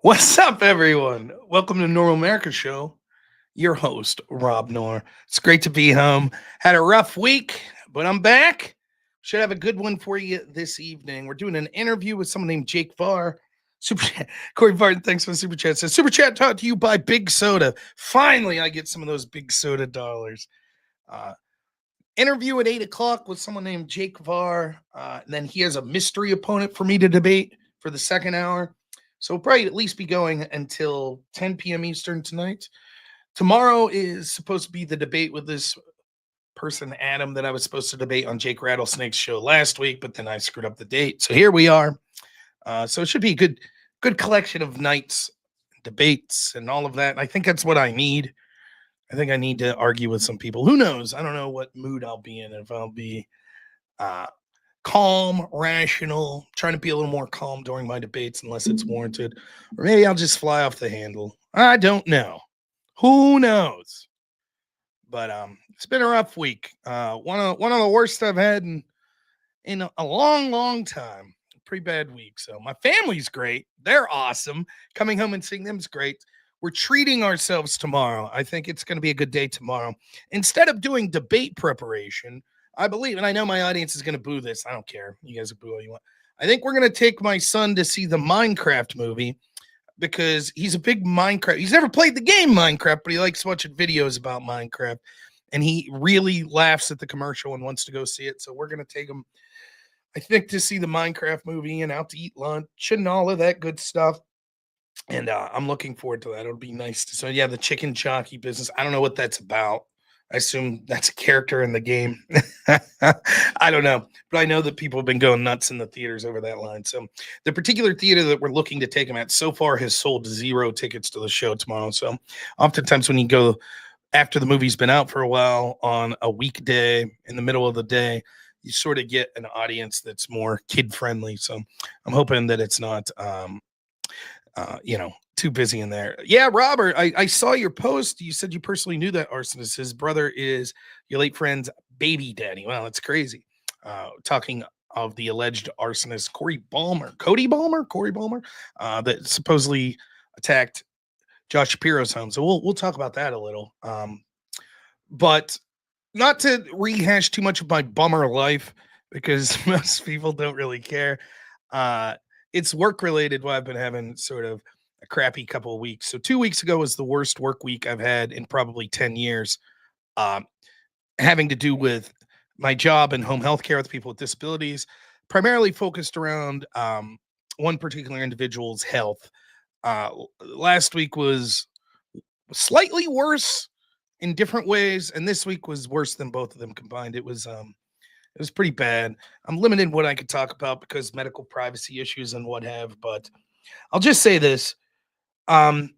What's up, everyone? Welcome to Normal America Show. Your host, Rob Noor. It's great to be home. Had a rough week, but I'm back. Should have a good one for you this evening. We're doing an interview with someone named Jake Varr. Super chat. Corey Barton, thanks for the super chat. Says super chat taught to you by Big Soda. Finally, I get some of those Big Soda dollars. Uh, Interview at 8 o'clock with someone named Jake Varr. And then he has a mystery opponent for me to debate for the second hour. So we'll probably at least be going until 10 p.m. Eastern tonight. Tomorrow is supposed to be the debate with this person, Adam, that I was supposed to debate on Jake Rattlesnake's show last week, but then I screwed up the date. So here we are. So it should be a good collection of nights, debates, and all of that. And I think that's what I need. I think I need to argue with some people. Who knows? I don't know what mood I'll be in. If I'll be uh, calm, rational, trying to be a little more calm during my debates unless it's warranted. Or maybe I'll just fly off the handle. I don't know. Who knows? But it's been a rough week. One of the worst I've had in a long time. Pretty bad week. So my family's great. They're awesome. Coming home and seeing them is great. We're treating ourselves tomorrow. I think it's going to be a good day tomorrow. Instead of doing debate preparation, I believe, and I know my audience is going to boo this. I don't care. You guys boo all you want. I think we're going to take my son to see the Minecraft movie because he's a big Minecraft. He's never played the game Minecraft, but he likes watching videos about Minecraft. And he really laughs at the commercial and wants to go see it. So we're going to take him, I think, to see the Minecraft movie and out to eat lunch and all of that good stuff. And I'm looking forward to that. It'll be nice. So yeah, the chicken jockey business. I don't know what that's about. I assume that's a character in the game. I don't know, but I know that people have been going nuts in the theaters over that line. So the particular theater that we're looking to take him at so far has sold 0 tickets to the show tomorrow. So oftentimes when you go after the movie's been out for a while on a weekday in the middle of the day, you sort of get an audience that's more kid friendly. So I'm hoping that it's not too busy in there. Yeah, Robert, I saw your post. You said you personally knew that arsonist. His brother is your late friend's baby daddy. Wow, that's crazy. Talking of the alleged arsonist Corey Ballmer, that supposedly attacked Josh Shapiro's home. So we'll talk about that a little. But not to rehash too much of my bummer life because most people don't really care. It's work related. Why I've been having sort of a crappy couple of weeks. So 2 weeks ago was the worst work week I've had in probably 10 years, having to do with my job and home health care with people with disabilities, primarily focused around one particular individual's health. Last week was slightly worse in different ways, and this week was worse than both of them combined. It was pretty bad. I'm limited what I could talk about because medical privacy issues and what have, but I'll just say this. The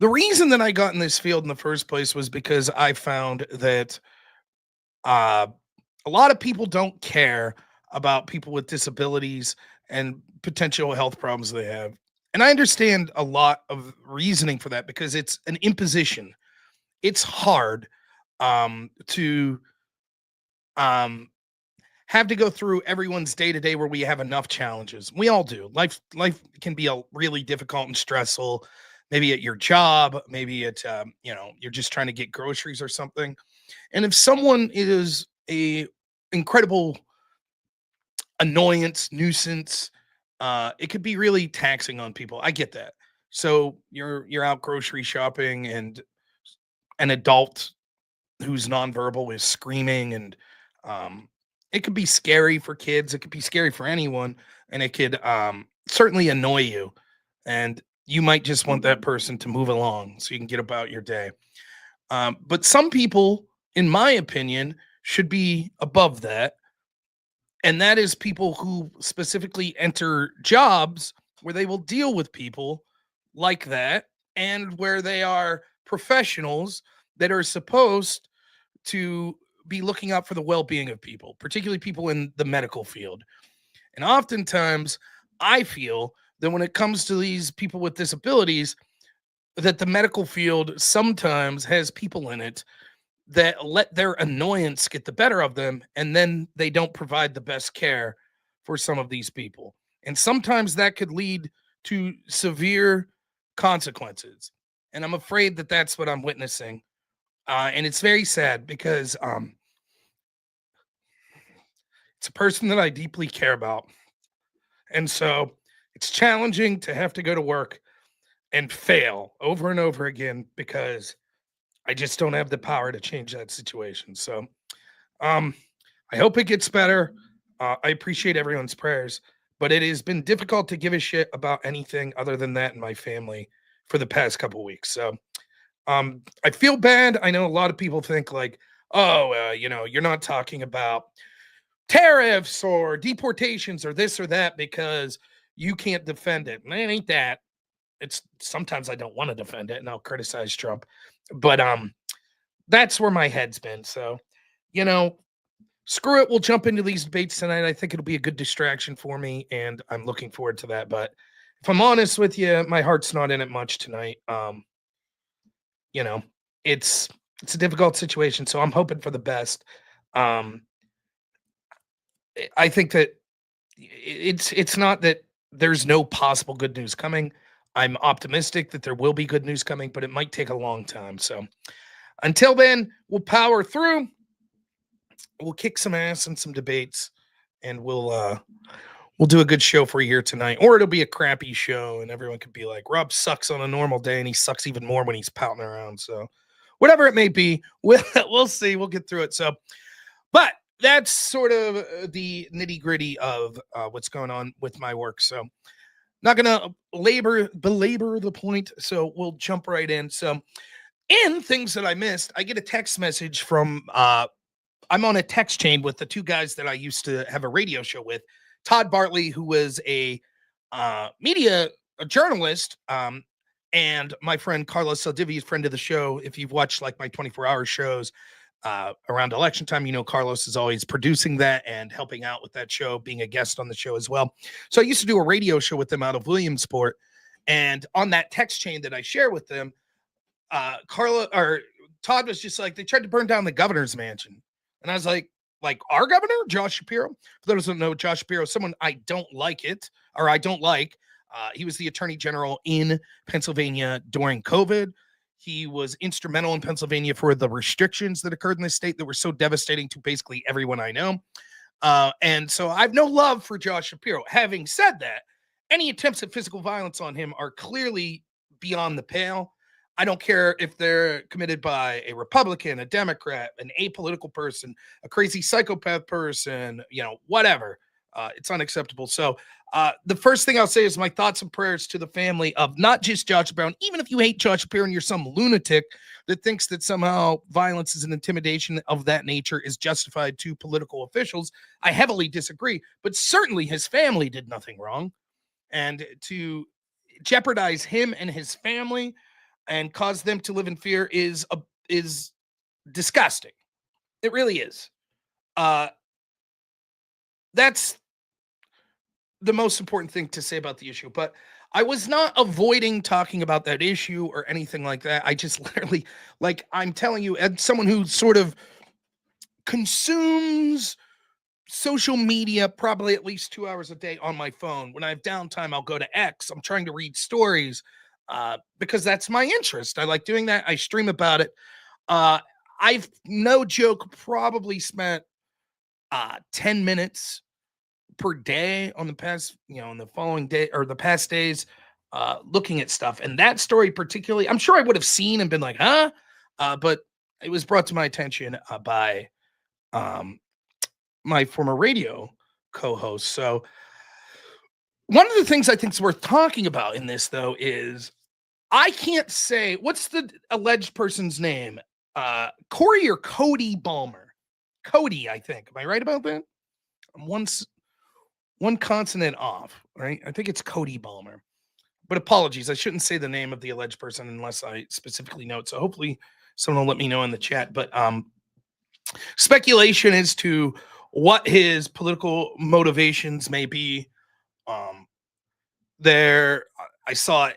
reason that I got in this field in the first place was because I found that uh, a lot of people don't care about people with disabilities and potential health problems they have. And I understand a lot of reasoning for that because it's an imposition. It's hard to have to go through everyone's day to day where we have enough challenges. We all do. Life can be really difficult and stressful. Maybe at your job, maybe at you're just trying to get groceries or something. And if someone is a incredible annoyance, nuisance, it could be really taxing on people. I get that. So you're out grocery shopping and an adult who's nonverbal is screaming and it could be scary for kids. It could be scary for anyone, and it could certainly annoy you. And you might just want that person to move along so you can get about your day. But some people, in my opinion, should be above that. And that is people who specifically enter jobs where they will deal with people like that and where they are professionals that are supposed to be looking out for the well-being of people, particularly people in the medical field. And oftentimes I feel that when it comes to these people with disabilities, that the medical field sometimes has people in it that let their annoyance get the better of them, and then they don't provide the best care for some of these people. And sometimes that could lead to severe consequences. And I'm afraid that that's what I'm witnessing. And it's very sad because it's a person that I deeply care about. And so it's challenging to have to go to work and fail over and over again because I just don't have the power to change that situation. So um, I hope it gets better. I appreciate everyone's prayers, but it has been difficult to give a shit about anything other than that in my family for the past couple weeks. So I feel bad. I know a lot of people think like, oh, you're not talking about tariffs or deportations or this or that because you can't defend it. And it ain't that. It's sometimes I don't want to defend it and I'll criticize Trump. But that's where my head's been. So, screw it. We'll jump into these debates tonight. I think it'll be a good distraction for me, and I'm looking forward to that. But if I'm honest with you, my heart's not in it much tonight. It's a difficult situation, so I'm hoping for the best. I think that it's not that there's no possible good news coming. I'm optimistic that there will be good news coming, but it might take a long time. So until then, we'll power through. We'll kick some ass in some debates, and we'll do a good show for you here tonight. Or it'll be a crappy show, and everyone could be like, Rob sucks on a normal day, and he sucks even more when he's pouting around. So whatever it may be, we'll see. We'll get through it. So, but that's sort of the nitty gritty of what's going on with my work. So not going to belabor the point. So we'll jump right in. So in things that I missed, I get a text message from, I'm on a text chain with the two guys that I used to have a radio show with, Todd Bartley, who was a journalist, and my friend Carlos Saldivi, friend of the show. If you've watched like my 24-hour shows around election time, Carlos is always producing that and helping out with that show, being a guest on the show as well. So I used to do a radio show with them out of Williamsport, and on that text chain that I share with them, Todd was just like, they tried to burn down the governor's mansion. And I was like our governor, Josh Shapiro. For those who don't know, Josh Shapiro, someone I don't like. He was the attorney general in Pennsylvania during COVID. He was instrumental in Pennsylvania for the restrictions that occurred in the state that were so devastating to basically everyone I know. And so I have no love for Josh Shapiro. Having said that, any attempts at physical violence on him are clearly beyond the pale. I don't care if they're committed by a Republican, a Democrat, an apolitical person, a crazy psychopath person, whatever. It's unacceptable. So the first thing I'll say is my thoughts and prayers to the family of not just Josh Brown. Even if you hate Josh Shapiro and you're some lunatic that thinks that somehow violence is an intimidation of that nature is justified to political officials, I heavily disagree. But certainly his family did nothing wrong. And to jeopardize him and his family and cause them to live in fear is disgusting. It really is. That's the most important thing to say about the issue. But I was not avoiding talking about that issue or anything like that. I just literally, I'm telling you, as someone who sort of consumes social media probably at least 2 hours a day on my phone. When I have downtime, I'll go to X. I'm trying to read stories because that's my interest. I like doing that. I stream about it. I've, no joke, probably spent 10 minutes per day on the past, on the following day or the past days looking at stuff. And that story particularly, I'm sure I would have seen and been like, huh? But it was brought to my attention by my former radio co-host. So one of the things I think is worth talking about in this, though, is I can't say, what's the alleged person's name? Corey or Cody Balmer? Cody, I think. Am I right about that? I'm one consonant off, right? I think it's Cody Balmer. But apologies, I shouldn't say the name of the alleged person unless I specifically note. So hopefully someone will let me know in the chat. But speculation as to what his political motivations may be. I saw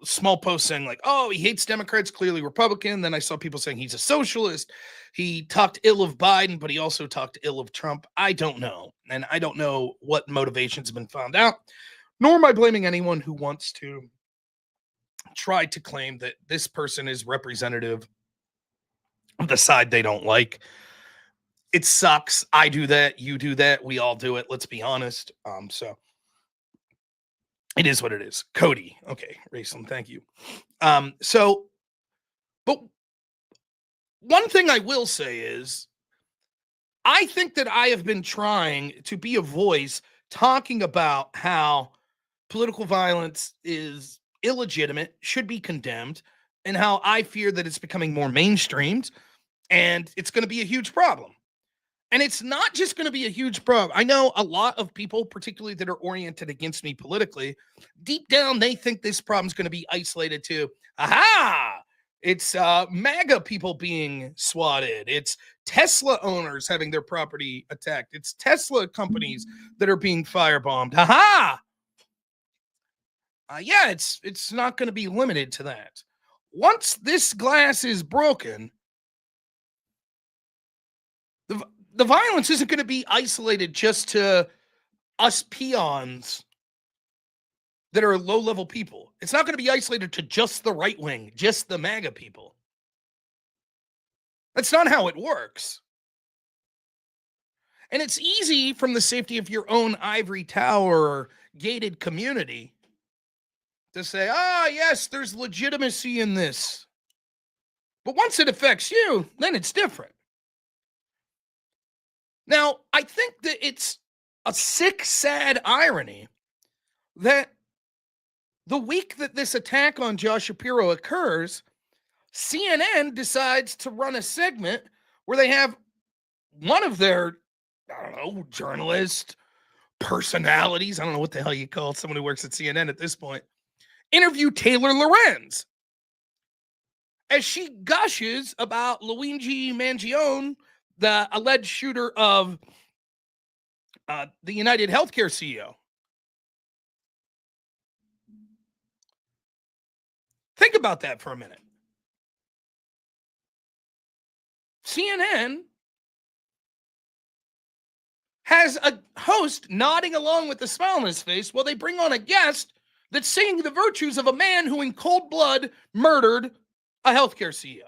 small posts saying like, oh, he hates Democrats, clearly Republican. Then I saw people saying he's a socialist. He talked ill of Biden, but he also talked ill of Trump. I don't know. And I don't know what motivations have been found out. nor am I blaming anyone who wants to try to claim that this person is representative of the side they don't like. It sucks. I do that. You do that. We all do it. Let's be honest. So it is what it is. Cody. Okay. Raceland, thank you. But one thing I will say is I think that I have been trying to be a voice talking about how political violence is illegitimate, should be condemned, and how I fear that it's becoming more mainstreamed and it's going to be a huge problem. And it's not just going to be a huge problem. I know a lot of people, particularly that are oriented against me politically, deep down, they think this problem is going to be isolated to, it's MAGA people being swatted. It's Tesla owners having their property attacked. It's Tesla companies that are being firebombed. Yeah, it's not going to be limited to that. Once this glass is broken, the violence isn't going to be isolated just to us peons that are low-level people. It's not going to be isolated to just the right wing, just the MAGA people. That's not how it works. And it's easy from the safety of your own ivory tower or gated community to say, yes, there's legitimacy in this. But once it affects you, then it's different. Now, I think that it's a sick, sad irony that the week that this attack on Josh Shapiro occurs, CNN decides to run a segment where they have one of their, journalist personalities, I don't know what the hell you call someone who works at CNN at this point, interview Taylor Lorenz as she gushes about Luigi Mangione, the alleged shooter of the United Healthcare CEO. Think about that for a minute. CNN has a host nodding along with a smile on his face while they bring on a guest that's saying the virtues of a man who in cold blood murdered a healthcare CEO.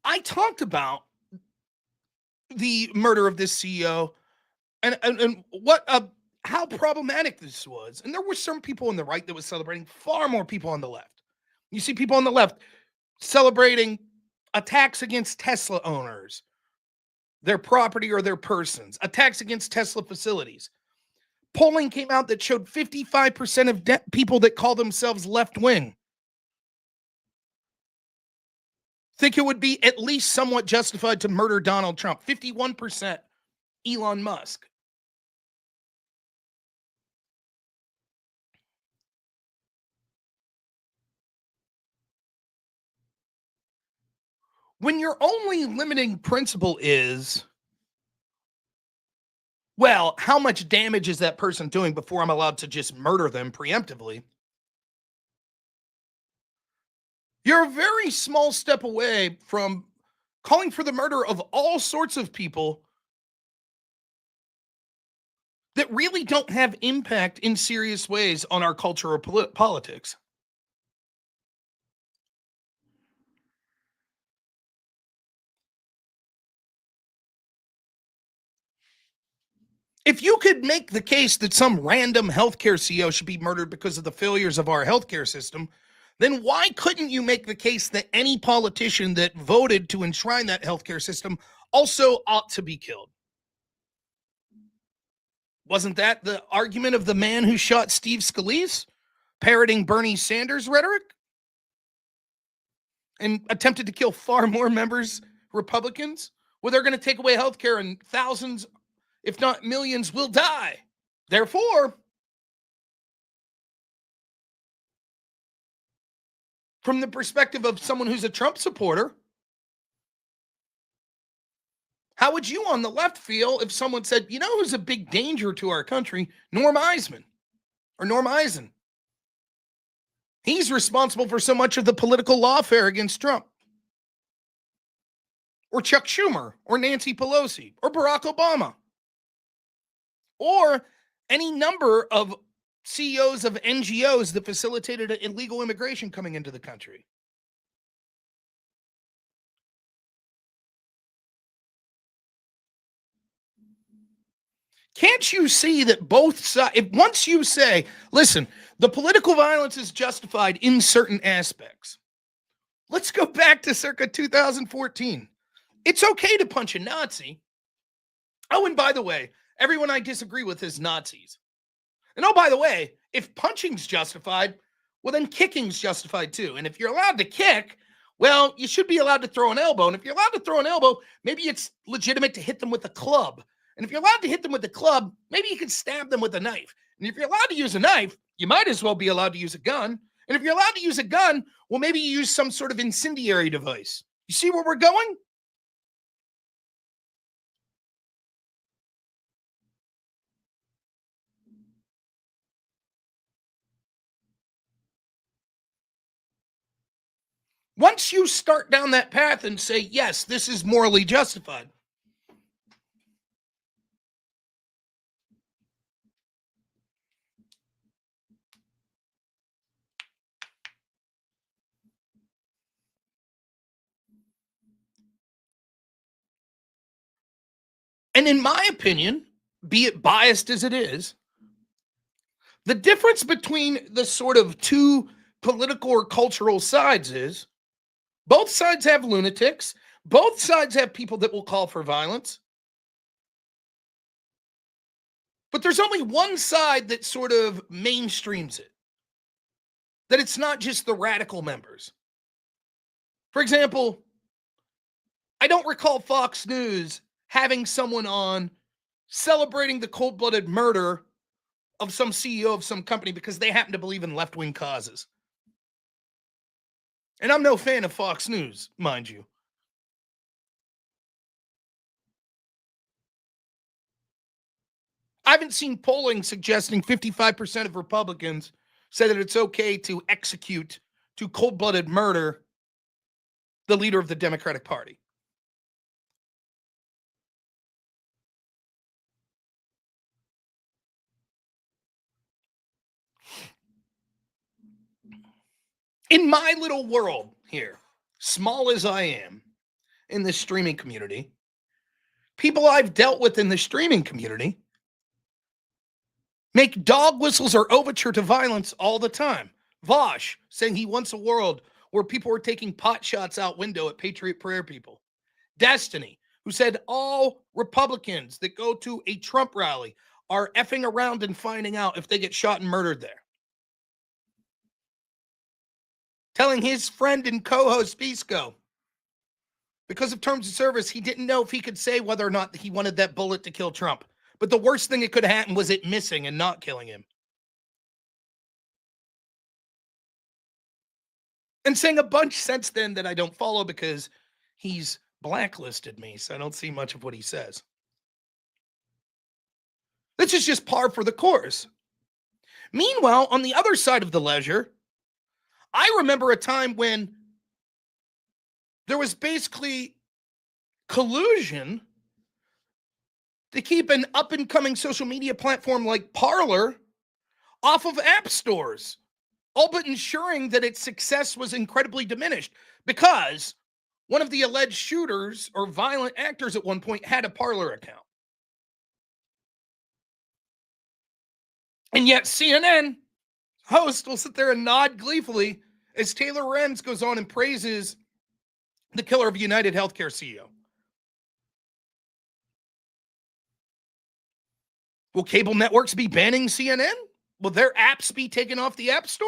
I talked about the murder of this CEO and what how problematic this was. And there were some people on the right that was celebrating, far more people on the left. You see people on the left celebrating attacks against Tesla owners, their property or their persons, attacks against Tesla facilities. Polling came out that showed 55% of people that call themselves left-wing think it would be at least somewhat justified to murder Donald Trump. 51% Elon Musk. When your only limiting principle is, well, how much damage is that person doing before I'm allowed to just murder them preemptively? You're a very small step away from calling for the murder of all sorts of people that really don't have impact in serious ways on our culture or politics. If you could make the case that some random healthcare CEO should be murdered because of the failures of our healthcare system, then why couldn't you make the case that any politician that voted to enshrine that healthcare system also ought to be killed? Wasn't that the argument of the man who shot Steve Scalise, parroting Bernie Sanders' rhetoric and attempted to kill far more members, Republicans? Well, they're going to take away healthcare and thousands, if not millions, will die. Therefore, from the perspective of someone who's a Trump supporter, how would you on the left feel if someone said, you know who's a big danger to our country? Norm Eisen or Norm Eisen. He's responsible for so much of the political lawfare against Trump, or Chuck Schumer, or Nancy Pelosi, or Barack Obama, or any number of CEOs of NGOs that facilitated illegal immigration coming into the country. Can't you see that both sides, once you say, listen, the political violence is justified in certain aspects. Let's go back to circa 2014. It's okay to punch a Nazi. Oh, and by the way, everyone I disagree with is Nazis. And oh, by the way, if punching's justified, well, then kicking's justified too. And if you're allowed to kick, well, you should be allowed to throw an elbow. And if you're allowed to throw an elbow, maybe it's legitimate to hit them with a club. And if you're allowed to hit them with a club, maybe you can stab them with a knife. And if you're allowed to use a knife, you might as well be allowed to use a gun. And if you're allowed to use a gun, well, maybe you use some sort of incendiary device. You see where we're going? Once you start down that path and say, yes, this is morally justified, and in my opinion, be it biased as it is, the difference between the sort of two political or cultural sides is both sides have lunatics, both sides have people that will call for violence, but there's only one side that sort of mainstreams it, that it's not just the radical members. For example, I don't recall Fox News having someone on celebrating the cold-blooded murder of some CEO of some company because they happen to believe in left-wing causes. And I'm no fan of Fox News, mind you. I haven't seen polling suggesting 55% of Republicans say that it's okay to execute, to cold-blooded murder the leader of the Democratic Party. In my little world here, small as I am in the streaming community, people I've dealt with in the streaming community make dog whistles or overture to violence all the time. Vosh saying he wants a world where people are taking pot shots out window at Patriot Prayer people. Destiny, who said all Republicans that go to a Trump rally are effing around and finding out if they get shot and murdered there. Telling his friend and co-host Pisco, because of terms of service, he didn't know if he could say whether or not he wanted that bullet to kill Trump. But the worst thing that could have happened was it missing and not killing him. And saying a bunch since then that I don't follow because he's blacklisted me, so I don't see much of what he says. This is just par for the course. Meanwhile, on the other side of the ledger, I remember a time when there was basically collusion to keep an up-and-coming social media platform like Parler off of app stores, all but ensuring that its success was incredibly diminished because one of the alleged shooters or violent actors at one point had a Parler account. And yet CNN host will sit there and nod gleefully as Taylor Renz goes on and praises the killer of United Healthcare CEO. Will cable networks be banning CNN? Will their apps be taken off the App Store?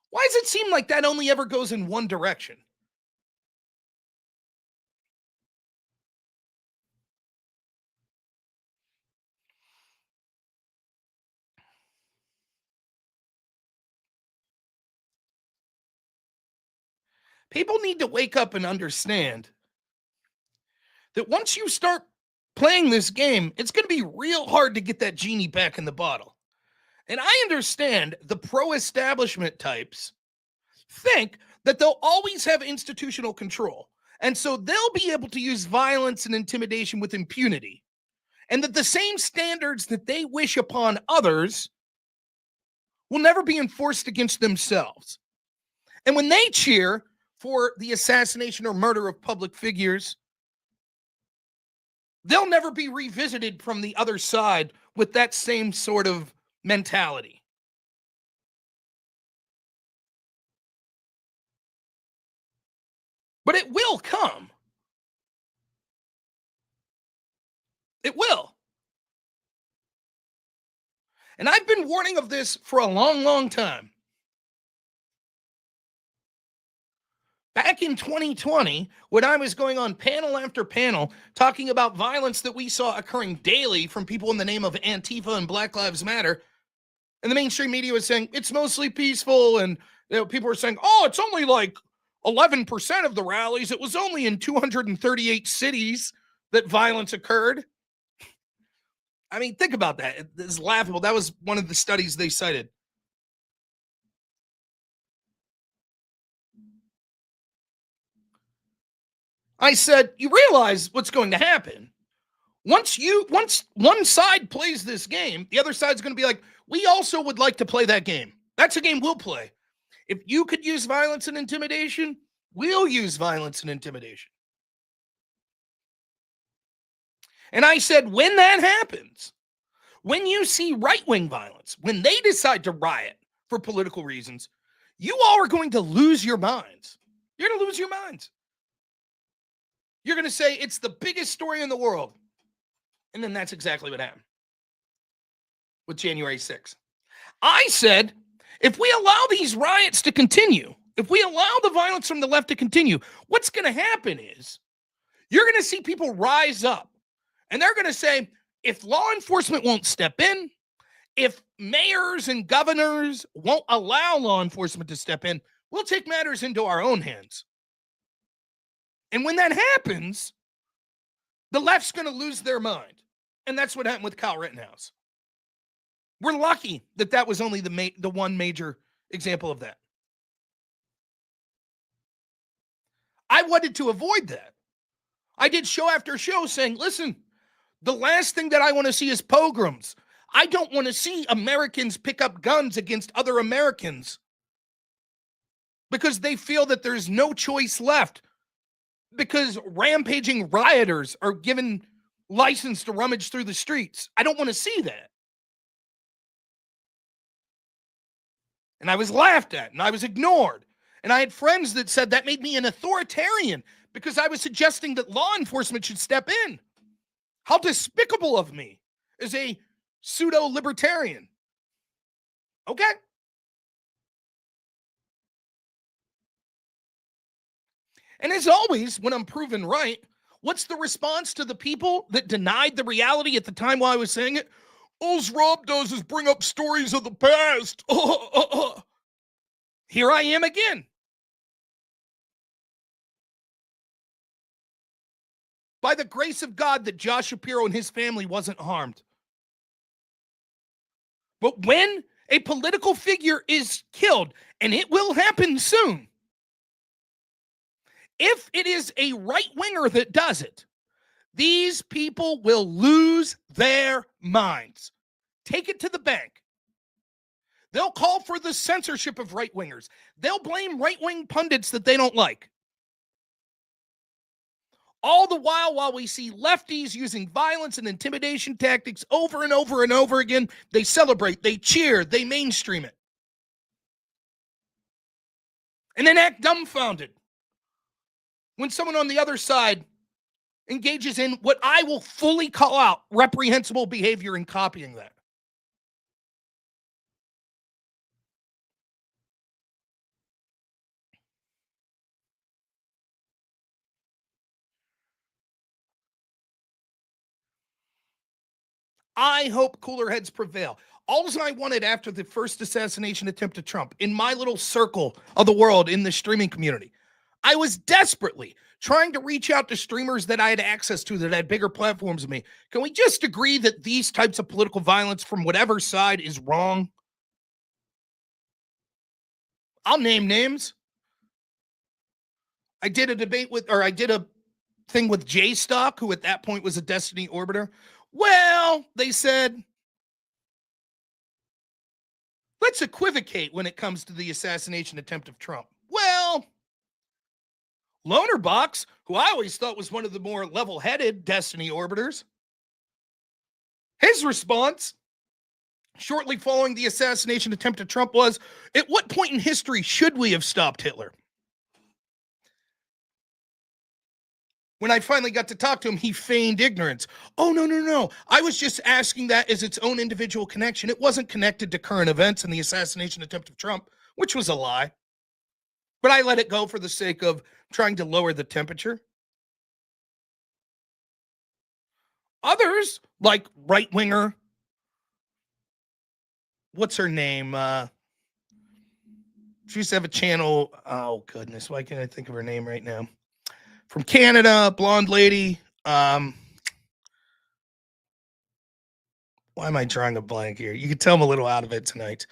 Why does it seem like that only ever goes in one direction? People need to wake up and understand that once you start playing this game, it's going to be real hard to get that genie back in the bottle. And I understand the pro-establishment types think that they'll always have institutional control. And so they'll be able to use violence and intimidation with impunity. And that the same standards that they wish upon others will never be enforced against themselves. And when they cheer for the assassination or murder of public figures, they'll never be revisited from the other side with that same sort of mentality. But it will come. It will. And I've been warning of this for a long, long time. Back in 2020, when I was going on panel after panel talking about violence that we saw occurring daily from people in the name of Antifa and Black Lives Matter, and the mainstream media was saying it's mostly peaceful, and people were saying, oh, it's only like 11% of the rallies. It was only in 238 cities that violence occurred. I mean, think about that. It's laughable. That was one of the studies they cited. I said, you realize what's going to happen. Once one side plays this game, the other side's going to be like, we also would like to play that game. That's a game we'll play. If you could use violence and intimidation, we'll use violence and intimidation. And I said, when that happens, when you see right-wing violence, when they decide to riot for political reasons, you all are going to lose your minds. You're going to lose your minds. You're going to say it's the biggest story in the world. And then that's exactly what happened with January 6th. I said, if we allow these riots to continue, if we allow the violence from the left to continue, what's going to happen is you're going to see people rise up. And they're going to say, if law enforcement won't step in, if mayors and governors won't allow law enforcement to step in, we'll take matters into our own hands. And when that happens, the left's going to lose their mind. And that's what happened with Kyle Rittenhouse. We're lucky that that was only the one major example of that. I wanted to avoid that. I did show after show saying, listen, the last thing that I want to see is pogroms. I don't want to see Americans pick up guns against other Americans because they feel that there's no choice left. Because rampaging rioters are given license to rummage through the streets. I don't want to see that. And I was laughed at, and I was ignored. And I had friends that said that made me an authoritarian because I was suggesting that law enforcement should step in. How despicable of me as a pseudo-libertarian. Okay. And as always, when I'm proven right, what's the response to the people that denied the reality at the time while I was saying it? All Rob does is bring up stories of the past. Here I am again. By the grace of God that Josh Shapiro and his family wasn't harmed. But when a political figure is killed, and it will happen soon, if it is a right-winger that does it, these people will lose their minds. Take it to the bank. They'll call for the censorship of right-wingers. They'll blame right-wing pundits that they don't like. All the while we see lefties using violence and intimidation tactics over and over and over again, they celebrate, they cheer, they mainstream it. And then act dumbfounded when someone on the other side engages in what I will fully call out reprehensible behavior in copying that. I hope cooler heads prevail. All I wanted after the first assassination attempt of Trump, in my little circle of the world in the streaming community, I was desperately trying to reach out to streamers that I had access to that had bigger platforms than me. Can we just agree that these types of political violence from whatever side is wrong? I'll name names. I did a thing with J Stock, who at that point was a Destiny orbiter. Well, they said, let's equivocate when it comes to the assassination attempt of Trump. Well, Lonerbox, who I always thought was one of the more level-headed Destiny orbiters, his response shortly following the assassination attempt of Trump was, at what point in history should we have stopped Hitler? When I finally got to talk to him, he feigned ignorance. Oh, no. I was just asking that as its own individual connection. It wasn't connected to current events and the assassination attempt of Trump, which was a lie. But I let it go for the sake of trying to lower the temperature. Others, like right-winger, what's her name? She used to have a channel. Oh, goodness. Why can't I think of her name right now? From Canada, blonde lady. Why am I drawing a blank here? You can tell I'm a little out of it tonight.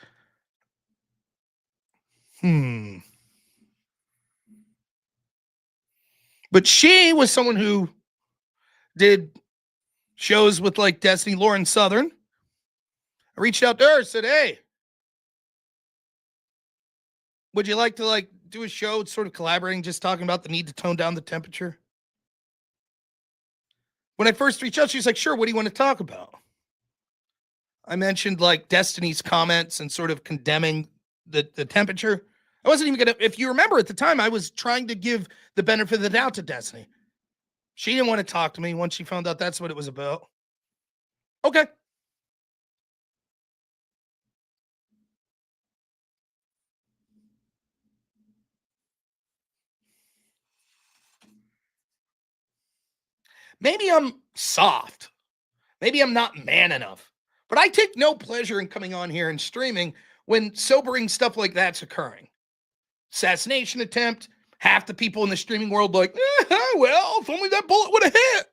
But she was someone who did shows with like Destiny, Lauren Southern. I reached out to her, said, hey, would you like to like do a show sort of collaborating, just talking about the need to tone down the temperature? When I first reached out, she's like, sure, what do you want to talk about? I mentioned like Destiny's comments and sort of condemning the temperature. I wasn't even going to, if you remember at the time, I was trying to give the benefit of the doubt to Destiny. She didn't want to talk to me once she found out that's what it was about. Okay. Maybe I'm soft. Maybe I'm not man enough. But I take no pleasure in coming on here and streaming when sobering stuff like that's occurring. Assassination attempt, half the people in the streaming world like, well, if only that bullet would have hit.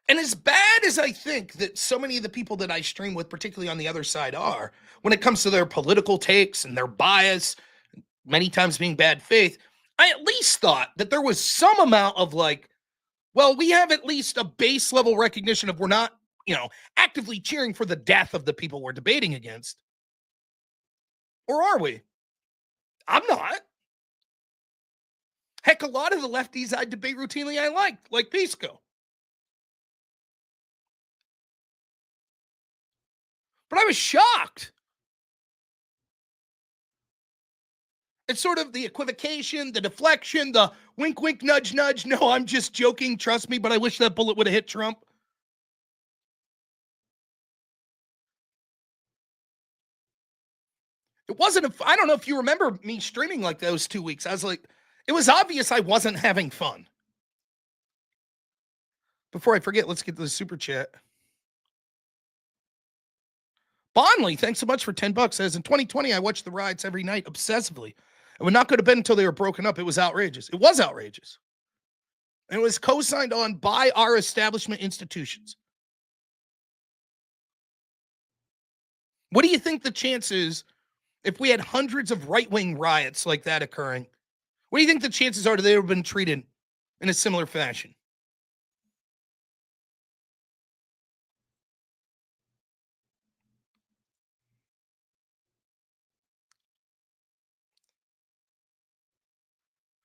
And as bad as I think that so many of the people that I stream with, particularly on the other side, are, when it comes to their political takes and their bias, many times being bad faith, I at least thought that there was some amount of like, well, we have at least a base level recognition of we're not, actively cheering for the death of the people we're debating against. Or are we? I'm not. Heck, a lot of the lefties I debate routinely I like Pisco. But I was shocked. It's sort of the equivocation, the deflection, the wink, wink, nudge, nudge. No, I'm just joking. Trust me, but I wish that bullet would have hit Trump. It wasn't, I don't know if you remember me streaming like those 2 weeks. I was like, it was obvious I wasn't having fun. Before I forget, let's get to the super chat. Bonley, thanks so much for $10. Says in 2020, I watched the riots every night obsessively. I would not go to bed until they were broken up. It was outrageous. It was outrageous. And it was co-signed on by our establishment institutions. What do you think the chances, if we had hundreds of right-wing riots like that occurring, what do you think the chances are that they would have been treated in a similar fashion?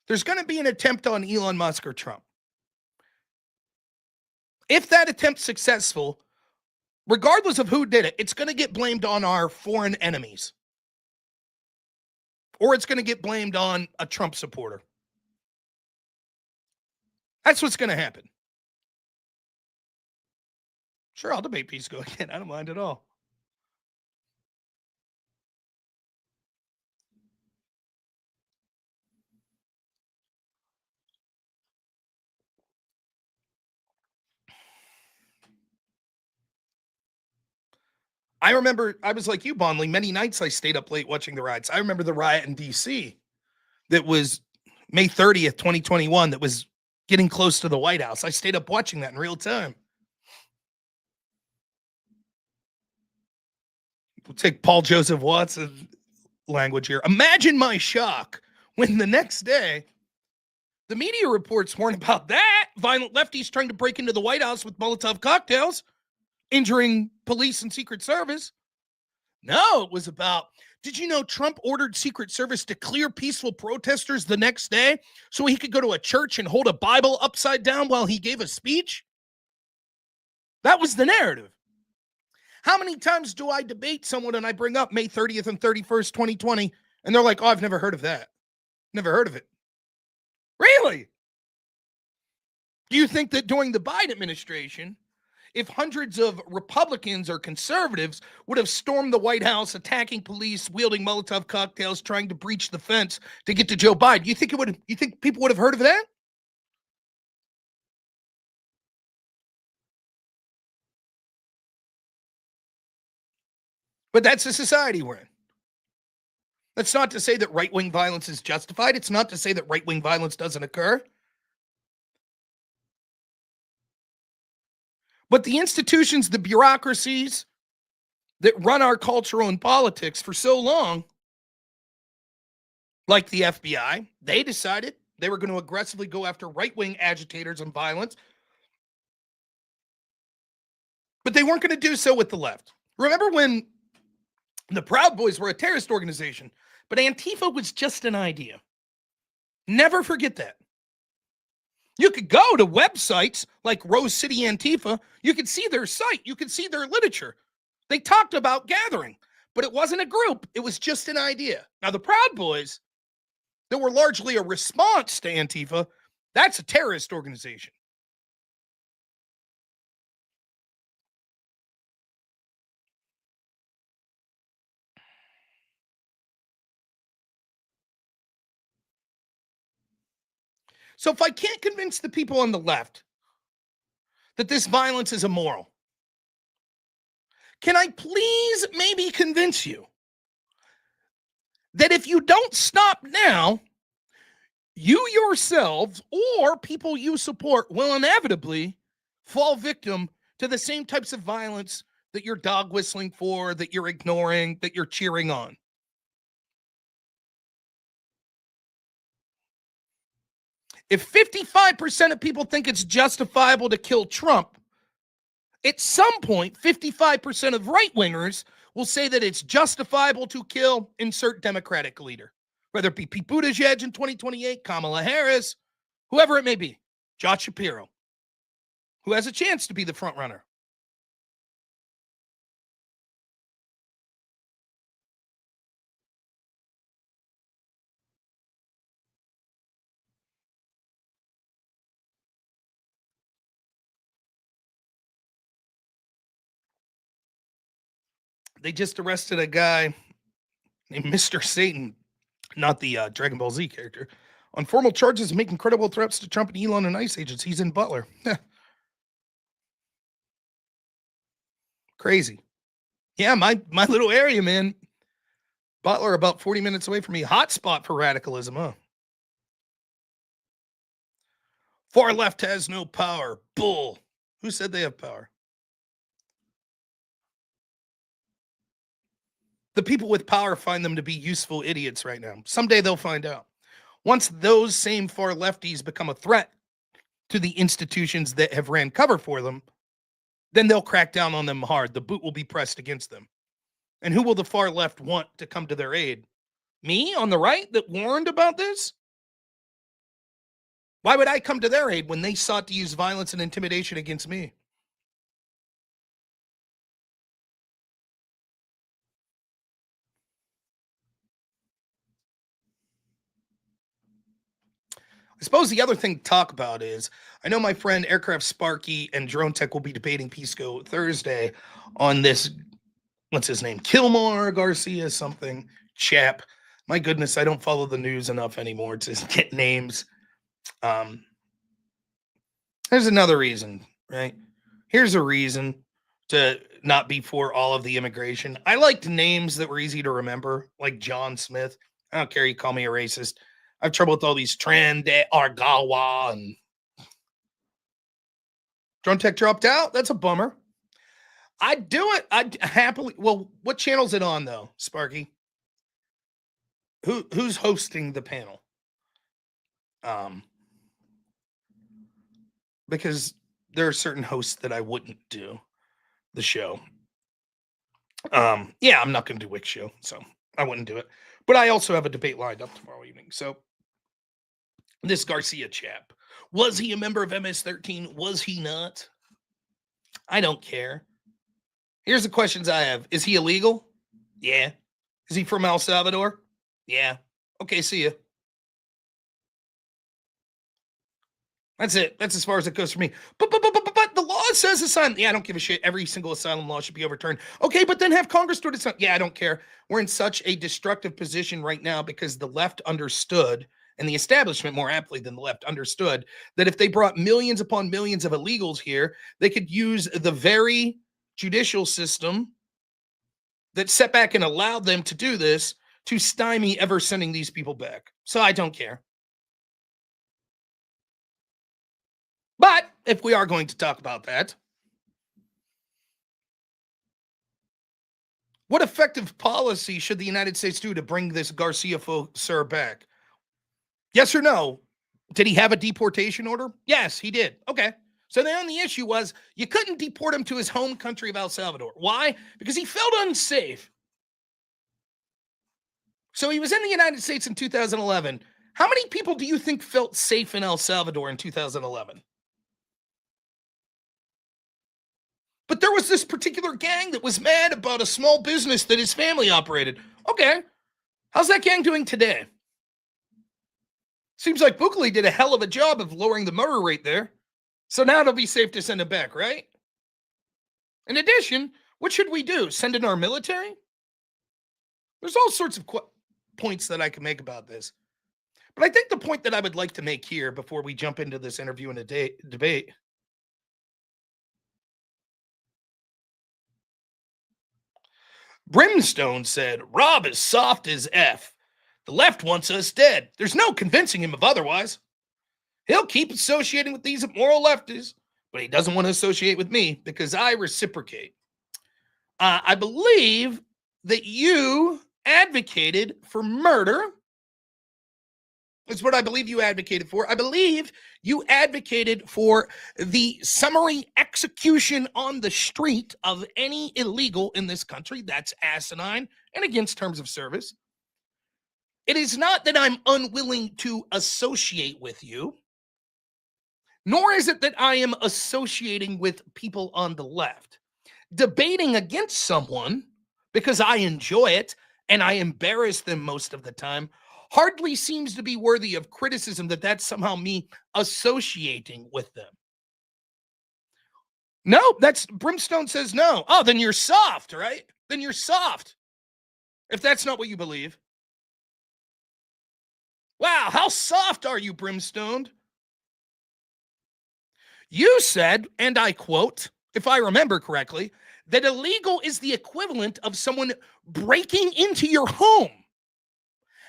There's going to be an attempt on Elon Musk or Trump. If that attempt's successful, regardless of who did it, it's going to get blamed on our foreign enemies. Or it's going to get blamed on a Trump supporter. That's what's going to happen. Sure, I'll debate Pisco again. I don't mind at all. I remember, I was like you, Bonley, many nights I stayed up late watching the riots. I remember the riot in D.C. that was May 30th, 2021, that was getting close to the White House. I stayed up watching that in real time. We'll take Paul Joseph Watson language here. Imagine my shock when the next day the media reports weren't about that. Violent lefties trying to break into the White House with Molotov cocktails, injuring police and Secret Service. No, it was about, did you know Trump ordered Secret Service to clear peaceful protesters the next day so he could go to a church and hold a Bible upside down while he gave a speech? That was the narrative. How many times do I debate someone and I bring up May 30th and 31st, 2020, and they're like, oh, I've never heard of that. Never heard of it. Really? Do you think that during the Biden administration, if hundreds of Republicans or conservatives would have stormed the White House, attacking police, wielding Molotov cocktails, trying to breach the fence to get to Joe Biden, you think people would have heard of that? But that's the society we're in. That's not to say that right-wing violence is justified. It's not to say that right-wing violence doesn't occur. But the institutions, the bureaucracies that run our cultural and politics for so long, like the FBI, they decided they were going to aggressively go after right-wing agitators and violence. But they weren't going to do so with the left. Remember when the Proud Boys were a terrorist organization, but Antifa was just an idea. Never forget that. You could go to websites like Rose City Antifa. You could see their site. You could see their literature. They talked about gathering, but it wasn't a group. It was just an idea. Now, the Proud Boys, that were largely a response to Antifa, that's a terrorist organization. So if I can't convince the people on the left that this violence is immoral, can I please maybe convince you that if you don't stop now, you yourselves or people you support will inevitably fall victim to the same types of violence that you're dog whistling for, that you're ignoring, that you're cheering on? If 55% of people think it's justifiable to kill Trump, at some point, 55% of right wingers will say that it's justifiable to kill insert Democratic leader, whether it be Pete Buttigieg in 2028, Kamala Harris, whoever it may be, Josh Shapiro, who has a chance to be the front runner. They just arrested a guy named Mr. Satan, not the Dragon Ball Z character, on formal charges of making credible threats to Trump and Elon and ICE agents. He's in Butler. Crazy. Yeah, my little area, man. Butler, about 40 minutes away from me. Hot spot for radicalism, huh? Far left has no power. Bull. Who said they have power? The people with power find them to be useful idiots right now. Someday they'll find out. Once those same far lefties become a threat to the institutions that have ran cover for them, then they'll crack down on them hard. The boot will be pressed against them. And who will the far left want to come to their aid? Me on the right that warned about this? Why would I come to their aid when they sought to use violence and intimidation against me? I suppose the other thing to talk about is I know my friend Aircraft Sparky and Drone Tech will be debating Pisco Thursday on this, what's his name? Kilmore Garcia something chap. My goodness, I don't follow the news enough anymore to get names. Um, there's another reason, right? Here's a reason to not be for all of the immigration. I liked names that were easy to remember, like John Smith. I don't care, you call me a racist. I have trouble with all these Trend Argawa and Drone Tech dropped out. That's a bummer. I'd do it. I'd happily. Well, what channel's it on though, Sparky? Who's hosting the panel? Because there are certain hosts that I wouldn't do the show. Yeah, I'm not going to do Wick's show, so I wouldn't do it. But I also have a debate lined up tomorrow evening. So this Garcia chap, was he a member of MS-13? Was he not? I don't care. Here's the questions I have. Is he illegal? Yeah. Is he from El Salvador? Yeah. Okay, see ya. That's it. That's as far as it goes for me. But the law says asylum. Yeah, I don't give a shit. Every single asylum law should be overturned. Okay, but then have Congress do it. Yeah, I don't care. We're in such a destructive position right now because the left understood, and the establishment more aptly than the left understood, that if they brought millions upon millions of illegals here, they could use the very judicial system that set back and allowed them to do this to stymie ever sending these people back. So I don't care. But if we are going to talk about that, what effective policy should the United States do to bring this Garcia sir back? Yes or no? Did he have a deportation order? Yes, he did. Okay. So the only issue was you couldn't deport him to his home country of El Salvador. Why? Because he felt unsafe. So he was in the United States in 2011. How many people do you think felt safe in El Salvador in 2011? But there was this particular gang that was mad about a small business that his family operated. Okay. How's that gang doing today? Seems like Buckley did a hell of a job of lowering the murder rate there. So now it'll be safe to send him back, right? In addition, what should we do? Send in our military? There's all sorts of points that I can make about this. But I think the point that I would like to make here before we jump into this interview and a debate. Brimstone said, Rob is soft as F. The left wants us dead. There's no convincing him of otherwise. He'll keep associating with these immoral lefties, but he doesn't want to associate with me because I reciprocate. I believe that you advocated for murder. That's what I believe you advocated for. I believe you advocated for the summary execution on the street of any illegal in this country. That's asinine and against terms of service. It is not that I'm unwilling to associate with you, nor is it that I am associating with people on the left. Debating against someone because I enjoy it and I embarrass them most of the time hardly seems to be worthy of criticism that's somehow me associating with them. No, that's Brimstone says no. Oh, then you're soft, right? Then you're soft. If that's not what you believe. Wow, how soft are you, Brimstone? You said, and I quote, if I remember correctly, that illegal is the equivalent of someone breaking into your home.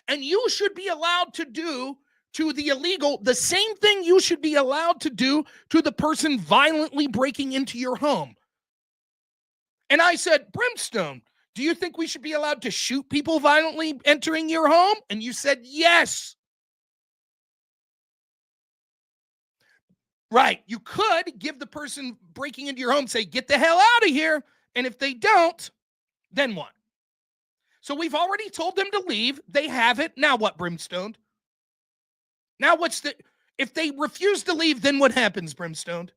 And you should be allowed to do to the illegal the same thing you should be allowed to do to the person violently breaking into your home. And I said, Brimstone, do you think we should be allowed to shoot people violently entering your home? And you said, yes. Right. You could give the person breaking into your home, say, get the hell out of here. And if they don't, then what? So we've already told them to leave. They have it. Now what, Brimstone? Now if they refuse to leave, then what happens, Brimstone?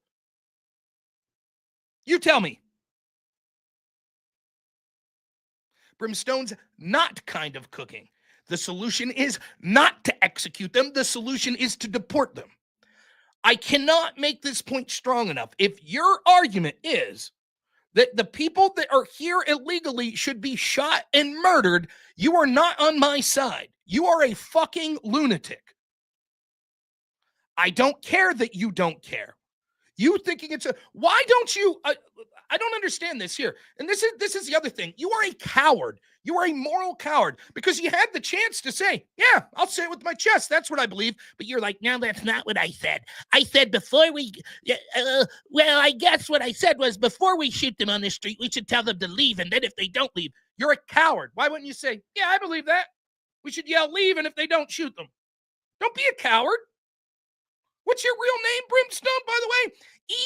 You tell me. Brimstone's not kind of cooking. The solution is not to execute them. The solution is to deport them. I cannot make this point strong enough. If your argument is that the people that are here illegally should be shot and murdered, you are not on my side. You are a fucking lunatic. I don't care that you don't care. You thinking why don't you, I don't understand this here. And this is the other thing. You are a coward. You are a moral coward because you had the chance to say, yeah, I'll say it with my chest. That's what I believe. But you're like, no, that's not what I said. I said before we, well, I guess what I said was before we shoot them on the street, we should tell them to leave. And then if they don't leave, you're a coward. Why wouldn't you say, yeah, I believe that. We should yell leave. And if they don't, shoot them. Don't be a coward. What's your real name, Brimstone, by the way?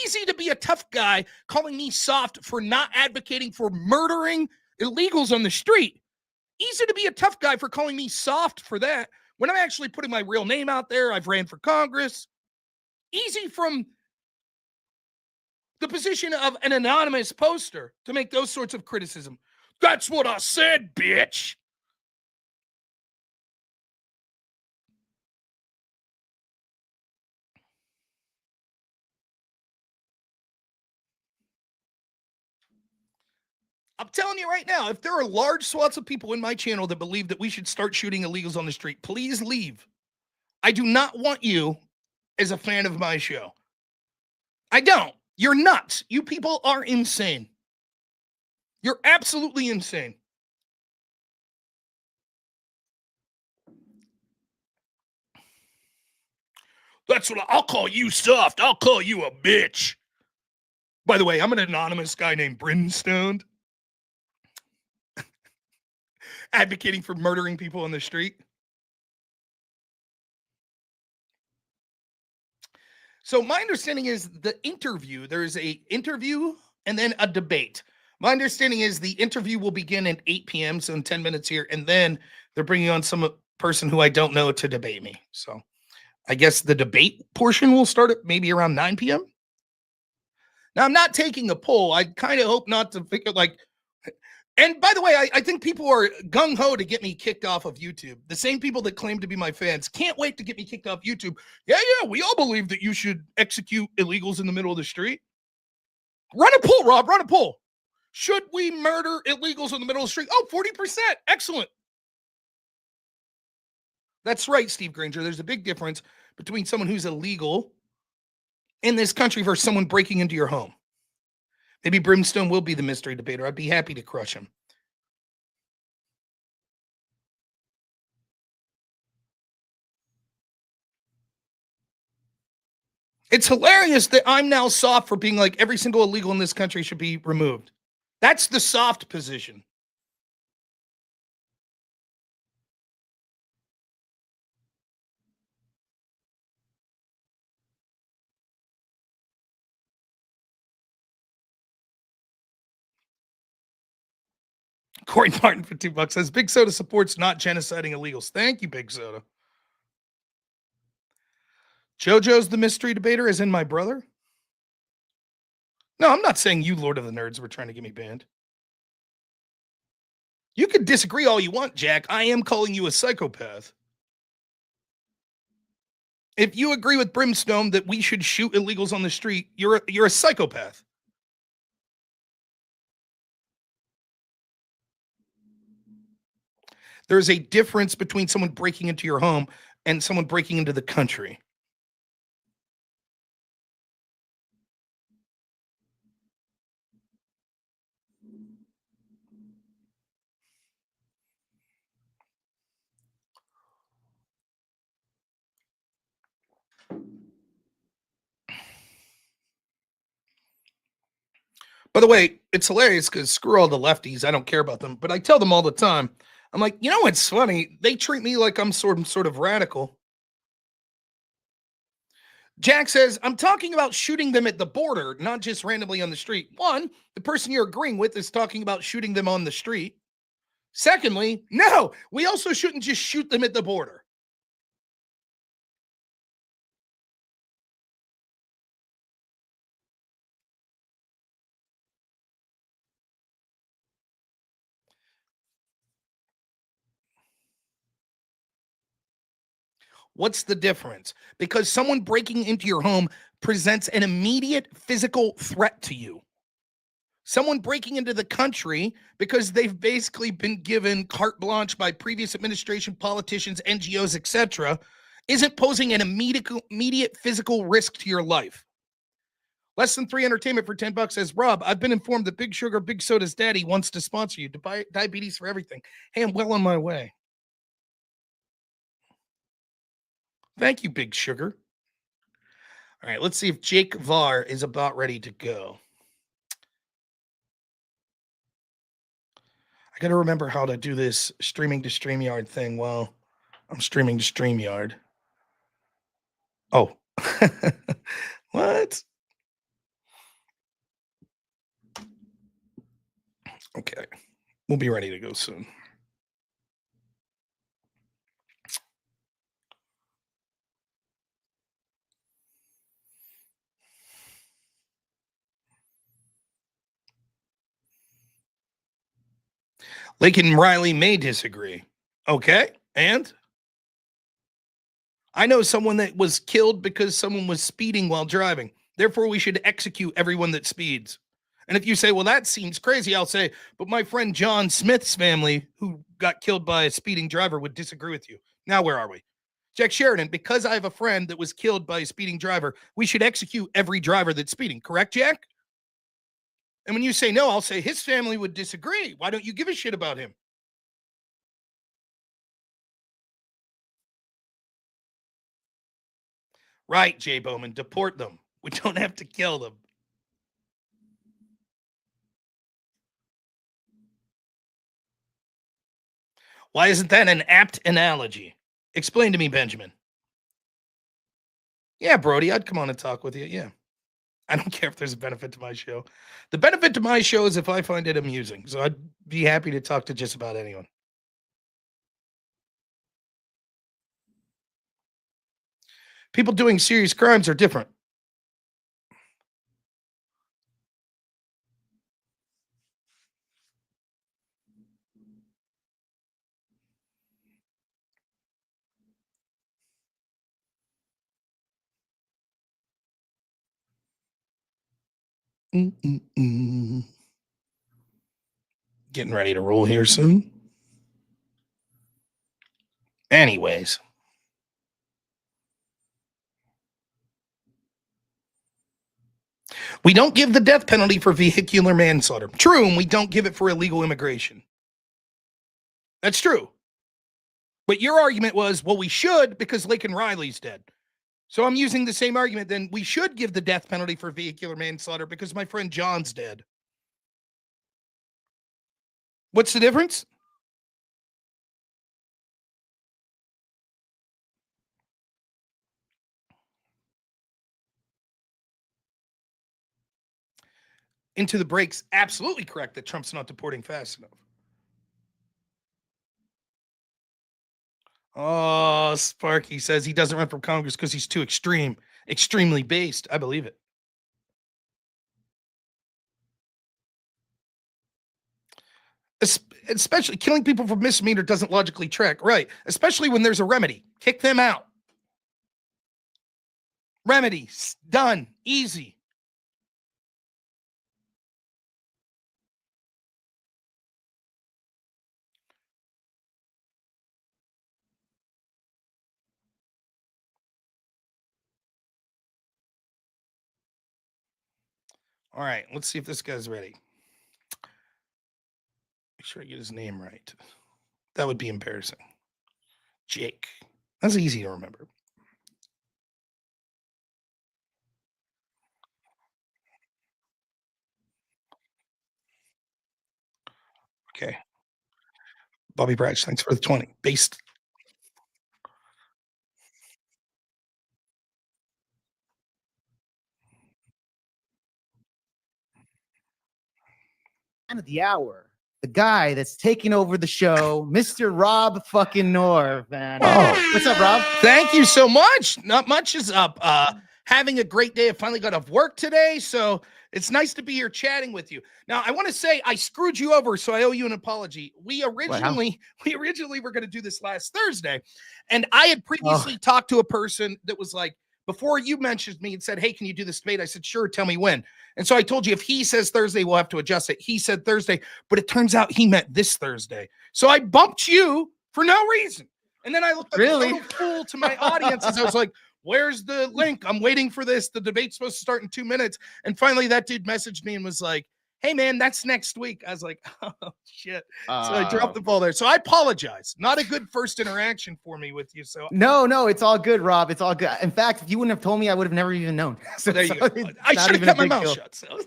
Easy to be a tough guy calling me soft for not advocating for murdering illegals on the street. Easy to be a tough guy for calling me soft for that when I'm actually putting my real name out there. I've ran for Congress. Easy from the position of an anonymous poster to make those sorts of criticism. That's what I said, bitch. I'm telling you right now, if there are large swaths of people in my channel that believe that we should start shooting illegals on the street, please leave. I do not want you as a fan of my show. I don't. You're nuts. You people are insane. You're absolutely insane. That's what I'll call you soft. I'll call you a bitch. By the way, I'm an anonymous guy named Brimstone. Advocating for murdering people on the street. So my understanding is the interview, there's a interview and then a debate. My understanding is the interview will begin at 8 p.m., so in 10 minutes here, and then they're bringing on some person who I don't know to debate me. So I guess the debate portion will start at maybe around 9 p.m. Now, I'm not taking a poll. I kind of hope not to figure like, and by the way, I think people are gung-ho to get me kicked off of YouTube. The same people that claim to be my fans can't wait to get me kicked off YouTube. Yeah, we all believe that you should execute illegals in the middle of the street. Run a poll, Rob, run a poll. Should we murder illegals in the middle of the street? Oh, 40%. Excellent. That's right, Steve Granger. There's a big difference between someone who's illegal in this country versus someone breaking into your home. Maybe Brimstone will be the mystery debater. I'd be happy to crush him. It's hilarious that I'm now soft for being like every single illegal in this country should be removed. That's the soft position. Corey Martin for $2 says Big Soda supports not genociding illegals. Thank you, Big Soda. JoJo's the mystery debater, as in my brother? No, I'm not saying you, Lord of the Nerds, were trying to get me banned. You can disagree all you want, Jack. I am calling you a psychopath. If you agree with Brimstone that we should shoot illegals on the street, you're a psychopath. There's a difference between someone breaking into your home and someone breaking into the country. By the way, it's hilarious because screw all the lefties. I don't care about them, but I tell them all the time. I'm like, you know what's funny? They treat me like I'm sort of radical. Jack says, I'm talking about shooting them at the border, not just randomly on the street. One, the person you're agreeing with is talking about shooting them on the street. Secondly, no, we also shouldn't just shoot them at the border. What's the difference? Because someone breaking into your home presents an immediate physical threat to you. Someone breaking into the country because they've basically been given carte blanche by previous administration, politicians, NGOs, etc., isn't posing an immediate physical risk to your life. Less than 3 entertainment for $10 says, Rob, I've been informed that Big Sugar, Big Soda's daddy wants to sponsor you. Diabetes for everything. Hey, I'm well on my way. Thank you, Big Sugar. All right, let's see if Jake Varr is about ready to go. I got to remember how to do this streaming to StreamYard thing while I'm streaming to StreamYard. Oh, what? Okay, we'll be ready to go soon. Lakin Riley may disagree. Okay, and? I know someone that was killed because someone was speeding while driving. Therefore, we should execute everyone that speeds. And if you say, well, that seems crazy, I'll say, but my friend John Smith's family, who got killed by a speeding driver, would disagree with you. Now, where are we? Jack Sheridan, because I have a friend that was killed by a speeding driver, we should execute every driver that's speeding. Correct, Jack? And when you say no, I'll say his family would disagree. Why don't you give a shit about him? Right, Jay Bowman, deport them. We don't have to kill them. Why isn't that an apt analogy? Explain to me, Benjamin. Yeah, Brody, I'd come on and talk with you. Yeah. I don't care if there's a benefit to my show. The benefit to my show is if I find it amusing. So I'd be happy to talk to just about anyone. People doing serious crimes are different. Mm-mm-mm. Getting ready to roll here soon. Anyways. We don't give the death penalty for vehicular manslaughter. True, and we don't give it for illegal immigration. That's true. But your argument was, well, we should because Laken Riley's dead. So I'm using the same argument. Then we should give the death penalty for vehicular manslaughter because my friend John's dead. What's the difference? Into the breaks, absolutely correct that Trump's not deporting fast enough. Oh, Sparky says he doesn't run for Congress because he's too extremely based. I believe it. Especially killing people for misdemeanor doesn't logically track, right? Especially when there's a remedy. Kick them out. Remedy, done, easy. All right, let's see if this guy's ready. Make sure I get his name right. That would be embarrassing. Jake. That's easy to remember. Okay. Bobby Bratch, thanks for the 20. Based. Of the hour, the guy that's taking over the show, Mr. Rob fucking Norv, man. Oh. What's up, Rob? Thank you so much. Not much is up. Having a great day. I finally got off work today, so it's nice to be here chatting with you. Now, I want to say I screwed you over, so I owe you an apology. We originally were going to do this last Thursday, and I had previously talked to a person that was like, before you mentioned me and said, hey, can you do this debate? I said, sure, tell me when. And so I told you if he says Thursday, we'll have to adjust it. He said Thursday, but it turns out he meant this Thursday. So I bumped you for no reason. And then I looked like a total fool to my audience as I was like, Where's the link? I'm waiting for this. The debate's supposed to start in 2 minutes. And finally, that dude messaged me and was like, hey, man, that's next week. I was like, oh, shit. So I dropped the ball there. So I apologize. Not a good first interaction for me with you. So No, it's all good, Rob. It's all good. In fact, if you wouldn't have told me, I would have never even known. So there you go. I should have kept my mouth shut. So.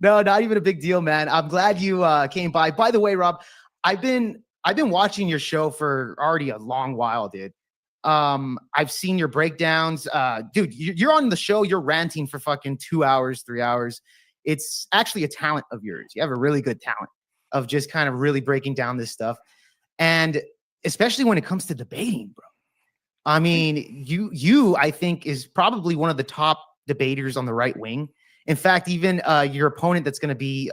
No, not even a big deal, man. I'm glad you came by. By the way, Rob, I've been watching your show for already a long while, dude. I've seen your breakdowns. Dude, you're on the show. You're ranting for fucking 2 hours, 3 hours. It's actually a talent of yours. You have a really good talent of just kind of really breaking down this stuff. And especially when it comes to debating, bro. I mean, you I think is probably one of the top debaters on the right wing. In fact, even your opponent that's going to be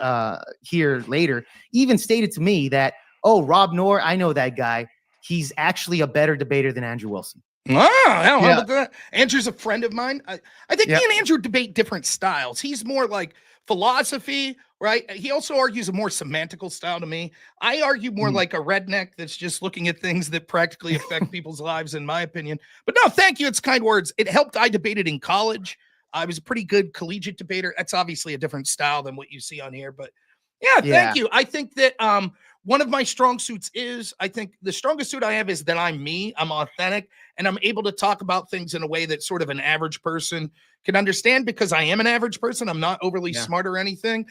here later even stated to me that, oh, Rob Noor, I know that guy. He's actually a better debater than Andrew Wilson. Yeah. Andrew's a friend of mine. I think me and Andrew debate different styles. He's more like philosophy, right? He also argues a more semantical style to me. I argue more like a redneck that's just looking at things that practically affect people's lives, in my opinion. But no, thank you. It's kind words. It helped. I debated in college. I was a pretty good collegiate debater. That's obviously a different style than what you see on here, but yeah, thank you. I think that one of my strong suits is, I think the strongest suit I have is that I'm me, I'm authentic, and I'm able to talk about things in a way that sort of an average person can understand because I am an average person. I'm not overly smart or anything.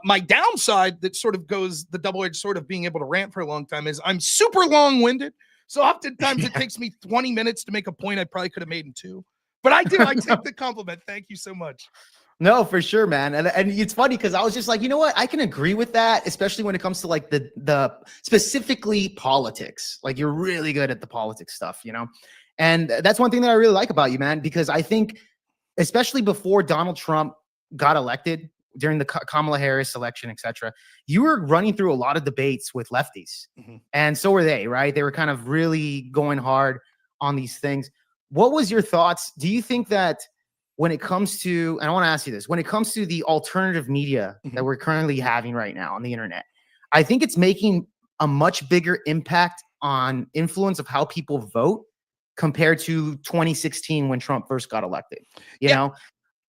My downside that sort of goes the double-edged sword of being able to rant for a long time is I'm super long-winded. So oftentimes it takes me 20 minutes to make a point I probably could have made in 2. But I do. I take the compliment. Thank you so much. No, for sure, man. And it's funny because I was just like, you know what? I can agree with that, especially when it comes to like the specifically politics. Like you're really good at the politics stuff, you know? And that's one thing that I really like about you, man, because I think especially before Donald Trump got elected during the Kamala Harris election, etc., you were running through a lot of debates with lefties. And so were they, right? They were kind of really going hard on these things. What was your thoughts? Do you think that when it comes to, and I want to ask you this, when it comes to the alternative media that we're currently having right now on the internet, I think it's making a much bigger impact on influence of how people vote compared to 2016 when Trump first got elected. You know,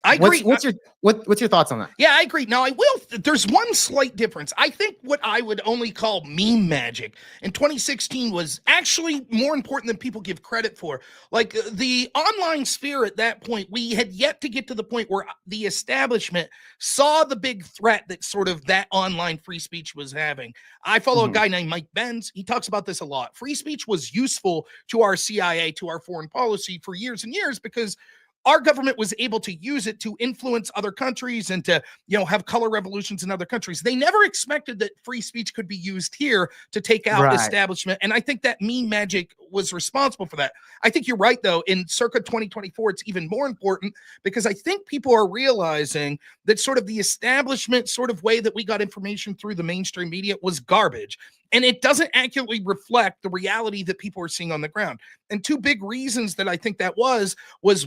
I agree. What's your thoughts on that? Yeah, I agree. Now, there's one slight difference. I think what I would only call meme magic in 2016 was actually more important than people give credit for. Like the online sphere at that point, we had yet to get to the point where the establishment saw the big threat that sort of that online free speech was having. I follow a guy named Mike Benz. He talks about this a lot. Free speech was useful to our CIA, to our foreign policy for years and years because our government was able to use it to influence other countries and to, have color revolutions in other countries. They never expected that free speech could be used here to take out establishment. And I think that meme magic was responsible for that. I think you're right, though. In circa 2024, it's even more important because I think people are realizing that sort of the establishment sort of way that we got information through the mainstream media was garbage. And it doesn't accurately reflect the reality that people are seeing on the ground. And 2 big reasons that I think that was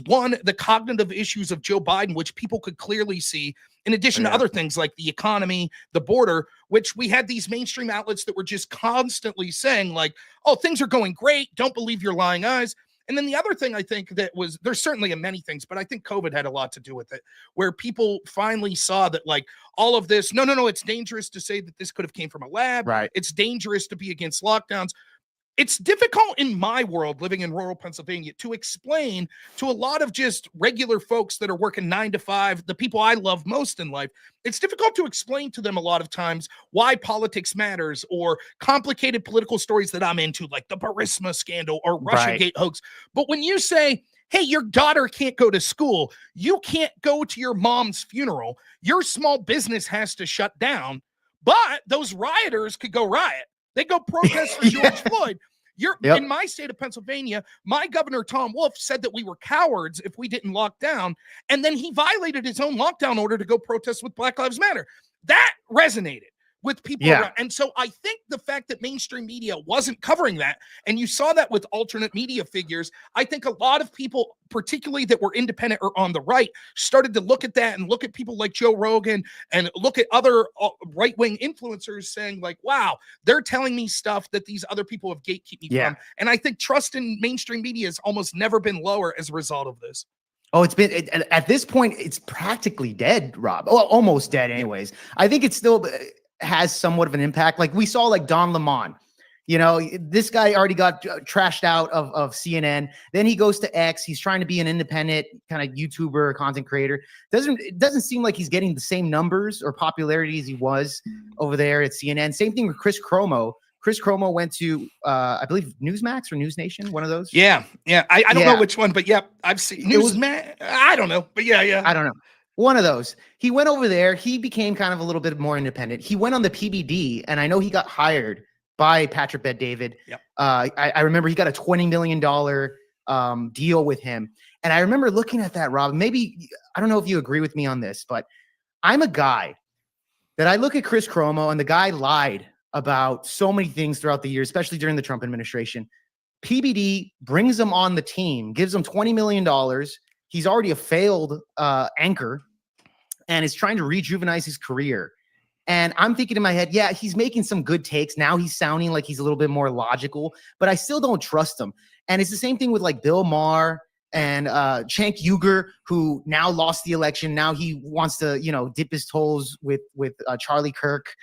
one, the cognitive issues of Joe Biden, which people could clearly see, in addition to other things like the economy, the border, which we had these mainstream outlets that were just constantly saying like, oh, things are going great. Don't believe your lying eyes. And then the other thing I think that was, there's certainly many things, but I think COVID had a lot to do with it, where people finally saw that like all of this, no, it's dangerous to say that this could have came from a lab. Right. It's dangerous to be against lockdowns. It's difficult in my world, living in rural Pennsylvania, to explain to a lot of just regular folks that are working 9 to 5, the people I love most in life. It's difficult to explain to them a lot of times why politics matters or complicated political stories that I'm into, like the Burisma scandal or Russiagate hoax. But when you say, hey, your daughter can't go to school, you can't go to your mom's funeral, your small business has to shut down, but those rioters could go riot. They go protest for George Floyd. In my state of Pennsylvania, my governor, Tom Wolf, said that we were cowards if we didn't lock down. And then he violated his own lockdown order to go protest with Black Lives Matter. That resonated. with people around. And so I think the fact that mainstream media wasn't covering that, and you saw that with alternate media figures, I think a lot of people, particularly that were independent or on the right, started to look at that and look at people like Joe Rogan and look at other right-wing influencers saying like, wow, they're telling me stuff that these other people have gatekept me from. And I think trust in mainstream media has almost never been lower as a result of this. Oh, it's been at this point, it's practically dead, Rob. Oh, almost dead anyways. I think it still has somewhat of an impact. Like we saw like Don Lemon, you know, this guy already got trashed out of CNN. Then he goes to X. He's trying to be an independent kind of YouTuber, content creator. It doesn't seem like he's getting the same numbers or popularity as he was over there at CNN. Same thing with Chris Cuomo. Chris Cuomo went to, I believe, Newsmax or News Nation, one of those. Yeah. I don't know which one, but yeah, I've seen Newsmax. I don't know, but yeah. I don't know. One of those. He went over there. He became kind of a little bit more independent. He went on the PBD, and I know he got hired by Patrick Bet-David. Yep. I remember he got a $20 million deal with him. And I remember looking at that, Rob. Maybe, I don't know if you agree with me on this, but I'm a guy that I look at Chris Cuomo, and the guy lied about so many things throughout the year, especially during the Trump administration. PBD brings him on the team, gives him $20 million. He's already a failed anchor and is trying to rejuvenate his career. And I'm thinking in my head, yeah, he's making some good takes. Now he's sounding like he's a little bit more logical, but I still don't trust him. And it's the same thing with like Bill Maher and Cenk Uygur, who now lost the election. Now he wants to, you know, dip his toes with Charlie Kirk.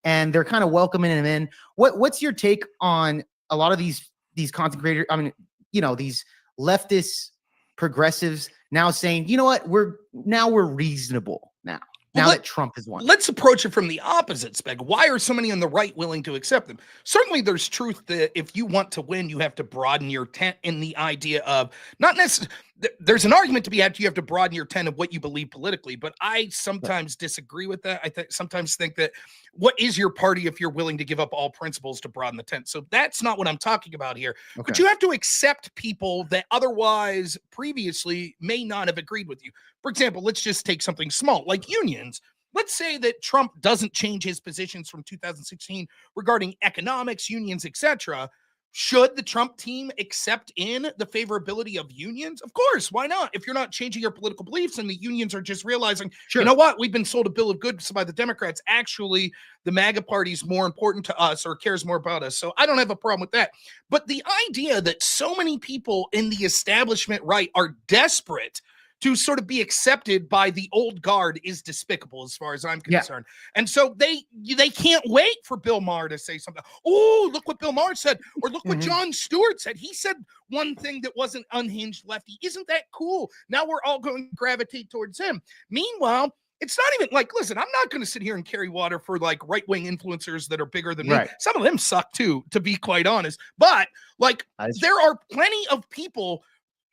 And they're kind of welcoming him in. What's your take on a lot of these content creators? I mean, you know, these leftist progressives now saying, you know what, we're reasonable now. Now that Trump has won. Let's approach it from the opposite spec. Why are so many on the right willing to accept them? Certainly there's truth that if you want to win, you have to broaden your tent in the idea of not necessarily, there's an argument to be had, you have to broaden your tent of what you believe politically, but I sometimes disagree with that. I sometimes think that what is your party if you're willing to give up all principles to broaden the tent? So that's not what I'm talking about here. Okay. But you have to accept people that otherwise previously may not have agreed with you. For example, let's just take something small like unions. Let's say that Trump doesn't change his positions from 2016 regarding economics, unions, etc. Should the Trump team accept in the favorability of unions? Of course, why not? If you're not changing your political beliefs and the unions are just realizing, you know what, we've been sold a bill of goods by the Democrats. Actually, the MAGA party is more important to us or cares more about us. So I don't have a problem with that. But the idea that so many people in the establishment right are desperate to sort of be accepted by the old guard is despicable as far as I'm concerned. Yeah. And so they can't wait for Bill Maher to say something. Oh, look what Bill Maher said, or look what Jon Stewart said. He said one thing that wasn't unhinged lefty. Isn't that cool? Now we're all going to gravitate towards him. Meanwhile, it's not even like, listen, I'm not going to sit here and carry water for like right-wing influencers that are bigger than me. Some of them suck too, to be quite honest. But like there are plenty of people,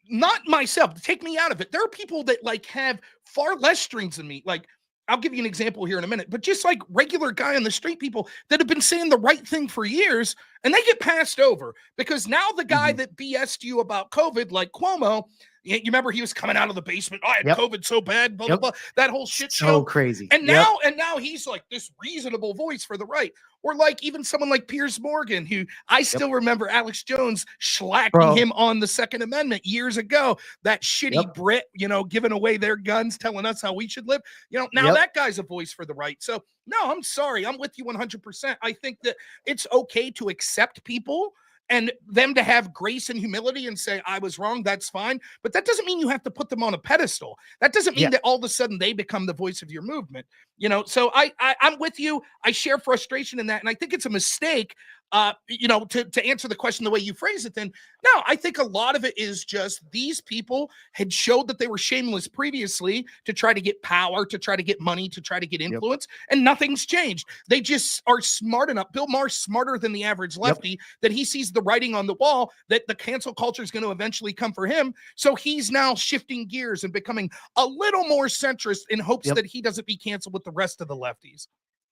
not myself, take me out of it. There are people that like have far less strings than me. Like, I'll give you an example here in a minute, but just like regular guy on the street people that have been saying the right thing for years and they get passed over because now the guy that BS'd you about COVID, like Cuomo, you remember he was coming out of the basement. I had COVID so bad, blah, blah, blah. That whole shit show. So crazy. And now he's like this reasonable voice for the right. Or like even someone like Piers Morgan, who I still remember Alex Jones slacking him on the Second Amendment years ago. That shitty Brit, you know, giving away their guns, telling us how we should live. You know, now that guy's a voice for the right. So no, I'm sorry. I'm with you 100%. I think that it's okay to accept people and them to have grace and humility and say, I was wrong, that's fine. But that doesn't mean you have to put them on a pedestal. That doesn't mean that all of a sudden they become the voice of your movement. You know, so I'm with you. I share frustration in that. And I think it's a mistake, you know, to answer the question the way you phrase it then. No, I think a lot of it is just these people had showed that they were shameless previously to try to get power, to try to get money, to try to get influence, and nothing's changed. They just are smart enough. Bill Maher's smarter than the average lefty that he sees the writing on the wall that the cancel culture is going to eventually come for him. So he's now shifting gears and becoming a little more centrist in hopes that he doesn't be canceled with the rest of the lefties.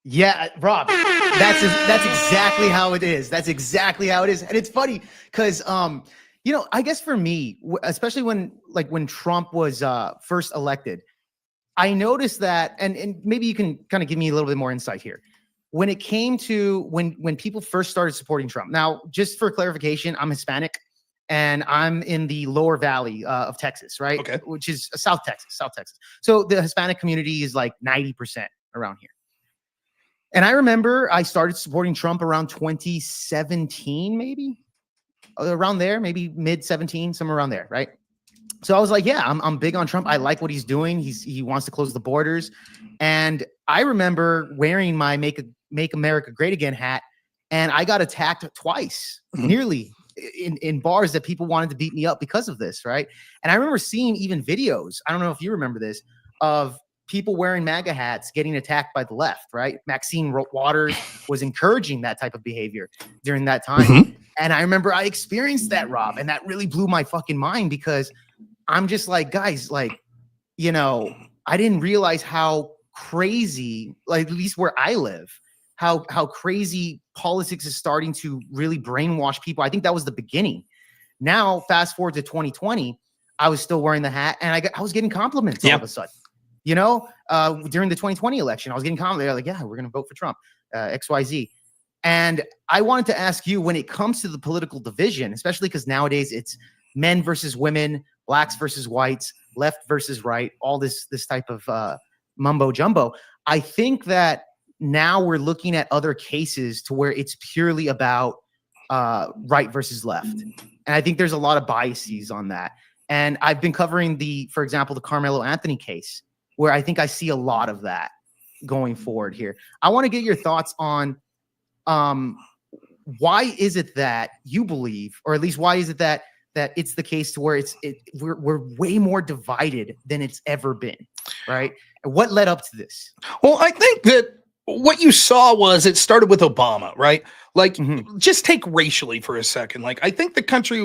Yeah, Rob, that's exactly how it is. That's exactly how it is. And it's funny because, you know, I guess for me, especially when Trump was first elected, I noticed that, and maybe you can kind of give me a little bit more insight here. when it came to when people first started supporting Trump. Now, just for clarification, I'm Hispanic and I'm in the lower valley of Texas, right? Okay. Which is South Texas. So the Hispanic community is like 90% around here. And I remember I started supporting Trump around 2017, maybe around there, maybe mid 17, somewhere around there, right? So I was like, yeah, I'm big on Trump. I like what he's doing. He wants to close the borders. And I remember wearing my Make America Great Again hat, and I got attacked twice, nearly in bars that people wanted to beat me up because of this, right? And I remember seeing even videos, I don't know if you remember this, of people wearing MAGA hats getting attacked by the left, right? Maxine Waters was encouraging that type of behavior during that time. And I remember I experienced that, Rob, and that really blew my fucking mind because I'm just like, guys, like, you know, I didn't realize how crazy, like at least where I live, how crazy politics is starting to really brainwash people. I think that was the beginning. Now, fast forward to 2020, I was still wearing the hat, and I was getting compliments all of a sudden. You know, during the 2020 election, I was getting compliments like, yeah, we're going to vote for Trump, XYZ. And I wanted to ask you, when it comes to the political division, especially because nowadays it's men versus women, blacks versus whites, left versus right, all this type of mumbo jumbo. I think that now we're looking at other cases to where it's purely about right versus left. And I think there's a lot of biases on that. And I've been covering for example, the Carmelo Anthony case, where I think I see a lot of that going forward here. I want to get your thoughts on why is it that you believe, or at least why is it that it's the case to where we're way more divided than it's ever been, right? And what led up to this? Well, I think that what you saw was it started with Obama, right? Like, just take racially for a second. Like, I think the country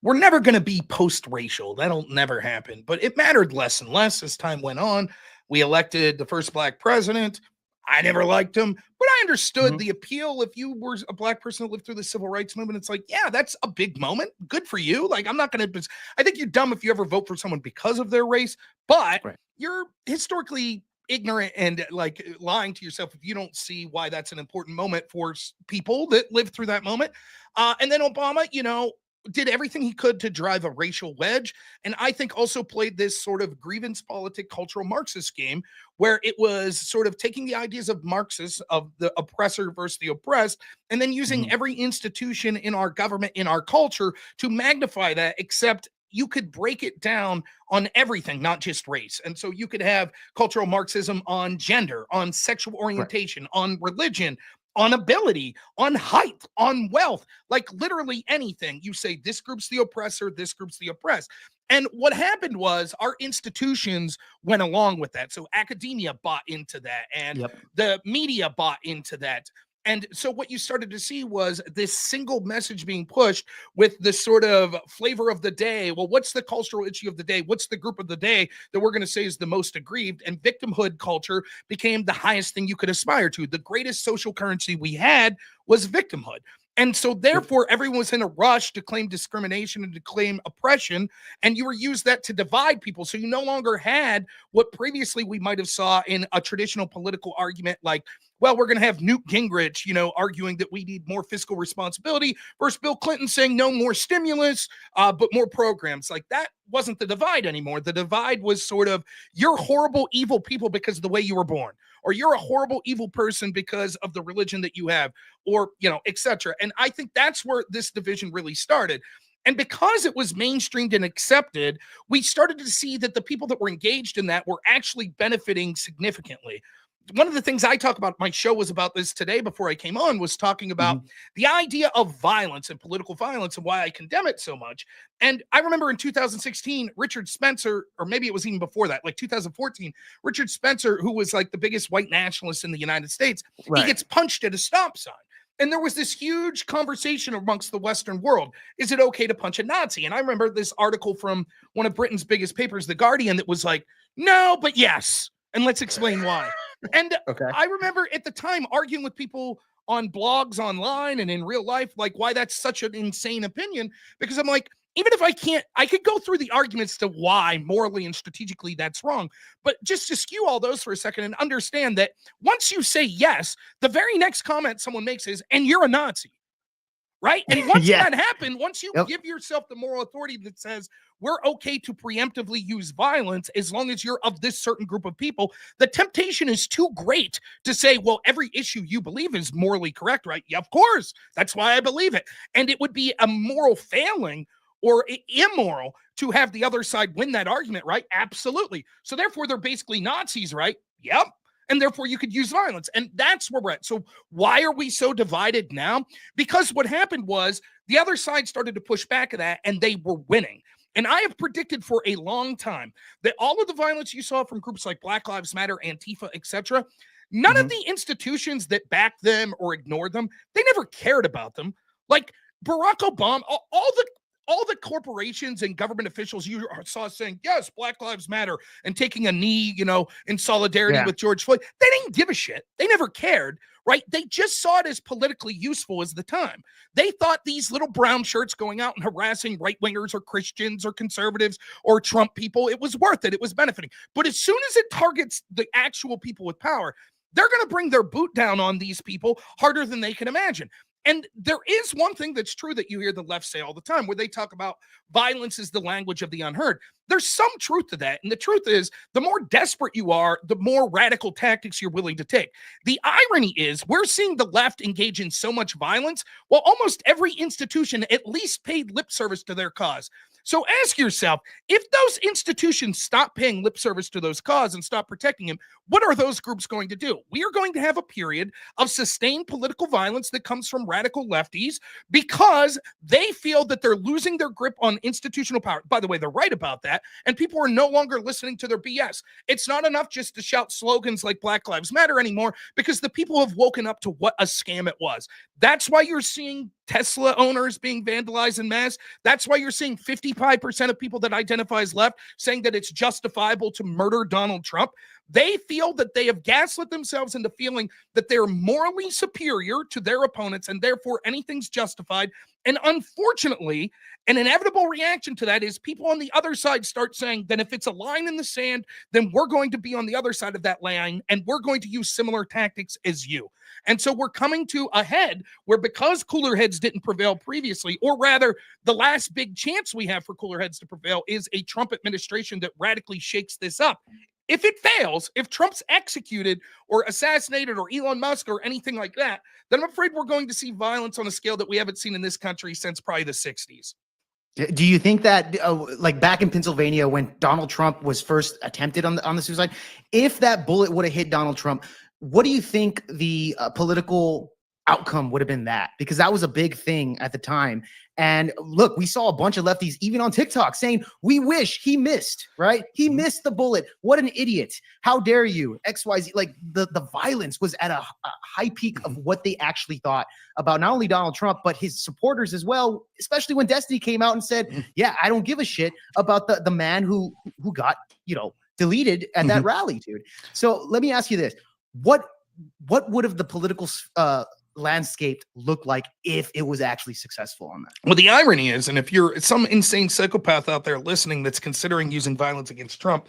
we're never going to be post-racial. That'll never happen. But it mattered less and less as time went on. We elected the first black president. I never liked him, but I understood the appeal. If you were a black person that lived through the civil rights movement, it's like, yeah, that's a big moment. Good for you. Like, I'm not going to, I think you're dumb if you ever vote for someone because of their race, but you're historically ignorant and like lying to yourself if you don't see why that's an important moment for people that lived through that moment. And then Obama, you know, did everything he could to drive a racial wedge. And I think also played this sort of grievance politic cultural Marxist game where it was sort of taking the ideas of Marxists, of the oppressor versus the oppressed, and then using every institution in our government, in our culture to magnify that, except you could break it down on everything, not just race. And so you could have cultural Marxism on gender, on sexual orientation, on religion, on ability, on height, on wealth, like literally anything. You say this group's the oppressor, this group's the oppressed. And what happened was our institutions went along with that. So academia bought into that, and the media bought into that. And so what you started to see was this single message being pushed with this sort of flavor of the day. Well, what's the cultural issue of the day? What's the group of the day that we're going to say is the most aggrieved? And victimhood culture became the highest thing you could aspire to. The greatest social currency we had was victimhood. And so therefore, everyone was in a rush to claim discrimination and to claim oppression, and you were used that to divide people. So you no longer had what previously we might have saw in a traditional political argument, like, well, we're going to have Newt Gingrich, you know, arguing that we need more fiscal responsibility versus Bill Clinton saying no more stimulus, but more programs. Like, that wasn't the divide anymore. The divide was sort of, you're horrible, evil people because of the way you were born, or you're a horrible, evil person because of the religion that you have, or, you know, etc. And I think that's where this division really started. And because it was mainstreamed and accepted, we started to see that the people that were engaged in that were actually benefiting significantly. One of the things I talk about, my show was about this today before I came on, was talking about the idea of violence and political violence and why I condemn it so much. And I remember in 2016, Richard Spencer, or maybe it was even before that, like 2014, Richard Spencer, who was like the biggest white nationalist in the United States, he gets punched at a stop sign. And there was this huge conversation amongst the Western world. Is it okay to punch a Nazi? And I remember this article from one of Britain's biggest papers, The Guardian, that was like, no, but yes. And let's explain why. And I remember at the time arguing with people on blogs online and in real life, like, why that's such an insane opinion, because I'm like, even if I could go through the arguments to why morally and strategically that's wrong, but just to skew all those for a second and understand that once you say yes, the very next comment someone makes is, and you're a Nazi. Right. And once Yeah. that happened, once you give yourself the moral authority that says we're okay to preemptively use violence as long as you're of this certain group of people, the temptation is too great to say, well, every issue you believe is morally correct, right? Yeah, of course. That's why I believe it. And it would be a moral failing or immoral to have the other side win that argument, right? Absolutely. So therefore, they're basically Nazis, right? Yep. And therefore, you could use violence. And that's where we're at. So why are we so divided now? Because what happened was the other side started to push back at that, and they were winning. And I have predicted for a long time that all of the violence you saw from groups like Black Lives Matter, Antifa, etc., none of the institutions that backed them or ignored them, they never cared about them. Like Barack Obama, all the corporations and government officials you saw saying, yes, Black Lives Matter and taking a knee, in solidarity with George Floyd, they didn't give a shit. They never cared, right? They just saw it as politically useful as the time. They thought these little brown shirts going out and harassing right-wingers or Christians or conservatives or Trump people, it was worth it. It was benefiting. But as soon as it targets the actual people with power, they're going to bring their boot down on these people harder than they can imagine. And there is one thing that's true that you hear the left say all the time, where they talk about violence is the language of the unheard. There's some truth to that. And the truth is, the more desperate you are, the more radical tactics you're willing to take. The irony is we're seeing the left engage in so much violence while almost every institution at least paid lip service to their cause. So ask yourself, if those institutions stop paying lip service to those causes and stop protecting him, what are those groups going to do? We are going to have a period of sustained political violence that comes from radical lefties because they feel that they're losing their grip on institutional power. By the way, they're right about that. And people are no longer listening to their BS. It's not enough just to shout slogans like Black Lives Matter anymore, because the people have woken up to what a scam it was. That's why you're seeing Tesla owners being vandalized en masse. That's why you're seeing 55% of people that identify as left saying that it's justifiable to murder Donald Trump. They feel that they have gaslit themselves into feeling that they're morally superior to their opponents and therefore anything's justified. And unfortunately, an inevitable reaction to that is people on the other side start saying that if it's a line in the sand, then we're going to be on the other side of that line and we're going to use similar tactics as you. And so we're coming to a head where, because cooler heads didn't prevail previously, or rather the last big chance we have for cooler heads to prevail is a Trump administration that radically shakes this up. If it fails, if Trump's executed or assassinated or Elon Musk or anything like that, then I'm afraid we're going to see violence on a scale that we haven't seen in this country since probably the 60s. Do you think that, like back in Pennsylvania when Donald Trump was first attempted on the suicide, if that bullet would have hit Donald Trump, what do you think the political outcome would have been? That, because that was a big thing at the time. And look, we saw a bunch of lefties even on TikTok saying, we wish he missed, right? He missed the bullet. What an idiot. How dare you? XYZ. Like the violence was at a high peak of what they actually thought about not only Donald Trump, but his supporters as well, especially when Destiny came out and said, yeah, I don't give a shit about the man who got, deleted at that rally, dude. So let me ask you this. What would have the political landscape look like if it was actually successful on that? Well, the irony is, and if you're some insane psychopath out there listening that's considering using violence against Trump,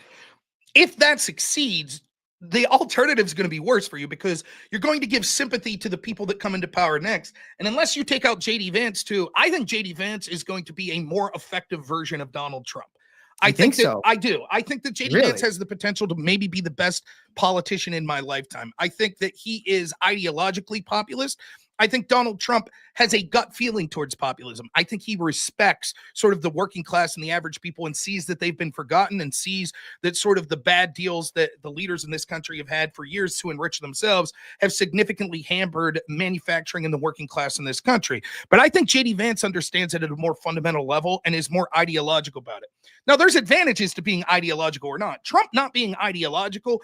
if that succeeds, the alternative is going to be worse for you, because you're going to give sympathy to the people that come into power next. And unless you take out JD Vance too, I think JD Vance is going to be a more effective version of Donald Trump. I think so. I do. I think that JD Vance has the potential to maybe be the best politician in my lifetime. I think that he is ideologically populist. I think Donald Trump has a gut feeling towards populism. I think he respects sort of the working class and the average people and sees that they've been forgotten and sees that sort of the bad deals that the leaders in this country have had for years to enrich themselves have significantly hampered manufacturing and the working class in this country. But I think JD Vance understands it at a more fundamental level and is more ideological about it. Now, there's advantages to being ideological or not. Trump not being ideological,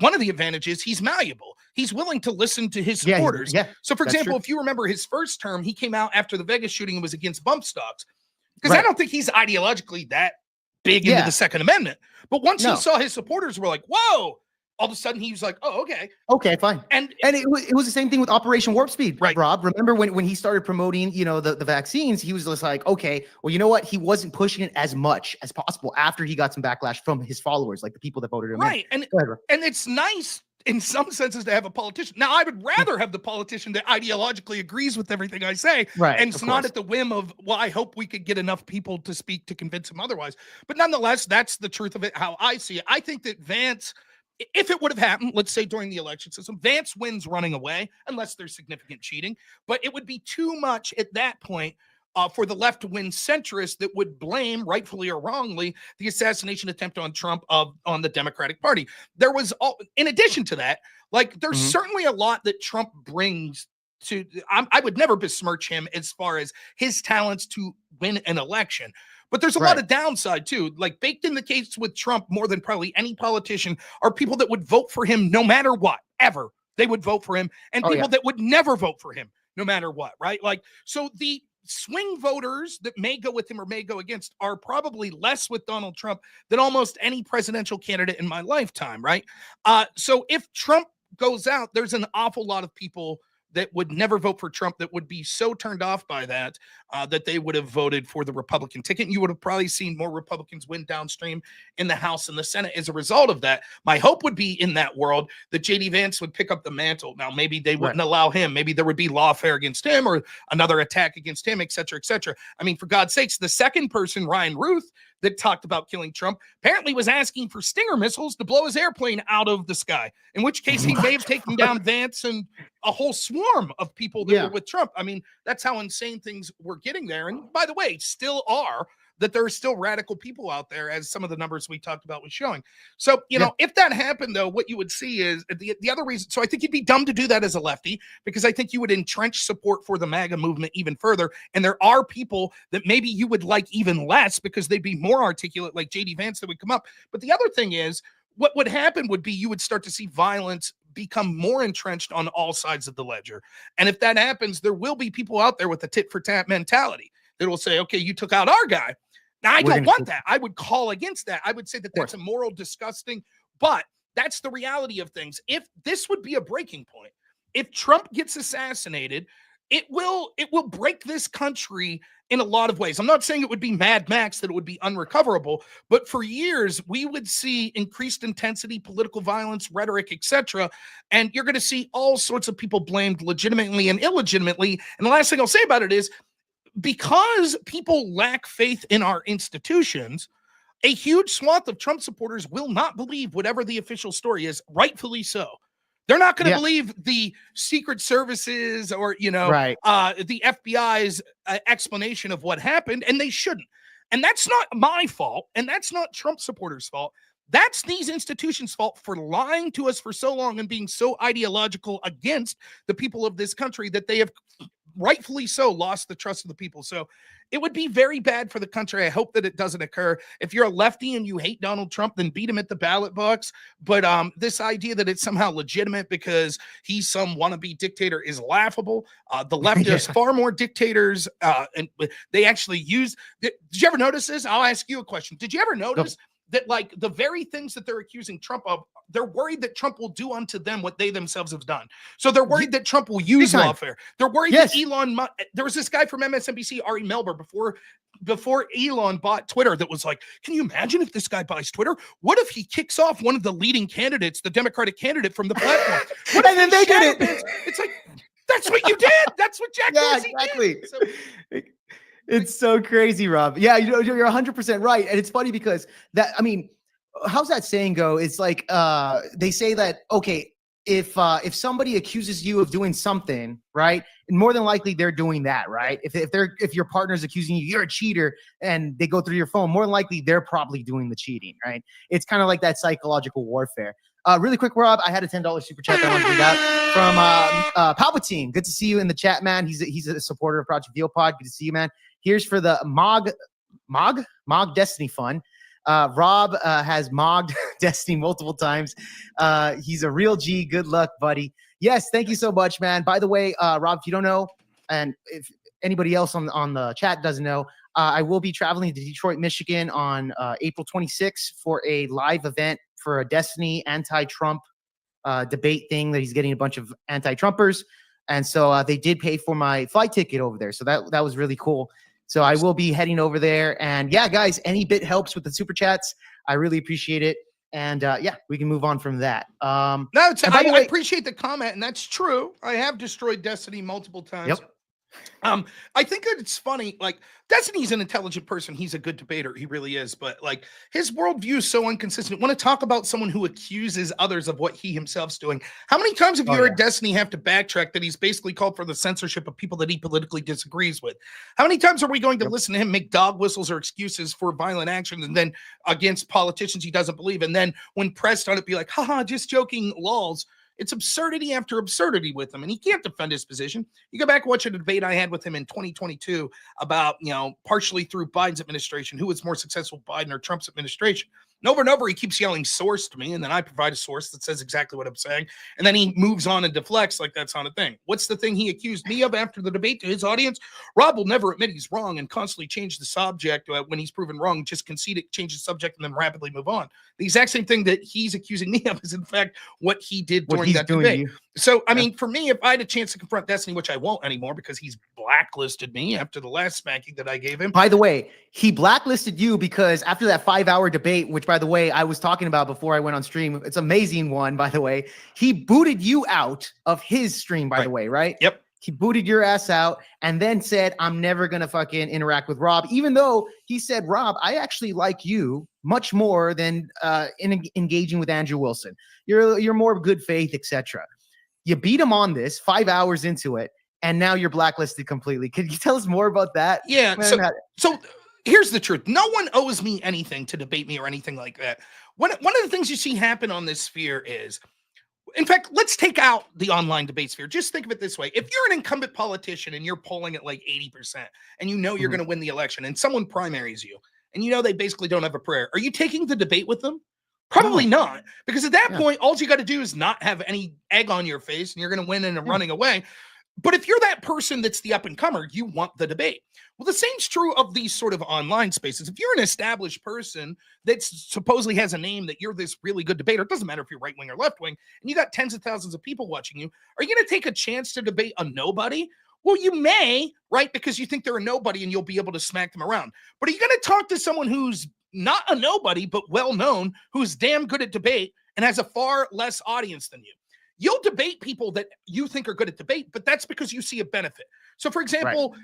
one of the advantages, he's malleable. He's willing to listen to his supporters. So, for example, if you remember his first term, he came out after the Vegas shooting and was against bump stocks, because I don't think he's ideologically that big into the Second Amendment. But once he saw his supporters were like, whoa, all of a sudden he was like, oh, okay. Okay, fine. And it was the same thing with Operation Warp Speed, right. Rob. Remember when he started promoting, the vaccines, he was just like, okay, well, you know what? He wasn't pushing it as much as possible after he got some backlash from his followers, like the people that voted him in. Right. And it's nice in some senses to have a politician. Now, I would rather have the politician that ideologically agrees with everything I say. Right. And it's not at the whim of, well, I hope we could get enough people to speak to convince him otherwise. But nonetheless, that's the truth of it, how I see it. I think that Vance, if it would have happened, let's say during the election system, Vance wins running away, unless there's significant cheating. But it would be too much at that point for the left-wing centrists that would blame, rightfully or wrongly, the assassination attempt on Trump on the Democratic Party. There was, in addition to that, like there's certainly a lot that Trump brings to. I would never besmirch him as far as his talents to win an election. But there's a lot of downside too. Like baked in the case with Trump more than probably any politician are people that would vote for him no matter what, ever. They would vote for him, and people that would never vote for him no matter what, right? Like, so the swing voters that may go with him or may go against are probably less with Donald Trump than almost any presidential candidate in my lifetime, right? So if Trump goes out, there's an awful lot of people that would never vote for Trump that would be so turned off by that that they would have voted for the Republican ticket. And you would have probably seen more Republicans win downstream in the House and the Senate as a result of that. My hope would be in that world that J.D. Vance would pick up the mantle. Now, maybe they wouldn't allow him. Maybe there would be lawfare against him or another attack against him, et cetera, et cetera. I mean, for God's sakes, the second person, Ryan Ruth, that talked about killing Trump, apparently was asking for Stinger missiles to blow his airplane out of the sky, in which case he may have taken down Vance and a whole swarm of people that were with Trump. I mean, that's how insane things were getting there. And by the way, still are, that there are still radical people out there, as some of the numbers we talked about was showing. So, you know, if that happened, though, what you would see is the other reason. So I think you'd be dumb to do that as a lefty, because I think you would entrench support for the MAGA movement even further. And there are people that maybe you would like even less because they'd be more articulate, like J.D. Vance, that would come up. But the other thing is, what would happen would be you would start to see violence become more entrenched on all sides of the ledger. And if that happens, there will be people out there with a tit for tat mentality that will say, okay, you took out our guy. Now, I don't want that. I would call against that. I would say that that's immoral, disgusting, but that's the reality of things. If this would be a breaking point, if Trump gets assassinated, it will break this country in a lot of ways. I'm not saying it would be Mad Max, that it would be unrecoverable, but for years we would see increased intensity, political violence, rhetoric, etc. And you're going to see all sorts of people blamed legitimately and illegitimately. And the last thing I'll say about it is, because people lack faith in our institutions, a huge swath of Trump supporters will not believe whatever the official story is, rightfully so. They're not going to believe the Secret Services or, the FBI's explanation of what happened, and they shouldn't. And that's not my fault, and that's not Trump supporters' fault. That's these institutions' fault for lying to us for so long and being so ideological against the people of this country that they have rightfully so lost the trust of the people. So it would be very bad for the country. I hope that it doesn't occur. If you're a lefty and you hate Donald Trump, then beat him at the ballot box. But this idea that it's somehow legitimate because he's some wannabe dictator is laughable. The left has far more dictators, and they actually use. Did you ever notice this? I'll ask you a question. Did you ever notice that, like, the very things that they're accusing Trump of, they're worried that Trump will do unto them what they themselves have done. So they're worried that Trump will use lawfare. They're worried that Elon Musk, there was this guy from MSNBC, Ari Melber, before Elon bought Twitter, that was like, can you imagine if this guy buys Twitter? What if he kicks off one of the leading candidates, the Democratic candidate, from the platform? And then they did it. It's like, that's what you did. That's what Jack Dorsey did. So, it's so crazy, Rob. Yeah, you're 100% right. And it's funny because how's that saying go? It's like they say that, okay, if somebody accuses you of doing something, right, and more than likely they're doing that, right? If your partner's accusing you, you're a cheater, and they go through your phone, more than likely they're probably doing the cheating, right? It's kind of like that psychological warfare. Really quick, Rob, I had a $10 super chat that I want to read out from Palpatine. Good to see you in the chat, man. He's a supporter of Project VealPod. Good to see you, man. Here's for the Mog Destiny Fund. Rob has mogged Destiny multiple times. He's a real G. Good luck, buddy. Yes, thank you so much, man. By the way, Rob, if you don't know, and if anybody else on the chat doesn't know, I will be traveling to Detroit, Michigan on April 26th for a live event for a Destiny anti-Trump debate thing that he's getting a bunch of anti-Trumpers. And so they did pay for my flight ticket over there. So that was really cool. So I will be heading over there. And yeah, guys, any bit helps with the super chats. I really appreciate it. And yeah, we can move on from that. No, I appreciate the comment, and that's true. I have destroyed Destiny multiple times. Yep. I think that it's funny. Like, Destiny's an intelligent person. He's a good debater. He really is. But like, his worldview is so inconsistent. Want to talk about someone who accuses others of what he himself's doing? How many times have you heard Destiny have to backtrack that he's basically called for the censorship of people that he politically disagrees with? How many times are we going to listen to him make dog whistles or excuses for violent actions, and then against politicians he doesn't believe, and then when pressed on it, be like, haha, just joking, lols. It's absurdity after absurdity with him, and he can't defend his position. You go back and watch a debate I had with him in 2022 about, partially through Biden's administration, who was more successful, Biden or Trump's administration. And over, he keeps yelling source to me, and then I provide a source that says exactly what I'm saying, and then he moves on and deflects like that's not a thing. What's the thing he accused me of after the debate to his audience? Rob will never admit he's wrong and constantly change the subject when he's proven wrong, just concede it, change the subject, and then rapidly move on. The exact same thing that he's accusing me of is, in fact, what he did during that debate. So, I mean, for me, if I had a chance to confront Destiny, which I won't anymore because he's blacklisted me after the last spanking that I gave him. By the way, he blacklisted you because after that 5-hour debate, which, by the way, I was talking about before I went on stream, it's an amazing one, by the way. He booted you out of his stream, by the way, right? Yep. He booted your ass out and then said, I'm never going to fucking interact with Rob, even though he said, Rob, I actually like you much more than engaging with Andrew Wilson. You're more good faith, etc. You beat him on this 5 hours into it, and now you're blacklisted completely. Can you tell us more about that? Yeah. So here's the truth. No one owes me anything to debate me or anything like that. One of the things you see happen on this sphere is, in fact, let's take out the online debate sphere. Just think of it this way. If you're an incumbent politician and you're polling at like 80% and you know you're going to win the election and someone primaries you and you know they basically don't have a prayer, are you taking the debate with them? Probably not, because at that point, all you got to do is not have any egg on your face and you're going to win and running away. But if you're that person that's the up-and-comer, you want the debate. Well, the same's true of these sort of online spaces. If you're an established person that supposedly has a name that you're this really good debater, it doesn't matter if you're right-wing or left-wing, and you got tens of thousands of people watching you, are you going to take a chance to debate a nobody? Well, you may, right, because you think they're a nobody and you'll be able to smack them around. But are you going to talk to someone who's not a nobody, but well-known, who's damn good at debate and has a far less audience than you? You'll debate people that you think are good at debate, but that's because you see a benefit. So, for example,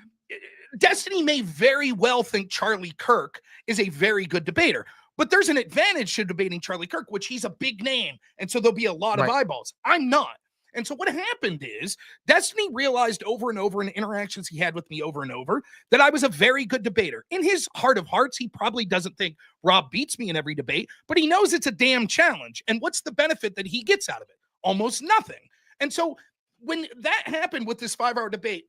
Destiny may very well think Charlie Kirk is a very good debater, but there's an advantage to debating Charlie Kirk, which he's a big name, and so there'll be a lot of eyeballs. I'm not. And so what happened is Destiny realized over and over in interactions he had with me over and over that I was a very good debater. In his heart of hearts, he probably doesn't think Rob beats me in every debate, but he knows it's a damn challenge. And what's the benefit that he gets out of it? Almost nothing. And so when that happened with this 5-hour debate,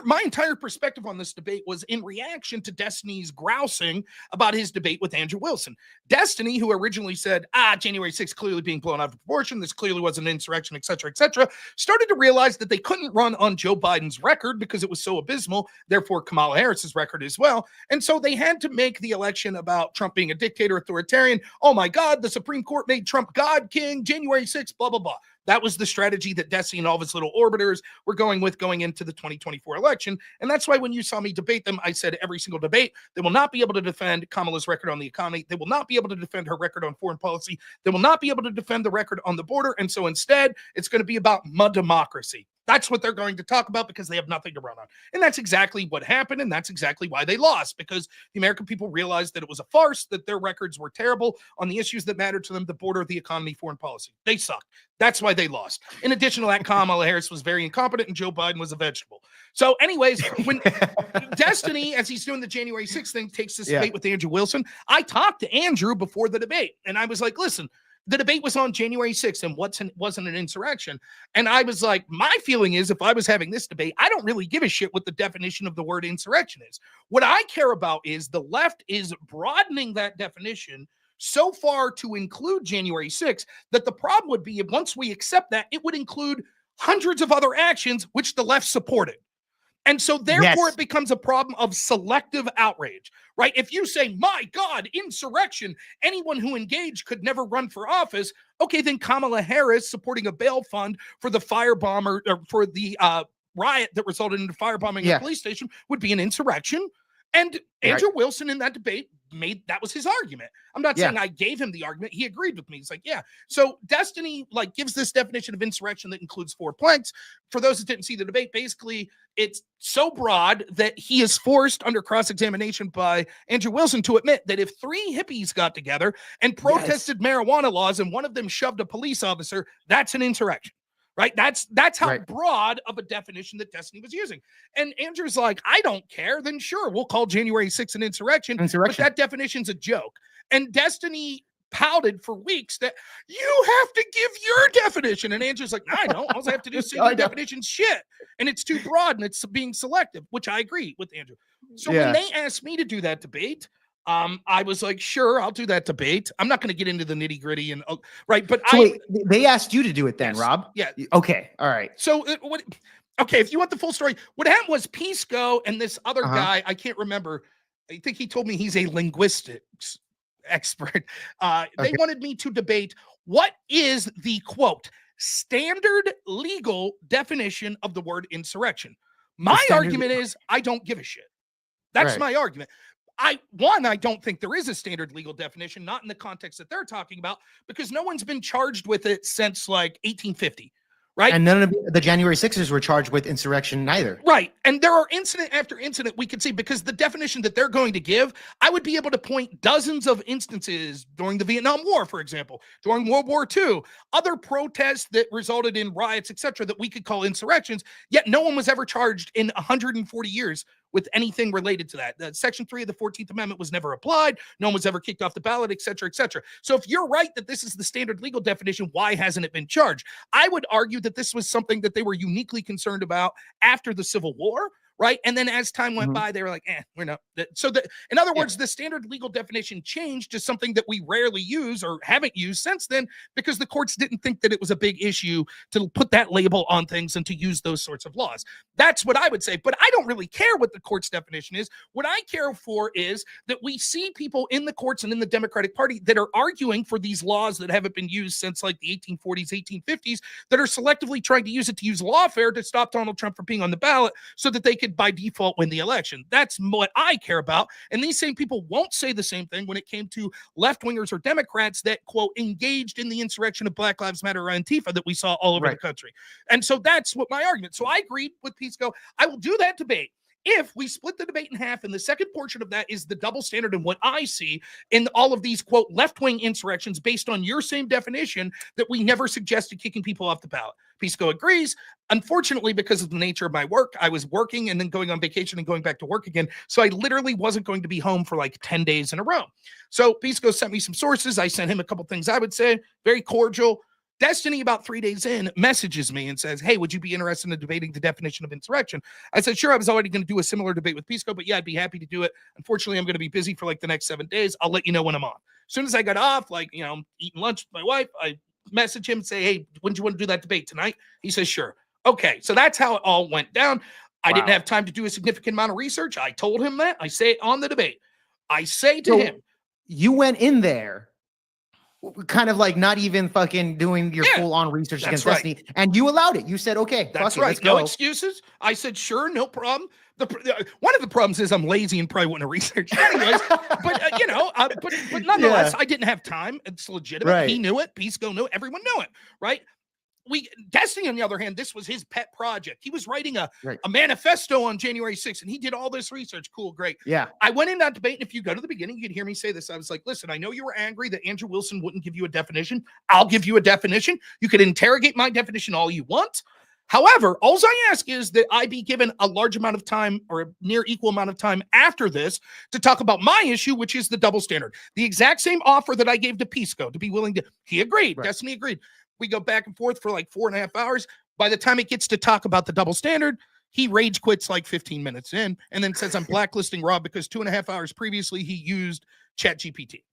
my entire perspective on this debate was in reaction to Destiny's grousing about his debate with Andrew Wilson. Destiny, who originally said, January 6th clearly being blown out of proportion, this clearly was an insurrection, etc., started to realize that they couldn't run on Joe Biden's record because it was so abysmal, therefore Kamala Harris's record as well. And so they had to make the election about Trump being a dictator, authoritarian. Oh my God, the Supreme Court made Trump God, king, January 6th, blah, blah, blah. That was the strategy that Destiny and all of his little orbiters were going with going into the 2024 election. And that's why when you saw me debate them, I said every single debate, they will not be able to defend Kamala's record on the economy. They will not be able to defend her record on foreign policy. They will not be able to defend the record on the border. And so instead, it's going to be about democracy. That's what they're going to talk about because they have nothing to run on. And that's exactly what happened. And that's exactly why they lost, because the American people realized that it was a farce, that their records were terrible on the issues that mattered to them, the border, the economy, foreign policy. They sucked. That's why they lost. In addition to that, Kamala Harris was very incompetent and Joe Biden was a vegetable. So anyways, when Destiny, as he's doing the January 6th thing, takes this debate with Andrew Wilson, I talked to Andrew before the debate. And I was like, listen, the debate was on January 6th and wasn't an insurrection. And I was like, my feeling is if I was having this debate, I don't really give a shit what the definition of the word insurrection is. What I care about is the left is broadening that definition so far to include January 6th that the problem would be if once we accept that, it would include hundreds of other actions which the left supported. And so therefore Yes. it becomes a problem of selective outrage, right? If you say, my God, insurrection, anyone who engaged could never run for office. Okay, then Kamala Harris supporting a bail fund for the firebomber or for the riot that resulted in the firebombing of a police station would be an insurrection. And Andrew Wilson in that debate that was his argument. I'm not saying I gave him the argument. He agreed with me. He's like, yeah. So Destiny gives this definition of insurrection that includes 4 planks. For those that didn't see the debate, basically it's so broad that he is forced under cross-examination by Andrew Wilson to admit that if 3 hippies got together and protested marijuana laws and one of them shoved a police officer, that's an insurrection. Right? That's how broad of a definition that Destiny was using. And Andrew's like, I don't care. Then sure, we'll call January 6th an insurrection. But that definition's a joke. And Destiny pouted for weeks that you have to give your definition. And Andrew's like, no, I don't. All I have to do is say your definition's shit. And it's too broad and it's being selective, which I agree with Andrew. So when they asked me to do that debate, I was like, sure, I'll do that debate. I'm not going to get into the nitty gritty and right. But so wait, they asked you to do it then, Rob? Yeah. Okay. All right. So okay, if you want the full story, what happened was Pisco and this other guy, I can't remember. I think he told me he's a linguistics expert. They wanted me to debate what is the quote standard legal definition of the word insurrection. My argument is I don't give a shit. That's my argument. I don't think there is a standard legal definition, not in the context that they're talking about, because no one's been charged with it since like 1850, right? And none of the January 6ers were charged with insurrection neither. Right. And there are incident after incident we can see, because the definition that they're going to give, I would be able to point dozens of instances during the Vietnam War, for example, during World War II, other protests that resulted in riots, etc., that we could call insurrections, yet no one was ever charged in 140 years with anything related to that. Section 3 of the 14th Amendment was never applied. No one was ever kicked off the ballot, et cetera, et cetera. So if you're right that this is the standard legal definition, why hasn't it been charged? I would argue that this was something that they were uniquely concerned about after the Civil War, right? And then as time went by, they were like, we're not. So in other words, the standard legal definition changed to something that we rarely use or haven't used since then, because the courts didn't think that it was a big issue to put that label on things and to use those sorts of laws. That's what I would say. But I don't really care what the court's definition is. What I care for is that we see people in the courts and in the Democratic Party that are arguing for these laws that haven't been used since like the 1840s, 1850s, that are selectively trying to use it to use lawfare to stop Donald Trump from being on the ballot so that they could by default win the election. That's what I care about. And these same people won't say the same thing when it came to left-wingers or Democrats that, quote, engaged in the insurrection of Black Lives Matter or Antifa that we saw all over the country. And so that's what my argument. So I agreed with Pisco. I will do that debate if we split the debate in half, and the second portion of that is the double standard and what I see in all of these, quote, left-wing insurrections based on your same definition that we never suggested kicking people off the ballot. Pisco agrees. Unfortunately, because of the nature of my work, I was working and then going on vacation and going back to work again. So I literally wasn't going to be home for like 10 days in a row. So Pisco sent me some sources. I sent him a couple things I would say, very cordial. Destiny, about 3 days in, messages me and says, hey, would you be interested in debating the definition of insurrection? I said, sure. I was already going to do a similar debate with Pisco, but yeah, I'd be happy to do it. Unfortunately, I'm going to be busy for like the next 7 days. I'll let you know when I'm off. As soon as I got off, like, I'm eating lunch with my wife, I message him and say, hey, when do you want to do that debate tonight? He says, sure. Okay. So that's how it all went down. I didn't have time to do a significant amount of research. I told him that. I say it on the debate. I say to him, you went in there kind of like not even fucking doing your full-on research against Destiny, and you allowed it. You said, okay, that's right. No excuses. I said, sure, no problem. One of the problems is I'm lazy and probably wouldn't have researched anyways. But but nonetheless, I didn't have time. It's legitimate. Right. He knew it. Pisco knew it. Everyone knew it. Right. Destiny, on the other hand, this was his pet project. He was writing a manifesto on January 6th, and he did all this research. Cool, great. Yeah. I went in that debate, and if you go to the beginning, you can hear me say this. I was like, listen, I know you were angry that Andrew Wilson wouldn't give you a definition. I'll give you a definition. You could interrogate my definition all you want. However, all I ask is that I be given a large amount of time or a near equal amount of time after this to talk about my issue, which is the double standard. The exact same offer that I gave to Pisco to be willing to, he agreed. Destiny agreed. We go back and forth for like 4.5 hours. By the time it gets to talk about the double standard, he rage quits like 15 minutes in and then says, I'm blacklisting Rob because 2.5 hours previously he used ChatGPT.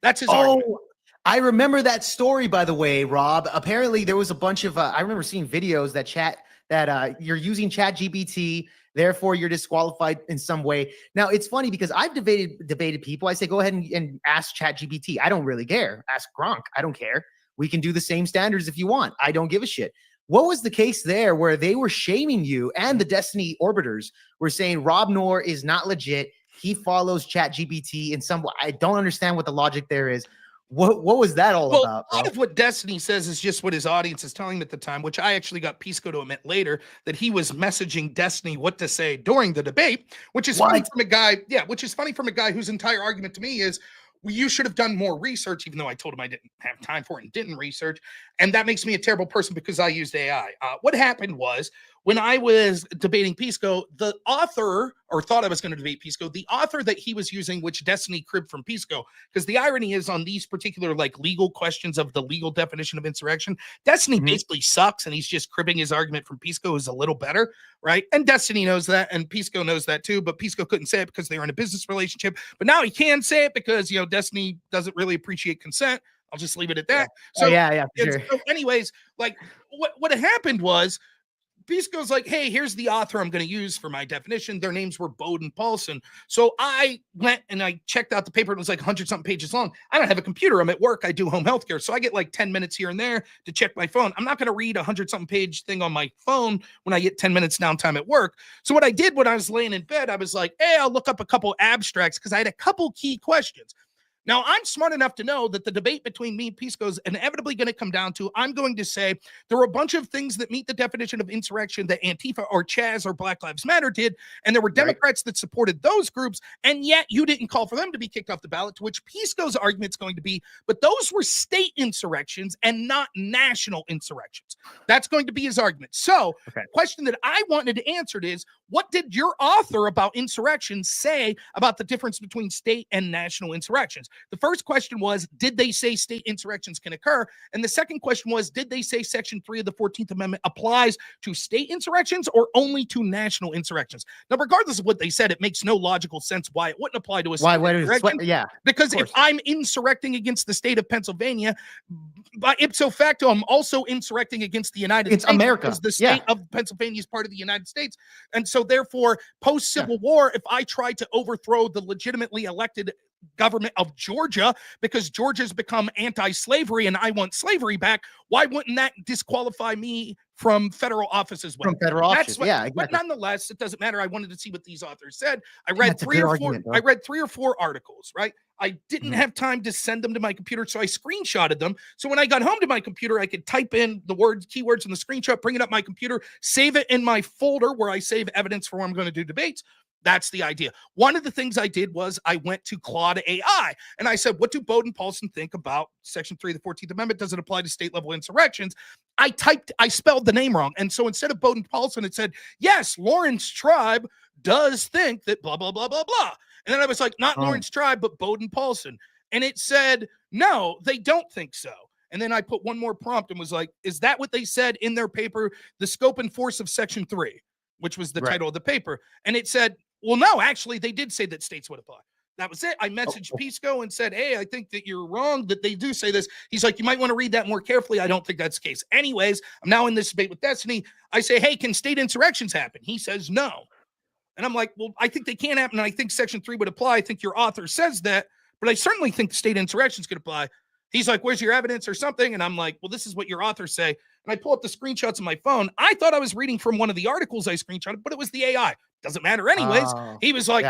That's his argument. I remember that story, by the way, Rob. Apparently there was a bunch of, I remember seeing videos that you're using ChatGPT. Therefore, you're disqualified in some way. Now, it's funny because I've debated people. I say, go ahead and ask ChatGPT. I don't really care. Ask Gronk. I don't care. We can do the same standards if you want. I don't give a shit. What was the case there where they were shaming you and the Destiny orbiters were saying Rob Noor is not legit? He follows ChatGPT in some way. I don't understand what the logic there is. What was that all about, bro? A lot of what Destiny says is just what his audience is telling him at the time, which I actually got Pisco to admit later that he was messaging Destiny what to say during the debate, which is funny from a guy, which is funny from a guy whose entire argument to me is, well, you should have done more research, even though I told him I didn't have time for it and didn't research. And that makes me a terrible person because I used AI. What happened was when I was debating Pisco, the author, or thought I was going to debate Pisco, the author that he was using, which Destiny cribbed from Pisco, because the irony is on these particular like legal questions of the legal definition of insurrection, Destiny basically sucks and he's just cribbing his argument from Pisco is a little better, right? And Destiny knows that and Pisco knows that too, but Pisco couldn't say it because they were in a business relationship. But now he can say it because, you know, Destiny doesn't really appreciate consent. I'll just leave it at that. So, sure. So anyways, like what happened was Pisco's like, hey, here's the author I'm going to use for my definition. Their names were Bode and Paulson. So I went and I checked out the paper. It was like 100-something pages long. I don't have a computer. I'm at work. I do home healthcare. So I get like 10 minutes here and there to check my phone. I'm not going to read a 100-something page thing on my phone when I get 10 minutes downtime at work. So what I did when I was laying in bed, I was like, hey, I'll look up a couple abstracts because I had a couple key questions. Now, I'm smart enough to know that the debate between me and Pisco is inevitably going to come down to, I'm going to say there were a bunch of things that meet the definition of insurrection that Antifa or Chaz or Black Lives Matter did, and there were Democrats that supported those groups, and yet you didn't call for them to be kicked off the ballot, to which Pisco's argument is going to be, but those were state insurrections and not national insurrections. That's going to be his argument. So the question that I wanted answered is, what did your author about insurrection say about the difference between state and national insurrections? The first question was, did they say state insurrections can occur? And the second question was, did they say Section 3 of the 14th Amendment applies to state insurrections or only to national insurrections? Now, regardless of what they said, it makes no logical sense why it wouldn't apply to a state insurrection. Because if I'm insurrecting against the state of Pennsylvania, by ipso facto, I'm also insurrecting against the United States. America. Because the state of Pennsylvania is part of the United States. And so therefore, post-Civil War, if I try to overthrow the legitimately elected government of Georgia because Georgia's become anti-slavery and I want slavery back, why wouldn't that disqualify me from federal office as well? From federal office, But nonetheless, it doesn't matter. I wanted to see what these authors said. I read three or four articles, right? I didn't have time to send them to my computer, so I screenshotted them. So when I got home to my computer, I could type in the words, keywords in the screenshot, bring it up my computer, save it in my folder where I save evidence for when I'm going to do debates. That's the idea. One of the things I did was I went to Claude AI and I said, what do Bode and Paulson think about Section 3 of the 14th Amendment? Does it apply to state level insurrections? I spelled the name wrong. And so instead of Bode and Paulson, it said, yes, Lawrence Tribe does think that blah, blah, blah, blah, blah. And then I was like, not Lawrence Tribe, but Bode and Paulson. And it said, no, they don't think so. And then I put one more prompt and was like, is that what they said in their paper, the scope and force of Section 3, which was the title of the paper? And it said, well, no, actually, they did say that states would apply. That was it. I messaged Pisco and said, hey, I think that you're wrong, that they do say this. He's like, you might want to read that more carefully. I don't think that's the case. Anyways, I'm now in this debate with Destiny. I say, hey, can state insurrections happen? He says no. And I'm like, well, I think they can happen. And I think Section 3 would apply. I think your author says that, but I certainly think state insurrections could apply. He's like, where's your evidence or something? And I'm like, well, this is what your authors say. And I pull up the screenshots on my phone. I thought I was reading from one of the articles I screenshotted, but it was the AI. Doesn't matter anyways. He was like,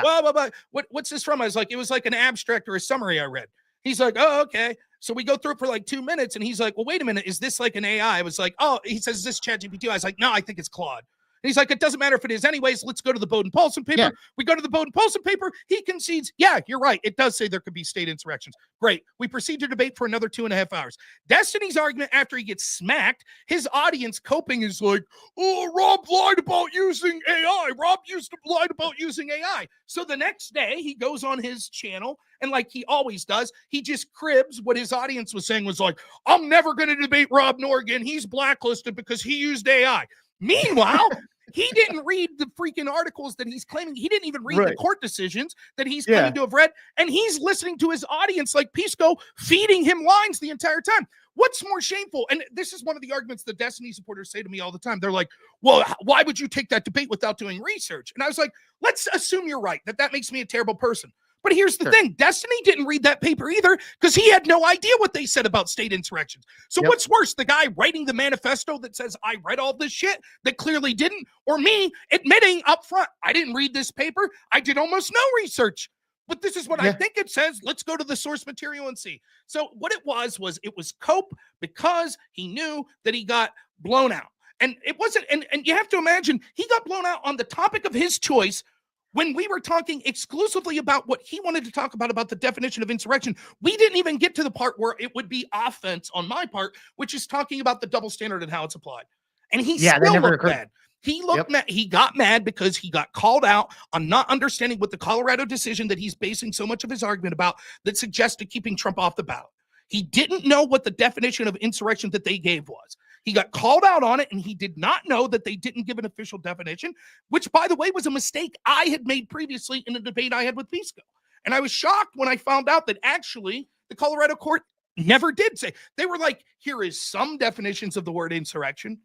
what's this from? I was like, it was like an abstract or a summary I read. He's like, oh, okay. So we go through it for like 2 minutes. And he's like, well, wait a minute. Is this like an AI? I was like, oh, he says, is this ChatGPT? I was like, no, I think it's Claude. And he's like, it doesn't matter if it is anyways. Let's go to the Bode and Paulson paper. Yeah. We go to the Bode and Paulson paper. He concedes, yeah, you're right. It does say there could be state insurrections. Great. We proceed to debate for another 2.5 hours. Destiny's argument after he gets smacked, his audience coping is like, oh, Rob lied about using AI. Rob lied about using AI. So the next day he goes on his channel and like he always does, he just cribs what his audience was saying was like, I'm never going to debate Rob Noor again. He's blacklisted because he used AI. Meanwhile, he didn't read the freaking articles that he's claiming. He didn't even read the court decisions that he's claiming to have read. And he's listening to his audience like Pisco feeding him lines the entire time. what's more shameful? And this is one of the arguments the Destiny supporters say to me all the time. They're like, well, why would you take that debate without doing research? And I was like, let's assume you're right, that makes me a terrible person. But here's the thing. Destiny didn't read that paper either because he had no idea what they said about state insurrections. So what's worse, the guy writing the manifesto that says, I read all this shit that clearly didn't, or me admitting up front, I didn't read this paper. I did almost no research. But this is what I think it says. Let's go to the source material and see. So what it was cope because he knew that he got blown out. And it wasn't, and you have to imagine, he got blown out on the topic of his choice when we were talking exclusively about what he wanted to talk about the definition of insurrection. We didn't even get to the part where it would be offense on my part, which is talking about the double standard and how it's applied. And he still looked bad. He looked mad. He got mad because he got called out on not understanding what the Colorado decision that he's basing so much of his argument about that suggested keeping Trump off the ballot. He didn't know what the definition of insurrection that they gave was. He got called out on it, and he did not know that they didn't give an official definition, which, by the way, was a mistake I had made previously in a debate I had with Pisco. And I was shocked when I found out that actually the Colorado court never did say. They were like, here is some definitions of the word insurrection,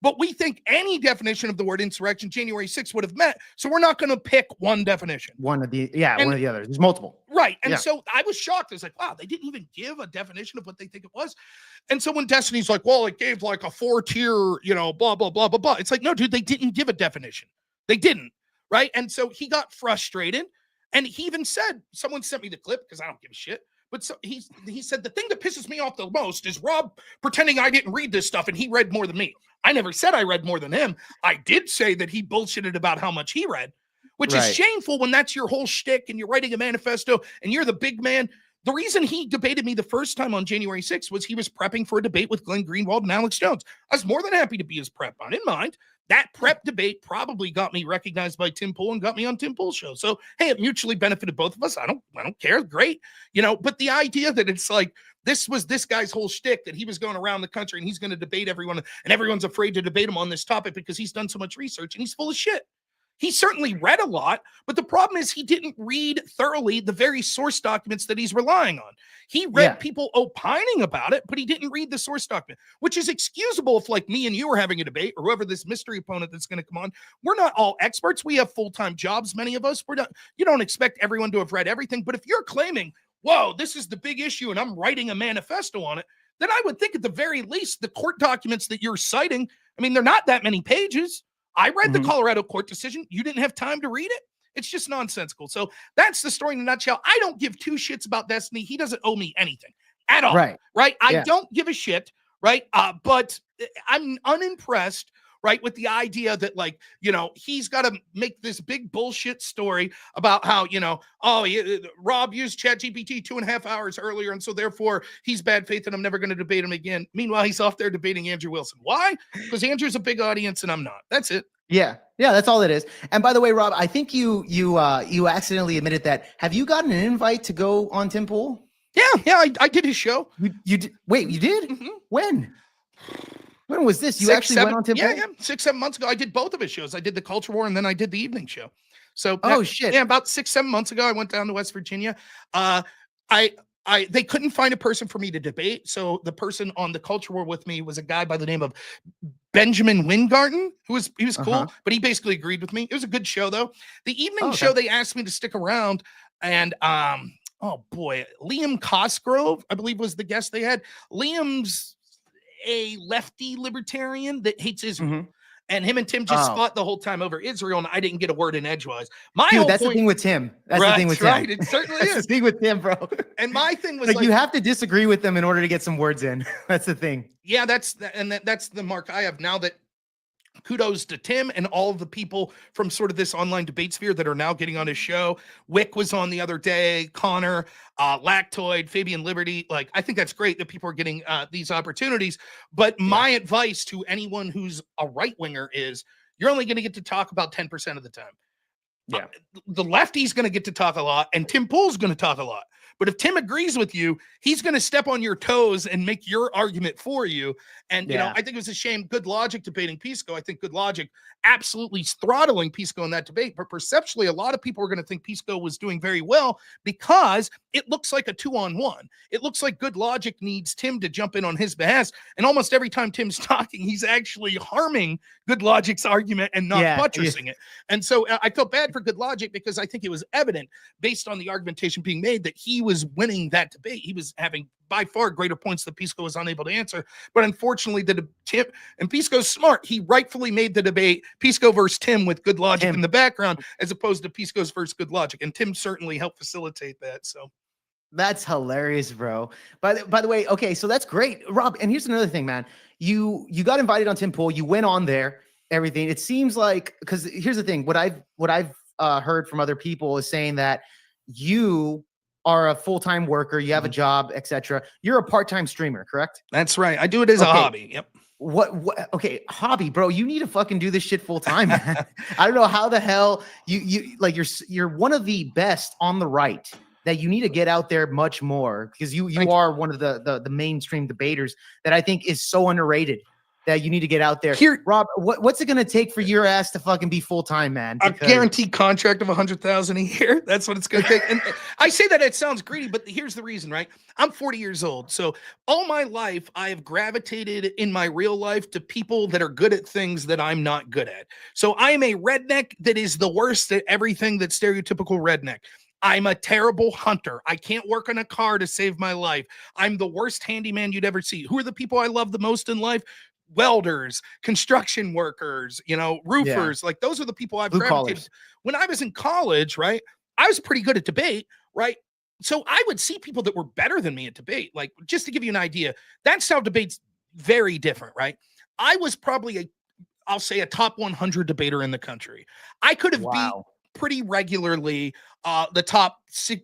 but we think any definition of the word insurrection January 6th would have met, so we're not going to pick one definition. One of the others. There's multiple. Right. And so I was shocked. I was like, wow, they didn't even give a definition of what they think it was. And so when Destiny's like, well, it gave like a 4-tier, blah, blah, blah, blah, blah. It's like, no, dude, they didn't give a definition. They didn't. Right. And so he got frustrated. And he even said, someone sent me the clip because I don't give a shit. But so he said, the thing that pisses me off the most is Rob pretending I didn't read this stuff and he read more than me. I never said I read more than him. I did say that he bullshitted about how much he read, which is shameful when that's your whole shtick and you're writing a manifesto and you're the big man. The reason he debated me the first time on January 6th was he was prepping for a debate with Glenn Greenwald and Alex Jones. I was more than happy to be his prep. I didn't mind. That prep debate probably got me recognized by Tim Pool and got me on Tim Pool's show. So, hey, it mutually benefited both of us. I don't care. Great. But the idea that it's like, this was this guy's whole shtick, that he was going around the country and he's going to debate everyone and everyone's afraid to debate him on this topic because he's done so much research and he's full of shit. He certainly read a lot, but the problem is he didn't read thoroughly the very source documents that he's relying on. He read people opining about it, but he didn't read the source document, which is excusable if like me and you are having a debate or whoever this mystery opponent that's going to come on. We're not all experts. We have full-time jobs, many of us. You don't expect everyone to have read everything, but if you're claiming, whoa, this is the big issue and I'm writing a manifesto on it, then I would think at the very least the court documents that you're citing, I mean, they're not that many pages. I read the Colorado court decision. You didn't have time to read it. It's just nonsensical. So that's the story in a nutshell. I don't give two shits about Destiny. He doesn't owe me anything at all. Right. I don't give a shit. Right. But I'm unimpressed. Right. With the idea that, like, he's got to make this big bullshit story about how, Rob used ChatGPT 2.5 hours earlier. And so therefore he's bad faith and I'm never going to debate him again. Meanwhile, he's off there debating Andrew Wilson. Why? Because Andrew's a big audience and I'm not. That's it. Yeah, that's all it is. And by the way, Rob, I think you accidentally admitted that. Have you gotten an invite to go on Tim Pool? Yeah, I did his show. You did? Wait, you did? Mm-hmm. When was this? You went on Tim Pool? Yeah, 6-7 months ago. I did both of his shows. I did the Culture War and then I did the evening show. So shit. Yeah, about 6-7 months ago, I went down to West Virginia. They couldn't find a person for me to debate. So the person on the Culture War with me was a guy by the name of Benjamin Wingarten, he was cool, but he basically agreed with me. It was a good show though. The evening show, they asked me to stick around and, Liam Cosgrove, I believe was the guest they had. Liam's a lefty libertarian that hates Israel. And him and Tim just fought the whole time over Israel, and I didn't get a word in edgewise. The thing with Tim. That's the thing with Tim. Right, it certainly is. That's the thing with Tim, bro. And my thing was like you have to disagree with them in order to get some words in. That's the thing. Yeah, that's the mark I have now. That kudos to Tim and all of the people from sort of this online debate sphere that are now getting on his show. Wick was on the other day, Connor, Lactoid, Fabian Liberty. Like, I think that's great that people are getting these opportunities. But my advice to anyone who's a right-winger is you're only going to get to talk about 10% of the time. Yeah. The lefty's going to get to talk a lot, and Tim Pool's going to talk a lot. But if Tim agrees with you, he's going to step on your toes and make your argument for you. And, I think it was a shame. Good Logic debating Pisco. I think Good Logic absolutely throttling Pisco in that debate. But perceptually, a lot of people are going to think Pisco was doing very well because it looks like a 2-on-1. It looks like Good Logic needs Tim to jump in on his behalf. And almost every time Tim's talking, he's actually harming Good Logic's argument and not buttressing it. And so I felt bad for Good Logic because I think it was evident based on the argumentation being made that he was winning that debate. He was having by far greater points that Pisco was unable to answer. But unfortunately, Tim and Pisco's smart. He rightfully made the debate Pisco versus Tim with Good Logic in the background, as opposed to Pisco's versus Good Logic. And Tim certainly helped facilitate that. So that's hilarious, bro. By the way, okay, so that's great, Rob. And here's another thing, man. You got invited on Tim Pool. You went on there. Everything. It seems like, because here's the thing. What I've heard from other people is saying that you are a full-time worker, you have a job, etc. You're a part-time streamer, correct? That's right. I do it as a hobby. Yep. What okay, hobby, bro. You need to fucking do this shit full-time, man. I don't know how the hell you like you're one of the best on the right, that you need to get out there much more, because you are one of the mainstream debaters that I think is so underrated, that you need to get out there. Here, Rob, what's it going to take for your ass to fucking be full-time, man? A guaranteed contract of $100,000 a year. That's what it's going to take. And I say that it sounds greedy, but here's the reason, right? I'm 40 years old. So all my life, I have gravitated in my real life to people that are good at things that I'm not good at. So I am a redneck that is the worst at everything that's stereotypical redneck. I'm a terrible hunter. I can't work on a car to save my life. I'm the worst handyman you'd ever see. Who are the people I love the most in life? Welders, construction workers, roofers. Like, those are the people I've gravitated. When I was in college, right, I was pretty good at debate, right? So I would see people that were better than me at debate. Like, just to give you an idea, that style of debate's very different, right? I was probably I'll say a top 100 debater in the country. I could have beat pretty regularly the top six,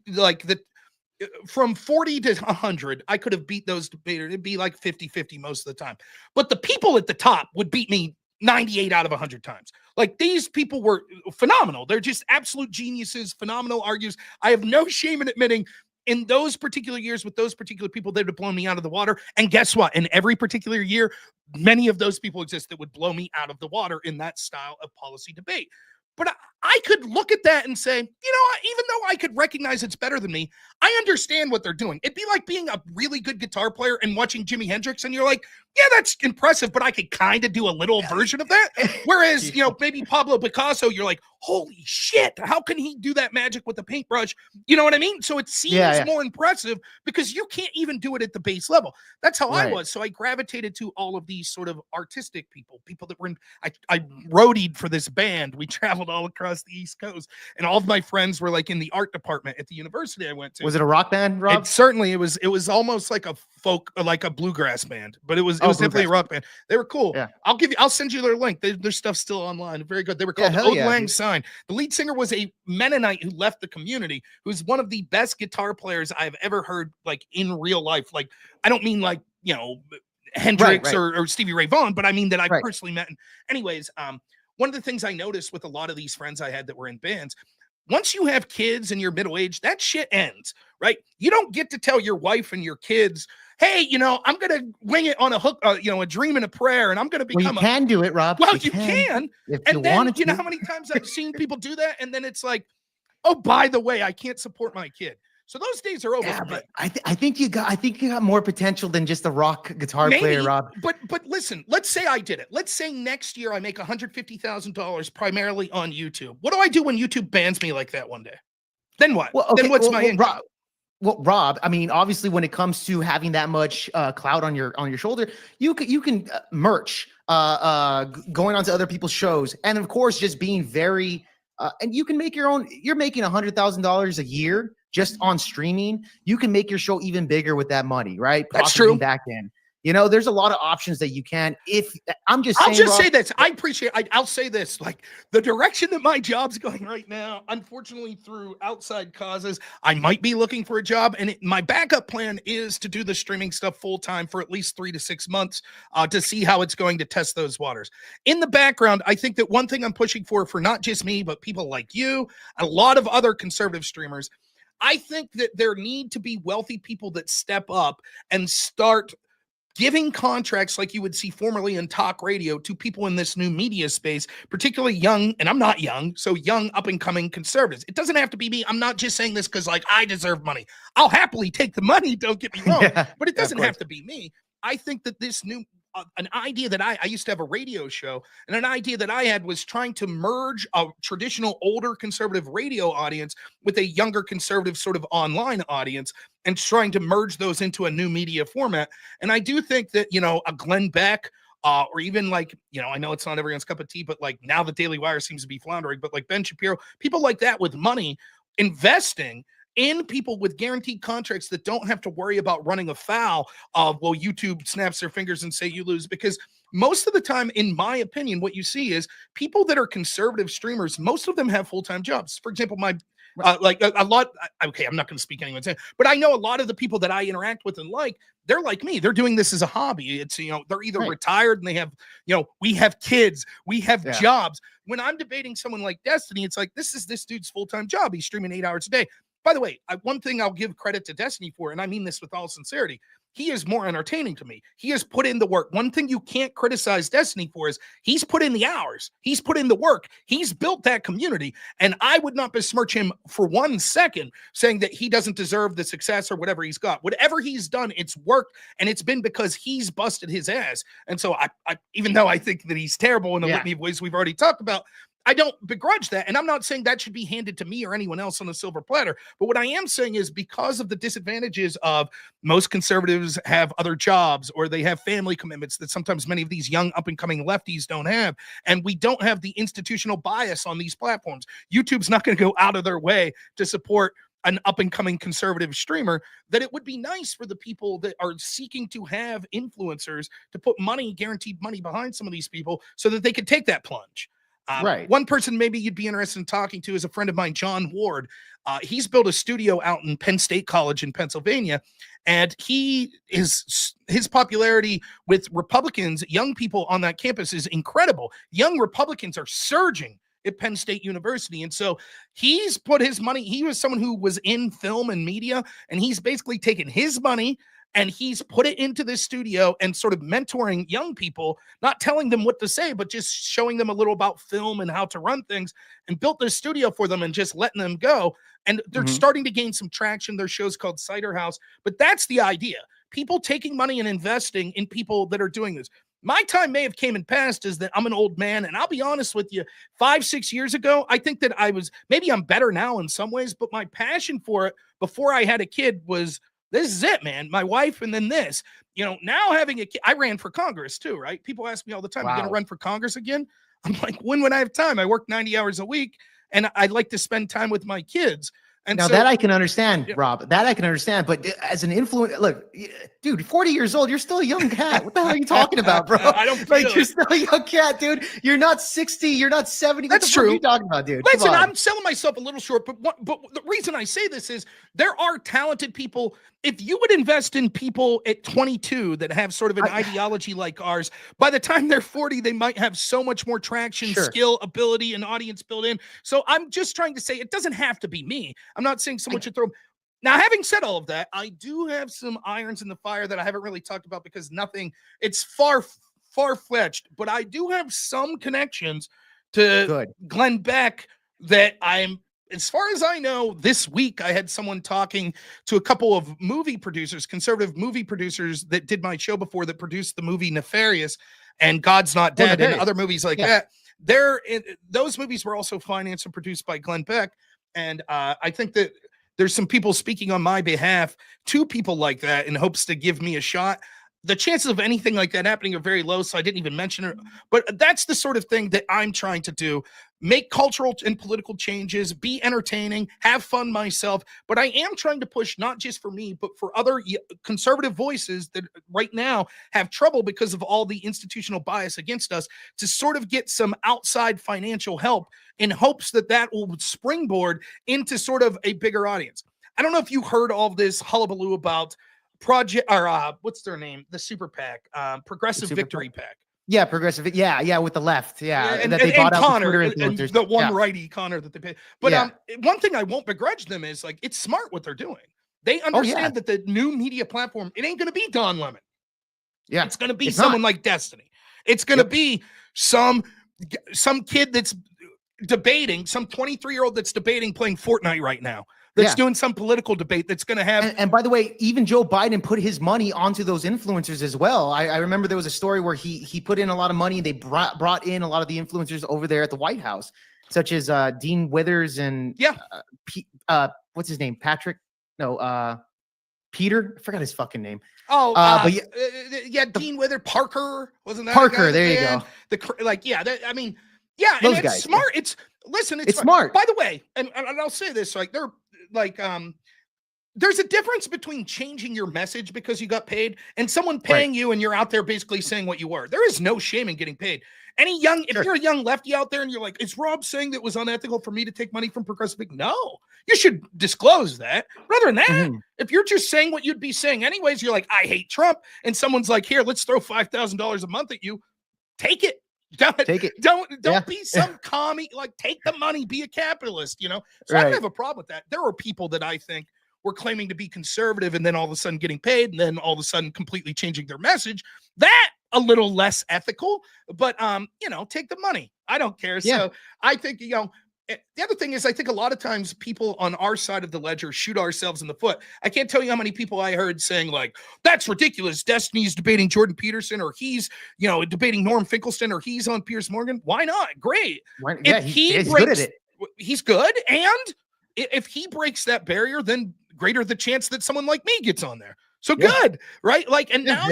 from 40 to 100, I could have beat those debaters. It'd be like 50-50 most of the time. But the people at the top would beat me 98 out of 100 times. Like, these people were phenomenal. They're just absolute geniuses, phenomenal arguers. I have no shame in admitting, in those particular years with those particular people, they'd have blown me out of the water. And guess what? In every particular year, many of those people exist that would blow me out of the water in that style of policy debate. But I could look at that and say, even though I could recognize it's better than me, I understand what they're doing. It'd be like being a really good guitar player and watching Jimi Hendrix, and you're like, yeah, that's impressive, but I could kind of do a little version of that. Whereas, maybe Pablo Picasso, you're like, holy shit, how can he do that magic with a paintbrush? You know what I mean? So it seems more impressive because you can't even do it at the base level. That's how I was. So I gravitated to all of these sort of artistic people that were I roadied for this band. We traveled all across the East Coast, and all of my friends were like in the art department at the university I went to. Was it a rock band, Rob? It was almost like a folk, like a bluegrass band, but it was definitely a rock band. They were cool. Yeah. I'll send you their link. Their stuff's still online. Very good. They were called Old Lang Syne. The lead singer was a Mennonite who left the community, who's one of the best guitar players I've ever heard, like, in real life. Like, I don't mean like, Hendrix or Stevie Ray Vaughan, but I mean that I personally met. Anyways, one of the things I noticed with a lot of these friends I had that were in bands, once you have kids and you're middle-aged, that shit ends, right? You don't get to tell your wife and your kids, hey, I'm going to wing it on a hook, a dream and a prayer, and I'm going to become you can do it, Rob. Well, you can. If and you then, wanted to. You know how many times I've seen people do that, and then it's like, oh, by the way, I can't support my kid. So those days are over. Yeah, but I think you got more potential than just a rock guitar player, Rob. But listen, let's say I did it. Let's say next year I make $150,000 primarily on YouTube. What do I do when YouTube bans me like that one day? Then what? Then what's my income? Rob, I mean, obviously, when it comes to having that much clout on your shoulder, you can merch, going onto other people's shows, and of course, just being very. And you can make your own. You're making $100,000 a year just on streaming. You can make your show even bigger with that money, right? That's true. Back in. There's a lot of options that you can. I'll just say this. I'll say this. Like, the direction that my job's going right now, unfortunately, through outside causes, I might be looking for a job. And my backup plan is to do the streaming stuff full time for at least 3 to 6 months to see how it's going to test those waters. In the background, I think that one thing I'm pushing for not just me, but people like you, a lot of other conservative streamers, I think that there need to be wealthy people that step up and start giving contracts like you would see formerly in talk radio to people in this new media space, particularly young, and I'm not young, so young up and coming conservatives. It doesn't have to be me. I'm not just saying this because like I deserve money. I'll happily take the money, don't get me wrong, but it doesn't have to be me. I think that this new an idea that I used to have a radio show, and an idea that I had was trying to merge a traditional older conservative radio audience with a younger conservative sort of online audience, and trying to merge those into a new media format. And I do think that, you know, a Glenn Beck, or even like, you know, I know it's not everyone's cup of tea, but like now the Daily Wire seems to be floundering, but like Ben Shapiro, people like that with money investing in people with guaranteed contracts that don't have to worry about running afoul of, well, YouTube snaps their fingers and say you lose. Because most of the time, in my opinion, what you see is people that are conservative streamers, most of them have full-time jobs. For example, like a lot, okay, I'm not going to speak anyone's name, but I know a lot of the people that I interact with and like, they're like me. They're doing this as a hobby. It's, you know, they're either retired and they have, you know, we have kids, we have jobs. When I'm debating someone like Destiny, it's like, this is this dude's full-time job. He's streaming 8 hours a day. By the way, one thing I'll give credit to Destiny for, and I mean this with all sincerity, he is more entertaining to me. He has put in the work. One thing you can't criticize Destiny for is he's put in the hours. He's put in the work. He's built that community. And I would not besmirch him for 1 second saying that he doesn't deserve the success or whatever he's got. Whatever he's done, it's worked, and it's been because he's busted his ass. And so I even though I think that he's terrible in a litany of ways we've already talked about, I don't begrudge that. And I'm not saying that should be handed to me or anyone else on a silver platter. But what I am saying is, because of the disadvantages of most conservatives have other jobs, or they have family commitments that sometimes many of these young up and coming lefties don't have, and we don't have the institutional bias on these platforms. YouTube's not going to go out of their way to support an up and coming conservative streamer. That it would be nice for the people that are seeking to have influencers to put money, guaranteed money behind some of these people so that they could take that plunge. One person maybe you'd be interested in talking to is a friend of mine, John Ward. He's built a studio out in Penn State College in Pennsylvania, and his popularity with Republicans, young people on that campus, is incredible. Young Republicans are surging at Penn State University. And so he's put his money, he was someone who was in film and media, and he's basically taken his money and he's put it into this studio and sort of mentoring young people, not telling them what to say, but just showing them a little about film and how to run things, and built this studio for them and just letting them go. And they're starting to gain some traction. Their show's called Cider House, but that's the idea. People taking money and investing in people that are doing this. My time may have came and passed, is that I'm an old man. And I'll be honest with you, 5-6 years ago, I think that maybe I'm better now in some ways, but my passion for it before I had a kid was, this is it, man. My wife, and then this. You know, now having a kid, I ran for Congress too, right? People ask me all the time, you going to run for Congress again? I'm like, when would I have time? I work 90 hours a week, and I'd like to spend time with my kids. And now that I can understand, Rob, that I can understand. But as an influencer, look, dude, 40 years old, you're still a young cat. What the hell are you talking about, bro? I don't like, you're still a young cat, dude. You're not 60. You're not 70. That's true. What are you talking about, dude? Listen, I'm selling myself a little short, but the reason I say this is there are talented people. If you would invest in people at 22 that have sort of an ideology like ours, by the time they're 40, they might have so much more traction, skill, ability, and audience built in. So I'm just trying to say it doesn't have to be me. I'm not saying someone should throw. Now, having said all of that, I do have some irons in the fire that I haven't really talked about because it's far-fetched, but I do have some connections to Glenn Beck that as far as I know, this week I had someone talking to a couple of movie producers, conservative movie producers that did my show before, that produced the movie Nefarious and God's Not Dead and other movies like that. Those movies were also financed and produced by Glenn Beck. And I think that there's some people speaking on my behalf to people like that in hopes to give me a shot. The chances of anything like that happening are very low, so I didn't even mention it. But that's the sort of thing that I'm trying to do. Make cultural and political changes, be entertaining, have fun myself. But I am trying to push, not just for me, but for other conservative voices that right now have trouble because of all the institutional bias against us, to sort of get some outside financial help in hopes that that will springboard into sort of a bigger audience. I don't know if you heard all of this hullabaloo about Project, or what's their name? The Super PAC, Progressive Victory PAC. Yeah, progressive. Yeah, with the left. And that they bought out Connor, and the one righty Connor that they paid. But one thing I won't begrudge them is, like, it's smart what they're doing. They understand that the new media platform, it ain't going to be Don Lemon. Yeah. It's going to be It's someone not. like Destiny. It's going to be some kid that's debating, some 23-year-old that's debating playing Fortnite right now, that's doing some political debate that's going to have. And by the way, even Joe Biden put his money onto those influencers as well. I remember there was a story where he put in a lot of money. They brought in a lot of the influencers over there at the White House, such as Dean Withers and what's his name? Patrick? No, Peter. I forgot his fucking name. Oh, but Dean Withers, Parker, wasn't that Parker? There you go. I mean, yeah, those and it's guys, smart. Yeah. It's smart. By the way, and I'll say this, like they're like there's a difference between changing your message because you got paid and someone paying you and you're out there basically saying what you were. There is no shame in getting paid. If you're a young lefty out there and you're like, is Rob saying that it was unethical for me to take money from progressive? No, you should disclose that. Rather than that, if you're just saying what you'd be saying anyways, you're like, I hate Trump, and someone's like, here, let's throw $5,000 a month at you. Take it. Take it. Don't be some commie. Like, take the money, be a capitalist, So I don't have a problem with that. There are people that I think were claiming to be conservative and then all of a sudden getting paid and then all of a sudden completely changing their message. That a little less ethical, but take the money. I don't care. Yeah. So I think, the other thing is, I think a lot of times people on our side of the ledger shoot ourselves in the foot. I can't tell you how many people I heard saying like, that's ridiculous. Destiny's debating Jordan Peterson, or he's, debating Norm Finkelstein, or he's on Piers Morgan. Why not? Great. He's good at it. He's good. And if he breaks that barrier, then greater the chance that someone like me gets on there. So good, right? Like, and now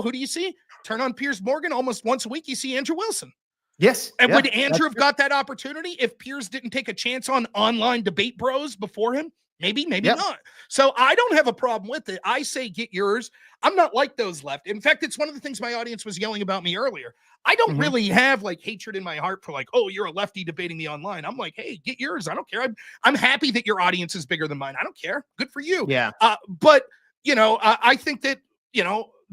who do you see? Turn on Piers Morgan almost once a week. You see Andrew Wilson. Yes. And would Andrew have got that opportunity if Piers didn't take a chance on online debate bros before him? Maybe not. So I don't have a problem with it. I say get yours. I'm not like those left. In fact, it's one of the things my audience was yelling about me earlier. I don't really have like hatred in my heart for like, oh, you're a lefty debating me online. I'm like, hey, get yours. I don't care. I'm happy that your audience is bigger than mine. I don't care. Good for you. Yeah. But I think that,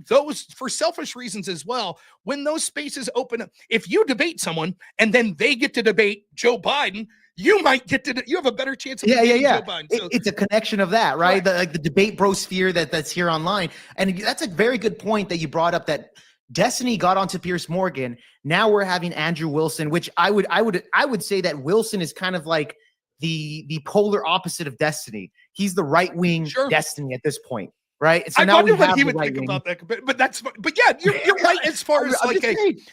those, for selfish reasons as well, when those spaces open up, if you debate someone and then they get to debate Joe Biden, you might you have a better chance of debating Joe Biden. So, it's a connection of that, right? The debate bro sphere that's here online. And that's a very good point that you brought up, that Destiny got onto Piers Morgan. Now we're having Andrew Wilson, which I would say that Wilson is kind of like the polar opposite of Destiny. He's the right-wing Destiny at this point. Right. So I now wonder what he would think about that. But yeah, you're right as far as like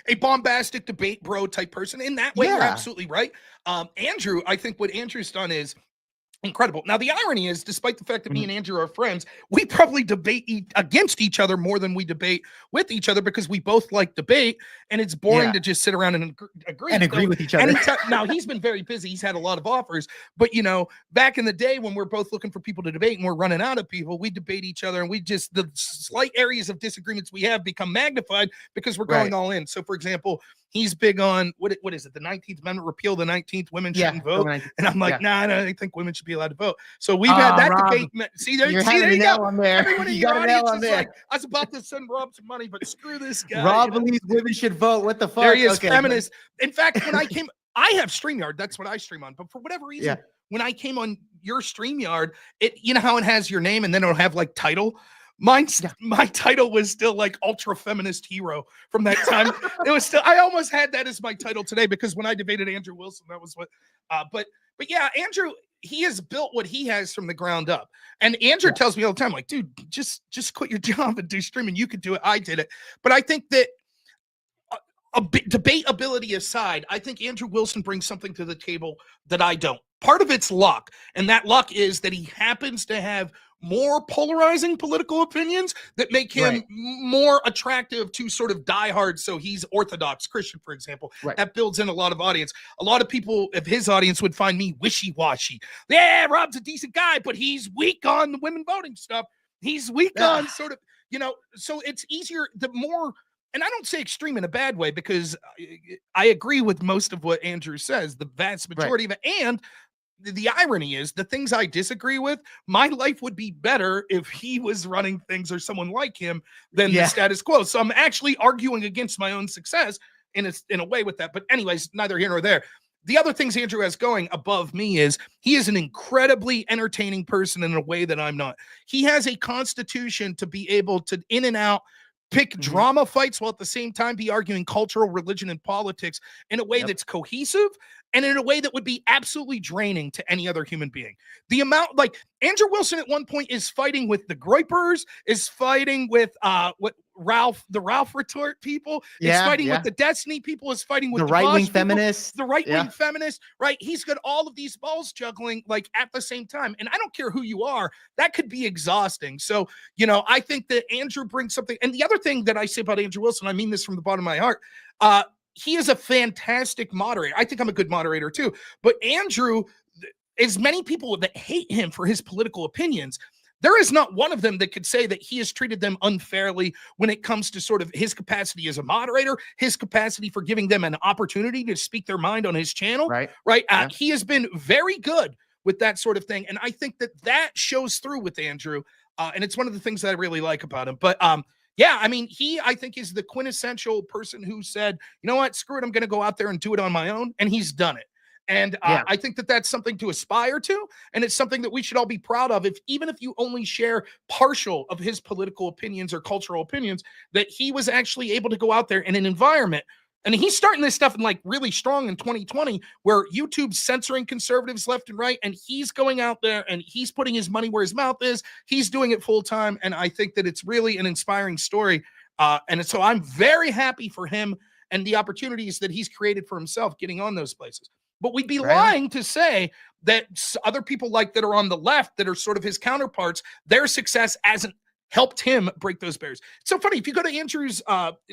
a bombastic debate bro type person. In that way, you're absolutely right. Andrew, I think what Andrew's done is incredible. Now, the irony is, despite the fact that me and Andrew are friends, we probably debate against each other more than we debate with each other, because we both like debate, and it's boring to just sit around and agree with each other. Now, he's been very busy. He's had a lot of offers, but back in the day when we're both looking for people to debate and we're running out of people, we debate each other, and the slight areas of disagreements we have become magnified because we're going all in. So, for example, he's big on what is it? The 19th Amendment, repeal the 19th, women shouldn't vote. And I'm like, nah, I don't think women should be allowed to vote. So we've had that debate. See, there you go. Everyone in your audience is like, I was about to send Rob some money, but screw this guy. Rob believes women should vote. What the fuck? There he is, feminist. In fact, when I have StreamYard. That's what I stream on. But for whatever reason, when I came on your StreamYard, you know how it has your name and then it'll have like title? My title was still like ultra feminist hero from that time. It was still, I almost had that as my title today, because when I debated Andrew Wilson, that was what, but yeah, Andrew, he has built what he has from the ground up. And Andrew tells me all the time, like, dude, just quit your job and do streaming. You could do it. I did it. But I think that debate ability aside, I think Andrew Wilson brings something to the table that I don't. Part of it's luck. And that luck is that he happens to have more polarizing political opinions that make him more attractive to sort of diehard. So he's Orthodox Christian, for example. That builds in a lot of audience. A lot of people of his audience would find me wishy-washy. Yeah, Rob's a decent guy, but he's weak on the women voting stuff. He's weak on sort of, so it's easier, the more, and I don't say extreme in a bad way, because I agree with most of what Andrew says, the vast majority of it. And the irony is, the things I disagree with, my life would be better if he was running things, or someone like him, than the status quo. So I'm actually arguing against my own success in a way with that. But anyways, neither here nor there. The other things Andrew has going above me is he is an incredibly entertaining person in a way that I'm not. He has a constitution to be able to in and out pick drama fights while at the same time be arguing cultural, religion, and politics in a way that's cohesive and in a way that would be absolutely draining to any other human being. The amount, like Andrew Wilson at one point is fighting with the Groypers, is fighting with the Ralph Retort people, is fighting with the Destiny people, is fighting with the right-wing feminists, the right-wing feminists, right? He's got all of these balls juggling like at the same time. And I don't care who you are, that could be exhausting. So, you know, I think that Andrew brings something. And the other thing that I say about Andrew Wilson, I mean this from the bottom of my heart, he is a fantastic moderator. I think I'm a good moderator too. But Andrew, as many people that hate him for his political opinions, there is not one of them that could say that he has treated them unfairly when it comes to sort of his capacity as a moderator, his capacity for giving them an opportunity to speak their mind on his channel. Right. He has been very good with that sort of thing. And I think that that shows through with Andrew. And it's one of the things that I really like about him. But yeah, I mean, I think is the quintessential person who said, you know what, screw it, I'm going to go out there and do it on my own. And he's done it. And I think that that's something to aspire to. And it's something that we should all be proud of. Even if you only share partial of his political opinions or cultural opinions, that he was actually able to go out there in an environment. And he's starting this stuff in like really strong in 2020, where YouTube's censoring conservatives left and right. And he's going out there and he's putting his money where his mouth is. He's doing it full time. And I think that it's really an inspiring story. And so I'm very happy for him and the opportunities that he's created for himself getting on those places. But we'd be lying to say that other people like that are on the left that are sort of his counterparts, their success hasn't helped him break those barriers. It's so funny. If you go to Andrew's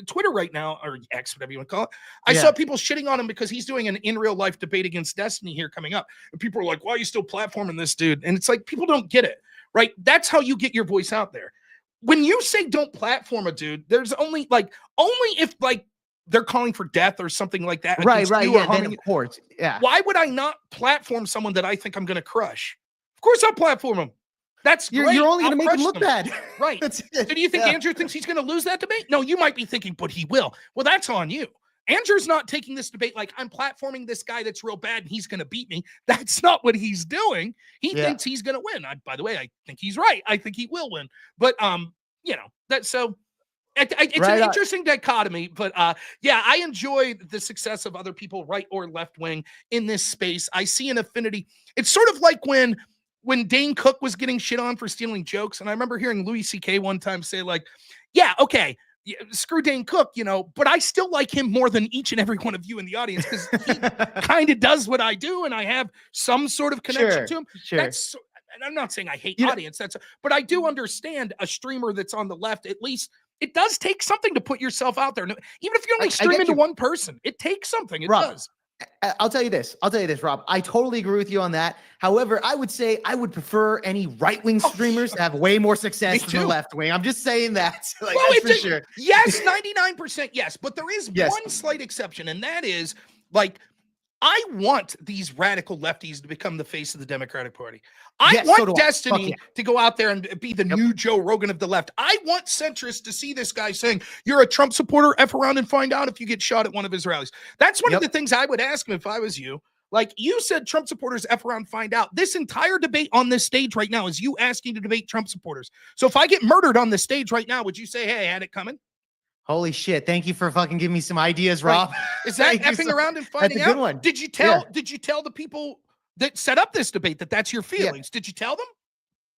Twitter right now, or X, whatever you want to call it, I saw people shitting on him because he's doing an in real life debate against Destiny here coming up. And people are like, why are you still platforming this dude? And it's like, people don't get it, right? That's how you get your voice out there. When you say don't platform a dude, there's only if like they're calling for death or something like that. Right. Yeah, then of course. Yeah. Why would I not platform someone that I think I'm going to crush? Of course I'll platform him. That's great. You're only going to make him look bad. Right. So do you think Andrew thinks he's going to lose that debate? No, you might be thinking, but he will. Well, that's on you. Andrew's not taking this debate like I'm platforming this guy that's real bad and he's going to beat me. That's not what he's doing. He thinks he's going to win. By the way, I think he's right. I think he will win. But, you know, that's so... It's an interesting dichotomy, but yeah, I enjoy the success of other people, right or left wing, in this space. I see an affinity. It's sort of like when Dane Cook was getting shit on for stealing jokes, and I remember hearing Louis C.K. one time say like, yeah, okay, screw Dane Cook, you know, but I still like him more than each and every one of you in the audience because he kind of does what I do, and I have some sort of connection to him. That's, and I'm not saying I hate audience, but I do understand a streamer that's on the left, at least. It does take something to put yourself out there. Even if you only stream into one person, it takes something. It does. I'll tell you this, Rob. I totally agree with you on that. However, I would say I would prefer any right-wing streamers to have way more success than the left wing. I'm just saying that. Like, well, that's for sure. Yes, 99% yes. But there is one slight exception, and that is like, I want these radical lefties to become the face of the Democratic Party. I want Destiny to go out there and be the new Joe Rogan of the left. I want centrists to see this guy saying, you're a Trump supporter, F around and find out if you get shot at one of his rallies. That's one of the things I would ask him if I was you. Like you said, Trump supporters, F around, find out. This entire debate on this stage right now is you asking to debate Trump supporters. So if I get murdered on this stage right now, would you say, hey, I had it coming? Holy shit. Thank you for fucking giving me some ideas, Rob. Right. Is that effing around and finding out? That's a good one. Did you tell the people that set up this debate that that's your feelings? Did you tell them?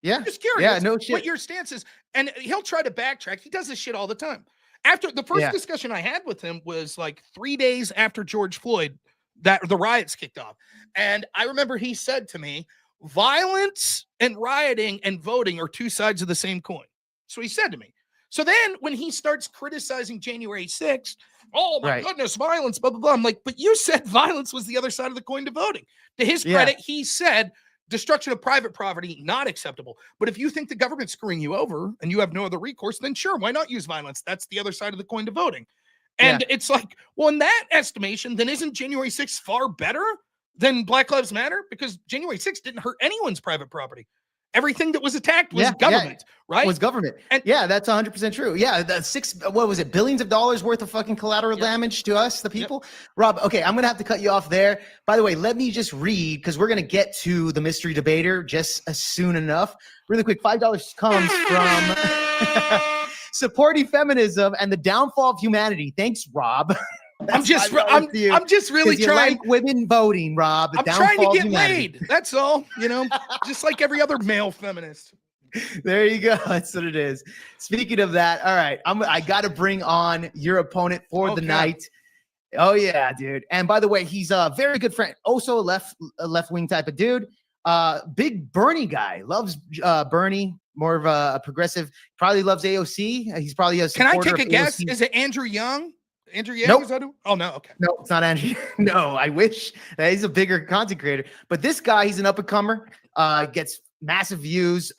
Yeah. I'm just curious. Yeah, no shit. What your stance is. And he'll try to backtrack. He does this shit all the time. After the first discussion I had with him was like 3 days after George Floyd, that the riots kicked off. And I remember he said to me, violence and rioting and voting are two sides of the same coin. So he said to me. So then when he starts criticizing January 6th, oh my goodness, violence, blah, blah, blah. I'm like, but you said violence was the other side of the coin to voting. To his credit, he said destruction of private property, not acceptable. But if you think the government's screwing you over and you have no other recourse, then sure, why not use violence? That's the other side of the coin to voting. And it's like, well, in that estimation, then isn't January 6th far better than Black Lives Matter? Because January 6th didn't hurt anyone's private property. Everything that was attacked was government, right? Was government. And that's 100% true. Yeah, the billions of dollars worth of fucking collateral damage to us, the people. Rob, okay, I'm going to have to cut you off there. By the way, let me just read, because we're going to get to the mystery debater just soon enough. Really quick, $5 comes from... supporting feminism and the downfall of humanity. Thanks, Rob. I'm just really you trying. like women voting, Rob. The I'm trying to downfall of get humanity. laid. That's all. Just like every other male feminist. There you go. That's what it is. Speaking of that, all right, I got to bring on your opponent for the night. Oh yeah, dude. And by the way, he's a very good friend. Also a left wing type of dude. Big Bernie guy. Loves Bernie. More of a progressive. Probably loves AOC. He's probably a supporter. Can I take a guess? AOC. Is it Andrew Young? Andrew Yang? Nope. Is that who? Oh no. Okay. No, it's not Andrew. No, I wish. He's a bigger content creator. But this guy, he's an up and comer. Gets massive views.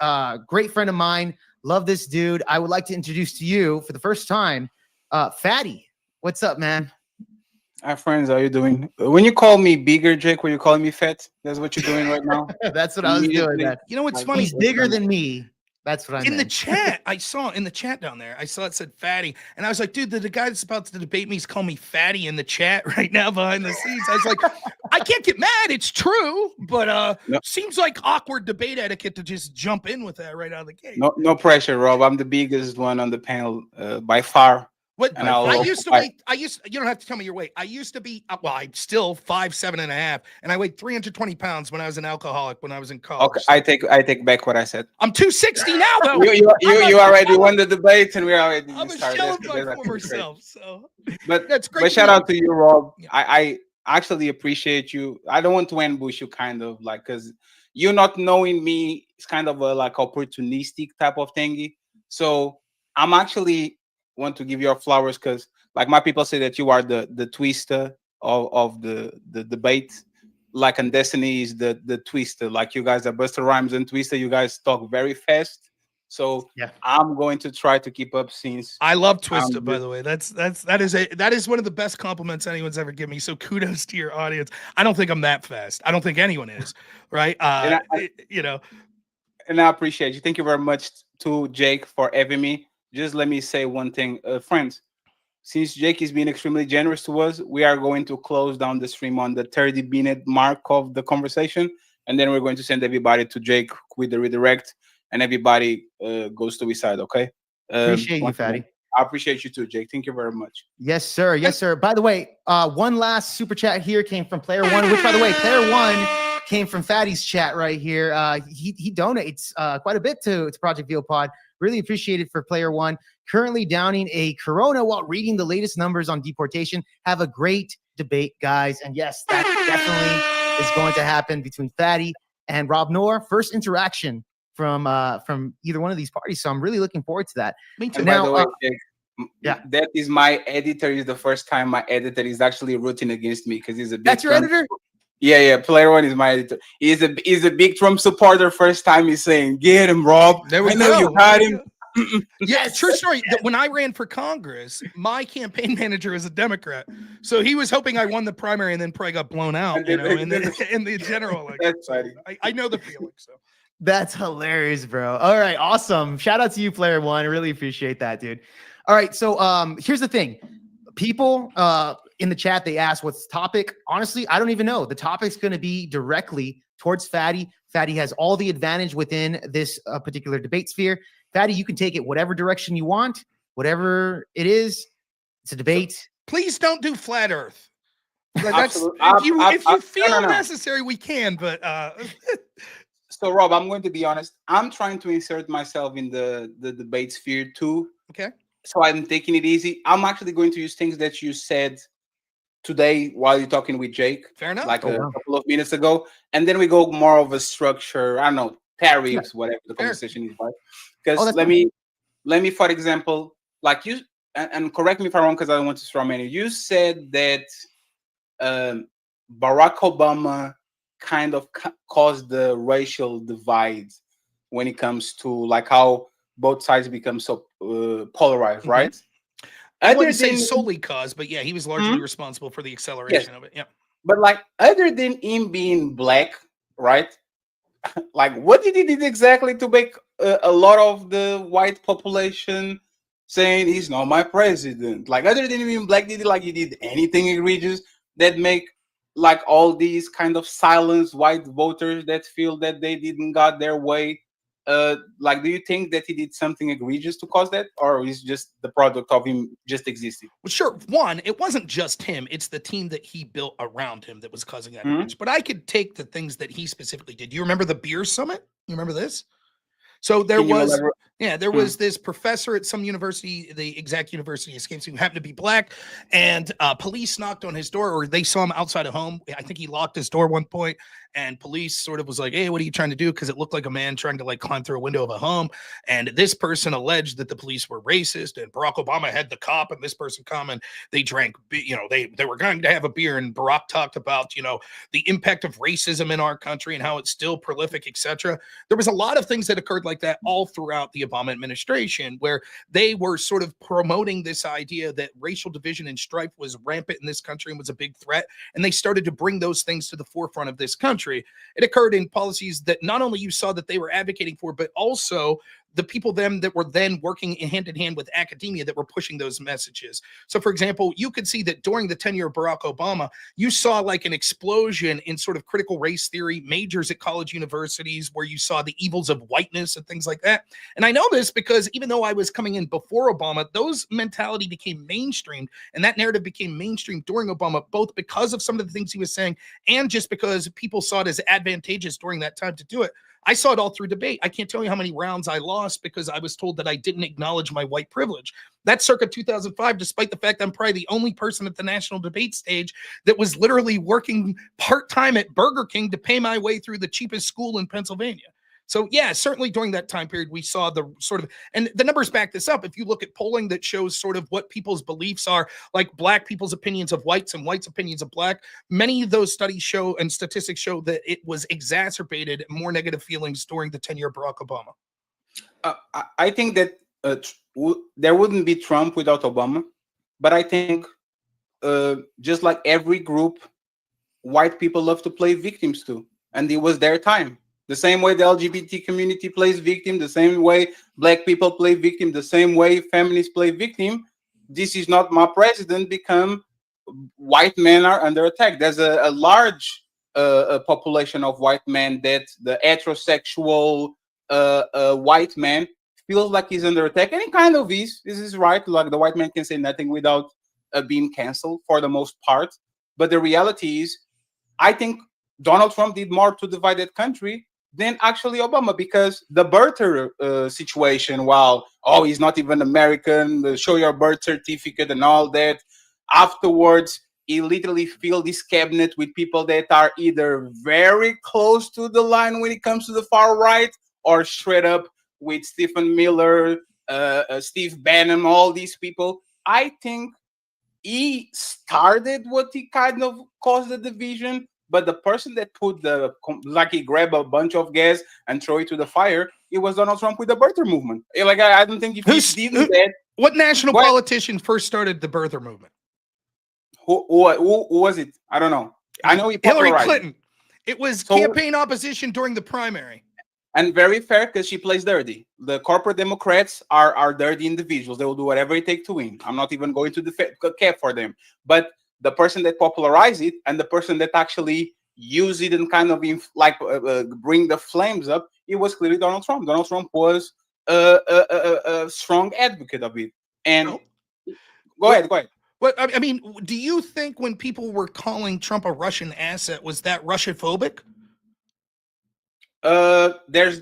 Great friend of mine. Love this dude. I would like to introduce to you for the first time, Fatty. What's up, man? Hi, friends. How you doing? When you call me bigger, Jake, when you calling me fat, that's what you're doing right now. That's what I was doing. That. You know what's funny? He's bigger than me. That's what I meant. In the chat, I saw in the chat down there, I saw it said fatty. And I was like, dude, the guy that's about to debate me is calling me fatty in the chat right now behind the scenes. I was like, I can't get mad. It's true. But seems like awkward debate etiquette to just jump in with that right out of the gate. No pressure, Rob. I'm the biggest one on the panel by far. What I used to weigh, you don't have to tell me your weight. I used to be, well, I'm still 5'7.5", and I weighed 320 pounds when I was an alcoholic when I was in college. Okay, I take back what I said. I'm 260 now, though. you already won the debate, and we already I'm a shell of my former self. So, but that's great. But shout out to you, Rob. Yeah. I actually appreciate you. I don't want to ambush you, kind of like, because you not knowing me is kind of a like opportunistic type of thingy. So I'm actually want to give your flowers because like my people say that you are the twister of the debate, like, and Destiny is the twister. Like, you guys are Buster Rhymes and Twister. You guys talk very fast, so yeah, I'm going to try to keep up. Since I love Twister, by the way, that is one of the best compliments anyone's ever given me. So kudos to your audience. I don't think I'm that fast. I don't think anyone is, right? And I appreciate you. Thank you very much to Jake for having me. Just let me say one thing, friends. Since Jake is being extremely generous to us, we are going to close down the stream on the 30-minute mark of the conversation, and then we're going to send everybody to Jake with the redirect, and everybody goes to his side. Okay? Appreciate you, Fatty. I appreciate you too, Jake. Thank you very much. Yes, sir. Yes, sir. By the way, one last super chat here came from Player One, which, by the way, Player One came from Fatty's chat right here. He donates quite a bit to Project VO Pod. Really appreciate it for Player One. Currently downing a Corona while reading the latest numbers on deportation. Have a great debate, guys. And yes, that definitely is going to happen between Fatty and Rob Noor. First interaction from either one of these parties. So I'm really looking forward to that. Me too. And by the way, Jake, that is my editor. Is the first time my editor is actually rooting against me because he's a big That's your editor? Yeah. Player One is my editor. He's a big Trump supporter. First time he's saying, "Get him, Rob." There we I know go. You got him. Yeah, true story. When I ran for Congress, my campaign manager is a Democrat, so he was hoping I won the primary and then probably got blown out. In the general election. I know the feeling. So that's hilarious, bro. All right, awesome. Shout out to you, Player One. I really appreciate that, dude. All right, so here's the thing. People in the chat, they ask what's the topic. Honestly, I don't even know. The topic's going to be directly towards Fatty. Fatty has all the advantage within this particular debate sphere. Fatty, you can take it whatever direction you want, whatever it is. It's a debate. So please don't do flat Earth. If you feel necessary, we can. But so, Rob, I'm going to be honest. I'm trying to insert myself in the debate sphere too. Okay. So I'm taking it easy. I'm actually going to use things that you said today while you're talking with Jake. Fair enough. Like a couple of minutes ago. And then we go more of a structure. I don't know, tariffs, whatever the conversation is like. Because let me, for example, like you, and correct me if I'm wrong because I don't want to strawman you. You said that Barack Obama kind of caused the racial divide when it comes to like how both sides become so polarized, right? I wouldn't say solely caused, but yeah, he was largely responsible for the acceleration of it. Yeah. But like, other than him being black, right? Like, what did he do exactly to make a lot of the white population saying he's not my president? Like, other than being black, did he did anything egregious that make like all these kind of silenced white voters that feel that they didn't got their way like, do you think that he did something egregious to cause that, or is just the product of him just existing? Well, sure. One, it wasn't just him; it's the team that he built around him that was causing that damage. But I could take the things that he specifically did. Do you remember the beer summit? You remember this? So there Can you was, elaborate? there was this professor at some university, the exact university escapes, who happened to be black, and police knocked on his door, or they saw him outside of home. I think he locked his door at one point, and police sort of was like, "Hey, what are you trying to do?" Because it looked like a man trying to like climb through a window of a home. And this person alleged that the police were racist, and Barack Obama had the cop, and this person come and they drank, they were going to have a beer, and Barack talked about, the impact of racism in our country and how it's still prolific, etc. There was a lot of things that occurred like that all throughout the Obama administration, where they were sort of promoting this idea that racial division and strife was rampant in this country and was a big threat. And they started to bring those things to the forefront of this country. It occurred in policies that not only you saw that they were advocating for, but also the people that were then working hand in hand with academia that were pushing those messages. So, for example, you could see that during the tenure of Barack Obama, you saw like an explosion in sort of critical race theory majors at college universities, where you saw the evils of whiteness and things like that. And I know this because even though I was coming in before Obama, those mentality became mainstream, and that narrative became mainstream during Obama, both because of some of the things he was saying and just because people saw it as advantageous during that time to do it. I saw it all through debate. I can't tell you how many rounds I lost because I was told that I didn't acknowledge my white privilege. That's circa 2005, despite the fact I'm probably the only person at the national debate stage that was literally working part-time at Burger King to pay my way through the cheapest school in Pennsylvania. So yeah, certainly during that time period, we saw the sort of, and the numbers back this up. If you look at polling that shows sort of what people's beliefs are, like black people's opinions of whites and whites' opinions of black, many of those studies show and statistics show that it was exacerbated more negative feelings during the tenure of Barack Obama. I think that there wouldn't be Trump without Obama, but I think just like every group, white people love to play victims too, and it was their time. The same way the LGBT community plays victim, the same way black people play victim, the same way feminists play victim. This is not my president become white men are under attack. There's a large population of white men that the heterosexual white man feels like he's under attack, and it kind of is. This is right. Like the white man can say nothing without being canceled for the most part. But the reality is, I think Donald Trump did more to divide that country than actually Obama, because the birther situation, while, oh, he's not even American, show your birth certificate and all that. Afterwards, he literally filled his cabinet with people that are either very close to the line when it comes to the far right, or straight up with Stephen Miller, Steve Bannon, all these people. I think he started what he kind of caused the division, but the person that put he grabbed a bunch of gas and throw it to the fire, it was Donald Trump with the birther movement. Like, I don't think if he didn't that. What national politician first started the birther movement? Who was it? I don't know. I know Hillary Clinton. It was campaign opposition during the primary. And very fair, because she plays dirty. The corporate Democrats are dirty individuals. They will do whatever it takes to win. I'm not even going to care for them. But the person that popularized it and the person that actually used it and kind of bring the flames up, it was clearly Donald Trump. Donald Trump was a strong advocate of it. And go ahead. What I mean, do you think when people were calling Trump a Russian asset, was that Russiaphobic? There's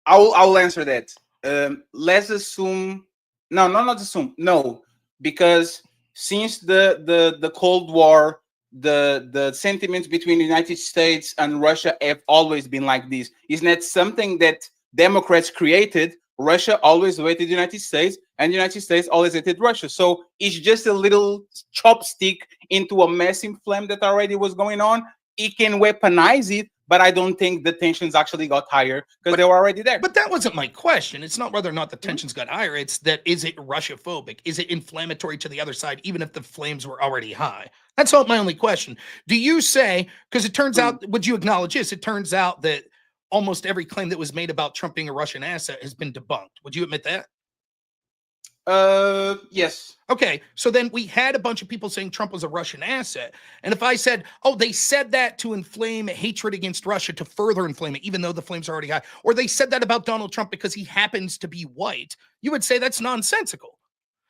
I'll answer that. Let's assume not assume, no, because since the Cold War, the sentiments between the United States and Russia have always been like this. Isn't that something that Democrats created? Russia always hated the United States, and the United States always hated Russia. So it's just a little chopstick into a massive flame that already was going on. It can weaponize it, but I don't think the tensions actually got higher because they were already there. But that wasn't my question. It's not whether or not the tensions got higher. It's that, is it Russiaphobic? Is it inflammatory to the other side, even if the flames were already high? That's all my only question. Do you say, because it turns out, would you acknowledge this? It turns out that almost every claim that was made about Trump being a Russian asset has been debunked. Would you admit that? Yes. Okay, so then we had a bunch of people saying Trump was a Russian asset. And if I said, oh, they said that to inflame hatred against Russia, to further inflame it, even though the flames are already high, or they said that about Donald Trump because he happens to be white, you would say that's nonsensical.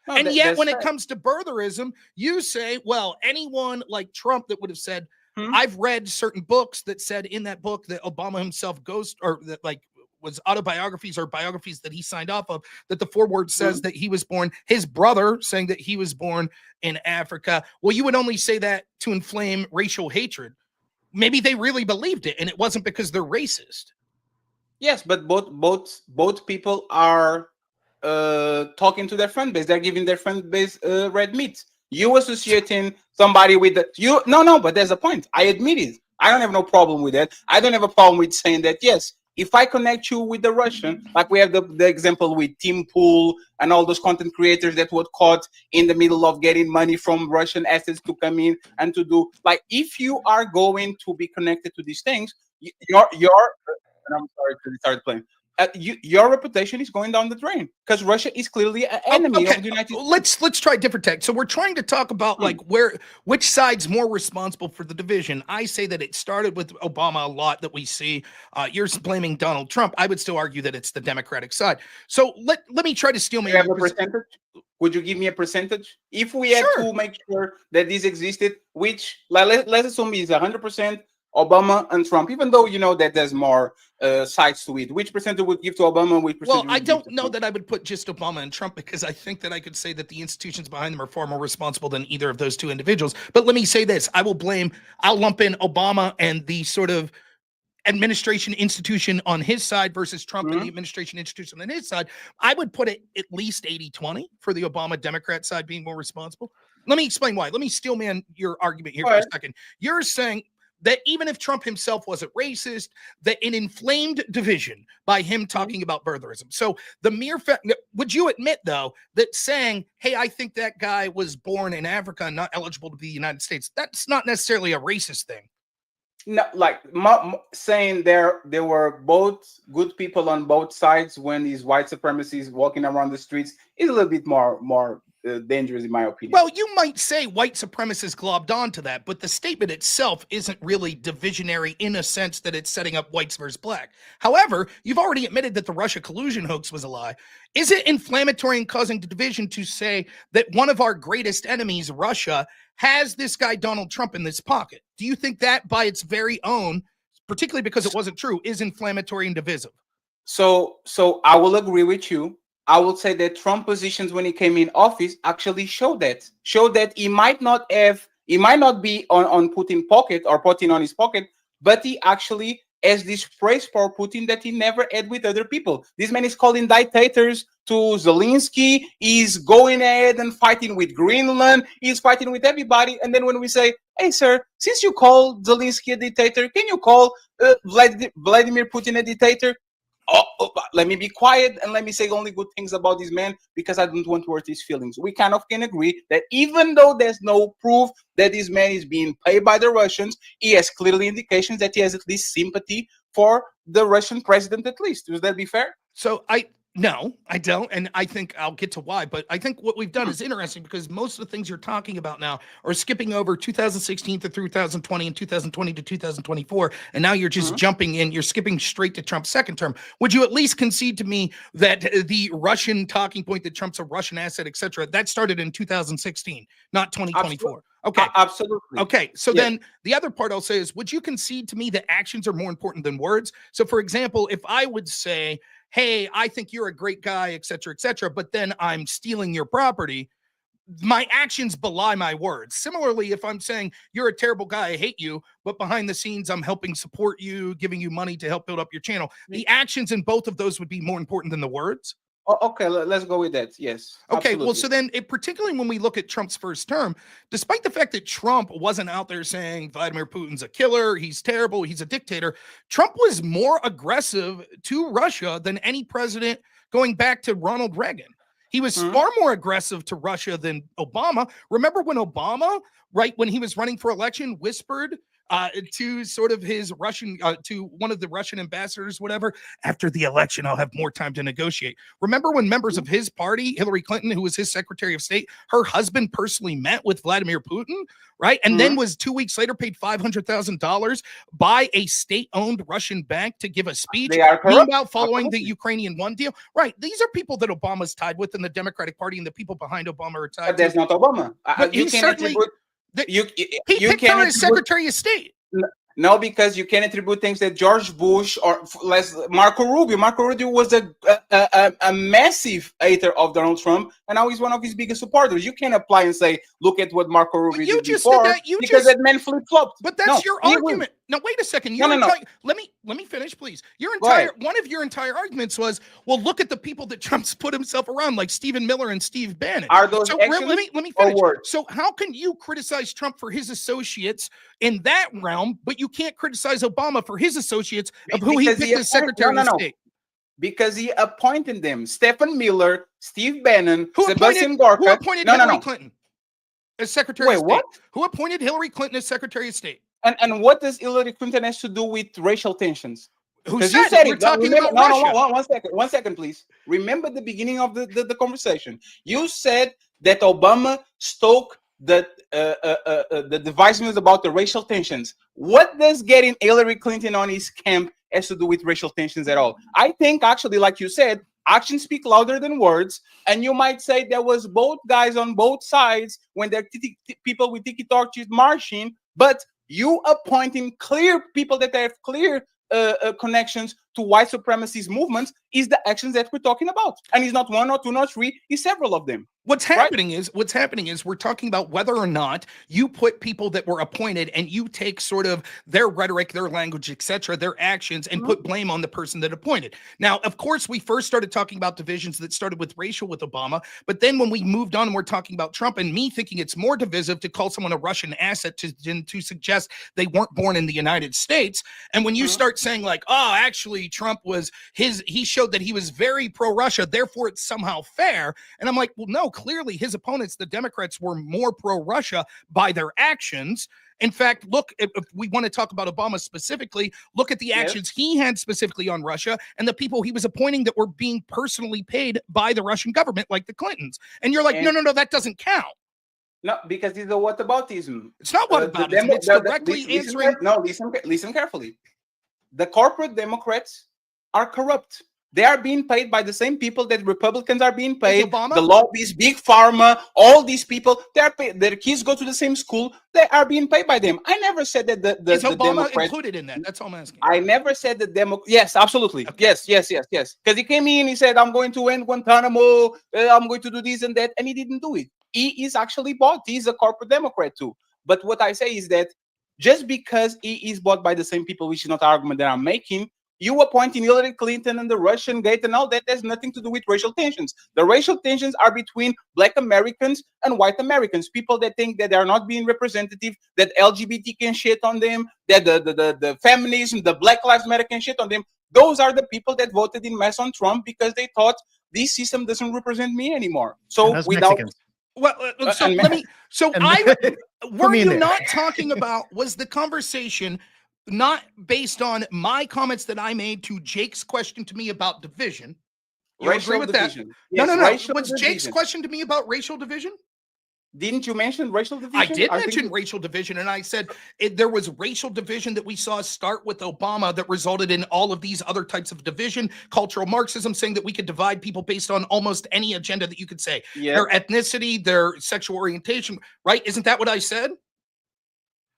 No, And yet, that's when it fair. comes to birtherism, you say, well, anyone like Trump that would have said, Hmm? I've read certain books that said in that book that Obama himself goes, or that like was autobiographies or biographies that he signed off of, that the foreword says that he was born, his brother saying that he was born in Africa. Well, you would only say that to inflame racial hatred. Maybe they really believed it and it wasn't because they're racist. Yes, but both people are talking to their fan base. They're giving their fan base red meat. You associating somebody with the you no, but there's a point. I admit it. I don't have no problem with that. I don't have a problem with saying that. Yes, if I connect you with the Russian, like we have the example with Tim Pool and all those content creators that were caught in the middle of getting money from Russian assets to come in and to do like if you are going to be connected to these things, your and I'm sorry to start playing. Your reputation is going down the drain because Russia is clearly an enemy of the United States. Let's try a different tech. So we're trying to talk about like which side's more responsible for the division. I say that it started with Obama a lot that we see. You're blaming Donald Trump. I would still argue that it's the Democratic side. So let me try to steal Do me. you have a percentage? Would you give me a percentage? If we had to make sure that this existed, which let's assume is 100% Obama and Trump, even though you know that there's more sides to it, which percentage would give to Obama? Which percentage? Well, I don't know that I would put just Obama and Trump because I think that I could say that the institutions behind them are far more responsible than either of those two individuals. But let me say this: I'll lump in Obama and the sort of administration institution on his side versus Trump and the administration institution on his side. I would put it at least 80-20 for the Obama Democrat side being more responsible. Let me explain why. Let me steelman your argument here for a second. You're saying that even if Trump himself wasn't racist, that an inflamed division by him talking about birtherism. So the mere fact, would you admit though, that saying, hey, I think that guy was born in Africa and not eligible to be the United States, that's not necessarily a racist thing. No, like saying there were both good people on both sides when these white supremacists walking around the streets is a little bit more dangerous in my opinion. Well, you might say white supremacists globbed onto that, but the statement itself isn't really divisionary in a sense that it's setting up whites versus black. However, you've already admitted that the Russia collusion hoax was a lie. Is it inflammatory and causing division to say that one of our greatest enemies, Russia, has this guy Donald Trump in this pocket? Do you think that by its very own, particularly because it wasn't true, is inflammatory and divisive? So I will agree with you. I will say that Trump positions when he came in office actually showed that he might not be on Putin's pocket or Putin on his pocket, but he actually has this praise for Putin that he never had with other people. This man is calling dictators to Zelensky. He's going ahead and fighting with Greenland. He's fighting with everybody. And then when we say, hey, sir, since you call Zelensky a dictator, can you call Vladimir Putin a dictator? Oh, let me be quiet and let me say only good things about this man because I don't want to hurt his feelings. We kind of can agree that even though there's no proof that this man is being paid by the Russians, he has clearly indications that he has at least sympathy for the Russian president at least. Would that be fair? So no, I don't. And I think I'll get to why. But I think what we've done is interesting because most of the things you're talking about now are skipping over 2016 to 2020 and 2020 to 2024. And now you're just jumping in. You're skipping straight to Trump's second term. Would you at least concede to me that the Russian talking point that Trump's a Russian asset, et cetera, that started in 2016, not 2024? Okay. Absolutely. Okay. So then the other part I'll say is, would you concede to me that actions are more important than words? So for example, if I would say, hey, I think you're a great guy, et cetera, but then I'm stealing your property, my actions belie my words. Similarly, if I'm saying you're a terrible guy, I hate you, but behind the scenes, I'm helping support you, giving you money to help build up your channel, the actions in both of those would be more important than the words. Oh, okay, let's go with that. Yes. Okay, absolutely. well, so then particularly when we look at Trump's first term, despite the fact that Trump wasn't out there saying Vladimir Putin's a killer, he's terrible, he's a dictator, Trump was more aggressive to Russia than any president going back to Ronald Reagan. He was far more aggressive to Russia than Obama. Remember when Obama, right when he was running for election, whispered to sort of his Russian, to one of the Russian ambassadors, whatever. After the election, I'll have more time to negotiate. Remember when members of his party, Hillary Clinton, who was his Secretary of State, her husband personally met with Vladimir Putin, right? And then was 2 weeks later paid $500,000 by a state-owned Russian bank to give a speech. They are corrupt. Meanwhile, following the Ukrainian one deal, right? These are people that Obama's tied with in the Democratic Party, and the people behind Obama are tied. But that's not Obama. But You he can certainly attribute. he You picked can her as attribute. Secretary of State. No, because you can attribute things that George Bush or Marco Rubio. Marco Rubio was a massive hater of Donald Trump, and now he's one of his biggest supporters. You can't apply and say, look at what Marco Rubio you did just before, did that. because that man flip-flopped. But that's your argument. Now, wait a second. No. Let me finish, please. ahead. One of your entire arguments was, well, look at the people that Trump's put himself around, like Stephen Miller and Steve Bannon. Are those so actions let me or finish. words? So how can you criticize Trump for his associates in that realm, but you can't criticize Obama for his associates of who he Because picked as Secretary of State? Because he appointed them. Stephen Miller, Steve Bannon, Who Sebastian Gorka. Who appointed Hillary Clinton as Secretary of State? What? Who appointed Hillary Clinton as Secretary of State? And what does Hillary Clinton has to do with racial tensions? Who Because said you said we're it. talking Remember, about Russia? no, one second, please. Remember the beginning of the conversation. You said that Obama stoked the divisiveness about the racial tensions. What does getting Hillary Clinton on his camp has to do with racial tensions at all? I think actually, like you said, actions speak louder than words. And you might say there was both guys on both sides when there are people with tiki torches marching, but you appointing clear people that have clear connections to white supremacist movements is the actions that we're talking about. And it's not one or two, not three, it's several of them. What's happening is we're talking about whether or not you put people that were appointed and you take sort of their rhetoric, their language, etc., their actions, and put blame on the person that appointed. Now, of course, we first started talking about divisions that started with racial with Obama, but then when we moved on and we're talking about Trump, and me thinking it's more divisive to call someone a Russian asset to suggest they weren't born in the United States. And when you start saying like, oh, actually Trump was he showed that he was very pro-Russia, therefore it's somehow fair. And I'm like, well, no, clearly his opponents, the Democrats, were more pro-Russia by their actions. In fact, look, if we want to talk about Obama specifically, look at the actions he had specifically on Russia and the people he was appointing that were being personally paid by the Russian government, like the Clintons. And you're like, no, that doesn't count. No, because it's a whataboutism. It's not whataboutism. It's directly answering. Listen carefully. The corporate Democrats are corrupt. They are being paid by the same people that Republicans are being paid. The lobbies, big pharma, all these people, they're paid. Their kids go to the same school. They are being paid by them. I never said that Is the Obama Democrats included in that? That's all I'm asking. I never said the Yes, absolutely. Okay. Yes. Because he came in, he said, I'm going to end Guantanamo, I'm going to do this and that, and he didn't do it. He is actually bought. He's a corporate Democrat too. But what I say is that just because he is bought by the same people, which is not the argument that I'm making, you appointing Hillary Clinton and the Russian gate and all that has nothing to do with racial tensions. The racial tensions are between Black Americans and white Americans, people that think that they are not being representative, that LGBT can shit on them, that the feminism, the Black Lives Matter can shit on them. Those are the people that voted in mass on Trump because they thought this system doesn't represent me anymore. So without... Mexicans. Well, so let me. So were you not talking about? Was the conversation not based on my comments that I made to Jake's question to me about division? You agree with division. That? Yes, no. Was Jake's question to me about racial division? Didn't you mention racial division? I did mention racial division, and I said there was racial division that we saw start with Obama that resulted in all of these other types of division, cultural Marxism, saying that we could divide people based on almost any agenda that you could say, their ethnicity, their sexual orientation, right? Isn't that what I said?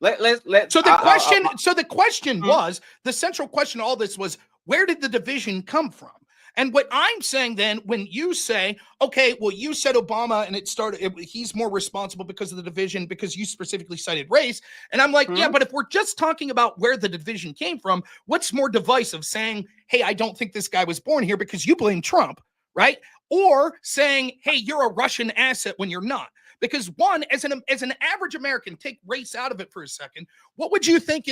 So the question was, the central question of all this was, where did the division come from? And what I'm saying then, when you say, okay, well, you said Obama and he's more responsible because of the division, because you specifically cited race. And I'm like, yeah, but if we're just talking about where the division came from, what's more divisive, saying, hey, I don't think this guy was born here because you blame Trump, right? Or saying, hey, you're a Russian asset when you're not. Because one, as an average American, take race out of it for a second, what would you think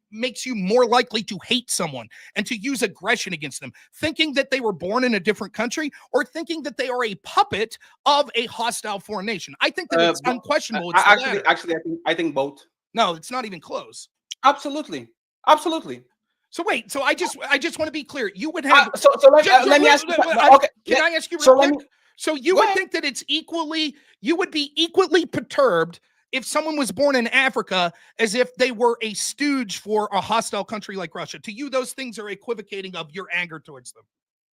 makes you more likely to hate someone and to use aggression against them? Thinking that they were born in a different country, or thinking that they are a puppet of a hostile foreign nation? I think that it's unquestionable. It's actually, I think both. No, it's not even close. Absolutely. Absolutely. So wait, so I just want to be clear. You would have So let me ask you. Okay. Can I ask you So real let quick? me So you go would ahead. think that you would be equally perturbed if someone was born in Africa as if they were a stooge for a hostile country like Russia. To you, those things are equivocating of your anger towards them.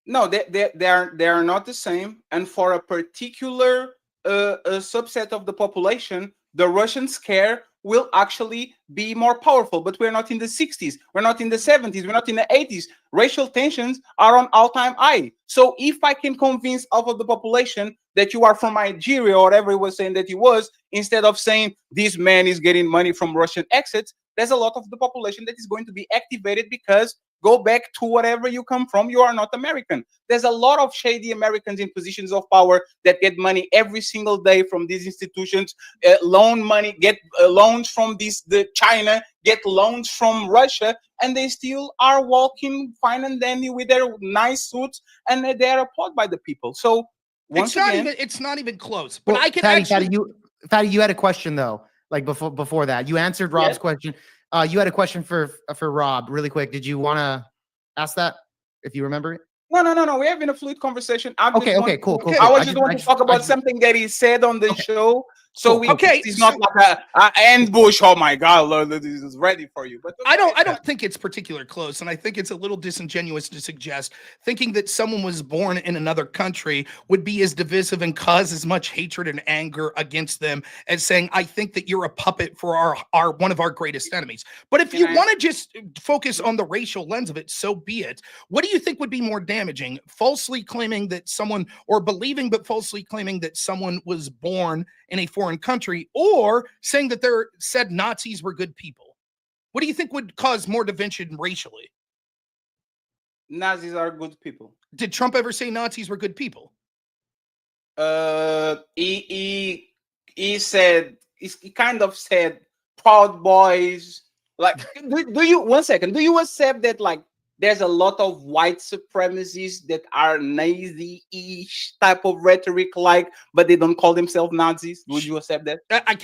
No, they are not the same. And for a particular a subset of the population, the Russian scare will actually be more powerful. But we're not in the 60s, we're not in the 70s, we're not in the 80s. Racial tensions are on all-time high. So if I can convince half of the population that you are from Nigeria or whatever he was saying that he was, instead of saying this man is getting money from Russian exits, there's a lot of the population that is going to be activated because go back to whatever you come from. You are not American. There's a lot of shady Americans in positions of power that get money every single day from these institutions, loan money, get loans from the China, get loans from Russia, and they still are walking fine and dandy with their nice suits, and they are applauded by the people. So once again, it's not even close. But Well, I can Fatty, you had a question though. Like before that, you answered Rob's Yes. question. You had a question for Rob, really quick. Did you want to ask that if you remember it? No. We're having a fluid conversation. Okay, cool. I was just want to talk about something that he said on the show. So Cool. it's not like a ambush. Oh my God, Lord, this is ready for you. But I don't think it's particular close, and I think it's a little disingenuous to suggest thinking that someone was born in another country would be as divisive and cause as much hatred and anger against them as saying, I think that you're a puppet for our one of our greatest enemies. But if you want to just focus on the racial lens of it, so be it. What do you think would be more damaging? Falsely claiming that someone, or believing but falsely claiming that someone was born in a foreign country, or saying that said Nazis were good people? What do you think would cause more division racially? Nazis are good people. Did Trump ever say Nazis were good people? He kind of said Proud Boys. Like, do you 1 second? Do you accept that like there's a lot of white supremacists that are Nazi-ish type of rhetoric, but they don't call themselves Nazis? Would you accept that?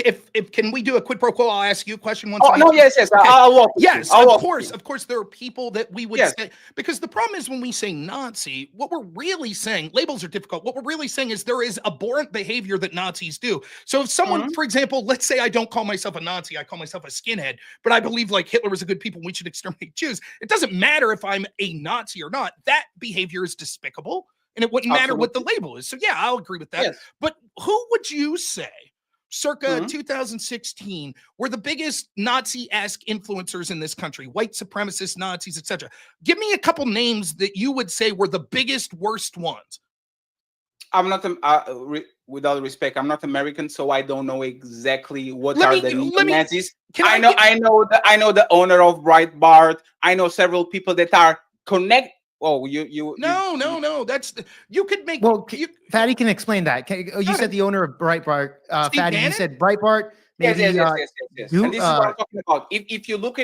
If can we do a quid pro quo? I'll ask you a question once. Oh no, yes. Okay. I'll walk. Yes, of course, there are people that we would say, because the problem is when we say Nazi, what we're really saying, labels are difficult. What we're really saying is there is abhorrent behavior that Nazis do. So if someone, for example, let's say I don't call myself a Nazi, I call myself a skinhead, but I believe like Hitler was a good people, we should exterminate Jews. It doesn't matter if I'm a Nazi or not. That behavior is despicable, and it wouldn't matter what the label is. So yeah, I'll agree with that. Yes. But who would you say circa 2016 were the biggest Nazi-esque influencers in this country, white supremacist Nazis, etc.? Give me a couple names that you would say were the biggest, worst ones. I'm not, with all respect, I'm not American, so I don't know exactly what are the Nazis. I know the owner of Breitbart. I know several people that are connected. Oh, No. That's you could make. Well, Fatty can explain that. You said the owner of Breitbart. Fatty, you said Breitbart. Maybe, yes. And this is what I'm talking about. If you look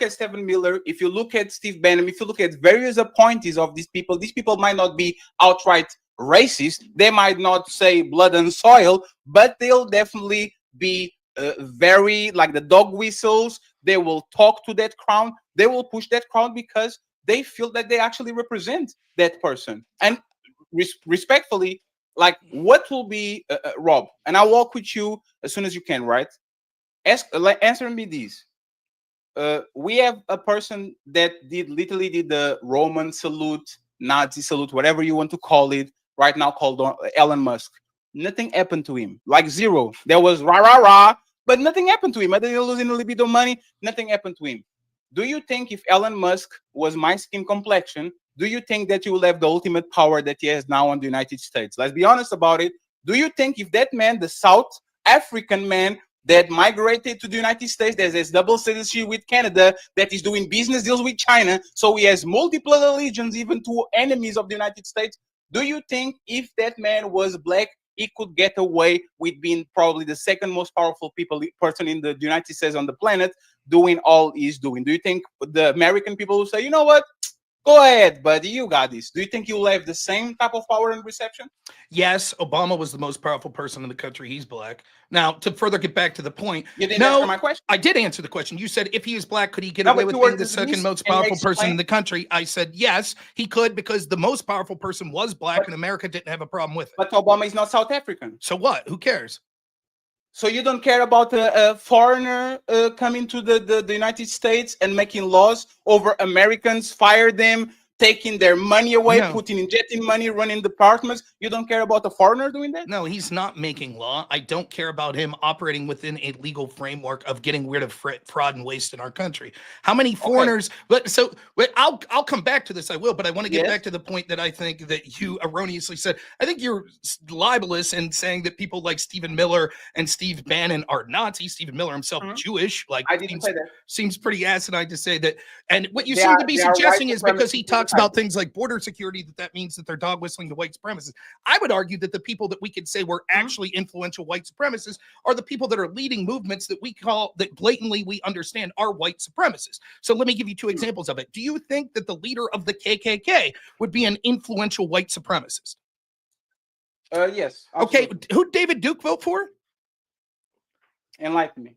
at Stephen Miller, if you look at Steve Bannon, if you look at various appointees of these people might not be outright racist. They might not say blood and soil, but they'll definitely be very like the dog whistles. They will talk to that crowd. They will push that crowd because they feel that they actually represent that person. And respectfully, like, what will be Rob? And I'll walk with you as soon as you can, right? Answer me this. We have a person that literally did the Roman salute, Nazi salute, whatever you want to call it, right now called Elon Musk. Nothing happened to him, like zero. There was rah, but nothing happened to him. Other than losing a little bit of money, nothing happened to him. Do you think if Elon Musk was my skin complexion, do you think that you will have the ultimate power that he has now on the United States? Let's be honest about it. Do you think if that man, the South African man that migrated to the United States, there's this double citizenship with Canada, that is doing business deals with China, so he has multiple allegiance even to enemies of the United States, do you think if that man was black, he could get away with being probably the second most powerful person in the United States on the planet, doing all he's doing? Do you think the American people will say, you know what, Go ahead, buddy. You got this. Do you think you'll have the same type of power and reception? Yes, Obama was the most powerful person in the country. He's black. Now, to further get back to the point, You didn't answer my question. I did answer the question. You said if he is black, could he get No, away but with you were being the second dismissed most and powerful person explained- in the country? I said yes, he could, because the most powerful person was black, and America didn't have a problem with it. But Obama is not South African. So what? Who cares? So you don't care about a foreigner coming to the United States and making laws over Americans, fire them, taking their money away, No. injecting money, running departments. You don't care about a foreigner doing that? No, he's not making law. I don't care about him operating within a legal framework of getting rid of fraud and waste in our country. How many foreigners? But I'll come back to this. I will, but I want to get back to the point that I think that you erroneously said. I think you're libelous in saying that people like Stephen Miller and Steve Bannon are Nazis. Stephen Miller himself Jewish. Like, I didn't say that. Seems pretty asinine to say that. And what you They seem are- to be they are suggesting white is because he supremacists. talks about things like border security, that means that they're dog whistling to white supremacists. I would argue that the people that we could say were actually influential white supremacists are the people that are leading movements that we call, that blatantly we understand are white supremacists. So let me give you two examples of it. Do you think that the leader of the KKK would be an influential white supremacist? Yes. Okay, absolutely. who David Duke vote for? Enlighten me.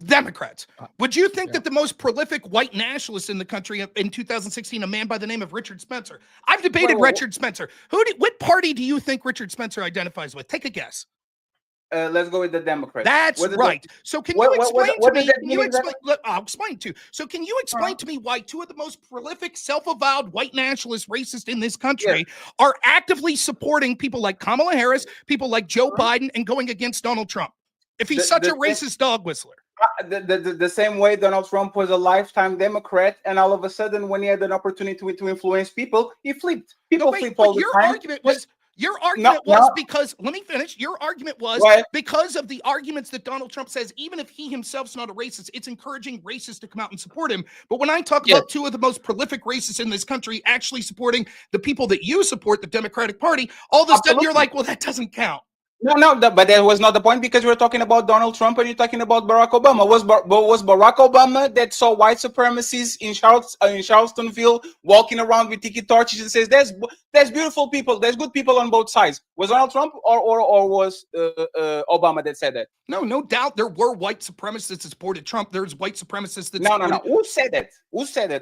Democrats. Would you think that the most prolific white nationalist in the country in 2016, a man by the name of Richard Spencer? I've debated Richard Spencer. What party do you think Richard Spencer identifies with? Take a guess. Let's go with the Democrats. That's right. So can you explain to me? I'll explain to you. So can you explain to me why two of the most prolific, self-avowed white nationalist racists in this country are actively supporting people like Kamala Harris, people like Joe Biden, and going against Donald Trump? If he's such a racist dog whistler. The same way Donald Trump was a lifetime Democrat, and all of a sudden, when he had an opportunity to influence people, he flipped. People flip all the time. Your argument was because, let me finish. Your argument was because of the arguments that Donald Trump says, even if he himself's not a racist, it's encouraging racists to come out and support him. But when I talk about two of the most prolific racists in this country actually supporting the people that you support, the Democratic Party, all of a sudden you're like, well, that doesn't count. No, but that was not the point, because we're talking about Donald Trump and you're talking about Barack Obama. Was Barack Obama that saw white supremacists in Charlottesville walking around with tiki torches and says, "There's beautiful people, there's good people on both sides"? Was Donald Trump or was Obama that said that? No doubt there were white supremacists that supported Trump. There's white supremacists that No. Who said that?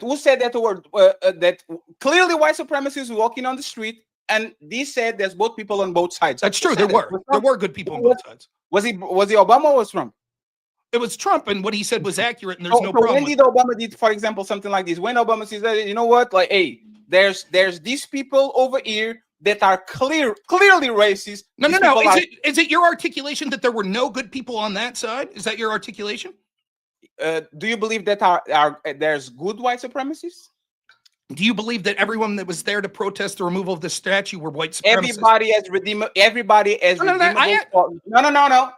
Who said that word? That clearly white supremacists walking on the street. And this said there's both people on both sides. That's true. There were good people on both sides. Was he Obama or was Trump? It was Trump, and what he said was accurate, and there's no problem. When did Obama did, for example, something like this? When Obama says that, you know what, like, hey, there's these people over here that are clearly racist. No. Is it your articulation that there were no good people on that side? Is that your articulation? Do you believe that there's good white supremacists? Do you believe that everyone that was there to protest the removal of the statue were white supremacists? Everybody has redeemable. No.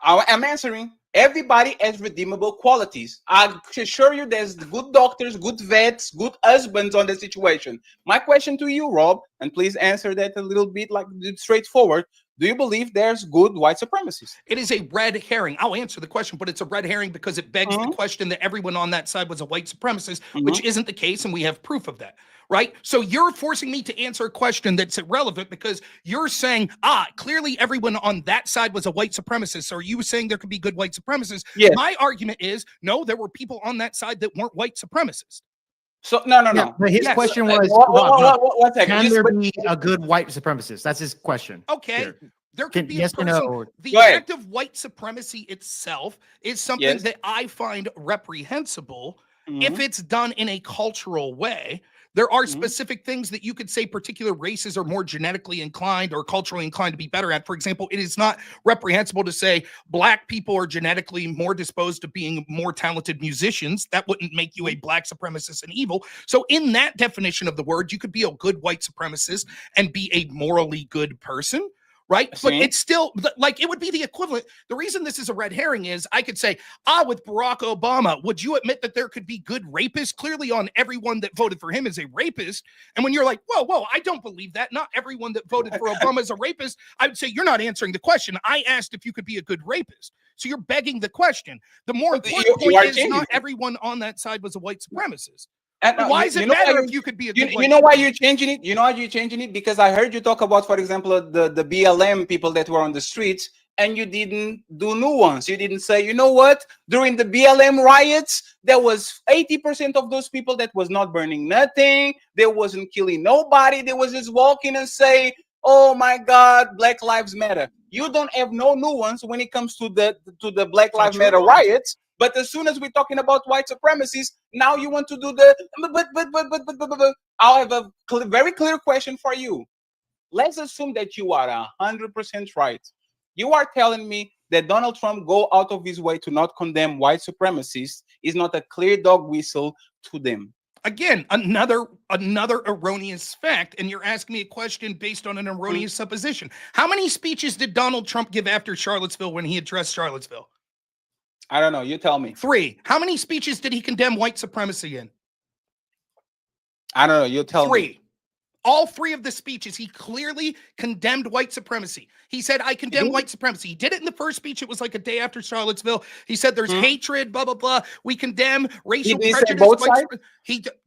I'm answering. Everybody has redeemable qualities. I assure you, there's good doctors, good vets, good husbands on the situation. My question to you, Rob, and please answer that a little bit like straightforward. Do you believe there's good white supremacists? It is a red herring. I'll answer the question, but it's a red herring because it begs the question that everyone on that side was a white supremacist, which isn't the case, and we have proof of that. Right? So you're forcing me to answer a question that's irrelevant because you're saying, clearly everyone on that side was a white supremacist. So are you saying there could be good white supremacists? Yes. My argument is, no, there were people on that side that weren't white supremacists. So no. But his question was, one second. Can there be a good white supremacist? That's his question. Okay. Here. There could be yes a person. or no? The act of white supremacy itself is something that I find reprehensible if it's done in a cultural way. There are specific things that you could say particular races are more genetically inclined or culturally inclined to be better at. For example, it is not reprehensible to say black people are genetically more disposed to being more talented musicians. That wouldn't make you a black supremacist and evil. So in that definition of the word, you could be a good white supremacist and be a morally good person. Right. But it's still like it would be the equivalent. The reason this is a red herring is I could say, with Barack Obama, would you admit that there could be good rapists? Clearly on everyone that voted for him is a rapist. And when you're like, whoa, I don't believe that. Not everyone that voted for Obama is a rapist. I would say you're not answering the question. I asked if you could be a good rapist. So you're begging the question. The more important point is not everyone on that side was a white supremacist. And Why does it matter if you could be a good you know why you're changing it? You know why you're changing it? Because I heard you talk about, for example, the BLM people that were on the streets, and you didn't do nuance. You didn't say, you know what? During the BLM riots, there was 80% of those people that was not burning nothing. They wasn't killing nobody. They was just walking and say, oh my God, Black Lives Matter. You don't have no nuance when it comes to the Black Lives Matter riots. But as soon as we're talking about white supremacists, now you want to do the but. I have a very clear question for you. Let's assume that you are 100% right. You are telling me that Donald Trump go out of his way to not condemn white supremacists is not a clear dog whistle to them. Again, another erroneous fact, and you're asking me a question based on an erroneous supposition. How many speeches did Donald Trump give after Charlottesville when he addressed Charlottesville? I don't know. You tell me. 3. How many speeches did he condemn white supremacy in? I don't know. You tell me. 3. All 3 of the speeches, he clearly condemned white supremacy. He said, I condemn white supremacy. He did it in the first speech. It was like a day after Charlottesville. He said, there's hatred, blah, blah, blah. We condemn racial prejudice. Say both sides?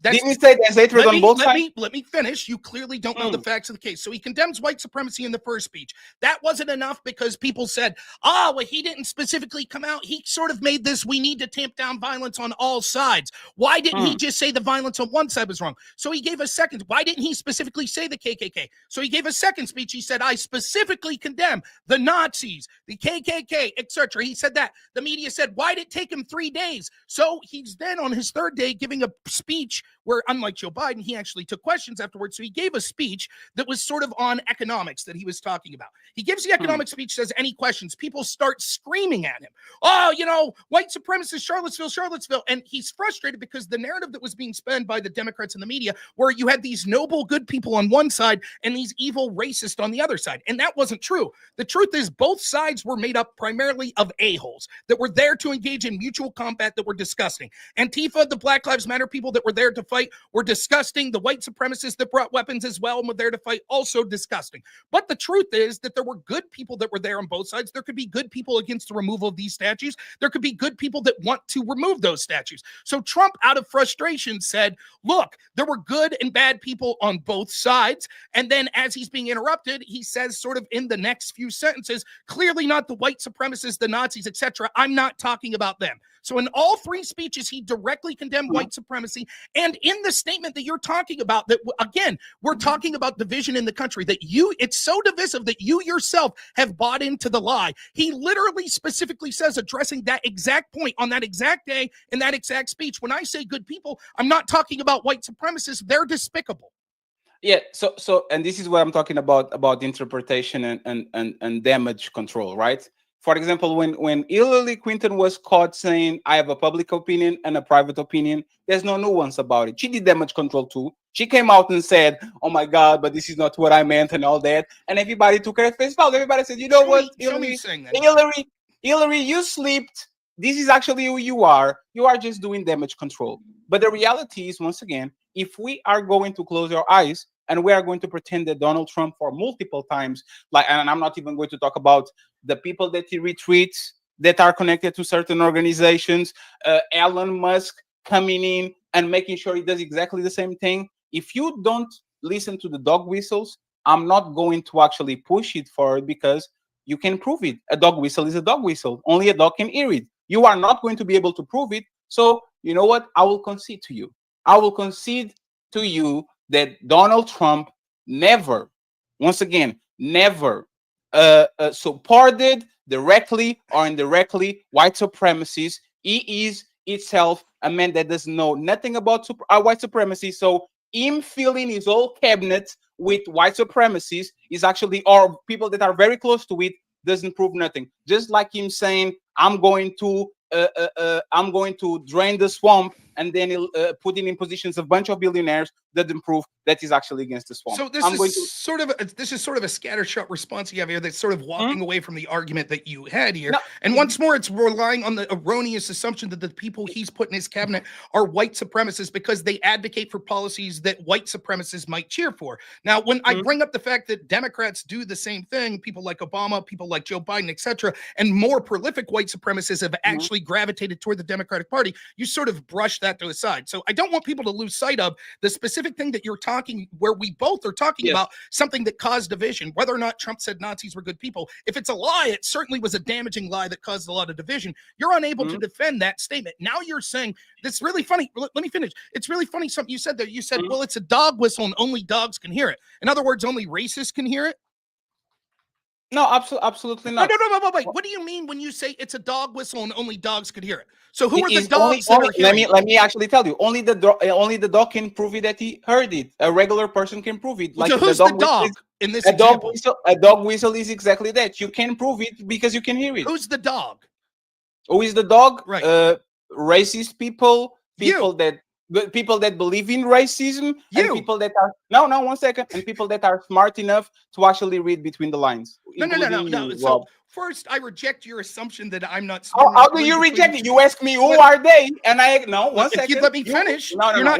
Didn't he say there's hatred on both sides? Let me finish. You clearly don't know the facts of the case. So he condemns white supremacy in the first speech. That wasn't enough because people said, well, he didn't specifically come out. He sort of made this, we need to tamp down violence on all sides. Why didn't he just say the violence on one side was wrong? So he gave a second. Why didn't he specifically say the KKK? So he gave a second speech. He said, I specifically condemn the Nazis, the KKK, etc. He said that. The media said, why did it take him 3 days? So he's then on his third day giving a speech where, unlike Joe Biden, he actually took questions afterwards. So he gave a speech that was sort of on economics that he was talking about. He gives the economic speech, says, any questions? People start screaming at him. Oh, white supremacists, Charlottesville. And he's frustrated because the narrative that was being spun by the Democrats and the media, where you had these noble, good people on one side and these evil racists on the other side. And that wasn't true. The truth is both sides were made up primarily of a-holes that were there to engage in mutual combat that were disgusting. Antifa, the Black Lives Matter people that were there to fight were disgusting. The white supremacists that brought weapons as well and were there to fight, also disgusting. But the truth is that there were good people that were there on both sides. There could be good people against the removal of these statues. There could be good people that want to remove those statues. So Trump, out of frustration, said, look, there were good and bad people on both sides. And then as he's being interrupted, he says sort of in the next few sentences, clearly not the white supremacists, the Nazis, etc. I'm not talking about them. So in all 3 speeches, he directly condemned white supremacy. And in the statement that you're talking about, that again, we're talking about division in the country, that it's so divisive that you yourself have bought into the lie. He literally specifically says, addressing that exact point on that exact day in that exact speech, when I say good people, I'm not talking about white supremacists. They're despicable. Yeah, so and this is what I'm talking about interpretation and damage control, right? For example, when Hillary Clinton was caught saying, I have a public opinion and a private opinion, there's no nuance about it. She did damage control too. She came out and said, oh my God, but this is not what I meant and all that. And everybody took her at face value. Everybody said, you know what, Hillary, you slipped. This is actually who you are. You are just doing damage control. But the reality is, once again, if we are going to close our eyes and we are going to pretend that Donald Trump for multiple times, and I'm not even going to talk about the people that he retweets that are connected to certain organizations, Elon Musk coming in and making sure he does exactly the same thing. If you don't listen to the dog whistles, I'm not going to actually push it forward because you can prove it. A dog whistle is a dog whistle. Only a dog can hear it. You are not going to be able to prove it. So you know what? I will concede to you. I will concede to you that Donald Trump never, once again, never supported directly or indirectly white supremacists. He is itself a man that doesn't know nothing about white supremacy. So him filling his whole cabinet with white supremacists is actually, or people that are very close to it, doesn't prove nothing. Just like him saying, I'm going to drain the swamp, and then he'll put in positions a bunch of billionaires, doesn't prove that he's actually against the swamp. So this is sort of a scattershot response you have here that's sort of walking away from the argument that you had here. And once more, it's relying on the erroneous assumption that the people he's put in his cabinet are white supremacists because they advocate for policies that white supremacists might cheer for. Now, when I bring up the fact that Democrats do the same thing, people like Obama, people like Joe Biden, etc., and more prolific white supremacists have actually gravitated toward the Democratic Party, you sort of brush that to the side. So I don't want people to lose sight of the specific thing that you're talking, where we both are talking about something that caused division, whether or not Trump said Nazis were good people. If it's a lie, it certainly was a damaging lie that caused a lot of division. You're unable to defend that statement. Now you're saying, this really funny. Let me finish. It's really funny something you said there. You said, well, it's a dog whistle and only dogs can hear it. In other words, only racists can hear it. No, absolutely not. No. Wait. What do you mean when you say it's a dog whistle and only dogs could hear it? So who are the dogs that are hearing? Let me actually tell you. Only the dog can prove it that he heard it. A regular person can prove it. Like, so who's the dog in this example? A dog whistle is exactly that. You can prove it because you can hear it. Who's the dog? Who is the dog? Right. Racist people that believe in racism, and people that are one second, and people that are smart enough to actually read between the lines. No. So first, I reject your assumption that I'm not smart. How do you reject it? You ask me who are they, and one second. If you let me finish, you're gonna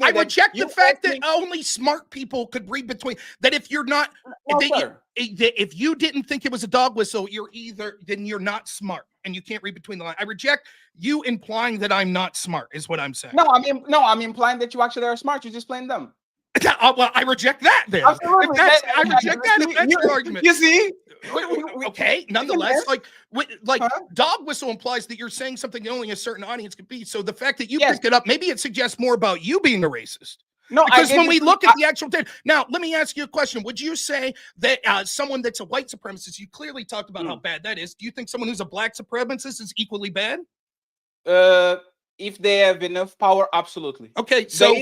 I reject the fact that only smart people could read between. That if you're not, if you didn't think it was a dog whistle, then you're not smart and you can't read between the lines. I reject you implying that I'm not smart, is what I'm saying. I'm implying that you actually are smart. You're just plain dumb. Well, I reject that then. I reject that if that's your argument. You see? Okay, nonetheless, dog whistle implies that you're saying something that only a certain audience could be. So the fact that you picked it up, maybe it suggests more about you being a racist. No, because when we look at the actual data, now let me ask you a question. Would you say that someone that's a white supremacist, you clearly talked about how bad that is. Do you think someone who's a black supremacist is equally bad? If they have enough power, absolutely. Okay, so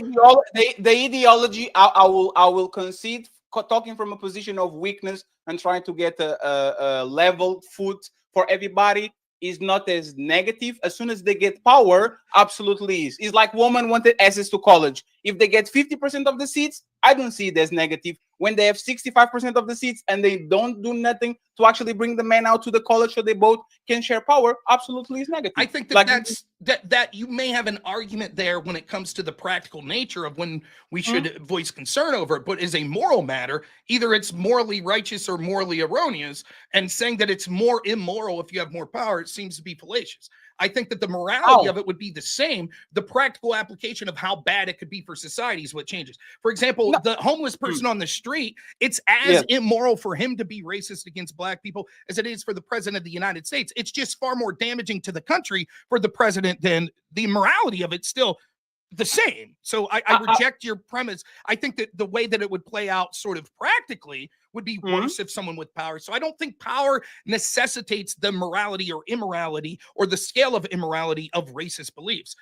the ideology, I will concede, talking from a position of weakness and trying to get a level foot for everybody, is not as negative. As soon as they get power, absolutely is. It's like women wanted access to college. If they get 50% of the seats, I don't see it as negative. When they have 65% of the seats and they don't do nothing to actually bring the men out to the college so they both can share power, absolutely is negative. I think that you may have an argument there when it comes to the practical nature of when we should voice concern over it, but as a moral matter, either it's morally righteous or morally erroneous, and saying that it's more immoral if you have more power, it seems to be fallacious. I think that the morality of it would be the same. The practical application of how bad it could be for society is what changes. For example, the homeless person on the street, it's as immoral for him to be racist against black people as it is for the president of the United States. It's just far more damaging to the country for the president than the morality of it still the same. So I reject your premise. I think that the way that it would play out sort of practically would be worse if someone with power. So I don't think power necessitates the morality or immorality or the scale of immorality of racist beliefs.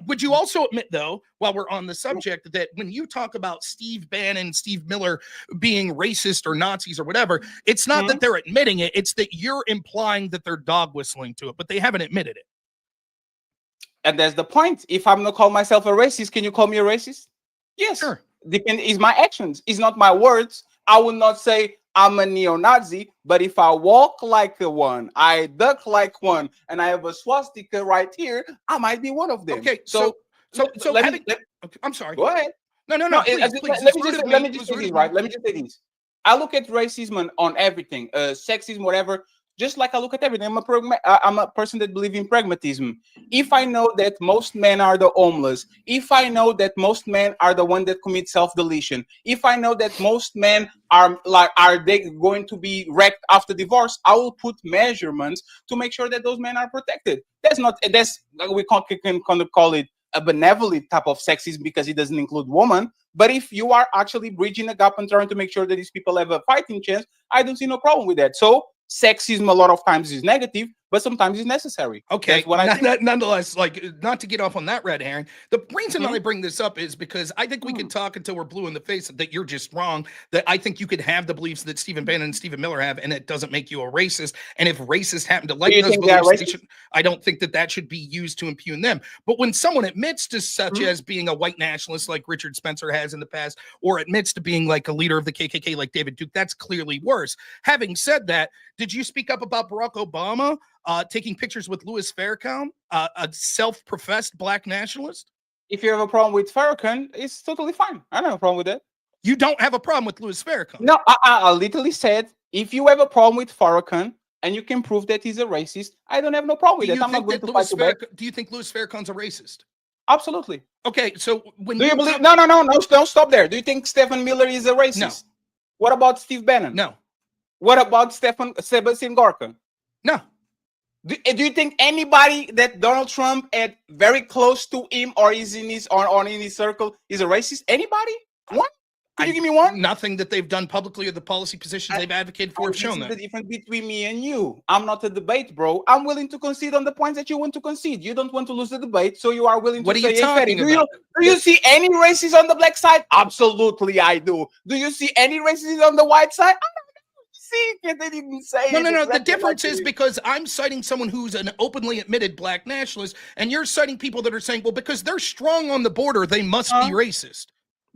Would you also admit, though, while we're on the subject, that when you talk about Steve Bannon, Steve Miller being racist or Nazis or whatever, it's not that they're admitting it, it's that you're implying that they're dog whistling to it, but they haven't admitted it. And that's the point. If I'm not call myself a racist, can you call me a racist? Yes. Sure. It's my actions. It's not my words. I will not say I'm a neo-Nazi, but if I walk like one, I duck like one, and I have a swastika right here, I might be one of them. Okay. I'm sorry. Go ahead. No. Please. Let me just say this, right? Let me just say this. I look at racism on everything, sexism, whatever. Just like I look at everything, I'm a person that believes in pragmatism. If I know that most men are the homeless, if I know that most men are the one that commit self-deletion, if I know that most men are they going to be wrecked after divorce, I will put measurements to make sure that those men are protected. We can call it a benevolent type of sexism because it doesn't include women. But if you are actually bridging a gap and trying to make sure that these people have a fighting chance, I don't see no problem with that. So sexism a lot of times is negative, but sometimes it's necessary. Okay. That's what I think. Nonetheless, not to get off on that red herring, the reason I bring this up is because I think we can talk until we're blue in the face that you're just wrong, that I think you could have the beliefs that Stephen Bannon and Stephen Miller have, and it doesn't make you a racist. And if racists happen to like those beliefs, I don't think that should be used to impugn them. But when someone admits to such as being a white nationalist like Richard Spencer has in the past, or admits to being like a leader of the KKK like David Duke, that's clearly worse. Having said that, did you speak up about Barack Obama taking pictures with Louis Farrakhan, a self-professed black nationalist? If you have a problem with Farrakhan, it's totally fine. I don't have a problem with that. You don't have a problem with Louis Farrakhan? No, I literally said, if you have a problem with Farrakhan and you can prove that he's a racist, I don't have no problem with that. I'm not going to fight you back. Do you think Louis Farrakhan's a racist? Absolutely. Okay, so when do you believe? No, don't stop there. Do you think Stephen Miller is a racist? No. What about Steve Bannon? No. What about Sebastian Gorka? No. Do you think anybody that Donald Trump had very close to him or is in his or in his circle is a racist? Anybody? One? Can you give me one? Nothing that they've done publicly or the policy positions they've advocated for have shown that. The difference between me and you. I'm not a debate, bro. I'm willing to concede on the points that you want to concede. You don't want to lose the debate, so you are willing to what say, are you talking about? Do you see any racists on the black side? Absolutely, I do. Do you see any racists on the white side? I don't see it. They didn't say no. Exactly The difference is because I'm citing someone who's an openly admitted black nationalist, and you're citing people that are saying, well, because they're strong on the border, they must be racist.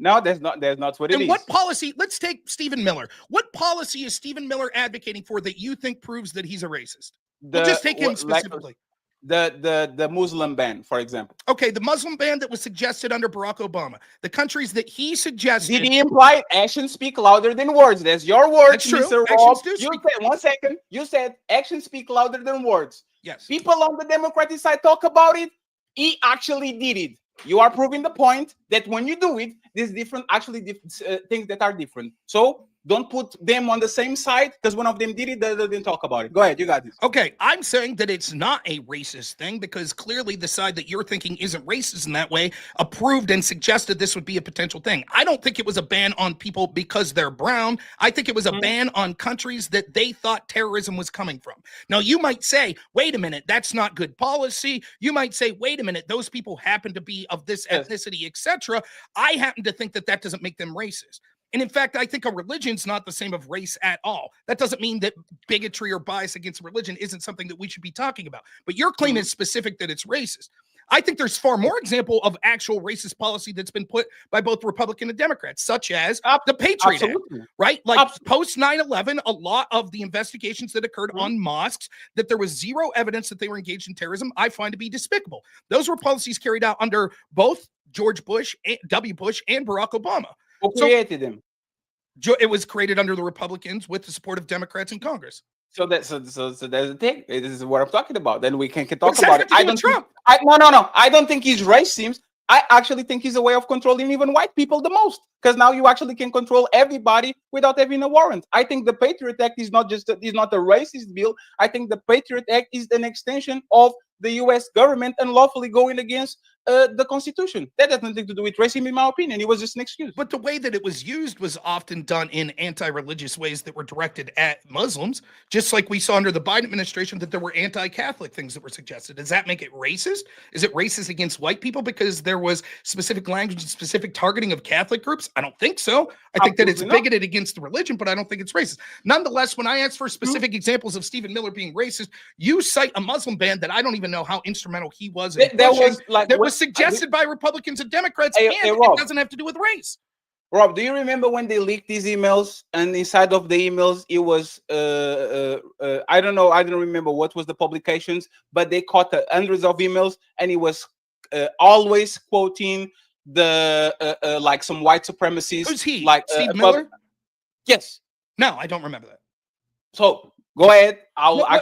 No, that's not what it is. And what policy? Let's take Stephen Miller. What policy is Stephen Miller advocating for that you think proves that he's a racist? We'll just take him specifically. The Muslim ban, for example. Okay, the Muslim ban that was suggested under Barack Obama. The countries that he suggested. Did he imply actions speak louder than words? That's your words, That's true. Mr. Rob. You said 1 second. You said actions speak louder than words. Yes. People on the Democratic side talk about it. He actually did it. You are proving the point that when you do it, there's different things that are different. So don't put them on the same side because one of them did it, the other didn't talk about it. Go ahead, you got this. Okay, I'm saying that it's not a racist thing because clearly the side that you're thinking isn't racist in that way approved and suggested this would be a potential thing. I don't think it was a ban on people because they're brown. I think it was a ban on countries that they thought terrorism was coming from. Now, you might say, wait a minute, that's not good policy. You might say, wait a minute, those people happen to be of this ethnicity, etc. I happen to think that that doesn't make them racist. And in fact, I think a religion's not the same of race at all. That doesn't mean that bigotry or bias against religion isn't something that we should be talking about. But your claim is specific that it's racist. I think there's far more example of actual racist policy that's been put by both Republican and Democrats, such as the Patriot Act, right? Like post 9/11, a lot of the investigations that occurred on mosques, that there was zero evidence that they were engaged in terrorism, I find to be despicable. Those were policies carried out under both George Bush, W. Bush, and Barack Obama. Who created them? It was created under the Republicans with the support of Democrats in Congress. So there's the thing. This is what I'm talking about. Then we can talk about it. I don't Trump. No. I don't think he's racist. I actually think he's a way of controlling even white people the most. Because now you actually can control everybody without having a warrant. I think the Patriot Act is not a racist bill. I think the Patriot Act is an extension of the U.S. government unlawfully going against the Constitution. That has nothing to do with racism, in my opinion. It was just an excuse. But the way that it was used was often done in anti-religious ways that were directed at Muslims, just like we saw under the Biden administration that there were anti-Catholic things that were suggested. Does that make it racist? Is it racist against white people because there was specific language and specific targeting of Catholic groups? I don't think so. I think that it's bigoted against the religion, but I don't think it's racist. Nonetheless, when I ask for specific examples of Stephen Miller being racist, you cite a Muslim ban that I don't even know how instrumental he was in that was suggested by Republicans and Democrats, and Rob, it doesn't have to do with race. Rob, do you remember when they leaked these emails, and inside of the emails it was I don't know, I don't remember what was the publications, but they caught hundreds of emails, and it was always quoting the like some white supremacists. Who's he? Like Steve Miller? Yes. No, I don't remember that. So go ahead.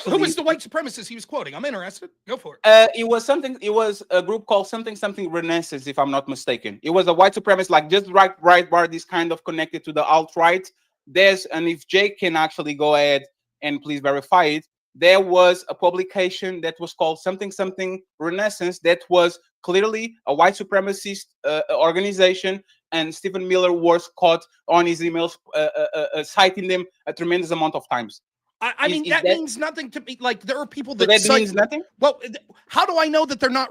Who was the white supremacist he was quoting? I'm interested. Go for it. It was a group called something Renaissance, if I'm not mistaken. It was a white supremacist, like just right bar, this kind of connected to the alt-right. And if Jake can actually go ahead and please verify it, there was a publication that was called something Renaissance that was clearly a white supremacist organization, and Stephen Miller was caught on his emails citing them a tremendous amount of times. I mean, that means nothing to me. Like, there are people that means nothing. Well, how do I know that they're not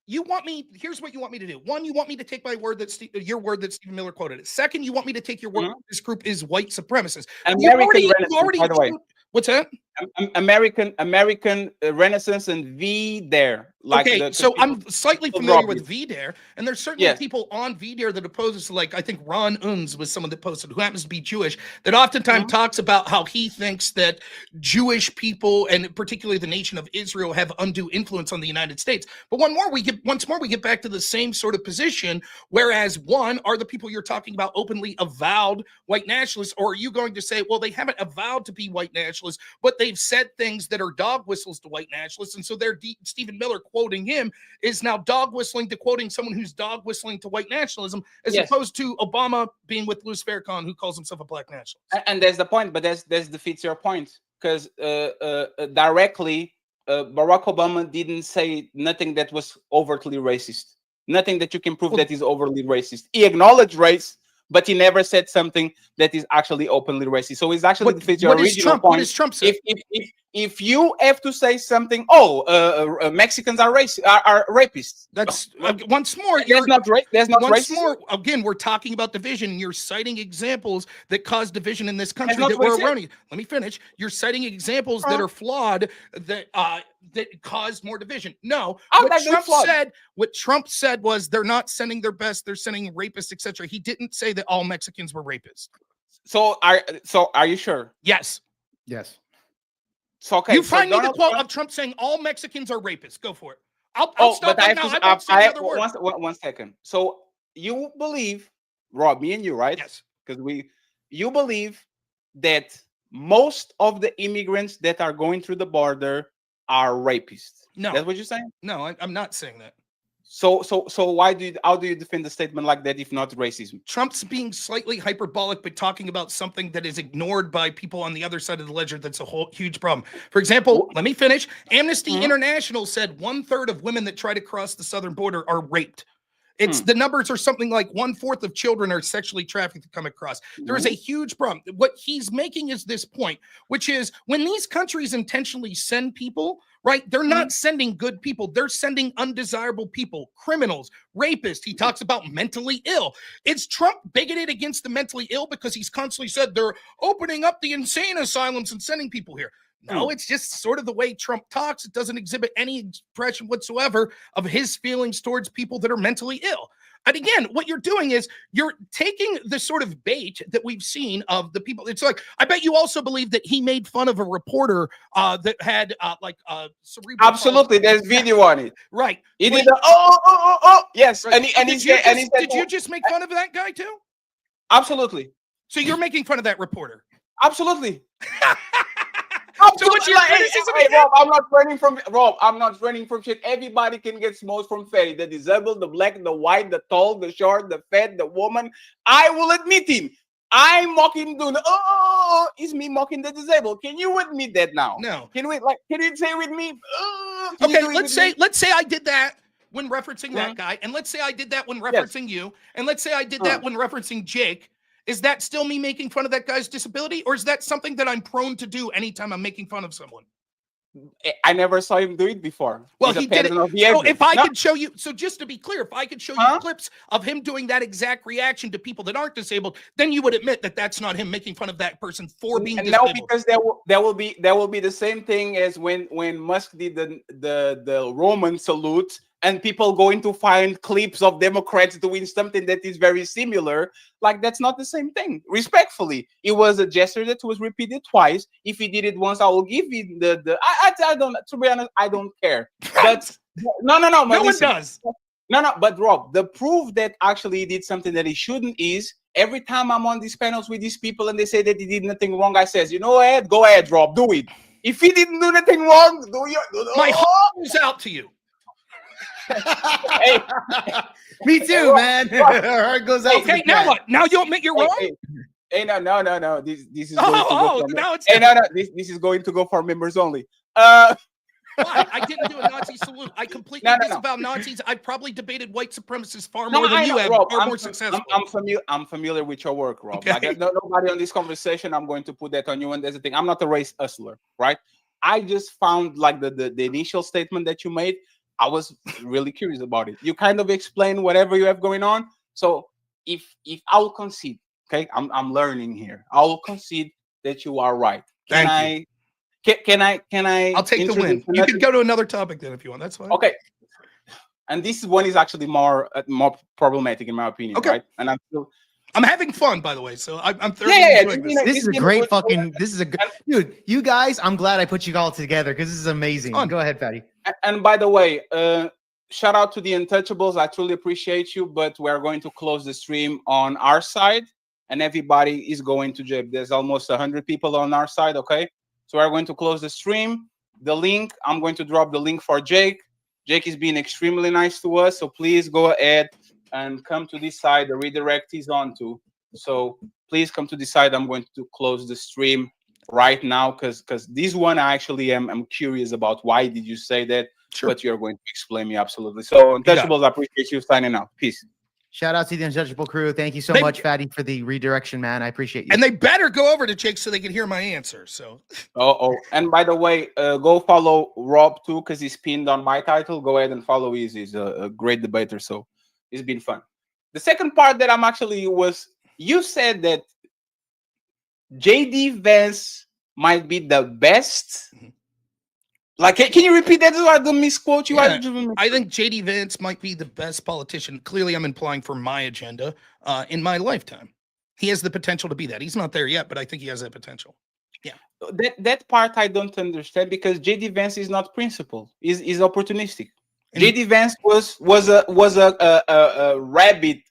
You want me? Here's what you want me to do. One, you want me to take my word that your word that Stephen Miller quoted it. Second, you want me to take your word that this group is white supremacist. American Renaissance, by the way. What's that? American Renaissance and VDare. Like okay, so I'm slightly familiar with VDare, and there's certainly people on VDare that opposes, like I think Ron Unz was someone that posted, who happens to be Jewish, that oftentimes talks about how he thinks that Jewish people, and particularly the nation of Israel, have undue influence on the United States. But once more, we get back to the same sort of position, whereas one, are the people you're talking about openly avowed white nationalists, or are you going to say, well, they haven't avowed to be white nationalists, nationalists, but they've said things that are dog whistles to white nationalists. And so Stephen Miller quoting him is now dog whistling to quoting someone who's dog whistling to white nationalism, as opposed to Obama being with Louis Farrakhan, who calls himself a black nationalist. And there's the point, but that defeats your point, because directly Barack Obama didn't say nothing that was overtly racist. Nothing that you can prove that is overly racist. He acknowledged race, but he never said something that is actually openly racist. So it's actually defeats your original point. What does Trump say? If you have to say something, Mexicans are rapists. That's once more. There's not once racism. more. Again, we're talking about division. You're citing examples that cause division in this country That's that not were what I said. erroneous. Let me finish. You're citing examples that are flawed that caused more division. No, what Trump said was they're not sending their best. They're sending rapists, etc. He didn't say that all Mexicans were rapists. So are you sure? Yes. Yes. So, okay, you find me the quote of Trump saying all Mexicans are rapists. Go for it. I'll stop right now. I won't say another word. One second. So you believe, Rob, me and you, right? Yes. Because you believe that most of the immigrants that are going through the border are rapists. No. That's what you're saying? No, I'm not saying that. So how do you defend a statement like that if not racism? Trump's being slightly hyperbolic, but talking about something that is ignored by people on the other side of the ledger. That's a whole huge problem. For example, let me finish. Amnesty International said 1/3 of women that try to cross the southern border are raped. It's the numbers are something like 1/4 of children are sexually trafficked to come across. There is a huge problem. What he's making is this point, which is when these countries intentionally send people, right? They're not sending good people. They're sending undesirable people, criminals, rapists. He talks about mentally ill. Is Trump bigoted against the mentally ill because he's constantly said they're opening up the insane asylums and sending people here? No, it's just sort of the way Trump talks. It doesn't exhibit any expression whatsoever of his feelings towards people that are mentally ill. And again, what you're doing is you're taking the sort of bait that we've seen of the people. It's like, I bet you also believe that he made fun of a reporter that had cerebral Absolutely, there's video on it. Right. He did yes. Right. And did you just make fun of that guy too? Absolutely. So you're making fun of that reporter? Absolutely. So what's your criticism? Rob, I'm not running from shit. Everybody can get smoked from fatty. The disabled, the black, the white, the tall, the short, the fat, the woman. I will admit him. I'm mocking it's me mocking the disabled. Can you admit that now? No. Can you say with me? Okay, let's say I did that when referencing that guy, and let's say I did that when referencing you, and let's say I did that when referencing Jake. Is that still me making fun of that guy's disability, or is that something that I'm prone to do anytime I'm making fun of someone? I never saw him do it before. Well, he did it. So if I could show you, so just to be clear, if I could show you clips of him doing that exact reaction to people that aren't disabled, then you would admit that that's not him making fun of that person for being disabled. No, because there will be the same thing as when Musk did the Roman salute. And people going to find clips of Democrats doing something that is very similar. Like, that's not the same thing. Respectfully, it was a gesture that was repeated twice. If he did it once, I will give you I don't. To be honest, I don't care. But no. No one does. No. But Rob, the proof that actually he did something that he shouldn't is every time I'm on these panels with these people and they say that he did nothing wrong, I says, go ahead, Rob, do it. If he didn't do nothing wrong, my heart goes out to you. Hey. Me too, man. Heart goes out. Okay, now what? Now you admit you're wrong? Hey, no. This is this is going to go for members only. Why? I didn't do a Nazi salute. I completely disavow Nazis. I've probably debated white supremacists far more than you have. Rob, far more successful. I'm familiar with your work, Rob. Okay. Like, nobody on this conversation, I'm going to put that on you. And there's the thing. I'm not a race hustler, right? I just found like the initial statement that you made. I was really curious about it. You kind of explain whatever you have going on. So if I will concede, okay, I'm learning here. I will concede that you are right. Can I? I'll take the win. You can go to another topic then if you want. That's fine. Okay. And this one is actually more problematic in my opinion. Okay. Right? And I'm having fun, by the way, so I'm thoroughly enjoying this. This is a great fucking. This is a good dude. You guys, I'm glad I put you all together because this is amazing. Go ahead, Patty. And by the way, shout out to the Untouchables. I truly appreciate you, but we're going to close the stream on our side, and everybody is going to jail. There's almost 100 people on our side. Okay, So we're going to close the stream. The link, I'm going to drop the link for Jake. Jake is being extremely nice to us, so please go ahead and come to this side. The redirect is on too. So please come to this side. I'm going to close the stream right now because this one I actually am curious about. Why did you say that? Sure. But you're going to explain me absolutely. So Untouchables, I appreciate you signing out. Peace. Shout out to the Untouchable crew. Thank you so much, Fatty, for the redirection, man. I appreciate you. And they better go over to Jake so they can hear my answer. So. And by the way, go follow Rob too because he's pinned on my title. Go ahead and follow. He's a great debater. So it's been fun. The second part that I'm actually was you said that JD Vance might be the best. Like, can you repeat that so I don't misquote you? Yeah, I think JD Vance might be the best politician. Clearly, I'm implying for my agenda in my lifetime. He has the potential to be that. He's not there yet, but I think he has that potential. Yeah. That part I don't understand because JD Vance is not principled. Is opportunistic. And JD Vance was a rabid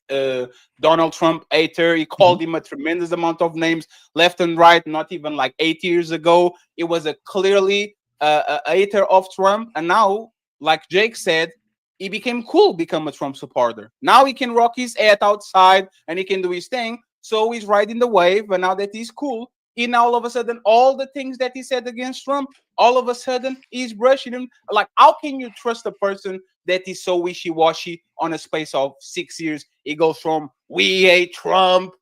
Donald Trump hater. He called him a tremendous amount of names left and right. Not even like 8 years ago, it was a clearly a hater of Trump, and now, like Jake said, he became cool, become a Trump supporter. Now he can rock his head outside and he can do his thing. So he's riding the wave, and now that he's cool, he now all of a sudden all the things that he said against Trump, all of a sudden he's brushing him. Like, how can you trust a person that is so wishy-washy on a space of 6 years? He goes from we hate Trump,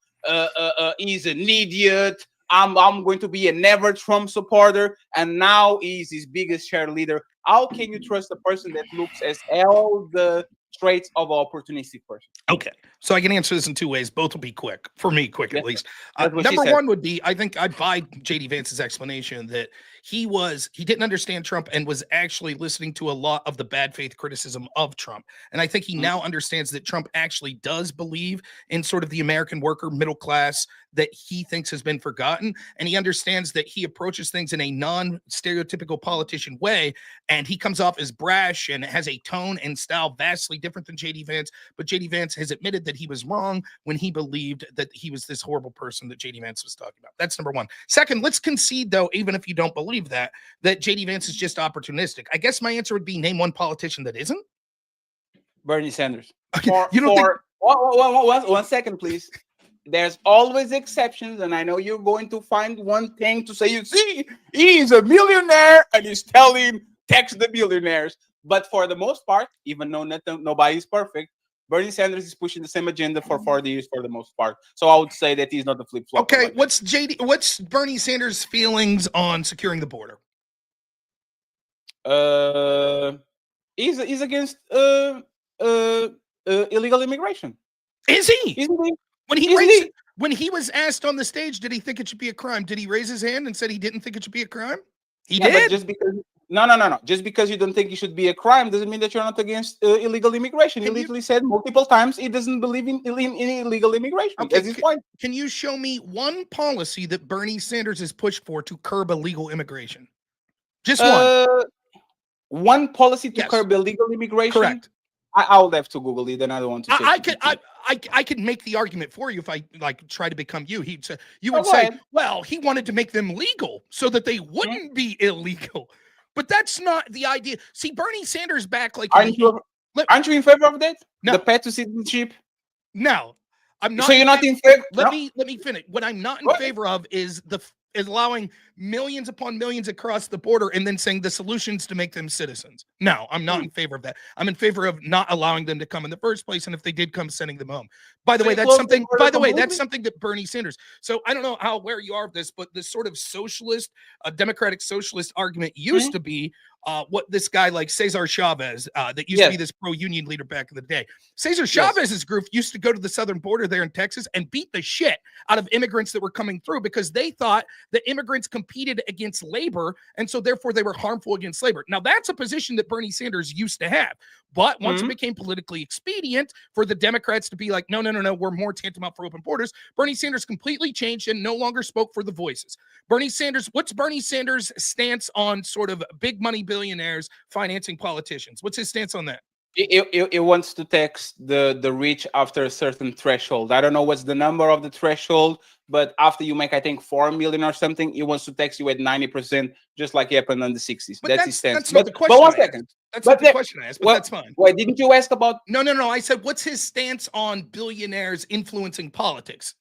he's an idiot. I'm going to be a never Trump supporter, and now he's his biggest cheerleader. How can you trust a person that looks as all the traits of an opportunistic person? Okay, so I can answer this in two ways. Both will be quick for me, quick at least. Number one would be, I think I buy JD Vance's explanation that he didn't understand Trump and was actually listening to a lot of the bad faith criticism of Trump. And I think he now understands that Trump actually does believe in sort of the American worker middle class that he thinks has been forgotten. And he understands that he approaches things in a non-stereotypical politician way. And he comes off as brash and has a tone and style vastly different than JD Vance. But JD Vance has admitted that he was wrong when he believed that he was this horrible person that JD Vance was talking about. That's number one. Second, let's concede, though, even if you don't believe that JD Vance is just opportunistic. I guess my answer would be name one politician that isn't. Bernie Sanders. Okay. You don't think... One second, please. There's always exceptions, and I know you're going to find one thing to say. You see, he's a millionaire, and he's telling tax the billionaires. But for the most part, even though nobody's perfect, Bernie Sanders is pushing the same agenda for 40 years for the most part. So I would say that he's not the flip-flop. Okay, what's Bernie Sanders' feelings on securing the border? He's against illegal immigration. Is he? Isn't he? When he was asked on the stage, did he think it should be a crime? Did he raise his hand and said he didn't think it should be a crime? He did. But just because no. Just because you don't think it should be a crime doesn't mean that you're not against illegal immigration. He literally said multiple times he doesn't believe in illegal immigration. Okay, That's his point. Can you show me one policy that Bernie Sanders has pushed for to curb illegal immigration? Just one. One policy to curb illegal immigration. Correct. I'll have to Google it, and I don't want to say I could make the argument for you if I try to become you. You would say, well, he wanted to make them legal so that they wouldn't be illegal. But that's not the idea. See, Bernie Sanders back aren't you in favor of that? No. The path to citizenship? No. I'm not. So you're not in favor? Let me finish. What I'm not in favor of is allowing millions upon millions across the border and then saying the solutions to make them citizens. No, I'm not in favor of that. I'm in favor of not allowing them to come in the first place, and if they did come, sending them home. By the way, that's something that Bernie Sanders. So I don't know how aware you are of this, but this sort of socialist, democratic socialist argument used to be what this guy like Cesar Chavez, that used to be this pro-union leader back in the day. Cesar Chavez's group used to go to the southern border there in Texas and beat the shit out of immigrants that were coming through because they thought that immigrants competed against labor, and so therefore they were harmful against labor. Now that's a position that Bernie Sanders used to have, but once it became politically expedient for the Democrats to be like, no, we're more tantamount for open borders, Bernie Sanders completely changed and no longer spoke for the voices. What's Bernie Sanders' stance on sort of big money billionaires financing politicians? What's his stance on that? It wants to tax the rich after a certain threshold. I don't know what's the number of the threshold, but after you make, I think, 4 million or something, it wants to tax you at 90%, just like happened in the 60s. But That's his stance. that's not the question. But one I asked. second. That's But not the question I asked, but well, that's fine. wait, didn't you ask about? No. I said, what's his stance on billionaires influencing politics?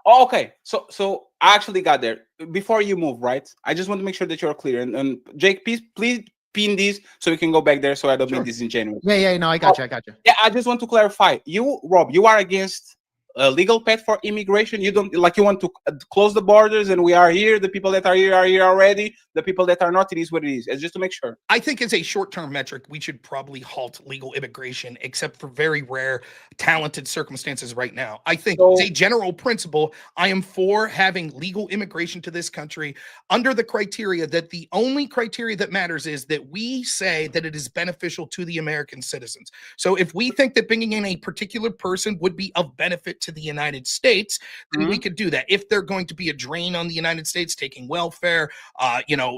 Oh, okay. So I actually got there. Before you move, right? I just want to make sure that you're clear. And Jake, please pin this so we can go back there so I don't Sure. be disingenuous. Yeah, no, I got you. Yeah, I just want to clarify. You, Rob, you are against a legal path for immigration. You don't like, you want to close the borders, and we are here. The people that are here already. The people that are not, it is what it is. It's just to make sure. I think as a short-term metric, we should probably halt legal immigration, except for very rare, talented circumstances right now. I think as a general principle, I am for having legal immigration to this country under the criteria that the only criteria that matters is that we say that it is beneficial to the American citizens. So if we think that bringing in a particular person would be of benefit to the United States, then we could do that. If they're going to be a drain on the United States, taking welfare,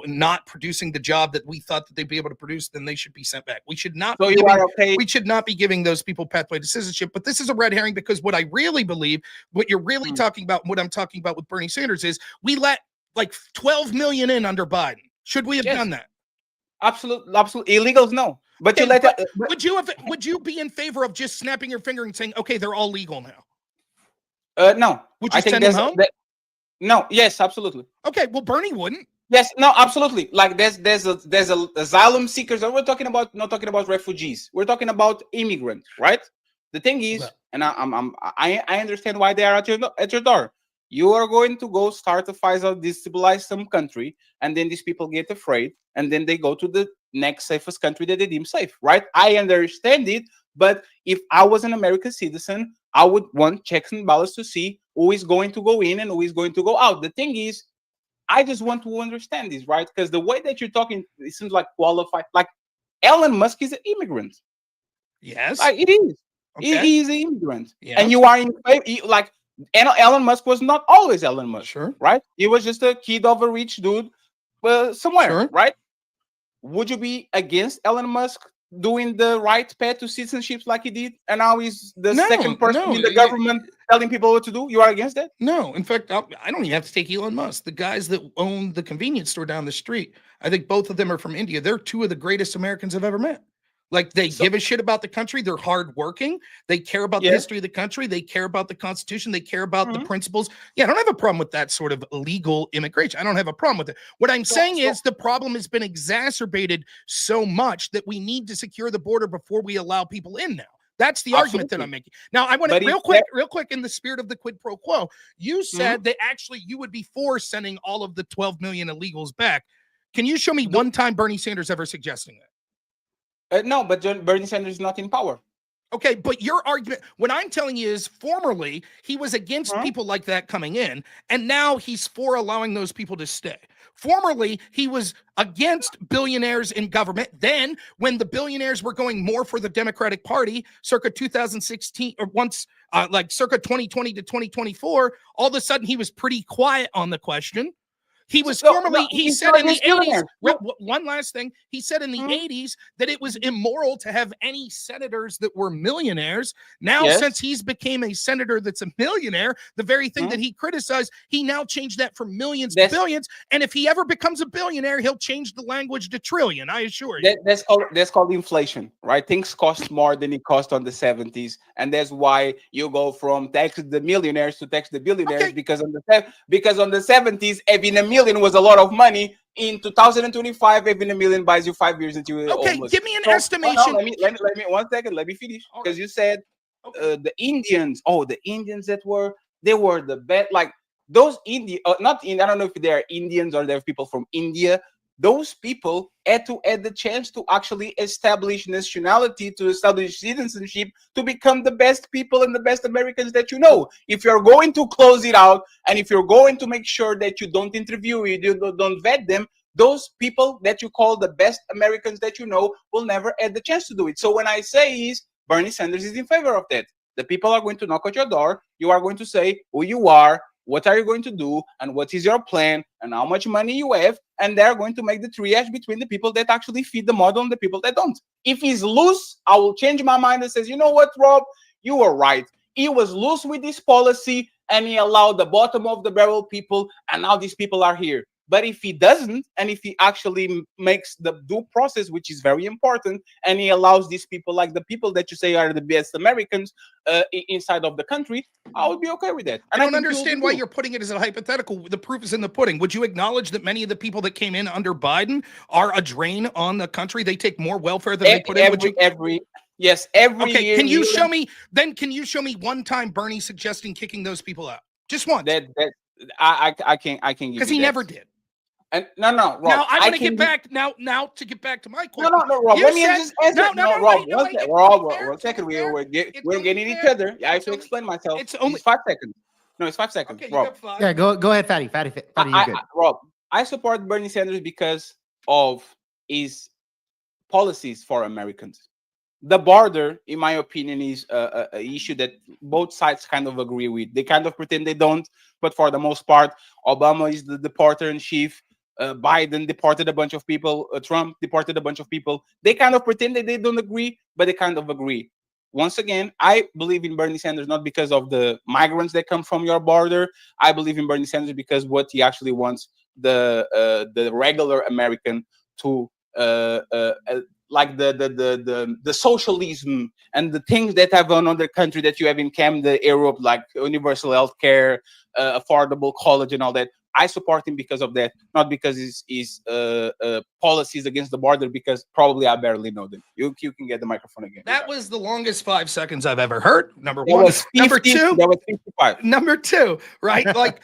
not producing the job that we thought that they'd be able to produce, then they should be sent back. We should not. We should not be giving those people pathway to citizenship. But this is a red herring, because what I really believe, what you're really talking about, what I'm talking about with Bernie Sanders is we let like 12 million in under Biden. Should we have done that? Absolutely. Illegals, no. But you let that. Would you be in favor of just snapping your finger and saying, okay, they're all legal now? No. Would you send them home? No. Yes, absolutely. Okay. Well, Bernie wouldn't. Yes. No. Absolutely. Like there's a asylum seekers. We're talking about, not talking about refugees. We're talking about immigrants, right? The thing is, and I understand why they are at your door. You are going to go start a fight or destabilize some country, and then these people get afraid, and then they go to the next safest country that they deem safe, right? I understand it, but if I was an American citizen, I would want checks and balances to see who is going to go in and who is going to go out. The thing is, I just want to understand this, right? Because the way that you're talking, it seems like qualified. Like Elon Musk is an immigrant. Yes, like it is. Okay. He is an immigrant, Yeah. and you are in like. And Elon Musk was not always Elon Musk, Sure. right? He was just a kid of a rich dude somewhere, Sure. right? Would you be against Elon Musk doing the right path to citizenship like he did, and now he's the second person in the government telling people what to do? You are against that? No. In fact, I don't even have to take Elon Musk. The guys that own the convenience store down the street, I think both of them are from India. They're two of the greatest Americans I've ever met. Like, they give a shit about the country. They're hardworking. They care about the history of the country. They care about the Constitution. They care about the principles. Yeah, I don't have a problem with that sort of illegal immigration. I don't have a problem with it. What I'm saying is the problem has been exacerbated so much that we need to secure the border before we allow people in now. That's the argument that I'm making. Now, I want to real quick, in the spirit of the quid pro quo, you said that actually you would be for sending all of the 12 million illegals back. Can you show me one time Bernie Sanders ever suggesting that? No, but Bernie Sanders is not in power. Okay, but your argument, what I'm telling you is formerly he was against people like that coming in, and now he's for allowing those people to stay. Formerly, he was against billionaires in government. Then, when the billionaires were going more for the Democratic Party, circa 2016, or circa 2020 to 2024, all of a sudden he was pretty quiet on the question. He was formerly, he said in the 80s, one last thing, he said in the 80s that it was immoral to have any senators that were millionaires. Now, since he's became a senator that's a millionaire, the very thing that he criticized, he now changed that from millions to billions. And if he ever becomes a billionaire, he'll change the language to trillion, I assure you. That's called inflation, right? Things cost more than it cost on the 70s. And that's why you go from tax the millionaires to tax the billionaires, because on the 70s, having a million was a lot of money. In 2025, having a million buys you 5 years into almost. Give me an estimation. Let me 1 second. Let me finish, because you said the Indians. Oh, the Indians they were the best. Like those not Indian. I don't know if they are Indians or they're people from India. Those people had the chance to actually establish nationality, to establish citizenship, to become the best people and the best Americans that you know. If you're going to close it out, and if you're going to make sure that you don't interview, you don't vet them, those people that you call the best Americans that you know will never have the chance to do it. So when I say Bernie Sanders is in favor of that. The people are going to knock at your door. You are going to say who you are. what are you going to do, and what is your plan, and how much money you have, and they're going to make the triage between the people that actually fit the model and the people that don't. If he's loose, I will change my mind and says, you know what, Rob, you were right. He was loose with this policy, and he allowed the bottom of the barrel people, and now these people are here. But if he doesn't, and if he actually makes the due process, which is very important, and he allows these people, like the people that you say are the best Americans inside of the country, I would be okay with that. And I don't understand why you're putting it as a hypothetical. The proof is in the pudding. Would you acknowledge that many of the people that came in under Biden are a drain on the country? They take more welfare than they put in. Every year. Can you show me? Then can you show me one time Bernie suggesting kicking those people out? Just once. I can't because he never did. And no, Rob. Now I want to get back. Now to get back to my question. No, Rob. Let me just answer. Rob. One second. We're getting each other. I have to explain myself. It's only 5 seconds. No, it's 5 seconds. Okay, Rob. Yeah, go ahead, Fatty. You're good. Rob, I support Bernie Sanders because of his policies for Americans. The border, in my opinion, is an issue that both sides kind of agree with. They kind of pretend they don't, but for the most part, Obama is the deporter-in-chief. Biden deported a bunch of people. Trump deported a bunch of people. They kind of pretend that they don't agree, but they kind of agree. Once again, I believe in Bernie Sanders not because of the migrants that come from your border. I believe in Bernie Sanders because what he actually wants the regular American to like the socialism and the things that have on other country that you have in Canada, Europe, like universal health care, affordable college and all that. I support him because of that, not because his policies against the border, because probably I barely know them. You can get the microphone again. That was the longest 5 seconds I've ever heard. Number one. Number two. That was 55. Number two, right? Like,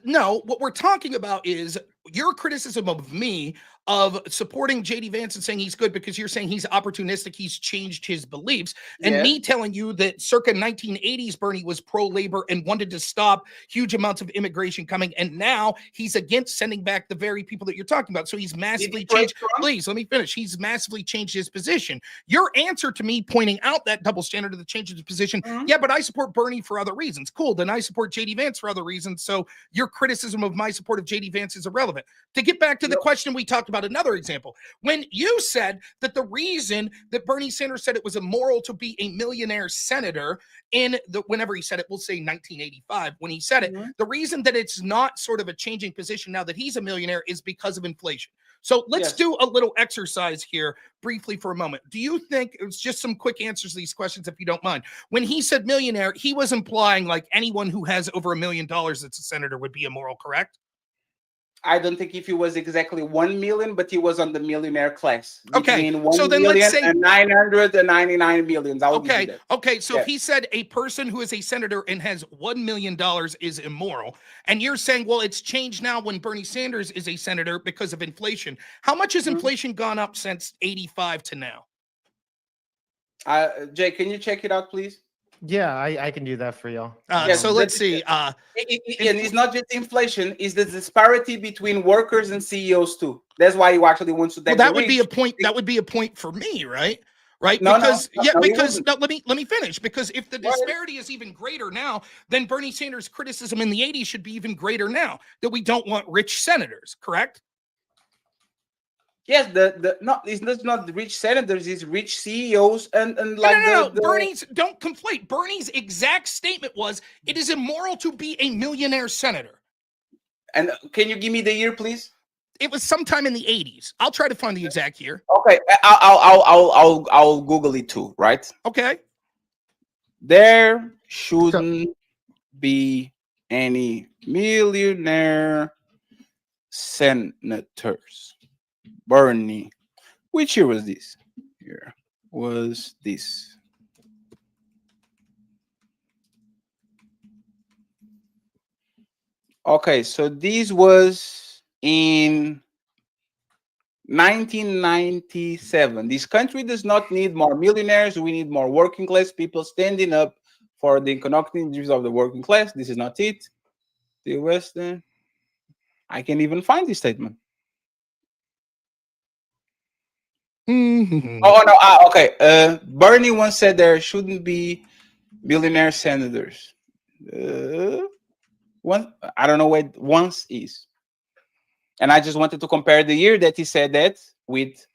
no, what we're talking about is your criticism of me of supporting JD Vance and saying he's good because you're saying he's opportunistic, he's changed his beliefs, and me telling you that circa 1980s Bernie was pro-labor and wanted to stop huge amounts of immigration coming, and now he's against sending back the very people that you're talking about. So he's massively changed. Please let me finish. He's massively changed his position. Your answer to me pointing out that double standard of the change of his position, yeah, but I support Bernie for other reasons. Cool, then I support JD Vance for other reasons. So your criticism of my support of JD Vance is irrelevant. To get back to the question we talked about, another example, when you said that the reason that Bernie Sanders said it was immoral to be a millionaire senator whenever he said it, we'll say 1985, when he said it, the reason that it's not sort of a changing position now that he's a millionaire is because of inflation. So let's do a little exercise here briefly for a moment. Do you think, it's just some quick answers to these questions if you don't mind. When he said millionaire, he was implying like anyone who has over $1 million that's a senator would be immoral, correct? I don't think if he was exactly 1 million, but he was on the millionaire class. Okay, so then let's say 999 millions. Okay. So if he said a person who is a senator and has $1 million is immoral, and you're saying, well, it's changed now when Bernie Sanders is a senator because of inflation. How much has inflation gone up since 85 to now? Jay, can you check it out, please? Yeah, I can do that for y'all. So let's see. And it's not just inflation; it's the disparity between workers and CEOs too. That's why he actually wants to. Well, that would be a point. That would be a point for me, right? Right? Because let me finish. Because if the disparity is even greater now, then Bernie Sanders' criticism in the 80s should be even greater now, that we don't want rich senators. Correct? Yes, it's not the rich senators, it's rich CEOs and like no. Bernie's, don't conflate. Bernie's exact statement was, it is immoral to be a millionaire senator. And can you give me the year, please? It was sometime in the 80s. I'll try to find the exact year. Okay, I'll Google it too, right? Okay. There shouldn't be any millionaire senators. Bernie, which year was this? Here was this. Okay, so this was in 1997. This country does not need more millionaires. We need more working class people standing up for the economic interests of the working class. This is not it. The Western. I can't even find this statement. Oh no! Okay. Bernie once said there shouldn't be millionaire senators. I don't know what once is. And I just wanted to compare the year that he said that with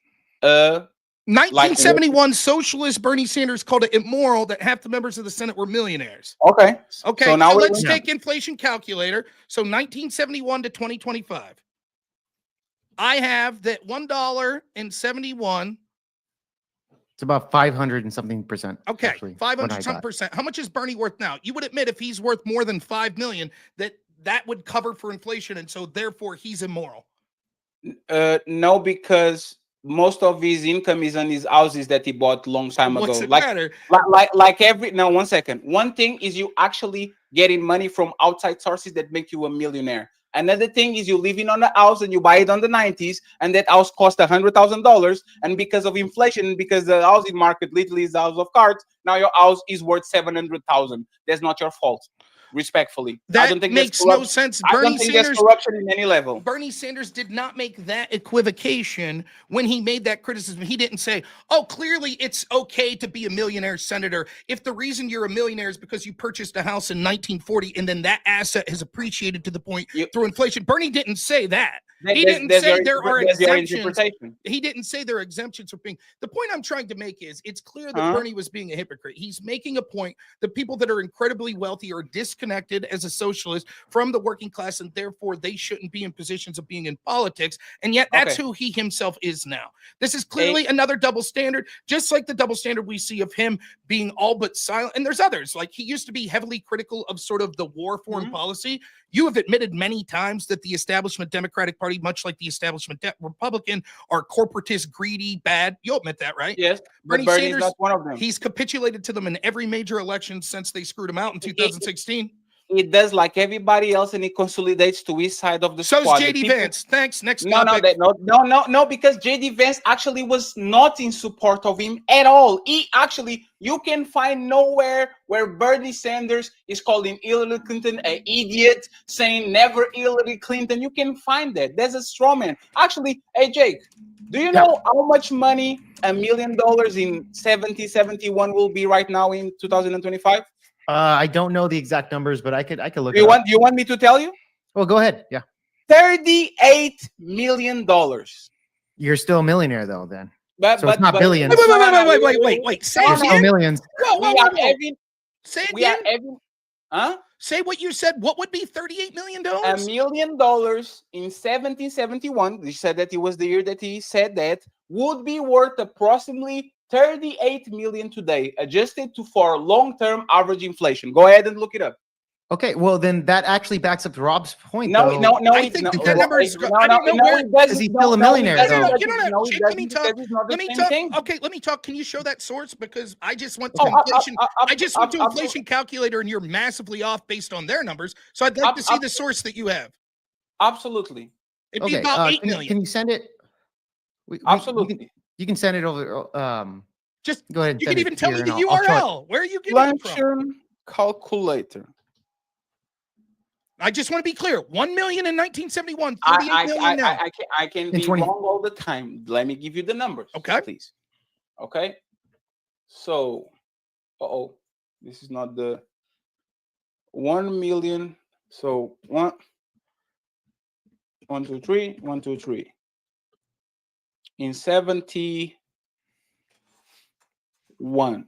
1971 socialist Bernie Sanders called it immoral that half the members of the Senate were millionaires. Okay. Okay, So now let's take inflation calculator. So 1971 to 2025. I have that $1.71. It's about 500 and something percent. Okay, actually, 500 some percent. How much is Bernie worth now? You would admit if he's worth more than 5 million, that would cover for inflation, and so therefore he's immoral. No, because most of his income is on his houses that he bought long time ago. What's it matter? Like every now 1 second. One thing is you actually getting money from outside sources that make you a millionaire. Another thing is you living on a house and you buy it on the 90s, and that house cost $100,000, and because of inflation, because the housing market literally is the house of cards, now your house is worth 700,000. That's not your fault. Respectfully, that I don't think makes no sense. I don't think there's corruption in any level. Bernie Sanders did not make that equivocation when he made that criticism. He didn't say, "Oh, clearly it's okay to be a millionaire senator if the reason you're a millionaire is because you purchased a house in 1940 and then that asset has appreciated to the point through inflation." Bernie didn't say that. He didn't say there are exemptions. He didn't say there are exemptions for being. The point I'm trying to make is it's clear that Bernie was being a hypocrite. He's making a point that people that are incredibly wealthy are disconnected as a socialist from the working class, and therefore they shouldn't be in positions of being in politics. And yet that's who he himself is now. This is clearly another double standard, just like the double standard we see of him being all but silent. And there's others. Like he used to be heavily critical of sort of the war foreign policy. You have admitted many times that the establishment Democratic Party, much like the establishment Republican, are corporatist, greedy, bad. You'll admit that, right? Yes. Bernie Sanders, not one of them. He's capitulated to them in every major election since they screwed him out in 2016. It does like everybody else, and it consolidates to his side of the squad. So's JD Vance. Thanks. Next topic. No, because JD Vance actually was not in support of him at all. You can find nowhere where Bernie Sanders is calling Hillary Clinton an idiot, saying never Hillary Clinton. You can find that. There's a straw man. Actually, hey, Jake, do you know how much money $1 million in 71 will be right now in 2025? I don't know the exact numbers, but I could look. You want me to tell you? Well, go ahead. Yeah. $38 million. You're still a millionaire though, then. But it's not billions. Wait. Say it again. Millions. Say it again. Say what you said. What would be $38 million? $1 million in 1771. He said that it was the year that he said that would be worth approximately 38 million today, adjusted for long-term average inflation. Go ahead and look it up. Okay, well then that actually backs up Rob's point. No. I think the numbers. I don't know where because he's still a millionaire. You know, let me talk. Okay, let me talk. Can you show that source? Because I just went to inflation. I just went to inflation calculator, and you're massively off based on their numbers. So I'd like to see the source that you have. Absolutely. It'd be about 8 million. Can you send it? Absolutely. You can send it over. Just go ahead. You can even tell me the URL. Where are you getting it from? Calculator. I just want to be clear. 1 million in 1971. 38 million now. I can be wrong all the time. Let me give you the numbers. Okay. Please. Okay. So, this is not the 1 million. So 1, 2, 3, 1, 2, 3. In 71.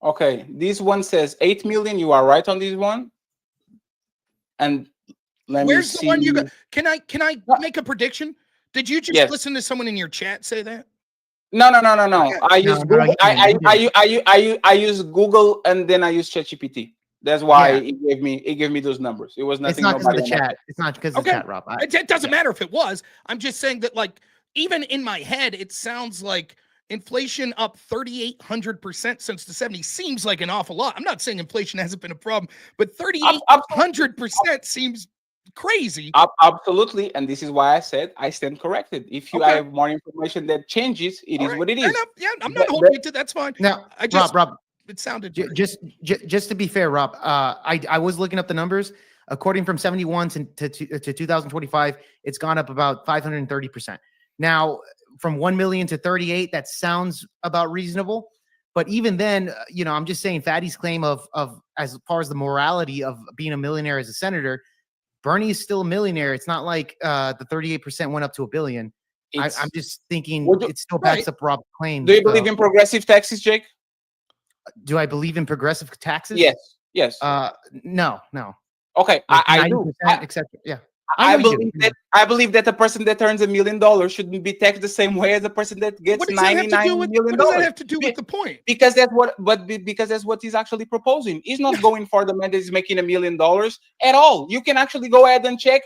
Okay, this one says 8 million. You are right on this one. And where's the one you got? Can I make a prediction? Did you just listen to someone in your chat say that? No. I use Google and then I use ChatGPT. That's why it gave me those numbers. It was nothing. It's not because of the chat. It's not because of the chat, Rob. It doesn't matter if it was. I'm just saying that, like, even in my head, it sounds like inflation up 3,800% since the 70s seems like an awful lot. I'm not saying inflation hasn't been a problem, but 3,800% seems crazy. Absolutely, and this is why I said I stand corrected. If you have more information that changes, it is what it is. Yeah, I'm not holding you to that's fine. Now, Rob, it sounded just to be fair, Rob. I was looking up the numbers. According from 71 to 2025, it's gone up about 530%. Now, from 1 million to 38, that sounds about reasonable. But even then, I'm just saying Fatty's claim of as far as the morality of being a millionaire as a senator, Bernie is still a millionaire. It's not like the 38% went up to $1 billion. I'm just thinking it still backs up Rob's claim. Do you believe in progressive taxes, Jake? Do I believe in progressive taxes? Yes. No. Okay, Like I do. Etc. Yeah. I believe that a person that earns $1 million shouldn't be taxed the same way as a person that gets $99 million. What does that have to do with the point? Because because that's what he's actually proposing. He's not going for the man that is making $1 million at all. You can actually go ahead and check.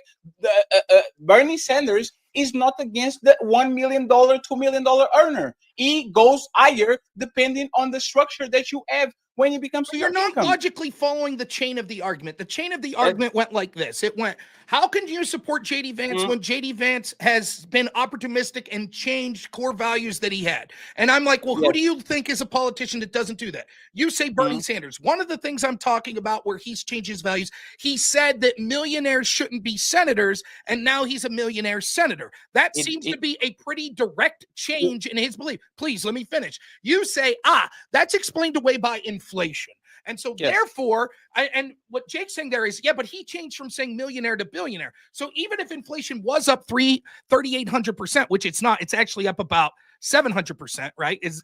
Bernie Sanders is not against the $1 million, $2 million earner. He goes higher depending on the structure that you have when it becomes to your income. You're not logically following the chain of the argument. The chain of the argument went like this. It went, how can you support JD Vance when JD Vance has been opportunistic and changed core values that he had? And I'm like, well, who do you think is a politician that doesn't do that? You say Bernie Sanders. One of the things I'm talking about where he's changed his values, he said that millionaires shouldn't be senators, and now he's a millionaire senator. That seems to be a pretty direct change in his belief. Please, let me finish. You say, that's explained away by inflation. And so therefore, and what Jake's saying there is, but he changed from saying millionaire to billionaire. So even if inflation was up 3,800%, which it's not, it's actually up about 700%, right? Is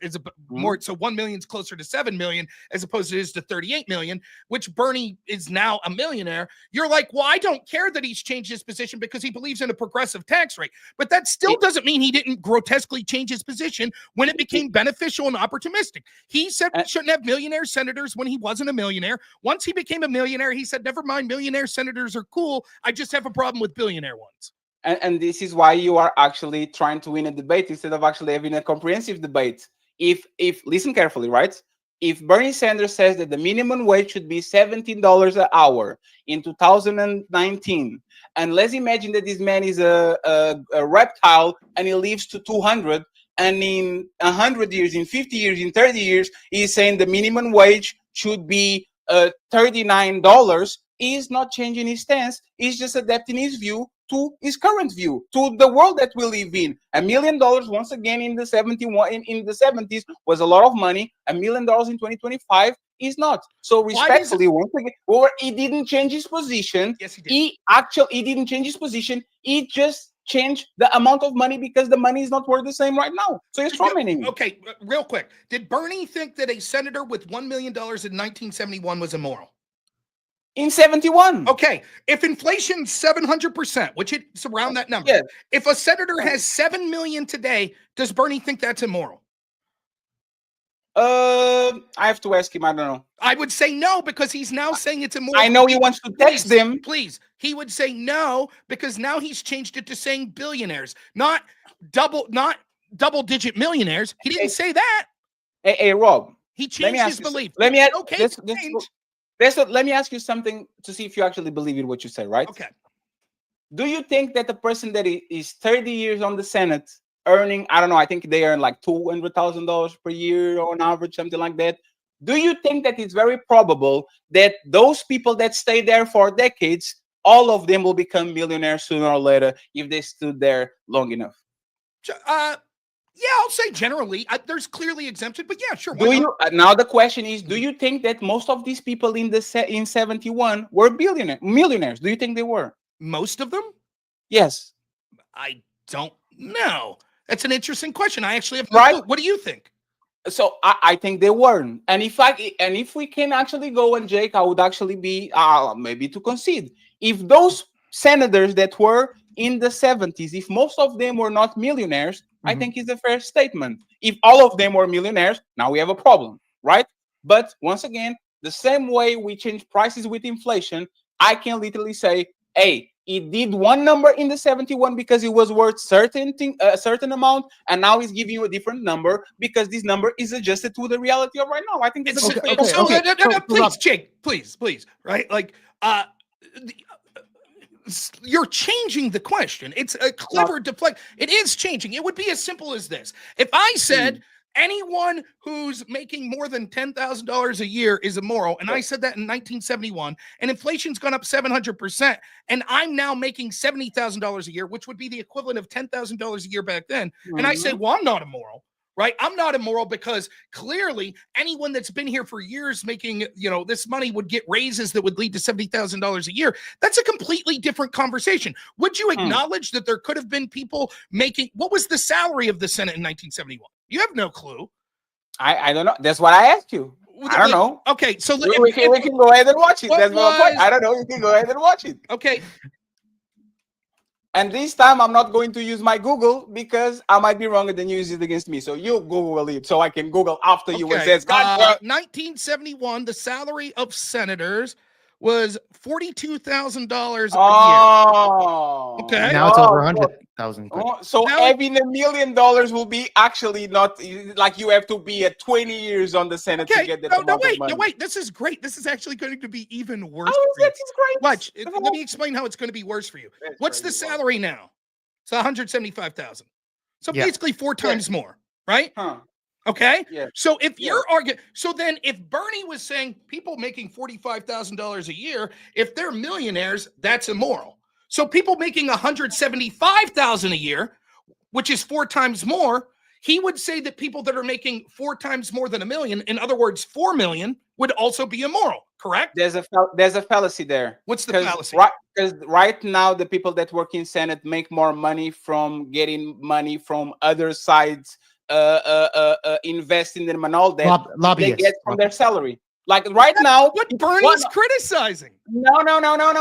more, so 1 million is closer to 7 million as opposed to 38 million, which Bernie is now a millionaire. You're like, well, I don't care that he's changed his position because he believes in a progressive tax rate. But that still doesn't mean he didn't grotesquely change his position when it became beneficial and opportunistic. He said we shouldn't have millionaire senators when he wasn't a millionaire. Once he became a millionaire, he said, never mind, millionaire senators are cool. I just have a problem with billionaire ones. And this is why you are actually trying to win a debate instead of actually having a comprehensive debate. If listen carefully, right? If Bernie Sanders says that the minimum wage should be $17 an hour in 2019, and let's imagine that this man is a reptile and he lives to 200, and in 100 years, in 50 years, in 30 years, he's saying the minimum wage should be $39, he's not changing his stance. He's just adapting his view to his current view, to the world that we live in. $1 million, once again, in the 70s was a lot of money. $1 million in 2025 is not. So respectfully, once again, he didn't change his position. Yes, he did. He didn't change his position. He just changed the amount of money because the money is not worth the same right now. So he's tormenting me. Okay, real quick. Did Bernie think that a senator with $1 million in 1971 was immoral? In 71. Okay, if inflation's 700%, which it's around that number, if a senator has 7 million today, does Bernie think that's immoral? I have to ask him. I don't know. I would say no, because he's now saying it's immoral. I know he wants to tax them. Please. He would say no, because now he's changed it to saying billionaires, not double-digit millionaires. He didn't say that. Hey, Rob. He changed his belief. Let me ask you something to see if you actually believe in what you say, right? Okay. Do you think that the person that is 30 years on the Senate earning, I don't know, I think they earn like $200,000 per year on average, something like that. Do you think that it's very probable that those people that stay there for decades, all of them will become millionaires sooner or later if they stood there long enough? Yeah, I'll say generally. There's clearly exemption, but yeah, sure. Now the question is, do you think that most of these people in 71 were millionaires? Do you think they were? Most of them? Yes. I don't know. That's an interesting question. I actually have no clue. What do you think? So I think they weren't. And if we can actually go, and Jake, I would actually be maybe to concede. If those senators that were in the 70s, if most of them were not millionaires, I think it's a fair statement. If all of them were millionaires, now we have a problem, right? But once again, the same way we change prices with inflation, I can literally say, hey, it did one number in the 71 because it was worth a certain amount, and now it's giving you a different number because this number is adjusted to the reality of right now. I think it's please, Jake, please, right? Like, you're changing the question. It's a clever deflect. It is changing. It would be as simple as this. If I said anyone who's making more than $10,000 a year is immoral, and I said that in 1971, and inflation's gone up 700%, and I'm now making $70,000 a year, which would be the equivalent of $10,000 a year back then, and I say, well, I'm not immoral. right? I'm not immoral because clearly anyone that's been here for years making, this money would get raises that would lead to $70,000 a year. That's a completely different conversation. Would you acknowledge that there could have been people making, what was the salary of the Senate in 1971? You have no clue. I don't know. That's what I asked you. I don't know. Okay, so we can go ahead and watch it. That's my point. I don't know. You can go ahead and watch it. Okay. And this time I'm not going to use my Google because I might be wrong and then you use it against me. So you Google it so I can Google after you and says, 1971, the salary of senators was $42,000 a year. Okay. Now it's over 100,000. So having $1 million will be actually not like you have to be at 20 years on the Senate to get that amount of money. No, wait. This is great. This is actually going to be even worse. That is great. Watch. Let me explain how it's going to be worse for you. What's the salary now? It's 175,000. So basically 4 times more, right? Okay. Yeah. So if you're arguing, so then if Bernie was saying people making $45,000 a year, if they're millionaires, that's immoral. So people making $175,000 a year, which is 4 times more, he would say that people that are making 4 times more than $1 million, in other words, 4 million, would also be immoral. Correct? There's a fallacy there. What's the fallacy? Because right now the people that work in Senate make more money from getting money from other sides. Investing them and all that they get from their salary. Like right now, what Bernie's criticizing. No.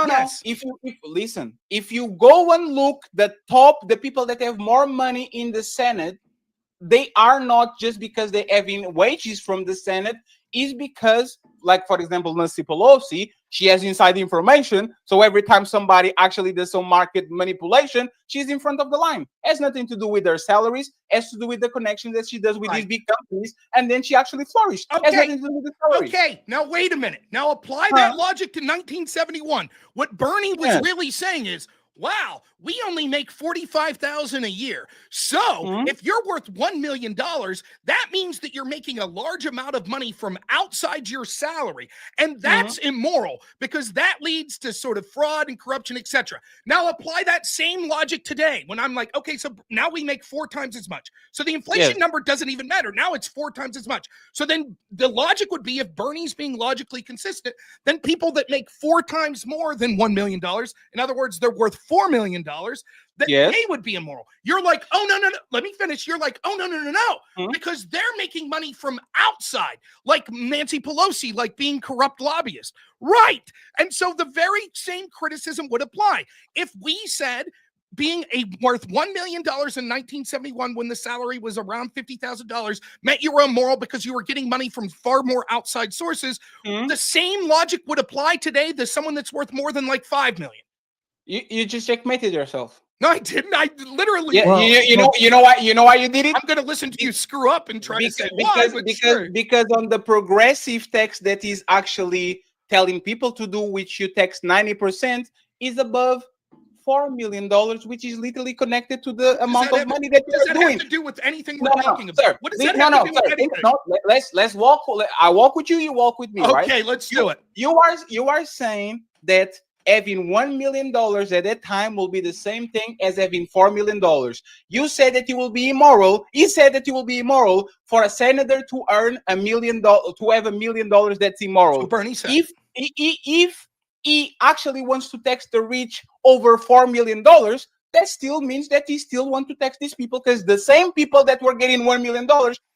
Yes. If you go and look the people that have more money in the Senate, they are not just because they having wages from the Senate. Is because, like for example, Nancy Pelosi, she has inside information. So every time somebody actually does some market manipulation, she's in front of the line. It has nothing to do with their salaries. It has to do with the connections that she does with these big companies. And then she actually flourished. Okay. It has nothing to do with the salary. Okay. Now, wait a minute. Now apply that logic to 1971. What Bernie was really saying is, wow, we only make $45,000 a year. So if you're worth $1 million, that means that you're making a large amount of money from outside your salary. And that's immoral because that leads to sort of fraud and corruption, etc. Now apply that same logic today when I'm like, okay, so now we make 4 times as much. So the inflation number doesn't even matter. Now it's 4 times as much. So then the logic would be if Bernie's being logically consistent, then people that make 4 times more than $1 million, in other words, they're worth $4 million, that they would be immoral. You're like, oh, no. Let me finish. You're like, oh, no. Because they're making money from outside, like Nancy Pelosi, like being corrupt lobbyists. Right. And so the very same criticism would apply. If we said being worth $1 million in 1971 when the salary was around $50,000 meant you were immoral because you were getting money from far more outside sources, the same logic would apply today to someone that's worth more than like $5 million. You just checkmated yourself. No, I didn't. I literally. Yeah, you know why you did it? I'm going to listen to you screw up and try to say why. Sure. Because on the progressive tax that is actually telling people to do, which you tax 90%, is above $4 million, which is literally connected to the amount of money that you're doing. Does that have to do with anything we're talking about? Sir, what does that have to do with anything? No, let's walk. I walk with you. You walk with me. Okay, right? Let's do it. You are saying that having $1 million at that time will be the same thing as having $4 million. You said that you will be immoral. He said that you will be immoral for a senator to earn $1 million, to have $1 million. That's immoral. So Bernie said, if he actually wants to tax the rich over $4 million, that still means that he still wants to tax these people, because the same people that were getting $1 million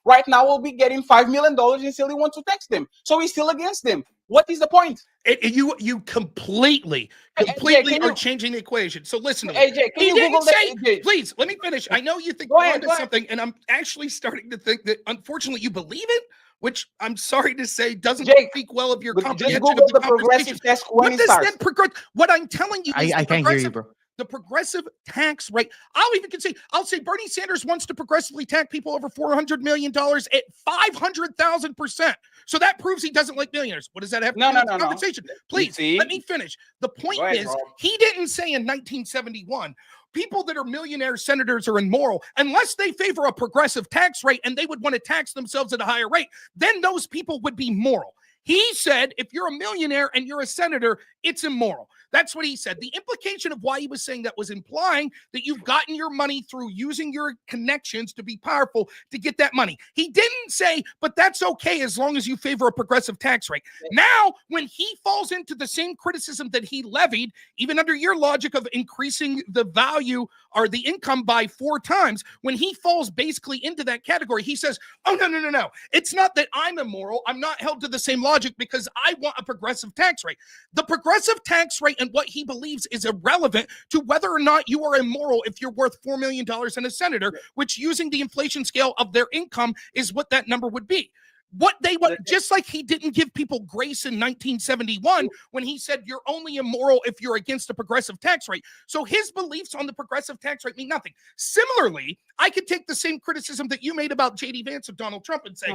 right now will be getting $5 million and still he wants to tax them. So he's still against them. What is the point? You completely AJ, are changing the equation. So listen to me. AJ, can you Google that? AJ. Please, let me finish. I know you think go you're ahead, onto something, and I'm actually starting to think that, unfortunately, you believe it, which I'm sorry to say doesn't speak well of your comprehension just Google of the progressive tax when what does that progress? What I'm telling you is I can't hear you, bro. The progressive tax rate. I'll say Bernie Sanders wants to progressively tax people over $400 million at 500,000%. So that proves he doesn't like millionaires. What does that have to do with the conversation? Please, let me finish. The point is, he didn't say in 1971, people that are millionaire senators are immoral unless they favor a progressive tax rate and they would want to tax themselves at a higher rate. Then those people would be moral. He said, if you're a millionaire and you're a senator, it's immoral. That's what he said. The implication of why he was saying that was implying that you've gotten your money through using your connections to be powerful to get that money. He didn't say, but that's okay as long as you favor a progressive tax rate. Now, when he falls into the same criticism that he levied, even under your logic of increasing the value or the income by 4 times, when he falls basically into that category, he says, oh, no. It's not that I'm immoral. I'm not held to the same logic because I want a progressive tax rate. The progressive tax rate and what he believes is irrelevant to whether or not you are immoral if you're worth $4 million and a senator, which using the inflation scale of their income is what that number would be. What they want, just like he didn't give people grace in 1971 when he said you're only immoral if you're against a progressive tax rate. So his beliefs on the progressive tax rate mean nothing. Similarly, I could take the same criticism that you made about J.D. Vance of Donald Trump and say,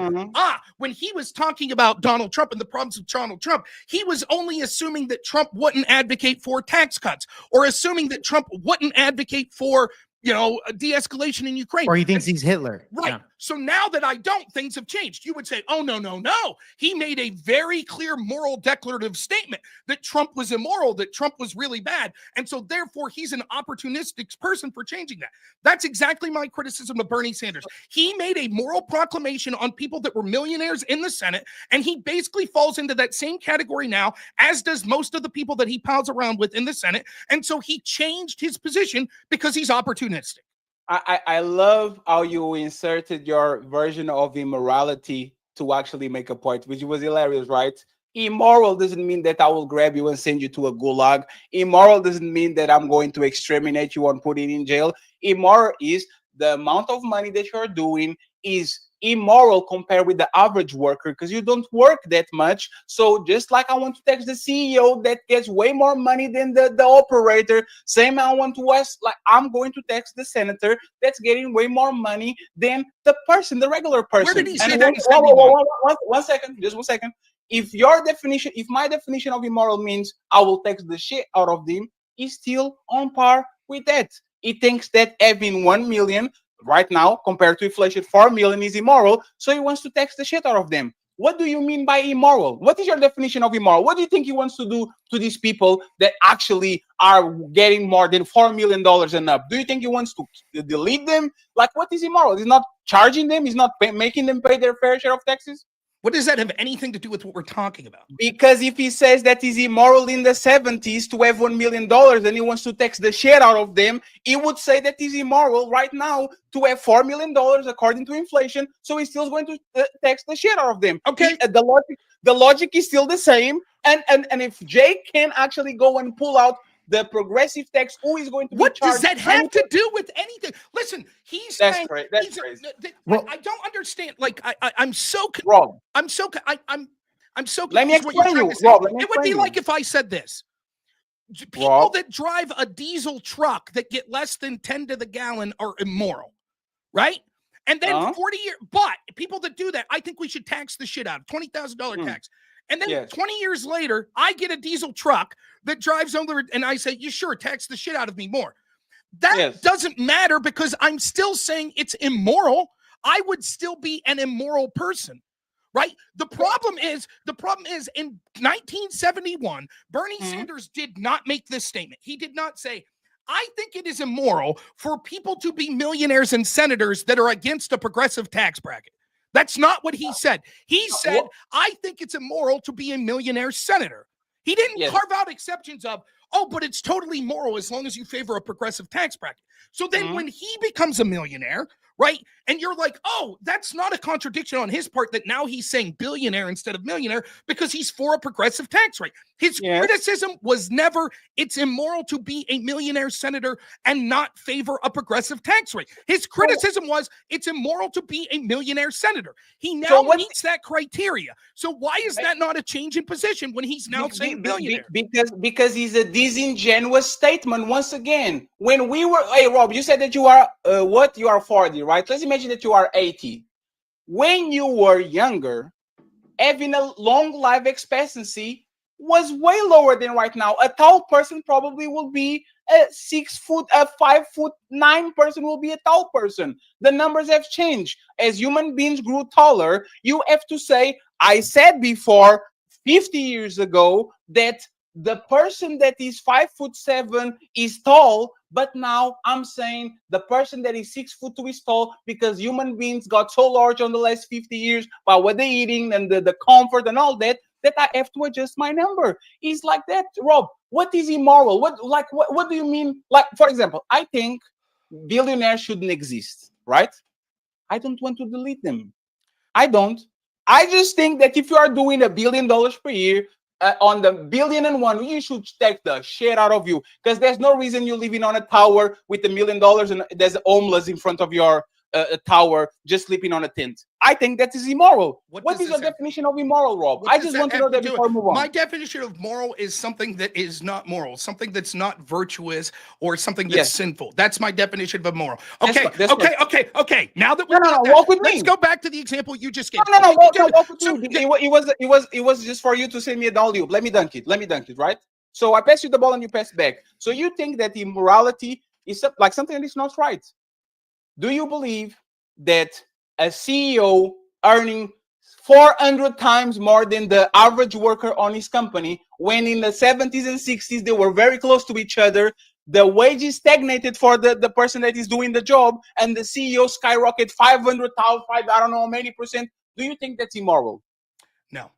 when he was talking about Donald Trump and the problems of Donald Trump, he was only assuming that Trump wouldn't advocate for tax cuts or assuming that Trump wouldn't advocate for de-escalation in Ukraine. Or he thinks he's Hitler. Right. Yeah. So now that I don't, things have changed. You would say, oh, no. He made a very clear moral declarative statement that Trump was immoral, that Trump was really bad. And so therefore, he's an opportunistic person for changing that. That's exactly my criticism of Bernie Sanders. He made a moral proclamation on people that were millionaires in the Senate, and he basically falls into that same category now, as does most of the people that he pals around with in the Senate. And so he changed his position because he's opportunistic. I love how you inserted your version of immorality to actually make a point, which was hilarious, right? Immoral doesn't mean that I will grab you and send you to a gulag. Immoral doesn't mean that I'm going to exterminate you and put you in jail. Immoral is the amount of money that you're doing is immoral compared with the average worker because you don't work that much. So just like I want to tax the CEO that gets way more money than the operator, same I want to ask, like I'm going to tax the senator that's getting way more money than the person, the regular person. Where did he say and that? One second, just 1 second. If my definition of immoral means I will tax the shit out of them, is still on par with that. He thinks that having 1 million right now compared to inflation 4 million is immoral, so he wants to tax the shit out of them. What do you mean by immoral? What is your definition of immoral? What do you think he wants to do to these people that actually are getting more than $4 million and up? Do you think he wants to delete them? Like, what is immoral? He's not charging them. He's not making them pay their fair share of taxes. What does that have anything to do with what we're talking about? Because if he says that he's immoral in the 70s to have $1 million and he wants to tax the shit out of them, he would say that he's immoral right now to have $4 million according to inflation. So he's still going to tax the shit out of them. Okay. The logic is still the same. And if Jay can actually go and pull out the progressive tax, who is going to be what charged? Does that have to do with anything? Listen, he's saying that's crazy. I don't understand. Like I'm so Rob. I'm so Let me explain you, Rob. It would be like if I said this. People Rob, that drive a diesel truck that get less than 10 to the gallon are immoral, right? And then 40 years, but people that do that, I think we should tax the shit out of $20,000 tax. And then 20 years later, I get a diesel truck that drives over, and I say, you sure, tax the shit out of me more. That doesn't matter because I'm still saying it's immoral. I would still be an immoral person, right? The problem is in 1971, Bernie Sanders did not make this statement. He did not say, I think it is immoral for people to be millionaires and senators that are against a progressive tax bracket. That's not what he said. He said, I think it's immoral to be a millionaire senator. He didn't carve out exceptions of, but it's totally moral as long as you favor a progressive tax bracket. So then when he becomes a millionaire, right, and you're like, that's not a contradiction on his part that now he's saying billionaire instead of millionaire because he's for a progressive tax rate. His criticism was never, it's immoral to be a millionaire senator and not favor a progressive tax rate. His criticism was, it's immoral to be a millionaire senator. He now meets that criteria. So why is that not a change in position when he's now saying billionaire? Because he's a disingenuous statement once again. When we were, hey Rob, you said that you are you are 40, right? Let's imagine that you are 80. When you were younger, having a long life expectancy was way lower than right now. A tall person probably will be a 5'9" person will be a tall person. The numbers have changed. As human beings grew taller, you have to say, I said before, 50 years ago that the person that is 5'7" is tall, but now I'm saying the person that is 6'2" is tall because human beings got so large on the last 50 years by what they're eating and the comfort and all that I have to adjust my number. It's like that, Rob. What is immoral? What do you mean? Like, for example, I think billionaires shouldn't exist, right? I don't want to delete them. I don't. I just think that if you are doing $1 billion per year, on the 1,000,000,001, you should take the shit out of you, because there's no reason you're living on a tower with $1 million and there's homeless in front of your tower just sleeping on a tent. I think that is immoral. What is your definition of immoral, Rob? I just want to know that before I move on. My definition of moral is something that is not moral, something that's not virtuous, or something that's sinful. That's my definition of immoral. Okay, okay. Now that we're walk with me. Let's go back to the example you just gave. Walk with me. It was just for you to send me a alley-oop. Let me dunk it, right? So I pass you the ball and you pass back. So you think that immorality is like something that is not right? Do you believe that a CEO earning 400 times more than the average worker on his company, when in the 70s and 60s they were very close to each other, the wages stagnated for the person that is doing the job, and the CEO skyrocketed 500,000, I don't know how many percent? Do you think that's immoral? No.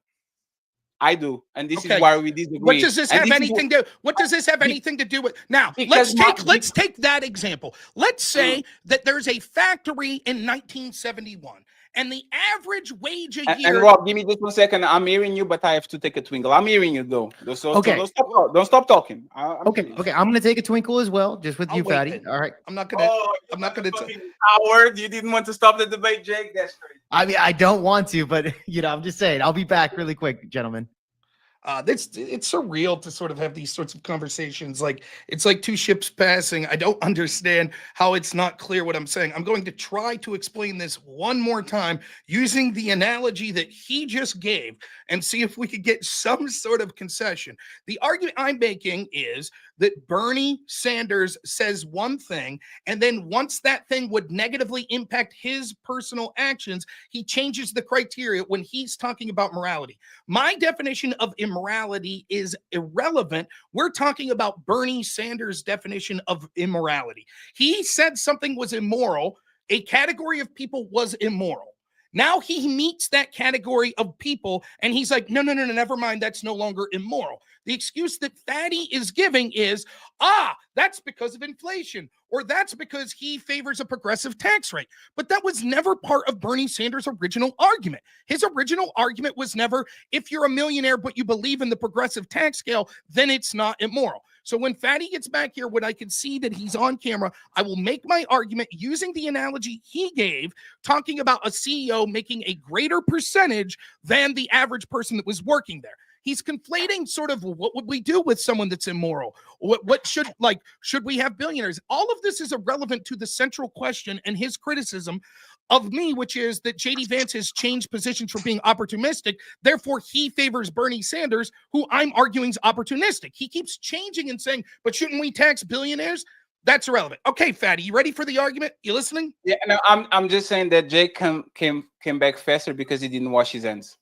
I do, and this is why we disagree. What does this have anything to? What does this have anything to do with? Now, let's take that example. Let's say that there's a factory in 1971, and the average wage a year. And Rob, give me just 1 second. I'm hearing you, but I have to take a twinkle. I'm hearing you though. So don't stop talking. Okay. I'm gonna take a twinkle as well, just with you, Fatty. All right. I'm not gonna. I'm not gonna. Howard, you didn't want to stop the debate, Jake. That's crazy. I mean, I don't want to, but I'm just saying. I'll be back really quick, gentlemen. It's surreal to sort of have these sorts of conversations. Like, it's like two ships passing. I don't understand how it's not clear what I'm saying. I'm going to try to explain this one more time using the analogy that he just gave and see if we could get some sort of concession. The argument I'm making is that Bernie Sanders says one thing, and then once that thing would negatively impact his personal actions, he changes the criteria when he's talking about morality. My definition of immorality is irrelevant. We're talking about Bernie Sanders' definition of immorality. He said something was immoral. A category of people was immoral. Now he meets that category of people, and he's like, no, never mind. That's no longer immoral. The excuse that Fatty is giving is, that's because of inflation, or that's because he favors a progressive tax rate. But that was never part of Bernie Sanders' original argument. His original argument was never, if you're a millionaire but you believe in the progressive tax scale, then it's not immoral. So when Fatty gets back here, when I can see that he's on camera, I will make my argument using the analogy he gave, talking about a CEO making a greater percentage than the average person that was working there. He's conflating sort of what would we do with someone that's immoral? What should we have billionaires? All of this is irrelevant to the central question and his criticism of me, which is that JD Vance has changed positions from being opportunistic. Therefore, he favors Bernie Sanders, who I'm arguing is opportunistic. He keeps changing and saying, but shouldn't we tax billionaires? That's irrelevant. Okay, Fatty, you ready for the argument? You listening? Yeah, no, I'm just saying that Jake came back faster because he didn't wash his hands.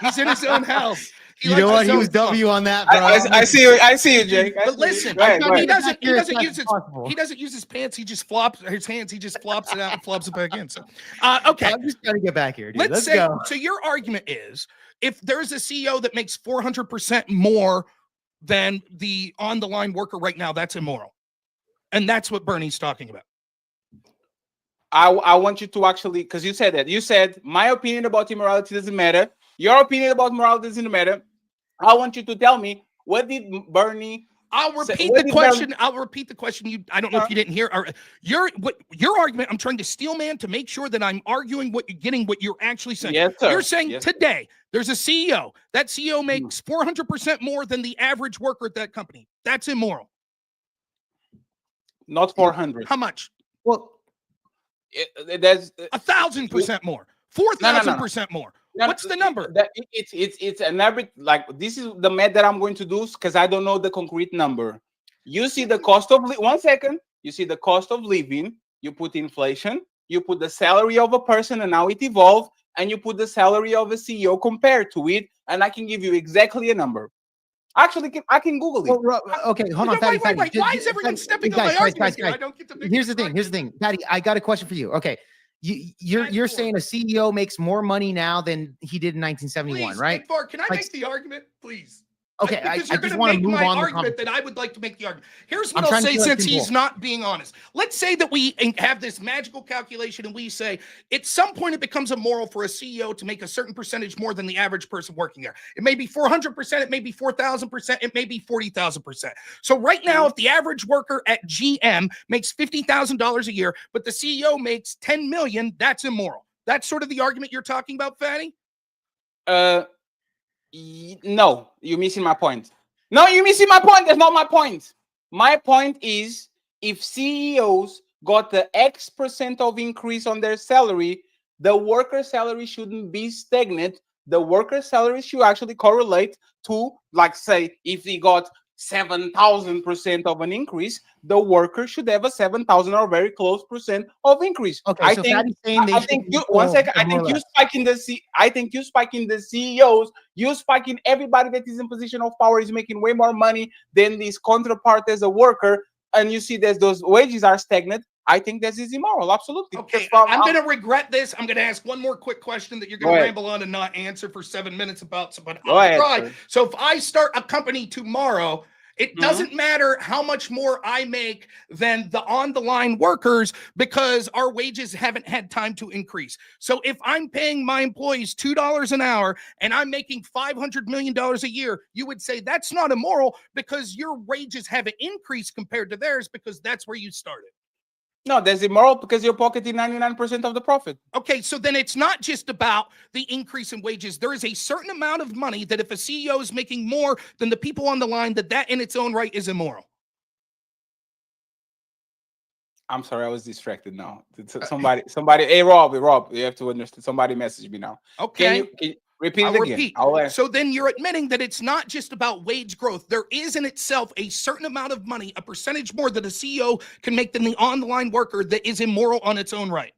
He's in his own house. You know what? He was W on that, bro. I see you, Jake. But listen, he doesn't use his pants. He just flops his hands. He just flops it out and flops it back in. So, okay. I'm just trying to get back here, dude. Let's say, go. So your argument is, if there's a CEO that makes 400% more than the on-the-line worker right now, that's immoral. And that's what Bernie's talking about. I want you to actually, because you said that. You said, my opinion about immorality doesn't matter. Your opinion about morality doesn't matter. I want you to tell me, what did Bernie I'll repeat the question. I'll repeat the question. I don't know if you didn't hear. Your argument. I'm trying to steel man to make sure that I'm arguing what you're getting, what you're actually saying. Yes, sir. You're saying today there's a CEO. That CEO makes 400% more than the average worker at that company. That's immoral. Not 400. How much? Well, there's 1,000% more. 4,000% more. What's the number? It's an average. Like, this is the math that I'm going to do because I don't know the concrete number. You see the cost of 1 second. You see the cost of living. You put inflation. You put the salary of a person, and now it evolved. and you put the salary of a CEO compared to it, and I can give you exactly a number. Actually, I can Google it. Well, okay, hold on, Patty. Wait. Why is everyone stepping on my argument here? I don't get to make Here's the thing, Patty. I got a question for you. Okay, you're saying a CEO makes more money now than he did in 1971, right? Can I make the argument, please? Okay, because I you're going just to want to make move my on. argument that I would like to make the argument. Here's what I'll say, since he's not being honest. Let's say that we have this magical calculation, and we say at some point it becomes immoral for a CEO to make a certain percentage more than the average person working there. It may be 400%, it may be 4,000%, it may be 40,000%. So right now, if the average worker at GM makes $50,000 a year, but the CEO makes $10 million, that's immoral. That's sort of the argument you're talking about, Fatty? No, you're missing my point. No, you're missing my point. That's not my point. My point is, if CEOs got the X percent of increase on their salary, the worker salary shouldn't be stagnant. The worker salary should actually correlate to, like, say, if he got 7,000% of an increase, the worker should have a 7,000 or very close percent of increase. Okay, I so think you one second. I think you spiking the CEOs. You spiking everybody that is in position of power is making way more money than this counterpart as a worker, and you see that those wages are stagnant. I think this is immoral. Absolutely. Okay, I'm going to regret this. I'm going to ask one more quick question that you're going to ramble on and not answer for 7 minutes about. But I'll try. So if I start a company tomorrow, it doesn't matter how much more I make than the on-the-line workers, because our wages haven't had time to increase. So if I'm paying my employees $2 an hour and I'm making $500 million a year, you would say that's not immoral because your wages haven't increased compared to theirs, because that's where you started. No, that's immoral because you're pocketing 99% of the profit. Okay, so then it's not just about the increase in wages. There is a certain amount of money that if a CEO is making more than the people on the line, that in its own right is immoral. I'm sorry, I was distracted now. Somebody, hey, Rob, you have to understand. Somebody messaged me now. Okay. Can you repeat it again? So then you're admitting that it's not just about wage growth. There is in itself a certain amount of money, a percentage more that a CEO can make than the on-the-line worker, that is immoral on its own right.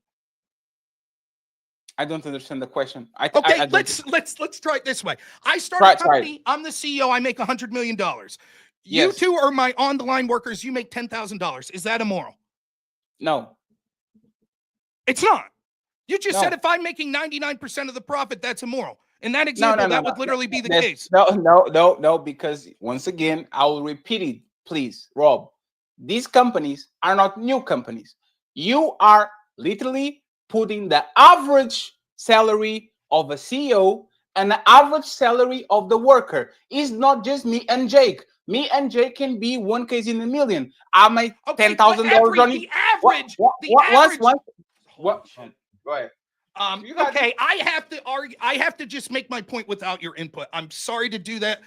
I don't understand the question. Let's try it this way. I start a company. I'm the CEO. I make $100 million. You two are my on-the-line workers. You make $10,000. Is that immoral? No. It's not. You just said if I'm making 99% of the profit, that's immoral. In that example, that would literally be the case. No, because once again, I will repeat it, please, Rob. These companies are not new companies. You are literally putting the average salary of a CEO and the average salary of the worker. It's not just me and Jake. Me and Jake can be one case in a million. I make $10,000 on it. The average. What? Go ahead. Okay, I have to argue. I have to just make my point without your input. I'm sorry to do that.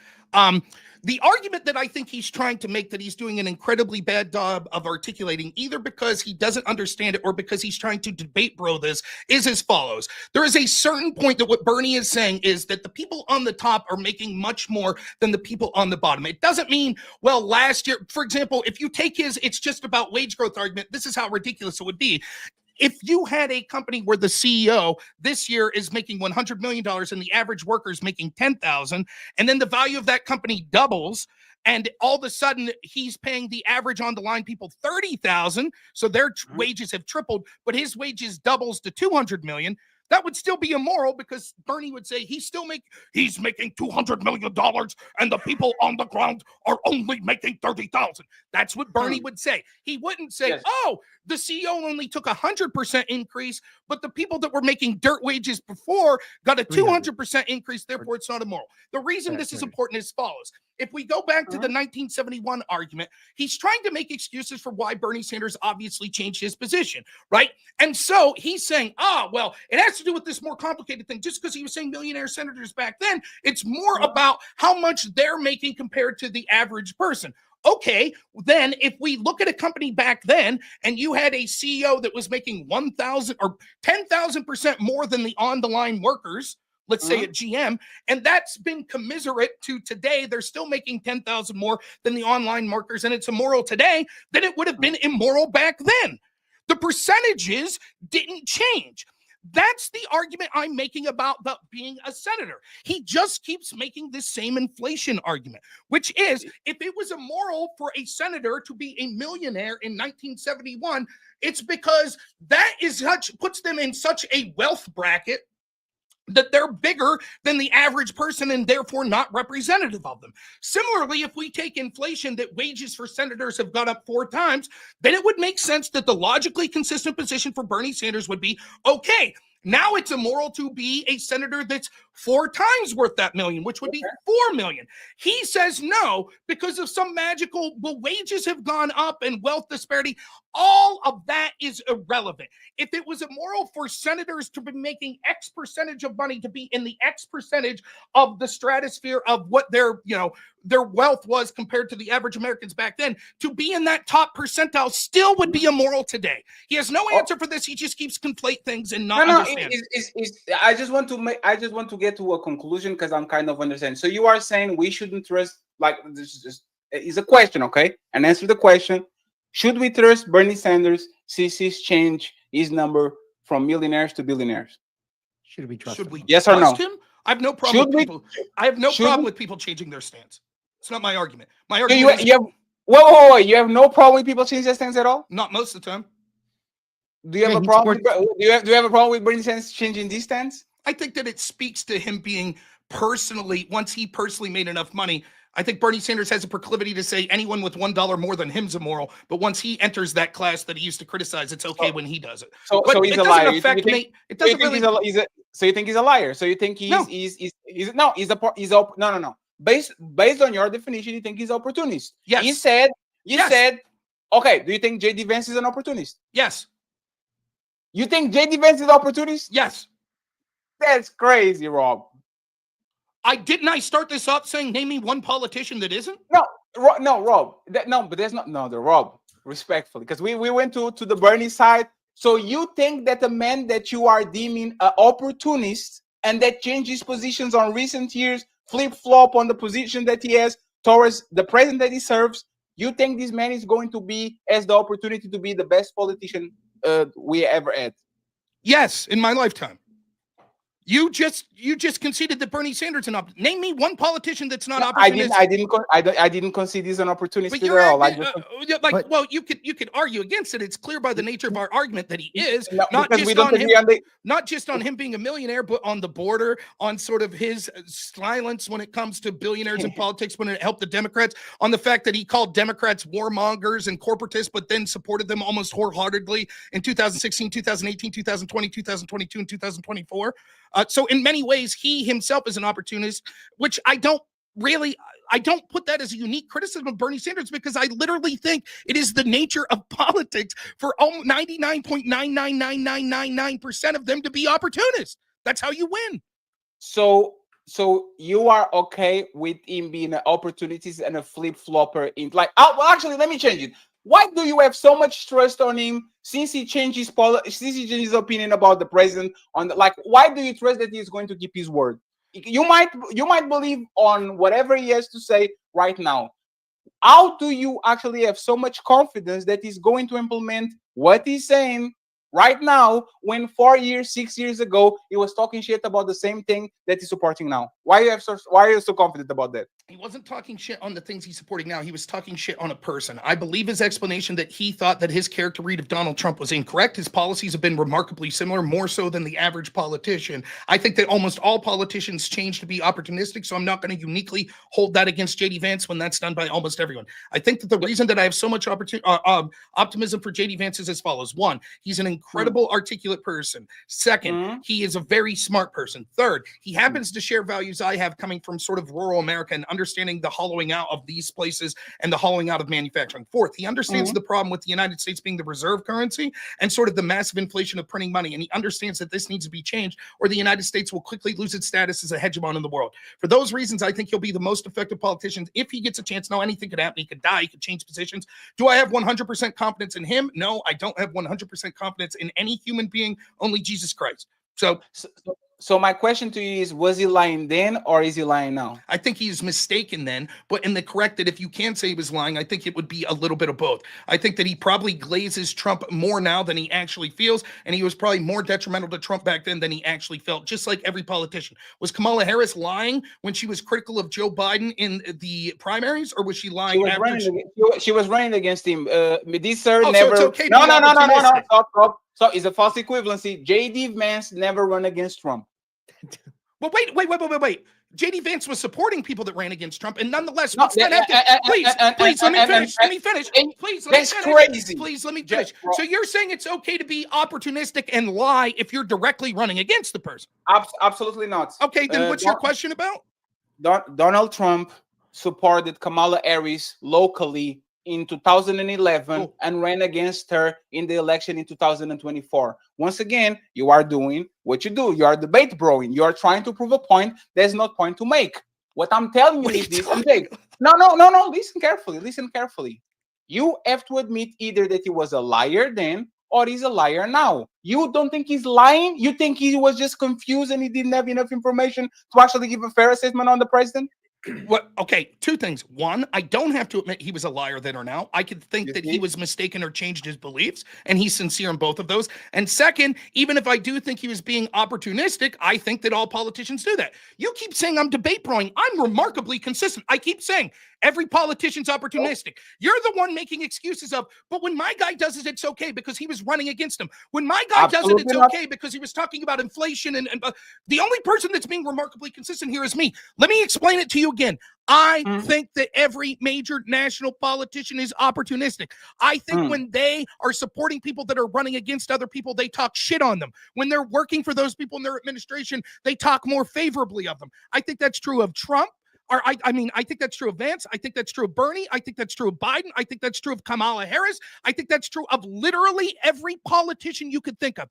The argument that I think he's trying to make, that he's doing an incredibly bad job of articulating, either because he doesn't understand it or because he's trying to debate bro this, is as follows. There is a certain point that what Bernie is saying is that the people on the top are making much more than the people on the bottom. It doesn't mean, well, last year, for example, if you take his it's just about wage growth argument, this is how ridiculous it would be. If you had a company where the CEO this year is making $100 million and the average worker is making $10,000, and then the value of that company doubles, and all of a sudden he's paying the average on the line people $30,000, so their wages have tripled, but his wages doubles to $200 million. That would still be immoral, because Bernie would say he's making $200 million and the people on the ground are only making $30,000. That's what Bernie would say. He wouldn't say, oh, the CEO only took 100% increase, but the people that were making dirt wages before got a 200% increase. Therefore, it's not immoral. The reason this is important is as follows. If we go back to the 1971 argument, he's trying to make excuses for why Bernie Sanders obviously changed his position, right? And so he's saying, well, it has to do with this more complicated thing. Just because he was saying millionaire senators back then, it's more about how much they're making compared to the average person. Okay, then if we look at a company back then and you had a CEO that was making 1,000 or 10,000% more than the on-the-line workers, let's say at GM, and that's been commiserate to today, they're still making 10,000 more than the online workers, and it's immoral today, then it would have been immoral back then. The percentages didn't change. That's the argument I'm making about being a senator. He just keeps making this same inflation argument, which is if it was immoral for a senator to be a millionaire in 1971, it's because that is puts them in such a wealth bracket that they're bigger than the average person and therefore not representative of them. Similarly, if we take inflation that wages for senators have gone up 4 times, then it would make sense that the logically consistent position for Bernie Sanders would be, okay, now it's immoral to be a senator that's 4 times worth that million, which would be 4 million. He says no, because of some magical, well, wages have gone up and wealth disparity. All of that is irrelevant. If it was immoral for senators to be making X percentage of money to be in the X percentage of the stratosphere of what their wealth was compared to the average Americans back then, to be in that top percentile still would be immoral today. He has no answer for this. He just keeps conflate things and not understand. I just want to get to a conclusion because I'm kind of understanding. So you are saying we shouldn't trust, like, this is a question, okay? And answer the question. Should we trust Bernie Sanders since he's changed his number from millionaires to billionaires? Should we trust him? Yes or no? Him? I have no problem with people. I have no problem with people changing their stance. It's not my argument. My argument is whoa, you have no problem with people changing their stance at all? Not most of the time. Do you have a problem? Do you have a problem with Bernie Sanders changing this stance? I think that it speaks to him being personally, once he personally made enough money. I think Bernie Sanders has a proclivity to say anyone with $1 more than him's immoral. But once he enters that class that he used to criticize, it's okay when he does it. So he's a liar. So you think he's a liar? So you think no. Based on your definition, you think he's opportunist? Yes. You said. Okay. Do you think JD Vance is an opportunist? Yes. You think JD Vance is an opportunist? Yes. That's crazy, Rob. I start this up saying, name me one politician that isn't? No, Rob. But there's the Rob, respectfully, because we went to the Bernie side. So you think that the man that you are deeming an opportunist and that changes positions on recent years, flip-flop on the position that he has towards the president that he serves, you think this man is going to be as the opportunity to be the best politician we ever had? Yes, in my lifetime. You just conceded that Bernie Sanders is an opportunist. Name me one politician that's not opportunist. I didn't concede he's an opportunist at all. Well, you could argue against it. It's clear by the nature of our argument that he is, not just on him being a millionaire, but on the border, on sort of his silence when it comes to billionaires in politics, when it helped the Democrats, on the fact that he called Democrats warmongers and corporatists, but then supported them almost wholeheartedly in 2016, 2018, 2020, 2022, and 2024. So in many ways, he himself is an opportunist, which I don't put that as a unique criticism of Bernie Sanders, because I literally think it is the nature of politics for 99.999999% of them to be opportunists. That's how you win. So you are okay with him being an opportunist and a flip-flopper in actually, let me change it. Why do you have so much trust on him since he changed his opinion about the president? Why do you trust that he's going to keep his word? You might believe on whatever he has to say right now. How do you actually have so much confidence that he's going to implement what he's saying right now, when 6 years ago, he was talking shit about the same thing that he's supporting now? Why are you so confident about that? He wasn't talking shit on the things he's supporting now. He was talking shit on a person. I believe his explanation that he thought that his character read of Donald Trump was incorrect. His policies have been remarkably similar, more so than the average politician. I think that almost all politicians change to be opportunistic, so I'm not going to uniquely hold that against JD Vance when that's done by almost everyone. I think that the reason that I have so much optimism for JD Vance is as follows. One, he's an incredible articulate person. Second, he is a very smart person. Third, he happens to share values I have coming from sort of rural America and understanding the hollowing out of these places and the hollowing out of manufacturing. Fourth, he understands the problem with the United States being the reserve currency and sort of the massive inflation of printing money. And he understands that this needs to be changed or the United States will quickly lose its status as a hegemon in the world. For those reasons, I think he'll be the most effective politician if he gets a chance. Now, anything could happen. He could die. He could change positions. Do I have 100% confidence in him? No, I don't have 100% confidence in any human being, only Jesus Christ. So my question to you is, was he lying then or is he lying now? I think he's mistaken then, but in the correct that if you can say he was lying, I think it would be a little bit of both. I think that he probably glazes Trump more now than he actually feels, and he was probably more detrimental to Trump back then than he actually felt, just like every politician. Was Kamala Harris lying when she was critical of Joe Biden in the primaries, or was she lying She was running against him. This sir Oh, so never. it's okay to No, be no, no, no, no, no. opportunistic. Stop. So it's a false equivalency. J.D. Vance never run against Trump. Well, wait. JD Vance was supporting people that ran against Trump, and nonetheless, No, please let me finish. Let me finish. Please let me That's finish. crazy. Please let me finish. So you're saying it's okay to be opportunistic and lie if you're directly running against the person? Absolutely not. Okay, then what's your question about? Donald Trump supported Kamala Harris locally in 2011 and ran against her in the election in 2024. Once again, you are doing what you do. You are debate broing. You are trying to prove a point there's no point to make. What I'm telling you is this. No. Listen carefully. You have to admit either that he was a liar then or he's a liar now. You don't think he's lying? You think he was just confused and he didn't have enough information to actually give a fair assessment on the president? What? Okay, two things. One, I don't have to admit he was a liar then or now. I could think that he was mistaken or changed his beliefs, and he's sincere in both of those. And second, even if I do think he was being opportunistic, I think that all politicians do that. You keep saying I'm debate broing. I'm remarkably consistent. I keep saying every politician's opportunistic. You're the one making excuses of, but when my guy does it, it's okay because he was running against him. When my guy does it, it's okay because he was talking about inflation. And the only person that's being remarkably consistent here is me. Let me explain it to you again. I think that every major national politician is opportunistic. I think when they are supporting people that are running against other people, they talk shit on them. When they're working for those people in their administration, they talk more favorably of them. I think that's true of Trump. I think that's true of Vance. I think that's true of Bernie. I think that's true of Biden. I think that's true of Kamala Harris. I think that's true of literally every politician you could think of.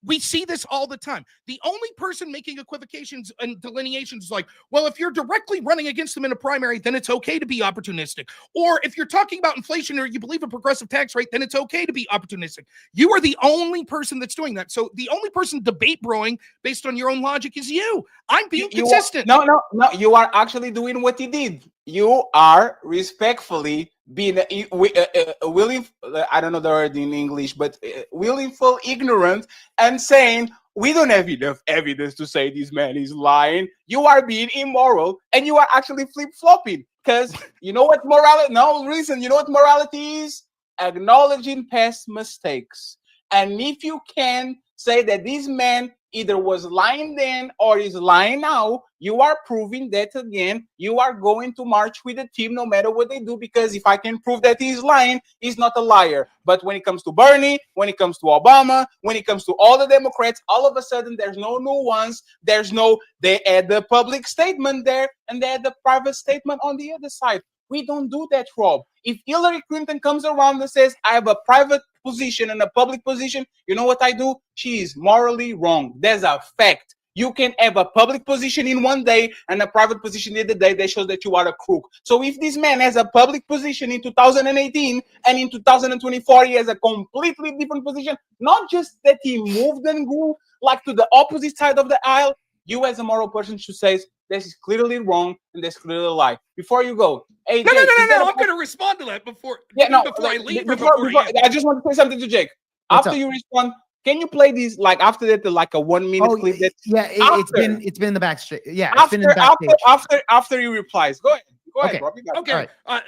We see this all the time. The only person making equivocations and delineations is like, well, if you're directly running against them in a primary, then it's okay to be opportunistic. Or if you're talking about inflation or you believe a progressive tax rate, then it's okay to be opportunistic. You are the only person that's doing that. So the only person debate broing based on your own logic is you. I'm being consistent. No. You are actually doing what he did. You are respectfully being willing, I don't know the word in English, but willful ignorant and saying, we don't have enough evidence to say this man is lying. You are being immoral and you are actually flip-flopping because you know what morality, you know what morality is? Acknowledging past mistakes. And if you can say that this man either was lying then or is lying now, you are proving that again, you are going to march with the team no matter what they do, because if I can prove that he's lying, he's not a liar. But when it comes to Bernie, when it comes to Obama, when it comes to all the Democrats, all of a sudden there's no nuance, they add the public statement there and they add the private statement on the other side. We don't do that, Rob. If Hillary Clinton comes around and says, I have a private position and a public position, you know what I do? She is morally wrong. There's a fact. You can have a public position in one day and a private position the other day that shows that you are a crook. So if this man has a public position in 2018 and in 2024 he has a completely different position, not just that he moved and grew like to the opposite side of the aisle, you as a moral person should say, this is clearly wrong and this is clearly a lie. Before you go, hey, no, Jake, I'm going to respond to that before I leave. I just want to say something to Jake. After you respond, can you play these like after that, like a 1 minute clip? It's been in the backstage. Yeah, it's been in the backstage. After he replies, go ahead. Go ahead, Rob. Okay. Right.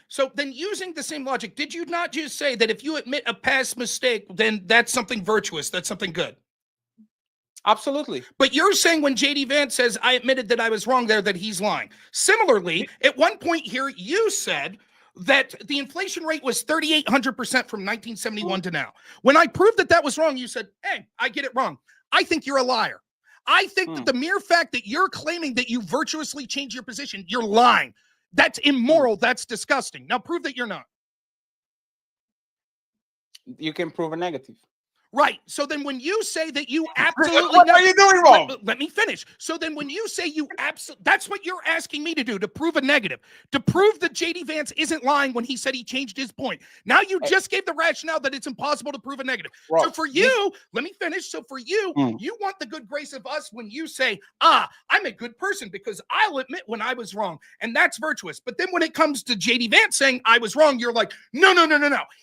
So then using the same logic, did you not just say that if you admit a past mistake, then that's something virtuous, that's something good? Absolutely. But you're saying when JD Vance says, I admitted that I was wrong there, that he's lying. Similarly, at one point here, you said that the inflation rate was 3,800% from 1971 to now. When I proved that that was wrong, you said, hey, I get it wrong. I think you're a liar. I think that the mere fact that you're claiming that you virtuously changed your position, you're lying. That's immoral. That's disgusting. Now prove that you're not. You can prove a negative. Right. So then when you say that you absolutely What are you doing wrong? Let me finish. So then when you say you absolutely, that's what you're asking me to do, to prove a negative, to prove that JD Vance isn't lying when he said he changed his point. Now you just gave the rationale that it's impossible to prove a negative. Bro, so for you, let me finish. So for you, you want the good grace of us when you say, I'm a good person because I'll admit when I was wrong. And that's virtuous. But then when it comes to JD Vance saying I was wrong, you're like, no.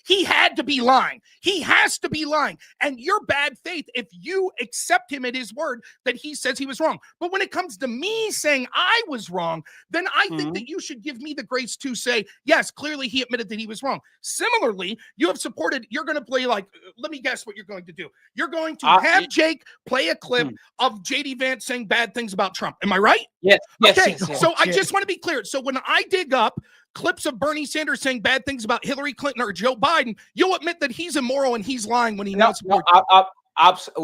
He had to be lying. He has to be lying. And you're bad faith if you accept him at his word that he says he was wrong. But when it comes to me saying I was wrong, then I think that you should give me the grace to say, yes, clearly he admitted that he was wrong. Similarly, you have supported, you're going to play like, let me guess what you're going to do. You're going to have Jake play a clip of JD Vance saying bad things about Trump. Am I right? Yes. Okay, so I just want to be clear. So when I dig up clips of Bernie Sanders saying bad things about Hillary Clinton or Joe Biden, you'll admit that he's immoral and he's lying when he now supports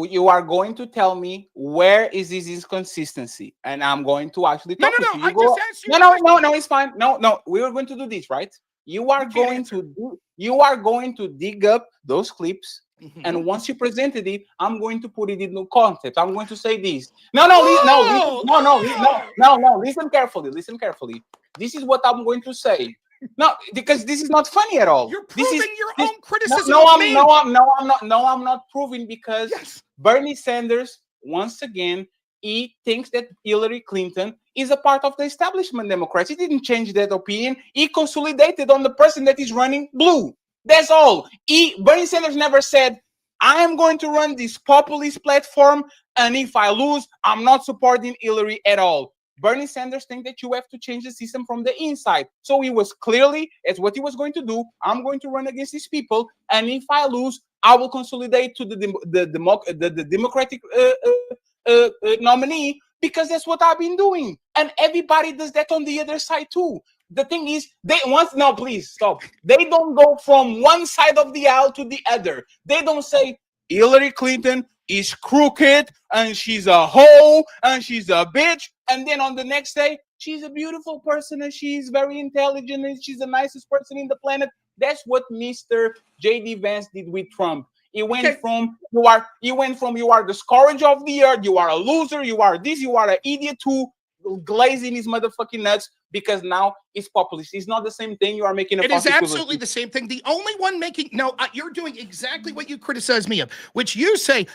you are going to tell me where is this inconsistency, and I'm going to actually talk with you. I just asked you. No, it's fine. No, we are going to do this, right? You are going to dig up those clips. And once you presented it, I'm going to put it in the context. I'm going to say this. No. Listen carefully. This is what I'm going to say. No, because this is not funny at all. You're proving your own criticism. I'm not proving, because Bernie Sanders, once again, he thinks that Hillary Clinton is a part of the establishment Democrats. He didn't change that opinion. He consolidated on the person that is running blue. That's all. Bernie Sanders never said, I am going to run this populist platform, and if I lose, I'm not supporting Hillary at all. Bernie Sanders thinks that you have to change the system from the inside. So he was clearly, as what he was going to do, I'm going to run against these people, and if I lose, I will consolidate to the Democratic nominee, because that's what I've been doing. And everybody does that on the other side too. The thing is, please stop. They don't go from one side of the aisle to the other. They don't say Hillary Clinton is crooked and she's a hoe and she's a bitch, and then on the next day she's a beautiful person and she's very intelligent and she's the nicest person in the planet. That's what Mr. JD Vance did with Trump. He went from you are the scourge of the earth, you are a loser, you are this, you are an idiot, to glazing his motherfucking nuts, because now it's populist. It's not the same thing. You are making a It is absolutely the same thing. The only one making you're doing exactly what you criticize me of, which you say,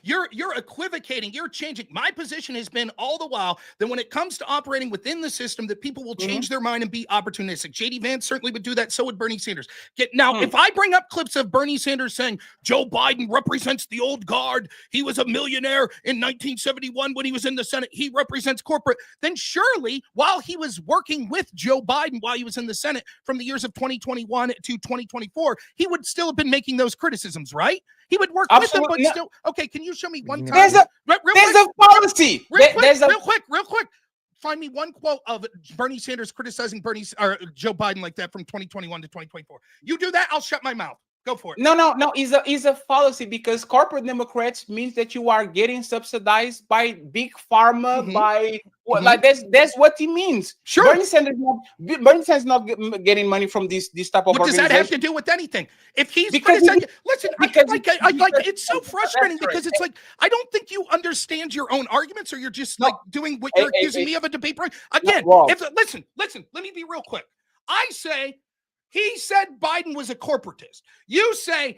you're equivocating, you're changing. My position has been all the while that when it comes to operating within the system, that people will change their mind and be opportunistic. JD Vance certainly would do that. So would Bernie Sanders. If I bring up clips of Bernie Sanders saying Joe Biden represents the old guard, he was a millionaire in 1971 when he was in the Senate, he represents corporate, then surely while he was working with Joe Biden while he was in the Senate from the years of 2021 to 2024, he would still have been making those criticisms, right? He would work with them, but still. Okay, can you show me one time? There's a policy. Real quick. Find me one quote of Bernie Sanders criticizing Joe Biden like that from 2021 to 2024. You do that, I'll shut my mouth. Go for it. No. It's a fallacy, because corporate Democrats means that you are getting subsidized by big pharma, like that's what he means. Sure. Bernie Sanders not getting money from this type of. What does that have to do with anything? If he's criticizing, it's so frustrating because it's like I don't think you understand your own arguments, or you're just like doing what you're accusing me of a debate. Again, listen, let me be real quick. I say, he said Biden was a corporatist. You say,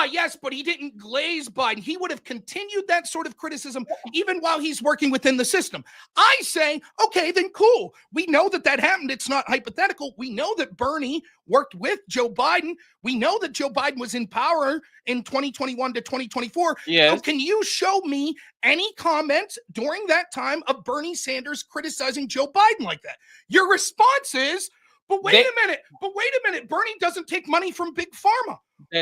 yes, but he didn't glaze Biden. He would have continued that sort of criticism even while he's working within the system. I say, okay, then cool. We know that happened. It's not hypothetical. We know that Bernie worked with Joe Biden. We know that Joe Biden was in power in 2021 to 2024. Yes. So can you show me any comments during that time of Bernie Sanders criticizing Joe Biden like that? Your response is, But wait a minute. Bernie doesn't take money from big pharma.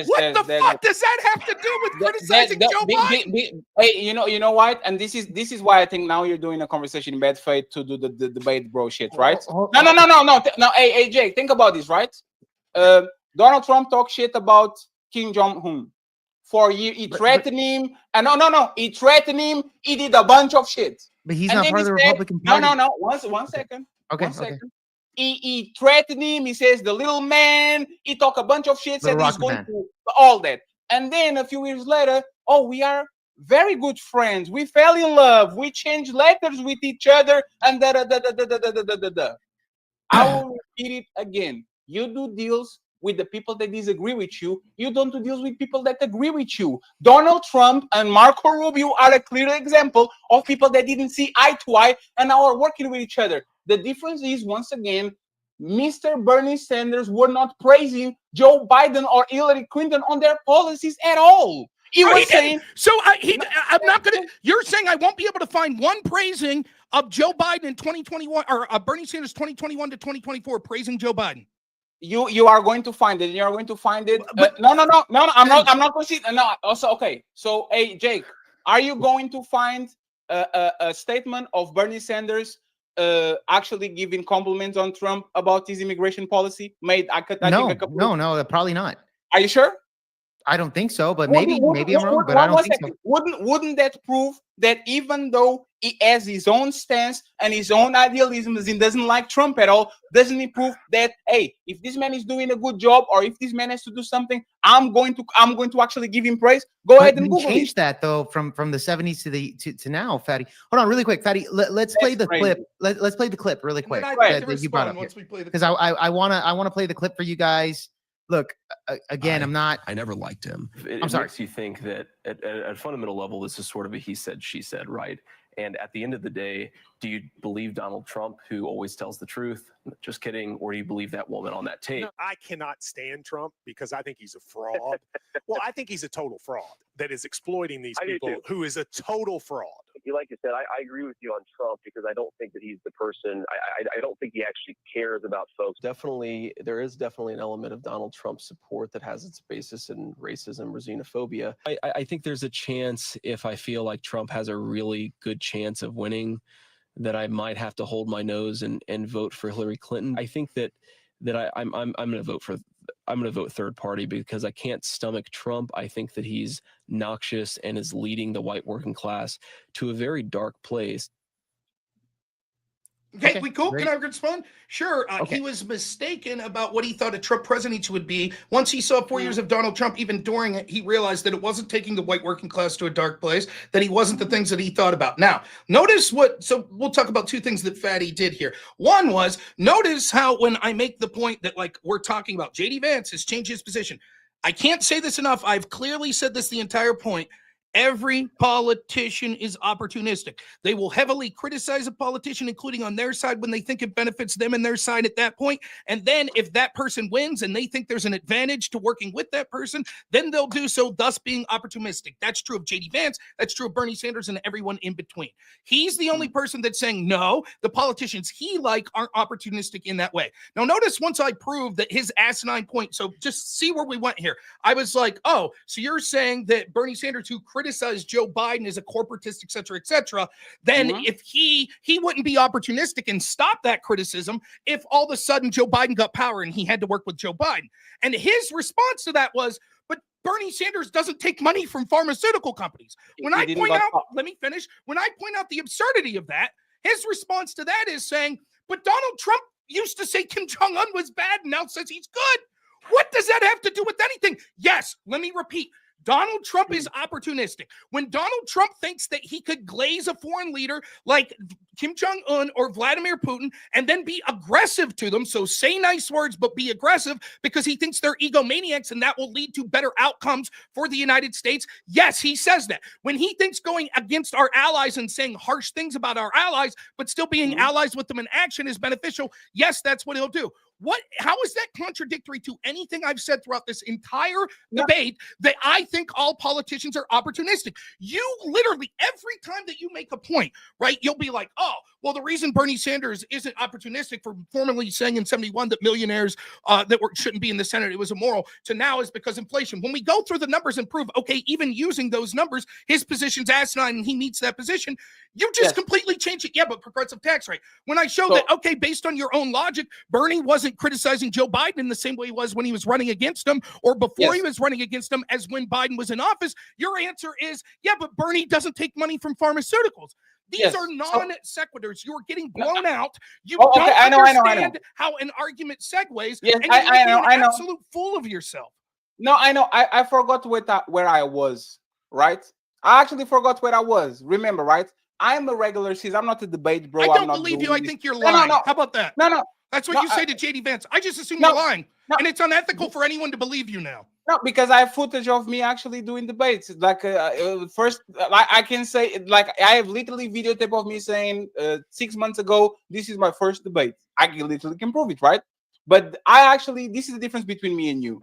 What the fuck does that have to do with criticizing Joe Biden? Hey, you know what? And this is why I think now you're doing a conversation in bad faith to do the debate bro shit, right? No. Hey, Jake, think about this, right? Donald Trump talked shit about Kim Jong-un. For a year, he threatened him. And he threatened him. He did a bunch of shit. But he's not part of the Republican Party. No. One second. Okay. He threatened him. He says the little man. He talked a bunch of shit. Said he's going man. to all that. And then a few years later, oh, we are very good friends. We fell in love. We changed letters with each other, and da da da da da da da da da da. I will repeat it again. You do deals with the people that disagree with you. You don't do deals with people that agree with you. Donald Trump and Marco Rubio are a clear example of people that didn't see eye to eye and now are working with each other. The difference is, once again, Mr. Bernie Sanders were not praising Joe Biden or Hillary Clinton on their policies at all. He was saying, so I'm not going to, you're saying I won't be able to find one praising of Joe Biden in 2021 or Bernie Sanders 2021 to 2024 praising Joe Biden. You are going to find it. You are going to find it. But, No. I'm not going to see. No. Also, okay. So, hey, Jake, are you going to find a statement of Bernie Sanders actually giving compliments on Trump about his immigration policy? No, probably not. Are you sure? I don't think so, but maybe I'm wrong, but I don't think so. Wouldn't that prove that even though he has his own stance and his own idealisms and doesn't like Trump at all, doesn't it prove that, hey, if this man is doing a good job or if this man has to do something, I'm going to actually give him praise? Go ahead and Google change it. that though from the 70s to now, Fatty. Hold on, really quick, Fatty. Let's play the clip. Let's play the clip really quick that you brought up because I want to play the clip for you guys. Look, again, I never liked him. I'm sorry. It makes you think that at a fundamental level, this is sort of a he said, she said, right? And at the end of the day, do you believe Donald Trump, who always tells the truth? Just kidding. Or do you believe that woman on that tape? No, I cannot stand Trump because I think he's a fraud. Well, I think he's a total fraud that is exploiting these people, who is a total fraud. Like you said, I agree with you on Trump because I don't think that he's the person. I don't think he actually cares about folks. There is definitely an element of Donald Trump support that has its basis in racism or xenophobia. I think there's a chance, if I feel like Trump has a really good chance of winning, that I might have to hold my nose and vote for Hillary Clinton. I think that I'm going to vote for. I'm going to vote third party because I can't stomach Trump. I think that he's noxious and is leading the white working class to a very dark place. Okay, we cool? Great. Can I respond? Sure. He was mistaken about what he thought a Trump presidency would be. Once he saw 4 years of Donald Trump, even during it, he realized that it wasn't taking the white working class to a dark place, that he wasn't the things that he thought about. Now, notice so we'll talk about two things that Fatty did here. One was, notice how when I make the point that, like, we're talking about J.D. Vance has changed his position. I can't say this enough. I've clearly said this the entire point. Every politician is opportunistic. They will heavily criticize a politician, including on their side when they think it benefits them and their side at that point. And then if that person wins and they think there's an advantage to working with that person, then they'll do so, thus being opportunistic. That's true of J.D. Vance. That's true of Bernie Sanders and everyone in between. He's the only person that's saying, no, the politicians he like aren't opportunistic in that way. Now, notice once I proved that his asinine point, so just see where we went here. I was like, oh, so you're saying that Bernie Sanders, who criticized Joe Biden as a corporatist, et cetera, then if he wouldn't be opportunistic and stop that criticism if all of a sudden Joe Biden got power and he had to work with Joe Biden. And his response to that was, but Bernie Sanders doesn't take money from pharmaceutical companies. When I point out, let me finish. When I point out the absurdity of that, his response to that is saying, but Donald Trump used to say Kim Jong-un was bad and now says he's good. What does that have to do with anything? Yes, let me repeat. Donald Trump is opportunistic. When Donald Trump thinks that he could glaze a foreign leader like Kim Jong-un or Vladimir Putin and then be aggressive to them, so say nice words but be aggressive because he thinks they're egomaniacs and that will lead to better outcomes for the United States, yes, he says that. When he thinks going against our allies and saying harsh things about our allies but still being allies with them in action is beneficial, yes, that's what he'll do. How is that contradictory to anything I've said throughout this entire debate that I think all politicians are opportunistic? You literally, every time that you make a point, right, you'll be like, oh, well, the reason Bernie Sanders isn't opportunistic for formerly saying in 71 that millionaires shouldn't be in the Senate, it was immoral, to now is because inflation. When we go through the numbers and prove, okay, even using those numbers, his position's asinine and he meets that position, you just completely change it. Yeah, but progressive tax rate. When I show that, okay, based on your own logic, Bernie wasn't criticizing Joe Biden in the same way he was when he was running against him or before he was running against him as when Biden was in office, your answer is, yeah, but Bernie doesn't take money from pharmaceuticals. These are non-sequiturs. You're getting blown out. You don't understand how an argument segues. Yes, and you're an absolute fool of yourself. No, I know. I forgot where I was, right? I actually forgot where I was. Remember, right? I'm a regular citizen. I'm not a debate bro. I I'm don't not believe doing you. I this. think you're No, lying. no, no. How about that? No, no. That's what No, you say to JD Vance. I just assume no, you're lying. no. And it's unethical for anyone to believe you now. No, because I have footage of me actually doing debates. Like first, I can say, like I have literally videotape of me saying 6 months ago, this is my first debate. I can literally can prove it, right? But this is the difference between me and you.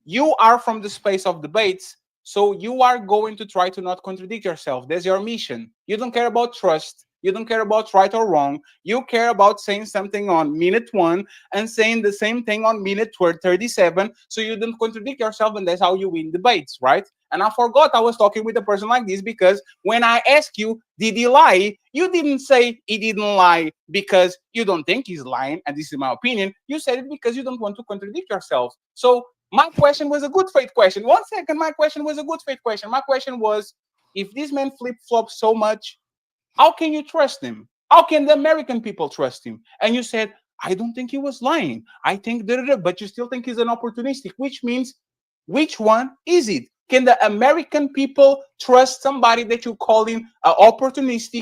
You are from the space of debates, so you are going to try to not contradict yourself. That's your mission. You don't care about trust. You don't care about right or wrong. You care about saying something on minute 1 and saying the same thing on minute 37, so you don't contradict yourself, and that's how you win debates, right? And I forgot I was talking with a person like this, because when I asked you, did he lie? You didn't say he didn't lie because you don't think he's lying, and this is my opinion. You said it because you don't want to contradict yourself. So my question was a good faith question. 1 second, my question was a good faith question. My question was, if this man flip-flops so much, how can you trust him? How can the American people trust him? And you said, I don't think he was lying. I think, but you still think he's an opportunistic, which means, which one is it? Can the American people trust somebody that you call him an opportunist,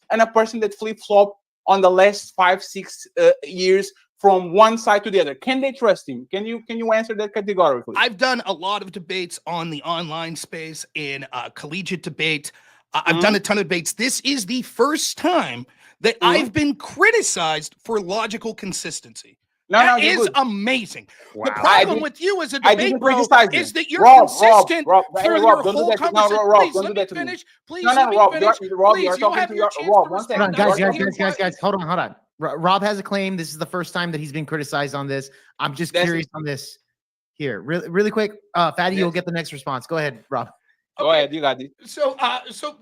and a person that flip-flop on the last 5-6 years from one side to the other? Can they trust him? Can you answer that categorically? I've done a lot of debates on the online space in collegiate debate. I've done a ton of debates. This is the first time that I've been criticized for logical consistency. That is amazing. The problem with you as a debate bro is that you're consistent through your whole conversation. Please let me finish. Please let me finish. Please, you have your chance to respond. Guys, hold on. Rob has a claim. This is the first time that he's been criticized on this. I'm just curious on this here. Really quick. Fatty, you'll get the next response. Go ahead, Rob. Go ahead, you got it. So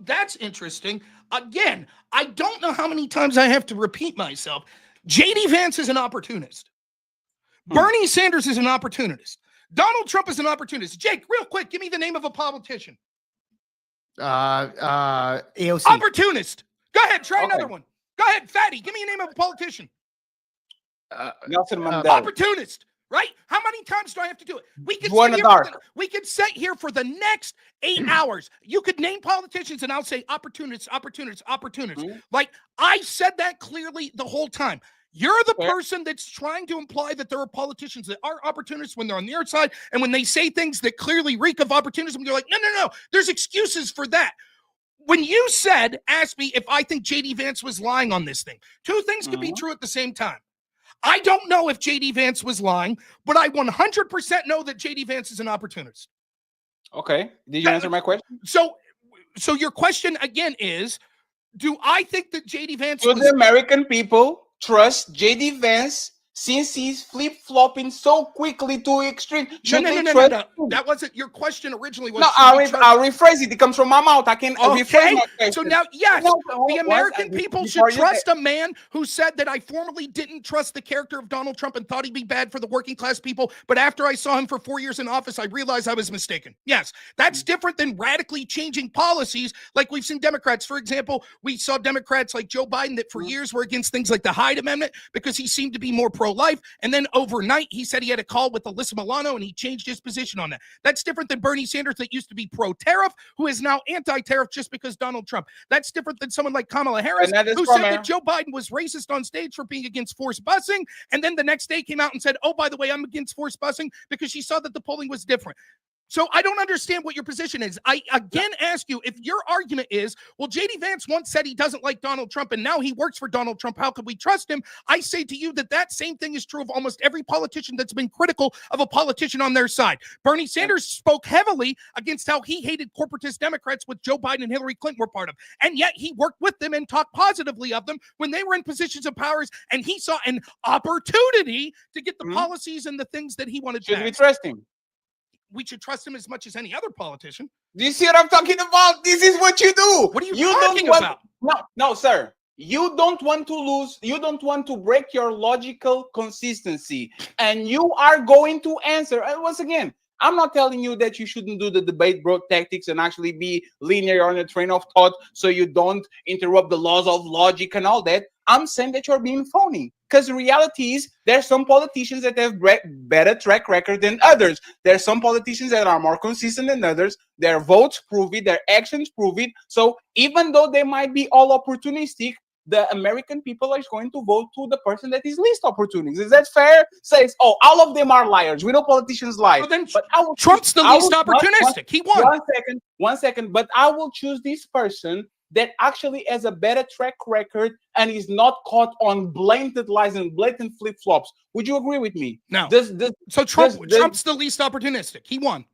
that's interesting. Again, I don't know how many times I have to repeat myself. JD Vance is an opportunist. Bernie Sanders is an opportunist. Donald Trump is an opportunist. Jake, real quick, give me the name of a politician. AOC. Opportunist. Go ahead, try another one. Go ahead, Fatty, give me a name of a politician. Nelson Mandela. Opportunist. Right? How many times do I have to do it? We could sit here for the next 8 hours. You could name politicians and I'll say opportunists. Like, I said that clearly the whole time. You're the person that's trying to imply that there are politicians that are opportunists when they're on the other side, and when they say things that clearly reek of opportunism, you're like, no. There's excuses for that. When you asked me if I think JD Vance was lying on this thing, two things could be true at the same time. I don't know if JD Vance was lying, but I 100% know that JD Vance is an opportunist. Okay. Did you answer my question? So your question again is, do I think that JD Vance the American people trust JD Vance since he's flip-flopping so quickly to extreme? No. That wasn't your question originally. Was, no, I'll rephrase it. It comes from my mouth. I can rephrase my question. So now, yes, the American people should trust a man who said that I formerly didn't trust the character of Donald Trump and thought he'd be bad for the working class people. But after I saw him for 4 years in office, I realized I was mistaken. Yes, that's different than radically changing policies like we've seen Democrats. For example, we saw Democrats like Joe Biden that for years were against things like the Hyde Amendment because he seemed to be more pro-life. And then overnight, he said he had a call with Alyssa Milano and he changed his position on that. That's different than Bernie Sanders that used to be pro-tariff, who is now anti-tariff just because Donald Trump. That's different than someone like Kamala Harris, who said that Joe Biden was racist on stage for being against forced busing. And then the next day came out and said, oh, by the way, I'm against forced busing because she saw that the polling was different. So I don't understand what your position is. I again ask you, if your argument is, well, JD Vance once said he doesn't like Donald Trump and now he works for Donald Trump, how could we trust him? I say to you that same thing is true of almost every politician that's been critical of a politician on their side. Bernie Sanders spoke heavily against how he hated corporatist Democrats, which Joe Biden and Hillary Clinton were part of. And yet he worked with them and talked positively of them when they were in positions of powers, and he saw an opportunity to get the policies and the things that he wanted to. Should we trust him? We should trust him as much as any other politician. Do you see what I'm talking about? This is what you do. What are you talking about? No, sir. You don't want to lose. You don't want to break your logical consistency. And you are going to answer. And once again, I'm not telling you that you shouldn't do the debate bro tactics and actually be linear on a train of thought so you don't interrupt the laws of logic and all that. I'm saying that you're being phony. Because the reality is, there's some politicians that have better track record than others. There's some politicians that are more consistent than others. Their votes prove it, their actions prove it. So even though they might be all opportunistic, the American people are going to vote to the person that is least opportunistic. Is that fair? Says, oh, all of them are liars. We know politicians lie. Well, then but Trump's the least opportunistic. He won. 1 second. But I will choose this person that actually has a better track record and is not caught on blatant lies and blatant flip-flops. Would you agree with me? No. So Trump's the least opportunistic. He won.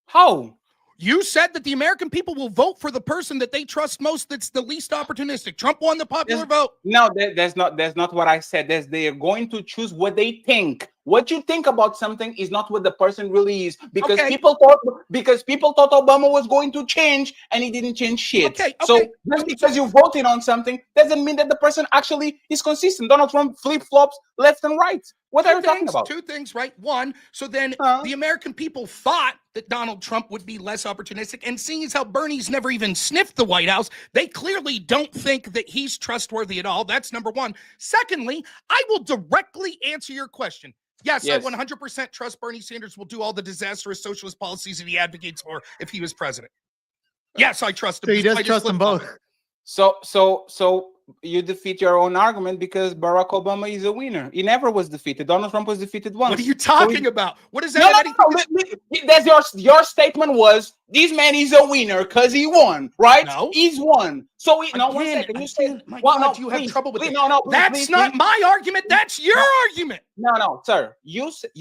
How? You said that the American people will vote for the person that they trust most that's the least opportunistic. Trump won the popular vote. No, that's not what I said. They are going to choose what they think. What you think about something is not what the person really is. Because people thought Obama was going to change and he didn't change shit. So just because you voted on something doesn't mean that the person actually is consistent. Donald Trump flip-flops left and right. What are you talking about? Two things, right? One, so then the American people thought that Donald Trump would be less opportunistic, and seeing as how Bernie's never even sniffed the White House, they clearly don't think that he's trustworthy at all. That's number one. Secondly, I will directly answer your question. Yes, I 100% trust Bernie Sanders will do all the disastrous socialist policies that he advocates for if he was president. Yes, I trust him. So he does trust them both. So you defeat your own argument because Barack Obama is a winner. He never was defeated. Donald Trump was defeated once. What are you talking about? What is that? No. That's your statement was this man is a winner because he won, right? No, he's won. So 1 second. You said, you have trouble with it. No, that's not my argument. That's your argument. No, sir. You said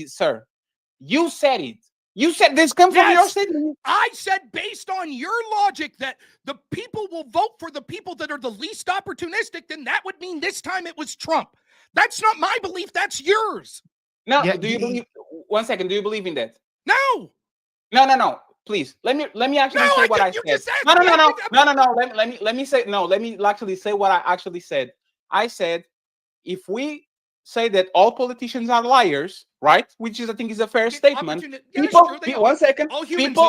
it. You said this comes from your statement. I said based on your logic that the people will vote for the people that are the least opportunistic, then that would mean this time it was Trump. That's not my belief. That's yours. No, do you believe? 1 second. Do you believe in that? No. Please let me actually say what I said. No. Let me say no. Let me actually say what I actually said. I said if we say that all politicians are liars, right? Which is, I think, is a fair statement. People, 1 second. People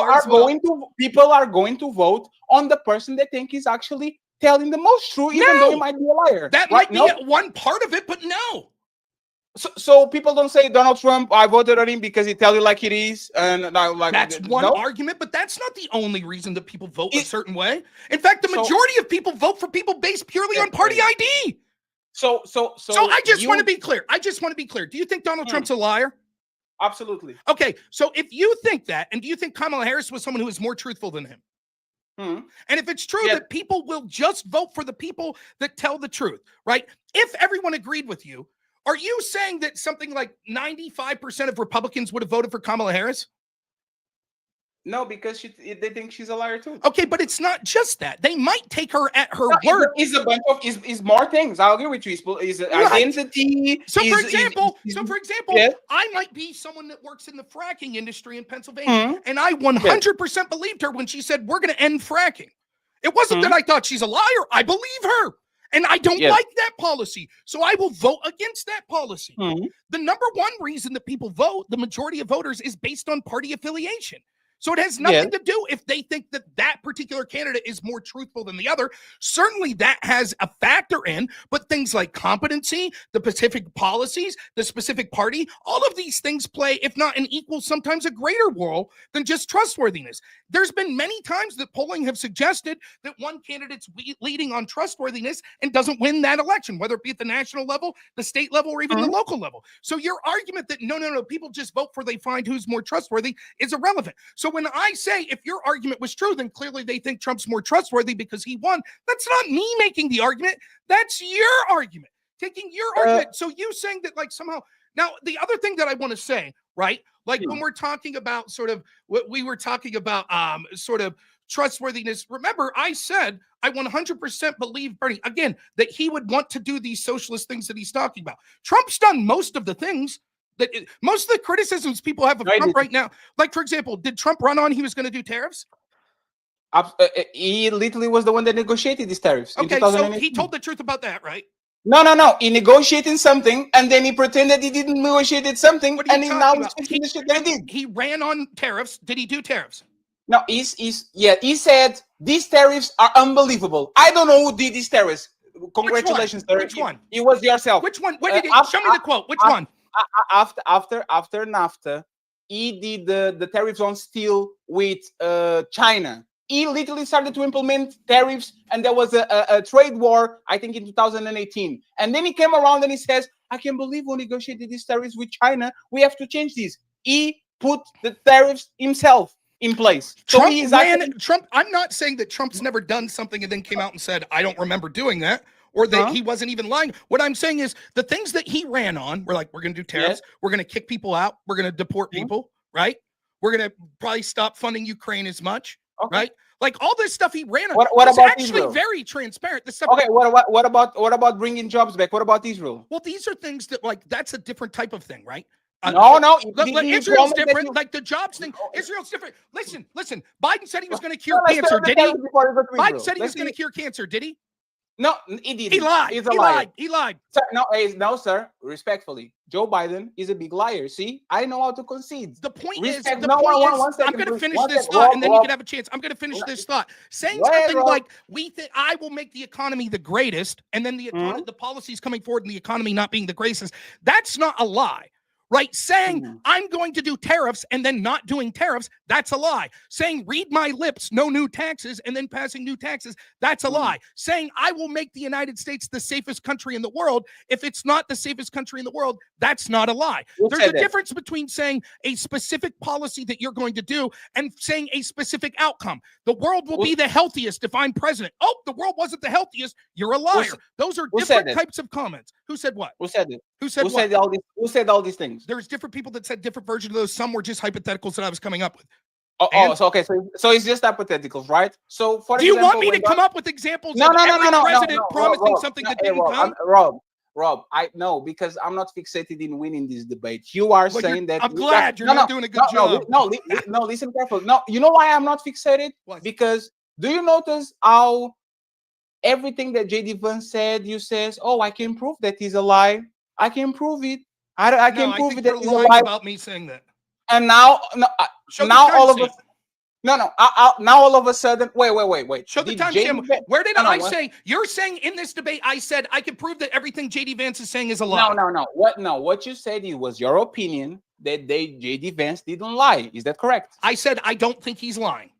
are going to vote on the person they think is actually telling the most true, even though he might be a liar. That might be one part of it, but no. So people don't say Donald Trump, I voted on him because he tells you like it is. And that's one argument, but that's not the only reason that people vote a certain way. In fact, the majority of people vote for people based purely on party ID. So I just want to be clear. Do you think Donald Trump's a liar? Absolutely. Okay, so if you think that, and do you think Kamala Harris was someone who is more truthful than him? And if it's true that people will just vote for the people that tell the truth, right? If everyone agreed with you, are you saying that something like 95% of Republicans would have voted for Kamala Harris? No, because they think she's a liar too. Okay, but it's not just that. They might take her at her word. It's a bunch of is more things. I'll agree with you. Is identity. So for example, I might be someone that works in the fracking industry in Pennsylvania, and I 100% believed her when she said we're going to end fracking. It wasn't that I thought she's a liar. I believe her. And I don't like that policy. So I will vote against that policy. The number one reason that people vote, the majority of voters, is based on party affiliation. So it has nothing to do if they think that that particular candidate is more truthful than the other. Certainly that has a factor in, but things like competency, the specific policies, the specific party, all of these things play, if not an equal, sometimes a greater role than just trustworthiness. There's been many times that polling have suggested that one candidate's leading on trustworthiness and doesn't win that election, whether it be at the national level, the state level, or even the local level. So your argument that no, people just vote for they find who's more trustworthy is irrelevant. So when I say if your argument was true, then clearly they think Trump's more trustworthy because he won. That's not me making the argument. That's your argument. Taking your argument. So you saying that like somehow. Now, the other thing that I want to say, right? Like when we're talking about sort of what we were talking about, sort of trustworthiness. Remember, I said I 100% believe Bernie, again, that he would want to do these socialist things that he's talking about. Trump's done most of the things. Most of the criticisms people have of Trump right now, like, for example, did Trump run on he was going to do tariffs? He literally was the one that negotiated these tariffs. Okay, so he told the truth about that, right? No. He negotiated something, and then he pretended he didn't negotiate something, and now he's fixing the shit that he did. He ran on tariffs. Did he do tariffs? No, he said these tariffs are unbelievable. I don't know who did these tariffs. Congratulations, sir. Which one? It was yourself. Which one? What did he, show me the quote. Which one? After NAFTA, he did the tariffs on steel with China. He literally started to implement tariffs, and there was a trade war, I think, in 2018. And then he came around and he says, I can't believe we negotiated these tariffs with China. We have to change these. He put the tariffs himself in place. So Trump. I'm not saying that Trump's never done something and then came out and said, I don't remember doing that, or that he wasn't even lying. What I'm saying is the things that he ran on, we're going to do tariffs. Yes. We're going to kick people out. We're going to deport people, right? We're going to probably stop funding Ukraine as much, right? Like all this stuff he ran on. What about actually Israel? Very transparent. The stuff. Okay, what about bringing jobs back? What about Israel? Well, these are things that that's a different type of thing, right? No. Israel's different. Like the jobs thing, Israel's different. Listen. Biden said he was going to cure cancer. Did he? Biden said he was going to cure cancer. Did he? No, he didn't. He lied. He lied. Sir, no, sir. Respectfully, Joe Biden is a big liar. See, I know how to concede. The point is, I'm going to finish this thought, and then you can have a chance. I'm going to finish this thought. Saying something like, "We think I will make the economy the greatest," and then the policies coming forward and the economy not being the greatest. That's not a lie. Right? Saying I'm going to do tariffs and then not doing tariffs, that's a lie. Saying read my lips, no new taxes, and then passing new taxes, that's a lie. Saying I will make the United States the safest country in the world, if it's not the safest country in the world, that's not a lie. There's a difference between saying a specific policy that you're going to do and saying a specific outcome. The world will be the healthiest if I'm president. Oh, the world wasn't the healthiest. You're a liar. Those are different types of comments. Who said what? Who said it? Who said what? Who said all these things? There's different people that said different versions of those. Some were just hypotheticals that I was coming up with. So it's just hypotheticals, right? So for do you want me to come up with examples of every president promising something that didn't come? Rob, I know, because I'm not fixated in winning this debate. You are saying that I'm glad you're not doing a good job. No, listen carefully. No, you know why I'm not fixated? What? Because do you notice how everything that JD Vance said, you says, oh, I can prove that he's a lie. I can prove it. I can prove it that he's a lie about me saying that. And now all of a now all of a sudden, wait. Show the timestamp. Where did I say? You're saying in this debate, I said I can prove that everything JD Vance is saying is a lie. No. What you said, it was your opinion that JD Vance didn't lie. Is that correct? I said I don't think he's lying.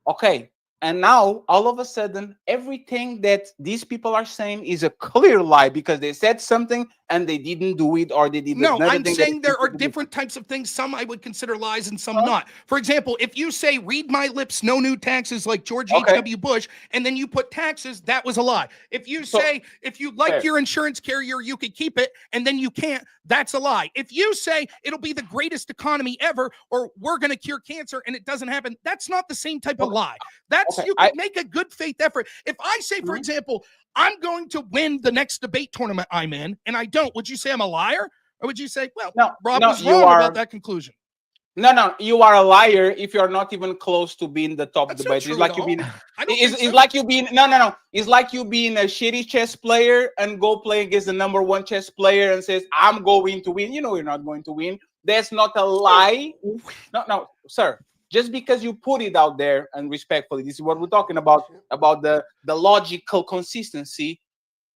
Okay. And now, all of a sudden, everything that these people are saying is a clear lie because they said something and they didn't do it, or they didn't. No, I'm saying there are different types of things. Some I would consider lies and some not. For example, if you say, read my lips, no new taxes like George H.W. Bush, and then you put taxes, that was a lie. If you say, if you like your insurance carrier, you could keep it, and then you can't, that's a lie. If you say it'll be the greatest economy ever, or we're going to cure cancer, and it doesn't happen, that's not the same type of lie. That's you can make a good faith effort. If I say, for example, I'm going to win the next debate tournament I'm in, and I don't, would you say I'm a liar? Or would you say, well, Rob was wrong about that conclusion? No, you are a liar if you're not even close to being the top debate. It's like you being it's like you being it's like you being a shitty chess player and go play against the #1 chess player and says, I'm going to win. You know you're not going to win. That's not a lie. No, sir. Just because you put it out there, and respectfully, this is what we're talking about the logical consistency.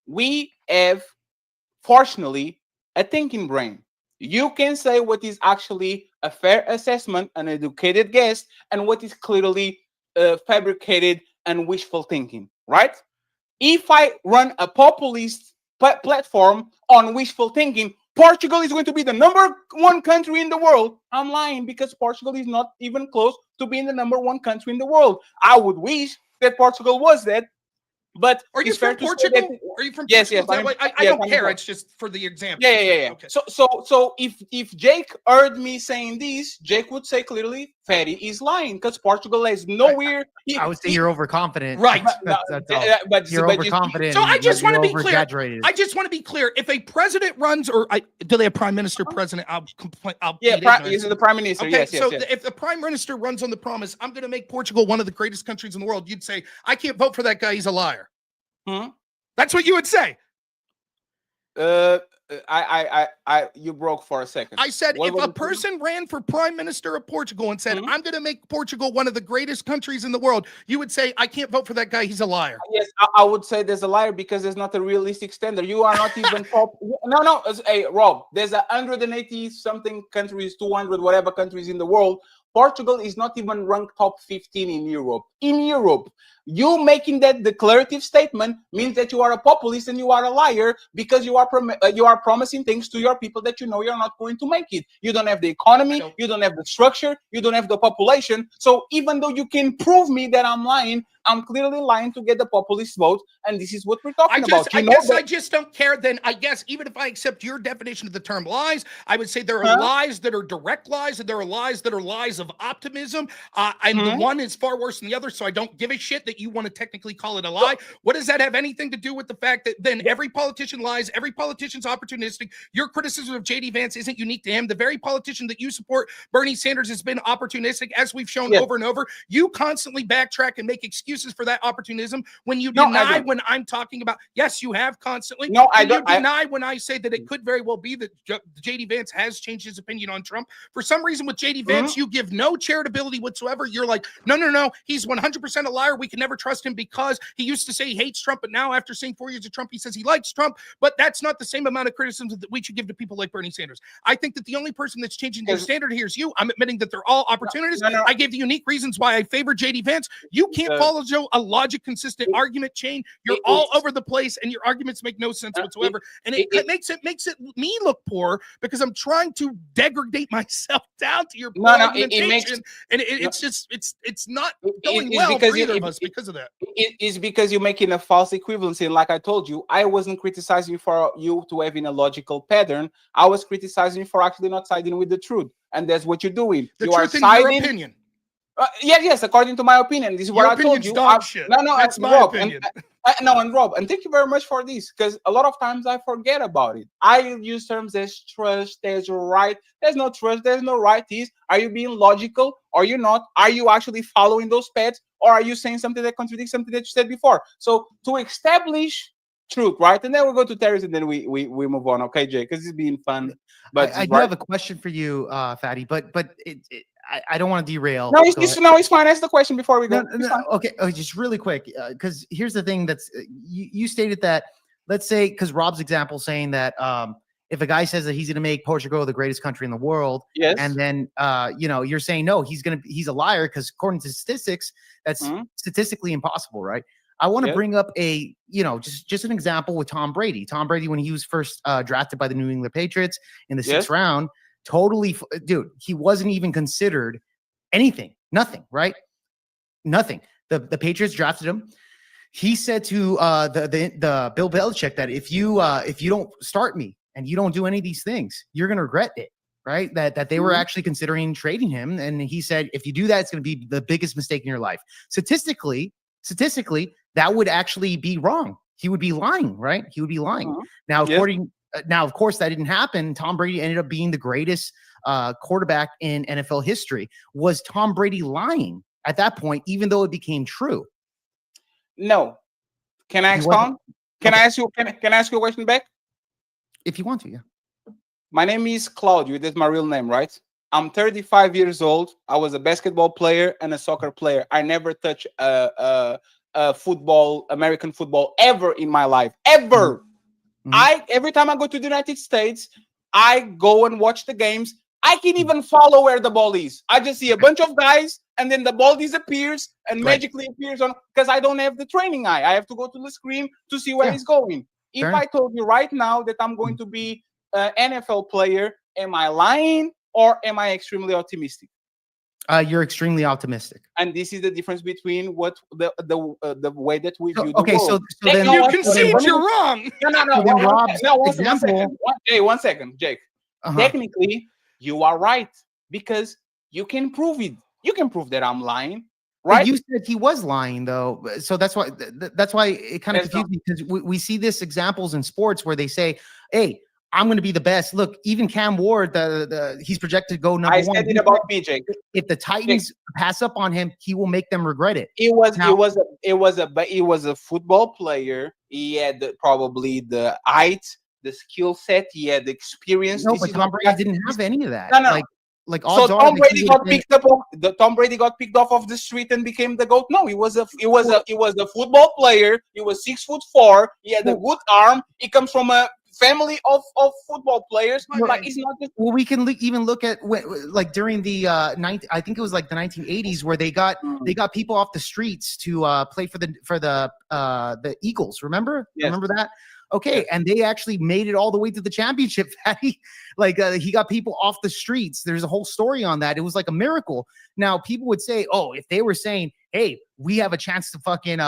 We have, fortunately, a thinking brain. You can say what is actually a fair assessment, an educated guess, and what is clearly fabricated and wishful thinking, right? If I run a populist platform on wishful thinking, Portugal is going to be the #1 country in the world. I'm lying, because Portugal is not even close to being the #1 country in the world. I would wish that Portugal was that. But are you from Portugal? Are you from Portugal? Yes. I don't care. It's just for the example. Yeah. Okay. So if Jake heard me saying this, Jake would say clearly, Fatty is lying, because Portugal is nowhere. I would say you're overconfident. Right. That's all. But you're overconfident. So I just want to be clear. I just want to be clear. If a president runs, do they have prime minister, president? I'll complain. He's the prime minister. Okay, yes. If the prime minister runs on the promise, I'm going to make Portugal one of the greatest countries in the world, you'd say, I can't vote for that guy. He's a liar. Hmm? That's what you would say. You broke for a second. I said, What if was a it? person ran for prime minister of Portugal and said, Mhm. I'm going to make Portugal one of the greatest countries in the world, you would say, I can't vote for that guy. He's a liar. Yes, I would say there's a liar because there's not a realistic standard. You are not even top. No. Hey, Rob, there's 180 something countries, 200 whatever countries in the world. Portugal is not even ranked top 15 in Europe. In Europe, you making that declarative statement means that you are a populist and you are a liar because you are promising things to your people that you know you're not going to make it. You don't have the economy, you don't have the structure, you don't have the population. So even though you can prove me that I'm lying, I'm clearly lying to get the populist vote, and this is what we're talking about. I just don't care. Then I guess even if I accept your definition of the term lies, I would say there are lies that are direct lies, and there are lies that are lies of optimism. And the one is far worse than the other. So I don't give a shit that you want to technically call it a lie. What does that have anything to do with the fact that then every politician lies? Every politician's opportunistic. Your criticism of JD Vance isn't unique to him. The very politician that you support, Bernie Sanders, has been opportunistic, as we've shown over and over. You constantly backtrack and make excuses for that opportunism when you deny when I'm talking about. Yes, you have constantly. No, I don't. You deny when I say that it could very well be that JD Vance has changed his opinion on Trump. For some reason with JD Vance, you give no charitability whatsoever. You're like, no, he's 100% a liar. We can never trust him because he used to say he hates Trump, but now after seeing 4 years of Trump, he says he likes Trump. But that's not the same amount of criticism that we should give to people like Bernie Sanders. I think that the only person that's changing their standard here is you. I'm admitting that they're all opportunists. I gave the unique reasons why I favor JD Vance. You can't follow a logic consistent argument chain. You're all over the place and your arguments make no sense whatsoever. And it makes it me look poor because I'm trying to degrade myself down to your argumentation. It's not going well for either of us because of that. It's because you're making a false equivalency. Like I told you, I wasn't criticizing for you to having a logical pattern. I was criticizing you for actually not siding with the truth. And that's what you're doing. The you truth are in siding, your opinion. Yes, according to my opinion. This is what I told you. Dog shit. No, that's my Rob, opinion. And Rob, and thank you very much for this, because a lot of times I forget about it. I use terms as trust, there's right. There's no trust, there's no right. Are you being logical? Are you not? Are you actually following those paths? Or are you saying something that contradicts something that you said before? So to establish truth, right? And then we'll go to tariffs and then we move on. Okay, Jay, because it's been fun. But I do have a question for you, Fatty, but I don't want to derail. No, it's fine. Ask the question before we go. Okay, just really quick, because here's the thing that's you stated that, let's say, because Rob's example saying that if a guy says that he's going to make Portugal the greatest country in the world, yes, and then you're saying no, he's a liar because according to statistics, that's statistically impossible, right? I want to bring up a just an example with Tom Brady. Tom Brady, when he was first drafted by the New England Patriots in the sixth round. Totally, dude, he wasn't even considered anything. Nothing, right? Nothing. The Patriots drafted him. He said to the Bill Belichick that if you don't start me and you don't do any of these things, you're gonna regret it, right? That they were actually considering trading him. And he said, if you do that, it's gonna be the biggest mistake in your life. Statistically, that would actually be wrong. He would be lying, right? He would be lying. Now, Now, of course, that didn't happen. Tom Brady ended up being the greatest quarterback in NFL history. Was Tom Brady lying at that point, even though it became true? No. Can I expound? Can I ask you? Can I ask you a question back? If you want to, yeah. My name is Claudio. That's my real name, right? I'm 35 years old. I was a basketball player and a soccer player. I never touched football, American football, ever in my life, ever. Every time I go to the United States, I go and watch the games. I can't even follow where the ball is. I just see a bunch of guys, and then the ball disappears and magically appears on, because I don't have the training eye. I have to go to the screen to see where it's going. If I told you right now that I'm going to be an NFL player, am I lying or am I extremely optimistic? You're extremely optimistic, and this is the difference between what the way that we view the world. So then you concede you're wrong. One second, Jake. Technically, you are right because you can prove it. You can prove that I'm lying, right? But you said he was lying, though, so that's why it kind of confused me, because we see this examples in sports where they say, "Hey, I'm going to be the best." Look, even Cam Ward, he's projected to go number one. I said it about me, Jake. If the Titans pass up on him, he will make them regret it. He was a football player. He had probably the height, the skill set, he had the experience. No, This but is Tom not Brady that- didn't have any of that. No, no. Like So odds are Tom that Brady he got would've been- picked up. Tom Brady got picked off the street and became the GOAT. No, he was a football player. He was 6'4". He had a good arm. He comes from a family of football players. Like it's not just Well, we can even look at like during the I think it was like the 1980s where they got people off the streets to play for the Eagles. Remember? Yes. Remember that? Okay, Yes. and they actually made it all the way to the championship. Fatty, like he got people off the streets. There's a whole story on that. It was like a miracle. Now people would say, oh, if they were saying, hey, we have a chance to fucking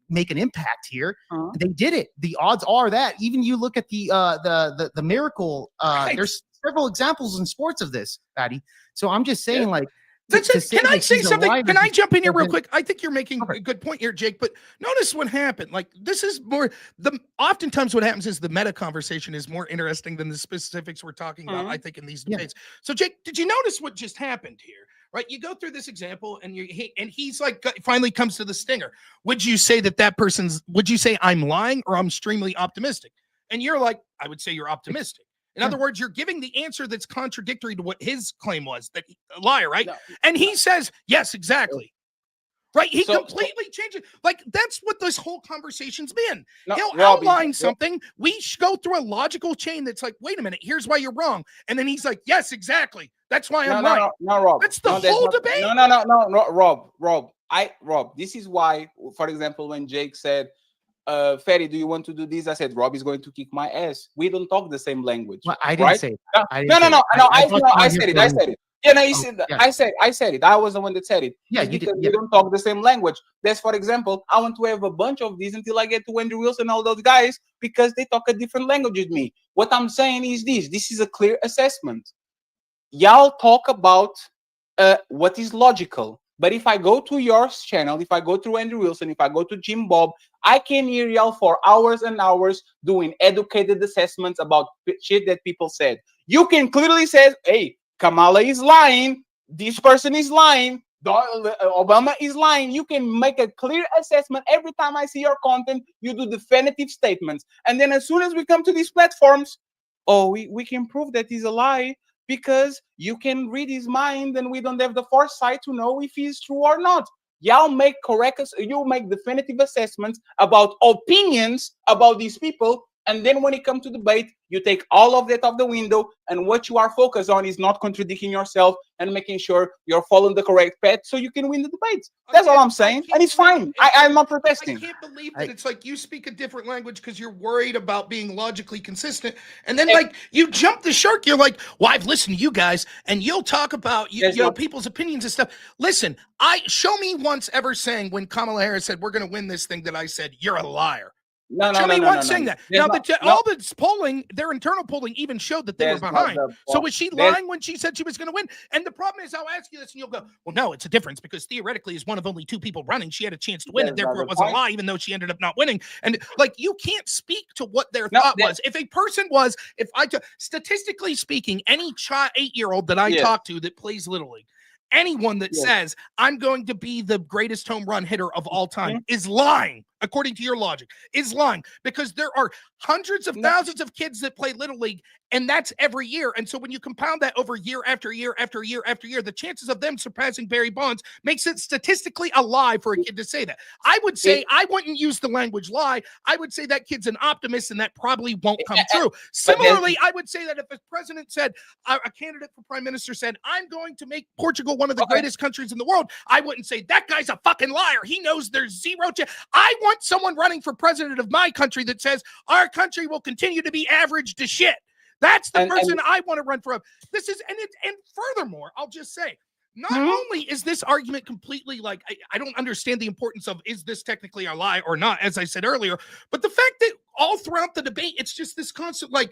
make an impact here. They did it. The odds are that even you look at the miracle. There's several examples in sports of this, Patty. So I'm just saying, like, That's to it. say Can I that say he's a something? liar Can I jump in here real doesn't- quick? I think you're making a good point here, Jake. But notice what happened. Like this is more oftentimes what happens is the meta conversation is more interesting than the specifics we're talking about. I think in these debates. So, Jake, did you notice what just happened here? Right, you go through this example, and he's like finally comes to the stinger. Would you say that person's? Would you say I'm lying or I'm extremely optimistic? And you're like, I would say you're optimistic. In other words, you're giving the answer that's contradictory to what his claim was, that a liar, right? No. And he says, yes, exactly. Right? He completely changed it. Like, that's what this whole conversation's been. He'll outline something. We go through a logical chain that's like, wait a minute, here's why you're wrong. And then he's like, yes, exactly. That's why I'm right. No, Rob. That's the whole debate. No, Rob. This is why, for example, when Jake said, Ferry, do you want to do this? I said, Rob is going to kick my ass. We don't talk the same language. Well, I didn't say that. I said it. Yeah, no, he said that. I said it. I was the one that said it. Yeah, it's you because did. we don't talk the same language. That's, for example, I want to have a bunch of these until I get to Andrew Wilson and all those guys because they talk a different language with me. What I'm saying is this. This is a clear assessment. Y'all talk about what is logical. But if I go to your channel, if I go to Andrew Wilson, if I go to Jim Bob, I can hear y'all for hours and hours doing educated assessments about shit that people said. You can clearly say, hey, Kamala is lying. This person is lying. Obama is lying. You can make a clear assessment. Every time I see your content, you do definitive statements. And then as soon as we come to these platforms, we can prove that he's a lie. Because you can read his mind and we don't have the foresight to know if he's true or not. Y'all make definitive assessments about opinions about these people. And then when it comes to debate, you take all of that off the window. And what you are focused on is not contradicting yourself and making sure you're following the correct path so you can win the debate. That's all I'm saying. And it's fine. I'm not protesting. I can't believe that it's like you speak a different language because you're worried about being logically consistent. And then like you jump the shark. You're like, well, I've listened to you guys and you'll talk about you know people's opinions and stuff. Listen, show me once ever saying when Kamala Harris said we're going to win this thing that I said you're a liar. Show me one saying that. Now, all the polling, their internal polling even showed that they were behind. So was she lying when she said she was going to win? And the problem is, I'll ask you this and you'll go, well, no, it's a difference because theoretically as one of only two people running, she had a chance to win and therefore it was a lie, even though she ended up not winning. And like, you can't speak to what their thought was. If a person was, statistically speaking, any 8-year-old that I talk to that plays Little League, anyone that says I'm going to be the greatest home run hitter of all time is lying, according to your logic, is lying because there are hundreds of thousands of kids that play Little League, and that's every year. And so when you compound that over year after year after year after year, the chances of them surpassing Barry Bonds makes it statistically a lie for a kid to say that. I would say I wouldn't use the language lie. I would say that kid's an optimist, and that probably won't come true. Similarly, I would say that if a president said, a candidate for prime minister said, I'm going to make Portugal one of the greatest countries in the world, I wouldn't say that guy's a fucking liar. He knows there's zero chance. I want someone running for president of my country that says our country will continue to be average to shit. That's the person I want to run for. This is, and furthermore, I'll just say, not only is this argument completely like, I don't understand the importance of, is this technically a lie or not, as I said earlier, but the fact that all throughout the debate, it's just this constant, like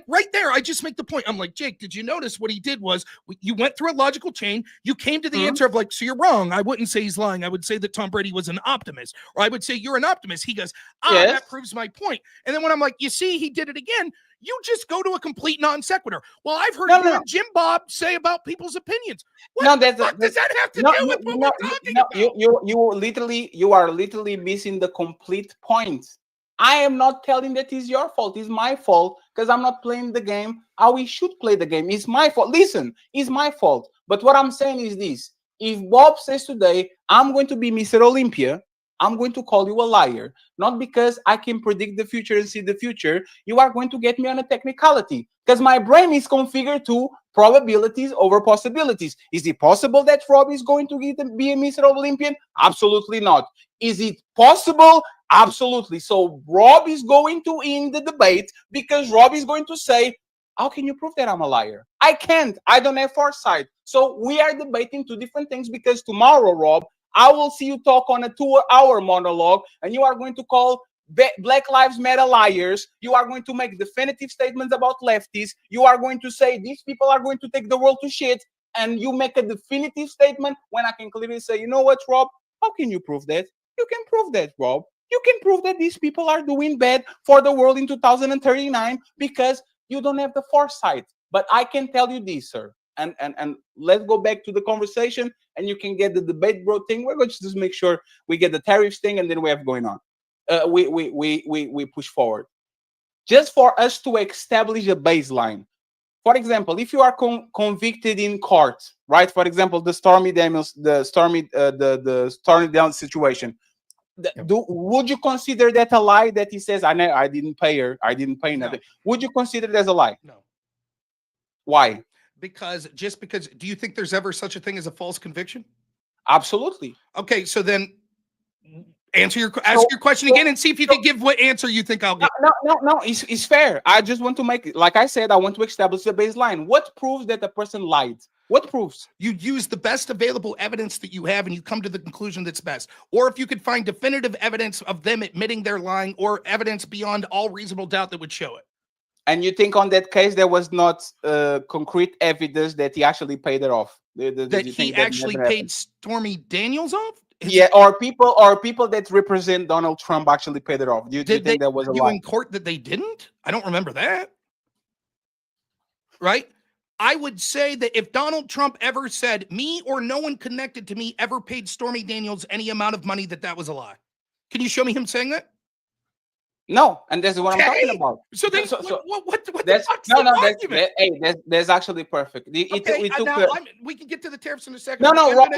right there, I just make the point. I'm like, Jake, did you notice what he did was you went through a logical chain. You came to the answer of like, so you're wrong. I wouldn't say he's lying. I would say that Tom Brady was an optimist, or I would say you're an optimist. He goes, that proves my point. And then when I'm like, you see, he did it again. You just go to a complete non sequitur. Well, I've heard you and Jim Bob say about people's opinions. What the fuck does that have to do with what we're talking about? You are literally missing the complete point. I am not telling that it's your fault. It's my fault because I'm not playing the game how we should play the game. It's my fault. Listen, it's my fault. But what I'm saying is this. If Bob says today, I'm going to be Mr. Olympia, I'm going to call you a liar. Not because I can predict the future and see the future. You are going to get me on a technicality because my brain is configured to probabilities over possibilities. Is it possible that Rob is going to be a Mr. Olympian? Absolutely not. Is it possible? Absolutely. So Rob is going to win the debate because Rob is going to say, how can you prove that I'm a liar? I can't. I don't have foresight. So we are debating two different things because tomorrow, Rob, I will see you talk on a 2-hour monologue and you are going to call Black Lives Matter liars. You are going to make definitive statements about lefties. You are going to say these people are going to take the world to shit. And you make a definitive statement when I can clearly say, you know what, Rob? How can you prove that? You can prove that, Rob. You can prove that these people are doing bad for the world in 2039 because you don't have the foresight. But I can tell you this, sir. And let's go back to the conversation and you can get the debate bro thing. We're going to just make sure we get the tariffs thing and then we have going on. We push forward. Just for us to establish a baseline. For example, if you are convicted in court, right? For example, the Stormy Daniels situation. Would you consider that a lie that he says, I didn't pay her, I didn't pay nothing? No. Would you consider it as a lie? No. Why? Because do you think there's ever such a thing as a false conviction? Absolutely. Okay, so then ask your question again and see if you can give what answer you think I'll get. No, it's fair. I just want to make it, like I said, I want to establish the baseline. What proves that a person lied? What proves? You use the best available evidence that you have and you come to the conclusion that's best. Or if you could find definitive evidence of them admitting they're lying or evidence beyond all reasonable doubt that would show it. And you think on that case there was not concrete evidence that he actually paid it off? That he actually paid Stormy Daniels off? Yeah, or people that represent Donald Trump actually paid it off. Do you think that was a lie? In court that they didn't? I don't remember that. Right? I would say that if Donald Trump ever said me or no one connected to me ever paid Stormy Daniels any amount of money, that was a lie. Can you show me him saying that? No, and that's what I'm talking about. So then, what the fuck's the argument? That's actually perfect. We can get to the tariffs in a second.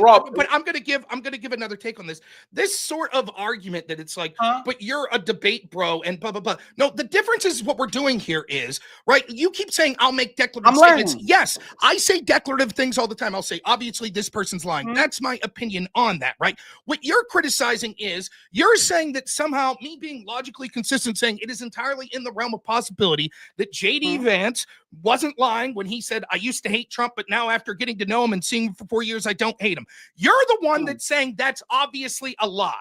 Rob. But I'm gonna give another take on this. This sort of argument that it's like, but you're a debate bro and blah blah blah. No, the difference is what we're doing here is right. You keep saying I'll make declarative statements. Yes, I say declarative things all the time. I'll say obviously this person's lying. That's my opinion on that. Right. What you're criticizing is you're saying that somehow me being logically consistent, saying it is entirely in the realm of possibility that JD Vance wasn't lying when he said, I used to hate Trump, but now after getting to know him and seeing him for 4 years, I don't hate him. You're the one that's saying that's obviously a lie.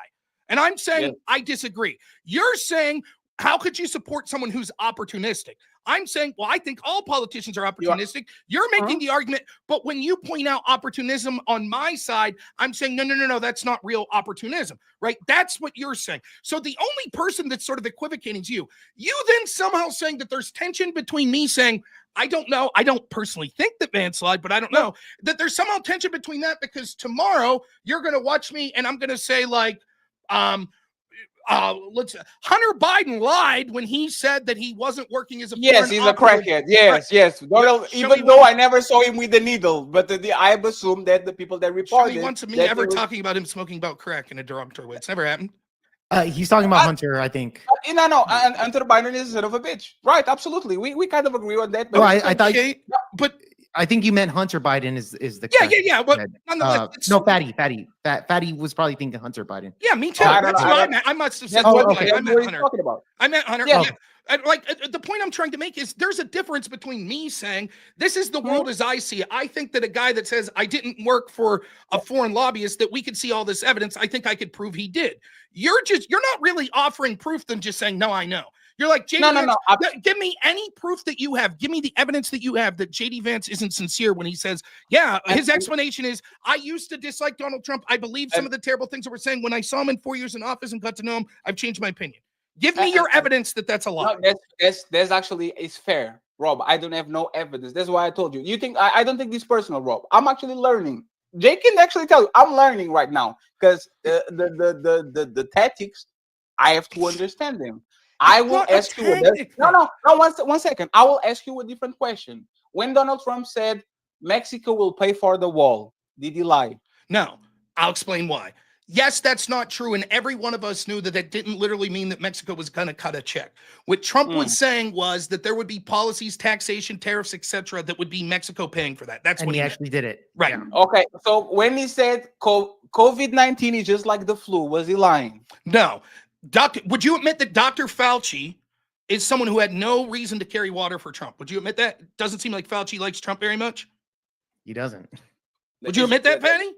And I'm saying, I disagree. You're saying, how could you support someone who's opportunistic? I'm saying, well, I think all politicians are opportunistic. You're making the argument, but when you point out opportunism on my side, I'm saying, no, that's not real opportunism, right? That's what you're saying. So the only person that's sort of equivocating is you. You then somehow saying that there's tension between me saying, I don't know. I don't personally think that Vance lied, but I don't know that there's somehow tension between that because tomorrow you're going to watch me and I'm going to say like, Hunter Biden lied when he said that he wasn't working as a he's a crackhead. Yes. Even though I never saw him with the needle, but I assume that the people that reported. Show me once of me ever talking about him smoking about crack in a derogatory way. It's never happened. He's talking about Hunter, I think. No. And Hunter Biden is a son of a bitch. Right? Absolutely. We kind of agree on that. But I thought. But I think you meant Hunter Biden is the yeah. But Fatty was probably thinking Hunter Biden. Yeah, me too. I must have said. Okay. I meant Hunter. I meant Hunter. Yeah. Like the point I'm trying to make is there's a difference between me saying this is the world as I see it. I think that a guy that says I didn't work for a foreign lobbyist, that we could see all this evidence. I think I could prove he did. You're not really offering proof than just saying, no, I know. You're like, JD Vance, give me any proof that you have. Give me the evidence that you have that JD Vance isn't sincere when he says, his explanation is, I used to dislike Donald Trump. I believe some of the terrible things that we're saying. When I saw him in 4 years in office and got to know him, I've changed my opinion. Give me your evidence that that's a lie. No, that's actually is fair, Rob. I don't have no evidence. That's why I told you. You think I don't think this personal, Rob. I'm actually learning. Jake can actually tell you I'm learning right now because the tactics I have to understand them. I It's will not a ask you. tactic, No, though. no. One second. I will ask you a different question. When Donald Trump said Mexico will pay for the wall, did he lie? No, I'll explain why. Yes, that's not true. And every one of us knew that that didn't literally mean that Mexico was going to cut a check. What Trump was saying was that there would be policies, taxation, tariffs, etc., that would be Mexico paying for that. That's And what he meant. actually did it. Right. Yeah. Okay, so when he said COVID-19 is just like the flu, was he lying? No. Would you admit that Dr. Fauci is someone who had no reason to carry water for Trump? Would you admit that? Doesn't seem like Fauci likes Trump very much. He doesn't. Would you admit that, Patty?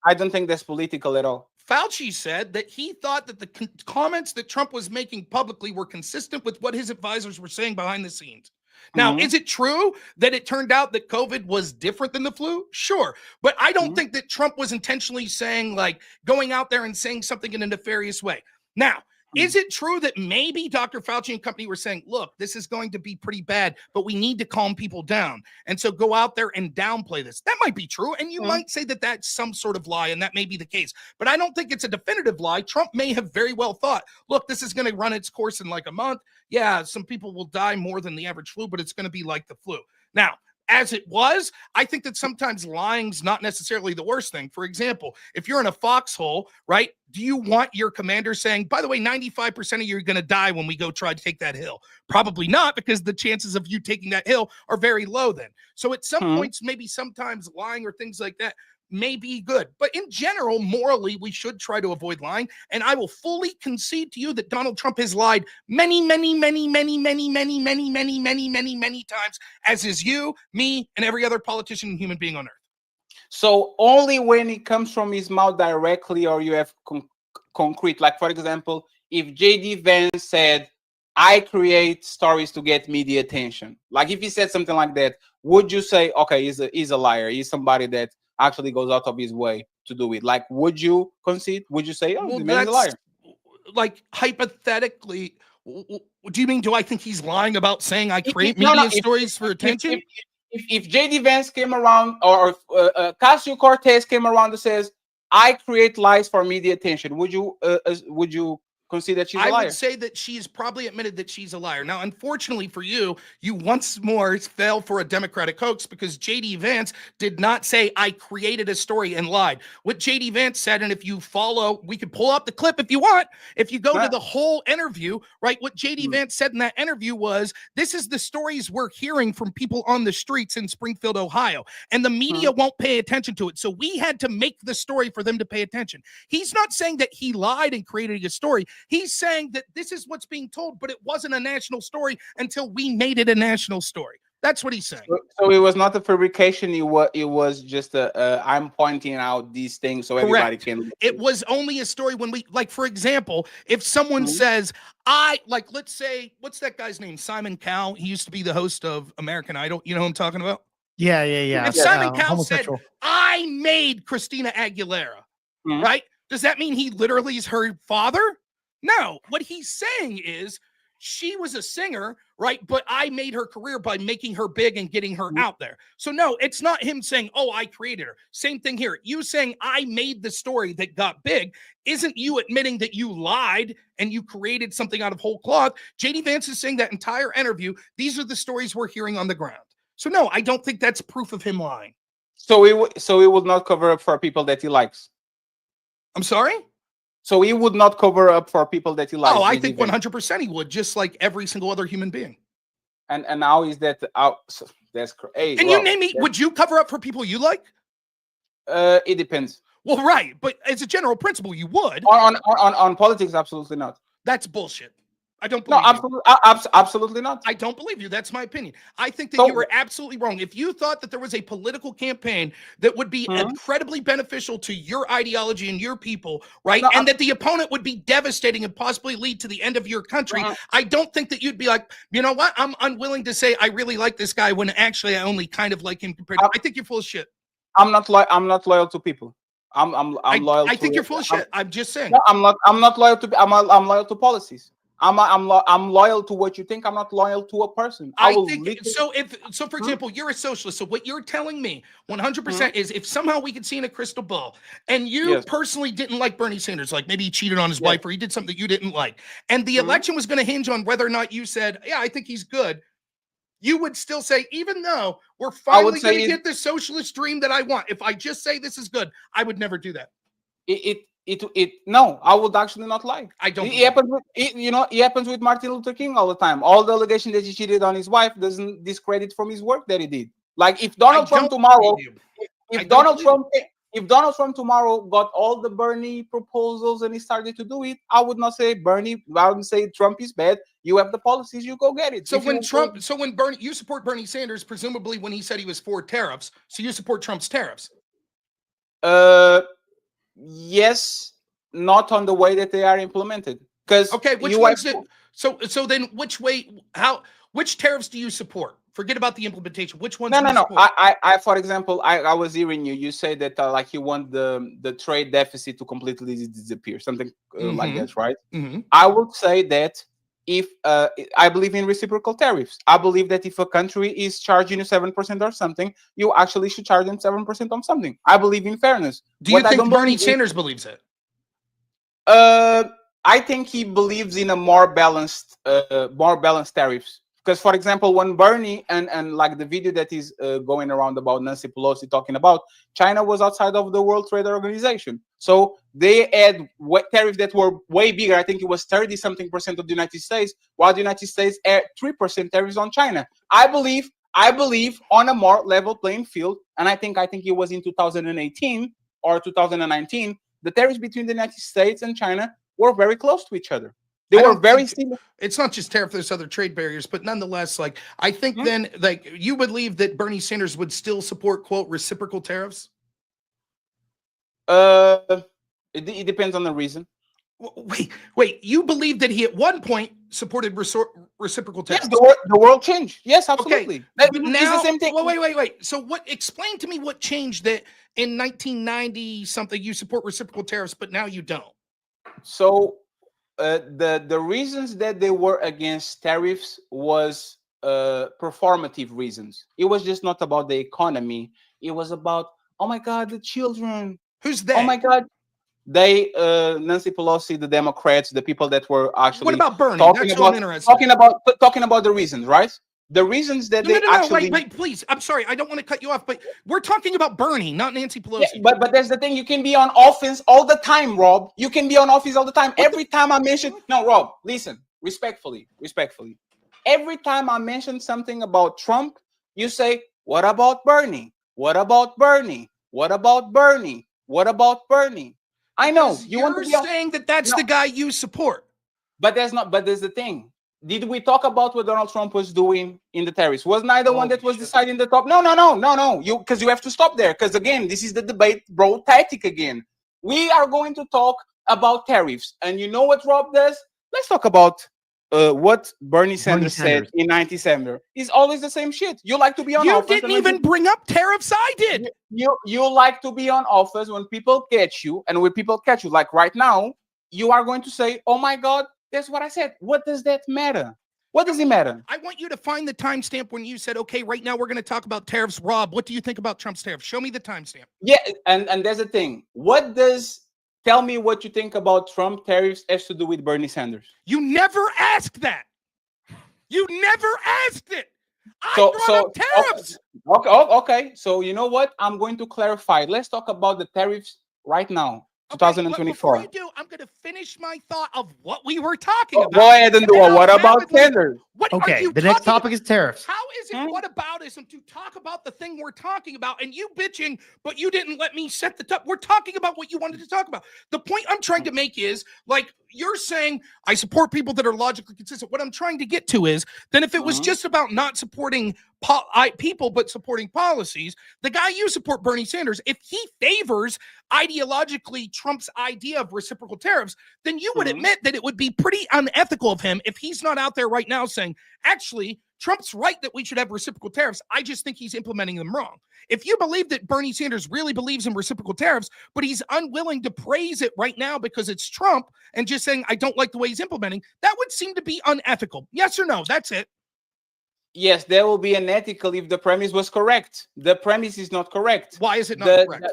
I don't think that's political at all. Fauci said that he thought that the comments that Trump was making publicly were consistent with what his advisors were saying behind the scenes. Now, is it true that it turned out that COVID was different than the flu? Sure. But I don't think that Trump was intentionally saying, like, going out there and saying something in a nefarious way. Now, is it true that maybe Dr. Fauci and company were saying, look, this is going to be pretty bad, but we need to calm people down. And so go out there and downplay this. That might be true. And you might say that that's some sort of lie, and that may be the case. But I don't think it's a definitive lie. Trump may have very well thought, look, this is going to run its course in like a month. Yeah, some people will die more than the average flu, but it's going to be like the flu. Now, as it was, I think that sometimes lying's not necessarily the worst thing. For example, if you're in a foxhole, right, do you want your commander saying, by the way, 95% of you are going to die when we go try to take that hill? Probably not, because the chances of you taking that hill are very low then. So at some points, maybe sometimes lying or things like that may be good. But in general, morally, we should try to avoid lying. And I will fully concede to you that Donald Trump has lied many times, as is you, me, and every other politician and human being on earth. So only when it comes from his mouth directly, or you have concrete, like for example, if JD Vance said, I create stories to get media attention. Like if he said something like that, would you say, okay, he's a liar. He's somebody that actually goes out of his way to do it? Like, would you concede? Would you say, oh, the man is a liar? Like, hypothetically, do you mean, do I think he's lying about saying I create media stories for attention? If JD Vance came around, or Ocasio-Cortez came around and says, I create lies for media attention, would you consider she's a liar? I would say that she's probably admitted that she's a liar. Now, unfortunately for you, you once more fell for a Democratic hoax, because JD Vance did not say I created a story and lied. What JD Vance said, and if you follow, we could pull up the clip if you want. If you go to the whole interview, right, what JD Vance said in that interview was, this is the stories we're hearing from people on the streets in Springfield, Ohio, and the media won't pay attention to it. So we had to make the story for them to pay attention. He's not saying that he lied and created a story. He's saying that this is what's being told, but it wasn't a national story until we made it a national story. That's what he's saying. So it was not a fabrication. It was just I'm pointing out these things so everybody can. It was only a story when we, like, for example, if someone says, let's say, what's that guy's name? Simon Cowell. He used to be the host of American Idol. You know who I'm talking about? Yeah. If Simon Cowell said, I made Christina Aguilera, right? Does that mean he literally is her father? No, what he's saying is she was a singer, right? But I made her career by making her big and getting her out there. So no, it's not him saying, oh, I created her. Same thing here. You saying I made the story that got big isn't you admitting that you lied and you created something out of whole cloth. JD Vance is saying that entire interview, these are the stories we're hearing on the ground. So no, I don't think that's proof of him lying. So he would not cover up for people that he likes. I'm sorry? So he would not cover up for people that he likes. Oh, I think 100% he would, just like every single other human being. And now is that out? So that's crazy. And you name me, would you cover up for people you like? It depends. Well, right, but as a general principle, you would. On politics, absolutely not. That's bullshit. I don't believe you. Absolutely not. I don't believe you. That's my opinion. I think that you were absolutely wrong. If you thought that there was a political campaign that would be incredibly beneficial to your ideology and your people, right, and that the opponent would be devastating and possibly lead to the end of your country, I don't think that you'd be like, you know what, I'm unwilling to say I really like this guy when actually I only kind of like him compared to. I think you're full of shit. I'm not loyal to people. I'm loyal. I think you're full of shit. I'm just saying. No, I'm not loyal to. I'm loyal to policies. I'm loyal to what you think. I'm not loyal to a person. I will think literally- so. For example, you're a socialist. So what you're telling me 100% is if somehow we could see in a crystal ball and you Yes. personally didn't like Bernie Sanders, like maybe he cheated on his Yes. wife or he did something that you didn't like, and the election was going to hinge on whether or not you said, yeah, I think he's good, you would still say, even though we're finally going to get the socialist dream that I want, if I just say this is good, I would never do that. No, I would actually not lie. I don't. It happens with, it happens with Martin Luther King all the time. All the allegations that he cheated on his wife doesn't discredit from his work that he did. Like if Donald Trump tomorrow, if Donald Trump tomorrow got all the Bernie proposals and he started to do it, I would not say Bernie. I would say Trump is bad. You have the policies, you go get it. So when Bernie, you support Bernie Sanders, presumably when he said he was for tariffs, so you support Trump's tariffs. Yes, not on the way that they are implemented. Because so then which tariffs do you support? Forget about the implementation. Which ones? No. I for example, I was hearing you say that like you want the trade deficit to completely disappear, something like that, right? I would say that if I believe in reciprocal tariffs. I believe that if a country is charging you 7% or something, you actually should charge them 7% on something. I believe in fairness. Do you think Bernie Sanders believes it? I think he believes in a more balanced tariffs. Because, for example, when Bernie and like the video that is going around about Nancy Pelosi talking about China was outside of the World Trade Organization, so they had tariffs that were way bigger. I think it was 30-something% of the United States, while the United States had 3% tariffs on China. I believe on a more level playing field, and I think it was in 2018 or 2019. The tariffs between the United States and China were very close to each other. They were very similar. It's not just tariff, there's other trade barriers, but nonetheless, like I think then like you believe that Bernie Sanders would still support, quote, reciprocal tariffs? It depends on the reason. Wait, you believe that he at one point supported reciprocal tariffs? Yes, the world changed. Yes, absolutely. Okay. But now, the same thing. Wait. So explain to me what changed that in 1990 something you support reciprocal tariffs, but now you don't. So the reasons that they were against tariffs was performative reasons. It was just not about the economy. It was about, oh my God, the children. Who's that? Oh my God. They, Nancy Pelosi, the Democrats, the people that were actually. What about Bernie? Talking about the reasons, right? The reasons that wait, please. I'm sorry, I don't want to cut you off, but we're talking about Bernie, not Nancy Pelosi. Yeah, but that's the thing. You can be on offense all the time, Rob. You can be on offense all the time. Every time I mention, no, Rob, listen, respectfully. Every time I mention something about Trump, you say, "What about Bernie? What about Bernie? What about Bernie? What about Bernie?" I know you're saying that that's the guy you support, but there's the thing. Did we talk about what Donald Trump was doing in the tariffs? Was neither one that was deciding the top? No. Because you have to stop there. Because again, this is the debate, bro, tactic again. We are going to talk about tariffs, and you know what Rob does? Let's talk about what Bernie Sanders said in 1997. It's always the same shit. You like to be on offense. You didn't even bring up tariffs. I did. You like to be on offense when people catch you, and when people catch you, like right now, you are going to say, "Oh my God, that's what I said." What does that matter? What does it matter? I want you to find the timestamp when you said, "Okay, right now we're going to talk about tariffs." Rob, what do you think about Trump's tariffs? Show me the timestamp. Yeah, and there's the thing. Tell me what you think about Trump tariffs has to do with Bernie Sanders. You never asked that. You never asked it. I brought up tariffs. Okay. So you know what? I'm going to clarify. Let's talk about the tariffs right now. 2024. Before you do, I'm going to finish my thought of what we were talking about. Go ahead and do it. What about Sanders? Okay, the next topic is tariffs. How is it whataboutism to talk about the thing we're talking about and you bitching, but you didn't let me set the top? We're talking about what you wanted to talk about. The point I'm trying to make is, like, you're saying I support people that are logically consistent. What I'm trying to get to is, then if it was just about not supporting people but supporting policies, the guy you support, Bernie Sanders, if he favors ideologically Trump's idea of reciprocal tariffs, then you would admit that it would be pretty unethical of him if he's not out there right now saying, saying, actually, Trump's right that we should have reciprocal tariffs. I just think he's implementing them wrong. If you believe that Bernie Sanders really believes in reciprocal tariffs, but he's unwilling to praise it right now because it's Trump and just saying, I don't like the way he's implementing, that would seem to be unethical. Yes or no? That's it. Yes, there will be unethical if the premise was correct. The premise is not correct. Why is it not correct?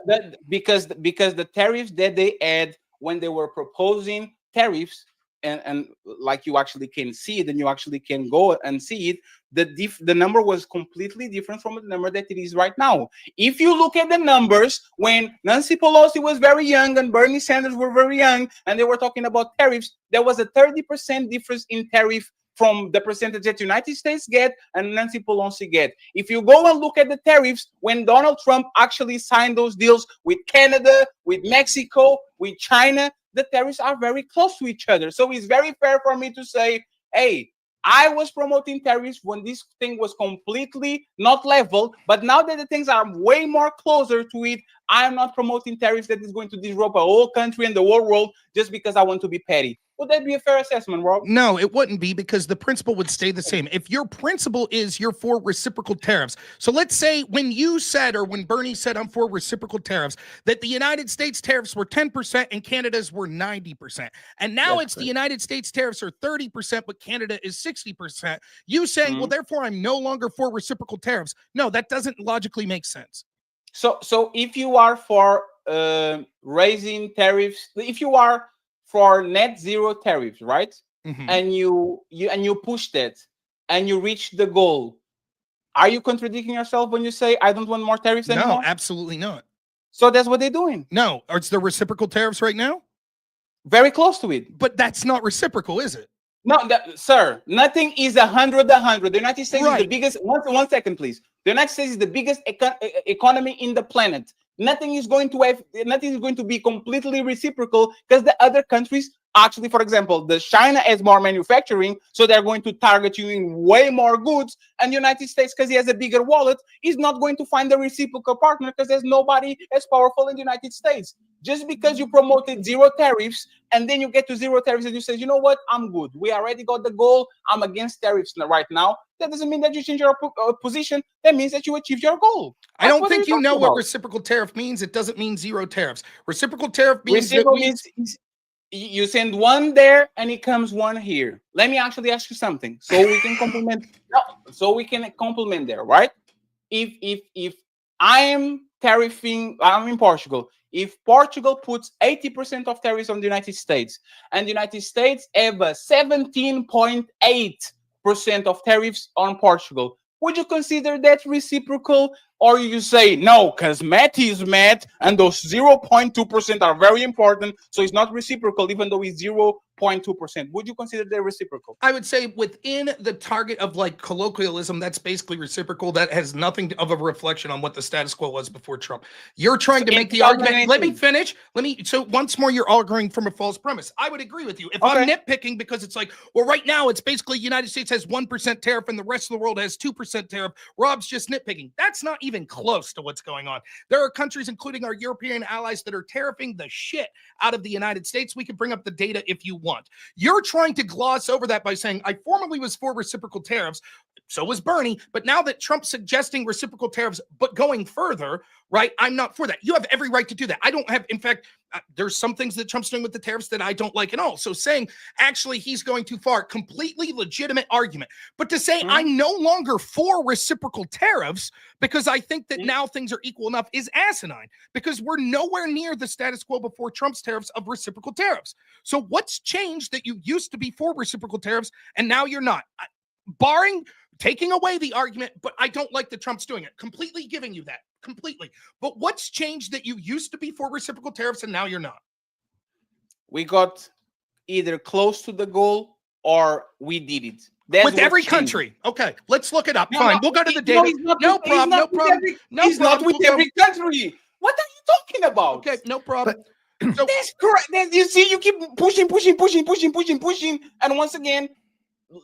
Because the tariffs that they had when they were proposing tariffs, and like you actually can see it, and you actually can go and see it, the number was completely different from the number that it is right now. If you look at the numbers, when Nancy Pelosi was very young and Bernie Sanders were very young, and they were talking about tariffs, there was a 30% difference in tariff from the percentage that the United States get and Nancy Pelosi get. If you go and look at the tariffs, when Donald Trump actually signed those deals with Canada, with Mexico, with China, the tariffs are very close to each other. So it's very fair for me to say, hey, I was promoting tariffs when this thing was completely not level, but now that the things are way more closer to it, I am not promoting tariffs that is going to disrupt a whole country and the whole world just because I want to be petty. Would that be a fair assessment, Rob? No, it wouldn't be, because the principle would stay the same. If your principle is you're for reciprocal tariffs, so let's say when you said, or when Bernie said I'm for reciprocal tariffs, that the United States tariffs were 10% and Canada's were 90%. And now it's the United States tariffs are 30%, but Canada is 60%. You saying, well, therefore I'm no longer for reciprocal tariffs. No, that doesn't logically make sense. So if you are for raising tariffs, if you are for net zero tariffs, right? And you push that and you reach the goal, are you contradicting yourself when you say I don't want more tariffs anymore? No, absolutely not. So that's what they're doing. No, it's the reciprocal tariffs right now? Very close to it. But that's not reciprocal, is it? No, sir, nothing is 100. The United States is the biggest. One second, please. The United States is the biggest economy in the planet. Nothing is going to be completely reciprocal, because the other countries actually, for example, China has more manufacturing, so they're going to target you in way more goods. And the United States, because he has a bigger wallet, is not going to find a reciprocal partner, because there's nobody as powerful in the United States. Just because you promoted zero tariffs and then you get to zero tariffs and you say, you know what, I'm good. We already got the goal. I'm against tariffs right now. That doesn't mean that you change your position. That means that you achieved your goal. I don't think you know what reciprocal tariff means. It doesn't mean zero tariffs. Reciprocal tariff means you send one there and it comes one here. Let me actually ask you something, so we can complement. So we can complement there, right? If I am tariffing, I'm in Portugal. If Portugal puts 80% of tariffs on the United States, and the United States have a 17.8% of tariffs on Portugal, would you consider that reciprocal? Or you say, no, because math is math, and those 0.2% are very important, so it's not reciprocal, even though it's 0.2%. Would you consider that reciprocal? I would say within the target of like colloquialism, that's basically reciprocal. That has nothing of a reflection on what the status quo was before Trump. You're trying to make the argument. Let me finish. So once more, you're arguing from a false premise. I would agree with you. If I'm nitpicking because it's like, well, right now it's basically United States has 1% tariff and the rest of the world has 2% tariff. Rob's just nitpicking. That's not even close to what's going on. There are countries, including our European allies, that are tariffing the shit out of the United States. We can bring up the data if you want. You're trying to gloss over that by saying, I formerly was for reciprocal tariffs. So was Bernie. But now that Trump's suggesting reciprocal tariffs, but going further, right, I'm not for that. You have every right to do that. I don't have, in fact, there's some things that Trump's doing with the tariffs that I don't like at all. So saying, actually, he's going too far, completely legitimate argument. But to say I'm no longer for reciprocal tariffs because I think that now things are equal enough is asinine, because we're nowhere near the status quo before Trump's tariffs of reciprocal tariffs. So what's changed that you used to be for reciprocal tariffs and now you're not? Barring taking away the argument, but I don't like that Trump's doing it. Completely giving you that. Completely. But what's changed that you used to be for reciprocal tariffs and now you're not? We got either close to the goal or we did it. That's with every country. Okay, let's look it up. Fine, we'll go to the data. No problem. He's not with every country. What are you talking about? Okay, no problem. So that's correct. You see, you keep pushing. And once again,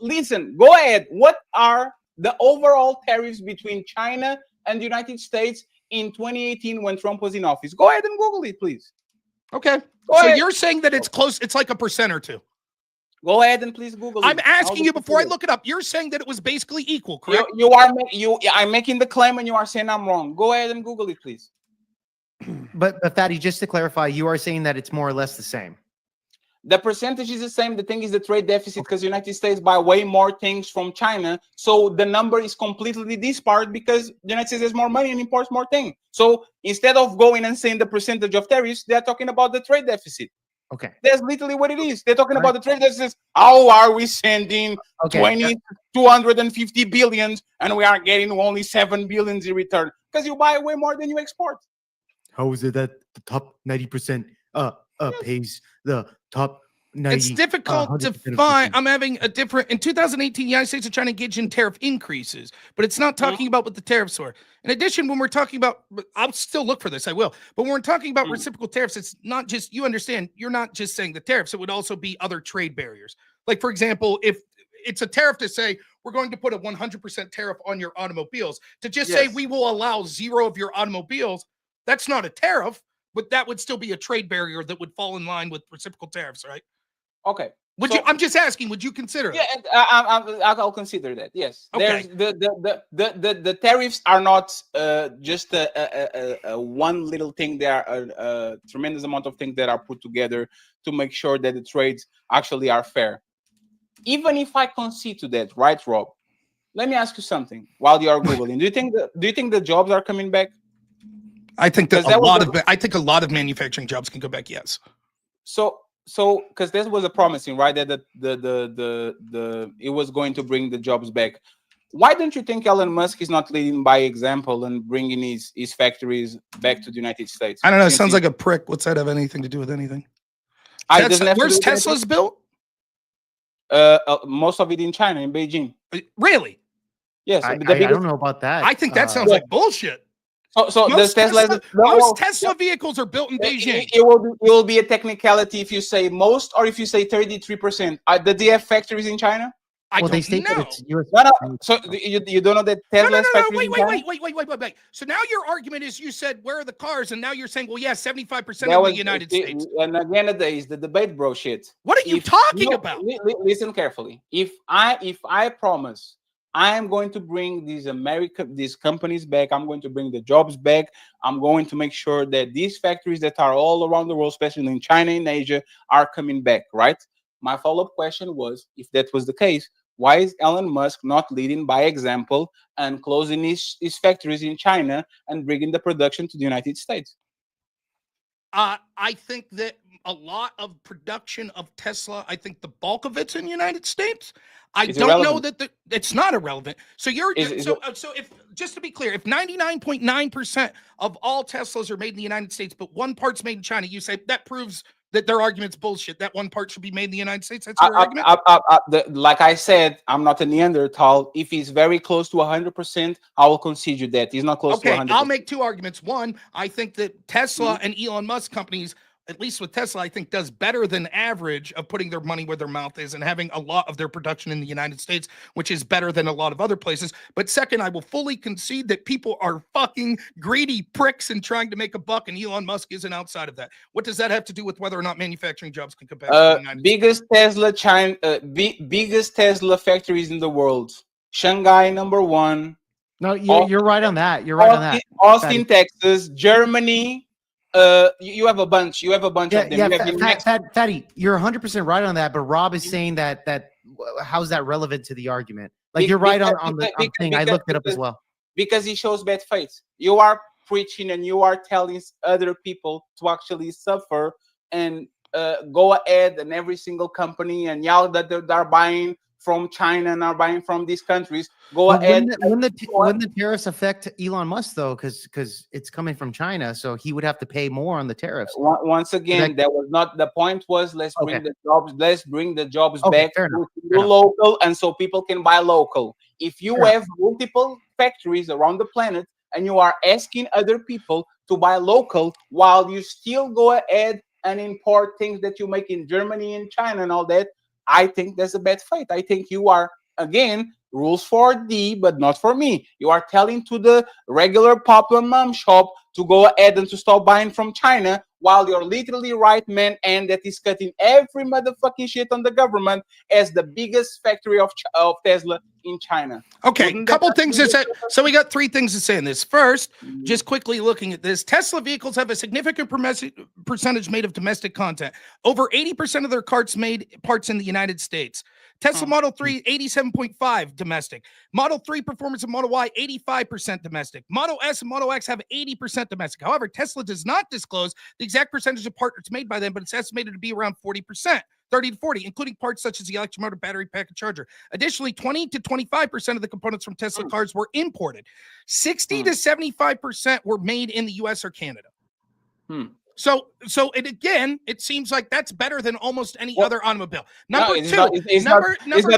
listen, go ahead. What are the overall tariffs between China and the United States in 2018 when Trump was in office? Go ahead and Google it, please. Okay. So you're saying that it's close, it's like 1% or 2%. Go ahead and please Google it. I'm asking you before I look. look it up. You're saying that it was basically equal, correct? I'm making the claim and you are saying I'm wrong. Go ahead and Google it, please. But Fatty, just to clarify, you are saying that it's more or less the same. The percentage is the same. The thing is the trade deficit because the United States buy way more things from China. So the number is completely disparate because the United States has more money and imports more things. So instead of going and saying the percentage of tariffs, they're talking about the trade deficit. Okay. That's literally what it is. They're talking about the trade deficit. How are we sending 250 billions and we are getting only 7 billions in return? Because you buy way more than you export. How is it that the top 90% pays the top 90? It's difficult to find. I'm having a different. In 2018, the United States are trying to engage in tariff increases, but it's not talking about what the tariffs were. In addition, when we're talking about, I'll still look for this. I will. But when we're talking about reciprocal tariffs, it's not just, you understand, you're not just saying the tariffs. It would also be other trade barriers. Like, for example, if it's a tariff to say we're going to put a 100% tariff on your automobiles, to just say we will allow 0 of your automobiles, that's not a tariff, but that would still be a trade barrier that would fall in line with reciprocal tariffs, right? Okay. Would you? I'm just asking. Would you consider? Yeah, I'll consider that. Yes. Okay. The tariffs are not just a one little thing. There are a tremendous amount of things that are put together to make sure that the trades actually are fair. Even if I concede to that, right, Rob? Let me ask you something. While you are googling, do you think the jobs are coming back? I think that a lot of manufacturing jobs can go back. Yes. So, because this was a promising, right? That it was going to bring the jobs back. Why don't you think Elon Musk is not leading by example and bringing his factories back to the United States? I don't know. It sounds like a prick. What's that have anything to do with anything? Where's Tesla's built? Most of it in China, in Beijing. Really? Yes. I don't know about that. I think that sounds like bullshit. So most Tesla vehicles are built in Beijing. It will be a technicality if you say most or if you say 33%. Do they have factories in China? I don't know. So you don't know that Tesla has factories in China? Wait. So now your argument is you said, where are the cars? And now you're saying, well, yeah, 75% of the United States. And again, is the debate bro shit. What are you talking about? Listen carefully. If I promise I am going to bring these companies back. I'm going to bring the jobs back. I'm going to make sure that these factories that are all around the world, especially in China and Asia, are coming back, right? My follow-up question was, if that was the case, why is Elon Musk not leading by example and closing his factories in China and bringing the production to the United States? I think that a lot of production of Tesla, I think the bulk of it's in the United States. I don't know that it's not irrelevant. So so if, just to be clear, if 99.9% of all Teslas are made in the United States, but one part's made in China, you say that proves that their argument's bullshit. That one part should be made in the United States. That's your argument. Like I said, I'm not a Neanderthal. If he's very close to 100%, I will concede you that he's not close to 100%. I'll make two arguments. One, I think that Tesla and Elon Musk companies, at least with Tesla, I think does better than average of putting their money where their mouth is and having a lot of their production in the United States, which is better than a lot of other places. But second, I will fully concede that people are fucking greedy pricks and trying to make a buck, and Elon Musk isn't outside of that. What does that have to do with whether or not manufacturing jobs can compare to the United States? Biggest Tesla factories in the world. Shanghai, #1. No, you're right on that. You're right on that. Austin, Texas, Germany. You have a bunch. You have a bunch of them. Fatty, you're 100% right on that. But Rob is saying that how's that relevant to the argument? Like you're right on the thing. I looked it up as well. Because it shows bad faith. You are preaching and you are telling other people to actually suffer and go ahead and every single company and yell that they're buying from China and are buying from these countries. Go ahead. When the tariffs affect Elon Musk though, because it's coming from China, so he would have to pay more on the tariffs. Once again, that was not the point. Was let's bring the jobs. Let's bring the jobs back to local, and so people can buy local. If you have multiple factories around the planet and you are asking other people to buy local while you still go ahead and import things that you make in Germany and China and all that, I think that's a bad faith. I think you are, again, rules for thee, but not for me. You are telling to the regular pop and mom shop to go ahead and to stop buying from China while your literally right man and that is cutting every motherfucking shit on the government as the biggest factory of Tesla in China. Okay, Wouldn't couple that things be- to say. So we got 3 things to say in this. First, just quickly looking at this, Tesla vehicles have a significant percentage made of domestic content. Over 80% of their parts in the United States. Tesla Model 3, 87.5 domestic. Model 3 Performance and Model Y, 85% domestic. Model S and Model X have 80% domestic. However, Tesla does not disclose the exact percentage of parts made by them, but it's estimated to be around 40%. 30 to 40, including parts such as the electric motor, battery pack, and charger. Additionally, 20 to 25% of the components from Tesla cars were imported. 60 to 75% were made in the US or Canada. So it seems like that's better than almost any other automobile. Number two, it's not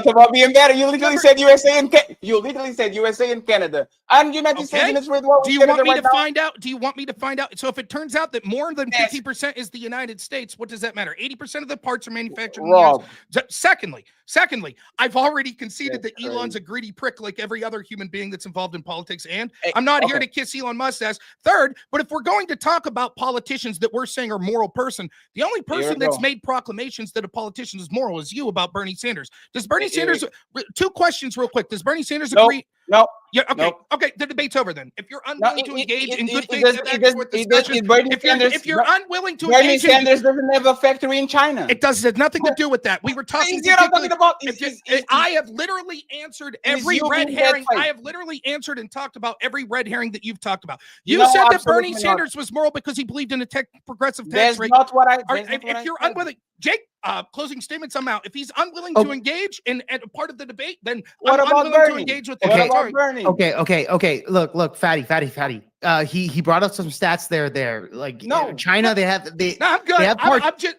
about being better. You literally said USA and Canada and United States in its world. Do you want me to find out? Do you want me to find out? So if it turns out that more than 50% is the United States, what does that matter? 80% of the parts are manufactured in the US. Secondly, I've already conceded that Elon's a greedy prick like every other human being that's involved in politics, and I'm not here to kiss Elon Musk's ass. Third, but if we're going to talk about politicians that we're saying are moral person, the only person that's made proclamations that a politician is moral is you about Bernie Sanders. Does Bernie Sanders, 2 questions real quick. Does Bernie Sanders agree? No. Yeah, okay. Nope. Okay, the debate's over then. If you're unwilling to engage in good faith discussion, if you're unwilling to Bernie engage Sanders doesn't have a factory in China. it has nothing to do with that. We were talking about I have literally answered every red herring. I have literally answered and talked about every red herring that you've talked about. You said that Bernie Sanders was moral because he believed in a progressive tax rate. That's not what I if you're unwilling, Jake, closing statements, I'm out. If he's unwilling to engage in a part of the debate, then what I'm about unwilling Bernie? to engage with What him. about Bernie? Okay. Look, fatty. He brought up some stats there. Like China, they have No, I'm good. They have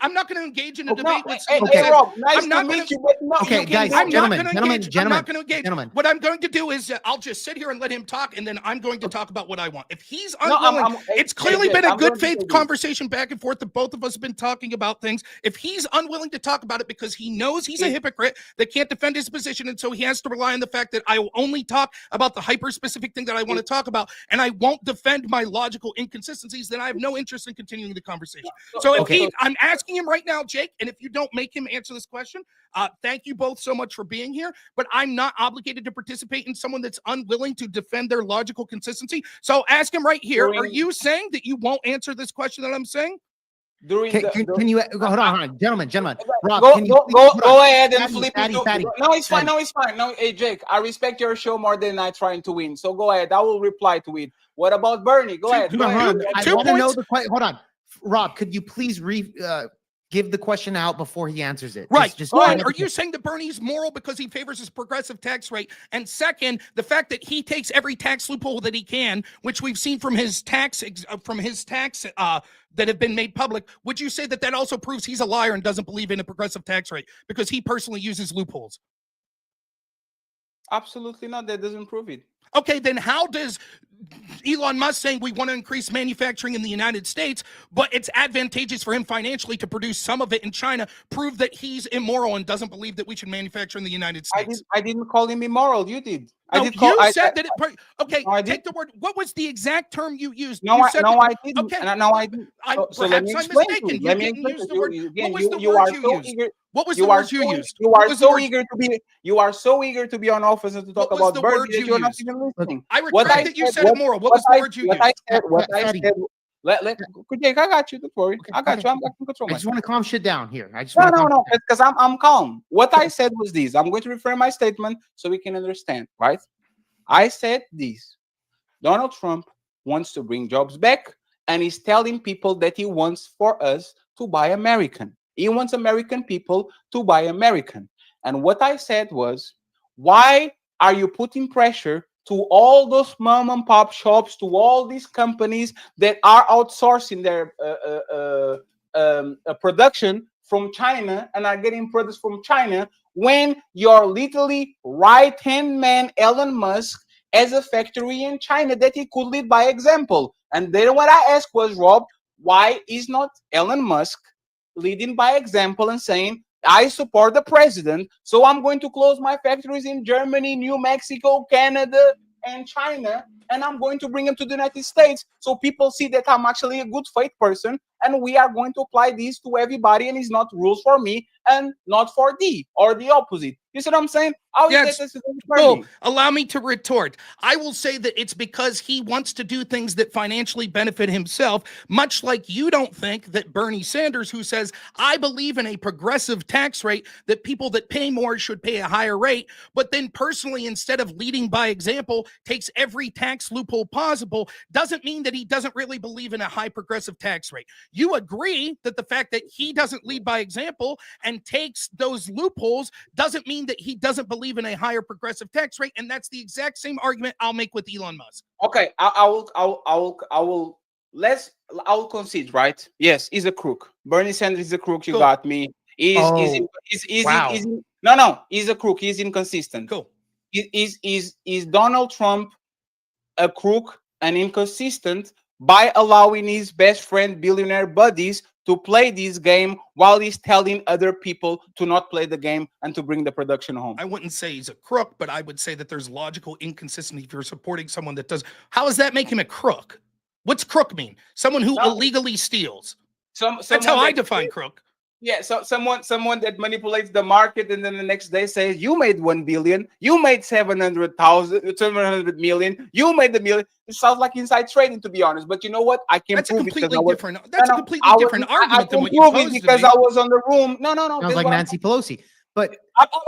I'm not going to engage in a debate with Hey, someone. Rob, nice I'm not to gonna- meet you, but no, Okay, you guys, can't do I'm that. not going to engage. What I'm going to do is I'll just sit here and let him talk, and then I'm going to talk about what I want. If he's unwilling, it's clearly been a good faith conversation back and forth that both of us have been talking about things. If he's unwilling to talk about it because he knows he's a hypocrite that can't defend his position, and so he has to rely on the fact that I will only talk about the hyper-specific thing that I want to talk about, and I won't defend my logical inconsistencies, then I have no interest in continuing the conversation. So if I'm asking him right now, Jake, and if you don't make him answer this question, thank you both so much for being here, but I'm not obligated to participate in someone that's unwilling to defend their logical consistency. So ask him right here. Are you saying that you won't answer this question that I'm saying? Can you hold on, gentlemen? Rob, go ahead and flip it. Fatty. No, it's fine. No, hey, Jake, I respect your show more than I trying to win. So go ahead. I will reply to it. What about Bernie? Go ahead. I want to know the question. Hold on, Rob. Could you please give the question out before he answers it? Right. One, are you saying that Bernie's moral because he favors his progressive tax rate? And second, the fact that he takes every tax loophole that he can, which we've seen from his tax that have been made public, would you say that also proves he's a liar and doesn't believe in a progressive tax rate because he personally uses loopholes? Absolutely not. That doesn't prove it. Okay, then how does Elon Musk saying we want to increase manufacturing in the United States, but it's advantageous for him financially to produce some of it in China, prove that he's immoral and doesn't believe that we should manufacture in the United States? I didn't call him immoral. You did. Take the word. What was the exact term you used? I didn't. Okay. I didn't. So let me explain to you. Let me explain to you. Again, you are so eager. What was the word you used? You are so eager to be. You are so eager to be on office and to talk about Bernie that you're not even listening. I regret that you said immoral. What was the word you used? What I said. Jake, I got you. Don't worry. I got you. I'm back in control. I just want to calm shit down here. No, because I'm calm. What I said was this. I'm going to refer my statement so we can understand, right? I said this. Donald Trump wants to bring jobs back, and he's telling people that he wants for us to buy American. He wants American people to buy American. And what I said was, why are you putting pressure to all those mom and pop shops, to all these companies that are outsourcing their production from China and are getting products from China, when your literally right-hand man, Elon Musk, has a factory in China that he could lead by example? And then what I asked was, Rob, why is not Elon Musk leading by example and saying, I support the president, so I'm going to close my factories in Germany, New Mexico, Canada, and China, and I'm going to bring them to the United States so people see that I'm actually a good faith person and we are going to apply these to everybody, and it's not rules for me and not for thee, or the opposite. You see what I'm saying? How is Yes. that necessary for Well, me? allow me to retort. I will say that it's because he wants to do things that financially benefit himself, much like you don't think that Bernie Sanders, who says, I believe in a progressive tax rate, that people that pay more should pay a higher rate, but then personally, instead of leading by example, takes every tax loophole possible, doesn't mean that he doesn't really believe in a high progressive tax rate. You agree that the fact that he doesn't lead by example and takes those loopholes doesn't mean that he doesn't believe in a higher progressive tax rate, and that's the exact same argument I'll make with Elon Musk. Okay, I will concede, right? Yes, he's a crook. Bernie Sanders is a crook. You Cool. got me. Wow. No, he's a crook. He's inconsistent. Cool. Is Donald Trump a crook and inconsistent by allowing his best friend billionaire buddies to play this game while he's telling other people to not play the game and to bring the production home? I wouldn't say he's a crook, but I would say that there's logical inconsistency if you're supporting someone that does. How does that make him a crook? What's crook mean? Someone who illegally steals. That's how I define crook. Yeah, so someone that manipulates the market and then the next day says, you made 1 billion, you made 700 million, you made the million. It sounds like inside trading, to be honest. But you know what? I can That's a prove it. completely different. That's a completely different argument than what you prove it posed because to me. I was on the room. No. Sounds like Nancy Pelosi. But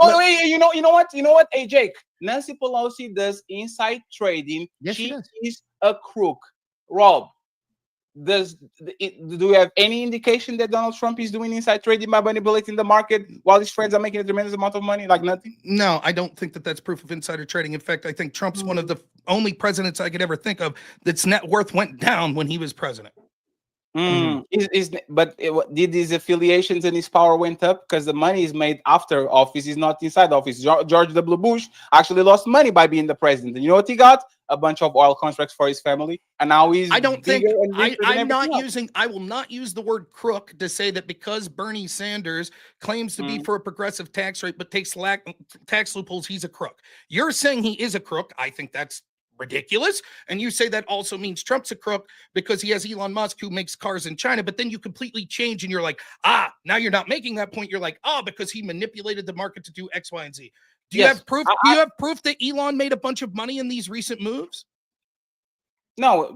Wait, you know what? Hey, Jake, Nancy Pelosi does inside trading. Yes, she does. Is a crook. Rob, do you have any indication that Donald Trump is doing inside trading by manipulating the market while his friends are making a tremendous amount of money? Like nothing? No, I don't think that that's proof of insider trading. In fact, I think Trump's one of the only presidents I could ever think of that's net worth went down when he was president. But did his affiliations and his power went up because the money is made after office, is not inside office? George W. Bush actually lost money by being the president. And you know what he got? A bunch of oil contracts for his family, and now he's. I don't think I'm not using. I will not use the word crook to say that because Bernie Sanders claims to be for a progressive tax rate but takes tax loopholes, he's a crook. You're saying he is a crook. I think that's ridiculous. And you say that also means Trump's a crook because he has Elon Musk who makes cars in China. But then you completely change and you're like, now you're not making that point. You're like, because he manipulated the market to do X, Y, and Z. Do you have proof? Do you have proof that Elon made a bunch of money in these recent moves? No,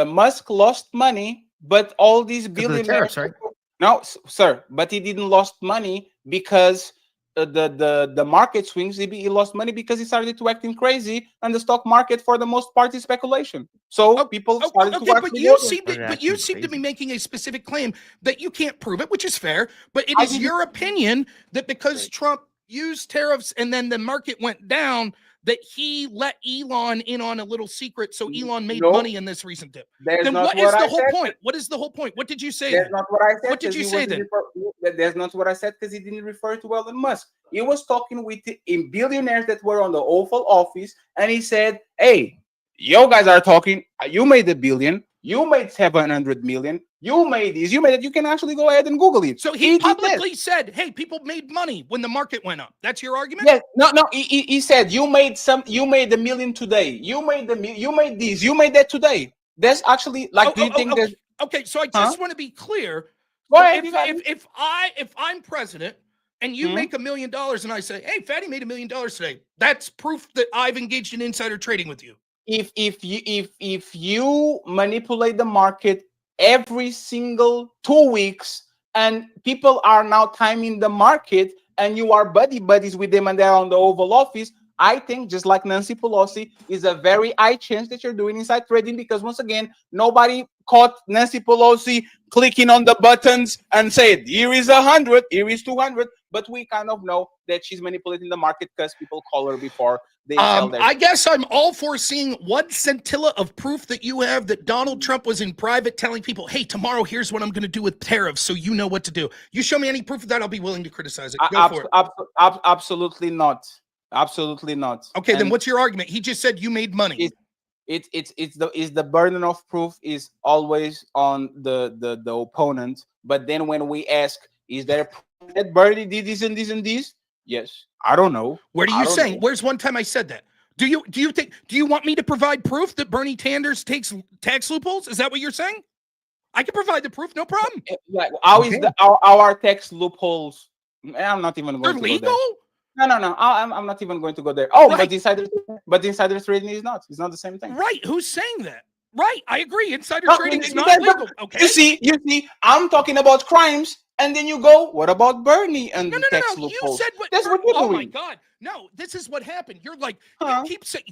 Musk lost money, but all these billionaires. Tariffs, right? No, sir, but he didn't lost money because the market swings. He lost money because he started to acting crazy, and the stock market, for the most part, is speculation. So people started to. But you seem to be making a specific claim that you can't prove it, which is fair. But it is your opinion that because Trump used tariffs and then the market went down, that he let Elon in on a little secret, so Elon made money in this recent dip. Then what is the whole point? What is the whole point? What did you say? That's not what I said. What did you say then? That's not what I said because he didn't refer to Elon Musk. He was talking with billionaires that were on the Oval Office, and he said, "Hey, you guys are talking. You made $1 billion. You made 700 million. You made this. You made it. You can actually go ahead and Google it." So he publicly said, "Hey, people made money when the market went up." That's your argument? Yes. No. He said you made $1 million today. You made this. You made that today. That's actually like. Do you think that? Okay. So I just want to be clear. If I'm president and you make $1 million and I say, "Hey, Fatty made $1 million today," that's proof that I've engaged in insider trading with you. If you manipulate the market every single 2 weeks and people are now timing the market and you are buddies with them and they're on the Oval Office, I think just like Nancy Pelosi is a very high chance that you're doing inside trading, because once again, nobody caught Nancy Pelosi clicking on the buttons and said, here is 100, here is 200. But we kind of know that she's manipulating the market because people call her before they sell their. I guess I'm all for seeing one scintilla of proof that you have that Donald Trump was in private telling people, hey, tomorrow, here's what I'm going to do with tariffs, so you know what to do. You show me any proof of that, I'll be willing to criticize it. Go for it. Absolutely not. Absolutely not. Okay, then what's your argument? He just said you made money. It's the burden of proof is always on the opponent. But then when we ask, is there proof that Bernie did this and this and this? Yes. I don't know. What are you saying? Where's one time I said that? Do you want me to provide proof that Bernie Sanders takes tax loopholes? Is that what you're saying? I can provide the proof, no problem. Like, how is our tax loopholes? I'm not even They're going to legal? go there. No. I'm not even going to go there. Oh, Right. but insider trading is not. It's not the same thing. Right. Who's saying that? Right. I agree. Insider No, trading is but- not legal. Okay. You see, I'm talking about crimes, and then you go, what about Bernie and No. tax You loopholes? said what? That's what you're oh doing. my God. No, this is what happened. You're like, Huh? you keep saying,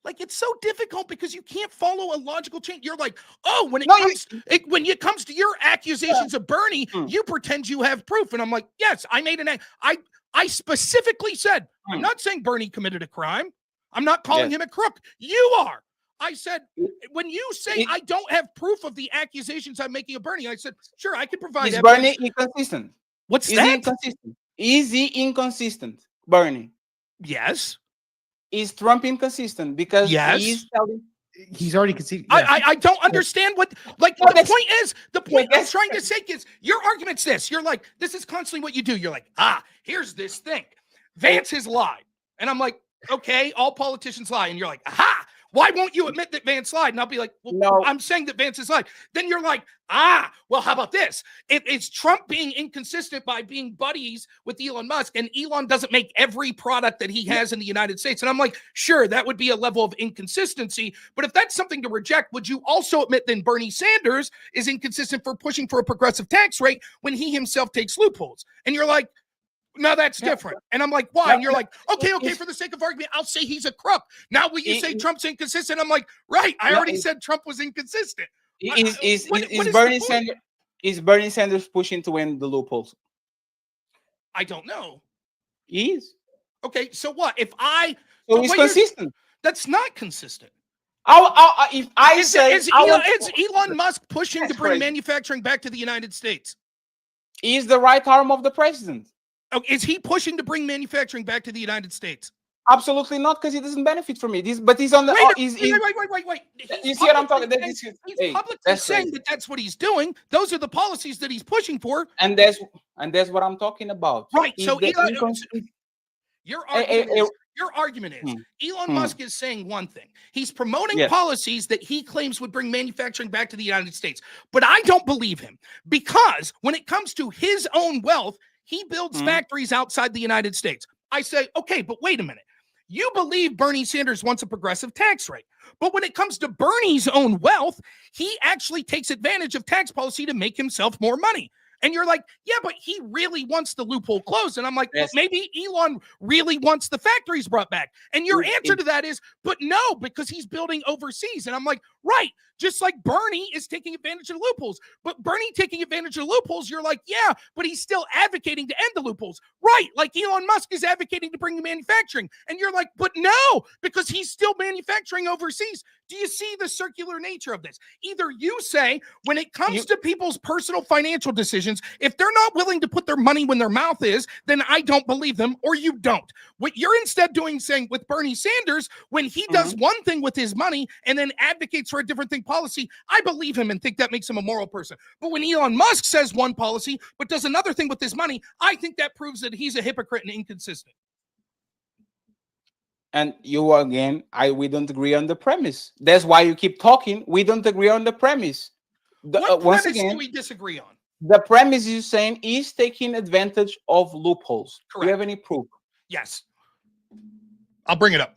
like, it's so difficult because you can't follow a logical chain. You're like, oh, when it comes to your accusations of Bernie, you pretend you have proof. And I'm like, yes, I made an I specifically said, I'm not saying Bernie committed a crime. I'm not calling him a crook. You are. I said, when you say I don't have proof of the accusations I'm making of Bernie, I said, sure, I can provide Is evidence. Bernie inconsistent? What's Is that? he inconsistent? Is he inconsistent, Bernie? Yes. Is Trump inconsistent? Because Yes. He's already conceded. I don't understand what, like, No, the point I'm trying to say is your argument's this. You're like, this is constantly what you do. You're like, here's this thing. Vance has lied. And I'm like, okay, all politicians lie. And you're like, aha, why won't you admit that Vance lied? And I'll be like, well, No. I'm saying that Vance has lied. Then you're like, well, how about this? It's Trump being inconsistent by being buddies with Elon Musk, and Elon doesn't make every product that he has in the United States. And I'm like, sure, that would be a level of inconsistency. But if that's something to reject, would you also admit then Bernie Sanders is inconsistent for pushing for a progressive tax rate when he himself takes loopholes? And you're like, no, that's different. And I'm like, why? And you're like, okay, for the sake of argument, I'll say he's a crook. Now will you say Trump's inconsistent? I'm like, right, I already said Trump was inconsistent. Is Bernie Sanders pushing to end the loopholes? I don't know. He is. Okay, so what? If So he's consistent. That's not consistent. If I say is Elon Musk pushing to bring crazy. manufacturing back to the United States? He's the right arm of the president. Oh, is he pushing to bring manufacturing back to the United States? Absolutely not, because he doesn't benefit from it. But he's on the. Wait. You He's see what I'm talking? He's publicly saying that that's what he's doing. Those are the policies that he's pushing for. And that's what I'm talking about. Right. So your argument is Elon Musk is saying one thing. He's promoting policies that he claims would bring manufacturing back to the United States. But I don't believe him, because when it comes to his own wealth, he builds factories outside the United States. I say, okay, but wait a minute. You believe Bernie Sanders wants a progressive tax rate. But when it comes to Bernie's own wealth, he actually takes advantage of tax policy to make himself more money. And you're like, yeah, but he really wants the loophole closed. And I'm like, well, maybe Elon really wants the factories brought back. And your answer to that is, but no, because he's building overseas. And I'm like, right, just like Bernie is taking advantage of the loopholes. But Bernie taking advantage of the loopholes, you're like, yeah, but he's still advocating to end the loopholes. Right, like Elon Musk is advocating to bring manufacturing. And you're like, but no, because he's still manufacturing overseas. Do you see the circular nature of this? Either you say, when it comes to people's personal financial decisions, if they're not willing to put their money when their mouth is, then I don't believe them, or you don't. What you're instead doing, saying with Bernie Sanders, when he does one thing with his money and then advocates for a different thing policy, I believe him and think that makes him a moral person. But when Elon Musk says one policy but does another thing with his money, I think that proves that he's a hypocrite and inconsistent. And you again, we don't agree on the premise. That's why you keep talking. We don't agree on the premise. What premise do we disagree on? The premise you're saying is taking advantage of loopholes. Correct. Do you have any proof? Yes. I'll bring it up.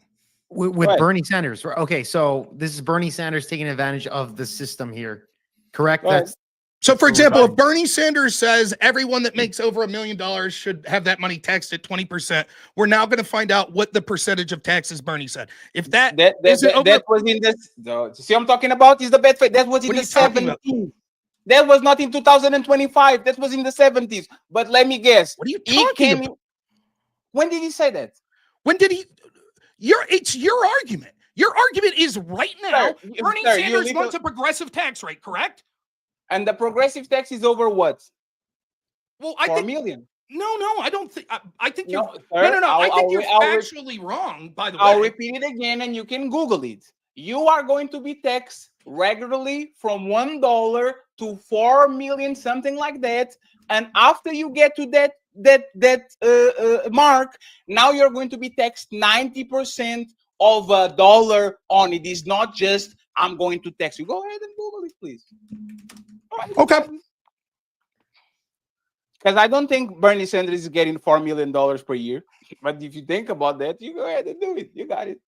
With Bernie Sanders. Okay, so this is Bernie Sanders taking advantage of the system here. Correct? Right. So, for example, if Bernie Sanders says everyone that makes over $1 million should have that money taxed at 20%, we're now going to find out what the percentage of taxes Bernie said. If that was in this, see what I'm talking about? Is the bad faith. That was in the 70s. That was not in 2025. That was in the 70s. But let me guess. What are you talking about? When did he say that? When did he? It's your argument. Your argument is right now. Bernie Sanders wants a progressive tax rate, correct? And the progressive tax is over what? Well, I think 4 million. No, I don't think. I think you're. No. I think you're factually wrong. By the way, I'll repeat it again, and you can Google it. You are going to be taxed regularly from $1 to 4 million, something like that. And after you get to that mark, now you're going to be taxed 90% of $1 on it. Is not just I'm going to tax you. Go ahead and Google it, please. Okay. Because I don't think Bernie Sanders is getting $4 million per year. But if you think about that, you go ahead and do it. You got it.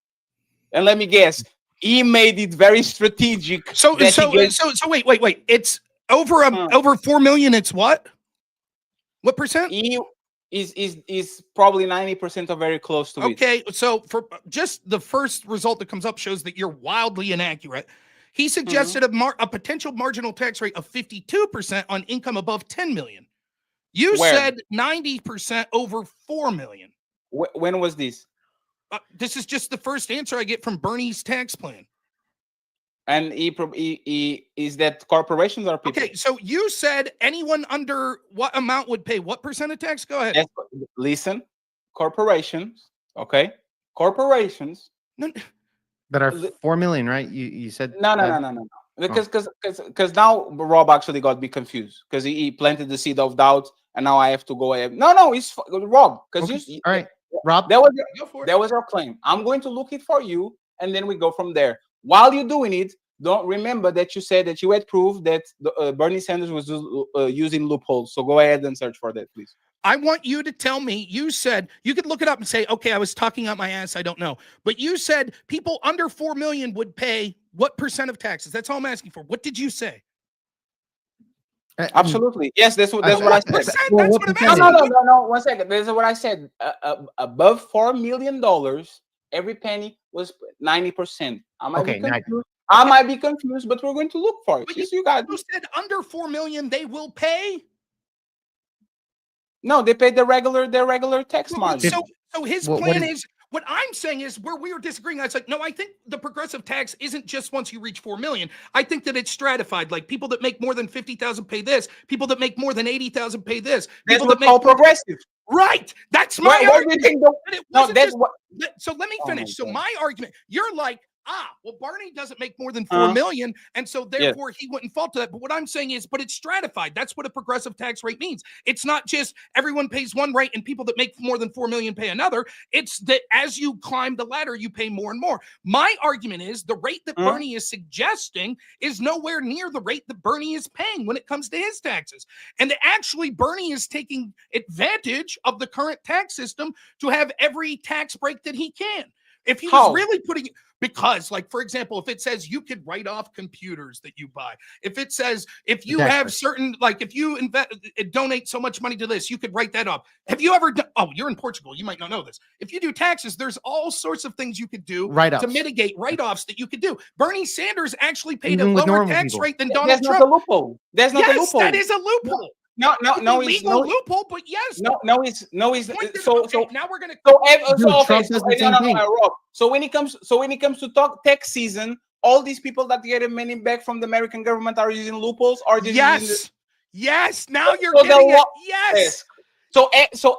And let me guess, he made it very strategic. So wait. It's over 4 million. It's what? What percent? He is probably 90% or very close to it. Okay, so for just the first result that comes up shows that you're wildly inaccurate. He suggested a potential marginal tax rate of 52% on income above 10 million. You said 90% over 4 million. When was this? This is just the first answer I get from Bernie's tax plan. And he is that corporations or people? Okay, so you said anyone under what amount would pay what percent of tax? Go ahead. Yes, listen, corporations, okay? Corporations that are 4 million, right? You said no. Because now Rob actually got me confused because he planted the seed of doubt, and now I have to go ahead. No, it's Rob. Because all right, Rob, that was our claim. I'm going to look it for you, and then we go from there. While you're doing it, don't remember that you said that you had proof that Bernie Sanders was using loopholes. So go ahead and search for that, please. I want you to tell me, you said, you could look it up and say, okay, I was talking out my ass, I don't know. But you said people under 4 million would pay what percent of taxes? That's all I'm asking for. What did you say? Absolutely. Yes, that's what I said. That's what I'm asking. No. 1 second. This is what I said. Above $4 million, every penny was 90%. I might be confused, but we're going to look for it. But you got you said under 4 million they will pay? No, they pay their regular tax margin. So his plan is what I'm saying is where we were disagreeing. I was like, no, I think the progressive tax isn't just once you reach 4 million. I think that it's stratified. Like people that make more than 50,000 pay this. People that make more than 80,000 pay this. That's what called progressive. Right. That's my argument. So let me finish. So my argument, you're like, well, Barney doesn't make more than 4 million, and so therefore he wouldn't fall to that. But what I'm saying is, but it's stratified. That's what a progressive tax rate means. It's not just everyone pays one rate and people that make more than 4 million pay another. It's that as you climb the ladder, you pay more and more. My argument is the rate that Bernie is suggesting is nowhere near the rate that Bernie is paying when it comes to his taxes. And actually, Bernie is taking advantage of the current tax system to have every tax break that he can. If he was really putting it, because, like, for example, if it says you could write off computers that you buy, if it says if you have certain, like, if you donate so much money to this, you could write that off. Have you ever done? Oh, you're in Portugal. You might not know this. If you do taxes, there's all sorts of things you could do to mitigate write-offs that you could do. Bernie Sanders actually paid a lower tax rate than Donald Trump. That's not a loophole. That's not a loophole. That is a loophole. No, it's legal loophole, but yes. No, it's so now we're gonna. So when it comes to talk tax season, all these people that get money back from the American government are using loopholes, or yes. Now you're getting it. Yes. So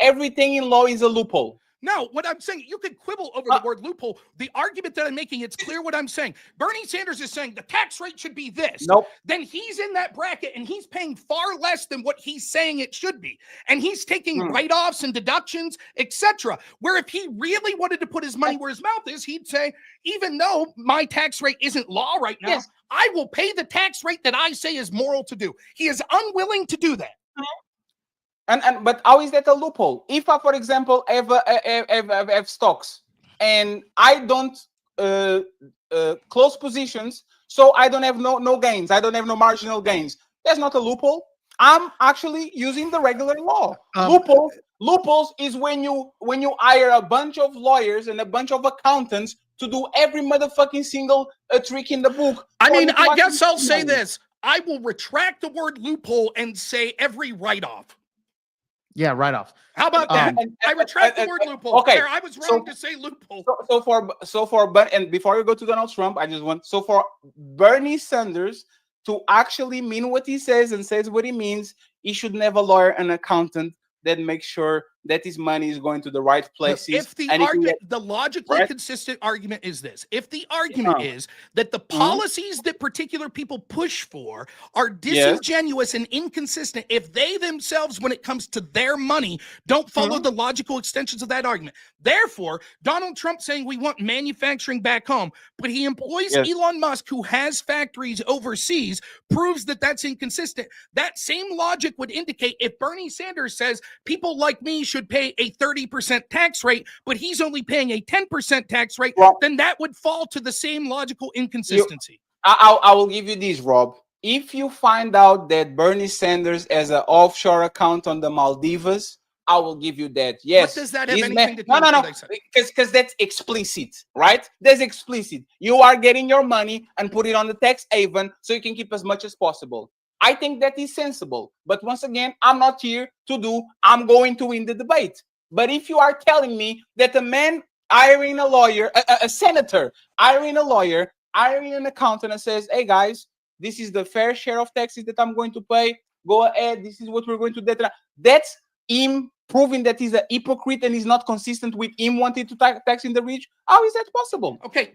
everything in law is a loophole. No, what I'm saying, you could quibble over the word loophole. The argument that I'm making, it's clear what I'm saying. Bernie Sanders is saying the tax rate should be this. Nope. Then he's in that bracket and he's paying far less than what he's saying it should be. And he's taking write-offs and deductions, etc. Where if he really wanted to put his money where his mouth is, he'd say, even though my tax rate isn't law right now, I will pay the tax rate that I say is moral to do. He is unwilling to do that. But how is that a loophole? If I, for example, have stocks and I don't close positions, so I don't have no gains, I don't have no marginal gains, that's not a loophole. I'm actually using the regular law. Loopholes is when you hire a bunch of lawyers and a bunch of accountants to do every motherfucking single trick in the book. I mean, I guess I'll say this. I will retract the word loophole and say every write-off. Yeah, write-off. How about that? I retract the word loophole. Okay, I was wrong to say loophole. And before you go to Donald Trump, so for Bernie Sanders to actually mean what he says and says what he means, he should never lawyer an accountant that makes sure that his money is going to the right places. If the and argument, the logically right? consistent argument is this: if the argument is that the policies that particular people push for are disingenuous and inconsistent, if they themselves, when it comes to their money, don't follow the logical extensions of that argument, therefore, Donald Trump saying we want manufacturing back home, but he employs Elon Musk, who has factories overseas, proves that that's inconsistent. That same logic would indicate if Bernie Sanders says people like me should pay a 30% tax rate, but he's only paying a 10% tax rate, then that would fall to the same logical inconsistency. I will give you this, Rob. If you find out that Bernie Sanders has an offshore account on the Maldives, I will give you that. Yes. What does that have anything to do with No. Because that's explicit, right? That's explicit. You are getting your money and put it on the tax haven so you can keep as much as possible. I think that is sensible. But once again, I'm not here I'm going to win the debate. But if you are telling me that a man hiring a lawyer, a senator hiring a lawyer, hiring an accountant and says, hey guys, this is the fair share of taxes that I'm going to pay. Go ahead. This is what we're going to do. That's him proving that he's a hypocrite and he's not consistent with him wanting to tax in the rich. How is that possible? Okay,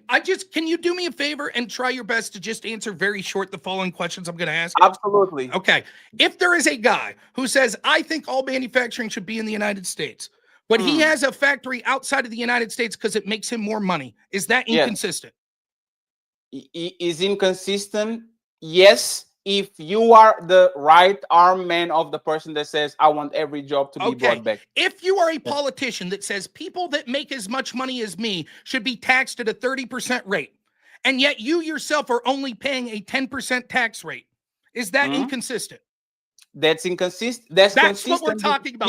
can you do me a favor and try your best to just answer very short the following questions I'm going to ask? Absolutely. Okay, if there is a guy who says, I think all manufacturing should be in the United States, but he has a factory outside of the United States because it makes him more money, is that inconsistent? Is inconsistent? Yes. If you are the right arm man of the person that says, I want every job to be brought back. If you are a politician that says people that make as much money as me should be taxed at a 30% rate, and yet you yourself are only paying a 10% tax rate, is that inconsistent? That's inconsistent. That's consistent. What we're talking about.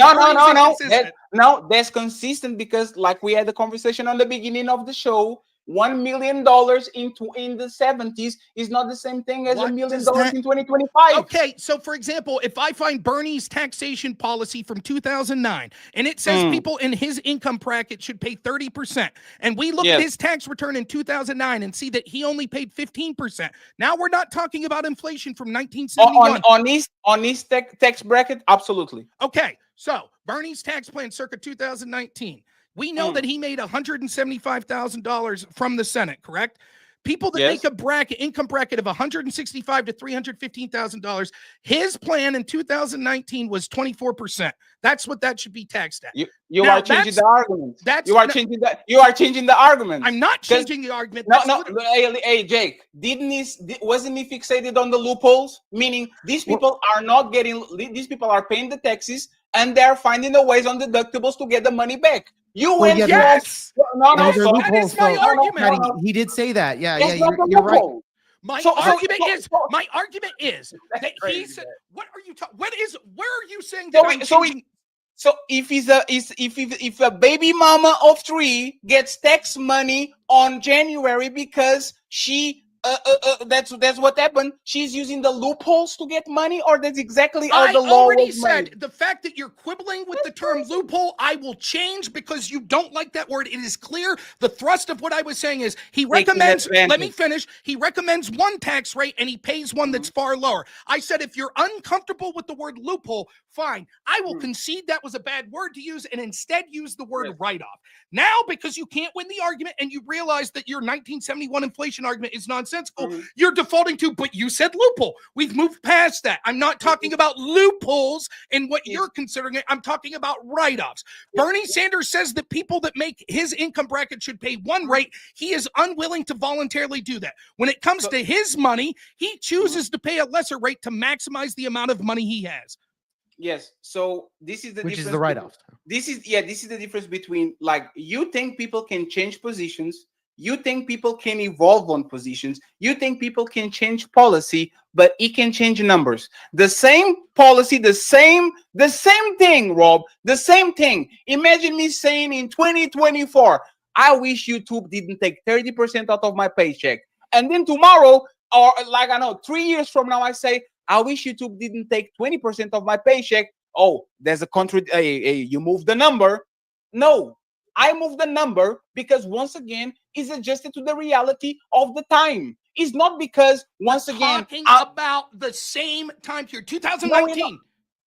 No, that's consistent because like we had the conversation on the beginning of the show, $1 million in the 70s is not the same thing as $1 million in 2025. Okay, so for example, if I find Bernie's taxation policy from 2009 and it says people in his income bracket should pay 30%, and we look at his tax return in 2009 and see that he only paid 15%. Now we're not talking about inflation from 1971. On his tax bracket, absolutely. Okay, so Bernie's tax plan circa 2019. We know that he made $175,000 from the Senate, correct? People that make a income bracket of $165,000 to $315,000, his plan in 2019 was 24%. That's what that should be taxed at. You are changing the argument. You are changing the argument. I'm not changing the argument. Hey, Jake, wasn't he fixated on the loopholes? Meaning these people are not getting. These people are paying the taxes and they're finding the ways on deductibles to get the money back. That is my argument. He did say that. Yeah, you're right. My argument is that he said, what are you talking? Where are you saying that? So if a baby mama of 3 gets tax money on January because she that's what happened. She's using the loopholes to get money, or that's exactly how the law was made. I already said the fact that you're quibbling with the term loophole, I will change because you don't like that word. It is clear. The thrust of what I was saying is he recommends, let me finish. He recommends one tax rate and he pays one that's far lower. I said, if you're uncomfortable with the word loophole, fine. I will concede that was a bad word to use and instead use the word write-off. Now, because you can't win the argument and you realize that your 1971 inflation argument is nonsensical, you're defaulting to, but you said loophole. We've moved past that. I'm not talking about loopholes and what you're considering it. I'm talking about write-offs. Bernie Sanders says that people that make his income bracket should pay one rate. He is unwilling to voluntarily do that. When it comes to his money, he chooses to pay a lesser rate to maximize the amount of money he has. Yes. So this is the difference. Which is the write-off. This is the difference between, like, you think people can change positions. You think people can evolve on positions. You think people can change policy, but it can change numbers. The same policy, the same thing, Rob, the same thing. Imagine me saying in 2024, I wish YouTube didn't take 30% out of my paycheck. And then tomorrow, or 3 years from now, I say, I wish YouTube didn't take 20% of my paycheck. Oh, there's a country. You move the number. No, I move the number because once again, it's adjusted to the reality of the time. It's not because once again talking about the same time period, 2019.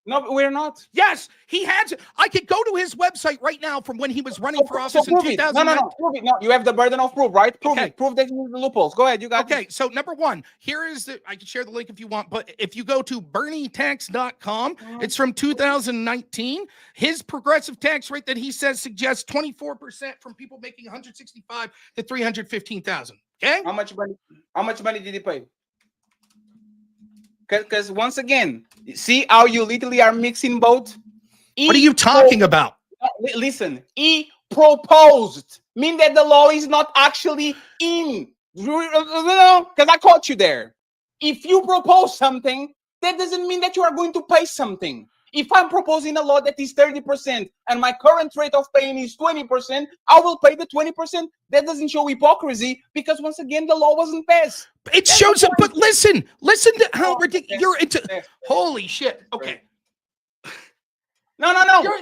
No, we're not. Yes, he had to. I could go to his website right now from when he was running for office in prove it. 2009. No, prove it. No, you have the burden of proof, right? Prove Okay. it. Prove that you use the loopholes. Go ahead. You got Okay, so number one, here is the, I can share the link if you want, but if you go to bernietax.com, it's from 2019. His progressive tax rate that he says suggests 24% from people making 165 to 315,000. Okay? How much money did he pay? Because once again, see how you literally are mixing both? What are you talking about? Listen, he proposed, mean that the law is not actually in. Because I caught you there. If you propose something, that doesn't mean that you are going to pay something. If I'm proposing a law that is 30% and my current rate of paying is 20%, I will pay the 20%. That doesn't show hypocrisy because once again, the law wasn't passed. It shows it, but listen to how ridiculous you're into. Holy shit. Okay. No.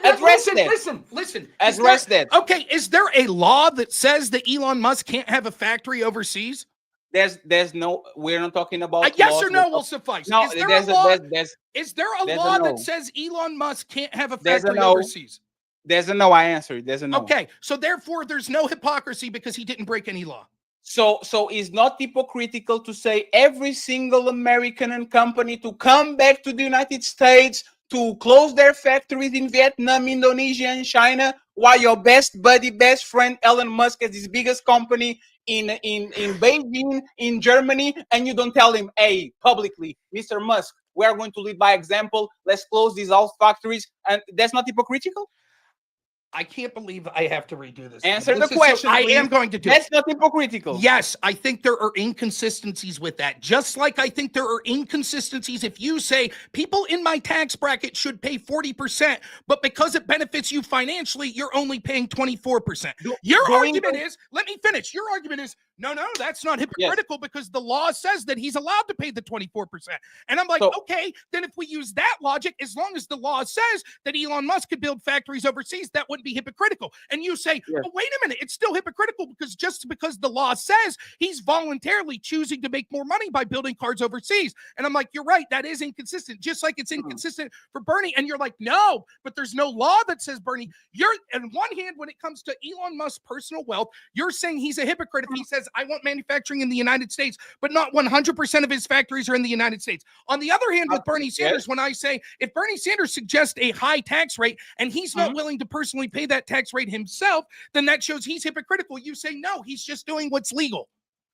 Address it. Listen. Address that. Okay, is there a law that says that Elon Musk can't have a factory overseas? There's no. We're not talking about. A yes or no will suffice. No, is there a law no. that says Elon Musk can't have a factory overseas? There's a no. I answered. There's a no. Okay, so therefore, there's no hypocrisy because he didn't break any law. So it's not hypocritical to say every single American and company to come back to the United States to close their factories in Vietnam, Indonesia, and China, while your best buddy, best friend Elon Musk has his biggest company in Beijing, in Germany, and you don't tell him, hey, publicly, Mr. Musk, we are going to lead by example. Let's close these all factories, and that's not hypocritical. I can't believe I have to redo this. Answer the question. I am going to do That's it. not hypocritical. Yes, I think there are inconsistencies with that. Just like I think there are inconsistencies if you say people in my tax bracket should pay 40%, but because it benefits you financially, you're only paying 24%. Your argument is, let me finish. Your argument is, no, that's not hypocritical because the law says that he's allowed to pay the 24%. And I'm like, okay, then if we use that logic, as long as the law says that Elon Musk could build factories overseas, that wouldn't be hypocritical. And you say, well, wait a minute, it's still hypocritical because just because the law says he's voluntarily choosing to make more money by building cars overseas. And I'm like, you're right, that is inconsistent, just like it's inconsistent for Bernie. And you're like, no, but there's no law that says Bernie. You're on one hand, when it comes to Elon Musk's personal wealth, you're saying he's a hypocrite if he says, I want manufacturing in the United States, but not 100% of his factories are in the United States. On the other hand, with Bernie Sanders, when I say if Bernie Sanders suggests a high tax rate and he's not willing to personally pay that tax rate himself, then that shows he's hypocritical. You say, no, he's just doing what's legal.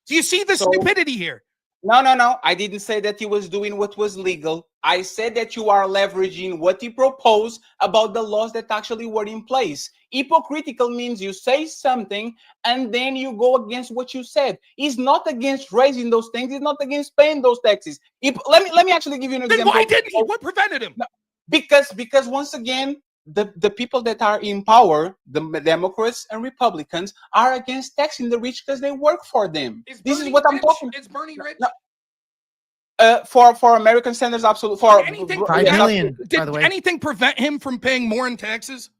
Do you see the stupidity here? No. I didn't say that he was doing what was legal. I said that you are leveraging what he proposed about the laws that actually were in place. Hypocritical means you say something and then you go against what you said. He's not against raising those things. He's not against paying those taxes. Let me actually give you an example. Then why didn't he? What prevented him? No, because once again, the people that are in power, the Democrats and Republicans, are against taxing the rich because they work for them. This is what I'm talking about. Is Bernie rich? No. For American standards, absolutely. For $5 million, by the way. Did anything prevent him from paying more in taxes?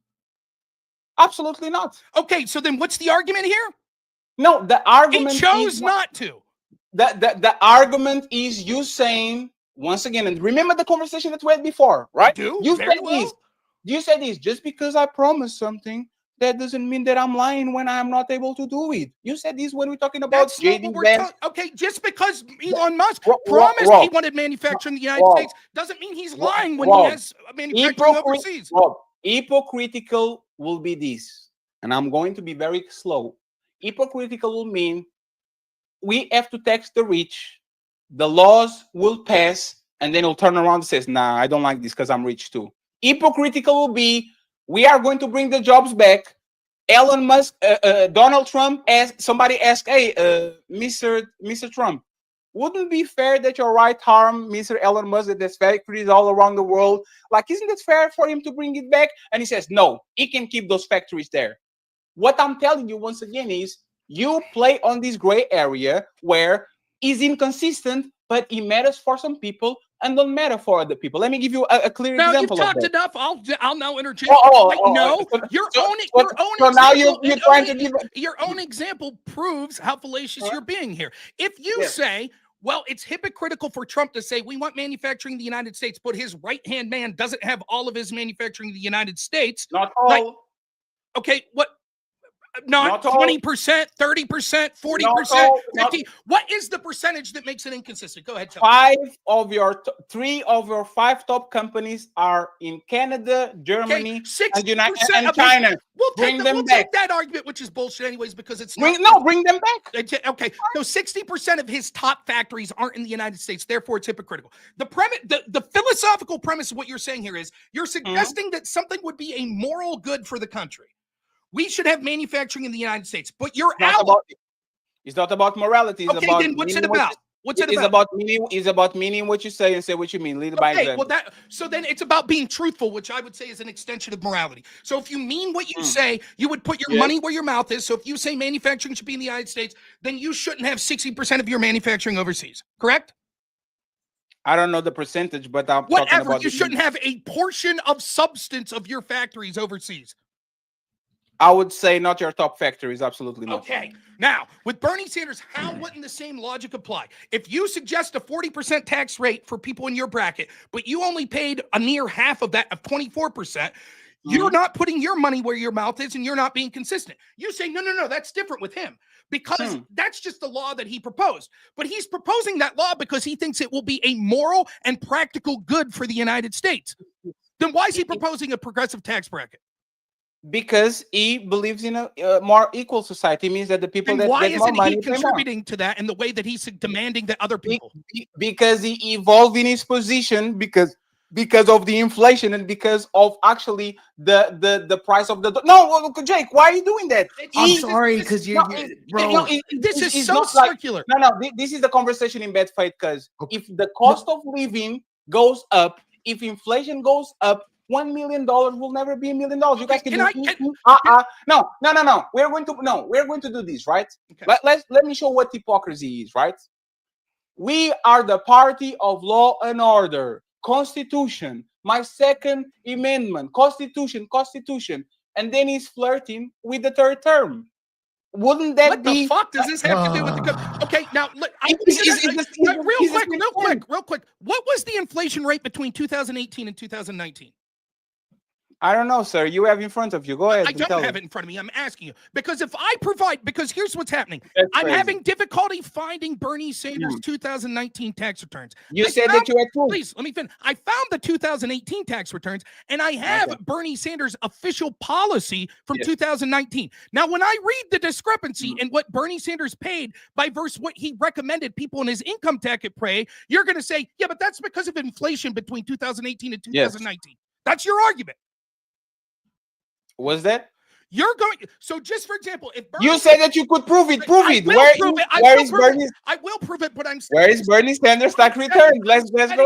Absolutely not. Okay, so then what's the argument here? No, the argument he chose not to. The argument is you saying, once again, and remember the conversation that we had before, right? You said this, just because I promised something, that doesn't mean that I'm lying when I'm not able to do it. You said this when we're talking about JD Vance. Okay, just because Elon Musk promised he wanted manufacturing in the United States doesn't mean he's lying when he has manufacturing overseas. Hypocritical will be this, and I'm going to be very slow. Hypocritical will mean we have to tax the rich, the laws will pass, and then he'll turn around and says, nah, I don't like this because I'm rich too. Hypocritical will be, we are going to bring the jobs back. Elon Musk, Donald Trump, somebody asked, hey, Mr. Trump, wouldn't it be fair that your right arm, Mr. Elon Musk, that there's factories all around the world, like, isn't it fair for him to bring it back? And he says, no, he can keep those factories there. What I'm telling you once again is, you play on this gray area where is inconsistent, but it matters for some people and don't matter for other people. Let me give you a clear example. Now you've talked enough. I'll now interject. Your own example proves how fallacious you're being here. If you say Well, it's hypocritical for Trump to say we want manufacturing in the United States, but his right-hand man doesn't have all of his manufacturing in the United States. Not all. Like, okay, what? Not 20%, 30%, 40%, 50%. What is the percentage that makes it inconsistent? Go ahead, tell me. 3 of your 5 top companies are in Canada, Germany, and China. Bring them back. Take that argument, which is bullshit anyways, because it's bring them back. Okay, so 60% of his top factories aren't in the United States, therefore it's hypocritical. The premise, the philosophical premise of what you're saying here is you're suggesting that something would be a moral good for the country. We should have manufacturing in the United States, but it's not about morality. It's okay, about then what's it about? What's it about? It's about meaning what you say and say what you mean. Lead by example. Well, so then it's about being truthful, which I would say is an extension of morality. So if you mean what you say, you would put your money where your mouth is. So if you say manufacturing should be in the United States, then you shouldn't have 60% of your manufacturing overseas. Correct? I don't know the percentage, but I'm whatever. Talking about you shouldn't have a portion of substance of your factories overseas. I would say not your top factories, absolutely not. Okay. Now, with Bernie Sanders, how wouldn't the same logic apply? If you suggest a 40% tax rate for people in your bracket, but you only paid a near half of that, of 24%, you're not putting your money where your mouth is and you're not being consistent. You say, no, that's different with him because that's just the law that he proposed. But he's proposing that law because he thinks it will be a moral and practical good for the United States. Then why is he proposing a progressive tax bracket? Because he believes in a more equal society. It means that the people that why get more isn't money he contributing to that in the way that he's demanding that other people? Because he evolved in his position because of the inflation and because of actually the price of the Jake, why are you doing that? I'm sorry, because this is so circular. This is the conversation in bad faith because if the cost of living goes up, if inflation goes up, $1 million will never be $1 million. You guys can no. We're going to do this, right? Okay. Let me show what hypocrisy is, right? We are the party of law and order, Constitution, my Second Amendment, Constitution, and then he's flirting with the third term. Wouldn't that what the fuck does this have to do with the okay? Now, look, real quick. What was the inflation rate between 2018 and 2019? I don't know, sir. You have in front of you. Go ahead. I don't have it in front of me. I'm asking you because because here's what's happening. I'm having difficulty finding Bernie Sanders' 2019 tax returns. You said that you had two. Please, let me finish. I found the 2018 tax returns, and I have Bernie Sanders' official policy from 2019. Now, when I read the discrepancy in what Bernie Sanders paid by versus what he recommended people in his income tax pay, you're going to say, yeah, but that's because of inflation between 2018 and 2019. Yes. That's your argument. Was that? You're going. So, just for example, if Bernie, you said that you could prove it, I will prove it. But where is Bernie Sanders' tax return? Let's go ahead.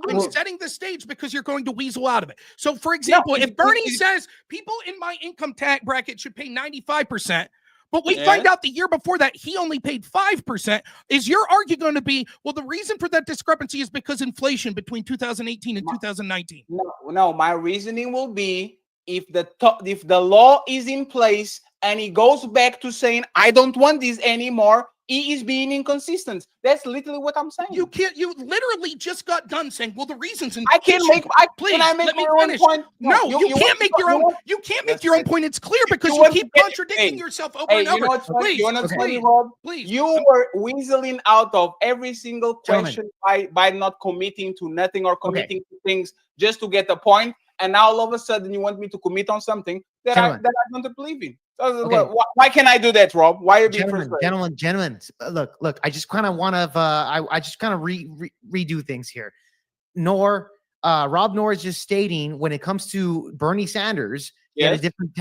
I'm setting the stage because you're going to weasel out of it. So, for example, if Bernie says people in my income tax bracket should pay 95%, but we find out the year before that he only paid 5%, is your argument going to be, well, the reason for that discrepancy is because inflation between 2018 and 2019? No, my reasoning will be. If the law is in place and he goes back to saying I don't want this anymore, he is being inconsistent. That's literally what I'm saying. You literally just got done saying, well, the reasons I can't make. Please let me finish. Point? No, you can't make your own. You can't make your own point. It's clear because you keep contradicting yourself over and over. Please, you were weaseling out of every single question by not committing to nothing or committing to things just to get a point. And now all of a sudden you want me to commit on something that I don't believe in. So why can't I do that, Rob? Why are you being frustrated? Gentlemen, look. I just kind of want to. I just kind of redo things here. Rob Noor is just stating when it comes to Bernie Sanders, he had a different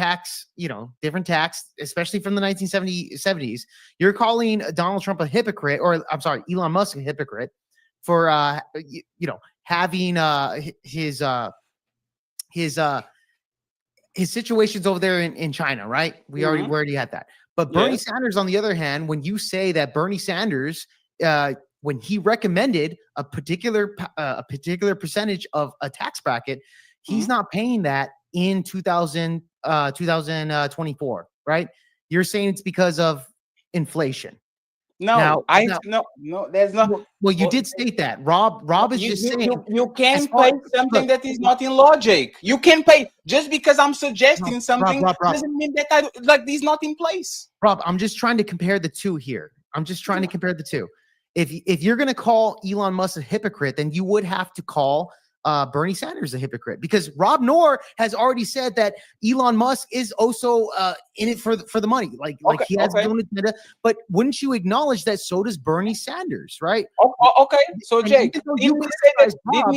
tax, especially from the 1970s. You're calling Donald Trump a hypocrite, or I'm sorry, Elon Musk a hypocrite for having his situations over there in China, right? We already had that. But Bernie Sanders, on the other hand, when you say that Bernie Sanders, when he recommended a particular percentage of a tax bracket, he's not paying that in 2024, right? You're saying it's because of inflation. No, there's no. Well, you did state that. Rob is just saying you can pay something that is not in logic. You can pay just because I'm suggesting something doesn't mean that this is not in place. Rob, I'm just trying to compare the two here. If you're going to call Elon Musk a hypocrite, then you would have to call Bernie Sanders a hypocrite, because Rob Noor has already said that Elon Musk is also in it for the money, like he has his own agenda. But wouldn't you acknowledge that so does Bernie Sanders, right? Okay, so Jake, didn't he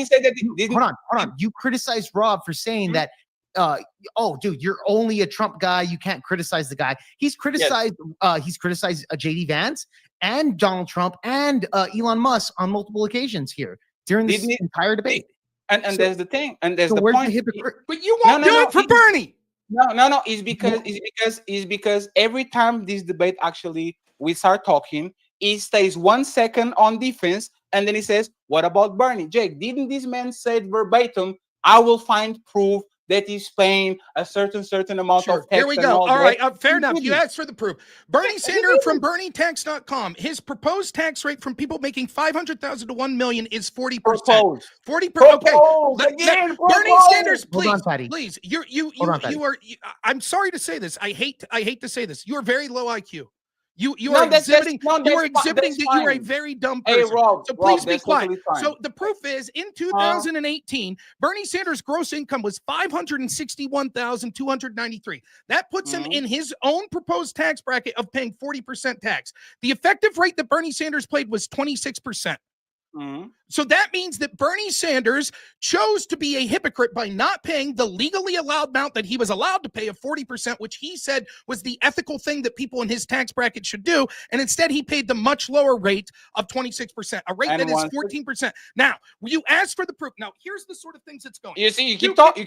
say that? Hold on. You criticized Rob for saying that. Oh, dude, you're only a Trump guy. You can't criticize the guy. He's criticized. He's criticized JD Vance and Donald Trump and Elon Musk on multiple occasions here during this entire debate. And so, there's the thing, and there's the point. But you won't do it for Bernie. No. It's because every time this debate actually we start talking, he stays 1 second on defense, and then he says, "What about Bernie?" Jake, didn't this man say verbatim, "I will find proof that he's paying a certain amount of tax"? Here we go. All right, fair enough. You asked for the proof. Bernie Sanders from BernieTax.com. His proposed tax rate from people making $500,000 to $1 million is 40%. 40%. Okay. Bernie Sanders, please. You are. I'm sorry to say this. I hate to say this. You are very low IQ. You are exhibiting that you are a very dumb person. Hey, Rob, so please be quiet. Totally so the proof is, in 2018, Bernie Sanders' gross income was $561,293. That puts him in his own proposed tax bracket of paying 40% tax. The effective rate that Bernie Sanders paid was 26%. So that means that Bernie Sanders chose to be a hypocrite by not paying the legally allowed amount that he was allowed to pay of 40%, which he said was the ethical thing that people in his tax bracket should do. And instead, he paid the much lower rate of 26%, a rate that is 14%. Now, you asked for the proof. Now, here's the sort of things that's going on. You see, you keep talking.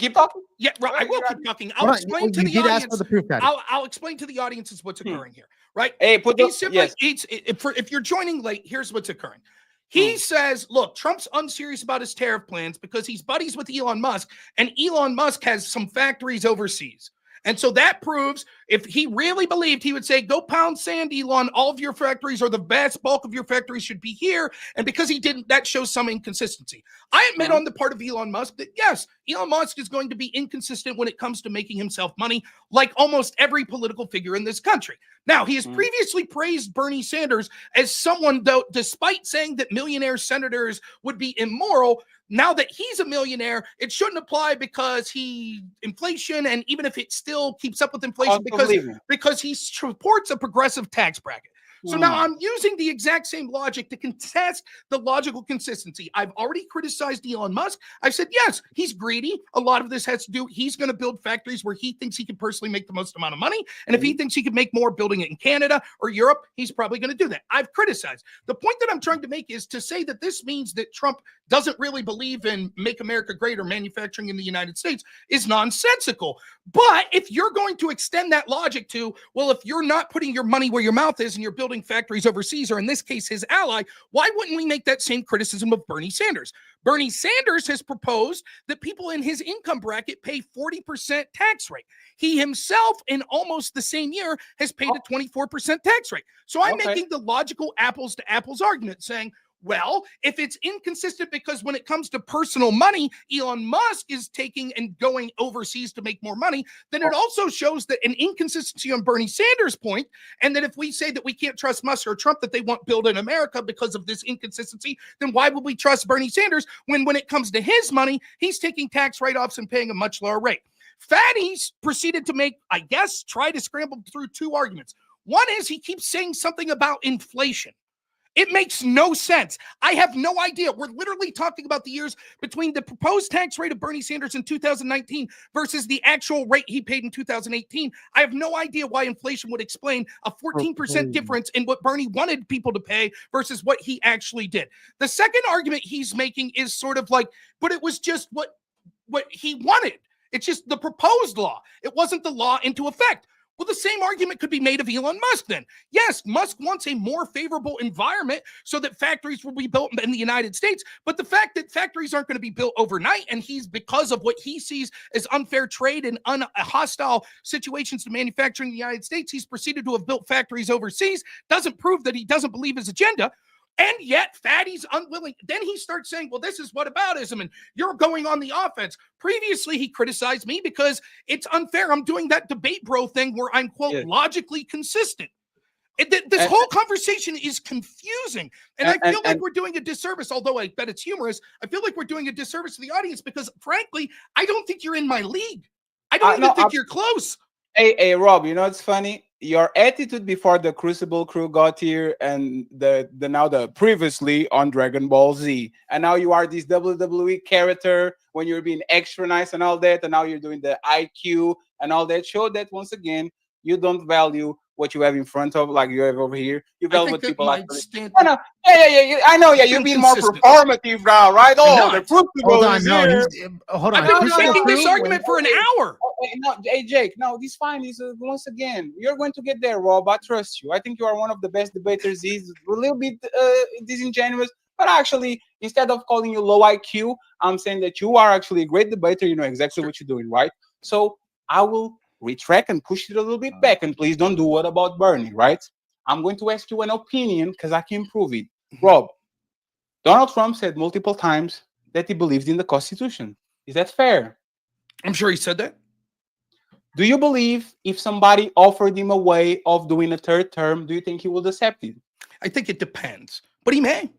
Yeah, right, I will keep talking. I'll explain to the audience. Ask for the proof, I'll explain to the audience what's occurring here, right? Hey, if you're joining late, here's what's occurring. He says, look, Trump's unserious about his tariff plans because he's buddies with Elon Musk, and Elon Musk has some factories overseas. And so that proves, if he really believed, he would say, go pound sand, Elon. All of your factories, or the vast bulk of your factories, should be here. And because he didn't, that shows some inconsistency. I admit on the part of Elon Musk that, yes, Elon Musk is going to be inconsistent when it comes to making himself money, like almost every political figure in this country. Now, he has previously praised Bernie Sanders as someone, though, despite saying that millionaire senators would be immoral, now that he's a millionaire, it shouldn't apply because inflation, and even if it still keeps up with inflation, because he supports a progressive tax bracket. So now I'm using the exact same logic to contest the logical consistency. I've already criticized Elon Musk. I've said, yes, he's greedy. A lot of this has to do, he's going to build factories where he thinks he can personally make the most amount of money. And if he thinks he can make more building it in Canada or Europe, he's probably going to do that. I've criticized. The point that I'm trying to make is to say that this means that Trump doesn't really believe in make America great or manufacturing in the United States is nonsensical. But if you're going to extend that logic to, well, if you're not putting your money where your mouth is and you're building factories overseas, or in this case, his ally, why wouldn't we make that same criticism of Bernie Sanders? Bernie Sanders has proposed that people in his income bracket pay 40% tax rate. He himself, in almost the same year, has paid a 24% tax rate. So I'm making the logical apples to apples argument, saying, well, if it's inconsistent because when it comes to personal money, Elon Musk is taking and going overseas to make more money, then it also shows that an inconsistency on Bernie Sanders' point, and that if we say that we can't trust Musk or Trump, that they won't build in America because of this inconsistency, then why would we trust Bernie Sanders when it comes to his money, he's taking tax write-offs and paying a much lower rate? Fatty's proceeded to make, I guess, try to scramble through two arguments. One is he keeps saying something about inflation. It makes no sense. I have no idea. We're literally talking about the years between the proposed tax rate of Bernie Sanders in 2019 versus the actual rate he paid in 2018. I have no idea why inflation would explain a 14% difference in what Bernie wanted people to pay versus what he actually did. The second argument he's making is sort of like, but it was just what he wanted. It's just the proposed law. It wasn't the law into effect. Well, the same argument could be made of Elon Musk then. Yes, Musk wants a more favorable environment so that factories will be built in the United States. But the fact that factories aren't going to be built overnight, and he's, because of what he sees as unfair trade and hostile situations to manufacturing in the United States, he's proceeded to have built factories overseas, doesn't prove that he doesn't believe his agenda. And yet, Fatty's unwilling. Then he starts saying, well, this is whataboutism, and you're going on the offense. Previously, he criticized me because it's unfair. I'm doing that debate bro thing where I'm, quote, logically consistent. This whole conversation is confusing. And I feel like we're doing a disservice, although I bet it's humorous. I feel like we're doing a disservice to the audience because, frankly, I don't think you're in my league. I don't even think you're close. Hey, Rob, you know, it's funny. Your attitude before the Crucible crew got here and the now the previously on Dragon Ball Z, and now you are this WWE character when you're being extra nice and all that, and now you're doing the IQ and all that, show that once again you don't value what you have in front of, like you have over here. You value what people are. Yeah, I know. Yeah, you're being more performative now, right? Oh, the Crucible. Hold on, hold on. I've been making this argument for an hour. Hey, Jake, no, this fine. Once again, you're going to get there, Rob. I trust you. I think you are one of the best debaters. He's a little bit disingenuous, but actually, instead of calling you low IQ, I'm saying that you are actually a great debater. You know exactly what you're doing, right? So I will retract and push it a little bit back, and please don't do what about Bernie, right? I'm going to ask you an opinion because I can prove it. Rob, Donald Trump said multiple times that he believes in the Constitution. Is that fair? I'm sure he said that. Do you believe if somebody offered him a way of doing a third term, do you think he would accept it? I think it depends, but he may.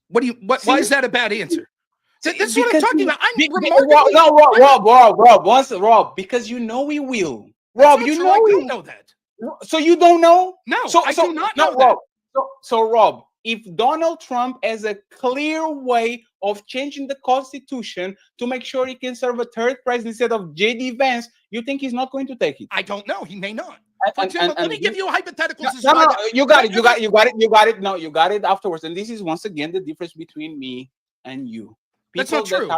Why is that a bad answer? This is what I'm talking about. I'm remarkably. No, Rob, because you know he will. Rob, you know he will. I don't know that. So you don't know? No, I do not know that. Rob, so Rob, if Donald Trump has a clear way of changing the Constitution to make sure he can serve a third president instead of J.D. Vance, you think he's not going to take it? I don't know. He may not. For example, let me give you a hypothetical. No, you got it. No, you got it afterwards. And this is once again the difference between me and you. That's not true.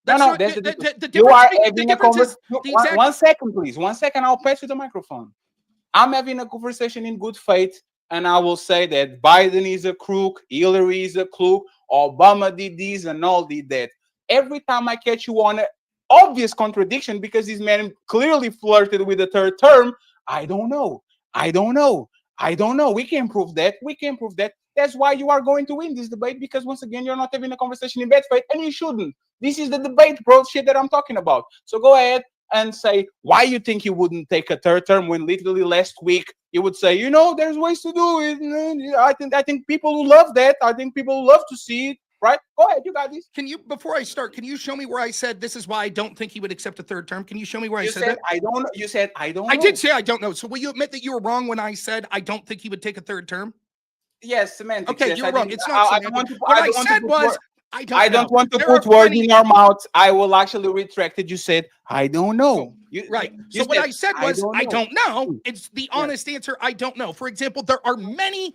That's the difference. You are having a conversation. 1 second, please. 1 second. I'll pass you the microphone. I'm having a conversation in good faith, and I will say that Biden is a crook, Hillary is a crook, Obama did this and all did that. Every time I catch you on an obvious contradiction because this man clearly flirted with the third term, I don't know. We can't prove that. That's why you are going to win this debate, because once again, you're not having a conversation in bad faith, and you shouldn't. This is the debate, bro, shit that I'm talking about. So go ahead and say why you think he wouldn't take a third term when literally last week you would say, you know, there's ways to do it. I think people will love that. I think people will love to see it. Right? Go ahead. You got this. Before I start, can you show me where I said this is why I don't think he would accept a third term? Can you show me where I said that? I don't know. You said I don't know. I did say I don't know. So will you admit that you were wrong when I said I don't think he would take a third term? Yes, semantics. Okay, yes, you're wrong. It's not semantics. What I said was I don't want to put words in your mouth. I will actually retract it. You said I don't know. Right. So what I said was I don't know. It's the honest answer. I don't know. For example, there are many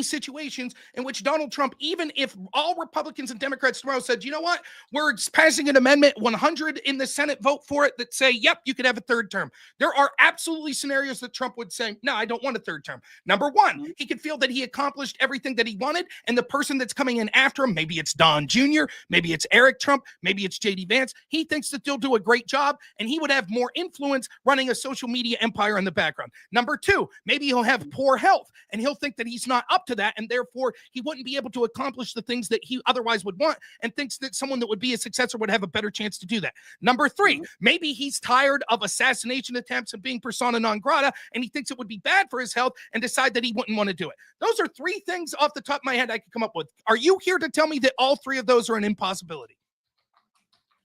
situations in which Donald Trump, even if all Republicans and Democrats tomorrow said, you know what, we're passing an amendment, 100 in the Senate vote for it, that say, yep, you could have a third term. There are absolutely scenarios that Trump would say, no, I don't want a third term. Number one, he could feel that he accomplished everything that he wanted, and the person that's coming in after him, maybe it's Don Jr., maybe it's Eric Trump, maybe it's J.D. Vance, he thinks that they'll do a great job, and he would have more influence running a social media empire in the background. Number two, maybe he'll have poor health, and he'll think that he's not up to that, and therefore he wouldn't be able to accomplish the things that he otherwise would want, and thinks that someone that would be a successor would have a better chance to do that. Number three, maybe he's tired of assassination attempts and being persona non grata, and he thinks it would be bad for his health and decide that he wouldn't want to do it. Those are three things off the top of my head I could come up with. Are you here to tell me that all three of those are an impossibility?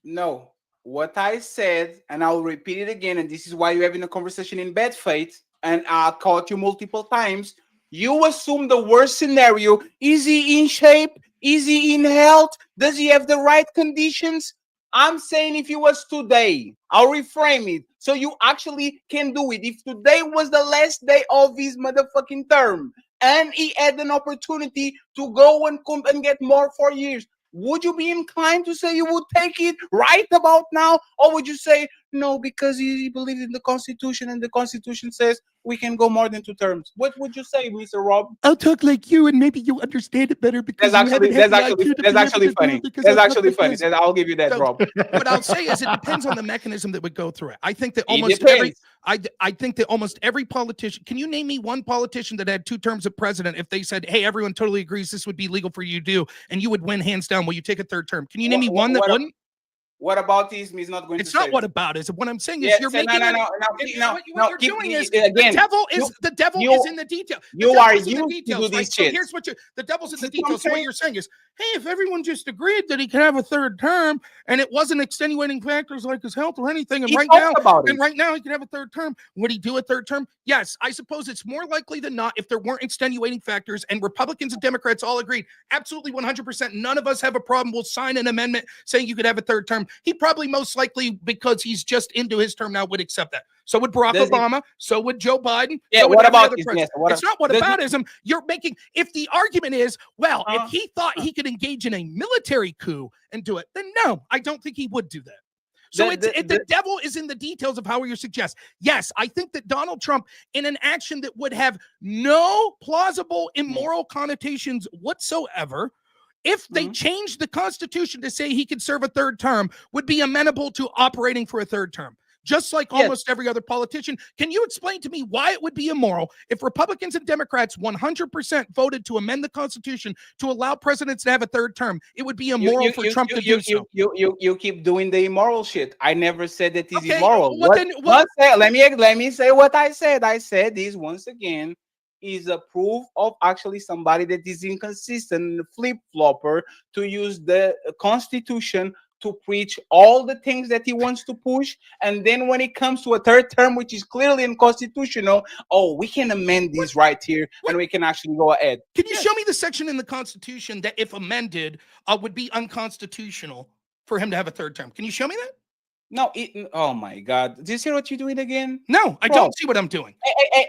No. What I said, and I'll repeat it again, and this is why you're having a conversation in bad faith, and I caught you multiple times. You assume the worst scenario. Is he in shape? Is he in health? Does he have the right conditions? I'm saying if it was today, I'll reframe it so you actually can do it. If today was the last day of his motherfucking term, and he had an opportunity to go and come and get more 4 years, would you be inclined to say you would take it right about now? Or would you say, no, because he believes in the Constitution and the Constitution says we can go more than 2 terms? What would you say, Mr. Rob? I'll talk like you, and maybe you understand it better because That's actually funny. That's actually funny. I'll give you that, So, Rob. What I'll say is it depends on the mechanism that would go through it. I think that It almost depends. I think that almost every politician. Can you name me one politician that had 2 terms of president? If they said, "Hey, everyone totally agrees this would be legal for you to do," and you would win hands down, will you take a 3rd term? Can you name me one that wouldn't? What about this? He's not going It's to not say what it. about is what I'm saying is you're making what you're doing is again, the devil is in the detail. You are used to do this So shit. here's what the devil's in the See what I'm details. So what saying? you're saying is, hey, if everyone just agreed that he can have a 3rd term and it wasn't extenuating factors like his health or anything, and He right talked about now he can have a 3rd term, would he do a 3rd term? Yes, I suppose it's more likely than not if there weren't extenuating factors and Republicans and Democrats all agreed, absolutely 100%. None of us have a problem. We'll sign an amendment saying you could have a 3rd term. He probably most likely, because he's just into his term now, would accept that. So would Barack Obama. So would Joe Biden. Yeah, so would what every about other this? president. Yes, It's not whataboutism. You're making, if the argument is, well, if he thought he could engage in a military coup and do it, then no, I don't think he would do that. So the devil is in the details of how you suggest. Yes, I think that Donald Trump, in an action that would have no plausible immoral connotations whatsoever, if they changed the Constitution to say he could serve a 3rd term, would be amenable to operating for a 3rd term. Just like almost every other politician. Can you explain to me why it would be immoral if Republicans and Democrats 100% voted to amend the Constitution to allow presidents to have a 3rd term? It would be immoral for Trump to do so. You keep doing the immoral shit. I never said that is immoral. Well, let me say what I said. I said this once again is a proof of actually somebody that is inconsistent, flip-flopper, to use the Constitution to preach all the things that he wants to push, and then when it comes to a 3rd term, which is clearly unconstitutional, oh, we can amend this right here, and we can actually go ahead. Can you show me the section in the Constitution that, if amended, would be unconstitutional for him to have a 3rd term? Can you show me that? No, oh my God. Do you see what you're doing again? No, I don't see what I'm doing.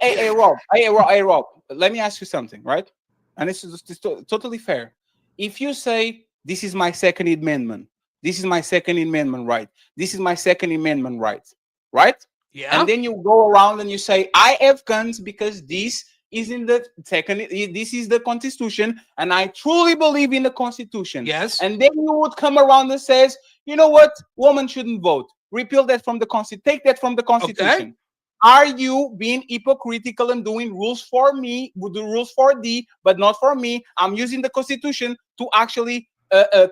Hey, Rob, let me ask you something, right? And this is totally fair. If you say, this is my 2nd Amendment, this is my 2nd Amendment right, this is my 2nd Amendment right? Yeah. And then you go around and you say, I have guns because this is in the this is the Constitution, and I truly believe in the Constitution. Yes. And then you would come around and says, you know what? Women shouldn't vote. Repeal that from the Constitution. Take that from the Constitution. Okay. Are you being hypocritical and doing rules for me, the rules for thee, but not for me? I'm using the Constitution to actually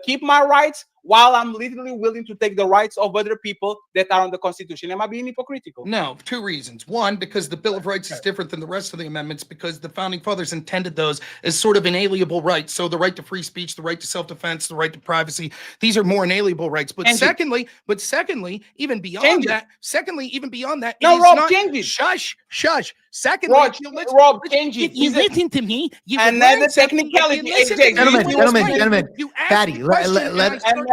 keep my rights, while I'm literally willing to take the rights of other people that are on the Constitution. Am I being hypocritical? No, 2 reasons. One, because the Bill of Rights is different than the rest of the amendments, because the founding fathers intended those as sort of inalienable rights. So the right to free speech, the right to self-defense, the right to privacy, these are more inalienable rights. But secondly, even beyond that, no, Rob, change it. Shush. Secondly, Rob, change it. You listen to me. Another technicality. Gentlemen, Patty,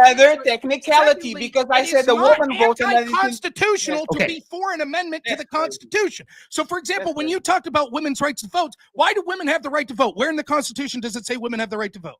another technicality, because I said the woman vote constitutional to be for an amendment to the Constitution. So, for example, when you talked about women's rights to vote, why do women have the right to vote? Where in the Constitution does it say women have the right to vote?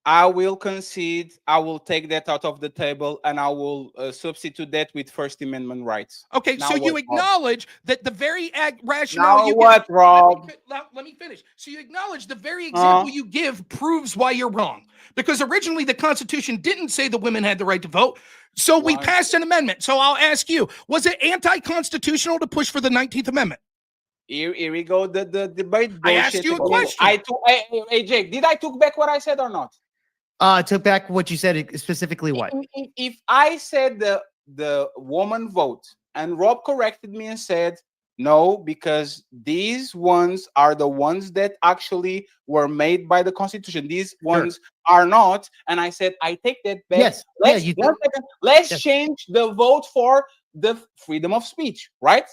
I will concede. I will take that out of the table, and I will substitute that with First Amendment rights. Okay, now so you acknowledge that the very Now rationale you what, give, Rob? Let me finish. So you acknowledge the very example you give proves why you're wrong. Because originally the Constitution didn't say the women had the right to vote. So we passed an amendment. So I'll ask you, was it anti-constitutional to push for the 19th Amendment? Here we go. The debate. I asked you a question. Hey, Jake, did I took back what I said or not? Took back what you said, specifically what? If I said the woman vote, and Rob corrected me and said, no, because these ones are the ones that actually were made by the Constitution. These ones are not. And I said, I take that back. Yes. Let's change the vote for the freedom of speech, right?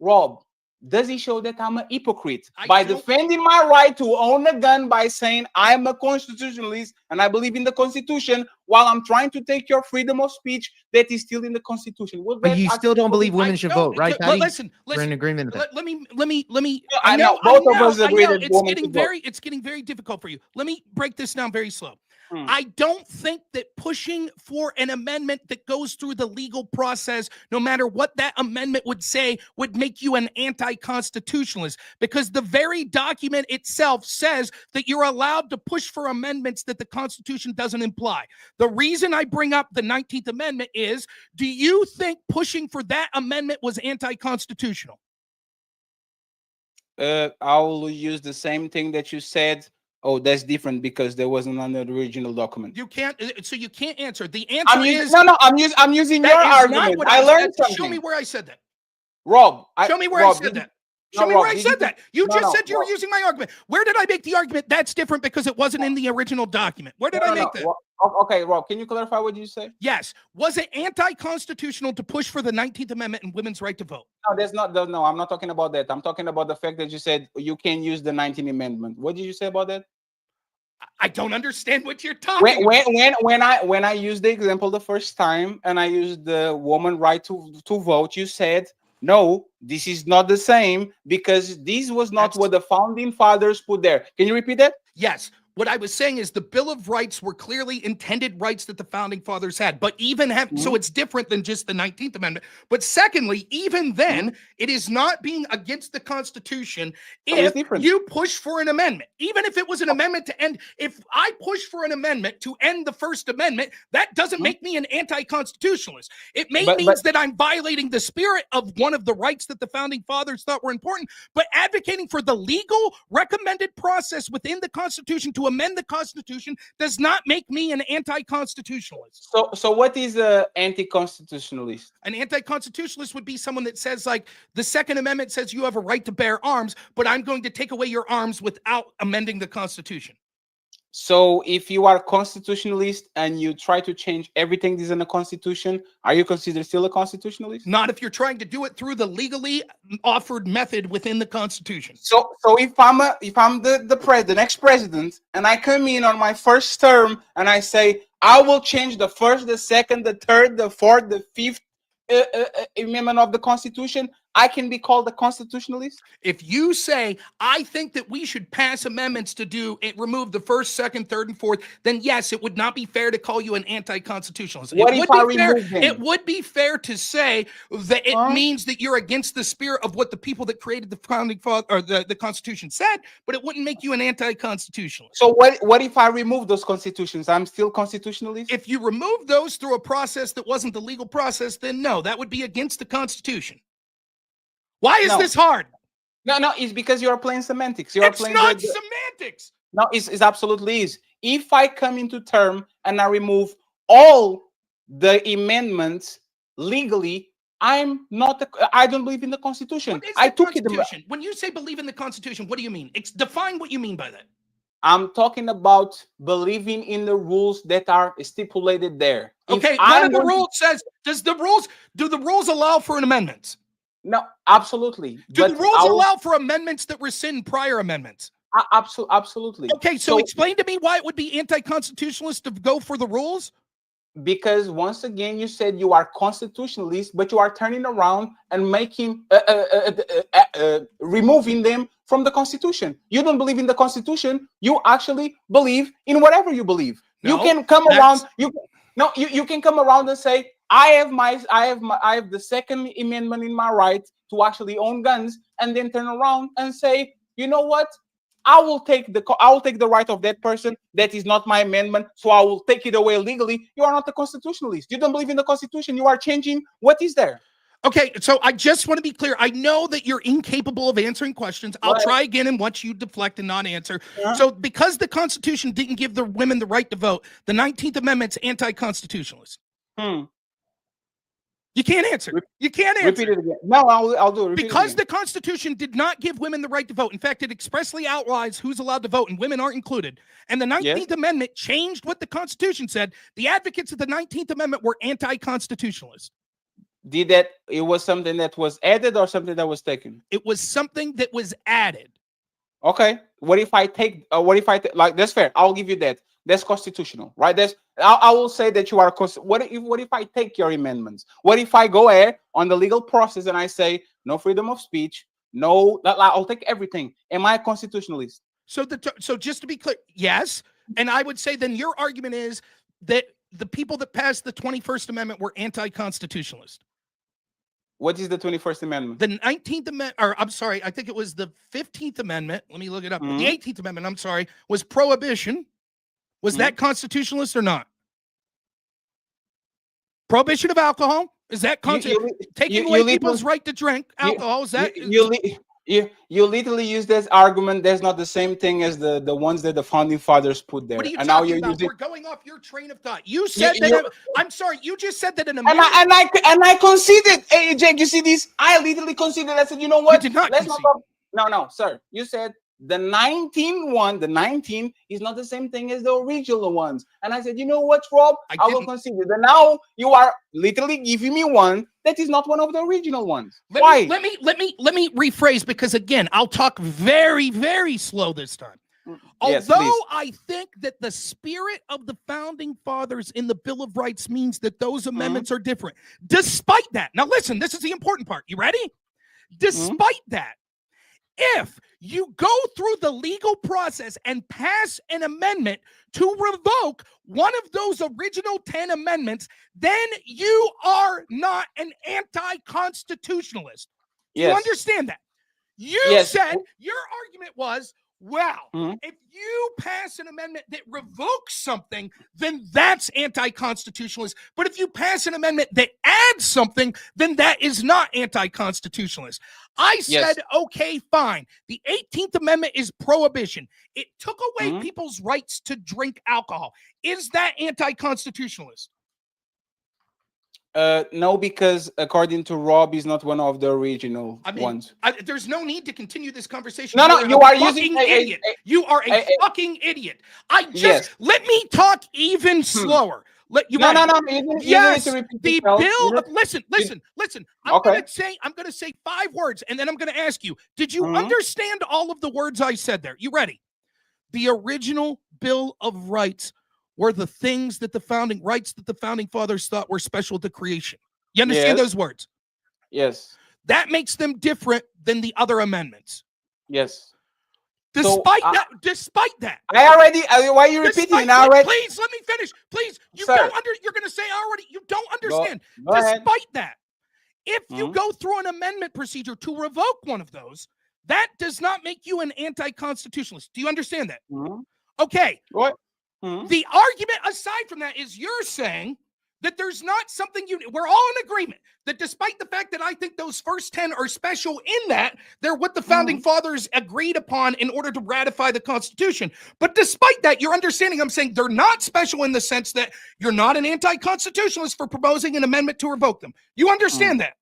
Rob, does he show that I'm a hypocrite by defending my right to own a gun, by saying I'm a constitutionalist and I believe in the Constitution, while I'm trying to take your freedom of speech that is still in the Constitution? But you still don't believe women should vote, right, Patty? Listen, we're in agreement with that. Let me. I know both of us agree that it's getting very difficult for you. Let me break this down very slow. I don't think that pushing for an amendment that goes through the legal process, no matter what that amendment would say, would make you an anti-constitutionalist, because the very document itself says that you're allowed to push for amendments that the Constitution doesn't imply. The reason I bring up the 19th Amendment is, do you think pushing for that amendment was anti-constitutional? I will use the same thing that you said. Oh, that's different because there wasn't on the original document. You can't. So you can't answer. The answer is no. I'm using your argument. What I learned something. Show me where I said that. Rob, show me where I said that. Show me where I said that. You just said you were Rob. using my argument. Where did I make the argument? That's different because it wasn't in the original document. Where did I make that? Okay, Rob, can you clarify what you say? Yes. Was it anti-constitutional to push for the 19th Amendment and women's right to vote? No, that's not. No, I'm not talking about that. I'm talking about the fact that you said you can use the 19th Amendment. What did you say about that? I don't understand what you're talking about. When I used the example the first time and I used the woman right to vote, you said, no, this is not the same because this was not what the founding fathers put there. Can you repeat that? Yes. What I was saying is the Bill of Rights were clearly intended rights that the founding fathers had, but even have, so it's different than just the 19th Amendment. But secondly, even then, it is not being against the Constitution if you push for an amendment. Even if it was an amendment to end, if I push for an amendment to end the First Amendment, that doesn't make me an anti-constitutionalist. It means that I'm violating the spirit of one of the rights that the founding fathers thought were important, but advocating for the legal recommended process within the Constitution to amend the Constitution does not make me an anti-constitutionalist. So what is an anti-constitutionalist? An anti-constitutionalist would be someone that says, like, the Second Amendment says you have a right to bear arms, but I'm going to take away your arms without amending the Constitution. So if you are a constitutionalist and you try to change everything that's in the Constitution, are you considered still a constitutionalist? Not if you're trying to do it through the legally offered method within the Constitution. So if I'm the next president and I come in on my first term and I say I will change the first, the second, the third, the fourth, the fifth amendment of the Constitution, I can be called a constitutionalist? If you say, I think that we should pass amendments to do it, remove the first, second, third, and fourth, then yes, it would not be fair to call you an anti-constitutionalist. What if I remove them? It would be fair to say that it means that you're against the spirit of what the people that created the founding father or the Constitution said, but it wouldn't make you an anti-constitutionalist. So what if I remove those constitutions? I'm still constitutionalist? If you remove those through a process that wasn't the legal process, then no, that would be against the Constitution. Why is this hard? No, it's because you're playing semantics. It's not semantics. No, it's absolutely is. If I come into term and I remove all the amendments legally, I don't believe in the Constitution. I took it. When you say believe in the Constitution, what do you mean? Define what you mean by that. I'm talking about believing in the rules that are stipulated there. Okay, one of the rules says, do the rules allow for an amendment? No, absolutely. Do the rules allow for amendments that rescind prior amendments? Absolutely. Okay, so explain to me why it would be anti-constitutionalist to go for the rules? Because once again, you said you are constitutionalist, but you are turning around and making removing them from the Constitution. You don't believe in the Constitution. You actually believe in whatever you believe. No, you can come around. You can come around and say, I have the Second Amendment in my right to actually own guns, and then turn around and say, you know what? I will take the right of that person. That is not my amendment, so I will take it away legally. You are not a constitutionalist. You don't believe in the Constitution. You are changing what is there. Okay, so I just want to be clear. I know that you're incapable of answering questions. I'll try again and watch you deflect and not answer. Yeah. So because the Constitution didn't give the women the right to vote, the 19th Amendment's anti-constitutionalist. You can't answer. You can't answer. Repeat it again. No, I'll do it. Because the Constitution did not give women the right to vote. In fact, it expressly outlines who's allowed to vote, and women aren't included. And the 19th Amendment changed what the Constitution said. The advocates of the 19th Amendment were anti-constitutionalists. It was something that was added or something that was taken? It was something that was added. Okay. What if I take, like, that's fair. I'll give you that. That's constitutional, right? I will say that you are, what if I take your amendments? What if I go ahead on the legal process and I say, no freedom of speech, no, I'll take everything. Am I a constitutionalist? So just to be clear, yes, And I would say then your argument is that the people that passed the 21st Amendment were anti-constitutionalist. What is the 21st Amendment? The 19th Amendment, or I'm sorry, I think it was the 15th Amendment. Let me look it up. The 18th Amendment, I'm sorry, was prohibition. Was that constitutionalist or not? Prohibition of alcohol? Is that taking away people's right to drink alcohol? Is that you literally use this argument? There's not the same thing as the ones that the founding fathers put there. What are you and talking now you're about? using. We're going off your train of thought. You said that. I'm sorry. You just said that an And I conceded. Hey, Jake, you see this? I literally conceded. I said, you know what? You did not Let's concede. No, sir. You said the 19 is not the same thing as the original ones. And I said, you know what, Rob? I will concede it. And now you are literally giving me one that is not one of the original ones. Why? Let me rephrase, because again, I'll talk very, very slow this time. Yes, Although please. I think that the spirit of the founding fathers in the Bill of Rights means that those amendments are different. Despite that, now listen, this is the important part. You ready? Despite that, if you go through the legal process and pass an amendment to revoke one of those original 10 amendments, then you are not an anti-constitutionalist. Do you understand that? You said your argument was, well, if you pass an amendment that revokes something, then that's anti-constitutionalist. But if you pass an amendment that adds something, then that is not anti-constitutionalist. I said, okay, fine. The 18th Amendment is prohibition. It took away people's rights to drink alcohol. Is that anti-constitutionalist? No, because according to Rob, he's not one of the original ones. There's no need to continue this conversation. No, you are using idiot. You are a fucking idiot. Let me talk even slower. No. Yes, the bill. Listen. I'm gonna say 5 words, and then I'm gonna ask you: did you understand all of the words I said there? You ready? The original Bill of Rights were the things that the founding fathers thought were special to creation. You understand those words? Yes. That makes them different than the other amendments. Yes. Despite that, I already. Why are you repeating now? Please let me finish. Please, you're going to say already. You don't understand. Go ahead. Despite that, if you go through an amendment procedure to revoke one of those, that does not make you an anti-constitutionalist. Do you understand that? Okay. What? The argument aside from that is you're saying that there's not something we're all in agreement that despite the fact that I think those first 10 are special in that they're what the founding fathers agreed upon in order to ratify the Constitution. But despite that, you're understanding I'm saying they're not special in the sense that you're not an anti-constitutionalist for proposing an amendment to revoke them. You understand that?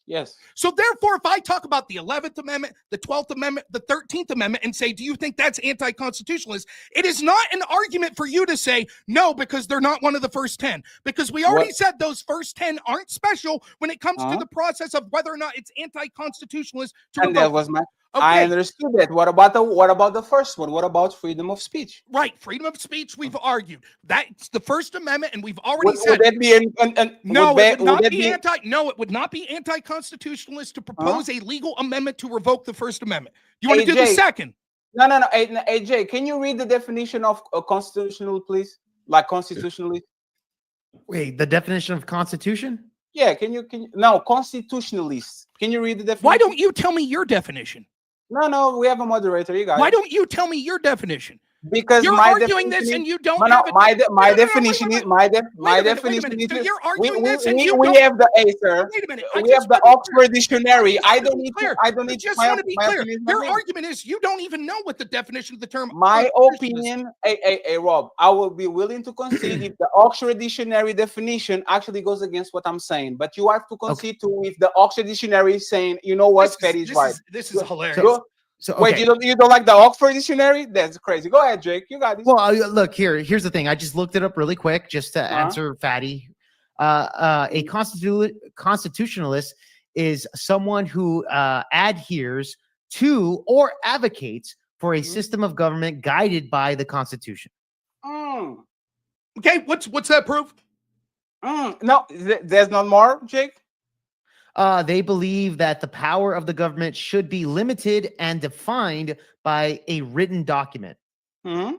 Yes. So therefore, if I talk about the 11th Amendment, the 12th Amendment, the 13th Amendment, and say, do you think that's anti-constitutionalist? It is not an argument for you to say, no, because they're not one of the first 10. Because we already said those first 10 aren't special when it comes to the process of whether or not it's anti-constitutionalist to revoke. That was I understood that. What about the first one? What about freedom of speech? Right, freedom of speech. We've argued that's the First Amendment, and we've already said. Would that be it would not be anti-constitutionalist to propose a legal amendment to revoke the First Amendment. You want to do the second? No. AJ, can you read the definition of constitutional, please? Like constitutionally. Wait, the definition of constitution? Yeah, can you no, constitutionalist. Can you read the definition? Why don't you tell me your definition? No, we have a moderator. You got Why don't you tell me your definition? Because you're arguing this and you don't have my definition is my definition is so you're arguing this and we have the sir. Wait a minute. We have the Oxford Dictionary. I don't need to just want to be clear. Your argument is you don't even know what the definition of the term. My opinion, hey, Rob, I will be willing to concede if the Oxford Dictionary definition actually goes against what I'm saying. But you have to concede to if the Oxford Dictionary is saying, you know what, Fatty is right. This is hilarious. So wait, you don't like the Oxford Dictionary? That's crazy. Go ahead, Jake. You got this. Well, look here's the thing. I just looked it up really quick just to answer Fatty. A constitutionalist is someone who adheres to or advocates for a system of government guided by the Constitution. Okay, what's that proof? No, there's not more, Jake. They believe that the power of the government should be limited and defined by a written document.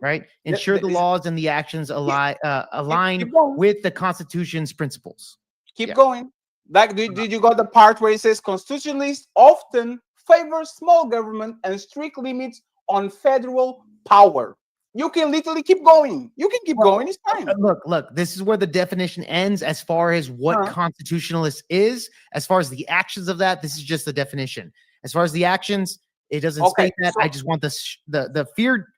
right? Ensure the laws and the actions align Keep going. with the Constitution's principles. Keep going. Like, did you got the part where it says constitutionalists often favor small government and strict limits on federal power? You can literally keep going. You can keep going. It's fine. Look. This is where the definition ends as far as what constitutionalist is. As far as the actions of that, this is just the definition. As far as the actions, it doesn't state that. I just want the fear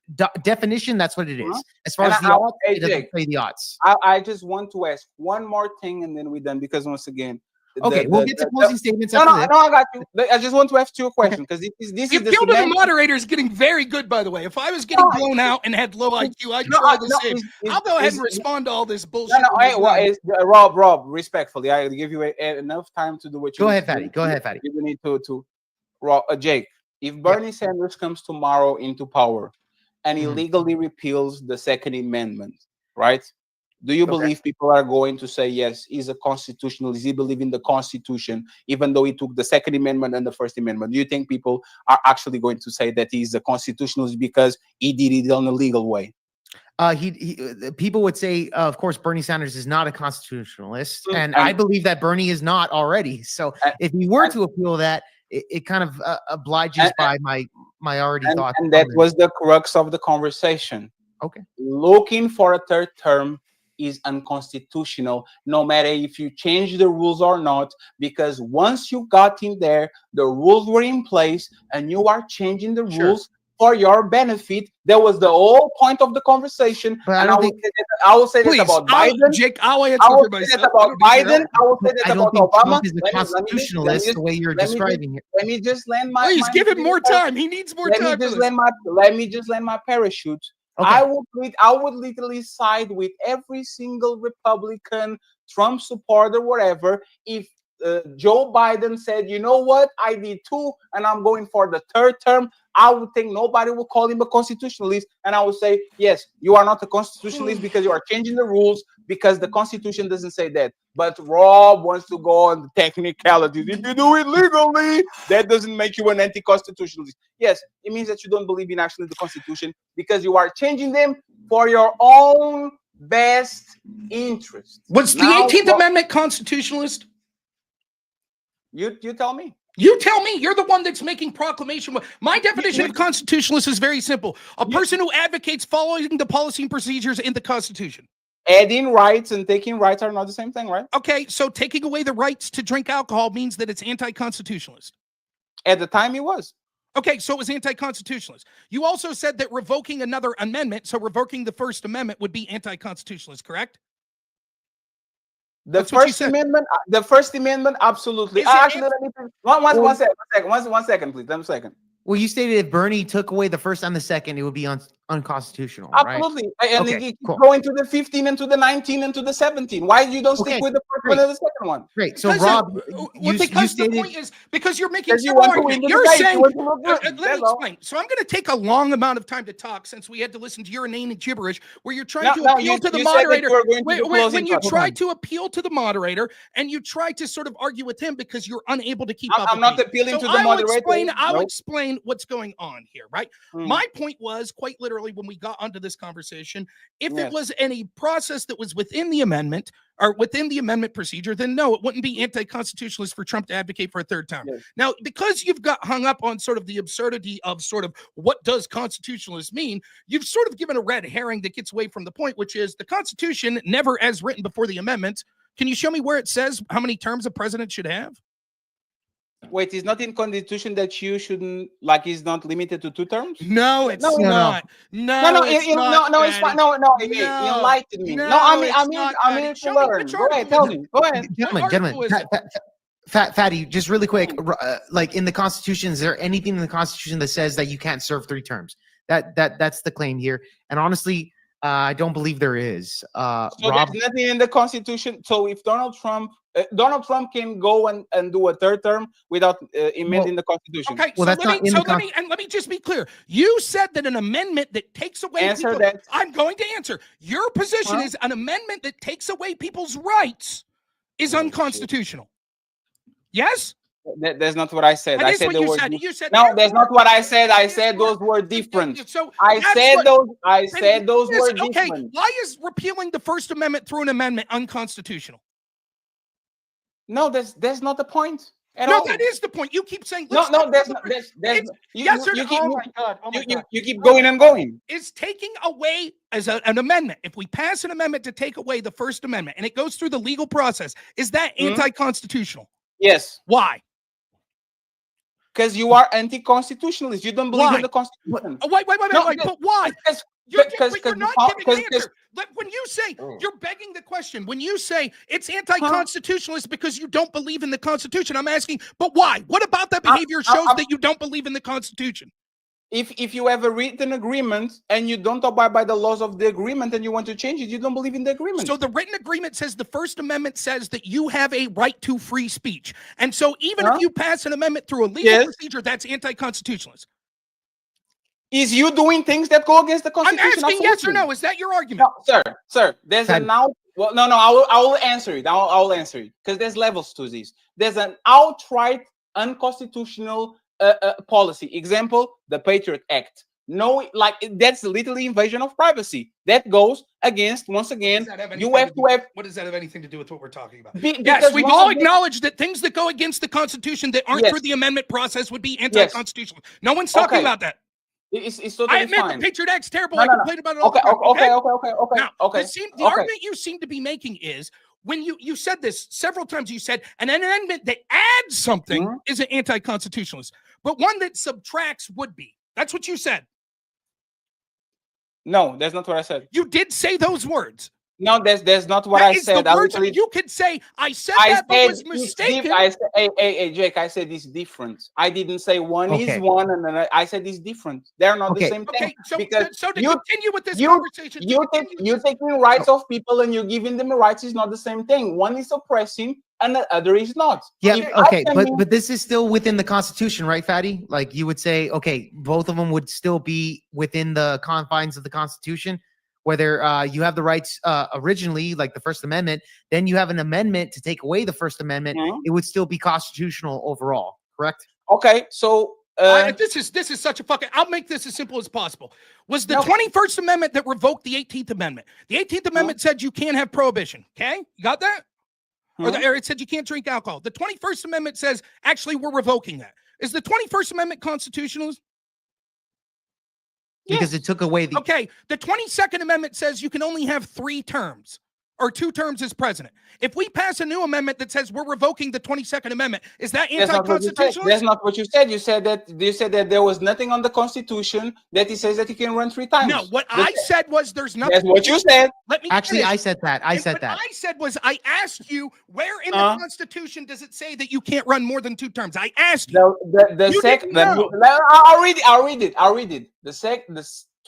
definition. That's what it is. As far as the odds, it doesn't say the odds. I just want to ask one more thing, and then we're done. Because once again, we'll get to closing statements. No, I got you. I just want to ask you a question because this is the appeal to the moderator is getting very good. By the way, if I was getting blown out and had low IQ, I'd try the same. I'll go ahead and respond to all this bullshit. Rob, respectfully, I give you enough time to do what you. Go ahead, Fatty. Go ahead, Fatty. You need to Jake. If Bernie Sanders comes tomorrow into power and illegally repeals the Second Amendment, right? Do you believe people are going to say, yes, he's a constitutionalist, he believes in the Constitution, even though he took the Second Amendment and the First Amendment? Do you think people are actually going to say that he's a constitutionalist because he did it on a legal way? People would say, of course, Bernie Sanders is not a constitutionalist, and I believe that Bernie is not already. So if he were to appeal that, it kind of obliges by my already thoughts. And that was the crux of the conversation. Okay. Looking for a third term is unconstitutional, no matter if you change the rules or not, because once you got in there, the rules were in place, and you are changing the rules for your benefit. That was the whole point of the conversation. But and I will say that about Biden. Jake, I'll answer for myself. About Biden. I will say that about Obama. Trump is a constitutionalist the way you're describing it. Let me just land my. Please give him more time. He needs more time. Let me just land my parachute. Okay. I would literally side with every single Republican, Trump supporter, whatever, if Joe Biden said, you know what, I did 2 and I'm going for the 3rd term. I would think nobody will call him a constitutionalist, and I would say, yes, you are not a constitutionalist because you are changing the rules because the Constitution doesn't say that. But Rob wants to go on the technicalities. If you do it legally, that doesn't make you an anti-constitutionalist. Yes, it means that you don't believe in actually the Constitution because you are changing them for your own best interest. Was the 18th Amendment constitutionalist? You tell me. You tell me. You're the one that's making proclamation. My definition of constitutionalist is very simple. A person who advocates following the policy and procedures in the Constitution. Adding rights and taking rights are not the same thing, right? Okay, so taking away the rights to drink alcohol means that it's anti-constitutionalist. At the time, it was. Okay, so it was anti-constitutionalist. You also said that revoking another amendment, so revoking the First Amendment, would be anti-constitutionalist, correct? The First Amendment, absolutely. Actually, let me one second, please. 1 second. Well, you stated if Bernie took away the first and the second, it would be unconstitutional. Absolutely. Right? And okay, going to the 15 and to the 19 and to the 17. Why you don't stick with the first one and the second one? Great. So Rob, because the point is because you're making some argument. You're saying let me explain. So I'm going to take a long amount of time to talk since we had to listen to your inane gibberish where you're trying to appeal to the moderator. When you try to appeal to the moderator and you try to sort of argue with him because you're unable to keep up. I'm not appealing to the moderator. I'll explain what's going on here, right? My point was quite literally when we got onto this conversation, if it was any process that was within the amendment or within the amendment procedure, then no, it wouldn't be anti-constitutionalist for Trump to advocate for a 3rd term. Now, because you've got hung up on sort of the absurdity of sort of what does constitutionalist mean, you've sort of given a red herring that gets away from the point, which is the Constitution never as written before the amendment. Can you show me where it says how many terms a president should have? Wait, it's not in Constitution that you shouldn't, like, it's not limited to 2 terms? No, it's not. No, it's fine. No, enlighten me. I mean to learn. Go ahead, tell me. Go ahead. Gentlemen, Fatty, just really quick, like in the Constitution, is there anything in the Constitution that says that you can't serve 3 terms? That's the claim here. And honestly, I don't believe there is. So Rob, there's nothing in the Constitution. So if Donald Trump can go and do a 3rd term without amending the Constitution. Okay, let me just be clear. You said that an amendment that takes away I'm going to answer. Your position is an amendment that takes away people's rights is unconstitutional. Yes? That's not what I said. That I is said what the you word. said. You said No, that's not what I said. I Yes, said you are. those were different. So I that's said what- those. I then said those yes, were okay. different. Why is repealing the First Amendment through an amendment unconstitutional? No, that's not the point at No, all. that is the point. You keep saying. No, let's no, talk that's about not. the- That's it's you, yes or you no. keep, Oh my God! Oh my God! you keep going and going. Is taking away as an amendment. If we pass an amendment to take away the First Amendment and it goes through the legal process, is that anti-constitutional? Yes, Why? because you are anti-constitutionalist. You don't believe Why? in the Constitution. Oh, wait. No, But why? because You're because not giving an answer. Like, when you say you're begging the question, when you say it's anti-constitutionalist because you don't believe in the Constitution, I'm asking, but why? What about that behavior shows that you don't believe in the Constitution? if you have a written agreement and you don't abide by the laws of the agreement and you want to change it, you don't believe in the agreement. So the written agreement says the First Amendment says that you have a right to free speech. And so even if you pass an amendment through a legal procedure, that's anti-constitutionalist. Is you doing things that go against the Constitution? I'm asking yes or Absolutely. no. Is that your argument? No, sir. There's an out. Well, no. I will answer it. I'll answer it because there's levels to this. There's an outright unconstitutional policy. Example: the Patriot Act. No, like that's literally invasion of privacy. That goes against, once again, you have to have. What does that have anything to do with what we're talking about? Yes, Yes, we've all acknowledged that things that go against the Constitution that aren't through the amendment process would be anti-constitutional. No one's talking about that. It's totally I admit fine. the Patriot Act's terrible. No, I complain about it all the time. Okay. Now, the argument you seem to be making is when you said this several times. You said an amendment that adds something is an anti-constitutionalist, but one that subtracts would be. That's what you said. No, that's not what I said. You did say those words. No, that's not what I said. You could say I said that, but was mistaken. Hey, Jake, I said it's different. I didn't say one is one, and then I said it's different. They're not the same thing. So to you, continue with this conversation, you're taking rights of people and you're giving them rights is not the same thing. One is oppressing and the other is not. Yeah, but this is still within the Constitution, right, Fatty? Like you would say, okay, both of them would still be within the confines of the Constitution. Whether you have the rights originally, like the First Amendment, then you have an amendment to take away the First Amendment, it would still be constitutional overall, correct? Okay, so this is such a fucking. I'll make this as simple as possible. Was the 21st Amendment that revoked the 18th Amendment? The 18th Amendment said you can't have prohibition. Okay, you got that? Or it said you can't drink alcohol. The 21st Amendment says actually we're revoking that. Is the 21st Amendment constitutionalist? Because it took away the. Okay, the 22nd Amendment says you can only have 3 terms or 2 terms as president. If we pass a new amendment that says we're revoking the 22nd Amendment, is that anti-constitutional? That's not what you said. You said that there was nothing on the Constitution that it says that you can run 3 times. No, what I said was there's nothing. That's what you said. Let me actually. finish. I said that. I said I asked you where in the Constitution does it say that you can't run more than 2 terms? I asked you. I'll read it. The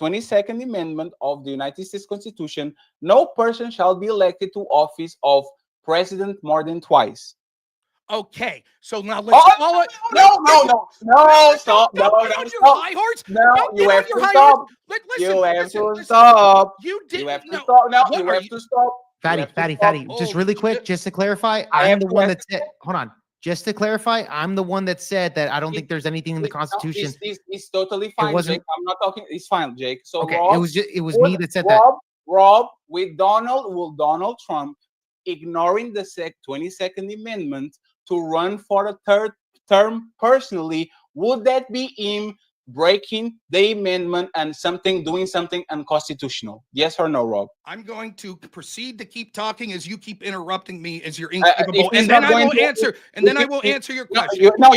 22nd Amendment of the United States Constitution, no person shall be elected to office of president more than twice. Okay, so now let's follow it. Stop. No, you have to stop. You have to stop. You did. You have to stop. No, you have to stop. Fatty, just really quick, just to clarify, I'm the one that said, hold on. Just to clarify, I'm the one that said that I don't think there's anything in the Constitution. It's totally fine, Jake. I'm not talking. It's fine, Jake. So okay, Rob, it was me that said that. Rob, with Donald Trump ignoring the 22nd Amendment to run for a 3rd term personally, would that be him breaking the amendment and doing something unconstitutional? Yes or no, Rob? I'm going to proceed to keep talking as you keep interrupting me as you're incapable, and then I will answer your question. No.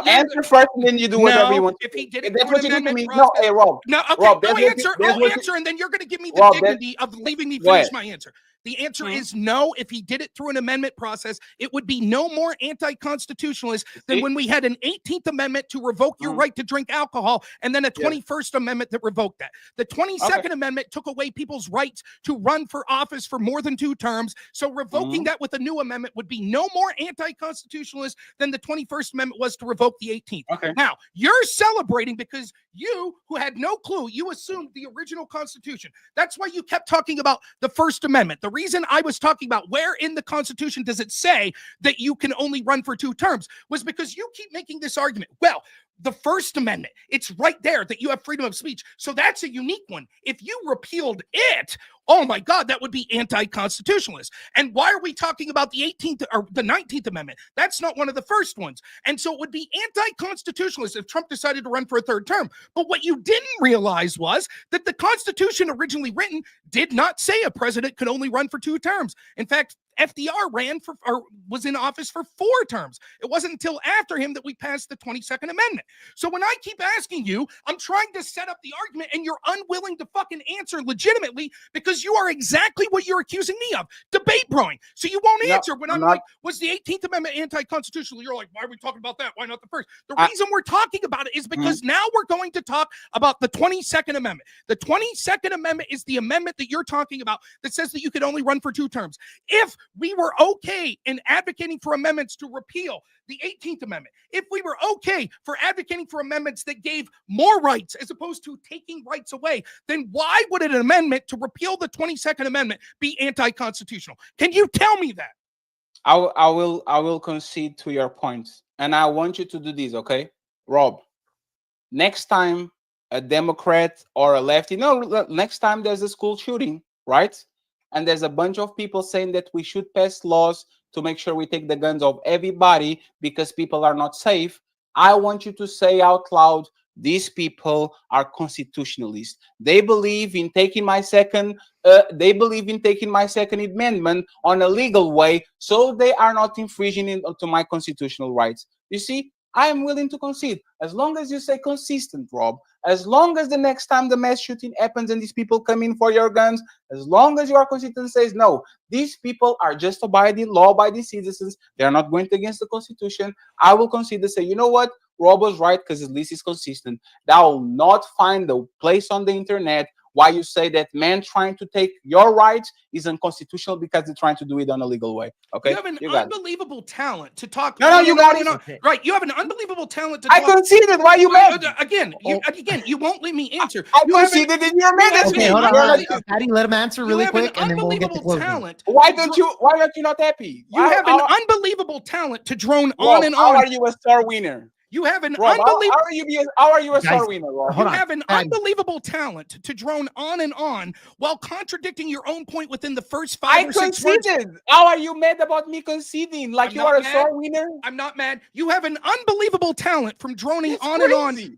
Answer first, and then you do whatever you want. If he did it, that's what you did to me. No, hey, Rob. No, okay. Rob, I'll answer, and then you're going to give me the dignity of leaving me finish my answer. The answer is no. If he did it through an amendment process, it would be no more anti-constitutionalist than when we had an 18th Amendment to revoke your right to drink alcohol, and then a 21st Amendment that revoked that. The 22nd Amendment took away people's rights to run for office for more than 2 terms. So revoking that with a new amendment would be no more anti-constitutionalist than the 21st Amendment was to revoke the 18th. Okay. Now, you're celebrating because you, who had no clue, you assumed the original Constitution. That's why you kept talking about the First Amendment. The reason I was talking about where in the Constitution does it say that you can only run for 2 terms was because you keep making this argument. Well, the First Amendment, it's right there that you have freedom of speech. So that's a unique one. If you repealed it, oh my God, that would be anti-constitutionalist. And why are we talking about the 18th or the 19th Amendment? That's not one of the first ones. And so it would be anti-constitutionalist if Trump decided to run for a 3rd term. But what you didn't realize was that the Constitution originally written did not say a president could only run for 2 terms. In fact, FDR ran for or was in office for 4 terms. It wasn't until after him that we passed the 22nd Amendment. So when I keep asking you, I'm trying to set up the argument and you're unwilling to fucking answer legitimately because you are exactly what you're accusing me of. Debate brewing. So you won't answer when I'm like, was the 18th Amendment anti-constitutional? You're like, why are we talking about that? Why not the first? The reason we're talking about it is because now we're going to talk about the 22nd Amendment. The 22nd Amendment is the amendment that you're talking about that says that you could only run for 2 terms. If we were okay in advocating for amendments to repeal the 18th Amendment, if we were okay for advocating for amendments that gave more rights as opposed to taking rights away, then why would an amendment to repeal the 22nd Amendment be anti-constitutional? Can you tell me that? I will concede to your points, and I want you to do this, okay, Rob? Next time a Democrat or a lefty, next time there's a school shooting, right? And there's a bunch of people saying that we should pass laws to make sure we take the guns of everybody because people are not safe. I want you to say out loud, these people are constitutionalists. They believe in taking my second amendment on a legal way, so they are not infringing into my constitutional rights. You see, I am willing to concede as long as you say consistent, Rob. As long as the next time the mass shooting happens and these people come in for your guns, as long as you are consistent and says, no, these people are just abiding, law-abiding citizens. They are not going against the Constitution. I will concede to say, you know what? Rob was right because at least it's consistent. That will not find a place on the internet why you say that man trying to take your rights is unconstitutional because they're trying to do it on a legal way. Okay, you have an unbelievable talent to talk. No, you got it. Okay. Right, you have an unbelievable talent to talk. I conceded. Why you mad? Again, you won't let me answer. I conceded in your minute. Okay, hold on. Patty, let him answer really quick, and then we'll get the closing. Why aren't you not happy? You have an unbelievable talent to drone on and on. How are you a star winner? You have an unbelievable. How are you a star winner, Rob? You have an unbelievable talent to drone on and on while contradicting your own point within the first 5 or 6 words. I conceded. How are you mad about me conceding? Like you are a star winner? I'm not mad. You have an unbelievable talent from droning on and on.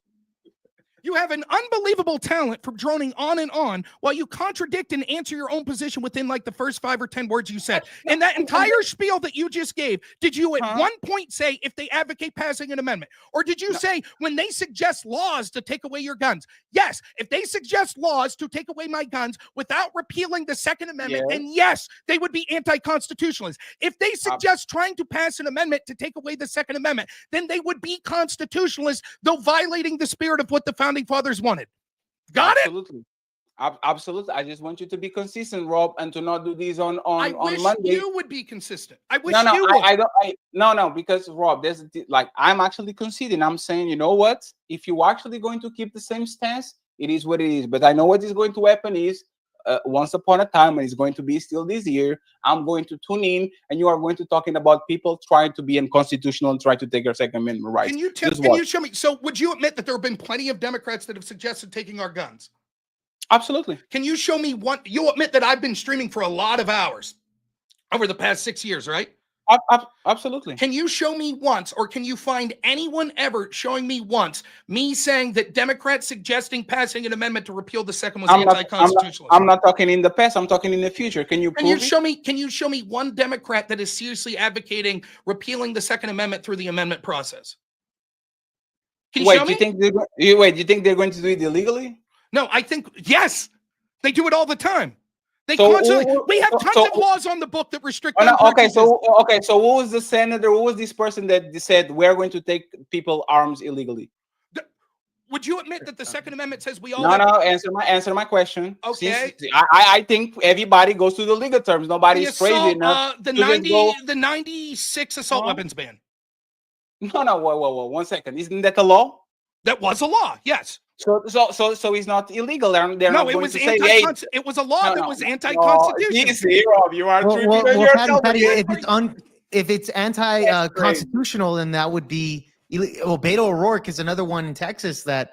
You have an unbelievable talent from droning on and on while you contradict and answer your own position within like the first 5 or 10 words you said. And that entire spiel that you just gave, did you at one point say if they advocate passing an amendment? Or did you say when they suggest laws to take away your guns? Yes, if they suggest laws to take away my guns without repealing the Second Amendment, then yes, they would be anti-constitutionalist. If they suggest trying to pass an amendment to take away the Second Amendment, then they would be constitutionalist, though violating the spirit of what the founding fathers wanted. Got it? Absolutely. I just want you to be consistent, Rob, and to not do these on Monday. I wish you would be consistent. I wish you would. No, because Rob, there's I'm actually conceding. I'm saying, you know what? If you're actually going to keep the same stance, it is what it is. But I know what is going to happen is once upon a time, and it's going to be still this year, I'm going to tune in, and you are going to talking about people trying to be unconstitutional and try to take our Second Amendment rights. Can you show me? So would you admit that there have been plenty of Democrats that have suggested taking our guns? Absolutely. Can you show me one? You admit that I've been streaming for a lot of hours over the past 6 years, right? Absolutely. Can you show me once, or can you find anyone ever showing me once, me saying that Democrats suggesting passing an amendment to repeal the second was anti-constitutional? I'm not talking in the past. I'm talking in the future. Can you show me? Can you show me one Democrat that is seriously advocating repealing the Second Amendment through the amendment process? Can you show me? Do you think they're going to do it illegally? No, I think yes, they do it all the time. We have tons of laws on the book that restrict. So who was the senator? Who was this person that said we're going to take people arms illegally? Would you admit that the Second Amendment says we all? No. Answer my question. Okay. I think everybody goes to the legal terms. Nobody's crazy enough. The 96 assault weapons ban. No. Whoa. 1 second. Isn't that a law? That was a law. Yes. So it's not illegal. They're No, not it going was to say, hey, it was a law that was anti-constitutional. You see, Rob, you are tripping on Well, yourself Patty, again. if it's anti-constitutional, then that would be well. Beto O'Rourke is another one in Texas that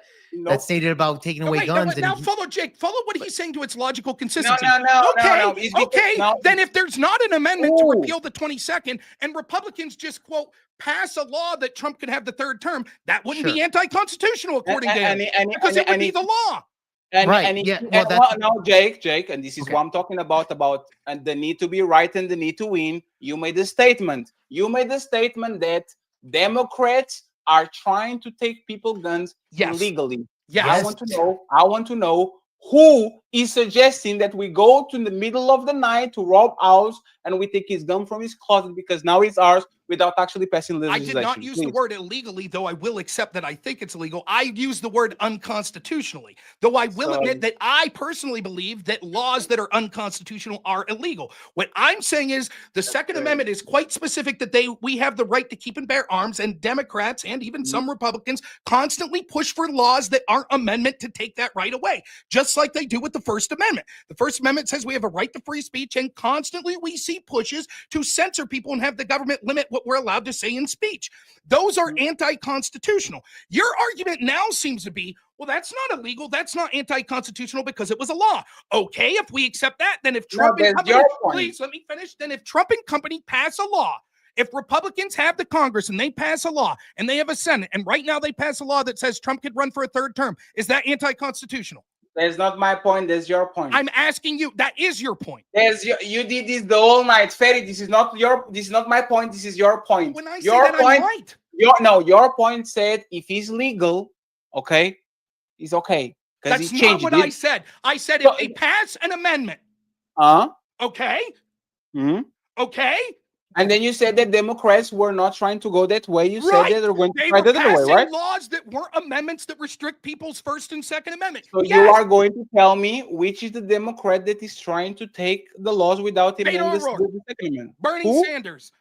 stated about taking away guns. Now follow Jake. Follow what he's saying to its logical consistency. No. Then if there's not an amendment to repeal the 22nd, and Republicans just quote pass a law that Trump could have the third term, that wouldn't be anti-constitutional according to him, because it would be the law. Now, Jake, and this is what I'm talking about and the need to be right and the need to win. You made a statement. That Democrats are trying to take people guns illegally. Yes. I want to know who is suggesting that we go to the middle of the night to rob house and we take his gun from his closet because now it's ours without actually passing legislation. I did not use the word illegally, though I will accept that I think it's illegal. I use the word unconstitutionally, though I will admit that I personally believe that laws that are unconstitutional are illegal. What I'm saying is the Second Amendment is quite specific that we have the right to keep and bear arms, and Democrats and even some Republicans constantly push for laws that aren't amendment to take that right away, just like they do with the First Amendment. The First Amendment says we have a right to free speech, and constantly we see pushes to censor people and have the government limit what we're allowed to say in speech. Those are anti-constitutional. Your argument now seems to be, well, that's not illegal. That's not anti-constitutional because it was a law. Okay, if we accept that, then if Trump and company, please let me finish. Then if Trump and company pass a law, if Republicans have the Congress and they pass a law and they have a Senate, and right now they pass a law that says Trump could run for a third term, is that anti-constitutional? That's not my point. That's your point. I'm asking you. That is your point. You did this the whole night, Ferry. This is not my point. This is your point. When I say that, I'm right. Your point said if he's legal, okay, he's okay. That's not what I said. I said if they pass an amendment. Okay. Okay. And then you said that Democrats were not trying to go that way. You said that they're going to try the other way, right? Laws that weren't amendments that restrict people's First and Second Amendment. So you are going to tell me which is the Democrat that is trying to take the laws without amending the Second Amendment? Bernie Sanders.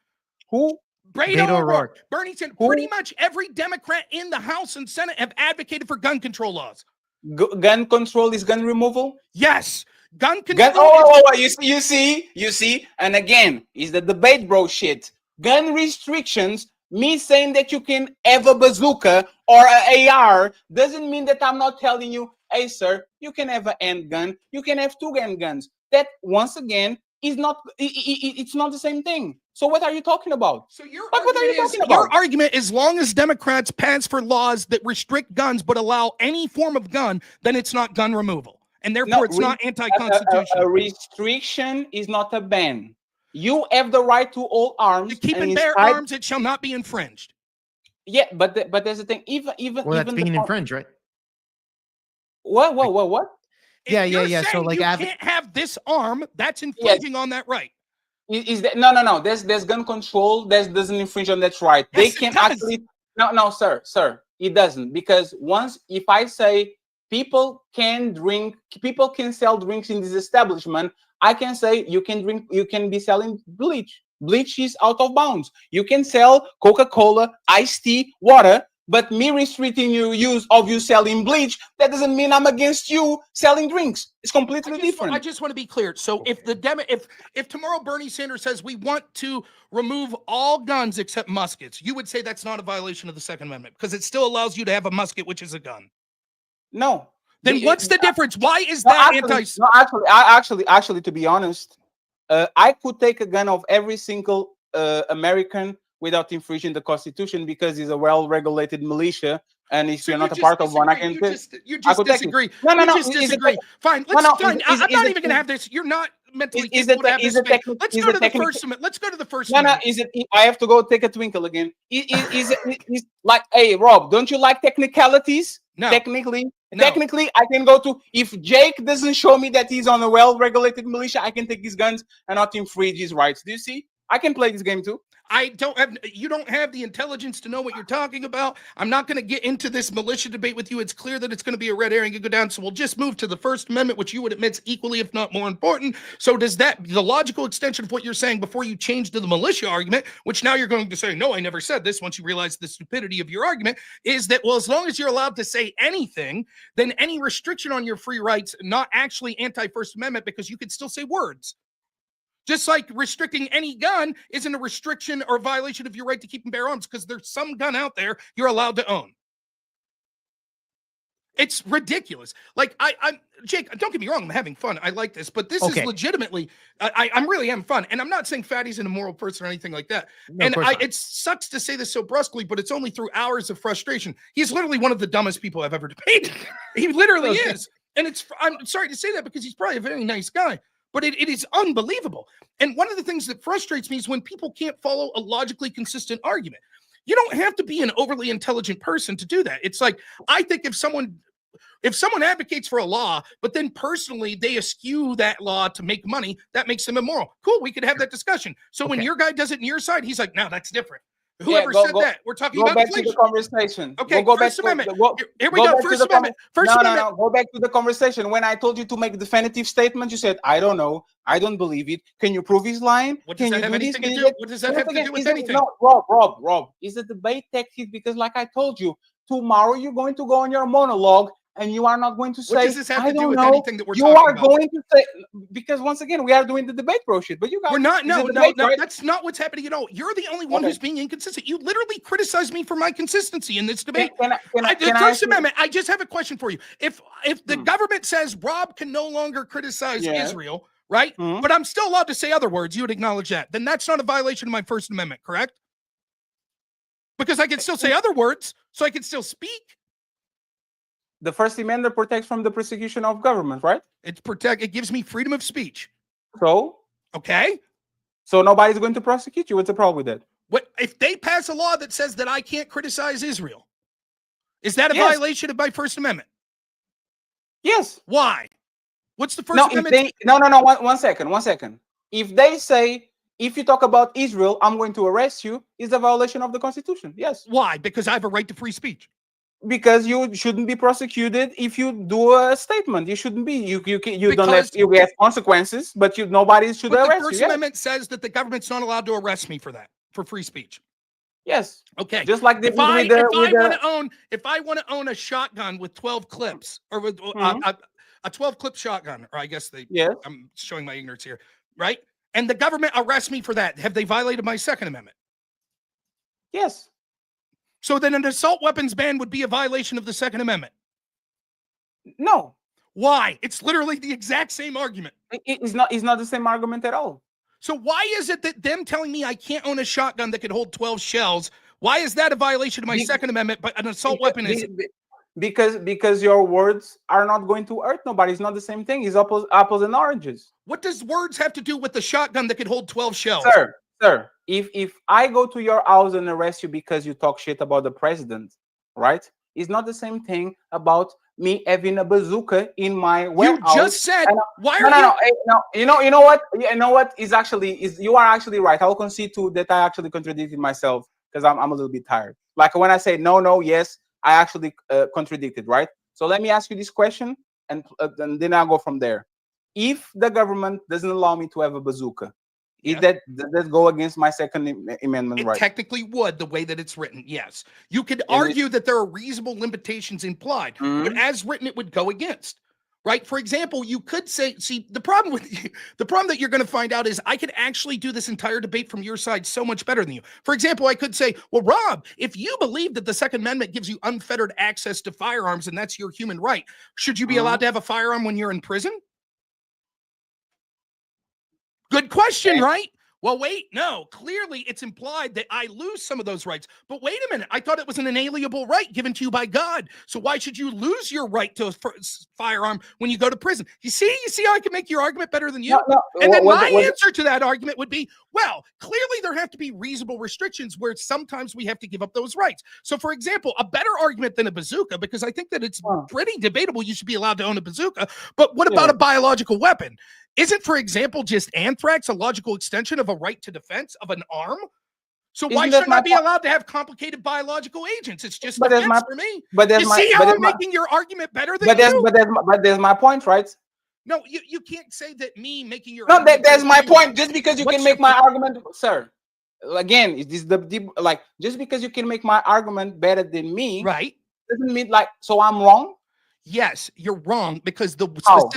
Who? Beto O'Rourke. Bernie Sanders. Pretty much every Democrat in the House and Senate have advocated for gun control laws. Gun control is gun removal? Yes. Gun control. You see, and again, is the debate bro shit. Gun restrictions, me saying that you can have a bazooka or an AR doesn't mean that I'm not telling you, hey sir, you can have a handgun, you can have two handguns. That once again is not. It's not the same thing. So what are you talking about? So your argument, as long as Democrats pass for laws that restrict guns but allow any form of gun, then it's not gun removal. And therefore, it's not anti-constitutional. A restriction is not a ban. You have the right to all arms. To keep and bear arms, it shall not be infringed. Yeah, but there's a thing. Even that's being infringed, right? What? Yeah. So like, you can't have this arm. That's infringing on that right. Is that no? There's gun control. That doesn't infringe on that right. Yes, they can actually. No, sir. It doesn't, because if I say people can sell drinks in this establishment, I can say you can be selling bleach. Bleach is out of bounds. You can sell Coca-Cola, iced tea, water, but me restricting your use of you selling bleach, that doesn't mean I'm against you selling drinks. It's completely different. I just want to be clear. So if tomorrow Bernie Sanders says we want to remove all guns except muskets, you would say that's not a violation of the Second Amendment because it still allows you to have a musket, which is a gun. No. Then what's the difference? Why is that actually, to be honest, I could take a gun of every single American without infringing the Constitution because it's a well-regulated militia, and if you're not a part of one, I can. You just disagree. No. Disagree. Fine. Fine. I'm not even going to have this. You're not mentally capable to have this debate. Let's go to the First Amendment. Let's go to the First Amendment. Is it? I have to go take a twinkle again. Is it like, hey, Rob, don't you like technicalities? No. Technically, I can go to, if Jake doesn't show me that he's on a well-regulated militia, I can take his guns and not infringe his rights. Do you see? I can play this game too. You don't have the intelligence to know what you're talking about. I'm not going to get into this militia debate with you. It's clear that it's going to be a red herring and go down. So we'll just move to the First Amendment, which you would admit is equally, if not more important. So does that, the logical extension of what you're saying before you change to the militia argument, which now you're going to say, no, I never said this once you realize the stupidity of your argument, is that, well, as long as you're allowed to say anything, then any restriction on your free rights, not actually anti-First Amendment, because you could still say words. Just like restricting any gun isn't a restriction or violation of your right to keep and bear arms, because there's some gun out there you're allowed to own. It's ridiculous. Like, I'm Jake, don't get me wrong, I'm having fun. I like this, but this is legitimately, I'm really having fun. And I'm not saying Fatty's an immoral person or anything like that. No, and it sucks to say this so brusquely, but it's only through hours of frustration. He's literally one of the dumbest people I've ever debated. He literally is. And I'm sorry to say that because he's probably a very nice guy. But it is unbelievable. And one of the things that frustrates me is when people can't follow a logically consistent argument. You don't have to be an overly intelligent person to do that. It's like, I think if someone advocates for a law, but then personally they eschew that law to make money, that makes them immoral. Cool, we could have that discussion. So when your guy does it on your side, he's like, no, that's different. Whoever said that, we're talking about back to the conversation. Okay, go First back Amendment. Here we go. First Amendment. First Amendment. No, go back to the conversation. When I told you to make a definitive statement, you said, I don't know. I don't believe it. Can you prove he's lying? What does that have anything to do? What does that have to do with anything? No, Rob, is a debate tactic because like I told you, tomorrow you're going to go on your monologue and you are not going to say, what does this have to do with know. anything that we're you talking are about? going to say, because once again, we are doing the debate bro shit, but you guys, we're not, no, right? That's not what's happening at all. You're the only one who's being inconsistent. You literally criticize me for my consistency in this debate. The First Amendment, I just have a question for you. If the government says Rob can no longer criticize Israel, right? But I'm still allowed to say other words, you would acknowledge that. Then that's not a violation of my First Amendment, correct? Because I can still say other words, so I can still speak. The First Amendment protects from the persecution of government, right? It gives me freedom of speech. So? Okay. So nobody's going to prosecute you. What's the problem with that? What if they pass a law that says that I can't criticize Israel? Is that a violation of my First Amendment? Yes. Why? What's the First Amendment? No. One second. If they say, if you talk about Israel, I'm going to arrest you, is a violation of the Constitution. Yes. Why? Because I have a right to free speech. Because you shouldn't be prosecuted if you do a statement. You shouldn't be. You don't have, you have consequences, but nobody should arrest you. The First Amendment says that the government's not allowed to arrest me for that, for free speech. Yes. Okay. Just like if I want to own a shotgun with 12 clips, or with a 12 clip shotgun, or I guess I'm showing my ignorance here, right? And the government arrests me for that. Have they violated my Second Amendment? Yes. So then an assault weapons ban would be a violation of the Second Amendment? No. Why? It's literally the exact same argument. It's not the same argument at all. So why is it that them telling me I can't own a shotgun that could hold 12 shells, why is that a violation of my Second Amendment, but an assault weapon isn't? Because your words are not going to hurt nobody. It's not the same thing. It's apples and oranges. What does words have to do with the shotgun that could hold 12 shells? Sir, if I go to your house and arrest you because you talk shit about the president, right? It's not the same thing about me having a bazooka in my warehouse. You just said, no. You know what? You are actually right. I'll concede to that. I actually contradicted myself because I'm a little bit tired. Like when I say no, yes, I actually contradicted, right? So let me ask you this question, and then I'll go from there. If the government doesn't allow me to have a bazooka, does that go against my Second Amendment right? It technically would, the way that it's written, yes. You could argue that there are reasonable limitations implied, but as written, it would go against, right? For example, you could say, see, the problem that you're going to find out is I could actually do this entire debate from your side so much better than you. For example, I could say, well, Rob, if you believe that the Second Amendment gives you unfettered access to firearms and that's your human right, should you be allowed to have a firearm when you're in prison? Good question, right? Well, wait, no. Clearly, it's implied that I lose some of those rights. But wait a minute. I thought it was an inalienable right given to you by God. So why should you lose your right to a firearm when you go to prison? You see how I can make your argument better than you? No. And then my answer to that argument would be, well, clearly there have to be reasonable restrictions where sometimes we have to give up those rights. So, for example, a better argument than a bazooka, because I think that it's pretty debatable you should be allowed to own a bazooka, but what about a biological weapon? Isn't, for example, just anthrax a logical extension of a right to defense of an arm? So why Isn't that should my I be point? allowed to have complicated biological agents? It's just But defense for me. but You there's my see but how I'm there's my making your argument better than but there's you? but there's my point, right? No, you can't say that me making your No, argument that's better my than you. point. Just because you What's can make your my argument, sir. Again, is this the like just because you can make my argument better than me, right? doesn't mean like so I'm wrong. Yes, you're wrong because the How?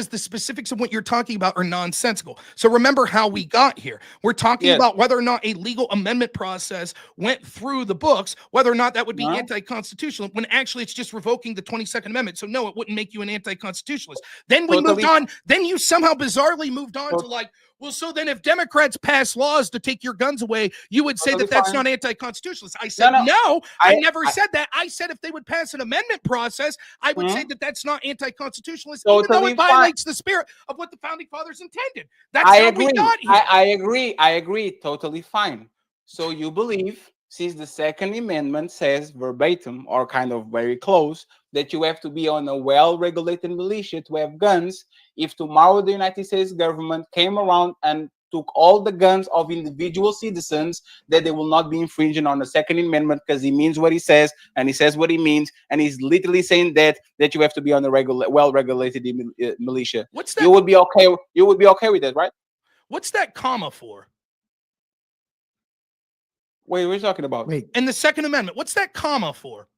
specifics of what you're talking about are nonsensical. So remember how we got here. We're talking Yes. about whether or not a legal amendment process went through the books, whether or not that would be No. anti-constitutional, when actually it's just revoking the 22nd Amendment. So no, it wouldn't make you an anti-constitutionalist. Then we moved Totally. on. Then you somehow bizarrely moved on to like, well, so then if Democrats pass laws to take your guns away, you would say Totally that that's fine. not anti-constitutionalist. I said, No, no, I I never said that. I said if they would pass an amendment process, I would say that that's not anti-constitutionalist, even though Totally it fine. violates the spirit of what the founding fathers intended. That's I how agree. we got here. I agree. I agree. Totally fine. So you believe, since the Second Amendment says verbatim or kind of very close, that you have to be on a well-regulated militia to have guns. If tomorrow the United States government came around and took all the guns of individual citizens, that they will not be infringing on the Second Amendment because he means what he says and he says what he means, and he's literally saying that you have to be on a well-regulated militia. What's that? You would be okay. You would be okay with that, right? What's that comma for? Wait, what are you talking about? Wait, In the Second Amendment, what's that comma for?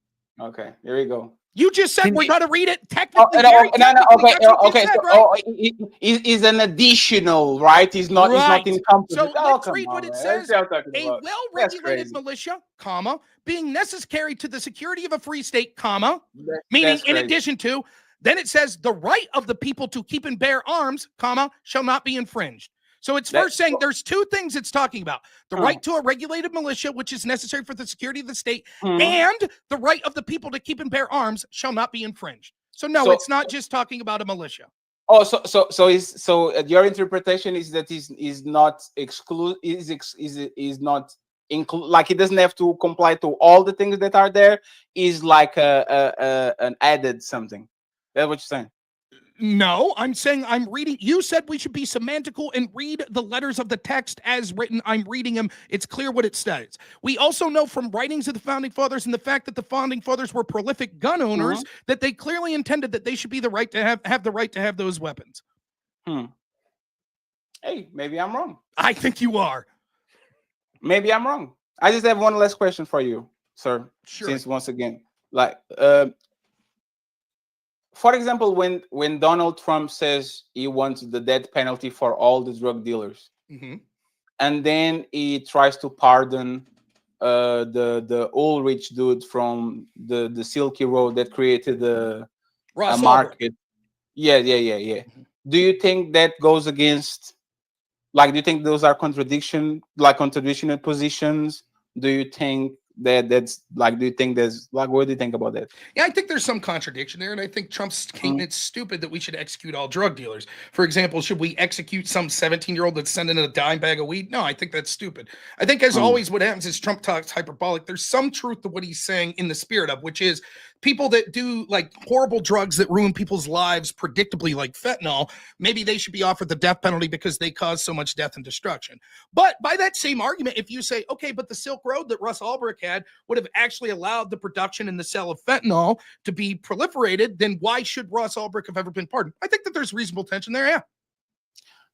Okay, here we go. You just said Can we're you- going to read it Oh, technically. no, very no, no, technically, okay, that's what you okay. said, So, right? is an additional, right? It's not. It's not Right. encompassed. So Oh, let's come read on, what it man. says. That's what I'm talking A about. That's well-regulated crazy. militia, comma, being necessary to the security of a free state, comma, That- meaning that's in crazy. addition to, then it says the right of the people to keep and bear arms, comma, shall not be infringed. So it's first saying there's two things it's talking about. The right to a regulated militia, which is necessary for the security of the state, and the right of the people to keep and bear arms shall not be infringed. So no, it's not just talking about a militia. Oh, so your interpretation is that is not exclude is not include, like it doesn't have to comply to all the things that are there, is like an added something. That's what you're saying. No, I'm saying I'm reading. You said we should be semantical and read the letters of the text as written. I'm reading them. It's clear what it says. We also know from writings of the founding fathers and the fact that the founding fathers were prolific gun owners that they clearly intended that they should be the right to have the right to have those weapons. Hey, maybe I'm wrong. I think you are. Maybe I'm wrong. I just have one last question for you, sir. Sure. Since once again, like for example, when Donald Trump says he wants the death penalty for all the drug dealers, and then he tries to pardon the Ulrich dude from the Silky Road that created a market. Yeah. Do you think that goes against? Like, do you think those are contradictional positions? Do you think that's like? Do you think there's like? What do you think about that? Yeah, I think there's some contradiction there, and I think Trump's statement it's stupid that we should execute all drug dealers. For example, should we execute some 17-year-old that's sending a dime bag of weed? No, I think that's stupid. I think, as always, what happens is Trump talks hyperbolic. There's some truth to what he's saying in the spirit of, which is people that do like horrible drugs that ruin people's lives predictably, like fentanyl, maybe they should be offered the death penalty because they cause so much death and destruction. But by that same argument, if you say, okay, but the Silk Road that Russ Ulbricht had would have actually allowed the production and the sale of fentanyl to be proliferated, then why should Russ Ulbricht have ever been pardoned? I think that there's reasonable tension there, yeah.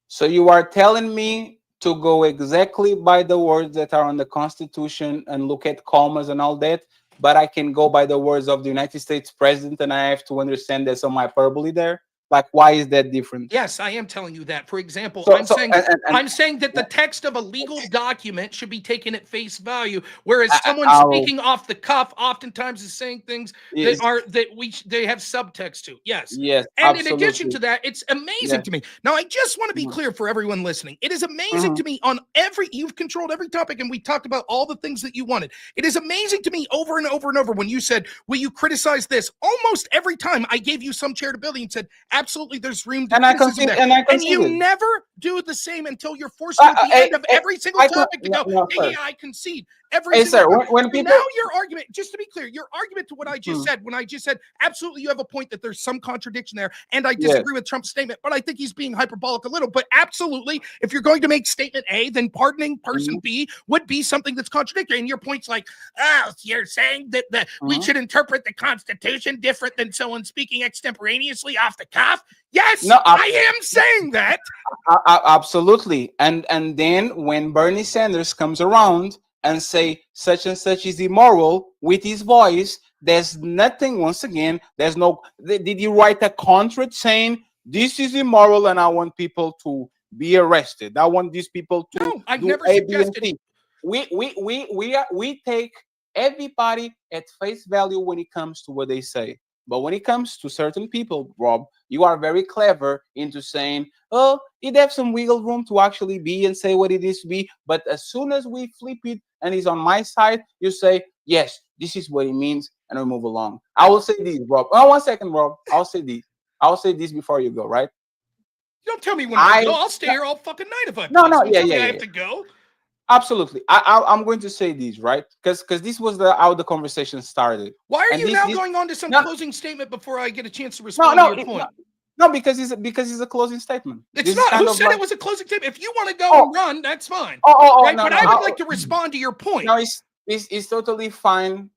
So you are telling me to go exactly by the words that are on the Constitution and look at commas and all that, but I can go by the words of the United States president and I have to understand there's some hyperbole there? Like, why is that different? Yes, I am telling you that. For example, So- I'm so- saying and- I'm saying that the text of a legal document should be taken at face value, whereas someone I'll- speaking off the cuff oftentimes is saying things Yes. they have subtext to. Yes. Yes, And in addition absolutely. to that, it's amazing to me. Now, I just want to be clear for everyone listening. It is amazing to me you've controlled every topic and we talked about all the things that you wanted. It is amazing to me over and over and over when you said, will you criticize this? Almost every time I gave you some charitability and said, absolutely, there's room to criticism there. And you never do the same until you're forced to at the end of every single topic to go, yeah, I concede. Every Hey, single sir, time. when So people now your argument, just to be clear, your argument to what I just said, when I just said, absolutely, you have a point that there's some contradiction there, and I disagree with Trump's statement, but I think he's being hyperbolic a little. But absolutely, if you're going to make statement A, then pardoning person B would be something that's contradictory. And your point's like, oh, you're saying that we should interpret the Constitution different than someone speaking extemporaneously off the cuff? Yes, No, I am saying that. absolutely. And then when Bernie Sanders comes around and say such and such is immoral with his voice, there's nothing, once again, there's no, did you write a contract saying this is immoral and I want people to be arrested? I want these people to No, I've do never A, B, and suggested. C. We take everybody at face value when it comes to what they say. But when it comes to certain people, Rob, you are very clever into saying, oh, it has some wiggle room to actually be and say what it is to be. But as soon as we flip it and he's on my side, you say, yes, this is what it means, and we move along. I will say this, Rob. Oh, 1 second, Rob. I'll say this. I'll say this before you go, right? Don't tell me when I go. I'll stay here all fucking night if I No, please. no, Don't yeah, tell me yeah, I yeah. have to go. Absolutely. I'm going to say this, right? Because this was how the conversation started. Why are And you now going on to some closing statement before I get a chance to respond to your point? No, because it's a closing statement. It's not. Who said it was a closing statement? If you want to go and run, that's fine. Right? No, but I would like to respond to your point. No, it's totally fine.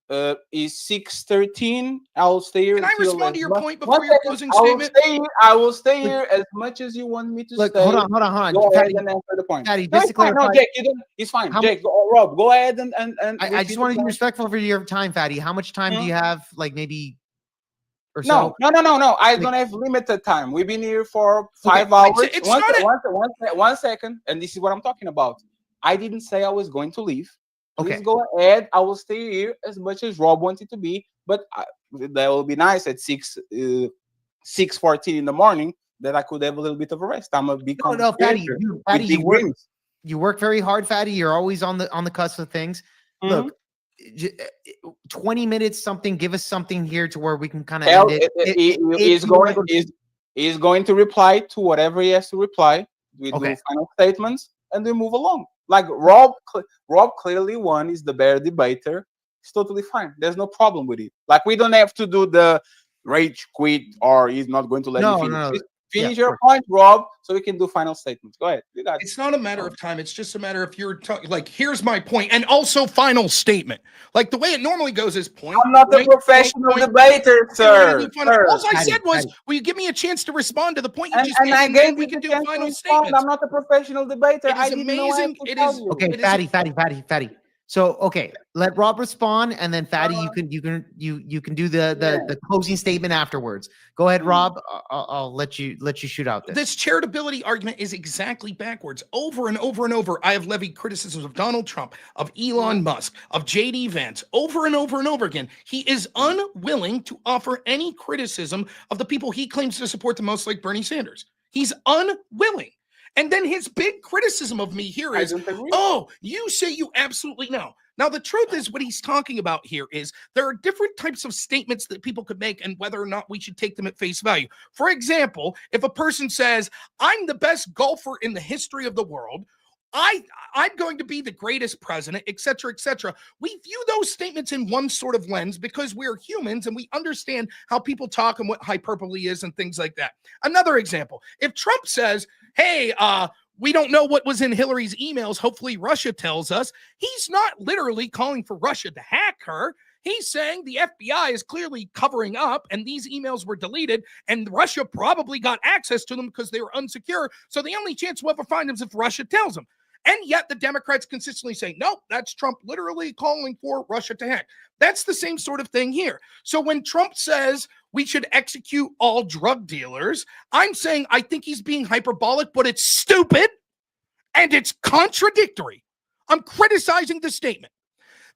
It's 6:13. I'll stay here. Can I respond to your point before your closing I will statement? I will stay here as much as you want me to stay. Hold on. Go ahead Fatty, and answer the point. Fatty, No, just to clarify. No, Jake, it's fine. Jake, Rob, go ahead and I just want to be respectful for your time, Fatty. How much time do you have? Like maybe or so? No. I don't have limited time. We've been here for 5 hours. It's one second, and this is what I'm talking about. I didn't say I was going to leave. Please Okay. go ahead. I will stay here as much as Rob wanted to be, but that will be nice at 6:14 in the morning that I could have a little bit of a rest. I'm a big Fatty, you work very hard, Fatty. You're always on the cusp of things. Look, 20 minutes, something. Give us something here to where we can kind of end it. He's going to reply to whatever he has to reply. We do final statements and we move along. Like Rob clearly won. Is the better debater. It's totally fine. There's no problem with it. Like we don't have to do the rage quit or he's not going to let you finish. Finish your point, Rob, so we can do final statements. Go ahead. It's not a matter of time. It's just a matter if you're like, here's my point, and also final statement. Like the way it normally goes is point. I'm not a professional debater, sir. All I said was, will you give me a chance to respond to the point you just made, and then we can do final statements. I'm not a professional debater. It is amazing. It is okay. Fatty. So let Rob respond, and then Fatty, you can do the closing statement afterwards. Go ahead, Rob. I'll let you shoot out this charitability argument is exactly backwards. Over and over and over, I have levied criticisms of Donald Trump, of Elon Musk, of JD Vance, over and over and over again. He is unwilling to offer any criticism of the people he claims to support the most, like Bernie Sanders. He's unwilling. And then his big criticism of me here is, oh, you say you absolutely know. Now, the truth is what he's talking about here is there are different types of statements that people could make and whether or not we should take them at face value. For example, if a person says, I'm the best golfer in the history of the world, I'm going to be the greatest president, et cetera, we view those statements in one sort of lens because we're humans and we understand how people talk and what hyperbole is and things like that. Another example, if Trump says, hey, we don't know what was in Hillary's emails. Hopefully Russia tells us. He's not literally calling for Russia to hack her. He's saying the FBI is clearly covering up and these emails were deleted and Russia probably got access to them because they were unsecure. So the only chance we'll ever find them is if Russia tells them. And yet the Democrats consistently say, nope, that's Trump literally calling for Russia to hack. That's the same sort of thing here. So when Trump says we should execute all drug dealers, I'm saying I think he's being hyperbolic, but it's stupid and it's contradictory. I'm criticizing the statement.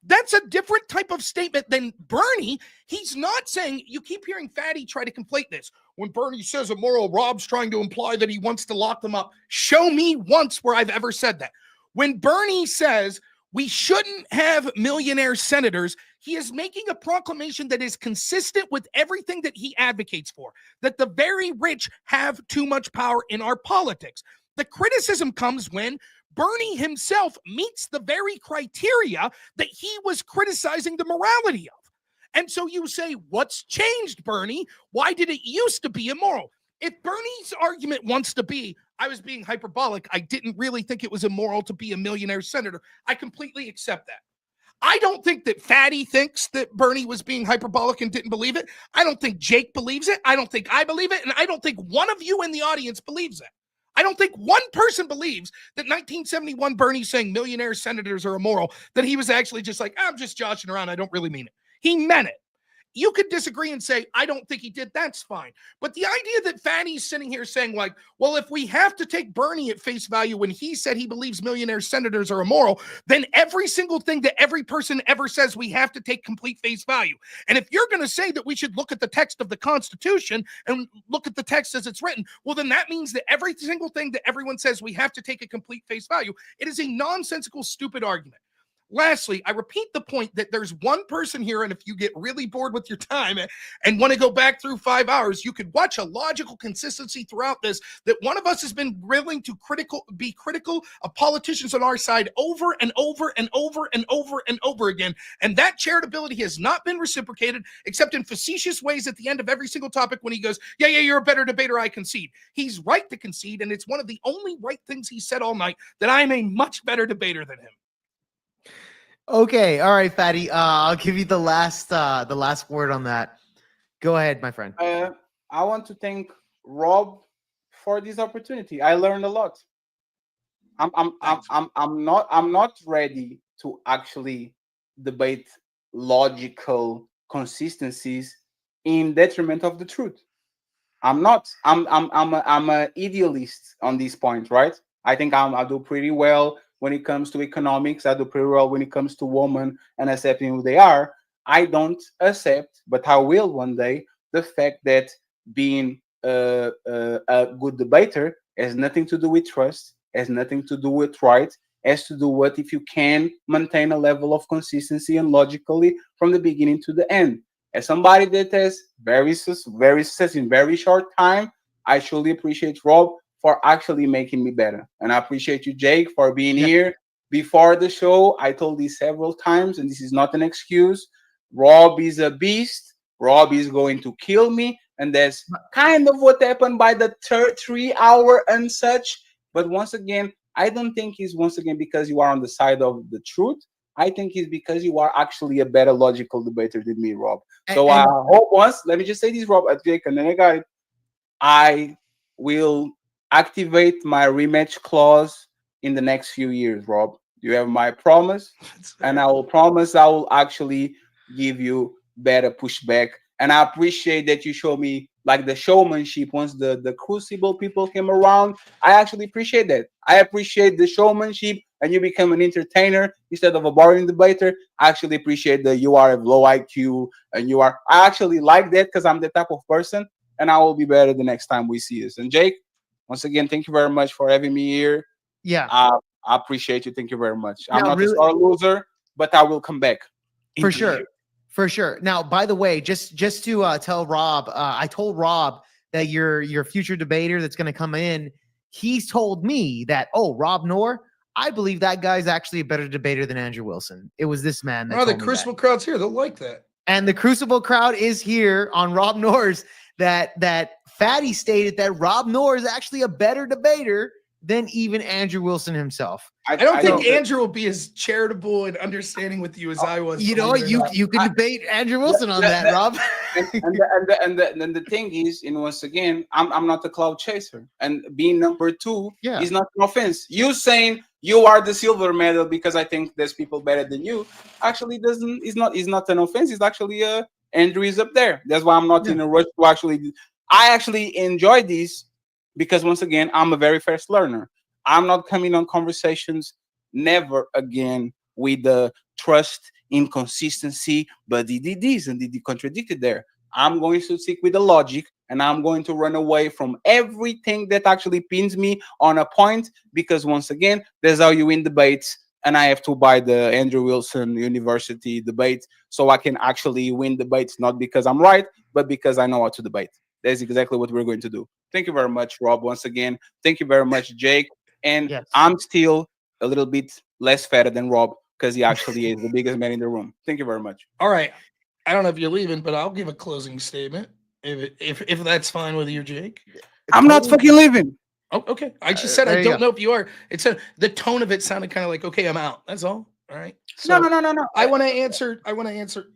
That's a different type of statement than Bernie. He's not saying, you keep hearing Fatty try to conflate this. When Bernie says immoral, Rob's trying to imply that he wants to lock them up. Show me once where I've ever said that. When Bernie says we shouldn't have millionaire senators, he is making a proclamation that is consistent with everything that he advocates for, that the very rich have too much power in our politics. The criticism comes when Bernie himself meets the very criteria that he was criticizing the morality of. And so you say, what's changed, Bernie? Why did it used to be immoral? If Bernie's argument wants to be, I was being hyperbolic, I didn't really think it was immoral to be a millionaire senator, I completely accept that. I don't think that Fatty thinks that Bernie was being hyperbolic and didn't believe it. I don't think Jake believes it. I don't think I believe it. And I don't think one of you in the audience believes it. I don't think one person believes that 1971 Bernie saying millionaire senators are immoral, that he was actually just like, I'm just joshing around. I don't really mean it. He meant it. You could disagree and say, I don't think he did. That's fine. But the idea that Fatty's sitting here saying like, well, if we have to take Bernie at face value when he said he believes millionaire senators are immoral, then every single thing that every person ever says we have to take complete face value. And if you're going to say that we should look at the text of the Constitution and look at the text as it's written, well, then that means that every single thing that everyone says we have to take a complete face value. It is a nonsensical, stupid argument. Lastly, I repeat the point that there's one person here, and if you get really bored with your time and want to go back through 5 hours, you could watch a logical consistency throughout this, that one of us has been willing to be critical of politicians on our side over and over and over and over and over again. And that charitability has not been reciprocated, except in facetious ways at the end of every single topic when he goes, yeah, you're a better debater, I concede. He's right to concede, and it's one of the only right things he said all night, that I am a much better debater than him. Okay, all right, Fatty. I'll give you the last word on that. Go ahead, my friend. I want to thank Rob for this opportunity. I learned a lot. I'm not ready to actually debate logical consistencies in detriment of the truth. I'm not. I'm an idealist on this point, right? I think I do pretty well when it comes to economics. I do pretty well when it comes to women and accepting who they are. I don't accept, but I will one day, the fact that being a good debater has nothing to do with trust, has nothing to do with right, has to do with if you can maintain a level of consistency and logically from the beginning to the end. As somebody that has very success in very short time, I truly appreciate Rob for actually making me better. And I appreciate you, Jake, for being here. Before the show, I told this several times, and this is not an excuse. Rob is a beast. Rob is going to kill me. And that's kind of what happened by the 3 hour and such. But once again, I don't think it's once again because you are on the side of the truth. I think it's because you are actually a better logical debater than me, Rob. So I hope let me just say this, Rob, Jake, and then I got it. I will activate my rematch clause in the next few years, Rob. You have my promise, and I will promise I will actually give you better pushback. And I appreciate that you show me like the showmanship once the Crucible people came around. I actually appreciate that. I appreciate the showmanship, and you become an entertainer instead of a boring debater. I actually appreciate that you are a low IQ, and I actually like that because I'm the type of person, and I will be better the next time we see us. And Jake, once again, thank you very much for having me here. Yeah. I appreciate you. Thank you very much. I'm not really a sore loser, but I will come back. For sure. For sure. Now, by the way, just to tell Rob, I told Rob that your future debater that's going to come in, he's told me that, Rob Noor, I believe that guy's actually a better debater than Andrew Wilson. It was this man. The Crucible crowd's here. They'll like that. And the Crucible crowd is here on Rob Noor's that Fatty stated that Rob Noor is actually a better debater than even Andrew Wilson himself. I don't think Andrew will be as charitable and understanding with you as I was. You know, you could debate Andrew Wilson on that, Rob. and the thing is, and once again, I'm not a cloud chaser, and being number 2 is not an offense. You saying you are the silver medal because I think there's people better than you actually is not an offense. It's actually Andrew is up there. That's why I'm not in a rush to actually. I actually enjoy this because once again, I'm a very fast learner. I'm not coming on conversations never again with the trust, inconsistency, but he did this and he contradicted there. I'm going to stick with the logic, and I'm going to run away from everything that actually pins me on a point, because once again, that's how you win debates. And I have to buy the Andrew Wilson University debate so I can actually win debates, not because I'm right, but because I know how to debate. that's exactly what we're going to do. Thank you very much, Rob, once again. Thank you very much, Jake. And Yes. I'm still a little bit less fatter than Rob because he actually is the biggest man in the room. Thank you very much. All right. I don't know if you're leaving, but I'll give a closing statement if that's fine with you, Jake. I'm not fucking leaving. Oh, okay. I just said there I you don't go. know if you are. It said the tone of it sounded kind of like, okay, I'm out. That's all. All right. No. I want to answer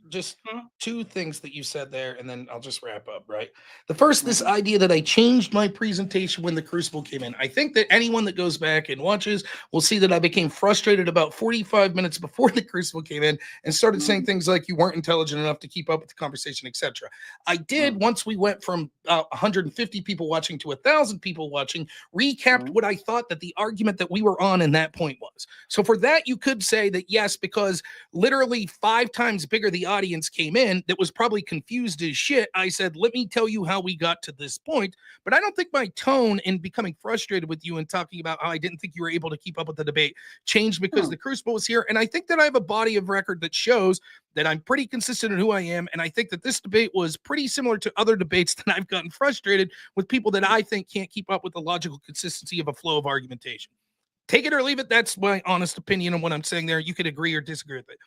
just Mhm. two things that you said there, and then I'll just wrap up, right? The first, this idea that I changed my presentation when the Crucible came in. I think that anyone that goes back and watches will see that I became frustrated about 45 minutes before the Crucible came in and started saying things like you weren't intelligent enough to keep up with the conversation, etc. I did, once we went from 150 people watching to 1,000 people watching, recapped what I thought that the argument that we were on in that point was. So for that, you could say that yes, because literally 5 times bigger the audience came in that was probably confused as shit. I said, let me tell you how we got to this point. But I don't think my tone in becoming frustrated with you and talking about how I didn't think you were able to keep up with the debate changed because the Crucible was here. And I think that I have a body of record that shows that I'm pretty consistent in who I am. And I think that this debate was pretty similar to other debates that I've gotten frustrated with people that I think can't keep up with the logical consistency of a flow of argumentation. Take it or leave it. That's my honest opinion on what I'm saying there. You could agree or disagree with it.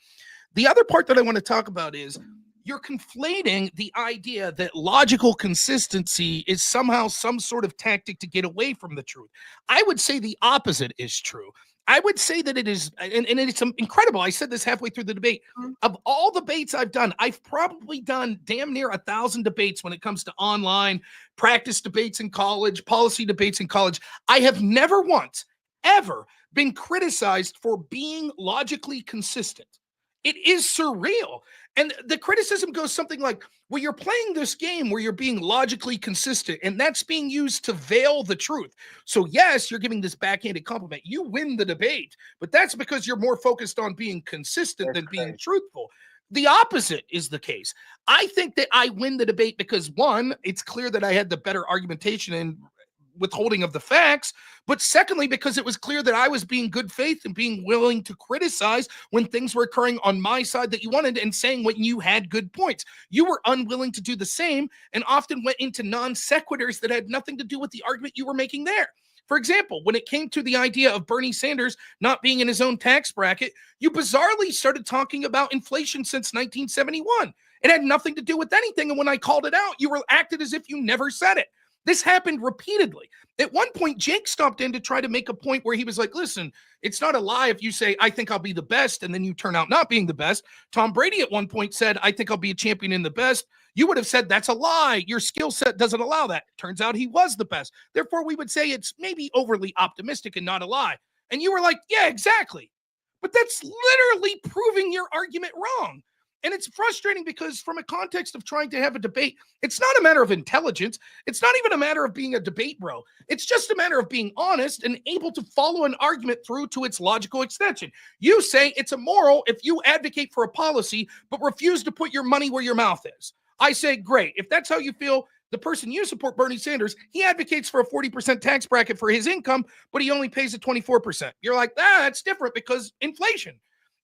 The other part that I want to talk about is you're conflating the idea that logical consistency is somehow some sort of tactic to get away from the truth. I would say the opposite is true. I would say that it is, and it's incredible. I said this halfway through the debate. Of all debates I've done, I've probably done damn near 1,000 debates when it comes to online practice debates in college, policy debates in college. I have never once ever been criticized for being logically consistent. It is surreal. And the criticism goes something like, well, you're playing this game where you're being logically consistent, and that's being used to veil the truth. So yes, you're giving this backhanded compliment. You win the debate, but that's because you're more focused on being consistent than being truthful. The opposite is the case. I think that I win the debate because, one, it's clear that I had the better argumentation and withholding of the facts, but secondly, because it was clear that I was being good faith and being willing to criticize when things were occurring on my side that you wanted and saying when you had good points. You were unwilling to do the same and often went into non sequiturs that had nothing to do with the argument you were making there. For example, when it came to the idea of Bernie Sanders not being in his own tax bracket, you bizarrely started talking about inflation since 1971. It had nothing to do with anything. And when I called it out, you were acted as if you never said it. This happened repeatedly. At one point, Jake stopped in to try to make a point where he was like, listen, it's not a lie if you say, I think I'll be the best, and then you turn out not being the best. Tom Brady at one point said, I think I'll be a champion and the best. You would have said, that's a lie. Your skill set doesn't allow that. Turns out he was the best. Therefore, we would say it's maybe overly optimistic and not a lie. And you were like, yeah, exactly. But that's literally proving your argument wrong. And it's frustrating because from a context of trying to have a debate, it's not a matter of intelligence. It's not even a matter of being a debate bro. It's just a matter of being honest and able to follow an argument through to its logical extension. You say it's immoral if you advocate for a policy, but refuse to put your money where your mouth is. I say, great. If that's how you feel, the person you support, Bernie Sanders, he advocates for a 40% tax bracket for his income, but he only pays a 24%. You're like, that's different because inflation.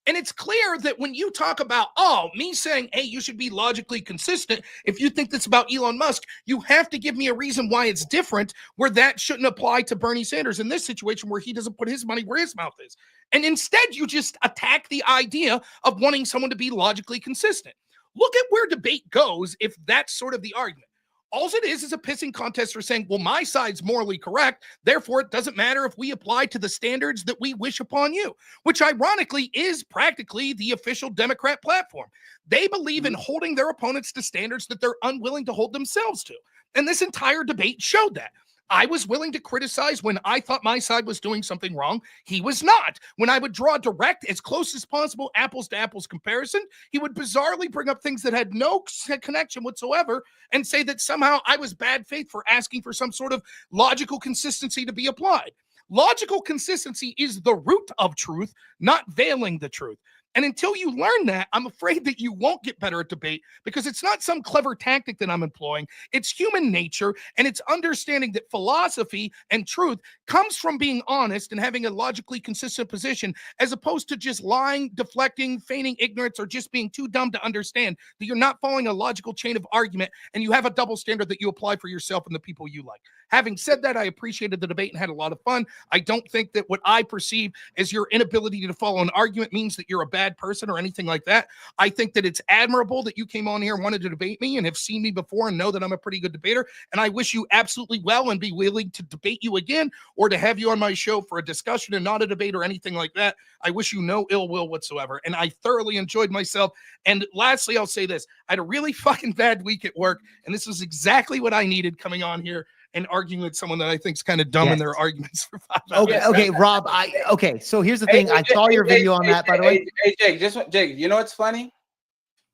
And it's clear that when you talk about, me saying, hey, you should be logically consistent. If you think that's about Elon Musk, you have to give me a reason why it's different, where that shouldn't apply to Bernie Sanders in this situation where he doesn't put his money where his mouth is. And instead, you just attack the idea of wanting someone to be logically consistent. Look at where debate goes if that's sort of the argument. All it is a pissing contest for saying, well, my side's morally correct. Therefore, it doesn't matter if we apply to the standards that we wish upon you, which ironically is practically the official Democrat platform. They believe in holding their opponents to standards that they're unwilling to hold themselves to. And this entire debate showed that. I was willing to criticize when I thought my side was doing something wrong. He was not. When I would draw direct, as close as possible, apples to apples comparison, he would bizarrely bring up things that had no connection whatsoever and say that somehow I was bad faith for asking for some sort of logical consistency to be applied. Logical consistency is the root of truth, not veiling the truth. And until you learn that, I'm afraid that you won't get better at debate, because it's not some clever tactic that I'm employing. It's human nature, and it's understanding that philosophy and truth comes from being honest and having a logically consistent position, as opposed to just lying, deflecting, feigning ignorance, or just being too dumb to understand that you're not following a logical chain of argument, and you have a double standard that you apply for yourself and the people you like. Having said that, I appreciated the debate and had a lot of fun. I don't think that what I perceive as your inability to follow an argument means that you're a bad person or anything like that. I think that it's admirable that you came on here and wanted to debate me and have seen me before and know that I'm a pretty good debater. And I wish you absolutely well and be willing to debate you again, or to have you on my show for a discussion and not a debate or anything like that. I wish you no ill will whatsoever. And I thoroughly enjoyed myself. And lastly, I'll say this. I had a really fucking bad week at work, and this was exactly what I needed coming on here and arguing with someone that I think is kind of dumb in their arguments for 5 hours. Okay, Rob. So here's the thing. I saw your video on that, by the way. Hey, Jake, you know what's funny?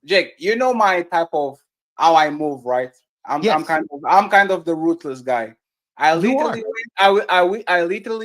Jake, you know my type of how I move, right? I'm kind of the ruthless guy. I literally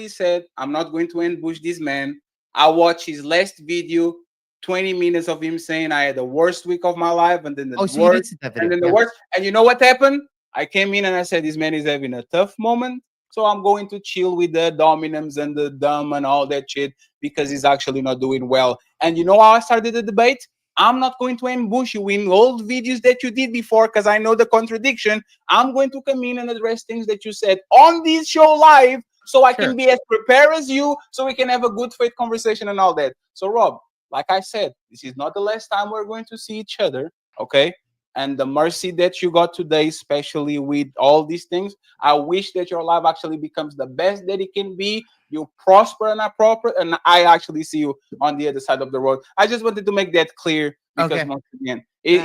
said I'm not going to ambush this man. I watched his last video, 20 minutes of him saying I had the worst week of my life, and then the worst, and then the worst. And you know what happened? I came in and I said, this man is having a tough moment, so I'm going to chill with the dominums and the dumb and all that shit, because he's actually not doing well. And you know how I started the debate? I'm not going to ambush you in old videos that you did before, because I know the contradiction. I'm going to come in and address things that you said on this show live, so I can be as prepared as you, so we can have a good faith conversation and all that. So, Rob, like I said, this is not the last time we're going to see each other, okay? And the mercy that you got today, especially with all these things, I wish that your life actually becomes the best that it can be. You prosper and are proper, and I actually see you on the other side of the road. I just wanted to make that clear, because once again, we're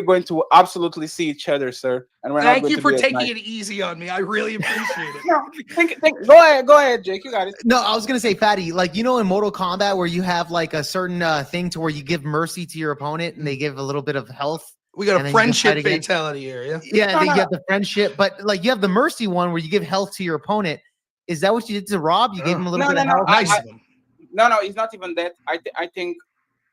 going to absolutely see each other, sir. And we're Thank you for taking it easy on me. I really appreciate it. Go ahead, Jake. You got it. No, I was gonna say, Fatty, like, you know, in Mortal Kombat where you have like a certain thing to where you give mercy to your opponent and they give a little bit of health. We got a friendship fatality here, yeah. Yeah, you have the friendship, but like you have the mercy one where you give health to your opponent. Is that what you did to Rob? You gave him a little bit of health? No, it's not even that. I think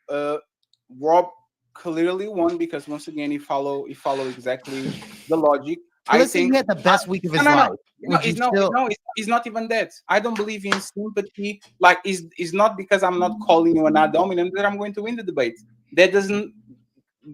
Rob clearly won, because once again he follow exactly the logic. I think he had the best week of his life. It's not even that. I don't believe in sympathy. Like, it's not because I'm not calling you an dominant that I'm going to win the debate. That doesn't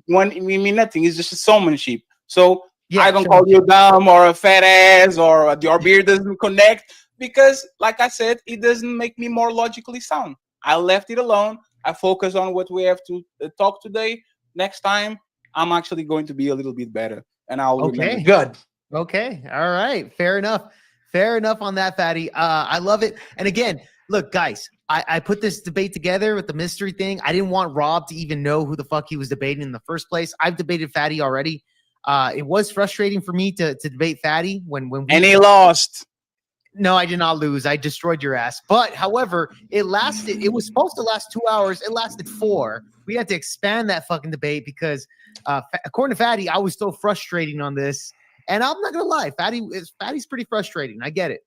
mean nothing. It's just a showmanship. So I don't call you dumb or a fat ass or your beard doesn't connect, because, like I said, it doesn't make me more logically sound. I left it alone. I focus on what we have to talk today. Next time, I'm actually going to be a little bit better, and I'll remember. Good. Okay. All right. Fair enough. Fair enough on that, Fatty. I love it. And again, look, guys, I put this debate together with the mystery thing. I didn't want Rob to even know who the fuck he was debating in the first place. I've debated Fatty already. It was frustrating for me to debate Fatty when he lost. No, I did not lose. I destroyed your ass. But however, it was supposed to last 2 hours. It lasted 4. We had to expand that fucking debate because according to Fatty, I was still frustrating on this. And I'm not gonna lie, Fatty's pretty frustrating. I get it.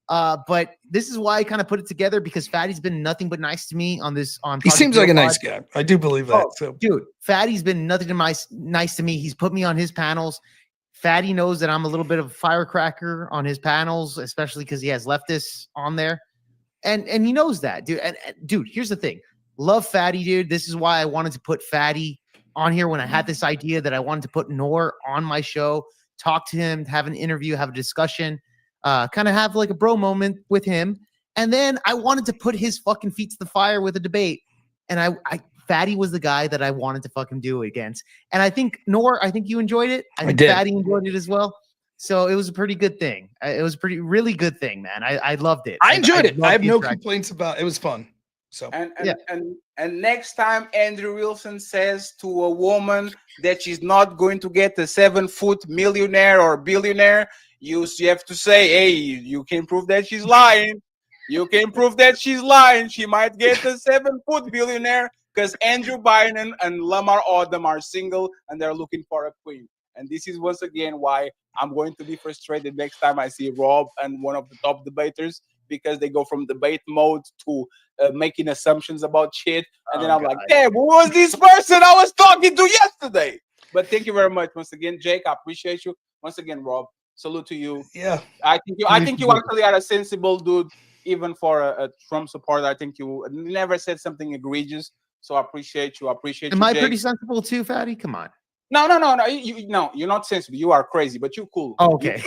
But this is why I kind of put it together, because Fatty's been nothing but nice to me on this. He seems like a nice guy. I do believe that. So, dude, Fatty's been nothing but nice to me. He's put me on his panels. Fatty knows that I'm a little bit of a firecracker on his panels, especially because he has leftists on there, and he knows that, dude. And dude, here's the thing: love Fatty, dude. This is why I wanted to put Fatty on here when I had this idea that I wanted to put Noor on my show, talk to him, have an interview, have a discussion. Kind of have like a bro moment with him. And then I wanted to put his fucking feet to the fire with a debate. And Fatty was the guy that I wanted to fucking do it against. And I think, Noor, I think you enjoyed it. I think Fatty enjoyed it as well. So it was a pretty good thing. It was a really good thing, man. I loved it. I enjoyed it. I have no complaints about it. It was fun. So and next time Andrew Wilson says to a woman that she's not going to get a 7-foot millionaire or billionaire, you have to say, hey, you can prove that she's lying. You can prove that she's lying. She might get a 7-foot billionaire because Andrew Biden and Lamar Odom are single and they're looking for a queen. And this is once again why I'm going to be frustrated next time I see Rob and one of the top debaters, because they go from debate mode to making assumptions about shit. And then Oh, I'm like, damn, who was this person I was talking to yesterday? But thank you very much once again, Jake. I appreciate you. Once again, Rob, salute to you. Yeah. I think you actually are a sensible dude, even for a Trump supporter. I think you never said something egregious. So I appreciate you. I appreciate Am you, I Jake. pretty sensible too, Fatty? Come on. No. No, you're not sensible. You are crazy, but you're cool. Oh, okay.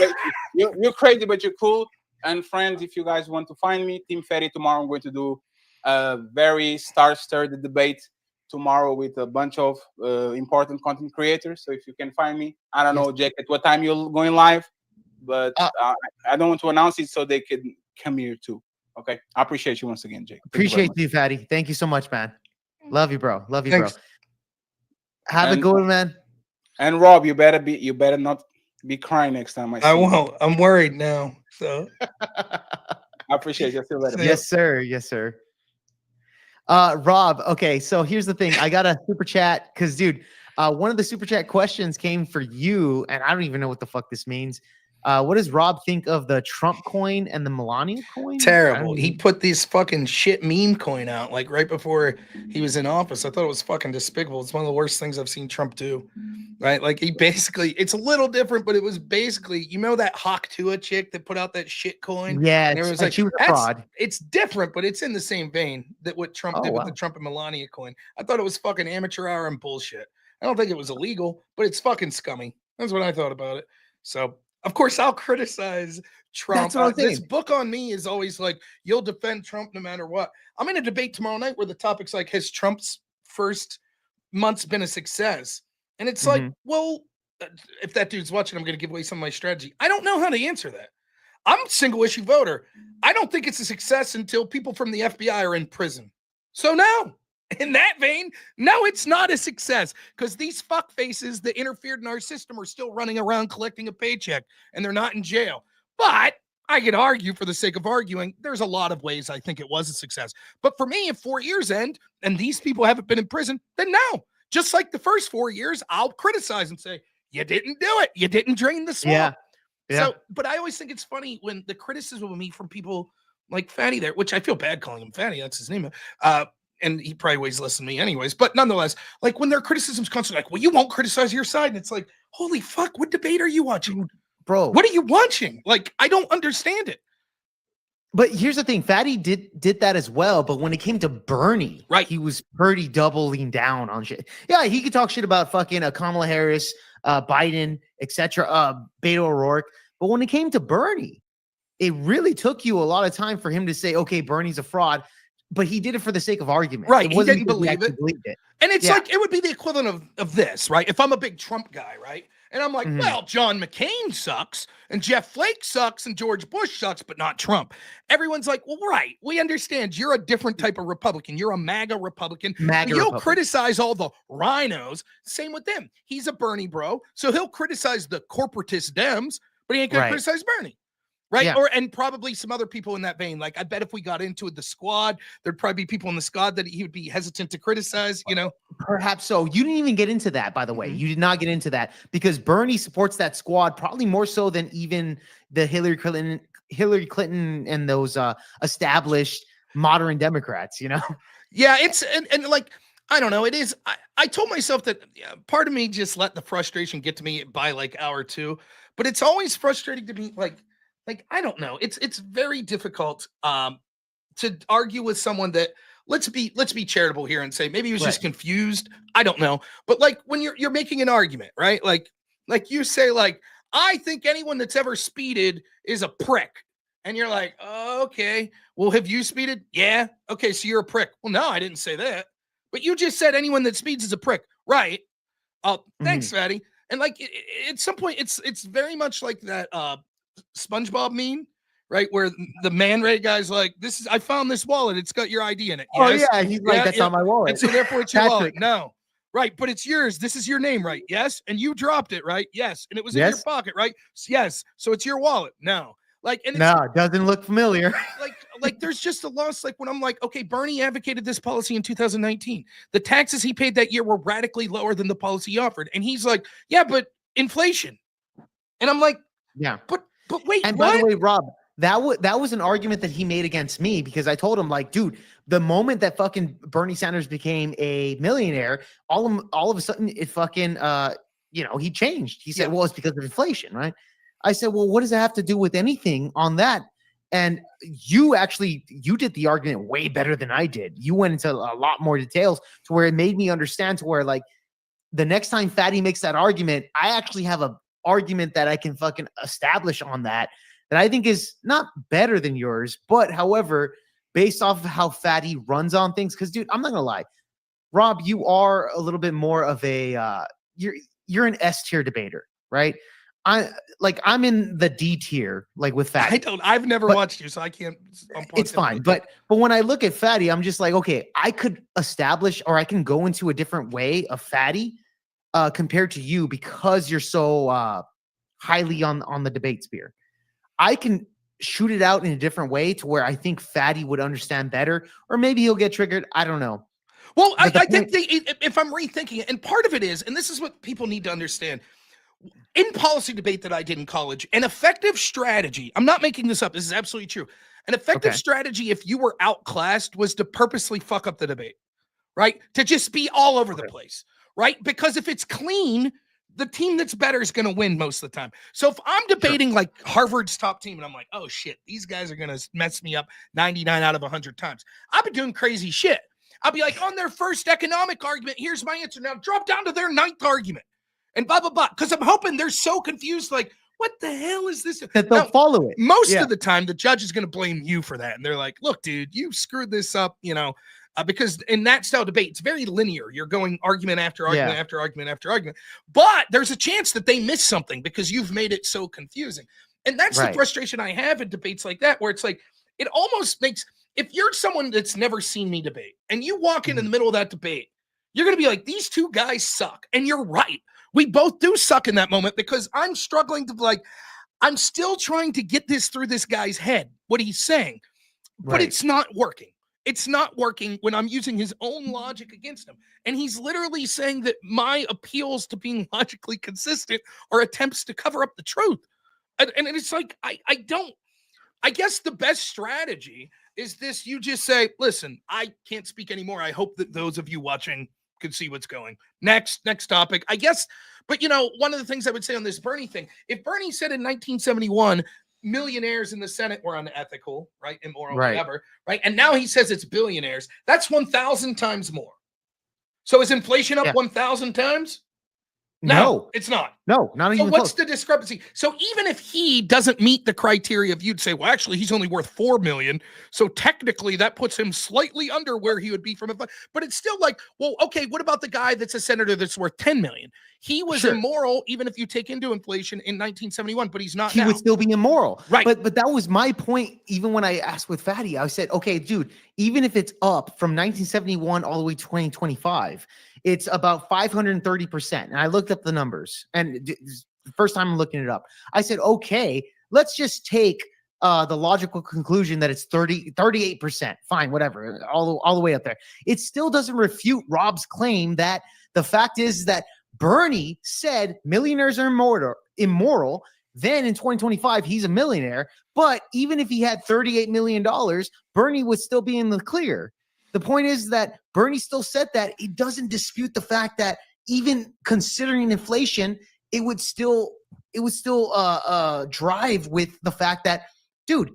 You're crazy, but you're cool. And friends, if you guys want to find me, Team Fatty, tomorrow I'm going to do a very star-studded debate tomorrow with a bunch of important content creators. So if you can find me, I don't know, Jake, at what time you're going live, but I don't want to announce it so they can come here too. Okay. I appreciate you once again, Jake. Appreciate you, Fatty. Thank you so much, man. Love you, bro. Love you, Thanks. bro. Have a good one, man. And Rob, you better not be crying next time I see you. won't. I'm worried now. So I appreciate you. See you later. Yes, sir. Yes, sir. Rob, okay, so here's the thing. I got a super chat because, dude, one of the super chat questions came for you, and I don't even know what the fuck this means. What does Rob think of the Trump coin and the Melania coin? terrible. He put this fucking shit meme coin out like right before he was in office. I thought it was fucking despicable. It's one of the worst things I've seen Trump do. Right? Like he basically, it's a little different, but it was basically, you know, that Hawk Tua chick that put out that shit coin. Yeah, And everyone's like like, she was a fraud. it's different, but it's in the same vein that what Trump did with wow. the Trump and Melania coin. I thought it was fucking amateur hour and bullshit. I don't think it was illegal, but it's fucking scummy. That's what I thought about it. So, of course, I'll criticize Trump. That's what I'm This saying. book on me is always like, you'll defend Trump no matter what. I'm in a debate tomorrow night where the topic's like, has Trump's first month's been a success? And it's like, well, if that dude's watching, I'm going to give away some of my strategy. I don't know how to answer that. I'm a single issue voter. I don't think it's a success until people from the FBI are in prison. So no, in that vein, no, it's not a success because these fuck faces that interfered in our system are still running around collecting a paycheck and they're not in jail. But I could argue for the sake of arguing, there's a lot of ways I think it was a success. But for me, if 4 years end and these people haven't been in prison, then no. Just like the first 4 years, I'll criticize and say, you didn't do it. You didn't drain the swamp. Yeah. So, but I always think it's funny when the criticism of me from people like Fatty there, which I feel bad calling him Fatty, that's his name. And he probably always listens to me anyways. But nonetheless, like when their criticism's constantly like, well, you won't criticize your side. And it's like, holy fuck, what debate are you watching? Bro. What are you watching? Like, I don't understand it. But here's the thing, Fatty did that as well. But when it came to Bernie, right, he was pretty doubling down on shit. Yeah, he could talk shit about fucking Kamala Harris, Biden, etc., Beto O'Rourke. But when it came to Bernie, it really took you a lot of time for him to say, okay, Bernie's a fraud. But he did it for the sake of argument. Right. He didn't believe it. Believed it. And it's like, it would be the equivalent of this, right? If I'm a big Trump guy, right? And I'm like, well, John McCain sucks and Jeff Flake sucks and George Bush sucks, but not Trump. Everyone's like, well, right. We understand you're a different type of Republican. You're a MAGA Republican. You'll criticize all the rhinos. Same with them. He's a Bernie bro. So he'll criticize the corporatist Dems, but he ain't going to criticize Bernie. Right. Yeah. And probably some other people in that vein. Like, I bet if we got into it, the squad, there'd probably be people in the squad that he would be hesitant to criticize, you know? Perhaps so. You didn't even get into that, by the way. You did not get into that because Bernie supports that squad probably more so than even the Hillary Clinton and those established modern Democrats, you know? Yeah, it's and like, I don't know. It is. I told myself that part of me just let the frustration get to me by like hour two, but it's always frustrating to me. Like, I don't know. It's very difficult to argue with someone that let's be charitable here and say maybe he was just confused. I don't know. But like when you're making an argument, right? Like you say, like, I think anyone that's ever speeded is a prick. And you're like, oh, okay. Well, have you speeded? Yeah. Okay, so you're a prick. Well, no, I didn't say that. But you just said anyone that speeds is a prick. Right. Thanks, Fatty. And like at some point, it's very much like that SpongeBob meme, right? Where the Man Ray guy's like, I found this wallet. It's got your ID in it. Yes? Oh, yeah. He's like, that's not my wallet. And so therefore it's your wallet. No. Right. But it's yours. This is your name, right? Yes. And you dropped it, right? Yes. And it was in your pocket, right? Yes. So it's your wallet. No. Like, and no, it doesn't look familiar. like there's just a loss. Like when I'm like, okay, Bernie advocated this policy in 2019. The taxes he paid that year were radically lower than the policy he offered. And he's like, yeah, but inflation. And I'm like, yeah, but wait, and by the way, Rob, that was an argument that he made against me, because I told him, like, dude, the moment that fucking Bernie Sanders became a millionaire, all of a sudden it fucking he changed. He said, well, it's because of inflation, right? I said, well, what does that have to do with anything on that? And you did the argument way better than I did. You went into a lot more details to where it made me understand, to where, like, the next time Fatty makes that argument, I actually have a argument that I can fucking establish on that I think is not better than yours, but however, based off of how Fatty runs on things, because, dude, I'm not gonna lie, Rob, you are a little bit more of a you're an S tier debater, right? I'm in the D tier, like, with Fatty. I've never watched you, so I can't. It's fine, but when I look at Fatty, I'm just like, okay, I could establish, or I can go into a different way of Fatty compared to you, because you're so highly on the debate sphere. I can shoot it out in a different way to where I think Fatty would understand better, or maybe he'll get triggered. I don't know. Well, I think if I'm rethinking it, and part of it is, and this is what people need to understand, in policy debate that I did in college, an effective strategy, I'm not making this up, this is absolutely true. An effective strategy, if you were outclassed, was to purposely fuck up the debate, right? To just be all over the place, right? Because if it's clean, the team that's better is going to win most of the time. So if I'm debating like Harvard's top team and I'm like, oh shit, these guys are going to mess me up 99 out of 100 times, I'll be doing crazy shit. I'll be like, on their first economic argument, here's my answer. Now drop down to their ninth argument and blah, blah, blah. Because I'm hoping they're so confused, like, what the hell is this? That they'll follow it. Most of the time, the judge is going to blame you for that. And they're like, look, dude, you screwed this up, because in that style of debate, it's very linear. You're going argument after argument after argument after argument. But there's a chance that they miss something because you've made it so confusing. And that's the frustration I have in debates like that, where it's like, it almost makes, if you're someone that's never seen me debate and you walk in the middle of that debate, you're going to be like, these two guys suck. And you're right. We both do suck in that moment, because I'm struggling to, I'm still trying to get this through this guy's head, what he's saying, but it's not working. It's not working when I'm using his own logic against him. And he's literally saying that my appeals to being logically consistent are attempts to cover up the truth. And it's like, I guess the best strategy is this. You just say, listen, I can't speak anymore. I hope that those of you watching can see what's going. Next topic, I guess. But, one of the things I would say on this Bernie thing, if Bernie said in 1971, millionaires in the Senate were unethical, right? Immoral, whatever, right? And now he says it's billionaires. That's 1,000 times more. So is inflation up 1,000 times? No, it's not. No, not even close. So what's the discrepancy? So even if he doesn't meet the criteria of, you'd say, well, actually, he's only worth $4 million. So technically that puts him slightly under where he would be from but it's still like, well, okay, what about the guy that's a senator that's worth 10 million? He was immoral, even if you take into inflation, in 1971, but he's not now. He would still be immoral. Right. But that was my point. Even when I asked with Fatty, I said, okay, dude, even if it's up from 1971 all the way to 2025, it's about 530%. And I looked up the numbers, and the first time I'm looking it up, I said, okay, let's just take the logical conclusion that it's 38%. Fine, whatever, all the way up there. It still doesn't refute Rob's claim that the fact is that Bernie said millionaires are immoral. Then in 2025, he's a millionaire. But even if he had $38 million, Bernie would still be in the clear. The point is that Bernie still said that. It doesn't dispute the fact that even considering inflation, it would still drive with the fact that, dude,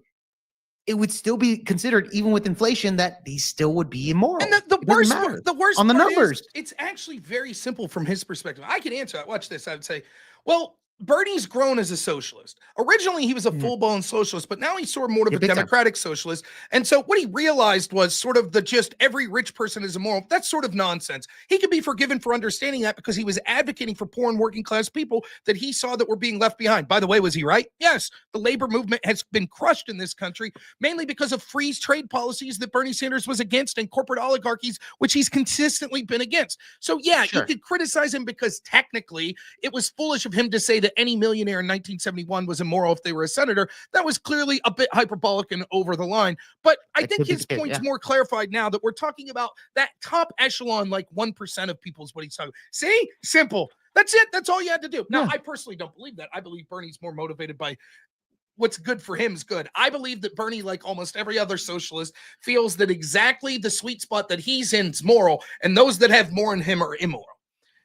it would still be considered, even with inflation, that these still would be immoral. And the worst on the numbers, it's actually very simple from his perspective. I can answer that. Watch this. I would say, well, Bernie's grown as a socialist. Originally, he was a full-blown socialist, but now he's sort of more of a democratic socialist. And so what he realized was sort of just every rich person is immoral. That's sort of nonsense. He could be forgiven for understanding that because he was advocating for poor and working class people that he saw that were being left behind. By the way, was he right? Yes. The labor movement has been crushed in this country, mainly because of free trade policies that Bernie Sanders was against and corporate oligarchies, which he's consistently been against. So yeah, you could criticize him because technically it was foolish of him to say that any millionaire in 1971 was immoral if they were a senator. That was clearly a bit hyperbolic and over the line. But I think his point's more clarified now that we're talking about that top echelon, like 1% of people is what he's talking about. See? Simple. That's it. That's all you had to do. Now, I personally don't believe that. I believe Bernie's more motivated by what's good for him is good. I believe that Bernie, like almost every other socialist, feels that exactly the sweet spot that he's in is moral, and those that have more in him are immoral.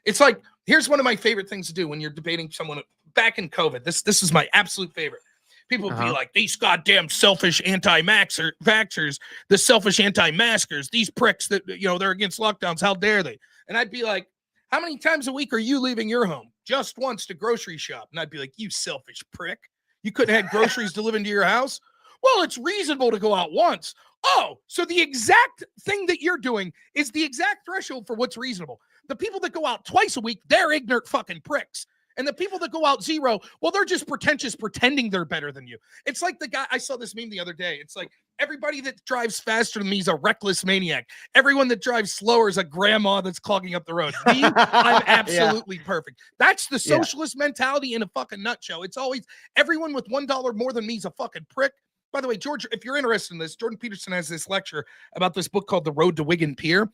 It's like, here's one of my favorite things to do when you're debating someone back in COVID. This is my absolute favorite. People would be like, these goddamn selfish anti-vaxxers, the selfish anti-maskers, these pricks that, they're against lockdowns. How dare they? And I'd be like, how many times a week are you leaving your home? Just once to grocery shop. And I'd be like, you selfish prick. You couldn't have groceries delivered to your house? Well, it's reasonable to go out once. Oh, so the exact thing that you're doing is the exact threshold for what's reasonable. The people that go out twice a week, they're ignorant fucking pricks. And the people that go out zero, well, they're just pretentious, pretending they're better than you. It's like the guy, I saw this meme the other day. It's like, everybody that drives faster than me is a reckless maniac. Everyone that drives slower is a grandma that's clogging up the road. Me, I'm absolutely perfect. That's the socialist mentality in a fucking nutshell. It's always, everyone with $1 more than me is a fucking prick. By the way, George, if you're interested in this, Jordan Peterson has this lecture about this book called The Road to Wigan Pier.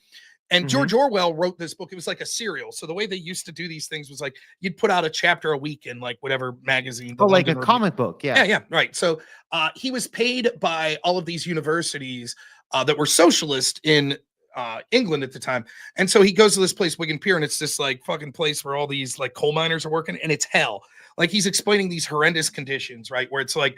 And George Orwell wrote this book. It was like a serial. So the way they used to do these things was like, you'd put out a chapter a week in like whatever magazine. Oh, like a comic book. Yeah. Yeah. Right. So he was paid by all of these universities that were socialist in England at the time. And so he goes to this place, Wigan Pier, and it's this like fucking place where all these like coal miners are working, and it's hell. Like he's explaining these horrendous conditions, right? Where it's like,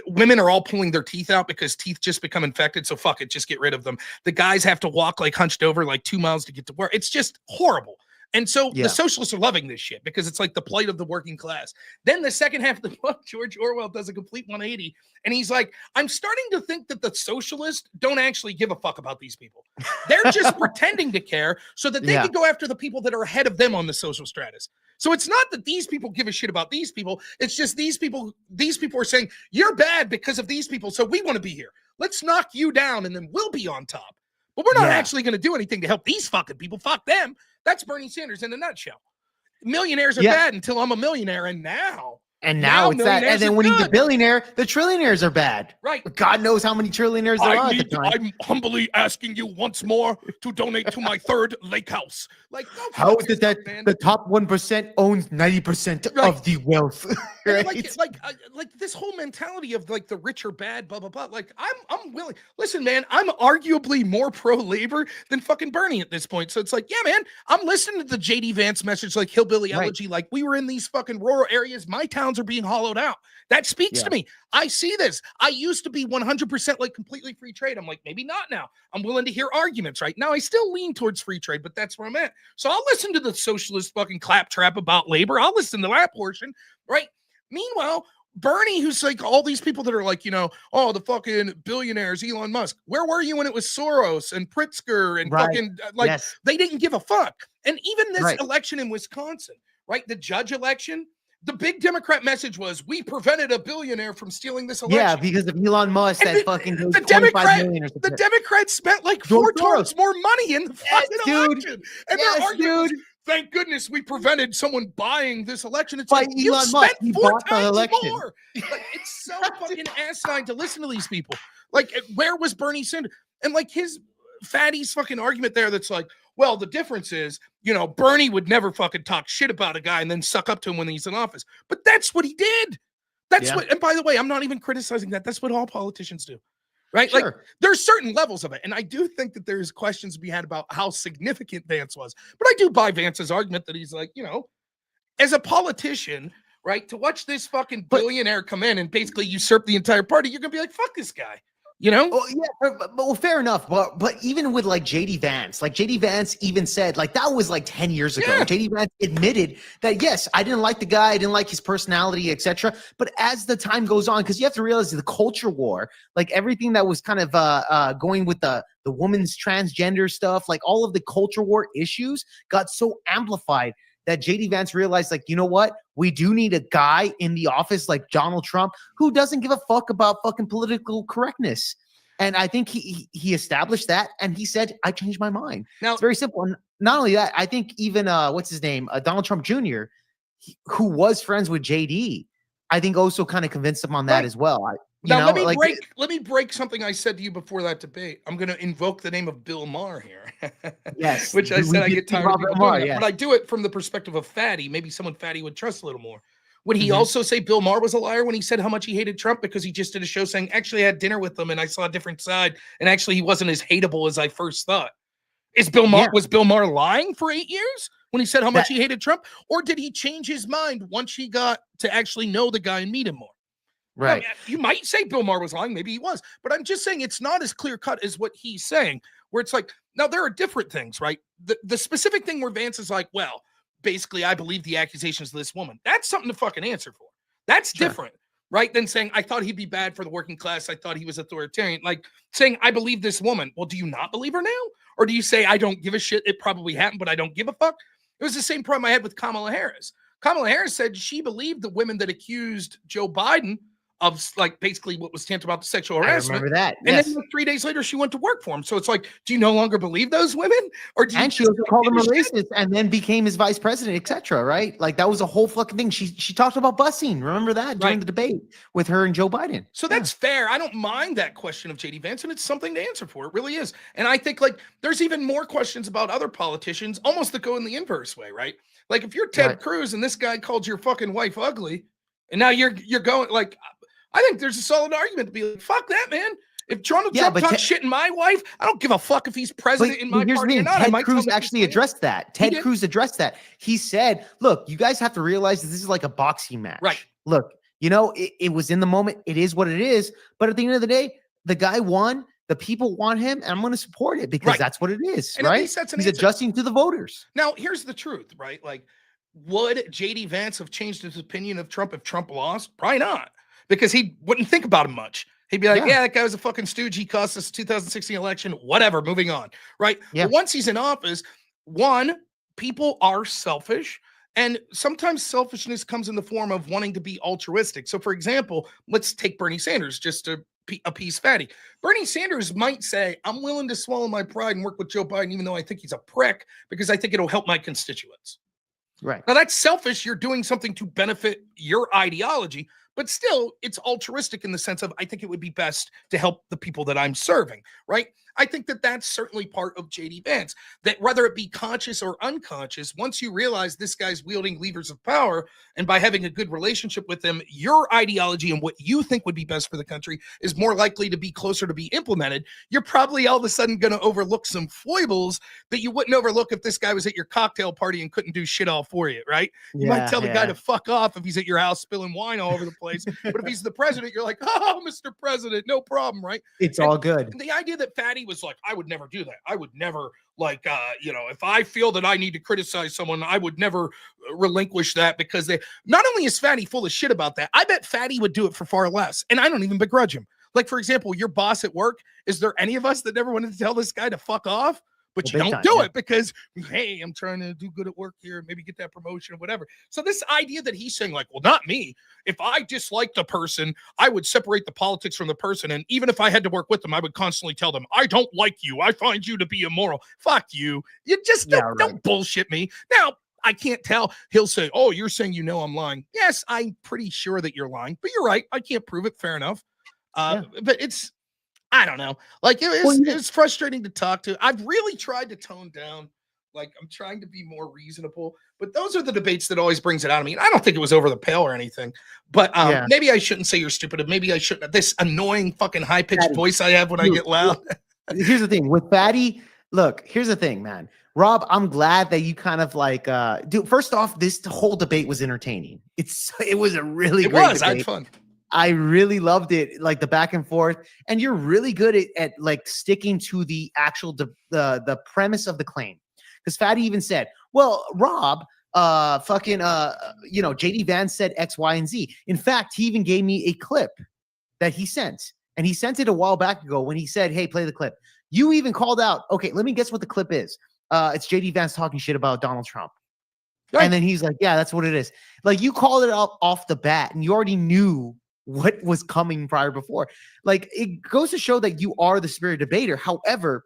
women are all pulling their teeth out because teeth just become infected. So fuck it, just get rid of them. The guys have to walk like hunched over like 2 miles to get to work. It's just horrible. And so the socialists are loving this shit because it's like the plight of the working class. Then the second half of the book, George Orwell does a complete 180. And he's like, I'm starting to think that the socialists don't actually give a fuck about these people. They're just pretending to care so that they can go after the people that are ahead of them on the social stratus. So it's not that these people give a shit about these people. It's just these people are saying, you're bad because of these people. So we want to be here. Let's knock you down and then we'll be on top. But we're not actually going to do anything to help these fucking people. Fuck them. That's Bernie Sanders in a nutshell. Millionaires are bad until I'm a millionaire. And now it's that. And then when he's a billionaire, the trillionaires are bad. Right. God knows how many trillionaires there are. I'm humbly asking you once more to donate to my third lake house. Like, how is it that the top 1% owns 90% of the wealth? Right? Like this whole mentality of like the rich are bad, blah blah blah. Like I'm willing. Listen, man, I'm arguably more pro-labor than fucking Bernie at this point. So it's like, yeah, man, I'm listening to the JD Vance message, like hillbilly elegy. Like we were in these fucking rural areas. My towns are being hollowed out. That speaks to me. I see this. I used to be 100% like completely free trade. I'm like, maybe not now. I'm willing to hear arguments right now. I still lean towards free trade, but that's where I'm at. So I'll listen to the socialist fucking claptrap about labor. I'll listen to that portion, right? Meanwhile, Bernie, who's like all these people that are like, oh, the fucking billionaires, Elon Musk. Where were you when it was Soros and Pritzker and fucking they didn't give a fuck. And even this election in Wisconsin, right? The judge election, the big Democrat message was, we prevented a billionaire from stealing this election. Yeah, because of Elon Musk, and that fucking goes 25 million or something. The Democrats spent like 4 times more money in the fucking election. And they're arguing, thank goodness we prevented someone buying this election. It's like, you spent 4 times more. Like, it's so fucking asinine to listen to these people. Like, where was Bernie Sanders? And like his fatty's fucking argument there that's like, well, the difference is, Bernie would never fucking talk shit about a guy and then suck up to him when he's in office. But that's what he did. That's what, and by the way, I'm not even criticizing that. That's what all politicians do, right? Sure. Like there's certain levels of it. And I do think that there's questions to be had about how significant Vance was. But I do buy Vance's argument that he's like, as a politician, right, to watch this fucking billionaire come in and basically usurp the entire party, you're going to be like, fuck this guy. Well, yeah, well, fair enough. But even with like JD Vance even said, like, that was like 10 years ago. Yeah. JD Vance admitted that, yes, I didn't like the guy, I didn't like his personality, etc. But as the time goes on, because you have to realize the culture war, like everything that was kind of going with the woman's transgender stuff, like all of the culture war issues got so amplified that JD Vance realized, like, you know what? We do need a guy in the office like Donald Trump who doesn't give a fuck about fucking political correctness. And I think he established that, and he said, I changed my mind. Now, it's very simple. And not only that, I think even, what's his name? Donald Trump Jr., who was friends with JD, I think also kind of convinced him on that as well. Let me break something I said to you before that debate. I'm going to invoke the name of Bill Maher here. Yes. Which I said I get tired of people doing that. But I do it from the perspective of fatty. Maybe someone fatty would trust a little more. Would he also say Bill Maher was a liar when he said how much he hated Trump because he just did a show saying, actually, I had dinner with him and I saw a different side, and actually he wasn't as hateable as I first thought? Was Bill Maher lying for 8 years when he said how much he hated Trump? Or did he change his mind once he got to actually know the guy and meet him more? Right. Now, you might say Bill Maher was lying. Maybe he was. But I'm just saying it's not as clear cut as what he's saying, where it's like, now there are different things, right? The specific thing where Vance is like, well, basically, I believe the accusations of this woman. That's something to fucking answer for. That's different, right? Than saying, I thought he'd be bad for the working class. I thought he was authoritarian. Like saying, I believe this woman. Well, do you not believe her now? Or do you say, I don't give a shit, it probably happened, but I don't give a fuck? It was the same problem I had with Kamala Harris. Kamala Harris said she believed the women that accused Joe Biden of like basically what was tantamount to sexual harassment. I remember that. And then like 3 days later, she went to work for him. So it's like, do you no longer believe those women? Or do you she also called him a racist and then became his vice president, etc. Right? Like that was a whole fucking thing. She talked about busing. Remember that during the debate with her and Joe Biden. So that's fair. I don't mind that question of JD Vance, and it's something to answer for. It really is. And I think like there's even more questions about other politicians, almost that go in the inverse way, right? Like if you're Ted Cruz and this guy called your fucking wife ugly, and now you're going like, I think there's a solid argument to be like, fuck that, man. If Donald Trump talks shit in my wife, I don't give a fuck if he's president in my party or not. Ted Cruz actually addressed that. Ted Cruz addressed that. He said, look, you guys have to realize that this is like a boxing match. Right. Look, you know, it was in the moment. It is what it is. But at the end of the day, the guy won. The people want him, and I'm going to support it because that's what it is, and right? At least that's He's adjusting to the voters. Now, here's the truth, right? Like, would JD Vance have changed his opinion of Trump if Trump lost? Probably not. Because he wouldn't think about him much. He'd be like, yeah, that guy was a fucking stooge. He cost us the 2016 election. Whatever, moving on, right? But once he's in office, one, people are selfish. And sometimes selfishness comes in the form of wanting to be altruistic. So, for example, let's take Bernie Sanders just to appease Fatty. Bernie Sanders might say, I'm willing to swallow my pride and work with Joe Biden, even though I think he's a prick, because I think it'll help my constituents. Right. Now, that's selfish. You're doing something to benefit your ideology. But still, it's altruistic in the sense of I think it would be best to help the people that I'm serving, right? I think that that's certainly part of JD Vance, that whether it be conscious or unconscious, once you realize this guy's wielding levers of power, and by having a good relationship with him, your ideology and what you think would be best for the country is more likely to be closer to be implemented. You're probably all of a sudden going to overlook some foibles that you wouldn't overlook if this guy was at your cocktail party and couldn't do shit all for you, right? You might tell the guy to fuck off if he's at your house spilling wine all over the place. But if he's the president, you're like, oh, Mr. President, no problem, right? It's all good. And the idea that Fatty was like, I would never do that. I would never, like, if I feel that I need to criticize someone, I would never relinquish that because they, not only is Fatty full of shit about that, I bet Fatty would do it for far less. And I don't even begrudge him. Like, for example, your boss at work, is there any of us that never wanted to tell this guy to fuck off? But you don't do it because, hey, I'm trying to do good at work here, maybe get that promotion or whatever. So this idea that he's saying like, well, not me. If I disliked a person, I would separate the politics from the person. And even if I had to work with them, I would constantly tell them, I don't like you. I find you to be immoral. Fuck you. You just don't bullshit me. Now, I can't tell. He'll say, oh, you're saying you know I'm lying. Yes, I'm pretty sure that you're lying. But you're right. I can't prove it. Fair enough. But it's, I don't know. Like it's frustrating to talk to. I've really tried to tone down. Like I'm trying to be more reasonable, but those are the debates that always brings it out of me. And I don't think it was over the pale or anything, but maybe I shouldn't say you're stupid. Maybe I shouldn't. This annoying fucking high pitched voice I have when I get loud. Here's the thing with Fatty. Look, here's the thing, man. Rob, I'm glad that you kind of like, dude, first off, this whole debate was entertaining. It was a really great debate. I had fun. I really loved it, like the back and forth, and you're really good at like sticking to the actual the premise of the claim. Because Fatty even said, "Well, Rob, JD Vance said X, Y, and Z." In fact, he even gave me a clip that he sent, and he sent it a while back ago when he said, "Hey, play the clip." You even called out. Okay, let me guess what the clip is. It's JD Vance talking shit about Donald Trump. Right. And then he's like, "Yeah, that's what it is." Like you called it out off the bat, and you already knew what was coming prior before. Like it goes to show that you are the spirit debater. However,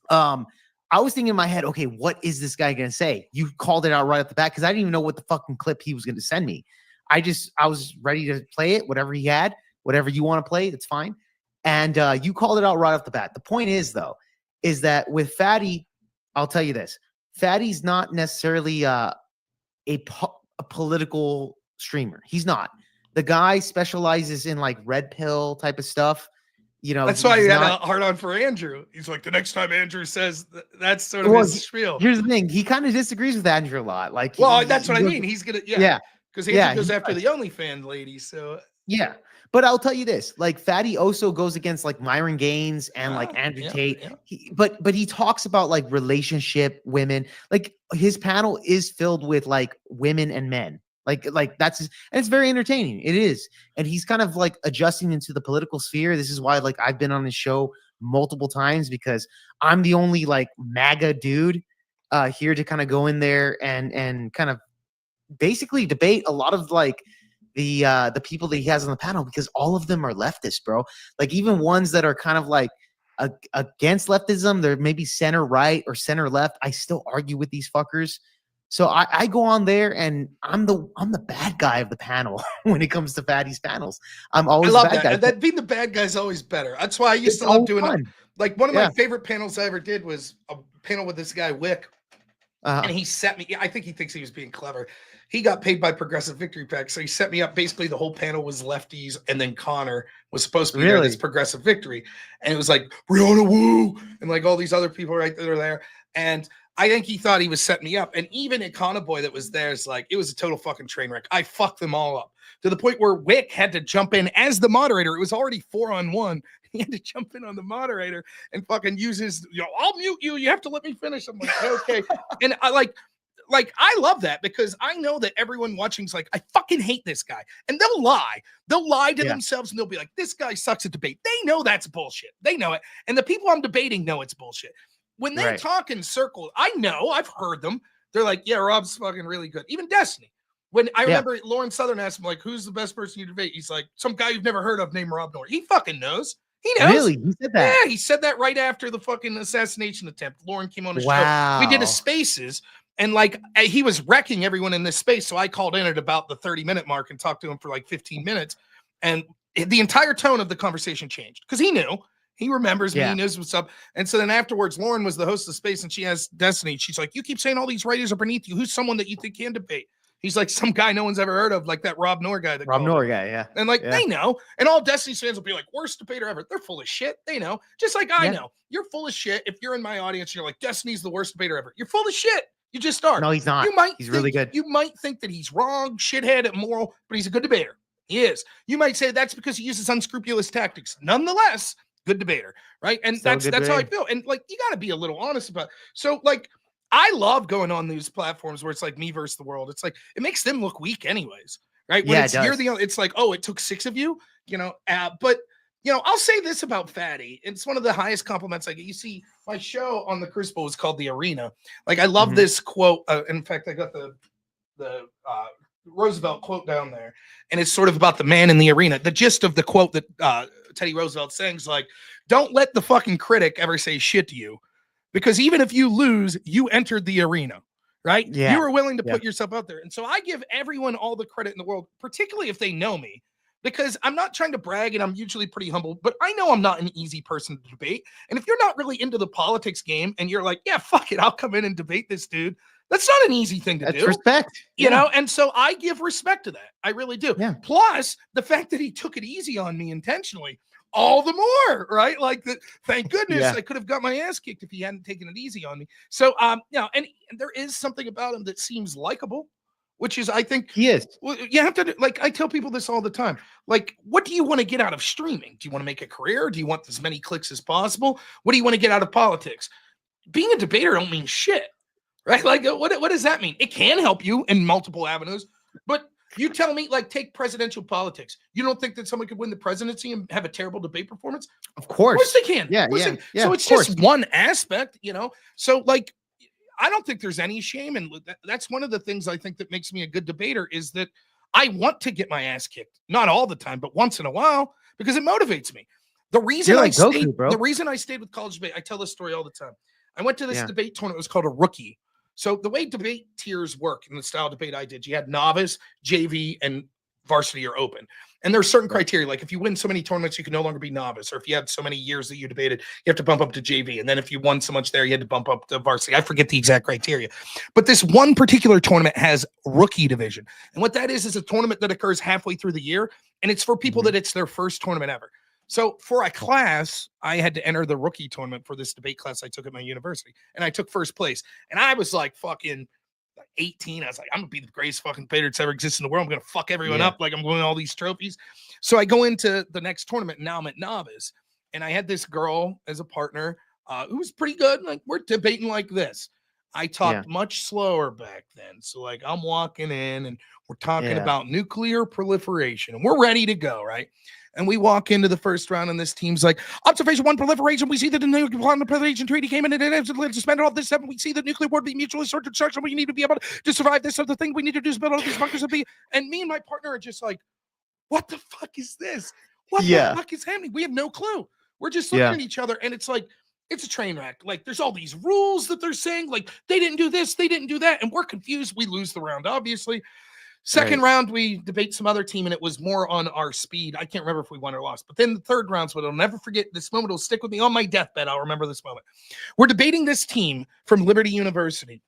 I was thinking in my head, okay, what is this guy going to say? You called it out right off the bat because I didn't even know what the fucking clip he was going to send me. I was ready to play it, whatever he had, whatever you want to play, that's fine. And you called it out right off the bat. The point is, though, is that with Fatty, I'll tell you this. Fatty's not necessarily a political streamer. He's not. The guy specializes in like red pill type of stuff. You know, That's why he's he had not- a hard on for Andrew. He's like, the next time Andrew says that's sort of his spiel. Here's the thing. He kind of disagrees with Andrew a lot. Like, Well, that's what I mean. He's gonna, yeah. Because Andrew Yeah, goes he after does. the OnlyFans lady. So Yeah. But I'll tell you this, like Fatty also goes against like Myron Gaines and like Andrew Tate. Yeah. But he talks about like relationship women. Like his panel is filled with like women and men. Like that's and it's very entertaining. It is. And he's kind of like adjusting into the political sphere. This is why like I've been on his show multiple times because I'm the only like MAGA dude here to kind of go in there and kind of basically debate a lot of like the people that he has on the panel because all of them are leftists, bro. Like even ones that are kind of like against leftism, they're maybe center right or center left. I still argue with these fuckers. So I go on there and I'm the bad guy of the panel when it comes to Fatty's panels. I'm always I love the bad guy. that. Being the bad guy is always better. That's why I used It's to love always doing fun. it. Like one of Yeah. my favorite panels I ever did was a panel with this guy Wick. And he set me. I think he thinks he was being clever. He got paid by Progressive Victory PAC, so he set me up. Basically, the whole panel was lefties, and then Connor was supposed to be there. This Progressive Victory, and it was like Brianna Wu and like all these other people right there. And I think he thought he was setting me up. And even Econo Boy that was there is like, it was a total fucking train wreck. I fucked them all up to the point where Wick had to jump in as the moderator. It was already 4-on-1. He had to jump in on the moderator and fucking use his, I'll mute you. You have to let me finish. I'm like, okay. And I like I love that because I know that everyone watching is like, I fucking hate this guy. And they'll lie. They'll lie to themselves and they'll be like, this guy sucks at debate. They know that's bullshit. They know it. And the people I'm debating know it's bullshit. When they talk in circles, I know, I've heard them. They're like, yeah, Rob's fucking really good. Even Destiny. When I remember Lauren Southern asked him, like, who's the best person you debate? He's like, some guy you've never heard of named Rob Noor. He fucking knows. He knows. Really? He said that? Yeah, he said that right after the fucking assassination attempt. Lauren came on the show. We did a spaces, and like he was wrecking everyone in this space. So I called in at about the 30-minute mark and talked to him for like 15 minutes. And the entire tone of the conversation changed because he knew. He remembers me, he knows what's up. And so then afterwards, Lauren was the host of Space, and she asked Destiny, she's like, you keep saying all these writers are beneath you. Who's someone that you think can debate? He's like, some guy no one's ever heard of, like that Rob Noor guy. And like, they know. And all Destiny's fans will be like, worst debater ever. They're full of shit. They know. Just like I know. You're full of shit. If you're in my audience, you're like, Destiny's the worst debater ever. You're full of shit. You just are. No, he's not. He's really good. You might think that he's wrong, shithead, immoral, but he's a good debater. He is. You might say that's because he uses unscrupulous tactics. Nonetheless, good debater, right? And that's how I feel. And like, you got to be a little honest about it. So like, I love going on these platforms where it's like me versus the world. It's like, it makes them look weak anyways, right? When you're the only, it's like, oh, it took 6 of you, but I'll say this about Fatty. It's one of the highest compliments I get. You see, my show on the Crucible is called The Arena. Like, I love this quote. In fact, I got the Roosevelt quote down there, and it's sort of about the man in the arena. The gist of the quote that Teddy Roosevelt saying is like, don't let the fucking critic ever say shit to you, because even if you lose, you entered the arena, right? Yeah. You were willing to put yourself out there. And so I give everyone all the credit in the world, particularly if they know me, because I'm not trying to brag and I'm usually pretty humble, but I know I'm not an easy person to debate. And if you're not really into the politics game and you're like, yeah, fuck it, I'll come in and debate this dude, that's not an easy thing to do. Respect. You know, and so I give respect to that. I really do. Yeah. Plus, the fact that he took it easy on me intentionally, all the more, right? Like, thank goodness I could have got my ass kicked if he hadn't taken it easy on me. So, and there is something about him that seems likable, which is, I think, he is. Well, you have to, like, I tell people this all the time. Like, what do you want to get out of streaming? Do you want to make a career? Do you want as many clicks as possible? What do you want to get out of politics? Being a debater don't mean shit, right? Like, what does that mean? It can help you in multiple avenues, but you tell me, like, take presidential politics. You don't think that someone could win the presidency and have a terrible debate performance? Of course they can. Yeah. So it's just one aspect, So, like, I don't think there's any shame. And that's one of the things I think that makes me a good debater is that I want to get my ass kicked. Not all the time, but once in a while, because it motivates me. The reason the reason I stayed with college debate, I tell this story all the time. I went to this debate tournament. It was called a rookie. So the way debate tiers work in the style of debate I did, you had novice, JV, and varsity or open. And there's certain criteria, like if you win so many tournaments, you can no longer be novice, or if you had so many years that you debated, you have to bump up to JV. And then if you won so much there, you had to bump up to varsity. I forget the exact criteria. But this one particular tournament has rookie division. And what that is a tournament that occurs halfway through the year. And it's for people that it's their first tournament ever. So for a class, I had to enter the rookie tournament for this debate class I took at my university. And I took first place. And I was like fucking 18. I was like, I'm gonna be the greatest fucking debater that's ever existed in the world. I'm gonna fuck everyone up. Like I'm winning all these trophies. So I go into the next tournament. Now I'm at novice, and I had this girl as a partner who was pretty good. Like we're debating like this. I talked much slower back then. So like I'm walking in and we're talking about nuclear proliferation and we're ready to go, right? And we walk into the first round, and this team's like, observation one, proliferation. We see that the nuclear proliferation treaty came in and it suspended all this stuff. We see the nuclear war be mutually assured destruction. We need to be able to survive this other thing. We need to do is build all these bunkers and be. And me and my partner are just like, what the fuck is this? What the fuck is happening? We have no clue. We're just looking at each other, and it's like, it's a train wreck. Like there's all these rules that they're saying, like they didn't do this, they didn't do that, and we're confused. We lose the round, obviously. Second round, we debate some other team, and it was more on our speed. I can't remember if we won or lost. But then the third round's what I'll never forget. This moment will stick with me on my deathbed. I'll remember this moment. We're debating this team from Liberty University,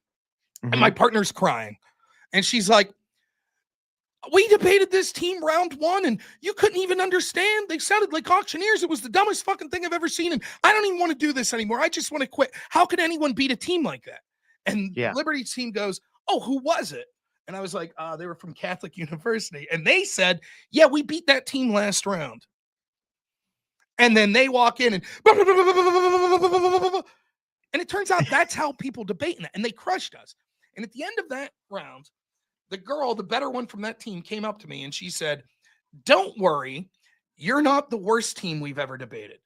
and my partner's crying. And she's like, we debated this team round one, and you couldn't even understand. They sounded like auctioneers. It was the dumbest fucking thing I've ever seen, and I don't even want to do this anymore. I just want to quit. How could anyone beat a team like that? And Liberty's team goes, oh, who was it? And I was like, they were from Catholic University. And they said, yeah, we beat that team last round. And then they walk in and it turns out that's how people debate in that. And they crushed us. And at the end of that round, the girl, the better one from that team, came up to me and she said, don't worry, you're not the worst team we've ever debated.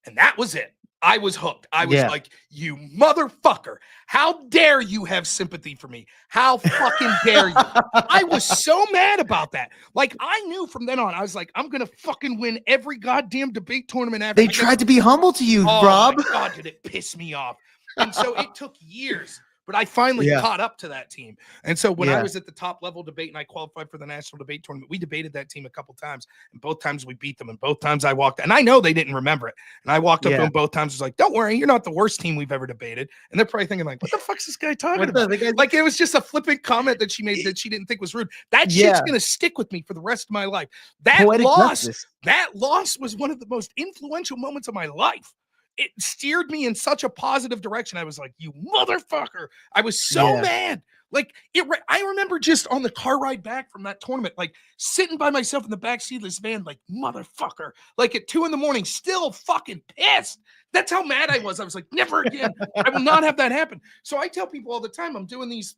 And that was it. I was hooked. I was like, you motherfucker. How dare you have sympathy for me? How fucking dare you? I was so mad about that. Like, I knew from then on, I was like, I'm going to fucking win every goddamn debate tournament ever. They tried to be humble to you, Rob. Oh, my God, did it piss me off. And so it took years. But I finally caught up to that team. And so when I was at the top level debate and I qualified for the national debate tournament, we debated that team a couple times. And both times we beat them. And both times I walked. And I know they didn't remember it. And I walked up to them both times. I was like, don't worry, you're not the worst team we've ever debated. And they're probably thinking like, what the fuck's this guy talking about? Like it was just a flippant comment that she made that she didn't think was rude. That shit's going to stick with me for the rest of my life. That loss was one of the most influential moments of my life. It steered me in such a positive direction. I was like, you motherfucker. I was so mad. Like I remember just on the car ride back from that tournament, like sitting by myself in the backseat of this van, like motherfucker, like at 2 a.m, still fucking pissed. That's how mad I was. I was like, never again. I will not have that happen. So I tell people all the time, I'm doing these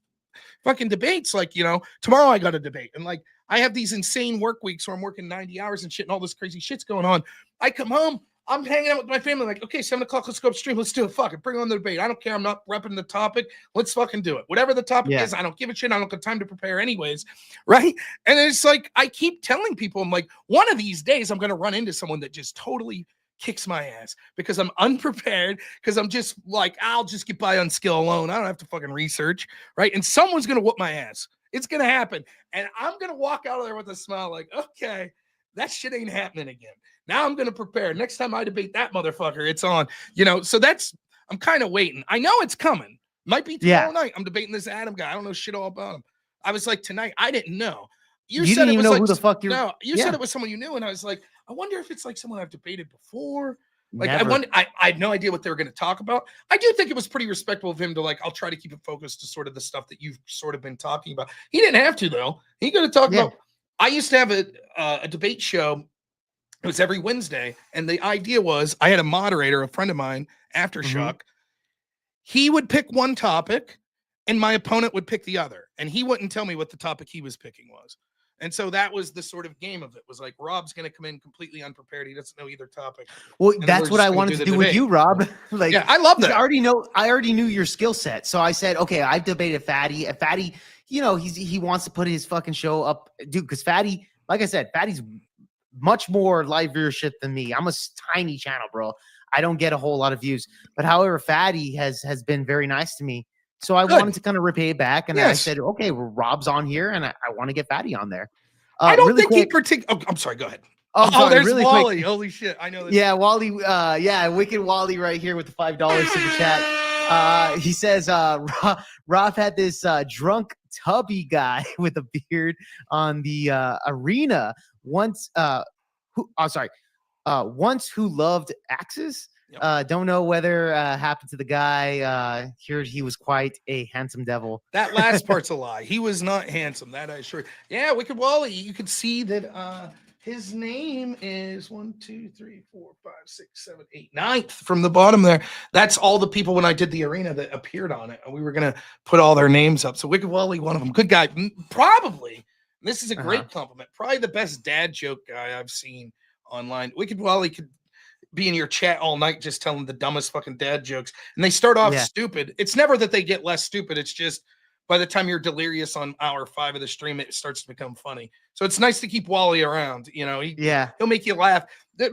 fucking debates. Like, you know, tomorrow I got a debate and like, I have these insane work weeks where I'm working 90 hours and shit and all this crazy shit's going on. I come home, I'm hanging out with my family, like, okay, 7 o'clock, let's go upstream. Let's do it. Fuck it. Bring on the debate. I don't care. I'm not repping the topic. Let's fucking do it. Whatever the topic is, I don't give a shit. I don't have time to prepare anyways. Right. And it's like, I keep telling people, I'm like, one of these days I'm going to run into someone that just totally kicks my ass because I'm unprepared, because I'm just like, I'll just get by on skill alone. I don't have to fucking research. Right. And someone's going to whoop my ass. It's going to happen. And I'm going to walk out of there with a smile like, okay, that shit ain't happening again. Now I'm going to prepare. Next time I debate that motherfucker, it's on, you know, so I'm kind of waiting. I know it's coming. Might be tomorrow night. I'm debating this Adam guy. I don't know shit all about him. I was like, tonight, I didn't know. You said didn't even know like, who the fuck No, you said it was someone you knew. And I was like, I wonder if it's like someone I've debated before. Like, Never. I had no idea what they were going to talk about. I do think it was pretty respectful of him to like, I'll try to keep it focused to sort of the stuff that you've sort of been talking about. He didn't have to, though. He could have talked about, I used to have a debate show. It was every Wednesday. And the idea was I had a moderator, a friend of mine, Aftershock. He would pick one topic and my opponent would pick the other. And he wouldn't tell me what the topic he was picking was. And so that was the sort of game of it. Was like, Rob's going to come in completely unprepared. He doesn't know either topic. Well, that's what I wanted to do with you, Rob. Like, yeah, I love that. I already knew your skill set. So I said, okay, I've debated Fatty. And Fatty, you know, he wants to put his fucking show up, dude, because Fatty, like I said, Fatty's much more live viewership than me. I'm a tiny channel, bro. I don't get a whole lot of views. But however, Fatty has been very nice to me. So I wanted to kind of repay it back. And I said, okay, well, Rob's on here and I want to get Fatty on there. I don't think he quick. Oh, I'm sorry. Go ahead. Oh, sorry, there's really Wally. quick. Holy shit. I know this. Yeah, Wally. Yeah, Wicked Wally right here with the $5 super chat. He says, Rob had this drunk tubby guy with a beard on the arena once. Once who loved axes. Yep. Don't know whether happened to the guy. Heard he was quite a handsome devil. That last part's a lie. He was not handsome. That I assure you. Yeah, Wicked Wally. You could see that his name is 1, 2, 3, 4, 5, 6, 7, 8, 9th from the bottom there. That's all the people when I did the arena that appeared on it. And we were going to put all their names up. So Wicked Wally, one of them. Good guy. Probably. This is a great compliment. Probably the best dad joke guy I've seen online. Wicked Wally could be in your chat all night just telling the dumbest fucking dad jokes. And they start off stupid. It's never that they get less stupid. It's just by the time you're delirious on hour 5 of the stream, it starts to become funny. So it's nice to keep Wally around. You know, he'll make you laugh.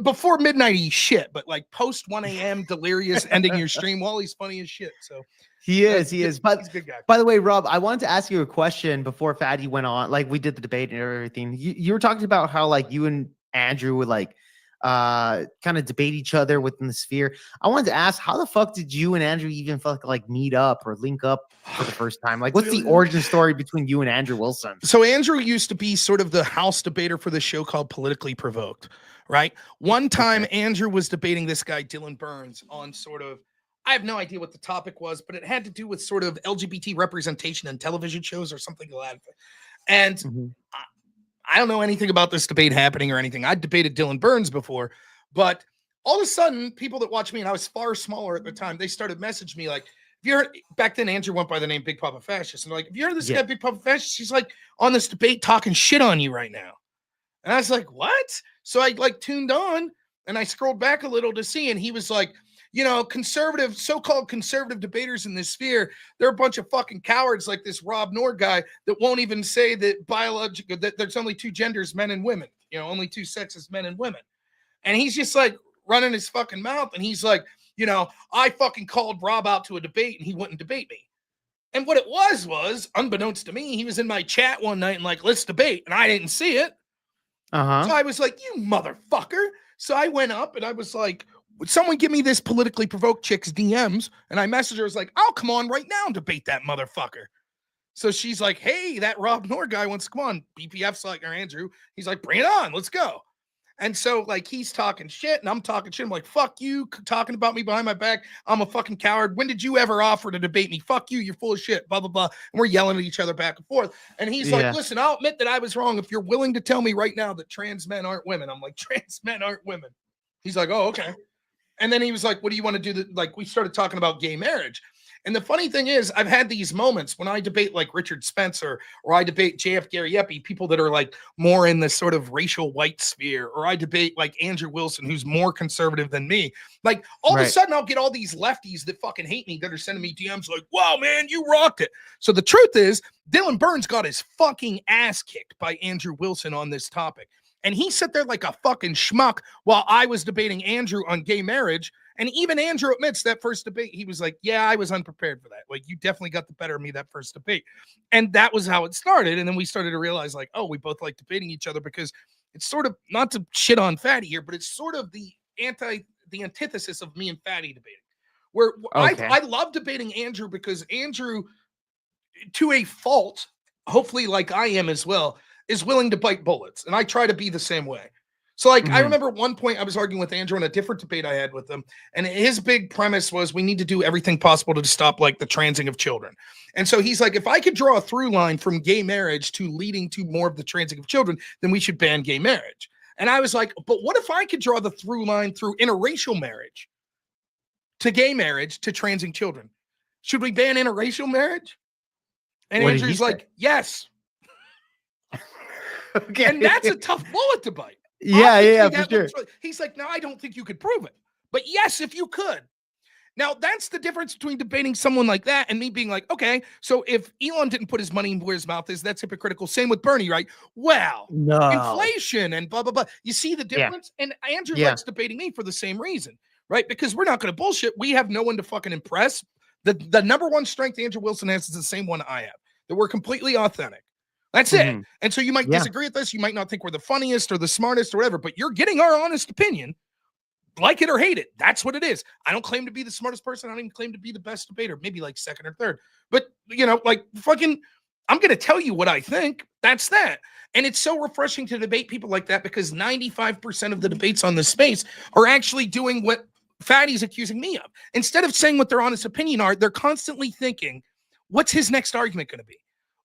Before midnight, he's shit, but like post 1 a.m. delirious ending your stream, Wally's funny as shit. So he is. But he's a good guy. By the way, Rob, I wanted to ask you a question before Fatty went on. Like we did the debate and everything. You were talking about how like you and Andrew would like kind of debate each other within the sphere. I wanted to ask, how the fuck did you and Andrew even like meet up or link up for the first time? Like, what's the origin story between you and Andrew Wilson? So Andrew used to be sort of the house debater for this show called Politically Provoked, right? One time Andrew was debating this guy, Dylan Burns, on sort of, I have no idea what the topic was, but it had to do with sort of LGBT representation in television shows or something like that. And I don't know anything about this debate happening or anything. I debated Dylan Burns before, but all of a sudden, people that watch me, and I was far smaller at the time, they started messaging me like, if you heard, back then Andrew went by the name Big Papa Fascist. And like, if you heard this guy, Big Papa Fascist, he's like on this debate talking shit on you right now. And I was like, what? So I like tuned on and I scrolled back a little to see, and he was like, you know, conservative, so-called conservative debaters in this sphere, they're a bunch of fucking cowards like this Rob Noor guy that won't even say that biological, that there's only 2 genders, men and women, you know, only 2 sexes, men and women. And he's just like running his fucking mouth. And he's like, you know, I fucking called Rob out to a debate and he wouldn't debate me. And what it was unbeknownst to me, he was in my chat one night and like, let's debate. And I didn't see it. So I was like, you motherfucker. So I went up and I was like, would someone give me this politically provoked chick's DMs? And I messaged her, I was like, I'll come on right now and debate that motherfucker. So she's like, hey, that Rob Noor guy wants to come on. BPF's like, or Andrew. He's like, bring it on. Let's go. And so like, he's talking shit and I'm talking shit. I'm like, fuck you talking about me behind my back. I'm a fucking coward. When did you ever offer to debate me? Fuck you. You're full of shit. Blah, blah, blah. And we're yelling at each other back and forth. And he's like, listen, I'll admit that I was wrong. If you're willing to tell me right now that trans men aren't women. I'm like, trans men aren't women. He's like, oh, okay. And then he was like, what do you want to do? Like, we started talking about gay marriage. And the funny thing is, I've had these moments when I debate like Richard Spencer or I debate JF Gariepi, people that are like more in the sort of racial white sphere, or I debate like Andrew Wilson, who's more conservative than me. Like all of a sudden I'll get all these lefties that fucking hate me that are sending me DMs like, wow, man, you rocked it. So the truth is, Dylan Burns got his fucking ass kicked by Andrew Wilson on this topic. And he sat there like a fucking schmuck while I was debating Andrew on gay marriage. And even Andrew admits that first debate, he was like, yeah, I was unprepared for that. Like, you definitely got the better of me that first debate. And that was how it started. And then we started to realize like, oh, we both like debating each other because it's sort of, not to shit on Fatty here, but it's sort of the antithesis of me and Fatty debating. Where I love debating Andrew because Andrew, to a fault, hopefully like I am as well, is willing to bite bullets. And I try to be the same way. So like, I remember at one point I was arguing with Andrew in a different debate I had with him. And his big premise was we need to do everything possible to stop like the transing of children. And so he's like, if I could draw a through line from gay marriage to leading to more of the transing of children, then we should ban gay marriage. And I was like, but what if I could draw the through line through interracial marriage to gay marriage to transing children? Should we ban interracial marriage? And Andrew's like, yes. Okay. And that's a tough bullet to bite. Yeah, for sure. He's like, no, I don't think you could prove it. But yes, if you could. Now, that's the difference between debating someone like that and me being like, okay, so if Elon didn't put his money where his mouth is, that's hypocritical. Same with Bernie, right? Well, inflation and blah, blah, blah. You see the difference? Yeah. And Andrew likes debating me for the same reason, right? Because we're not going to bullshit. We have no one to fucking impress. The number one strength Andrew Wilson has is the same one I have, that we're completely authentic. That's it. Mhm. And so you might Yeah. disagree with us. You might not think we're the funniest or the smartest or whatever, but you're getting our honest opinion. Like it or hate it. That's what it is. I don't claim to be the smartest person. I don't even claim to be the best debater, maybe like second or third. But, like fucking, I'm going to tell you what I think. That's that. And it's so refreshing to debate people like that because 95% of the debates on this space are actually doing what Fatty's accusing me of. Instead of saying what their honest opinion are, they're constantly thinking, what's his next argument going to be?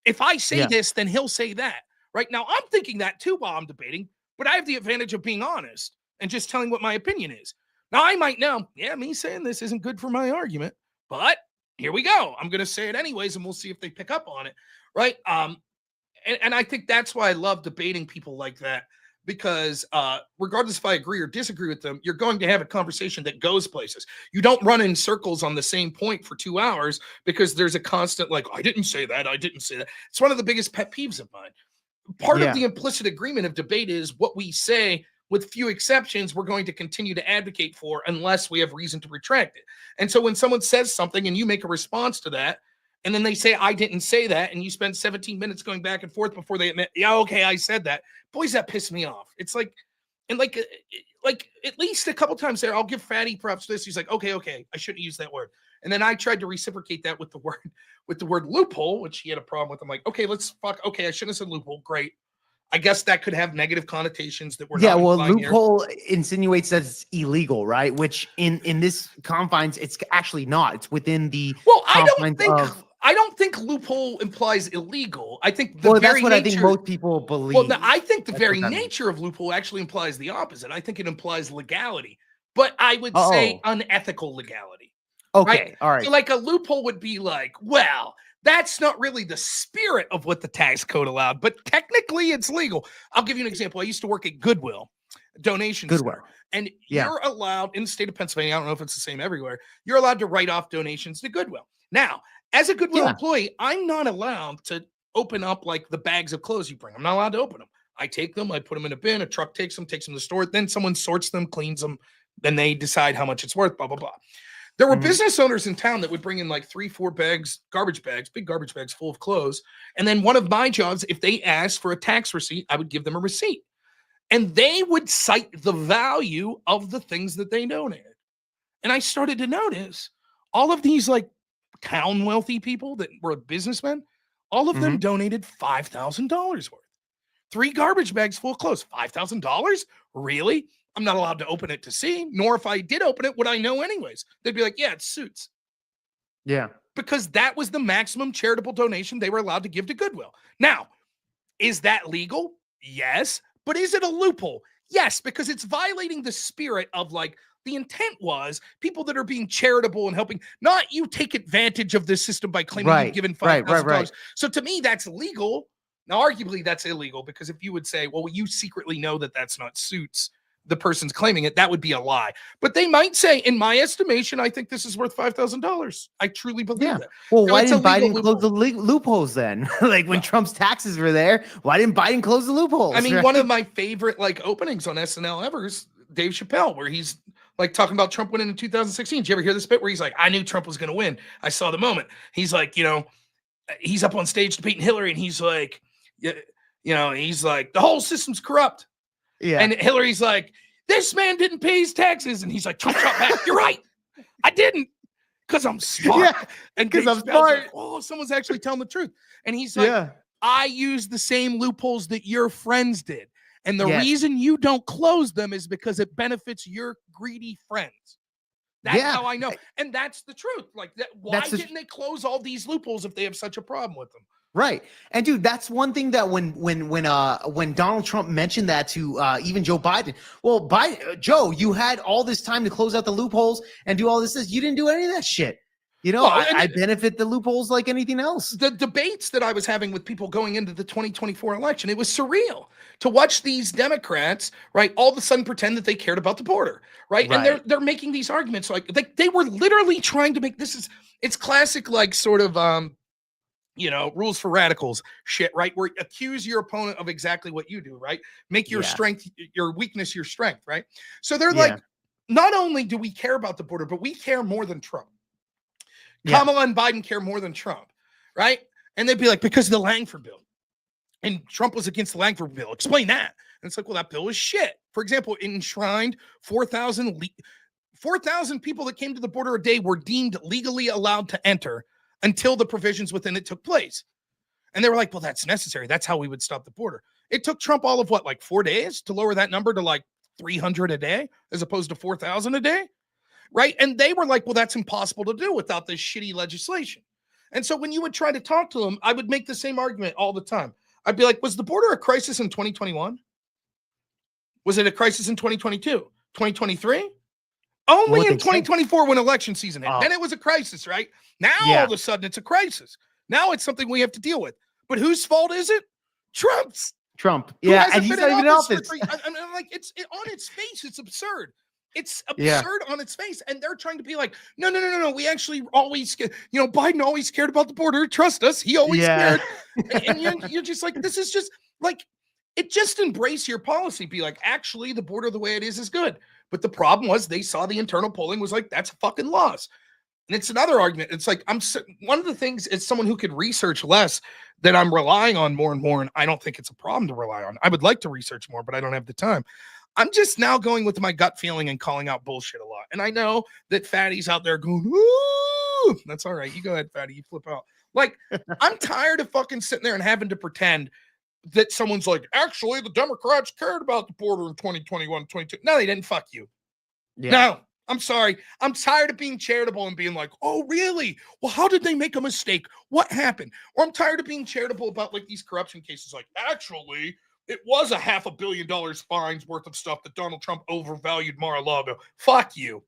If I say this, then he'll say that. Right now, I'm thinking that too while I'm debating, but I have the advantage of being honest and just telling what my opinion is. Now, I might know, me saying this isn't good for my argument, but here we go. I'm going to say it anyways, and we'll see if they pick up on it, right? And I think that's why I love debating people like that, because regardless if I agree or disagree with them, you're going to have a conversation that goes places. You don't run in circles on the same point for 2 hours because there's a constant, like, I didn't say that. It's one of the biggest pet peeves of mine. Part of the implicit agreement of debate is what we say, with few exceptions, we're going to continue to advocate for unless we have reason to retract it. And so when someone says something and you make a response to that, and then they say, I didn't say that, and you spend 17 minutes going back and forth before they admit, yeah, okay, I said that. Boys, that pissed me off. It's like, and like at least a couple times there, I'll give Fatty props to this. He's like, okay, I shouldn't use that word. And then I tried to reciprocate that with the word loophole, which he had a problem with. I'm like, okay, I shouldn't have said loophole. Great. I guess that could have negative connotations that we're not implying here. Loophole insinuates that it's illegal, right? Which in this confines, it's actually not. It's within the confines I don't think loophole implies illegal. I think that's what I think most people believe. Well, no, I think the very nature of loophole actually implies the opposite. I think it implies legality, but I would say unethical legality. Okay, right? all right. So like a loophole would be like, well, that's not really the spirit of what the tax code allowed, but technically it's legal. I'll give you an example. I used to work at Goodwill, donation store, and you're allowed in the state of Pennsylvania. I don't know if it's the same everywhere. You're allowed to write off donations to Goodwill. Now, as a Goodwill employee, I'm not allowed to open up like the bags of clothes you bring. I'm not allowed to open them. I take them, I put them in a bin, a truck takes them to the store, then someone sorts them, cleans them, then they decide how much it's worth, blah, blah, blah. There were business owners in town that would bring in like 3-4 bags, big garbage bags full of clothes. And then one of my jobs, if they asked for a tax receipt, I would give them a receipt. And they would cite the value of the things that they donated. And I started to notice all of these like town wealthy people that were businessmen, all of them donated $5,000 worth. 3 garbage bags full of clothes, $5,000? Really? I'm not allowed to open it to see, nor if I did open it, would I know anyways. They'd be like, yeah, it's suits. Yeah. Because that was the maximum charitable donation they were allowed to give to Goodwill. Now, is that legal? Yes. But is it a loophole? Yes, because it's violating the spirit of like, the intent was people that are being charitable and helping, not you take advantage of this system by claiming you've given $5,000. Right. So to me, that's legal. Now, arguably, that's illegal because if you would say, well, you secretly know that that's not suits, the person's claiming it, that would be a lie. But they might say, in my estimation, I think this is worth $5,000. I truly believe that. Well, So why it's a didn't Biden legal close the loopholes then? Like when Trump's taxes were there, why didn't Biden close the loopholes? I mean, one of my favorite like openings on SNL ever is Dave Chappelle, where he's like talking about Trump winning in 2016. Did you ever hear this bit where he's like, I knew Trump was going to win. I saw the moment. He's like, he's up on stage debating Hillary and he's like, he's like, the whole system's corrupt. Yeah. And Hillary's like, this man didn't pay his taxes. And he's like, Trump shot back. You're right. I didn't. Because I'm smart. Yeah, and because I'm Chappelle's smart. like, oh, someone's actually telling the truth. And he's like, I use the same loopholes that your friends did. And the reason you don't close them is because it benefits your greedy friends. That's how I know. And that's the truth. Like, why didn't they close all these loopholes if they have such a problem with them? Right. And dude, that's one thing that when Donald Trump mentioned that to even Joe Biden, well, Joe, you had all this time to close out the loopholes and do all this. You didn't do any of that shit. I benefit the loopholes like anything else. The debates that I was having with people going into the 2024 election, it was surreal to watch these Democrats, right, all of a sudden pretend that they cared about the border, right? And they're making these arguments like they were literally trying to make it's classic like sort of rules for radicals shit, right? Where accuse your opponent of exactly what you do, right? Make your strength, your weakness, your strength, right? So they're like, not only do we care about the border, but we care more than Trump. Kamala and Biden care more than Trump, right? And they'd be like, because of the Langford bill. And Trump was against the Langford bill. Explain that. And it's like, well, that bill is shit. For example, it enshrined 4,000 people that came to the border a day were deemed legally allowed to enter until the provisions within it took place. And they were like, well, that's necessary. That's how we would stop the border. It took Trump all of what, like 4 days to lower that number to like 300 a day as opposed to 4,000 a day, right? And they were like, well, that's impossible to do without this shitty legislation. And so when you would try to talk to them, I would make the same argument all the time. I'd be like, was the border a crisis in 2021? Was it a crisis in 2022? 2023? Only in 2024 when election season hit. Then it was a crisis, right? Now all of a sudden it's a crisis. Now it's something we have to deal with. But whose fault is it? Trump's. Trump. Yeah, and he's not even in office. I'm like, on its face, it's absurd. It's absurd on its face. And they're trying to be like, no. We actually always, Biden always cared about the border. Trust us. He always cared. And you're just like, this is just like, just embrace your policy. Be like, actually, the border the way it is good. But the problem was they saw the internal polling was like, that's a fucking loss. And it's another argument. It's like, one of the things is someone who could research less that I'm relying on more and more. And I don't think it's a problem to rely on. I would like to research more, but I don't have the time. I'm just now going with my gut feeling and calling out bullshit a lot. And I know that Fatty's out there going, ooh, that's all right. You go ahead, Fatty, you flip out. Like, I'm tired of fucking sitting there and having to pretend that someone's like, actually, the Democrats cared about the border in 2021, 22. No, they didn't. Fuck you. Yeah. No, I'm sorry. I'm tired of being charitable and being like, oh, really? Well, how did they make a mistake? What happened? Or I'm tired of being charitable about like these corruption cases. Like, actually, it was a $500 million fines worth of stuff that Donald Trump overvalued Mar-a-Lago. Fuck you.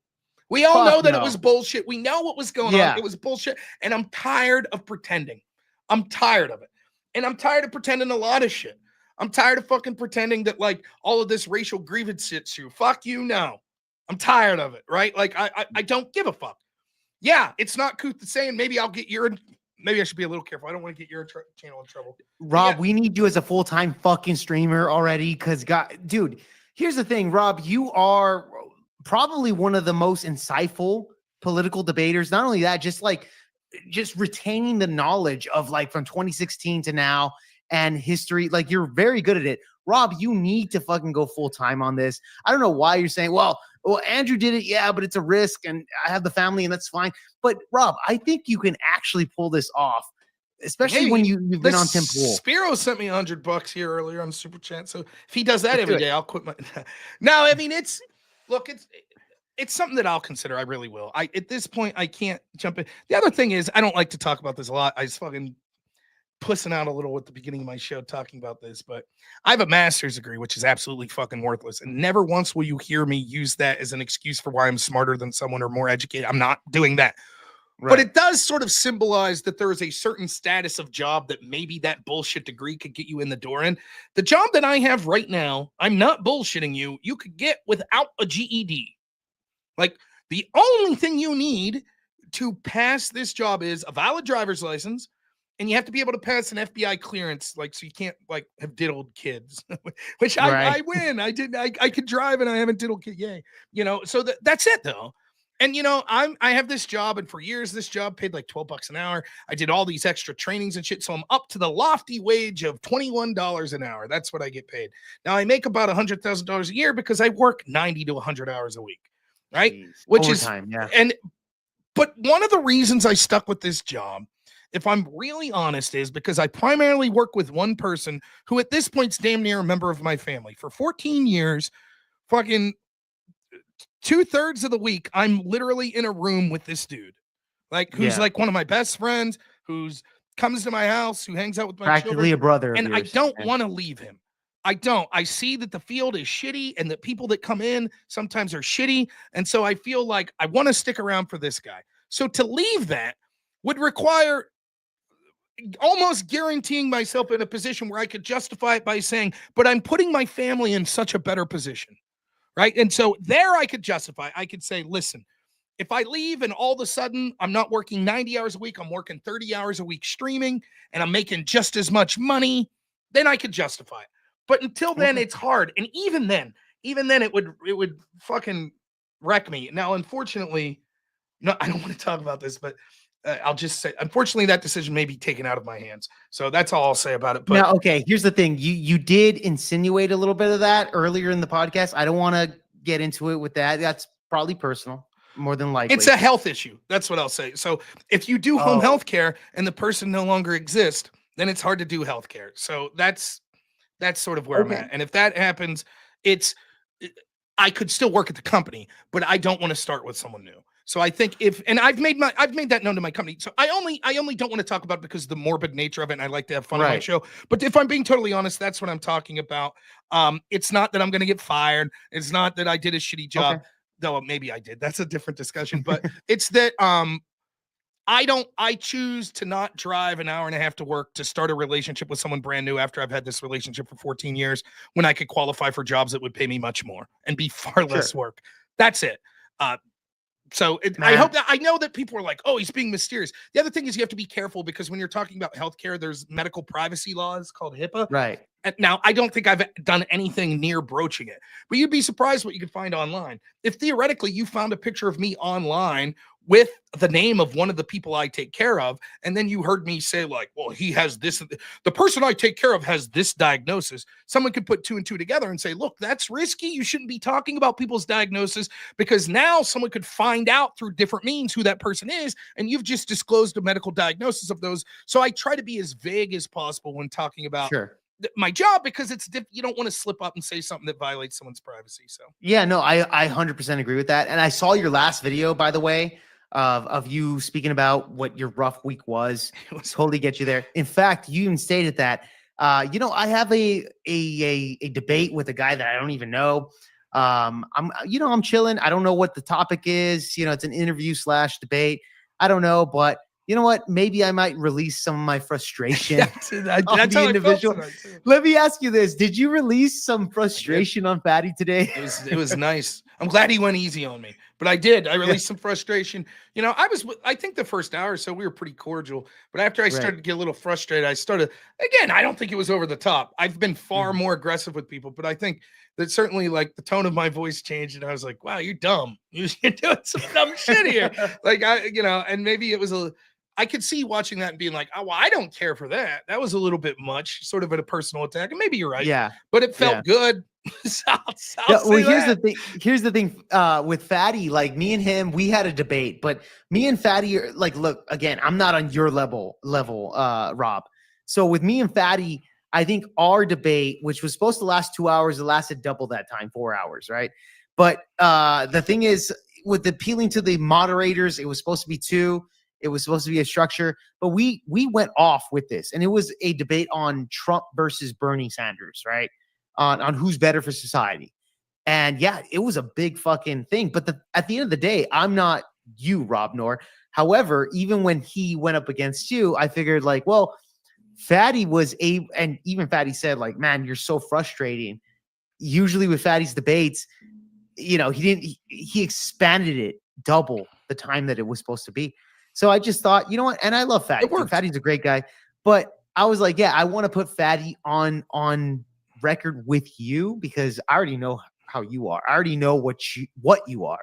We all know that it was bullshit. We know what was going on. It was bullshit. And I'm tired of pretending. I'm tired of it. And I'm tired of pretending a lot of shit. I'm tired of fucking pretending that like all of this racial grievance shit's true. Fuck you, no. I'm tired of it, right? Like I don't give a fuck. Yeah, it's not couth to say, and maybe I'll get maybe I should be a little careful. I don't want to get your channel in trouble. Rob, we need you as a full-time fucking streamer already. Because, dude, here's the thing, Rob. You are probably one of the most insightful political debaters. Not only that, just retaining the knowledge of like from 2016 to now and history. Like, you're very good at it. Rob, you need to fucking go full-time on this. I don't know why you're saying, well, Andrew did it. Yeah, but it's a risk and I have the family and that's fine. But Rob, I think you can actually pull this off, especially when you've been on Tim Pool. Spiro sent me $100 here earlier on Super Chat. So if he does that every day, I'll quit my. No, I mean, it's something that I'll consider. I really will. At this point, I can't jump in. The other thing is, I don't like to talk about this a lot. I just fucking pussing out a little at the beginning of my show talking about this, but I have a master's degree, which is absolutely fucking worthless. And never once will you hear me use that as an excuse for why I'm smarter than someone or more educated. I'm not doing that. Right. But it does sort of symbolize that there is a certain status of job that maybe that bullshit degree could get you in the door in. The job that I have right now, I'm not bullshitting you, you could get without a GED. Like, the only thing you need to pass this job is a valid driver's license, and you have to be able to pass an FBI clearance, like, so you can't like have diddled kids, which I win. I could drive and I haven't diddled kids. Yay. So that's it though. And I have this job, and for years, this job paid like $12 an hour. I did all these extra trainings and shit. So I'm up to the lofty wage of $21 an hour. That's what I get paid. Now I make about $100,000 a year because I work 90 to 100 hours a week. Right. Jeez. Which overtime, but one of the reasons I stuck with this job, if I'm really honest, is because I primarily work with one person who at this point's damn near a member of my family. For 14 years, fucking 2/3 of the week, I'm literally in a room with this dude, like who's like one of my best friends, who's comes to my house, who hangs out with my practically children, a brother. And I don't want to leave him. I don't. I see that the field is shitty and that people that come in sometimes are shitty. And so I feel like I want to stick around for this guy. So to leave that would require almost guaranteeing myself in a position where I could justify it by saying, but I'm putting my family in such a better position. Right. And so there I could justify. I could say, listen, if I leave and all of a sudden I'm not working 90 hours a week, I'm working 30 hours a week streaming and I'm making just as much money, then I could justify it. But until then, it's hard. And even then it would fucking wreck me. Now, unfortunately, no, I don't want to talk about this, but I'll just say, unfortunately, that decision may be taken out of my hands. So that's all I'll say about it. But now, okay, here's the thing. You did insinuate a little bit of that earlier in the podcast. I don't want to get into it with that. That's probably personal, more than likely. it's a health issue. That's what I'll say. So if you do home health care and the person no longer exists, then it's hard to do health care. So that's sort of where I'm at. And if that happens, I could still work at the company, but I don't want to start with someone new. So I think I've made that known to my company. So I only don't want to talk about it because of the morbid nature of it, and I like to have fun on my show. But if I'm being totally honest, that's what I'm talking about. It's not that I'm going to get fired. It's not that I did a shitty job, though maybe I did. That's a different discussion. But it's that I choose to not drive an hour and a half to work to start a relationship with someone brand new after I've had this relationship for 14 years when I could qualify for jobs that would pay me much more and be far less work. That's it. So I know that people are like, oh, he's being mysterious. The other thing is you have to be careful because when you're talking about healthcare, there's medical privacy laws called HIPAA. Right. And now, I don't think I've done anything near broaching it, but you'd be surprised what you could find online. If theoretically you found a picture of me online with the name of one of the people I take care of, and then you heard me say like, well, he has this, the person I take care of has this diagnosis, someone could put two and two together and say, look, that's risky. You shouldn't be talking about people's diagnosis because now someone could find out through different means who that person is, and you've just disclosed a medical diagnosis of those. So I try to be as vague as possible when talking about my job because you don't want to slip up and say something that violates someone's privacy. So yeah, no, I 100% agree with that. And I saw your last video, by the way, of you speaking about what your rough week was. Totally get you there. In fact, you even stated that, I have a debate with a guy that I don't even know. I'm chilling. I don't know what the topic is. It's an interview / debate. I don't know, but you know what? Maybe I might release some of my frustration. That's how individual. I felt tonight, Let me ask you this. Did you release some frustration on Fatty today? It was nice. I'm glad he went easy on me, but I did. I released some frustration. I think the first hour or so we were pretty cordial, but after I started to get a little frustrated, I don't think it was over the top. I've been far more aggressive with people, but I think that certainly like the tone of my voice changed and I was like, wow, you're dumb. You're doing some dumb shit here. And maybe it was I could see watching that and being like, oh, well, I don't care for that. That was a little bit much, sort of a personal attack. And maybe you're right. Yeah. But it felt good. Here's the thing with Fatty, like me and him, we had a debate, but me and Fatty are like, look, again, I'm not on your level, Rob. So with me and Fatty, I think our debate, which was supposed to last 2 hours, it lasted double that time, 4 hours, right? But the thing is, with appealing to the moderators, it was supposed to be 2. It was supposed to be a structure, but we went off with this, and it was a debate on Trump versus Bernie Sanders, right? On who's better for society. And yeah, it was a big fucking thing. But at the end of the day, I'm not you, Rob Nor. However, even when he went up against you, I figured like, well, Fatty was and even Fatty said like, man, you're so frustrating. Usually with Fatty's debates, he expanded it double the time that it was supposed to be. So I just thought, you know what? And I love Fatty. Fatty's a great guy. But I was like, yeah, I want to put Fatty on record with you because I already know how you are. I already know what you are.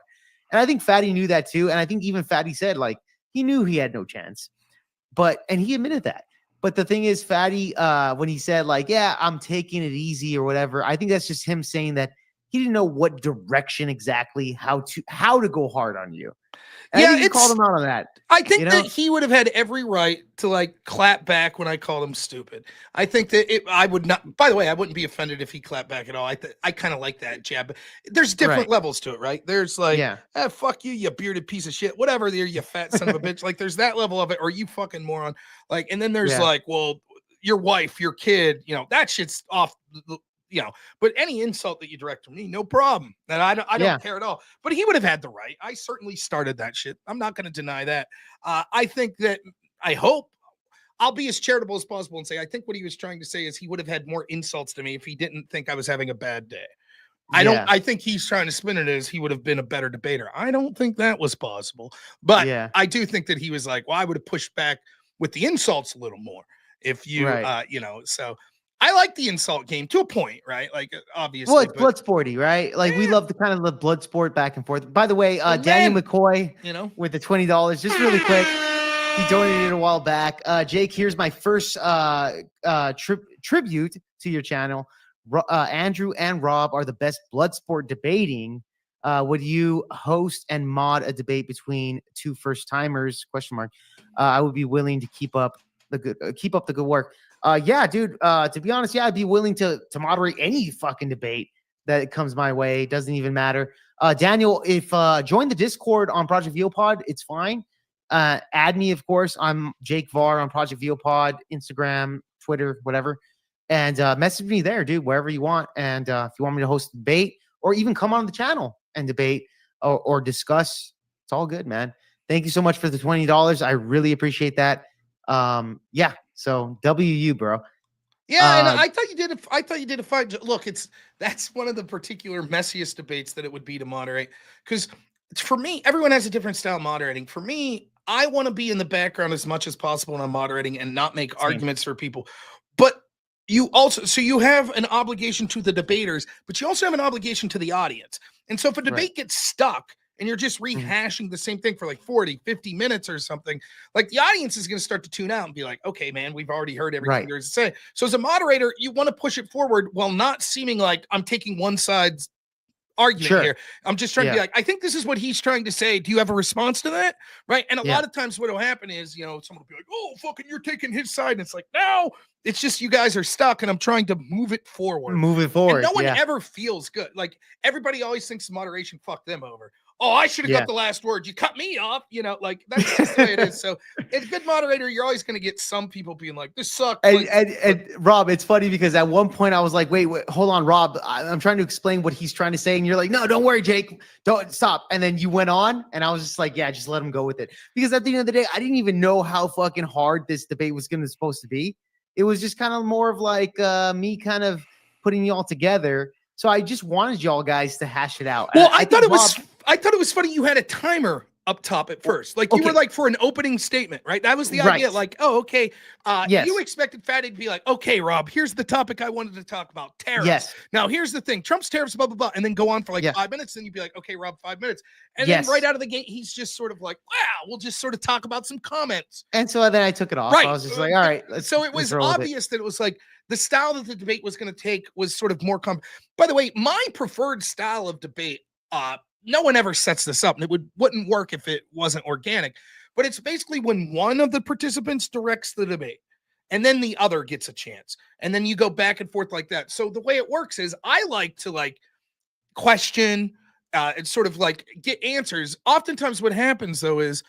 And I think Fatty knew that too. And I think even Fatty said like he knew he had no chance. And he admitted that. But the thing is, Fatty, when he said like, yeah, I'm taking it easy or whatever, I think that's just him saying that he didn't know what direction exactly, how to go hard on you. And I think he called him out on that. I think that he would have had every right to like clap back when I called him stupid. I think that I would not. By the way, I wouldn't be offended if he clapped back at all. I kind of like that jab. There's different levels to it, right? There's like, fuck you, you bearded piece of shit, whatever. There, you fat son of a bitch. Like, there's that level of it, or you fucking moron. Like, and then there's like, well, your wife, your kid, that shit's off. But any insult that you direct to me, no problem. And I don't care at all. But he would have had the right. I certainly started that shit. I'm not going to deny that. I think that I hope I'll be as charitable as possible and say, I think what he was trying to say is he would have had more insults to me if he didn't think I was having a bad day. I think he's trying to spin it as he would have been a better debater. I don't think that was possible. But I do think that he was like, well, I would have pushed back with the insults a little more if you, so I like the insult game to a point, right? Like, obviously. Well, it's blood sporty, right? Like, we love the kind of the blood sport back and forth. By the way, Daniel McCoy, with the $20, just really quick. He donated a while back. Jake, here's my first tribute to your channel. Andrew and Rob are the best blood sport debating. Would you host and mod a debate between two first timers? ? I would be willing to keep up the good work. Yeah, dude. To be honest, yeah, I'd be willing to moderate any fucking debate that comes my way. It doesn't even matter. Daniel, if join the Discord on Project VealPod, it's fine. Add me, of course. I'm Jake Var on Project VealPod, Instagram, Twitter, whatever. And message me there, dude, wherever you want. And if you want me to host a debate or even come on the channel and debate or discuss, it's all good, man. Thank you so much for the $20. I really appreciate that. Yeah. So WU, bro. Yeah, and I thought you did. I thought you did a fine. Look, that's one of the particular messiest debates that it would be to moderate. Because for me, everyone has a different style of moderating. For me, I want to be in the background as much as possible when I'm moderating and not make arguments for people. But you also, so you have an obligation to the debaters, but you also have an obligation to the audience. And so if a debate gets stuck and you're just rehashing the same thing for like 40, 50 minutes or something, like the audience is going to start to tune out and be like, okay, man, we've already heard everything there's to say. So as a moderator, you want to push it forward while not seeming like I'm taking one side's argument here. I'm just trying to be like, I think this is what he's trying to say. Do you have a response to that? Right. And a lot of times what will happen is, someone will be like, oh, fucking, you're taking his side. And it's like, no, it's just you guys are stuck and I'm trying to move it forward. And no one ever feels good. Like everybody always thinks moderation fucked them over. Oh, I should have got the last word. You cut me off. Like that's just the way it is. So it's a good moderator. You're always going to get some people being like, this sucks. And Rob, it's funny because at one point I was like, wait, hold on, Rob. I'm trying to explain what he's trying to say. And you're like, no, don't worry, Jake. Don't stop. And then you went on and I was just like, yeah, just let him go with it. Because at the end of the day, I didn't even know how fucking hard this debate was supposed to be. It was just kind of more of like me kind of putting you all together. So I just wanted y'all guys to hash it out. Well, I thought it was funny you had a timer up top at first. Like you were like for an opening statement, right? That was the idea. Like, oh, okay. You expected Fatty to be like, okay, Rob, here's the topic I wanted to talk about. Tariffs. Yes. Now here's the thing. Trump's tariffs, blah, blah, blah. And then go on for like 5 minutes. Then you'd be like, okay, Rob, 5 minutes. And then right out of the gate, he's just sort of like, wow, we'll just sort of talk about some comments. And so then I took it off. I was just like, all right. So it was obvious that it was like the style that the debate was going to take was sort of more By the way, my preferred style of debate, no one ever sets this up, and it wouldn't work if it wasn't organic. But it's basically when one of the participants directs the debate, and then the other gets a chance, and then you go back and forth like that. So the way it works is I like to question and sort of get answers. Oftentimes, what happens though is,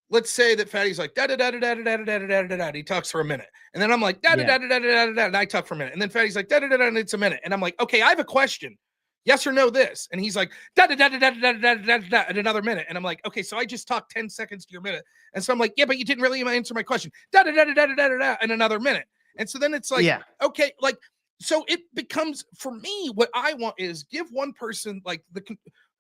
let's say that Fatty's like da da da da da da da da da da da. He talks for a minute, and then I'm like da da da da da da da da, and I talk for a minute, and then Fatty's like da da da da, and it's a minute, and I'm like, okay, I have a question. Yes or no this? And he's like, da da da da da da da da da at another minute. And I'm like, okay, so I just talked 10 seconds to your minute. And so I'm like, yeah, but you didn't really answer my question. Da da da da da da da da in another minute. And so then it's like, okay, so it becomes, for me, what I want is give one person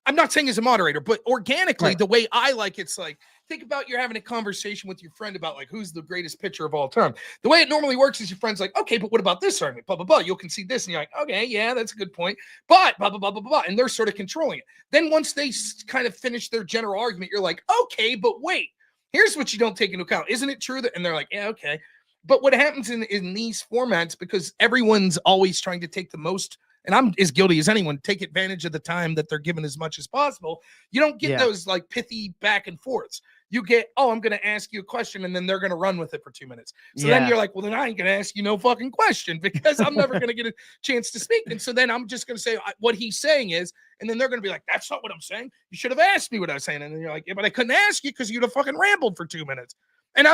I'm not saying as a moderator, but organically, the way I like it's like, think about you're having a conversation with your friend about who's the greatest pitcher of all time. The way it normally works is your friend's like, okay, but what about this argument? Blah, blah, blah. You'll concede this. And you're like, okay, yeah, that's a good point. But blah, blah, blah, blah, blah. And they're sort of controlling it. Then once they kind of finish their general argument, you're like, okay, but wait, here's what you don't take into account. Isn't it true that, and they're like, yeah, okay. But what happens in these formats, because everyone's always trying to take the most, and I'm as guilty as anyone, take advantage of the time that they're given as much as possible. You don't get those pithy back and forths. You get, oh, I'm going to ask you a question, and then they're going to run with it for 2 minutes. So then you're like, well, then I ain't going to ask you no fucking question because I'm never going to get a chance to speak. And so then I'm just going to say what he's saying is, and then they're going to be like, that's not what I'm saying. You should have asked me what I was saying. And then you're like, yeah, but I couldn't ask you because you'd have fucking rambled for 2 minutes. And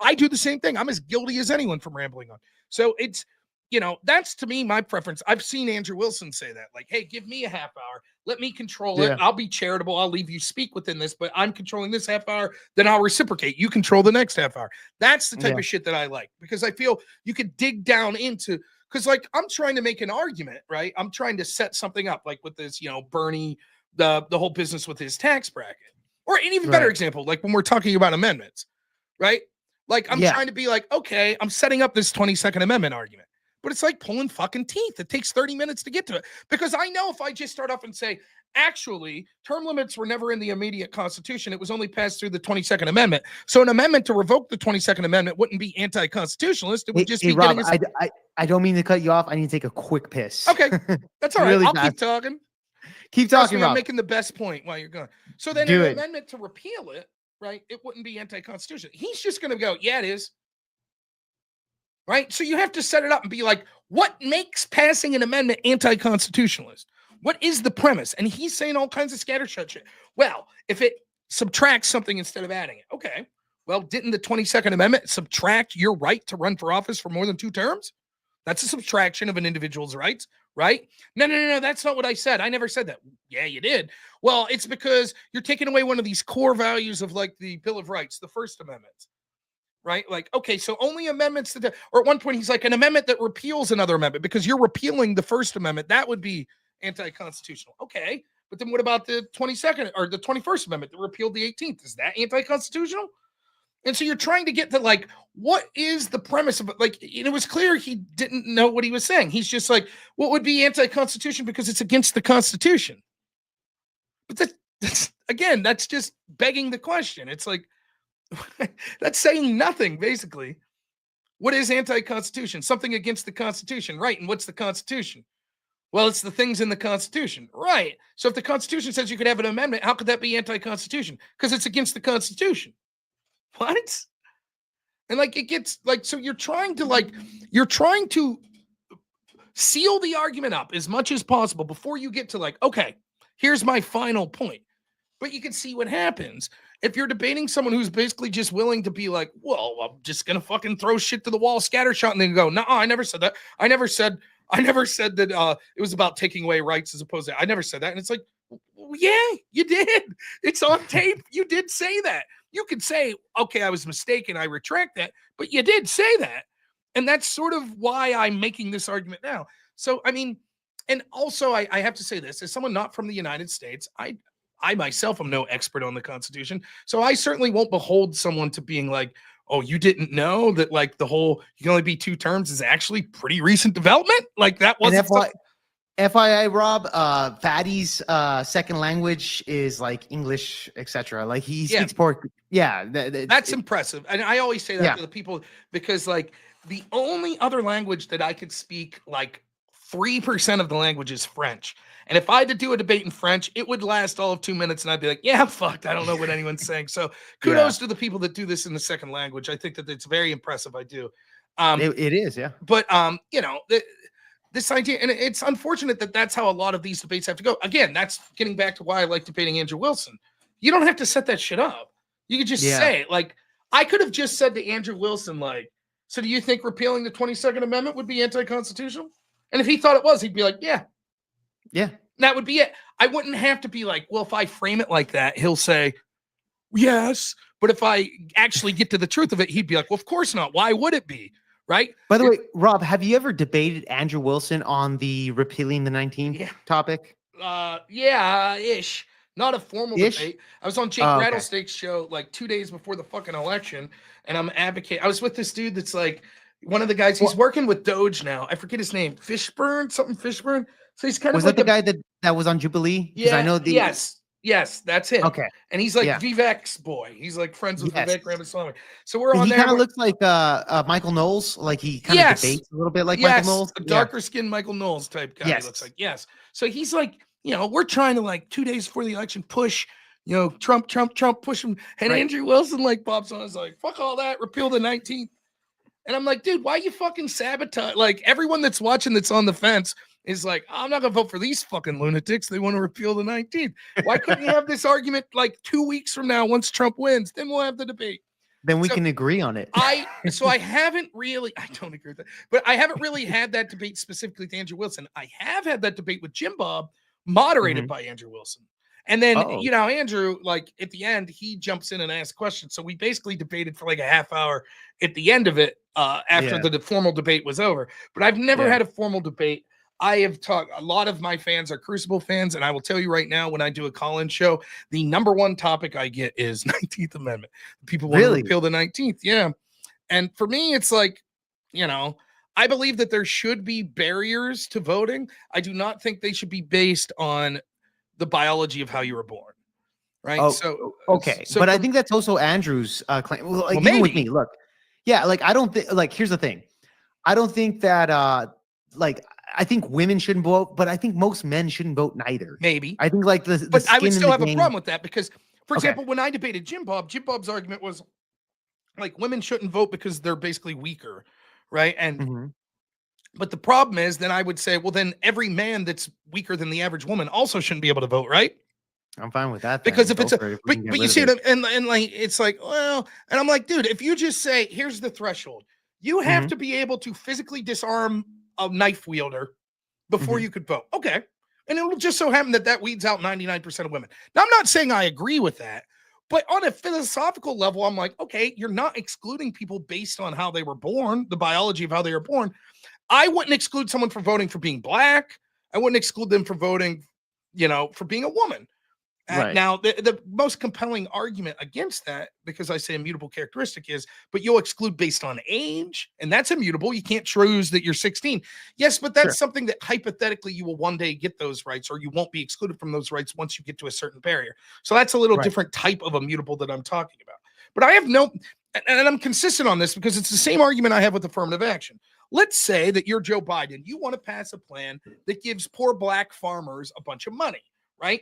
I do the same thing. I'm as guilty as anyone from rambling on. So it's, that's to me my preference. I've seen Andrew Wilson say that, hey, give me a half hour. Let me control it. I'll be charitable. I'll leave you speak within this, but I'm controlling this half hour. Then I'll reciprocate. You control the next half hour. That's the type of shit that I like because I feel you could dig down into, because I'm trying to make an argument, right? I'm trying to set something up with this, Bernie, the whole business with his tax bracket, or an even better example, when we're talking about amendments, right? I'm trying to be okay, I'm setting up this 22nd Amendment argument. But it's like pulling fucking teeth. It takes 30 minutes to get to it. Because I know if I just start off and say, actually, term limits were never in the immediate Constitution. It was only passed through the 22nd Amendment. So an amendment to revoke the 22nd Amendment wouldn't be anti-constitutionalist. It would just be Rob, getting I don't mean to cut you off. I need to take a quick piss. Okay, that's all right. Really I'll fast. keep talking. Keep Trust talking, me, I'm Rob. making the best point while you're gone. So then Do an it. amendment to repeal it, right? It wouldn't be anti-constitutional. He's just going to go, yeah, it is. Right? So you have to set it up and be like, what makes passing an amendment anti-constitutionalist? What is the premise? And he's saying all kinds of scattershot shit. Well, if it subtracts something instead of adding it, okay. Well, didn't the 22nd Amendment subtract your right to run for office for more than 2 terms? That's a subtraction of an individual's rights, right? No. That's not what I said. I never said that. Yeah, you did. Well, it's because you're taking away one of these core values of like the Bill of Rights, the First Amendment. Right? Like, okay, so only amendments to or at one point he's like an amendment that repeals another amendment because you're repealing the First Amendment. That would be anti-constitutional. Okay. But then what about the 22nd or the 21st Amendment that repealed the 18th? Is that anti-constitutional? And so you're trying to get to like, what is the premise of it? Like, it was clear he didn't know what he was saying. He's just like, what would be anti-constitution because it's against the Constitution? But that's just begging the question. It's like, that's saying nothing, basically. What is anti-constitution? Something against the Constitution, right? And what's the Constitution? Well, it's the things in the Constitution, right? So if the Constitution says you could have an amendment, how could that be anti-constitution? Because it's against the Constitution. What? And like it gets like, so you're trying to seal the argument up as much as possible before you get to like, okay, here's my final point. But you can see what happens if you're debating someone who's basically just willing to be like, well, I'm just gonna fucking throw shit to the wall, scattershot, and then go, no, I never said that. I never said that it was about taking away rights as opposed to. I never said that. And it's like, well, yeah, you did. It's on tape. You did say that. You could say, okay, I was mistaken. I retract that. But you did say that. And that's sort of why I'm making this argument now. So, I mean, and also I have to say this, as someone not from the United States, I myself am no expert on the Constitution. So I certainly won't behold someone to being like, oh, you didn't know that like the whole, you can only be 2 terms is actually pretty recent development. Like that wasn't FYI, Rob, Fatty's second language is like English, etc. Like he speaks Portuguese. Yeah, that's impressive. And I always say that to the people because like the only other language that I could speak like 3% of the language is French. And if I had to do a debate in French, it would last all of 2 minutes and I'd be like, yeah, I'm fucked. I don't know what anyone's saying. So kudos to the people that do this in the second language. I think that it's very impressive. I do. It is, yeah. But, you know, this idea, and it's unfortunate that that's how a lot of these debates have to go. Again, that's getting back to why I like debating Andrew Wilson. You don't have to set that shit up. You could just say it. Like, I could have just said to Andrew Wilson, like, so do you think repealing the 22nd Amendment would be anti-constitutional? And if he thought it was, he'd be like, yeah. Yeah. That would be it. I wouldn't have to be like, well, if I frame it like that, he'll say, yes. But if I actually get to the truth of it, he'd be like, well, of course not. Why would it be? Right? By the way, Rob, have you ever debated Andrew Wilson on the repealing the 19th topic? Ish. Not a formal debate. I was on Jake Rattlesnake's show like 2 days before the fucking election, and I'm advocating. I was with this dude that's like one of the guys. He's working with Doge now. I forget his name. Fishburne. So he's kind of that the guy that was on Jubilee? Yeah. I know the Yes, that's him. Okay. And he's like Vivek's boy. He's like friends with Vivek Ramaswamy. So we're on he there. He kind of looks like Michael Knowles. Like he kind of debates a little bit like Michael Knowles. A darker skinned Michael Knowles type guy. He looks like. So he's like, you know, we're trying to like 2 days before the election push, you know, Trump, push him. And Andrew Wilson like pops on. Is like, fuck all that. Repeal the 19th. And I'm like, dude, why you fucking sabotage? Like everyone that's watching that's on the fence is like, I'm not gonna vote for these fucking lunatics. They want to repeal the 19th. Why couldn't you have this argument like 2 weeks from now once Trump wins? Then we'll have the debate. Then we can agree on it. I haven't really, I don't agree with that, but I haven't really had that debate specifically with Andrew Wilson. I have had that debate with Jim Bob, moderated by Andrew Wilson. And then, you know, Andrew, like at the end, he jumps in and asks questions. So we basically debated for like a half hour at the end of it after the formal debate was over. But I've never had a formal debate. I have talked, a lot of my fans are Crucible fans. And I will tell you right now, when I do a call-in show, the number one topic I get is 19th Amendment. People want to repeal the 19th. Yeah. And for me, it's like, you know, I believe that there should be barriers to voting. I do not think they should be based on the biology of how you were born, right? Oh, so okay, so but I from- think that's also Andrew's claim. Well, like, Well, even with maybe. me, look, yeah, like I don't think, like, here's the thing, I don't think that like, I think women shouldn't vote, but I think most men shouldn't vote neither. maybe, I think like the but I skin would in still the have a game. problem with that because, for Okay. example, when I debated Jim Bob's argument was like women shouldn't vote because they're basically weaker, right? And Mhm. but the problem is, then I would say, well, then every man that's weaker than the average woman also shouldn't be able to vote, right? I'm fine with that. Then. Because if Go it's a, for it, if we but, can get but you rid see of it, and like it's like, well, and I'm like, dude, if you just say, here's the threshold, you have Mhm. to be able to physically disarm a knife wielder before Mhm. you could vote. Okay. And it'll just so happen that that weeds out 99% of women. Now, I'm not saying I agree with that, but on a philosophical level, I'm like, okay, you're not excluding people based on how they were born, the biology of how they were born. I wouldn't exclude someone from voting for being black. I wouldn't exclude them from voting, for being a woman. Right. Now, the most compelling argument against that, because I say immutable characteristic, is, but you'll exclude based on age, and that's immutable. You can't choose that you're 16. Yes, but that's Sure. something that hypothetically you will one day get those rights, or you won't be excluded from those rights once you get to a certain barrier. So that's a little Right. different type of immutable that I'm talking about. But I have no, and I'm consistent on this because it's the same argument I have with affirmative action. Let's say that you're Joe Biden. You want to pass a plan that gives poor black farmers a bunch of money, right?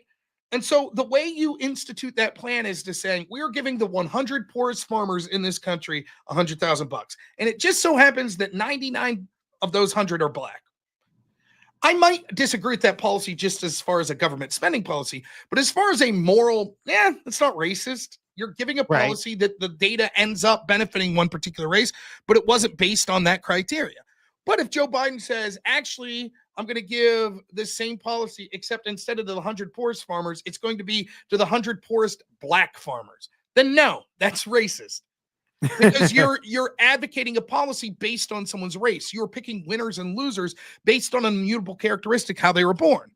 And so the way you institute that plan is to say, we're giving the 100 poorest farmers in this country $100,000. And it just so happens that 99 of those 100 are black. I might disagree with that policy just as far as a government spending policy, but as far as a moral, it's not racist. You're giving a Right. policy that the data ends up benefiting one particular race, but it wasn't based on that criteria. But if Joe Biden says, actually, I'm going to give this same policy, except instead of the 100 poorest farmers, it's going to be to the 100 poorest black farmers, then no, that's racist. Because you're advocating a policy based on someone's race. You're picking winners and losers based on an immutable characteristic, how they were born.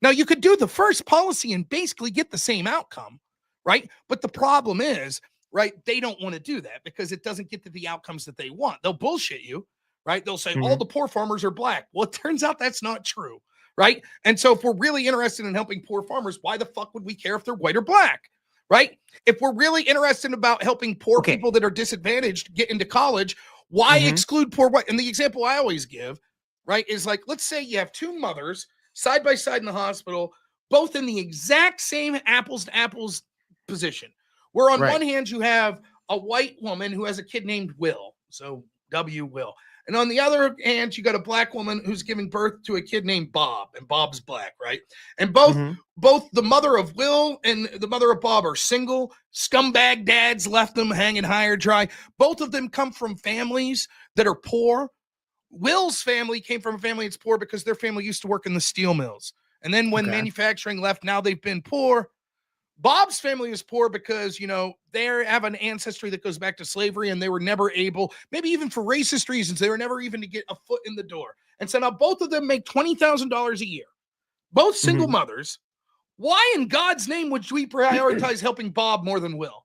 Now, you could do the first policy and basically get the same outcome, right? But the problem is, right, they don't want to do that because it doesn't get to the outcomes that they want. They'll bullshit you, right? They'll say all Mhm. the poor farmers are black. Well, it turns out that's not true, right? And so if we're really interested in helping poor farmers, why the fuck would we care if they're white or black, right? If we're really interested about helping poor Okay. people that are disadvantaged get into college, why Mhm. exclude poor white? And the example I always give, right, is like, let's say you have two mothers side by side in the hospital, both in the exact same apples to apples position. Where on Right. one hand, you have a white woman who has a kid named Will. So W Will. And on the other hand, you got a black woman who's giving birth to a kid named Bob, and Bob's black, right? And Mhm. both the mother of Will and the mother of Bob are single. Scumbag dads left them hanging high or dry. Both of them come from families that are poor. Will's family came from a family that's poor because their family used to work in the steel mills. And then when Okay. manufacturing left, now they've been poor. Bob's family is poor because, they have an ancestry that goes back to slavery and they were never able, maybe even for racist reasons, they were never even to get a foot in the door. And so now both of them make $20,000 a year, both single Mhm. mothers. Why in God's name would we prioritize helping Bob more than Will?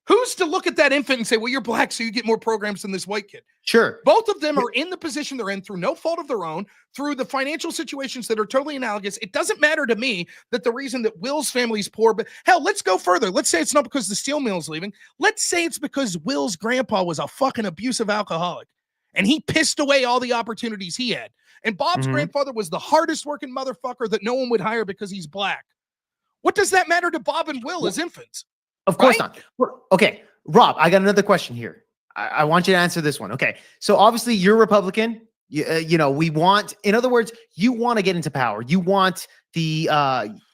Who's to look at that infant and say, well, you're black, so you get more programs than this white kid? Sure. Both of them are in the position they're in through no fault of their own, through the financial situations that are totally analogous. It doesn't matter to me that the reason that Will's family is poor, but hell, let's go further. Let's say it's not because the steel mill's leaving. Let's say it's because Will's grandpa was a fucking abusive alcoholic and he pissed away all the opportunities he had. And Bob's Mhm. grandfather was the hardest working motherfucker that no one would hire because he's black. What does that matter to Bob and Will as infants? Of course Right? not. Okay, Rob, I got another question here. I want you to answer this one. Okay, so obviously you're Republican. We want, in other words, you want to get into power. You want the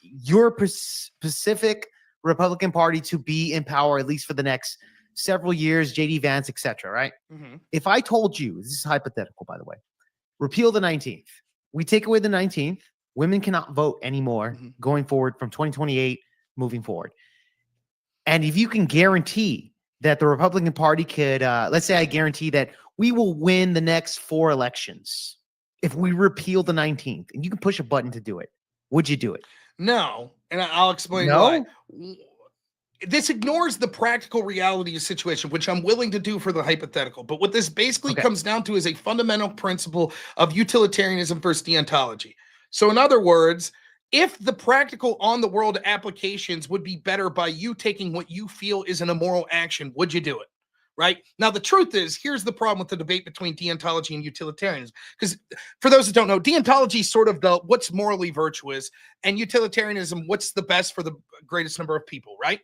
your specific Republican Party to be in power at least for the next several years. JD Vance, etc. Right? Mm-hmm. If I told you, this is hypothetical, by the way, repeal the 19th, we take away the 19th, women cannot vote anymore Mhm. going forward from 2028 moving forward. And if you can guarantee that the Republican Party could, let's say I guarantee that we will win the next 4 elections if we repeal the 19th, and you can push a button to do it, would you do it? No, and I'll explain No? why. This ignores the practical reality of the situation, which I'm willing to do for the hypothetical. But what this basically Okay. comes down to is a fundamental principle of utilitarianism versus deontology. So in other words, if the practical on the world applications would be better by you taking what you feel is an immoral action, would you do it? Right now, the truth is, here's the problem with the debate between deontology and utilitarianism. Because for those that don't know, deontology is sort of the what's morally virtuous, and utilitarianism, what's the best for the greatest number of people, right?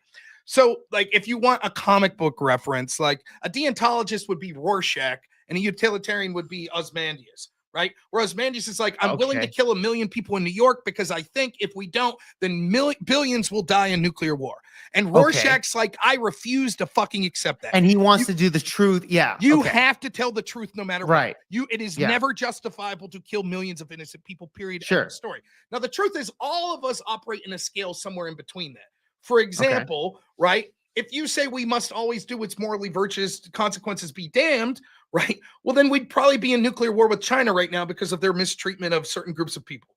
So, like, if you want a comic book reference, like a deontologist would be Rorschach, and a utilitarian would be Ozymandias, right? Where Ozymandias is like, I'm willing to kill 1 million people in New York because I think if we don't, then billions will die in nuclear war. And Rorschach's like, I refuse to fucking accept that. And he wants to do the truth. Yeah. You have to tell the truth no matter what. It is never justifiable to kill millions of innocent people, period. Sure. End of story. Now, the truth is, all of us operate in a scale somewhere in between that. For example, right? If you say we must always do what's morally virtuous, consequences be damned, right? Well, then we'd probably be in nuclear war with China right now because of their mistreatment of certain groups of people,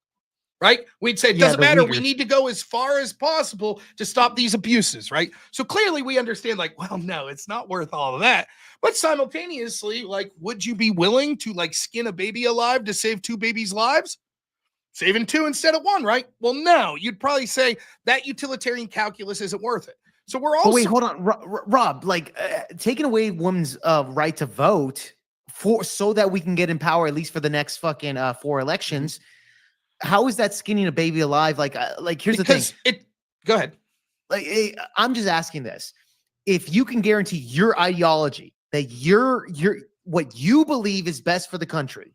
right? We'd say it doesn't matter. We need to go as far as possible to stop these abuses, right? So clearly we understand, like, well, no, it's not worth all of that. But simultaneously, like, would you be willing to like skin a baby alive to save 2 babies' lives? Saving 2 instead of 1, right? Well, no, you'd probably say that utilitarian calculus isn't worth it. So we're also— wait, hold on, Rob. Like taking away women's right to vote so that we can get in power at least for the next fucking 4 elections. How is that skinning a baby alive? Like here's the thing. Go ahead. Like I'm just asking this: if you can guarantee your ideology, that you're what you believe is best for the country,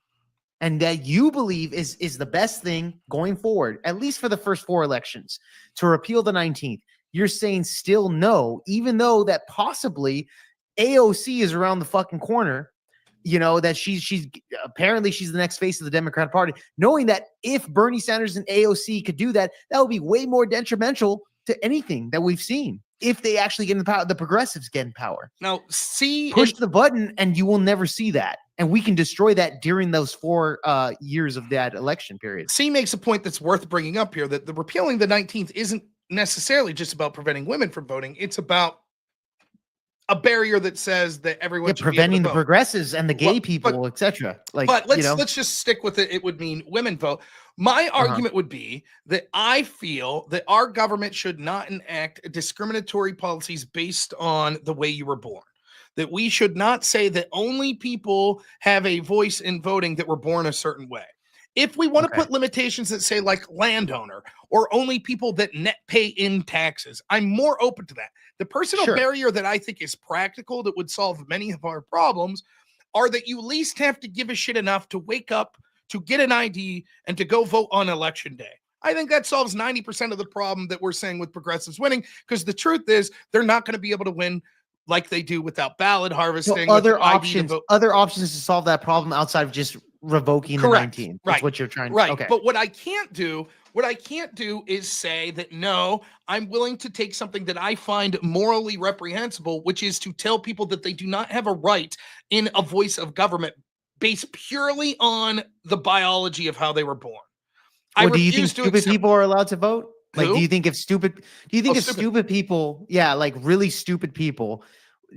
and that you believe is the best thing going forward, at least for the first 4 elections, to repeal the 19th, you're saying still no, even though that possibly AOC is around the fucking corner, you know, that she's apparently she's the next face of the Democratic Party, knowing that if Bernie Sanders and AOC could do that, that would be way more detrimental to anything that we've seen. If they actually get in power, the progressives get in power. Now, push the button and you will never see that. And we can destroy that during those 4 years of that election period. C makes a point that's worth bringing up here, that the repealing the 19th isn't necessarily just about preventing women from voting. It's about a barrier that says that everyone should preventing be able to the progressives and the gay people, etc. Like, but let's just stick with it. It would mean women vote. My argument would be that I feel that our government should not enact discriminatory policies based on the way you were born. That we should not say that only people have a voice in voting that were born a certain way. If we want to put limitations that say like landowner or only people that net pay in taxes, I'm more open to that. The personal barrier that I think is practical that would solve many of our problems are that you at least have to give a shit enough to wake up, to get an ID, and to go vote on election day. I think that solves 90% of the problem that we're saying with progressives winning, because the truth is they're not going to be able to win like they do without ballot harvesting. So other options to solve that problem outside of just revoking the 19th. That's what you're trying to do. Okay. But what I can't do is say that, no, I'm willing to take something that I find morally reprehensible, which is to tell people that they do not have a right in a voice of government based purely on the biology of how they were born. Well, do you think stupid people are allowed to vote? Like, do you think if stupid people, like really stupid people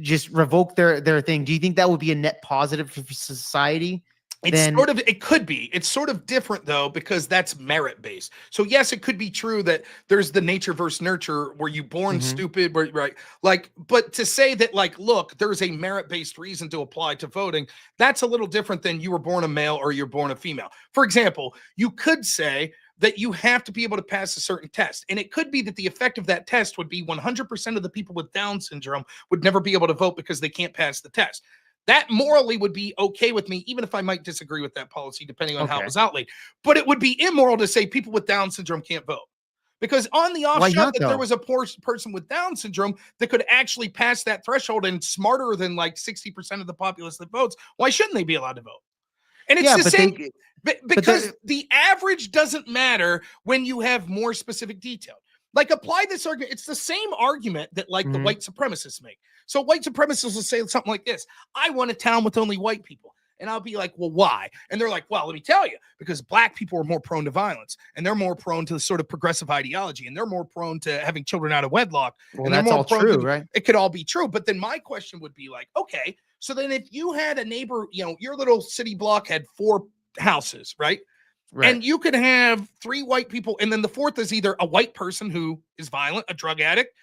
just revoke their thing, do you think that would be a net positive for society? It could be. It's sort of different though, because that's merit based. So yes, it could be true that there's the nature versus nurture where you born stupid, right? Like, but to say that like, look, there's a merit based reason to apply to voting, that's a little different than you were born a male or you're born a female. For example, you could say that you have to be able to pass a certain test. And it could be that the effect of that test would be 100% of the people with Down syndrome would never be able to vote because they can't pass the test. That morally would be okay with me, even if I might disagree with that policy, depending on how it was outlaid. But it would be immoral to say people with Down syndrome can't vote. Because on the off shot that there was a poor person with Down syndrome that could actually pass that threshold and smarter than like 60% of the populace that votes, why shouldn't they be allowed to vote? And it's the same, because the average doesn't matter when you have more specific detail. Like, apply this argument. It's the same argument that like the white supremacists make. So white supremacists will say something like this: I want a town with only white people. And I'll be like, well, why? And they're like, well, let me tell you, because black people are more prone to violence, and they're more prone to the sort of progressive ideology, and they're more prone to having children out of wedlock. Well, and that's all true, right? It could all be true. But then my question would be like, okay, so then if you had a neighbor, you know, your little city block had 4 houses, right? Right. And you could have 3 white people, and then the fourth is either a white person who is violent, a drug addict,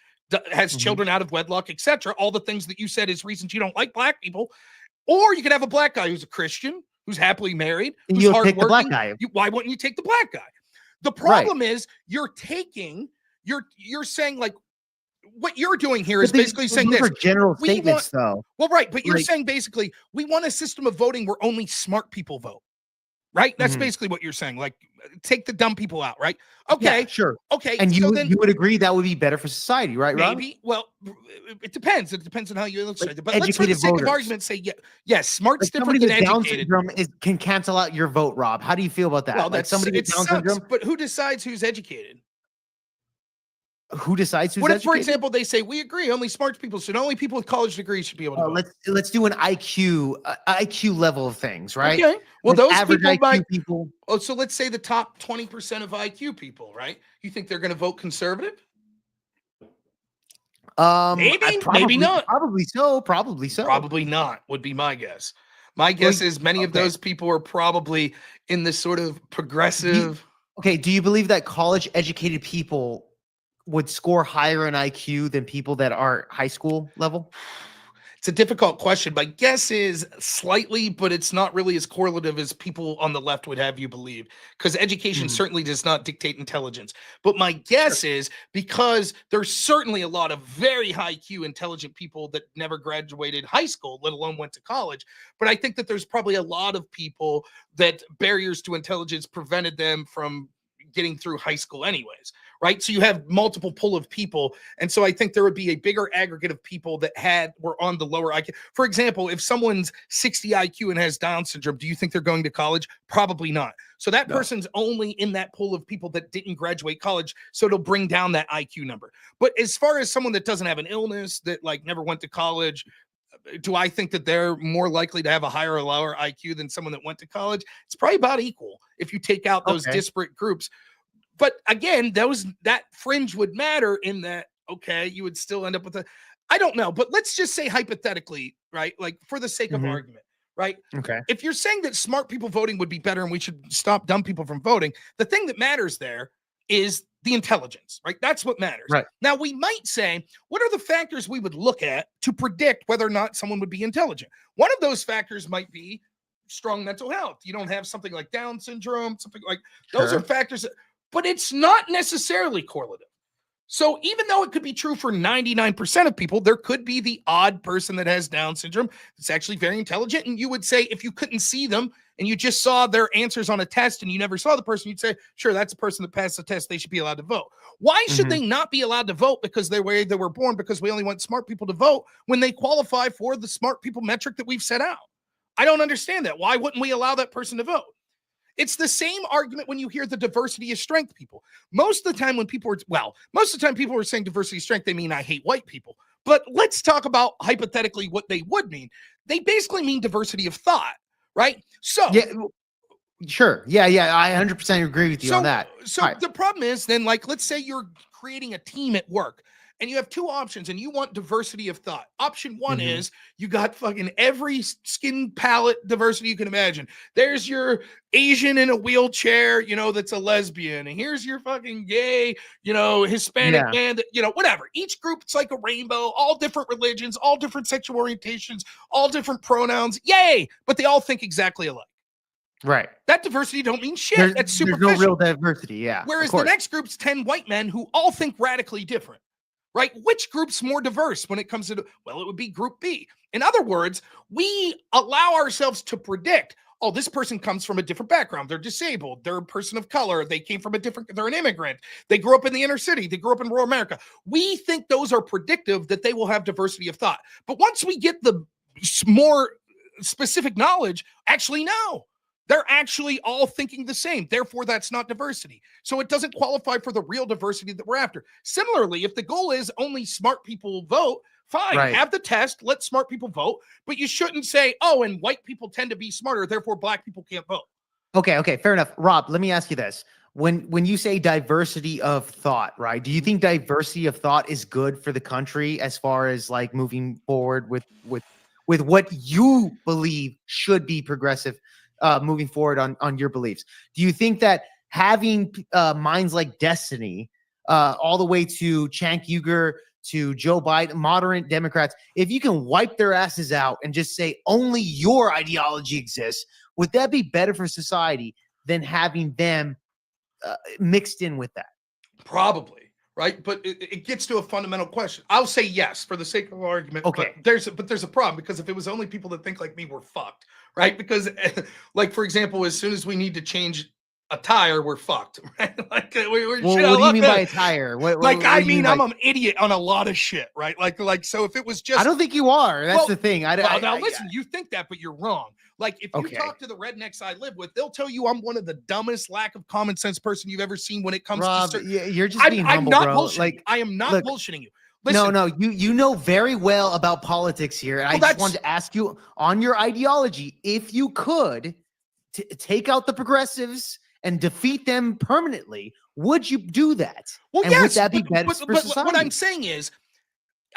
has children out of wedlock, etc. All the things that you said is reasons you don't like black people. Or you could have a black guy who's a Christian, who's happily married, who's You'll take the black hardworking. guy. Why wouldn't you take the black guy? The problem is you're saying, like, what you're doing here is basically saying those this. are general We statements, though. Well, right, but you're Like- saying basically we want a system of voting where only smart people vote, right? That's basically what you're saying. Like, take the dumb people out, right? Okay, Yeah, sure. okay. And so then you would agree that would be better for society, right, Rob? maybe. Well, it depends. It depends on how you illustrate it. But let's, for the educated sake of voters. argument, say yes. Smart's Like different somebody than with Down educated. syndrome can cancel out your vote, Rob. How do you feel about that? Well, Like somebody with it Down sucks, syndrome, but who decides who's educated? who decides who's What if, for educated? example, they say we agree only smart people should only people with college degrees should be able to vote? Let's do an IQ level of things, right? Okay. Well, Like those average people IQ might. people. Oh, so let's say the top 20% of IQ people, right? You think they're going to vote conservative? Maybe, maybe not. Probably so. Probably not, would be my guess. My guess is many of those people are probably in this sort of progressive. Okay, do you believe that college educated people would score higher in IQ than people that are high school level? It's a difficult question. My guess is slightly, but it's not really as correlative as people on the left would have you believe, because education certainly does not dictate intelligence. But my guess is because there's certainly a lot of very high IQ intelligent people that never graduated high school, let alone went to college. But I think that there's probably a lot of people that barriers to intelligence prevented them from getting through high school anyways, right? So you have multiple pool of people. And so I think there would be a bigger aggregate of people that were on the lower IQ. For example, if someone's 60 IQ and has Down syndrome, do you think they're going to college? Probably not. So that person's only in that pool of people that didn't graduate college. So it'll bring down that IQ number. But as far as someone that doesn't have an illness, that like never went to college, do I think that they're more likely to have a higher or lower IQ than someone that went to college? It's probably about equal if you take out those disparate groups. But again, that fringe would matter in that, okay, you would still end up with I don't know, but let's just say hypothetically, right? Like for the sake of argument, right? Okay. If you're saying that smart people voting would be better and we should stop dumb people from voting, the thing that matters there is the intelligence, right? That's what matters. Right. Now, we might say, what are the factors we would look at to predict whether or not someone would be intelligent? One of those factors might be strong mental health. You don't have something like Down syndrome, something like those are factors, but it's not necessarily correlative. So even though it could be true for 99% of people, there could be the odd person that has Down syndrome that's actually very intelligent. And you would say, if you couldn't see them and you just saw their answers on a test and you never saw the person, you'd say, sure, that's a person that passed the test. They should be allowed to vote. Why should they not be allowed to vote because they're where they were born? Because we only want smart people to vote when they qualify for the smart people metric that we've set out. I don't understand that. Why wouldn't we allow that person to vote? It's the same argument when you hear the diversity of strength people. Most of the time when people are saying diversity of strength, they mean I hate white people. But let's talk about hypothetically what they would mean. They basically mean diversity of thought, right? So yeah, sure. Yeah. I 100% agree with you on that. So the problem is then, like, let's say you're creating a team at work and you have two options and you want diversity of thought. Option one is you got fucking every skin palette diversity you can imagine. There's your Asian in a wheelchair, that's a lesbian. And here's your fucking gay, Hispanic man, whatever. Each group, it's like a rainbow, all different religions, all different sexual orientations, all different pronouns. Yay. But they all think exactly alike. Right. That diversity don't mean shit. That's superficial. There's no real diversity. Yeah. Whereas the next group's 10 white men who all think radically different. Right? Which group's more diverse when it comes to, well, it would be group B. In other words, we allow ourselves to predict, oh, this person comes from a different background. They're disabled. They're a person of color. They came from they're an immigrant. They grew up in the inner city. They grew up in rural America. We think those are predictive that they will have diversity of thought. But once we get the more specific knowledge, actually, no. They're actually all thinking the same. Therefore, that's not diversity. So it doesn't qualify for the real diversity that we're after. Similarly, if the goal is only smart people vote, fine, have the test, let smart people vote, but you shouldn't say, oh, and white people tend to be smarter, therefore black people can't vote. Okay, fair enough. Rob, let me ask you this. When you say diversity of thought, right? Do you think diversity of thought is good for the country as far as like moving forward with what you believe should be progressive moving forward on your beliefs. Do you think that having minds like Destiny, all the way to Cenk Uygur, to Joe Biden, moderate Democrats, if you can wipe their asses out and just say only your ideology exists, would that be better for society than having them mixed in with that? Probably, right? But it gets to a fundamental question. I'll say yes for the sake of argument. Okay. But there's a problem, because if it was only people that think like me, we're fucked, right? Because like, for example, as soon as we need to change a tire, we're fucked, right? Like we're Well, shit what out do you of mean luck. by a tire? What Like, do I you mean, by- I'm an idiot on a lot of shit, right? Like, so if it was just, I don't think you are. That's Well, the thing. well, now listen, you think that, but you're wrong. Like, if you Okay. talk to the rednecks I live with, they'll tell you I'm one of the dumbest, lack of common sense person you've ever seen when it comes Rob, to certain. you're just being I'm humble, not bro. bullshitting. Like, I am not look, bullshitting you. Listen, no, you know very well about politics here. And I just wanted to ask you on your ideology, if you could take out the progressives and defeat them permanently, would you do that? Well, and yes, would that be but, better but, for but society? what I'm saying is,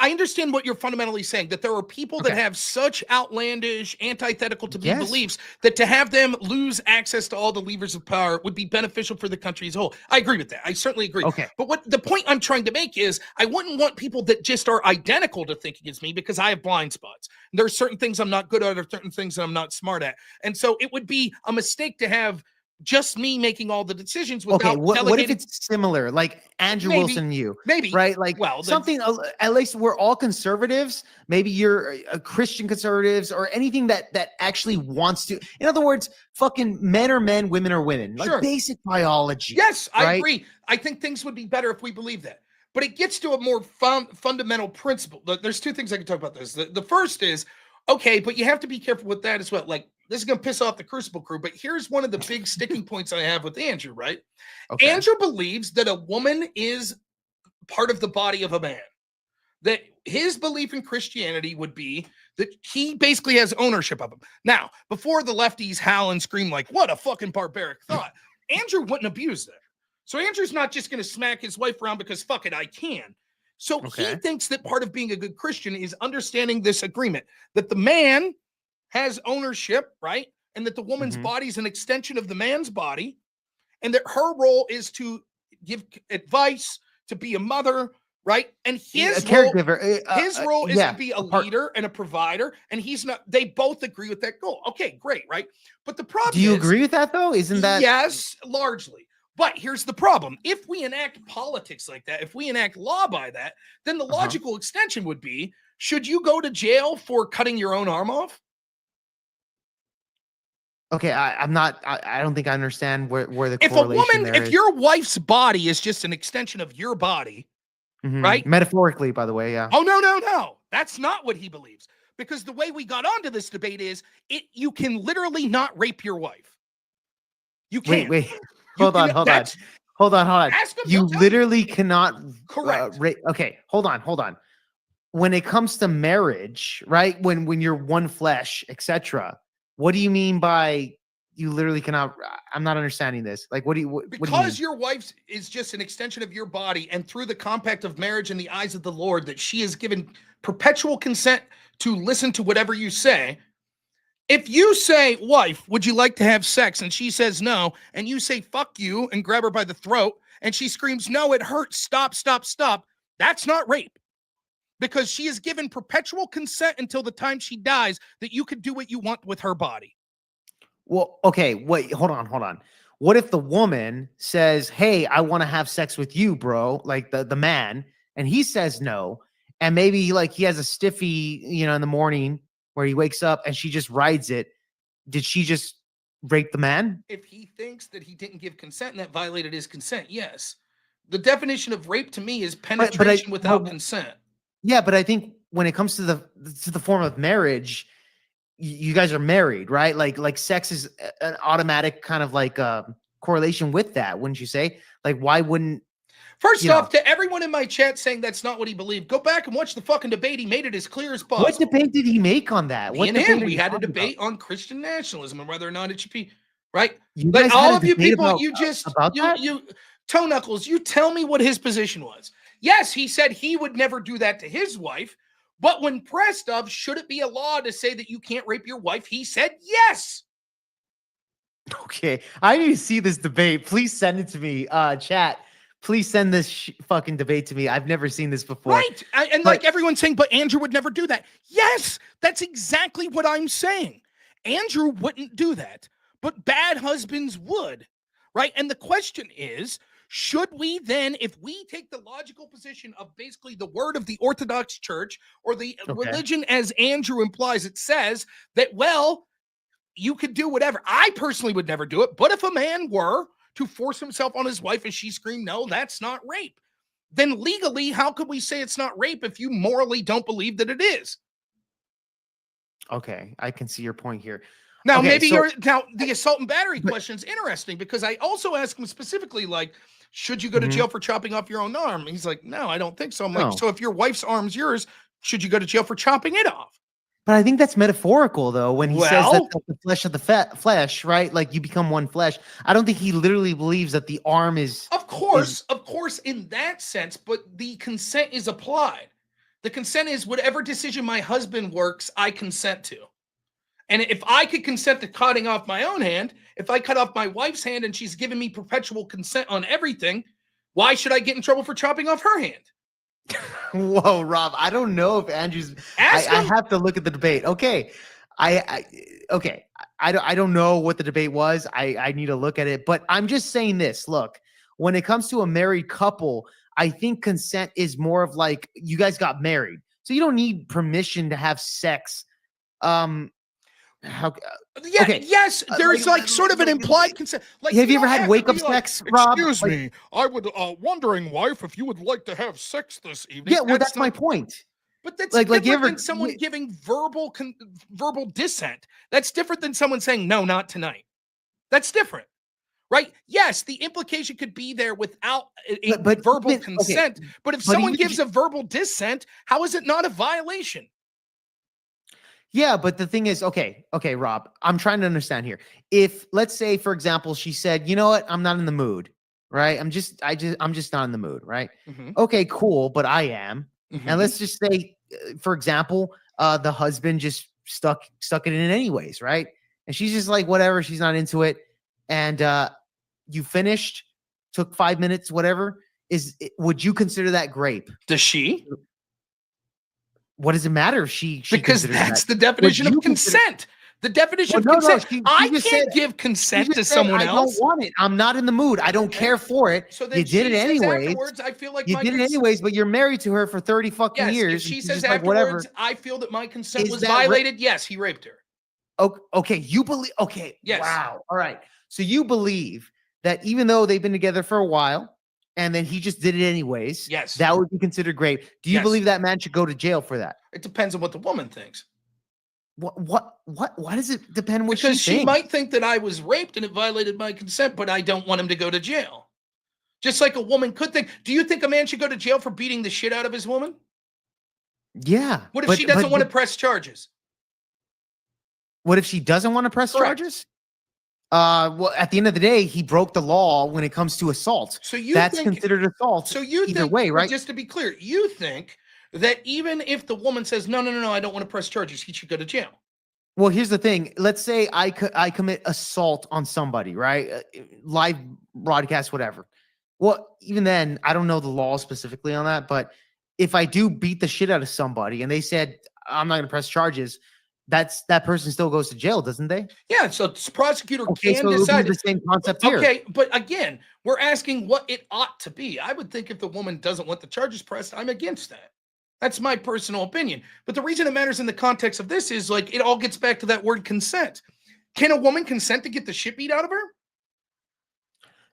I understand what you're fundamentally saying, that there are people that Okay. have such outlandish, antithetical to me Yes. beliefs that to have them lose access to all the levers of power would be beneficial for the country as a whole. I agree with that. I certainly agree. Okay. But what the point I'm trying to make is, I wouldn't want people that just are identical to thinking as me, because I have blind spots. There are certain things I'm not good at, or certain things that I'm not smart at. And so it would be a mistake to have just me making all the decisions without Okay, what if delegating. it's similar, like Andrew Maybe. Wilson and you, Maybe. right? Like, Well, then- something, at least we're all conservatives. Maybe you're a Christian conservatives, or anything that actually wants to. In other words, fucking men are men, women are women. Like Sure. basic biology. Yes, I right? agree. I think things would be better if we believe that. But it gets to a more fundamental principle. There's two things I can talk about this. The first is, okay, but you have to be careful with that as well. Like, this is going to piss off the Crucible crew, but here's one of the big sticking points I have with Andrew, right? Okay. Andrew believes that a woman is part of the body of a man. That his belief in Christianity would be that he basically has ownership of him. Now, before the lefties howl and scream like, what a fucking barbaric thought, Andrew wouldn't abuse that. So Andrew's not just going to smack his wife around because fuck it, I can. So Okay. he thinks that part of being a good Christian is understanding this agreement, that the man has ownership, right? And that the woman's Mhm. body is an extension of the man's body, and that her role is to give advice, to be a mother, right? And his a caregiver. his role is yeah, to be a part- leader and a provider, and he's not. They both agree with that goal. Okay, great, right? But the problem Do you is, agree with that though? Isn't that yes, largely. But here's the problem. If we enact politics like that, if we enact law by that, then the logical extension would be, should you go to jail for cutting your own arm off? okay? I'm not. I don't think I understand where the If a correlation woman, there if is. your wife's body is just an extension of your body, Mhm. right? Metaphorically, by the way, yeah. Oh, no. That's not what he believes. Because the way we got onto this debate is, you can literally not rape your wife. You can't. Wait. Hold on. Ask him, You he'll tell literally cannot. Correct. Okay, hold on. When it comes to marriage, right? When you're one flesh, etc. What do you mean by you literally cannot? I'm not understanding this. Like, what do you? What do you mean? Because your wife is just an extension of your body, and through the compact of marriage in the eyes of the Lord, that she is given perpetual consent to listen to whatever you say. If you say, wife, would you like to have sex? And she says no, and you say, fuck you, and grab her by the throat, and she screams, no, it hurts, stop. That's not rape. Because she is given perpetual consent until the time she dies that you could do what you want with her body. Well, okay, wait, hold on. What if the woman says, "Hey, I want to have sex with you, bro," like the man, and he says no, and maybe like he has a stiffy, in the morning where he wakes up and she just rides it. Did she just rape the man? If he thinks that he didn't give consent and that violated his consent, yes. The definition of rape to me is penetration without consent. Yeah, but I think when it comes to the form of marriage, you guys are married, right? Like sex is an automatic kind of like correlation with that, wouldn't you say? Like, why wouldn't? First off, to everyone in my chat saying that's not what he believed, go back and watch the fucking debate. He made it as clear as possible. What debate did he make on that? Me and him, we had a debate on Christian nationalism and whether or not it should be right. You But guys all had a of you debate people, about- you just about that? you toe knuckles. You tell me what his position was. Yes, he said he would never do that to his wife. But when pressed of, should it be a law to say that you can't rape your wife? He said yes. Okay, I need to see this debate. Please send it to me. Chat, please send this fucking debate to me. I've never seen this before. Right. And like everyone's saying, but Andrew would never do that. Yes, that's exactly what I'm saying. Andrew wouldn't do that, but bad husbands would. Right. And the question is, should we then, if we take the logical position of basically the word of the Orthodox Church or the religion as Andrew implies, it says that, well, you could do whatever. I personally would never do it. But if a man were to force himself on his wife and she screamed, no, that's not rape, then legally, how could we say it's not rape if you morally don't believe that it is? Okay, I can see your point here. Now, Okay, maybe so- the assault and battery question is interesting because I also asked him specifically, like, should you go to jail for chopping off your own arm? He's like, no, I don't think so. I'm No. like, so if your wife's arm's yours, should you go to jail for chopping it off? But I think that's metaphorical, though, when he says Well- that's like the flesh of the flesh, right? Like you become one flesh. I don't think he literally believes that the arm is. Of course, in that sense, but the consent is applied. The consent is whatever decision my husband works, I consent to. And if I could consent to cutting off my own hand, if I cut off my wife's hand and she's giving me perpetual consent on everything, why should I get in trouble for chopping off her hand? Whoa, Rob! I don't know if Andrew's. I have to look at the debate. Okay, okay. I don't know what the debate was. I need to look at it. But I'm just saying this. Look, when it comes to a married couple, I think consent is more of like you guys got married, so you don't need permission to have sex. Yes, there's like sort of an implied consent. Like, have you ever had wake up sex, Rob? Excuse me, I would wondering, wife, if you would like to have sex this evening. Yeah, well, that's my point. But that's like different than someone giving verbal dissent. That's different than someone saying no, not tonight. That's different, right? Yes, the implication could be there without but verbal consent. Okay. But if someone gives a verbal dissent, how is it not a violation? Yeah, but the thing is, okay, Rob, I'm trying to understand here. If let's say, for example, she said, you know what, I'm not in the mood, right? I'm just not in the mood, right? Mm-hmm. Okay, cool, but I am. Mm-hmm. And let's just say, for example, the husband just stuck it in anyways, right? And she's just like, whatever, she's not into it. And you finished, took 5 minutes, whatever. Would you consider that grape? Does she? What does it matter if she because that's the definition of consent. The definition of consent. I can't give consent to someone else. I don't want it. I'm not in the mood. I don't care for it. So then you did it anyways. I feel like you did it anyways, but you're married to her for 30 fucking years. If she says afterwards, I feel that my consent was violated. Yes, he raped her. Okay, you believe? Okay, yes. Wow. All right. So you believe that even though they've been together for a while, and then he just did it anyways. Yes. That would be considered rape. Do you believe that man should go to jail for that? It depends on what the woman thinks. Why does it depend what because she might think that I was raped and it violated my consent, but I don't want him to go to jail. Just like a woman could think. Do you think a man should go to jail for beating the shit out of his woman? Yeah. What if she doesn't want to press charges? What if she doesn't want to press charges? Well, at the end of the day, he broke the law when it comes to assault. So that's considered assault. So you either think, way, right? Just to be clear, you think that even if the woman says no, I don't want to press charges, he should go to jail. Well, here's the thing. Let's say I commit assault on somebody, right? Live broadcast, whatever. Well, even then, I don't know the law specifically on that, but if I do beat the shit out of somebody and they said I'm not going to press charges, that person still goes to jail, doesn't they? Yeah, so the prosecutor can decide the same concept here. Okay, but again, we're asking what it ought to be. I would think if the woman doesn't want the charges pressed, I'm against that. That's my personal opinion. But the reason it matters in the context of this is like it all gets back to that word consent. Can a woman consent to get the shit beat out of her?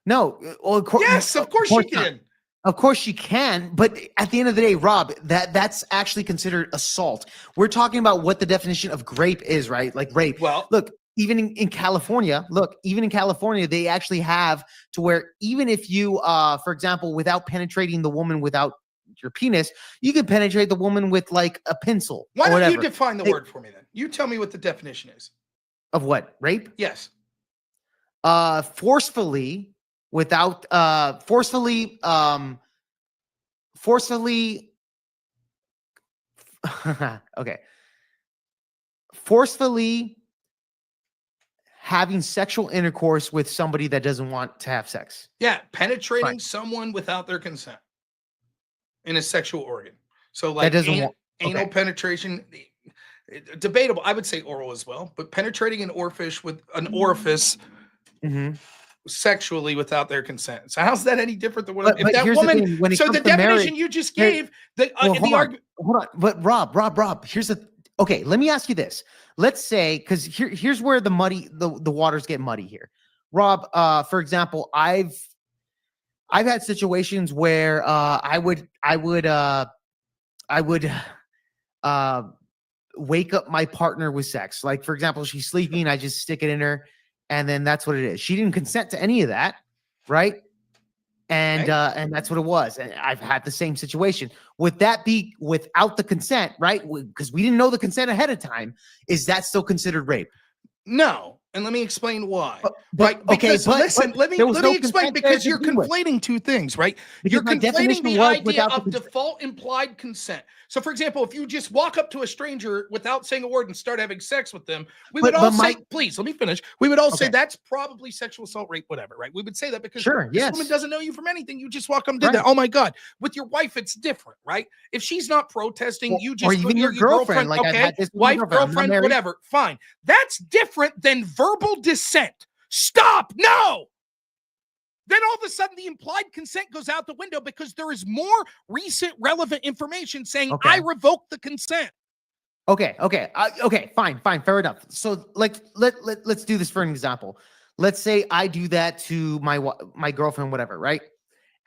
No. Well, of course she can. Of course she can, but at the end of the day, Rob, that's actually considered assault. We're talking about what the definition of rape is, right? Like rape. Well, look, even in California, they actually have to where even if you, for example, without penetrating the woman without your penis, you can penetrate the woman with like a pencil. Why don't you define the word for me then? You tell me what the definition is. Of what? Rape? Yes. Forcefully. Without forcefully okay, forcefully having sexual intercourse with somebody that doesn't want to have sex. Yeah, penetrating Right. someone without their consent in a sexual organ. So That like doesn't want anal okay. penetration, debatable. I would say oral as well, but penetrating an orifice with an orifice Mhm. sexually without their consent. So how's that any different than what if But that here's the woman? thing, when it So comes the to marriage, definition you just here- gave, the well, hold on, argument. hold on. But Rob, here's the okay. Let me ask you this. Let's say because here's where the waters get muddy here. Rob, for example, I've had situations where I would wake up my partner with sex. Like, for example, she's sleeping, I just stick it in her, and then that's what it is. She didn't consent to any of that, right? And and that's what it was. And I've had the same situation. Would that be without the consent, right? Because we didn't know the consent ahead of time. Is that still considered rape? No, and let me explain why. Right? Okay, Because listen, let me explain consent there because to you're begin with. conflating two things, right? Because You're my conflating definition the was idea without the of consent. default implied consent. So, for example, if you just walk up to a stranger without saying a word and start having sex with them, we would all say, please, let me finish. We would all say Okay. that's probably sexual assault, rape, whatever, right? We would say that because Sure, this yes. woman doesn't know you from anything. You just walk up and did Right. that. Oh my God. With your wife, it's different, right? If she's not protesting, you just or even your girlfriend, like I've okay, had this with my wife, girlfriend. I'm not girlfriend, married. whatever, fine. That's different than verbal dissent. Stop. No. Then all of a sudden the implied consent goes out the window because there is more recent relevant information saying I revoke the consent. Okay, fine, fair enough. So like let's do this for an example. Let's say I do that to my girlfriend, whatever, right?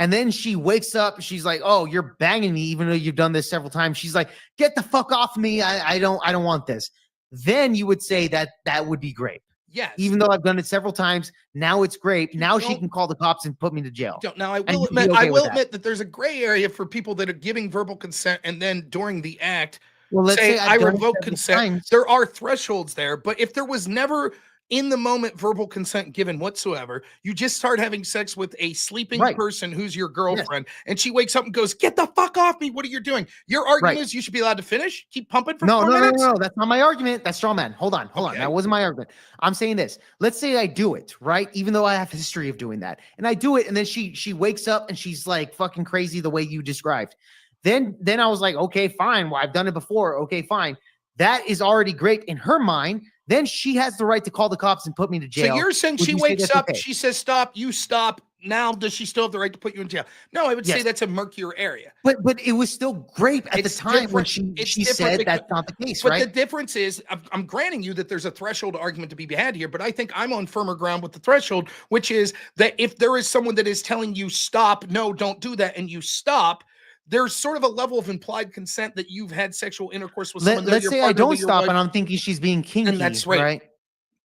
And then she wakes up, she's like, "Oh, you're banging me, even though you've done this several times." She's like, "Get the fuck off me! I don't want this." Then you would say that would be great. Yes. Even though I've done it several times, now it's great. Now she can call the cops and put me to jail. Now I And will you'd be admit, okay I with will that. admit that there's a gray area for people that are giving verbal consent and then during the act Well, let's say say I I've done it revoke several consent. times. There are thresholds there, but if there was never in the moment verbal consent given whatsoever, you just start having sex with a sleeping person who's your girlfriend, and she wakes up and goes, "Get the fuck off me! What are you doing?" Your argument is you should be allowed to finish, keep pumping for 4 minutes. No, that's not my argument. That's straw man. Hold on. That wasn't my argument. I'm saying this. Let's say I do it, right? Even though I have history of doing that, and I do it, and then she wakes up and she's like fucking crazy the way you described. Then I was like, okay, fine. Well, I've done it before. Okay, fine. That is already great in her mind. Then she has the right to call the cops and put me to jail. So you're saying she wakes up, she says stop, you stop. Now, does she still have the right to put you in jail? No, I would say that's a murkier area. But it was still great at the time when she said that's not the case, right? But the difference is, I'm granting you that there's a threshold argument to be had here, but I think I'm on firmer ground with the threshold, which is that if there is someone that is telling you stop, no, don't do that, and you stop, there's sort of a level of implied consent that you've had sexual intercourse with someone. Let's say I don't stop and I'm thinking she's being kinky, and that's right.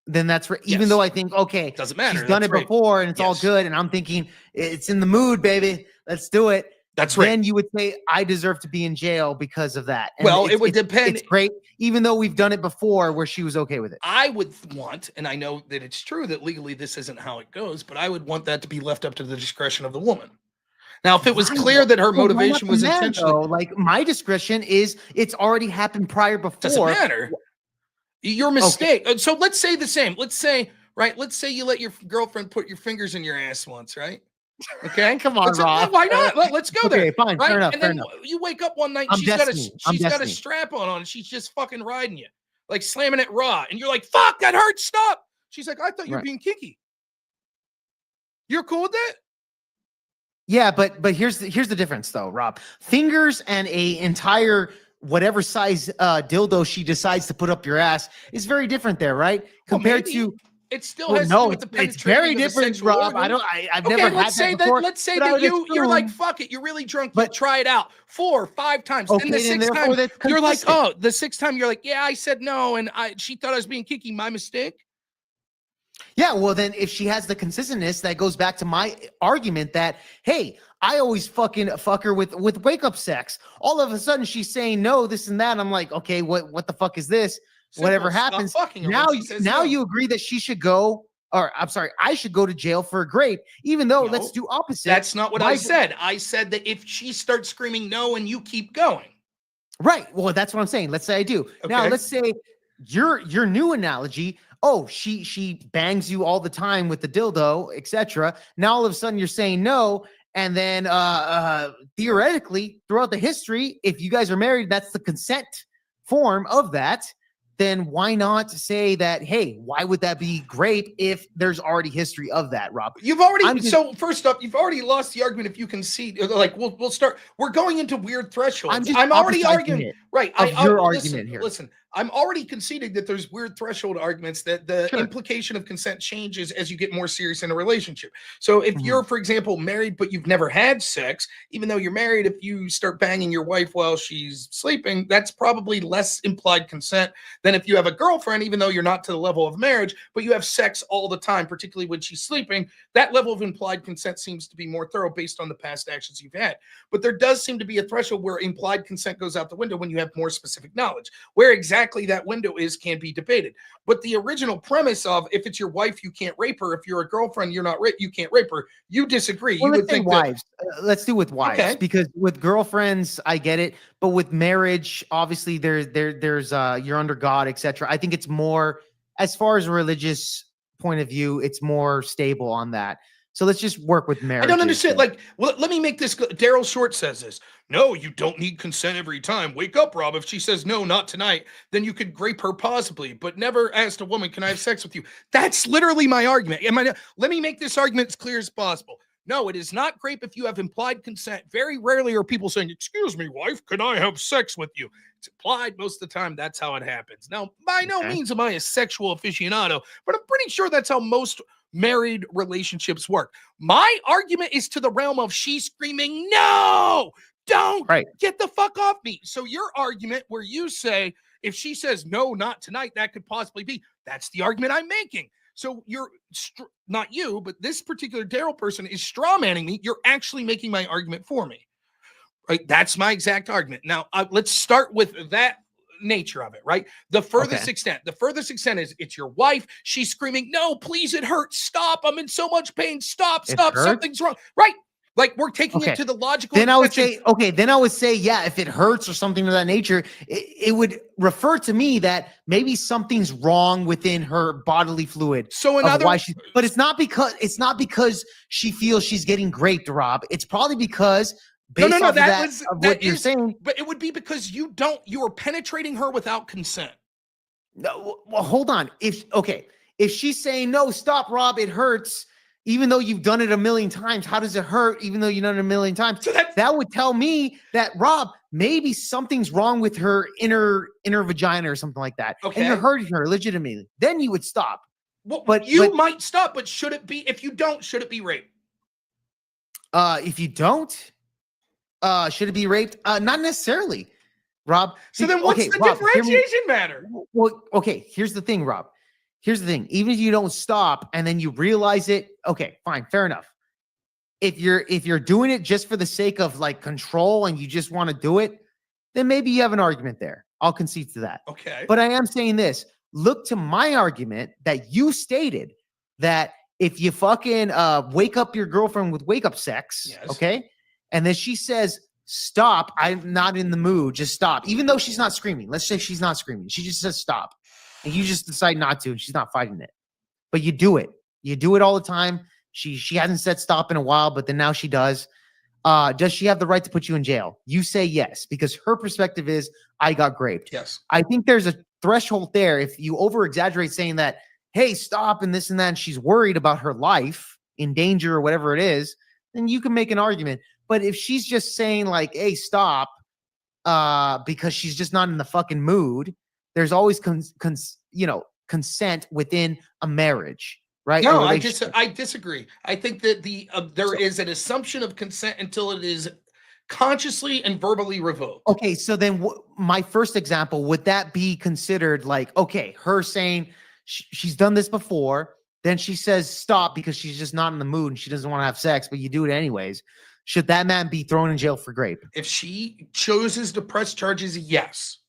Then that's right. Even though I think, okay, doesn't matter. She's done it before and it's all good. And I'm thinking it's in the mood, baby. Let's do it. That's right. Then you would say I deserve to be in jail because of that. And well, it would depend. It's great, even though we've done it before where she was okay with it. I would want, and I know that it's true that legally this isn't how it goes, but I would want that to be left up to the discretion of the woman. Now, if it was clear that her motivation was intentionally, like my discretion is, it's already happened prior before. Doesn't matter. Your mistake. Okay. So let's say the same. Let's say you let your girlfriend put your fingers in your ass once, right? Okay, come on, Rob. Why not? Let's go there. Fine, right? fair enough. And fair then enough. You wake up one night, and she's got a strap on, and she's just fucking riding you, like slamming it raw, and you're like, "Fuck, that hurts! Stop!" She's like, "I thought you were being kinky." You're cool with that? Yeah, but here's the difference though, Rob. Fingers and a entire whatever size dildo she decides to put up your ass is very different there, right? Compared to it still has to do with the penetration. It's very different, Rob. Organ. I've never had that before. Let's say that you're like, fuck it, you're really drunk, but try it out 4 or 5 times. Okay, and the 6th time you're like, consistent. oh, the 6th time you're like, yeah, I said no, and she thought I was being kinky, my mistake. Yeah, well then if she has the consistentness, that goes back to my argument that, hey, I always fuck her with wake up sex. All of a sudden she's saying no, this and that. I'm like, okay, what the fuck is this? Simple. Whatever happens. Now no. you agree that she should go, or I'm sorry, I should go to jail for a grape, even though let's do opposite. That's not what I said. I said that if she starts screaming no and you keep going. Right. Well, that's what I'm saying. Let's say I do. Okay. Now let's say your new analogy, oh, she bangs you all the time with the dildo, etc. Now all of a sudden you're saying no, and then theoretically throughout the history, if you guys are married, that's the consent form of that. Then why not say that, hey, why would that be great if there's already history of that, Rob? You've already, so first up, you've already lost the argument if you concede. Like, we'll start, we're going into weird thresholds. I'm already arguing, right? Your argument here. Listen, I'm already conceding that there's weird threshold arguments that the implication of consent changes as you get more serious in a relationship. So if you're, for example, married, but you've never had sex, even though you're married, if you start banging your wife while she's sleeping, that's probably less implied consent than if you have a girlfriend, even though you're not to the level of marriage, but you have sex all the time, particularly when she's sleeping. That level of implied consent seems to be more thorough based on the past actions you've had. But there does seem to be a threshold where implied consent goes out the window when you have more specific knowledge. Where exactly that window is can be debated. But the original premise of if it's your wife, you can't rape her. If you're a girlfriend, you can't rape her. You disagree. Well, you would think wives. Let's do with wives, because with girlfriends, I get it. But with marriage, obviously there's you're under God, etc. I think it's more, as far as a religious point of view, it's more stable on that. So let's just work with marriage. I don't understand. Like, well, let me make this. Daryl Short says this. No, you don't need consent every time. Wake up, Rob. If she says no, not tonight, then you could grape her possibly, but never asked a woman, can I have sex with you? That's literally my argument. Let me make this argument as clear as possible. No, it is not grape if you have implied consent. Very rarely are people saying, excuse me, wife, can I have sex with you? It's implied most of the time. That's how it happens. Now, by no means am I a sexual aficionado, but I'm pretty sure that's how most married relationships work. My argument is to the realm of she's screaming, no, don't get the fuck off me. So your argument where you say, if she says no, not tonight, that could possibly be, that's the argument I'm making. So you're not you, but this particular Daryl person is straw manning me. You're actually making my argument for me. Right? That's my exact argument. Now, let's start with that nature of it, right? The furthest extent is it's your wife. She's screaming, no, please, it hurts. Stop. I'm in so much pain. Stop. Something's wrong. Right. Like, we're taking it to the logical. Then I would say, yeah, if it hurts or something of that nature, it would refer to me that maybe something's wrong within her bodily fluid. So but it's not because she feels she's getting raped, Rob. It's probably because what you're saying. But it would be because you are penetrating her without consent. No, well, hold on. If she's saying no, stop, Rob, it hurts. Even though you've done it a million times, how does it hurt? Even though you've done it a million times, so that would tell me that, Rob, maybe something's wrong with her inner vagina or something like that. And you're hurting her legitimately. Then you would stop. Well, but you might stop. But should it be? If you don't, should it be rape? If you don't, should it be raped? Not necessarily, Rob. So then, what's the differentiation matter? Well, okay. Here's the thing, Rob. Here's the thing. Even if you don't stop and then you realize it, okay, fine, fair enough. If you're doing it just for the sake of like control and you just want to do it, then maybe you have an argument there. I'll concede to that. Okay. But I am saying this. Look to my argument that you stated that if you fucking wake up your girlfriend with wake up sex, okay, and then she says, stop, I'm not in the mood, just stop. Even though she's not screaming. Let's say she's not screaming. She just says stop. And you just decide not to, and she's not fighting it. But you do it. You do it all the time. She hasn't said stop in a while, but then now she does. Does she have the right to put you in jail? You say yes, because her perspective is, I got raped. Yes. I think there's a threshold there. If you over-exaggerate saying that, hey, stop, and this and that, and she's worried about her life, in danger or whatever it is, then you can make an argument. But if she's just saying like, hey, stop, because she's just not in the fucking mood, there's always consent within a marriage, right? No, I disagree. I think that there is an assumption of consent until it is consciously and verbally revoked. Okay, so then my first example, would that be considered like, okay, her saying she's done this before, then she says stop because she's just not in the mood and she doesn't want to have sex, but you do it anyways. Should that man be thrown in jail for rape? If she chooses to press charges, yes.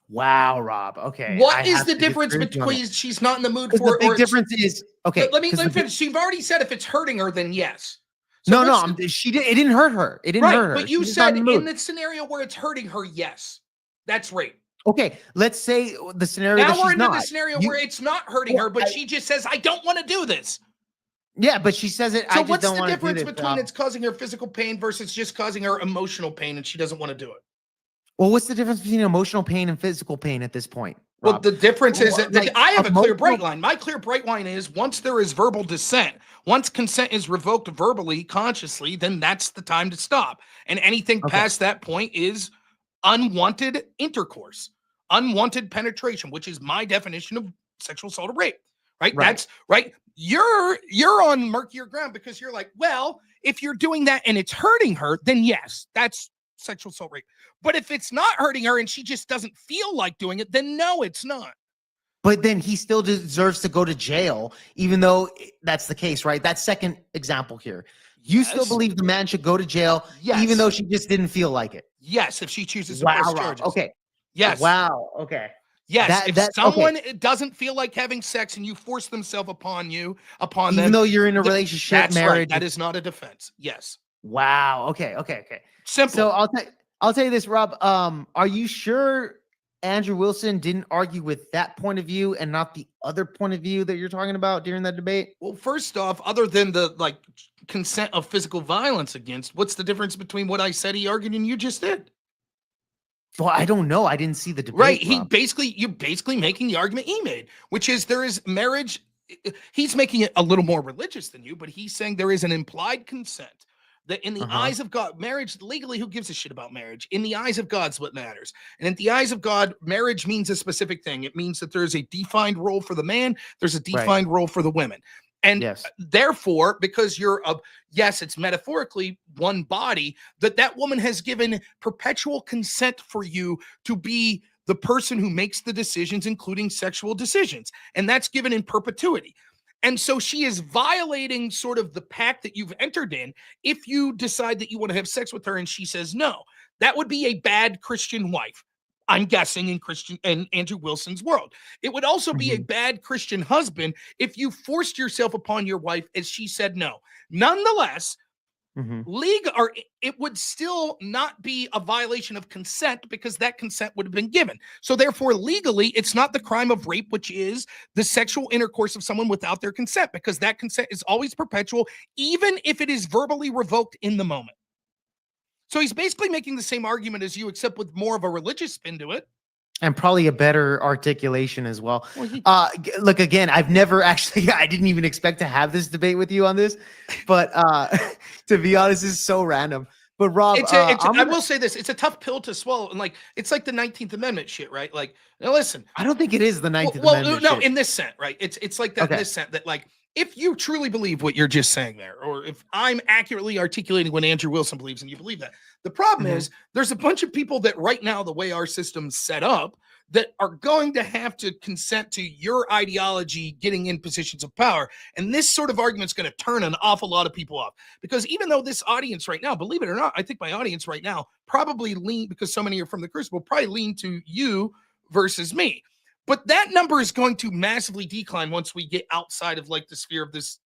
Wow, Rob. Okay. What is the difference between she's not in the mood for it? The big difference is, okay. Let me finish. You've already said if it's hurting her, then yes. So it didn't hurt her. It didn't hurt her. But you said in the scenario where it's hurting her, yes. That's rape. Okay, let's say the scenario Now that we're she's into not. the scenario You- where it's not hurting her, but she just says, I don't want to do this. Yeah, but she says it. So I just what's don't the want to do difference this. between it's causing her physical pain versus just causing her emotional pain and she doesn't want to do it? Well, what's the difference between emotional pain and physical pain at this point, Well, Rob? the difference is that I have a clear bright emotional- line. My clear bright line is once there is verbal dissent, once consent is revoked verbally, consciously, then that's the time to stop. And anything past that point is unwanted intercourse, unwanted penetration, which is my definition of sexual assault or rape. Right? That's right. You're on murkier ground because you're like, well, if you're doing that and it's hurting her, then yes, that's sexual assault rape. But if it's not hurting her and she just doesn't feel like doing it, then no, it's not. But then he still deserves to go to jail, even though that's the case, right? That second example here. You still believe the man should go to jail, even though she just didn't feel like it? Yes, if she chooses to press charges. Okay. Yes. Wow. Okay. Yes, if someone doesn't feel like having sex and you force themselves upon them, even though you're in a relationship, that's marriage, right. That is not a defense. Yes. Wow. Okay. Simple. So I'll tell you this, Rob. Are you sure Andrew Wilson didn't argue with that point of view and not the other point of view that you're talking about during that debate? Well, first off, other than the consent of physical violence against, what's the difference between what I said he argued and you just did? Well, I don't know. I didn't see the debate. Right. Rob. You're basically making the argument he made, which is there is marriage. He's making it a little more religious than you, but he's saying there is an implied consent that in the eyes of God, marriage legally, who gives a shit about marriage? In the eyes of God's what matters. And in the eyes of God, marriage means a specific thing. It means that there's a defined role for the man. There's a defined role for the women. And therefore, because yes, it's metaphorically one body, that woman has given perpetual consent for you to be the person who makes the decisions, including sexual decisions. And that's given in perpetuity. And so she is violating sort of the pact that you've entered in if you decide that you want to have sex with her and she says no. That would be a bad Christian wife. I'm guessing in Andrew Wilson's world. It would also be a bad Christian husband if you forced yourself upon your wife as she said no. Nonetheless, it would still not be a violation of consent because that consent would have been given. So therefore, legally, it's not the crime of rape, which is the sexual intercourse of someone without their consent, because that consent is always perpetual, even if it is verbally revoked in the moment. So he's basically making the same argument as you, except with more of a religious spin to it. And probably a better articulation as well. Look, again, I've never actually, I didn't even expect to have this debate with you on this, but to be honest, this is so random. But Rob, I will say this, it's a tough pill to swallow. And it's like the 19th Amendment shit, right? Now listen. I don't think it is the 19th Amendment no, shit. in this sense, right? It's like that in this sense that if you truly believe what you're just saying there, or if I'm accurately articulating what Andrew Wilson believes and you believe that, the problem is there's a bunch of people that right now, the way our system's set up, that are going to have to consent to your ideology getting in positions of power. And this sort of argument is going to turn an awful lot of people off. Because even though this audience right now, believe it or not, I think my audience right now probably lean, because so many are from the Crucible, probably lean to you versus me. But that number is going to massively decline once we get outside of the sphere of this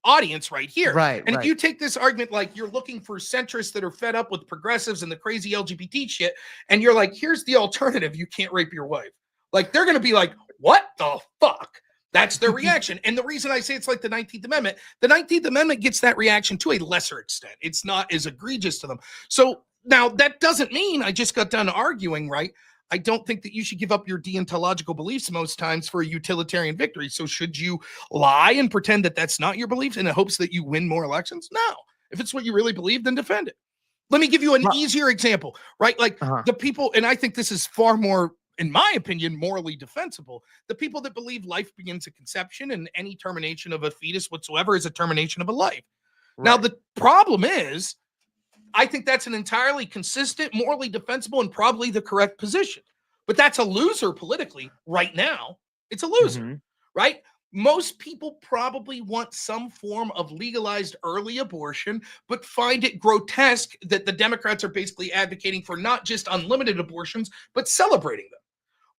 audience right here. Right. And if you take this argument you're looking for centrists that are fed up with progressives and the crazy LGBT shit, and you're like, here's the alternative, you can't rape your wife. They're going to be like, what the fuck? That's their reaction. And the reason I say it's like the 19th Amendment gets that reaction to a lesser extent. It's not as egregious to them. So now that doesn't mean I just got done arguing, right? I don't think that you should give up your deontological beliefs most times for a utilitarian victory. So should you lie and pretend that that's not your belief in the hopes that you win more elections? No. If it's what you really believe, then defend it. Let me give you an easier example, right? The people, and I think this is far more, in my opinion, morally defensible. The people that believe life begins at conception and any termination of a fetus whatsoever is a termination of a life. Now, the problem is, I think that's an entirely consistent, morally defensible, and probably the correct position. But that's a loser politically right now. It's a loser, right? Most people probably want some form of legalized early abortion, but find it grotesque that the Democrats are basically advocating for not just unlimited abortions, but celebrating them.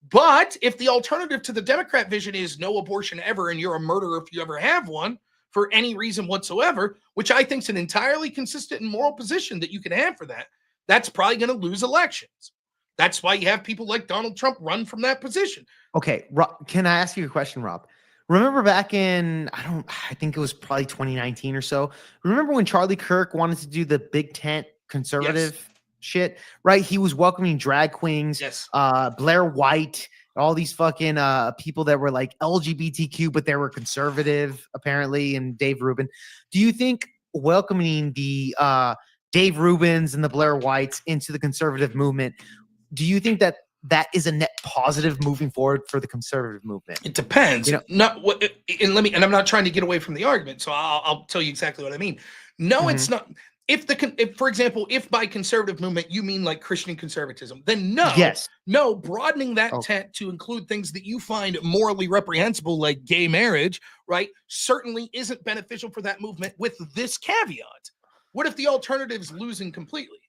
But if the alternative to the Democrat vision is no abortion ever, and you're a murderer if you ever have one, for any reason whatsoever, which I think is an entirely consistent and moral position that you can have for that, that's probably going to lose elections. That's why you have people like Donald Trump run from that position. Okay, Rob, can I ask you a question, Rob? Remember back in, I think it was probably 2019 or so. Remember when Charlie Kirk wanted to do the big tent conservative shit, right? He was welcoming drag queens, Yes. Blair White, all these fucking people that were like LGBTQ, but they were conservative, apparently, and Dave Rubin. Do you think welcoming the Dave Rubins and the Blair Whites into the conservative movement, do you think that that is a net positive moving forward for the conservative movement? It depends. You know, Not what, and I'm not trying to get away from the argument, so I'll tell you exactly what I mean. No, it's not. If for example, if by conservative movement you mean like Christian conservatism, then no, broadening that tent to include things that you find morally reprehensible, like gay marriage, right, certainly isn't beneficial for that movement. With this caveat, what if the alternative's losing completely?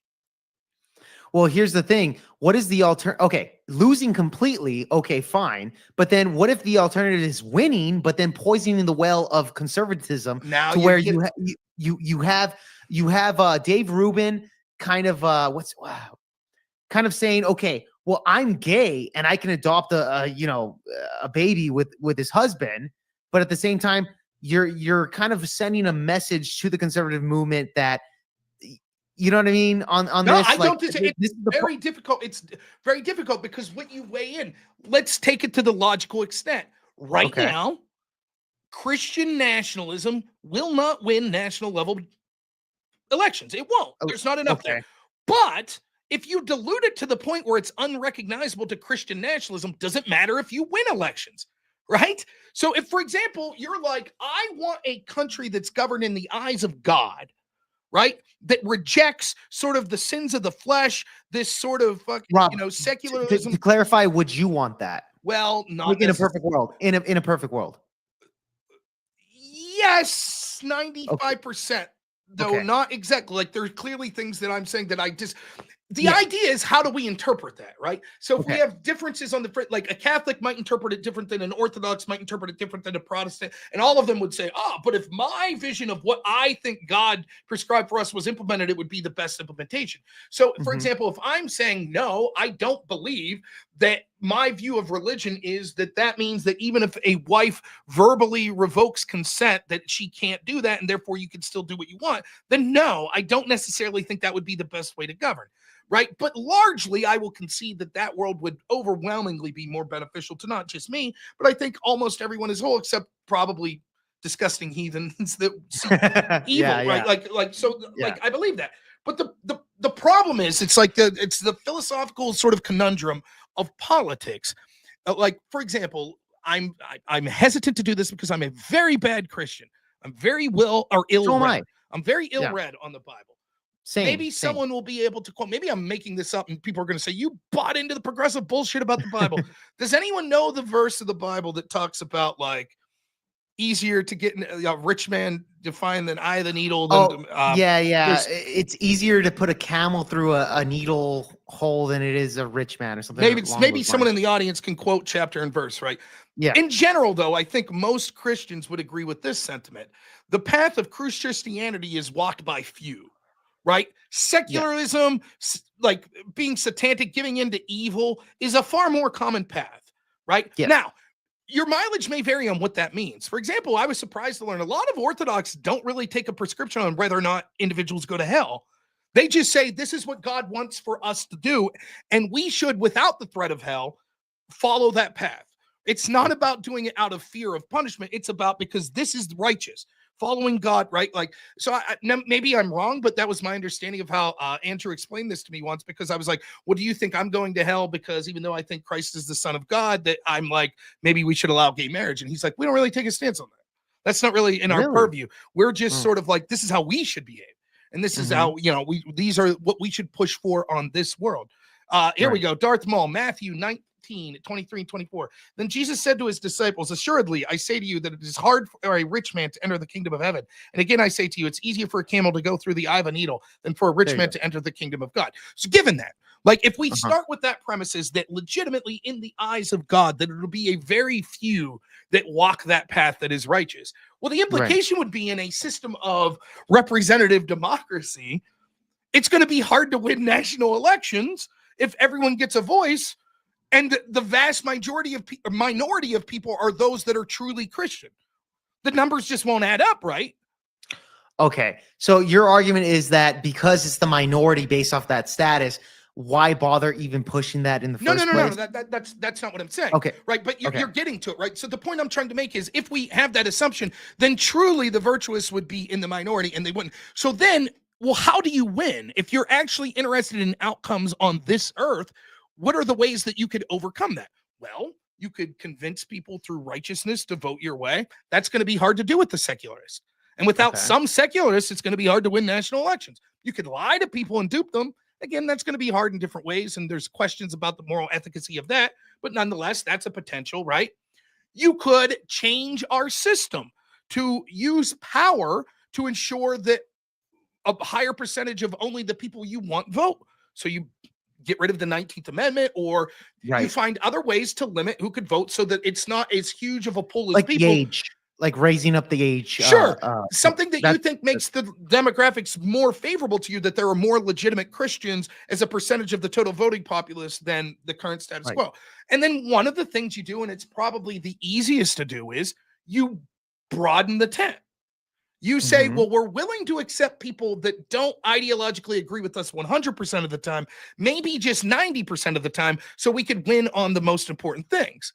Well, here's the thing. What is the alternative? Okay, losing completely. Okay, fine. But then what if the alternative is winning, but then poisoning the well of conservatism now to where you have Dave Rubin kind of kind of saying, okay, well, I'm gay and I can adopt a baby with his husband, but at the same time, you're kind of sending a message to the conservative movement that, you know what I mean? On no, this, I don't. It's very difficult. It's very difficult because what you weigh in. Let's take it to the logical extent. Right now, Christian nationalism will not win national level elections. It won't. There's not enough there. But if you dilute it to the point where it's unrecognizable to Christian nationalism, doesn't matter if you win elections, right? So if, for example, you're like, I want a country that's governed in the eyes of God, right? That rejects sort of the sins of the flesh, this sort of fucking, secularism. To clarify, would you want that? Well, not like in a perfect world. In a perfect world. Yes, 95%. Though not exactly. Like there's clearly things that I'm saying that I just. The idea is, how do we interpret that, right? So if we have differences on the, like a Catholic might interpret it different than an Orthodox might interpret it different than a Protestant, and all of them would say, but if my vision of what I think God prescribed for us was implemented, it would be the best implementation. So, for example, if I'm saying, no, I don't believe that my view of religion is that means that even if a wife verbally revokes consent, that she can't do that, and therefore you can still do what you want, then no, I don't necessarily think that would be the best way to govern. Right. But largely, I will concede that world would overwhelmingly be more beneficial to not just me, but I think almost everyone as a whole, except probably disgusting heathens that see evil. Right. Like I believe that. But the problem is, it's like it's the philosophical sort of conundrum of politics. Like, for example, I'm hesitant to do this because I'm a very bad Christian. I'm very ill-read. I'm very ill-read on the Bible. Maybe someone will be able to quote. Maybe I'm making this up, and people are going to say, "You bought into the progressive bullshit about the Bible." Does anyone know the verse of the Bible that talks about like easier to get a rich man defined than eye of the needle? Than, it's easier to put a camel through a needle hole than it is a rich man or something. Maybe someone in the audience can quote chapter and verse, right? Yeah. In general, though, I think most Christians would agree with this sentiment: the path of Christianity is walked by few. Right? Secularism, like being satanic, giving into evil, is a far more common path. Right? Yeah. Now, your mileage may vary on what that means. For example, I was surprised to learn a lot of Orthodox don't really take a prescription on whether or not individuals go to hell. They just say, this is what God wants for us to do, and we should, without the threat of hell, follow that path. It's not about doing it out of fear of punishment. It's about because this is righteous. Following God, right? Like, so maybe I'm wrong, but that was my understanding of how Andrew explained this to me once, because I was like, well, do you think I'm going to hell because even though I think Christ is the Son of God, that I'm like, maybe we should allow gay marriage? And he's like, we don't really take a stance on that. That's not really in our purview. We're just sort of like, this is how we should behave. And this is how, these are what we should push for on this world. Here we go. Darth Maul, Matthew 19. 23 and 24. Then Jesus said to his disciples, assuredly, I say to you that it is hard for a rich man to enter the kingdom of heaven. And again, I say to you, it's easier for a camel to go through the eye of a needle than for a rich man to enter the kingdom of God. So given that, like if we start with that premise is that legitimately in the eyes of God, that it'll be a very few that walk that path that is righteous. Well, the implication would be in a system of representative democracy, it's going to be hard to win national elections if everyone gets a voice and the vast minority of people are those that are truly Christian? The numbers just won't add up, right? Okay. So your argument is that because it's the minority based off that status, why bother even pushing that in the first place? No. That's not what I'm saying. Okay. Right. But you're getting to it, right? So the point I'm trying to make is if we have that assumption, then truly the virtuous would be in the minority and they wouldn't. So then, well, how do you win? If you're actually interested in outcomes on this earth, what are the ways that you could overcome that? Well, you could convince people through righteousness to vote your way. That's going to be hard to do with the secularists. And without some secularists, it's going to be hard to win national elections. You could lie to people and dupe them. Again, that's going to be hard in different ways, and there's questions about the moral efficacy of that, but nonetheless, that's a potential, right? You could change our system to use power to ensure that a higher percentage of only the people you want vote. So you get rid of the 19th Amendment, or you find other ways to limit who could vote so that it's not as huge of a pool as like people. The age. Like raising up the age. Sure. Something that you think makes the demographics more favorable to you, that there are more legitimate Christians as a percentage of the total voting populace than the current status quo. And then one of the things you do, and it's probably the easiest to do, is you broaden the tent. You say, well, we're willing to accept people that don't ideologically agree with us 100% of the time, maybe just 90% of the time, so we could win on the most important things.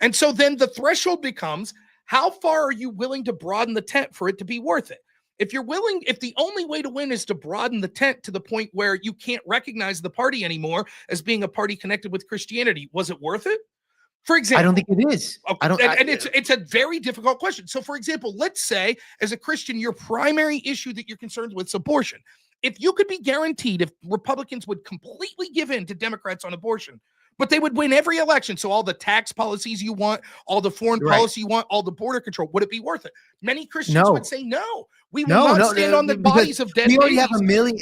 And so then the threshold becomes, how far are you willing to broaden the tent for it to be worth it? If the only way to win is to broaden the tent to the point where you can't recognize the party anymore as being a party connected with Christianity, was it worth it? For example, I don't think it is. It's a very difficult question. So, for example, let's say as a Christian, your primary issue that you're concerned with is abortion. If you could be guaranteed, if Republicans would completely give in to Democrats on abortion, but they would win every election. So all the tax policies you want, all the foreign policy you want, all the border control, would it be worth it? Many Christians would say no. We will not stand on the bodies of dead babies.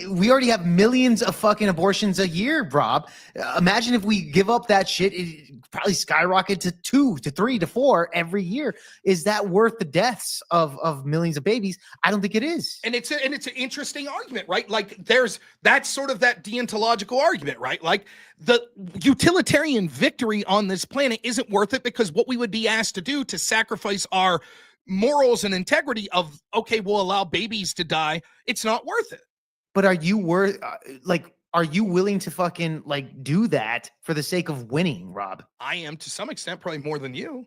We already have millions of fucking abortions a year, Rob. Imagine if we give up that shit, it probably skyrocket to 2 to 3 to 4 every year. Is that worth the deaths of millions of babies? I don't think it is. And it's an interesting argument, right? Like that's sort of that deontological argument, right? Like the utilitarian victory on this planet isn't worth it because what we would be asked to do to sacrifice our morals and integrity of, okay, we'll allow babies to die. It's not worth it. But are you are you willing to fucking do that for the sake of winning, Rob? I am to some extent, probably more than you.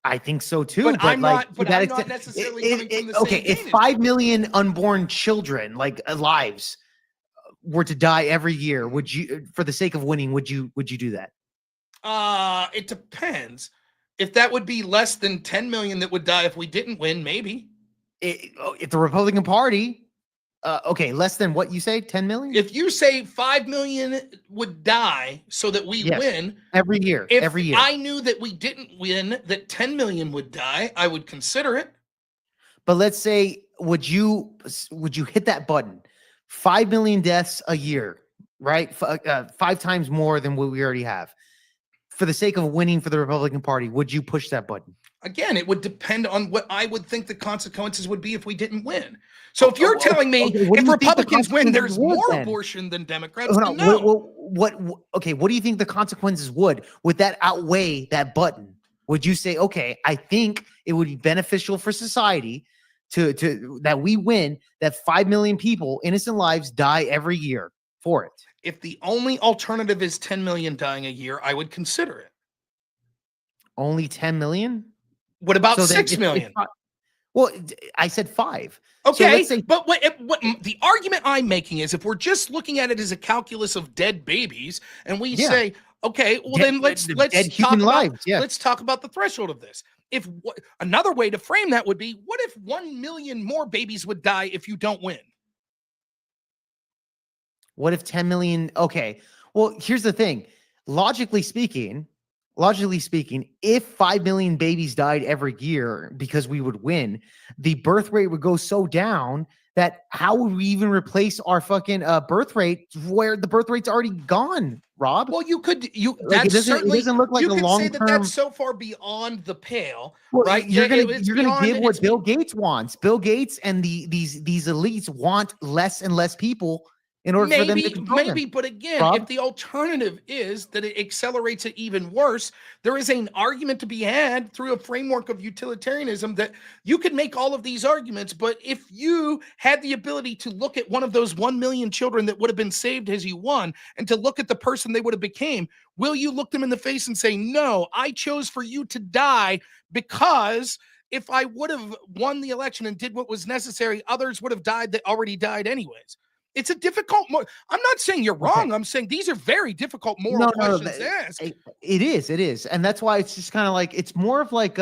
I think so too. But I'm not necessarily coming from the same if 5 million unborn children, lives, were to die every year, would you, for the sake of winning, would you do that? It depends. If that would be less than 10 million that would die if we didn't win, maybe. If the Republican Party, less than what you say, 10 million? If you say 5 million would die so that we win every year, if every year. I knew that we didn't win, that 10 million would die, I would consider it. But let's say, would you hit that button? 5 million deaths a year, right? 5 times more than what we already have. For the sake of winning for the Republican Party, would you push that button? Again, it would depend on what I would think the consequences would be if we didn't win. So if you're telling me if Republicans win, there's more abortion than Democrats, then no. What do you think the consequences would? Would that outweigh that button? Would you say, okay, I think it would be beneficial for society to that we win, that 5 million people, innocent lives, die every year for it? If the only alternative is 10 million dying a year, I would consider it. Only 10 million? What about 6 million? Well, I said 5. Okay, so but what the argument I'm making is if we're just looking at it as a calculus of dead babies, and we say, okay, well then let's talk about the threshold of this. If another way to frame that would be, what if 1 million more babies would die if you don't win? What if 10 million? Okay. Well, here's the thing. Logically speaking, if 5 million babies died every year because we would win, the birth rate would go so down that how would we even replace our fucking birth rate where the birth rate's already gone, Rob? Well, it doesn't look like a long term. That's so far beyond the pale, well, right? You're gonna give what Bill Gates wants. Bill Gates and these elites want less and less people in order for them to control them. Maybe, but again, Rob? if the alternative is that it accelerates it even worse, there is an argument to be had through a framework of utilitarianism that you could make all of these arguments, but if you had the ability to look at one of those 1 million children that would have been saved as you won, and to look at the person they would have became, will you look them in the face and say, no, I chose for you to die because if I would have won the election and did what was necessary, others would have died that already died anyways? It's a difficult. I'm not saying you're wrong. I'm saying these are very difficult moral questions to ask. It is, and that's why it's just kind of like it's more of like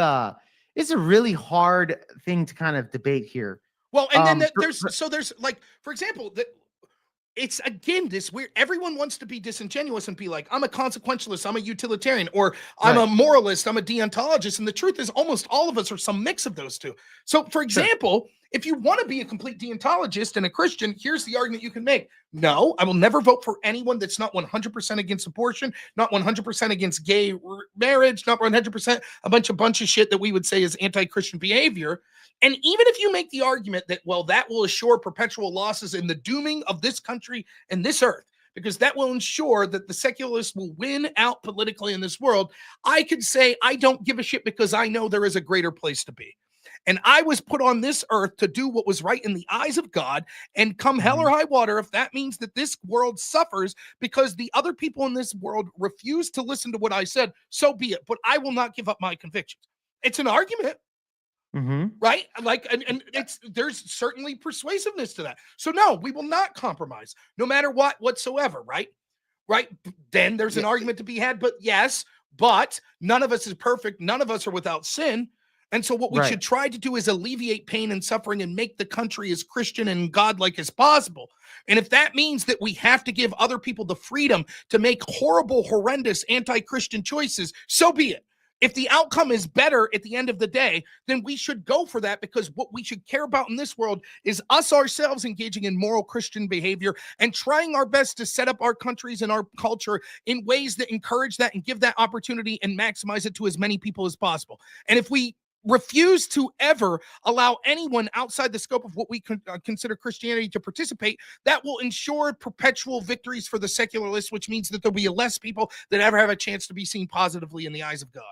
it's a really hard thing to kind of debate here. Well, and then there's like, for example, it's again this weird. Everyone wants to be disingenuous and be like, I'm a consequentialist, I'm a utilitarian, or I'm a moralist, I'm a deontologist. And the truth is, almost all of us are some mix of those two. So, for example, if you want to be a complete deontologist and a Christian, here's the argument you can make. No, I will never vote for anyone that's not 100% against abortion, not 100% against gay marriage, not 100% a bunch of shit that we would say is anti-Christian behavior. And even if you make the argument that, well, that will assure perpetual losses in the dooming of this country and this earth, because that will ensure that the secularists will win out politically in this world, I could say I don't give a shit because I know there is a greater place to be. And I was put on this earth to do what was right in the eyes of God, and come hell or high water, if that means that this world suffers because the other people in this world refuse to listen to what I said, so be it. But I will not give up my convictions. It's an argument. Right? Like, and there's certainly persuasiveness to that. So no, we will not compromise, no matter what whatsoever, right? Right? Then there's an argument to be had, but yes, but none of us is perfect. None of us are without sin. And so what we should try to do is alleviate pain and suffering and make the country as Christian and godlike as possible. And if that means that we have to give other people the freedom to make horrible, horrendous, anti-Christian choices, so be it. If the outcome is better at the end of the day, then we should go for that, because what we should care about in this world is us ourselves engaging in moral Christian behavior and trying our best to set up our countries and our culture in ways that encourage that and give that opportunity and maximize it to as many people as possible. And if we refuse to ever allow anyone outside the scope of what we consider Christianity to participate, that will ensure perpetual victories for the secularists, which means that there'll be less people that ever have a chance to be seen positively in the eyes of God.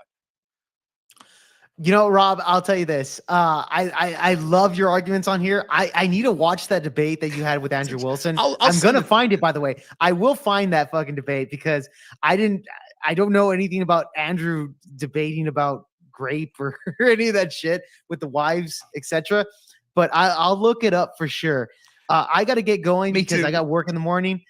You know, Rob, I'll tell you this. I love your arguments on here. I need to watch that debate that you had with Andrew Wilson. I'm going to find it, by the way. I will find that fucking debate, because I don't know anything about Andrew debating about grape or any of that shit with the wives, etc. But I'll look it up for sure. I got to get going because I got work in the morning.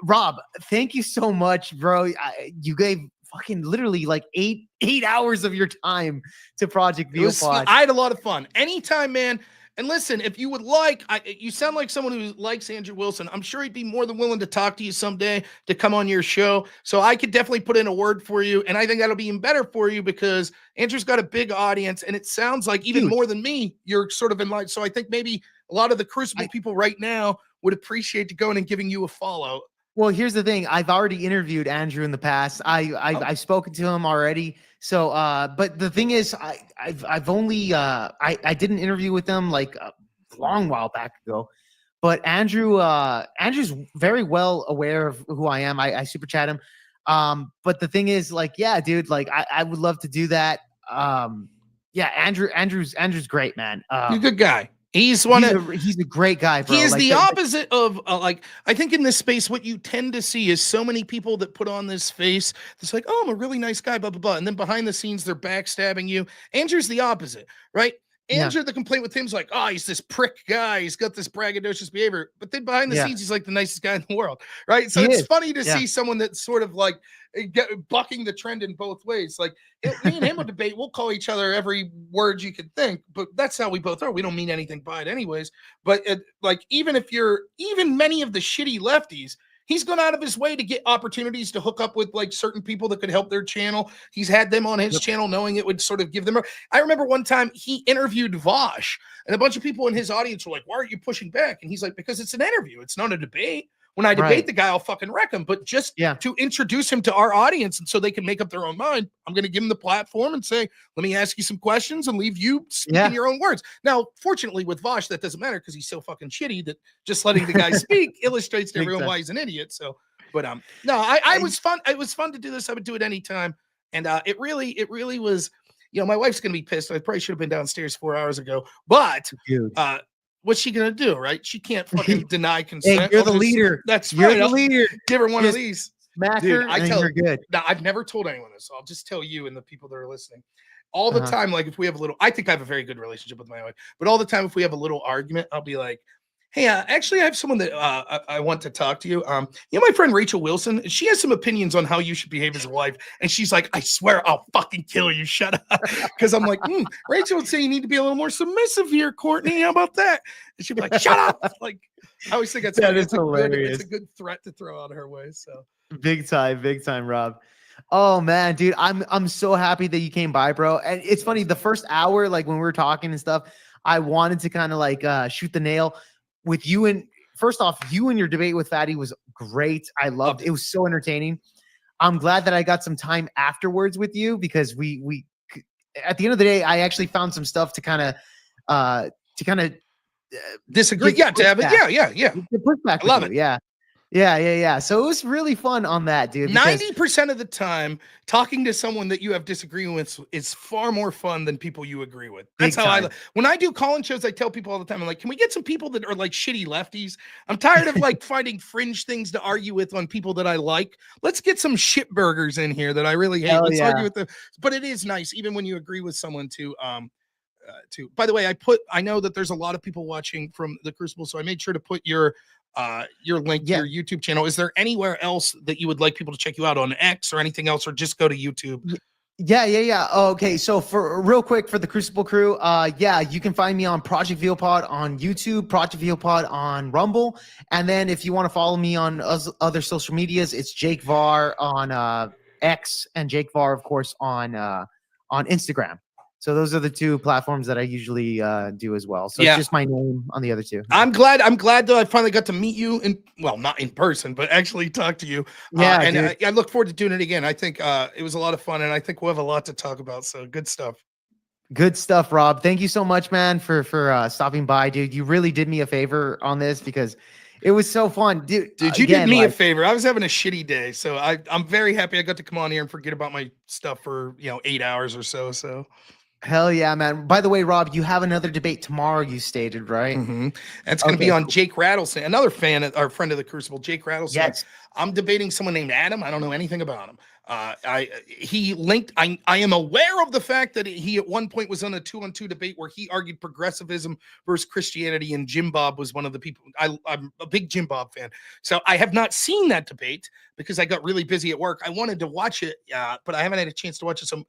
Rob, thank you so much, bro. You gave fucking literally like eight hours of your time to Project VOPod. I had a lot of fun. Anytime, man. And listen, if you would like, you sound like someone who likes Andrew Wilson. I'm sure he'd be more than willing to talk to you someday to come on your show. So I could definitely put in a word for you. And I think that'll be even better for you, because Andrew's got a big audience. And it sounds like even more than me, you're sort of in line. So I think maybe a lot of the Crucible people right now would appreciate going and giving you a follow. Well, here's the thing. I've already interviewed Andrew in the past. I've spoken to him already. So, but the thing is, I've only I did an interview with him like a long while back ago. But Andrew's very well aware of who I am. I super chat him. But the thing is, like, yeah, dude, like I would love to do that. Yeah, Andrew's great, man. You're a good guy. He's a great guy, bro. He is like the opposite of like, I think in this space, what you tend to see is so many people that put on this face that's like, oh, I'm a really nice guy, blah, blah, blah. And then behind the scenes, they're backstabbing you. Andrew's the opposite, right? Andrew, the complaint with him is like, oh, he's this prick guy. He's got this braggadocious behavior. But then behind the scenes, he's like the nicest guy in the world, right? So it's funny to see someone that's sort of like bucking the trend in both ways. Like me and him will debate. We'll call each other every word you could think, but that's how we both are. We don't mean anything by it anyways. But like, even many of the shitty lefties, he's gone out of his way to get opportunities to hook up with like certain people that could help their channel. He's had them on his channel knowing it would sort of give them. I remember one time he interviewed Vosh, and a bunch of people in his audience were like, why aren't you pushing back? And he's like, because it's an interview. It's not a debate. When I debate Right. the guy, I'll fucking wreck him. But just Yeah. to introduce him to our audience and so they can make up their own mind, I'm going to give him the platform and say, let me ask you some questions and leave you speaking your own words. Now, fortunately, with Vosh, that doesn't matter because he's so fucking shitty that just letting the guy speak illustrates to everyone why he's an idiot. So, but no, I was fun. It was fun to do this. I would do it anytime. And it really was, my wife's going to be pissed. I probably should have been downstairs 4 hours ago, but what's she gonna do, right? She can't fucking deny consent. Hey, you're the leader. That's you're right. the leader. Give her one of these. Smack Dude, her, I and tell you're good. Now, I've never told anyone this, so I'll just tell you and the people that are listening. All the time, like if we have a little, I think I have a very good relationship with my wife, but all the time, if we have a little argument, I'll be like, hey, actually, I have someone that I want to talk to you. My friend Rachel Wilson, she has some opinions on how you should behave as a wife. And she's like, I swear I'll fucking kill you. Shut up. Because I'm like, Rachel would say you need to be a little more submissive here, Courtney. How about that? And she'd be like, shut up. Like, I always think that's hilarious. It's a good threat to throw out her way. So big time, Rob. Oh man, dude, I'm so happy that you came by, bro. And it's funny, the first hour, like when we were talking and stuff, I wanted to kind of like shoot the nail with you. And first off, you and your debate with Fatty was great. I loved it. It was so entertaining. I'm glad that I got some time afterwards with you because we at the end of the day, I actually found some stuff to kind of disagree. Yeah, to have it. Yeah. The pushback. I love it. Yeah. So it was really fun on that, dude. 90% of the time, talking to someone that you have disagreement with is far more fun than people you agree with. That's how when I do call-in shows, I tell people all the time, I'm like, can we get some people that are like shitty lefties? I'm tired of like finding fringe things to argue with on people that I like. Let's get some shit burgers in here that I really hate. Let's argue with them. But it is nice, even when you agree with someone to by the way, I know that there's a lot of people watching from the Crucible, so I made sure to put your link to your YouTube channel. Is there anywhere else that you would like people to check you out on X or anything else, or just go to YouTube? Yeah. Okay, so for real quick for the Crucible crew, you can find me on Project VealPod on YouTube, Project VealPod on Rumble, and then if you want to follow me on other social medias, it's Jake Var on X and Jake Var, of course, on Instagram. So those are the two platforms that I usually do as well. So it's just my name on the other two. I'm glad though I finally got to meet you not in person, but actually talk to you. And I look forward to doing it again. I think it was a lot of fun, and I think we'll have a lot to talk about. So good stuff. Good stuff, Rob. Thank you so much, man, for stopping by, dude. You really did me a favor on this because it was so fun, dude. You did me a favor. I was having a shitty day, so I'm very happy I got to come on here and forget about my stuff for 8 hours or so. So. Hell yeah, man. By the way, Rob, you have another debate tomorrow, you stated, right? Mm-hmm. That's going to be on Jake Rattlesnake, another fan, our friend of the Crucible, Jake Rattlesnake. Yes. I'm debating someone named Adam. I don't know anything about him. He linked, I am aware of the fact that he at one point was on a 2-on-2 debate where he argued progressivism versus Christianity, and Jim Bob was one of the people. I'm a big Jim Bob fan. So I have not seen that debate because I got really busy at work. I wanted to watch it, but I haven't had a chance to watch it. So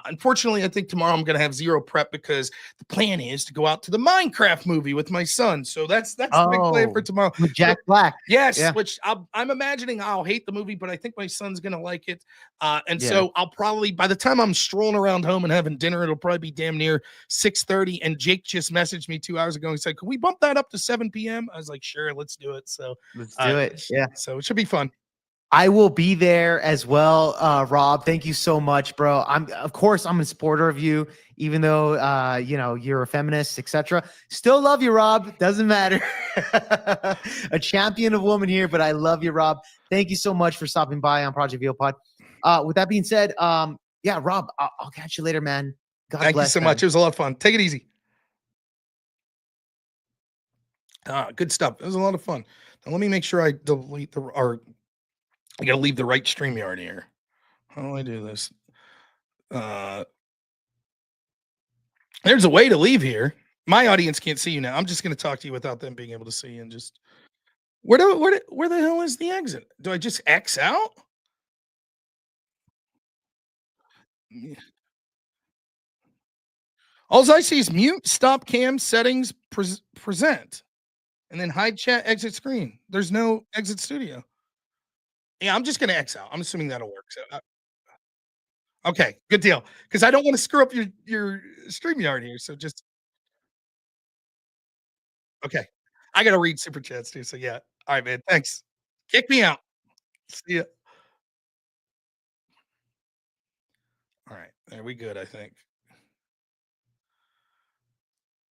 unfortunately, I think tomorrow I'm going to have zero prep because the plan is to go out to the Minecraft movie with my son. So that's the big plan for tomorrow. With Jack Black. Yes, which I'm imagining I'll hate the movie, but I think my son's going to like it. So I'll probably, by the time I'm strolling around home and having dinner, it'll probably be damn near 6:30. And Jake just messaged me 2 hours ago and said, can we bump that up to 7 p.m.? I was like, sure, let's do it. So let's do it. Yeah. So it should be fun. I will be there as well, Rob. Thank you so much, bro. I'm a supporter of you, even though you're a feminist, etc. Still love you, Rob. Doesn't matter. A champion of woman here, but I love you, Rob. Thank you so much for stopping by on Project VealPod. With that being said, Rob, I'll catch you later, man. God bless. Thank you so much. It was a lot of fun. Take it easy. Good stuff. It was a lot of fun. Now let me make sure I delete I got to leave the right StreamYard here. How do I do this? There's a way to leave here. My audience can't see you now. I'm just going to talk to you without them being able to see you. And just where the hell is the exit? Do I just X out? All I see is mute, stop cam, settings, present, and then hide chat, exit screen. There's no exit studio. Yeah, I'm just going to X out. I'm assuming that'll work. So, okay, good deal. Because I don't want to screw up your StreamYard here. So just okay. I got to read super chats too. So yeah. All right, man. Thanks. Kick me out. See ya. All right. There we good, I think.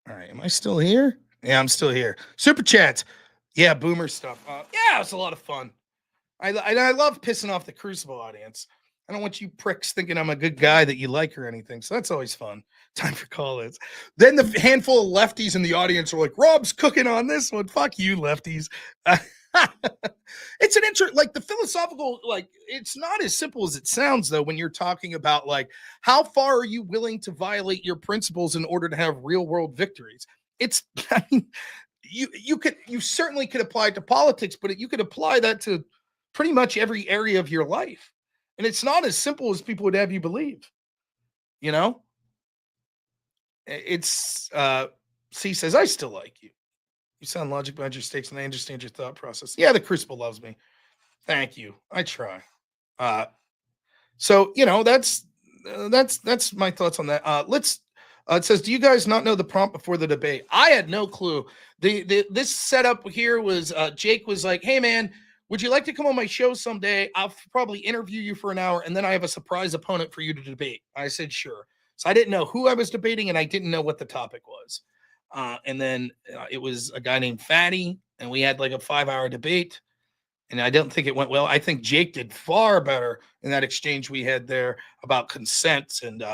All right. Am I still here? Yeah, I'm still here. Super chats. Yeah, boomer stuff. Yeah, it's a lot of fun. I love pissing off the Crucible audience. I don't want you pricks thinking I'm a good guy that you like or anything. So that's always fun. Time for call-ins. Then the handful of lefties in the audience are like, Rob's cooking on this one. Fuck you, lefties. It's an like the philosophical, like it's not as simple as it sounds though when you're talking about like how far are you willing to violate your principles in order to have real world victories. It's I mean, you certainly could apply it to politics, but you could apply that to pretty much every area of your life. And it's not as simple as people would have you believe. You know? It's C says, I still like you. You sound logical behind your stakes, and I understand your thought process. Yeah, the Crucible loves me. Thank you. I try. So you know that's my thoughts on that. Let's. It says, do you guys not know the prompt before the debate? I had no clue. This setup here was Jake was like, hey man, would you like to come on my show someday? I'll probably interview you for an hour, and then I have a surprise opponent for you to debate. I said sure. So I didn't know who I was debating, and I didn't know what the topic was. And then it was a guy named Fatty, and we had like a 5-hour debate. And I don't think it went well. I think Jake did far better in that exchange we had there about consent and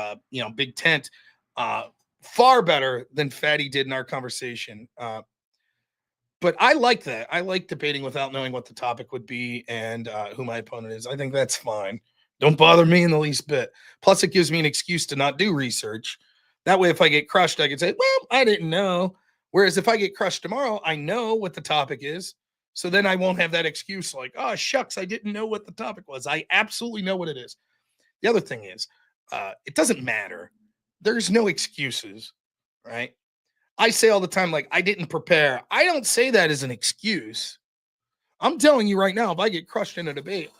Big Tent. Far better than Fatty did in our conversation. But I like that. I like debating without knowing what the topic would be and who my opponent is. I think that's fine. Don't bother me in the least bit. Plus, it gives me an excuse to not do research. That way, if I get crushed, I can say, well, I didn't know. Whereas if I get crushed tomorrow, I know what the topic is. So then I won't have that excuse like, oh, shucks, I didn't know what the topic was. I absolutely know what it is. The other thing is, it doesn't matter. There's no excuses, right? I say all the time, like, I didn't prepare. I don't say that as an excuse. I'm telling you right now, if I get crushed in a debate,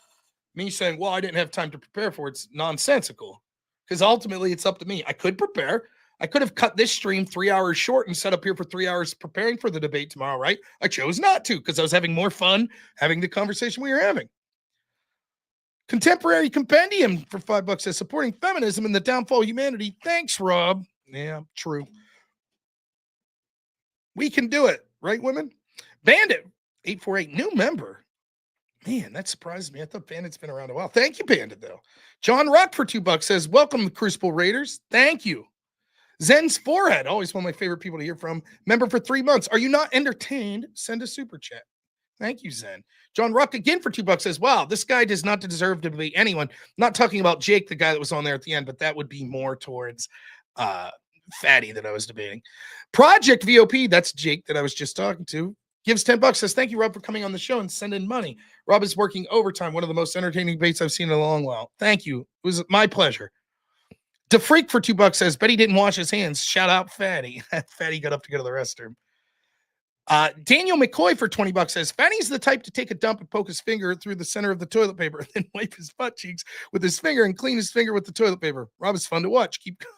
me saying, well, I didn't have time to prepare for it's nonsensical. Because ultimately, it's up to me. I could prepare. I could have cut this stream 3 hours short and set up here for 3 hours preparing for the debate tomorrow, right? I chose not to because I was having more fun having the conversation we were having. Contemporary Compendium for $5 says supporting feminism and the downfall of humanity. Thanks, Rob. Yeah, true. We can do it, right, women? Bandit 848, new member. Man, that surprised me. I thought Bandit's been around a while. Thank you, Bandit, though. John Rock for $2 says, welcome, Crucible Raiders. Thank you. Zen's Forehead, always one of my favorite people to hear from. Member for 3 months. Are you not entertained? Send a super chat. Thank you, Zen. John Ruck again for $2 says, wow, this guy does not deserve to debate anyone. Not talking about Jake, the guy that was on there at the end, but that would be more towards Fatty that I was debating. Project VOP, that's Jake that I was just talking to, gives $10, says, thank you, Rob, for coming on the show and sending money. Rob is working overtime, one of the most entertaining debates I've seen in a long while. Thank you. It was my pleasure. DeFreak for $2 says, bet he didn't wash his hands. Shout out Fatty. Fatty got up to go to the restroom. Daniel McCoy for $20 says, Fatty's the type to take a dump and poke his finger through the center of the toilet paper and then wipe his butt cheeks with his finger and clean his finger with the toilet paper. Rob is fun to watch. Keep going.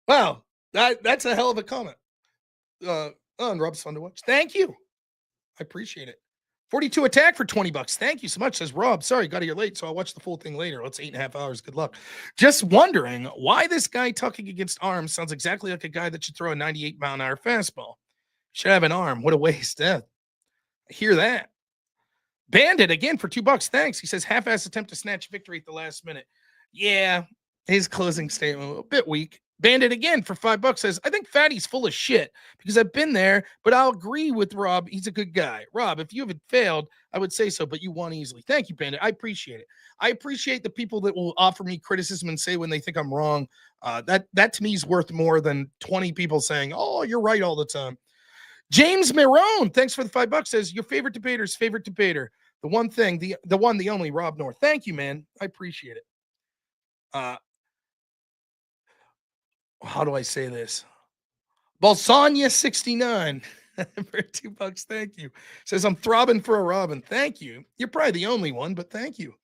Wow, that's a hell of a comment. And Rob's fun to watch. Thank you. I appreciate it. 42 attack for $20. Thank you so much, says Rob. Sorry, got here late, so I'll watch the full thing later. It's 8.5 hours. Good luck. Just wondering why this guy talking against arms sounds exactly like a guy that should throw a 98-mile-an-hour fastball. Should have an arm. What a waste. I hear that. Bandit again for $2. Thanks. He says half-ass attempt to snatch victory at the last minute. Yeah, his closing statement a bit weak. Bandit again for $5 says, I think Fatty's full of shit because I've been there, but I'll agree with Rob. He's a good guy. Rob, if you had failed, I would say so, but you won easily. Thank you, Bandit. I appreciate it. I appreciate the people that will offer me criticism and say when they think I'm wrong. That to me is worth more than 20 people saying, oh, you're right all the time. James Marone, thanks for the $5 says, your favorite debater's favorite debater. The one thing, the one, the only Rob North. Thank you, man. I appreciate it. How do I say this? Balsania 69 for $2. Thank you. Says I'm throbbing for a Robin. Thank you. You're probably the only one, but thank you.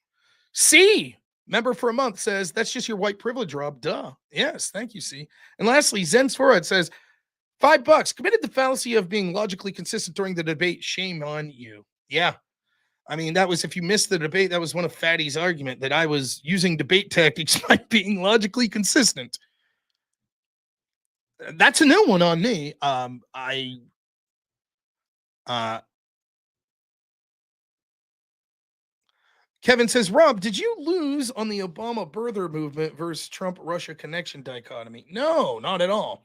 C, member for a month, says that's just your white privilege, Rob. Duh. Yes, thank you, C. And lastly, Zen's Forehead says, $5. Committed the fallacy of being logically consistent during the debate. Shame on you. Yeah. I mean, that was, if you missed the debate, that was one of Fatty's argument, that I was using debate tactics by being logically consistent. That's a new one on me. Kevin says, Rob, did you lose on the Obama birther movement versus Trump-Russia connection dichotomy? No, not at all.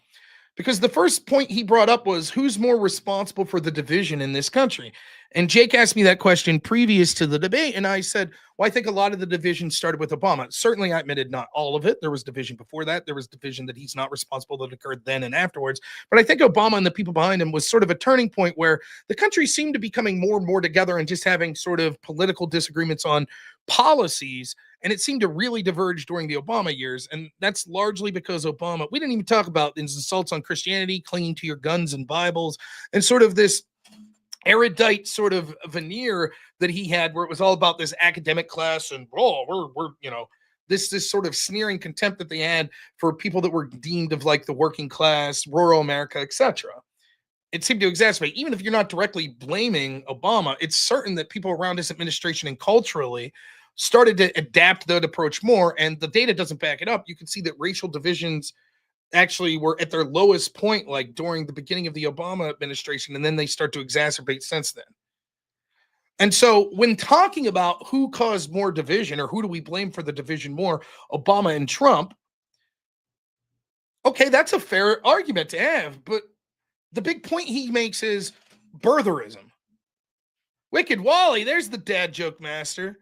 Because the first point he brought up was, who's more responsible for the division in this country? And Jake asked me that question previous to the debate, and I said, well, I think a lot of the division started with Obama. Certainly, I admitted not all of it. There was division before that. There was division that he's not responsible that occurred then and afterwards. But I think Obama and the people behind him was sort of a turning point where the country seemed to be coming more and more together and just having sort of political disagreements on policies. And it seemed to really diverge during the Obama years. And that's largely because Obama, we didn't even talk about his assaults on Christianity, clinging to your guns and Bibles, and sort of this erudite sort of veneer that he had where it was all about this academic class and, oh, we're you know, this sort of sneering contempt that they had for people that were deemed of like the working class, rural America, etc. It seemed to exacerbate. Even if you're not directly blaming Obama, it's certain that people around his administration and culturally started to adapt that approach more, and the data doesn't back it up. You can see that racial divisions actually were at their lowest point, like during the beginning of the Obama administration, and then they start to exacerbate since then. And so when talking about who caused more division or who do we blame for the division more, Obama and Trump, okay, that's a fair argument to have, but the big point he makes is birtherism. Wicked Wally, there's the dad joke master.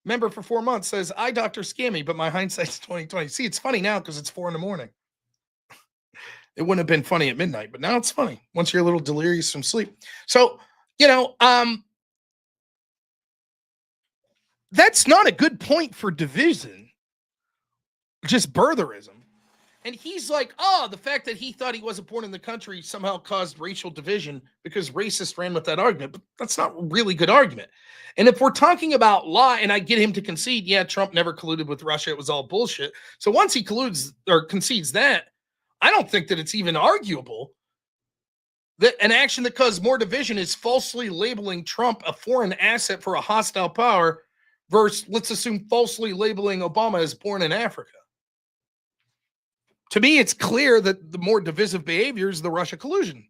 Member for 4 months says, I Dr. Scammy, but my hindsight's 2020. See, it's funny now because it's 4 a.m. It wouldn't have been funny at midnight, but now it's funny once you're a little delirious from sleep. So, that's not a good point for division, just birtherism. And he's like, oh, the fact that he thought he wasn't born in the country somehow caused racial division because racists ran with that argument. But that's not a really good argument. And if we're talking about lie, and I get him to concede, yeah, Trump never colluded with Russia. It was all bullshit. So once he colludes or concedes that, I don't think that it's even arguable that an action that caused more division is falsely labeling Trump a foreign asset for a hostile power versus, let's assume, falsely labeling Obama as born in Africa. To me, it's clear that the more divisive behavior is the Russia collusion.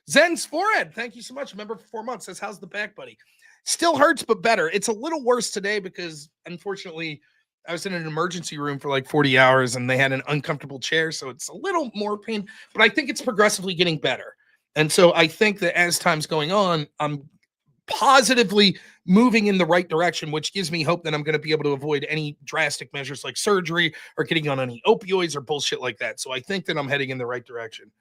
Zen's forehead, thank you so much. Member for 4 months says, how's the back, buddy? Still hurts, but better. It's a little worse today because, unfortunately, I was in an emergency room for like 40 hours and they had an uncomfortable chair. So it's a little more pain, but I think it's progressively getting better. And so I think that as time's going on, I'm positively moving in the right direction, which gives me hope that I'm going to be able to avoid any drastic measures like surgery or getting on any opioids or bullshit like that. So I think that I'm heading in the right direction.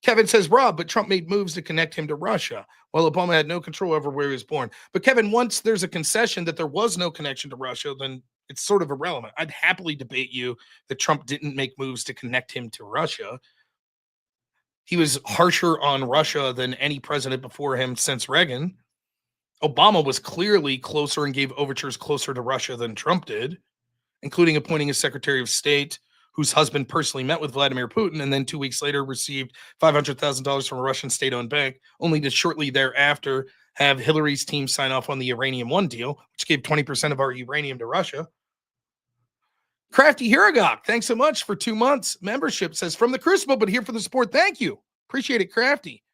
Kevin says, Rob, but Trump made moves to connect him to Russia, while Obama had no control over where he was born. But Kevin, once there's a concession that there was no connection to Russia, then it's sort of irrelevant. I'd happily debate you that Trump didn't make moves to connect him to Russia. He was harsher on Russia than any president before him since Reagan. Obama was clearly closer and gave overtures closer to Russia than Trump did, including appointing a Secretary of State whose husband personally met with Vladimir Putin and then 2 weeks later received $500,000 from a Russian state-owned bank, only to shortly thereafter have Hillary's team sign off on the Uranium One deal, which gave 20% of our uranium to Russia. Crafty Hiragok, thanks so much for 2 months. Membership says, from the Crucible, but here for the support. Thank you. Appreciate it, Crafty.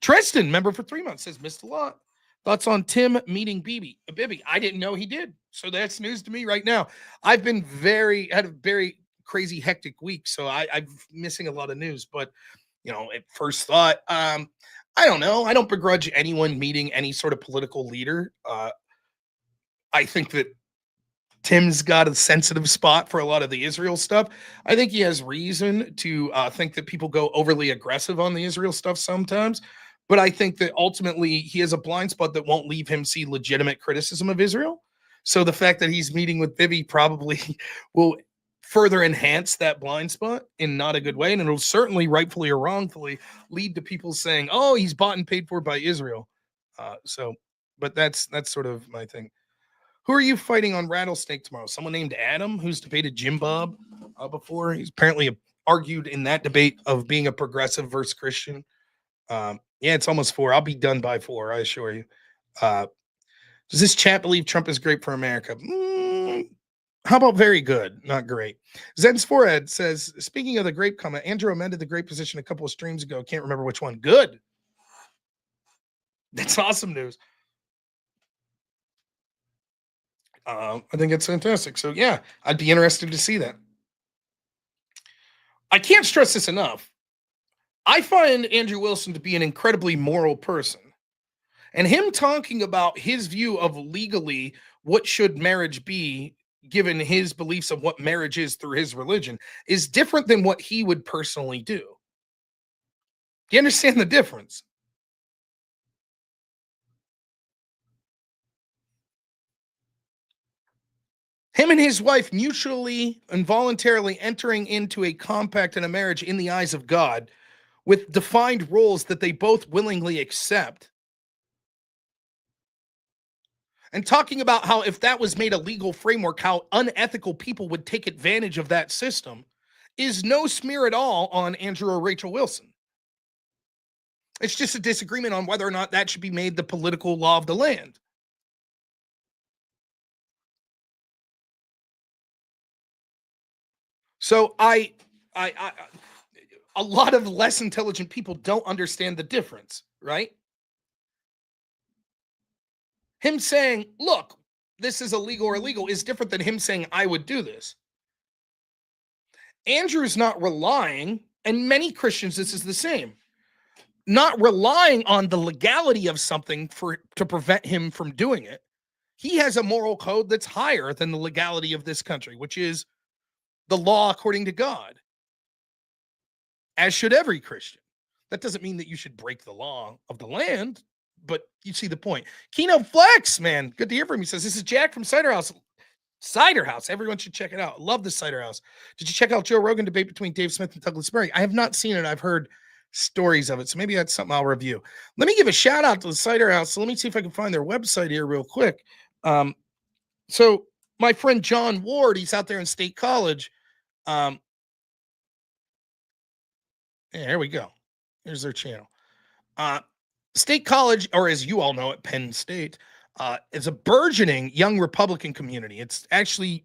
Tristan, member for 3 months, says, missed a lot. Thoughts on Tim meeting Bibi? I didn't know he did. So that's news to me right now. I've been had a very crazy, hectic week. So I'm missing a lot of news. But, at first thought, I don't know. I don't begrudge anyone meeting any sort of political leader. I think that Tim's got a sensitive spot for a lot of the Israel stuff. I think he has reason to think that people go overly aggressive on the Israel stuff sometimes. But I think that ultimately he has a blind spot that won't leave him see legitimate criticism of Israel. So the fact that he's meeting with Bibi probably will further enhance that blind spot in not a good way. And it'll certainly, rightfully or wrongfully, lead to people saying, oh, he's bought and paid for by Israel. But that's sort of my thing. Who are you fighting on Rattlesnake tomorrow? Someone named Adam, who's debated Jim Bob before. He's apparently argued in that debate of being a progressive versus Christian. Yeah, it's almost 4. I'll be done by 4, I assure you. Does this chat believe Trump is great for America? How about very good? Not great. Zen's Forehead says, speaking of the grape comment, Andrew amended the grape position a couple of streams ago. Can't remember which one. Good. That's awesome news. I think it's fantastic. So yeah, I'd be interested to see that. I can't stress this enough. I find Andrew Wilson to be an incredibly moral person. And him talking about his view of legally what should marriage be, given his beliefs of what marriage is through his religion, is different than what he would personally do. Do you understand the difference? Him and his wife mutually and voluntarily entering into a compact and a marriage in the eyes of God with defined roles that they both willingly accept. And talking about how if that was made a legal framework, how unethical people would take advantage of that system is no smear at all on Andrew or Rachel Wilson. It's just a disagreement on whether or not that should be made the political law of the land. So a lot of less intelligent people don't understand the difference, right? Him saying, look, this is illegal or illegal is different than him saying, I would do this. Andrew's not relying, and many Christians, this is the same, not relying on the legality of something to prevent him from doing it. He has a moral code that's higher than the legality of this country, which is the law according to God, as should every Christian. That doesn't mean that you should break the law of the land, but you see the point. Keno Flex, man, good to hear from you. He says, this is Jack from Cider House. Cider House. Everyone should check it out. Love the Cider House. Did you check out Joe Rogan debate between Dave Smith and Douglas Murray? I have not seen it. I've heard stories of it, so maybe that's something I'll review. Let me give a shout out to the Cider House. So let me see if I can find their website here real quick. So my friend John Ward, he's out there in State College. Yeah, here we go. Here's their channel. State College, or as you all know it, Penn State, is a burgeoning young Republican community. It's actually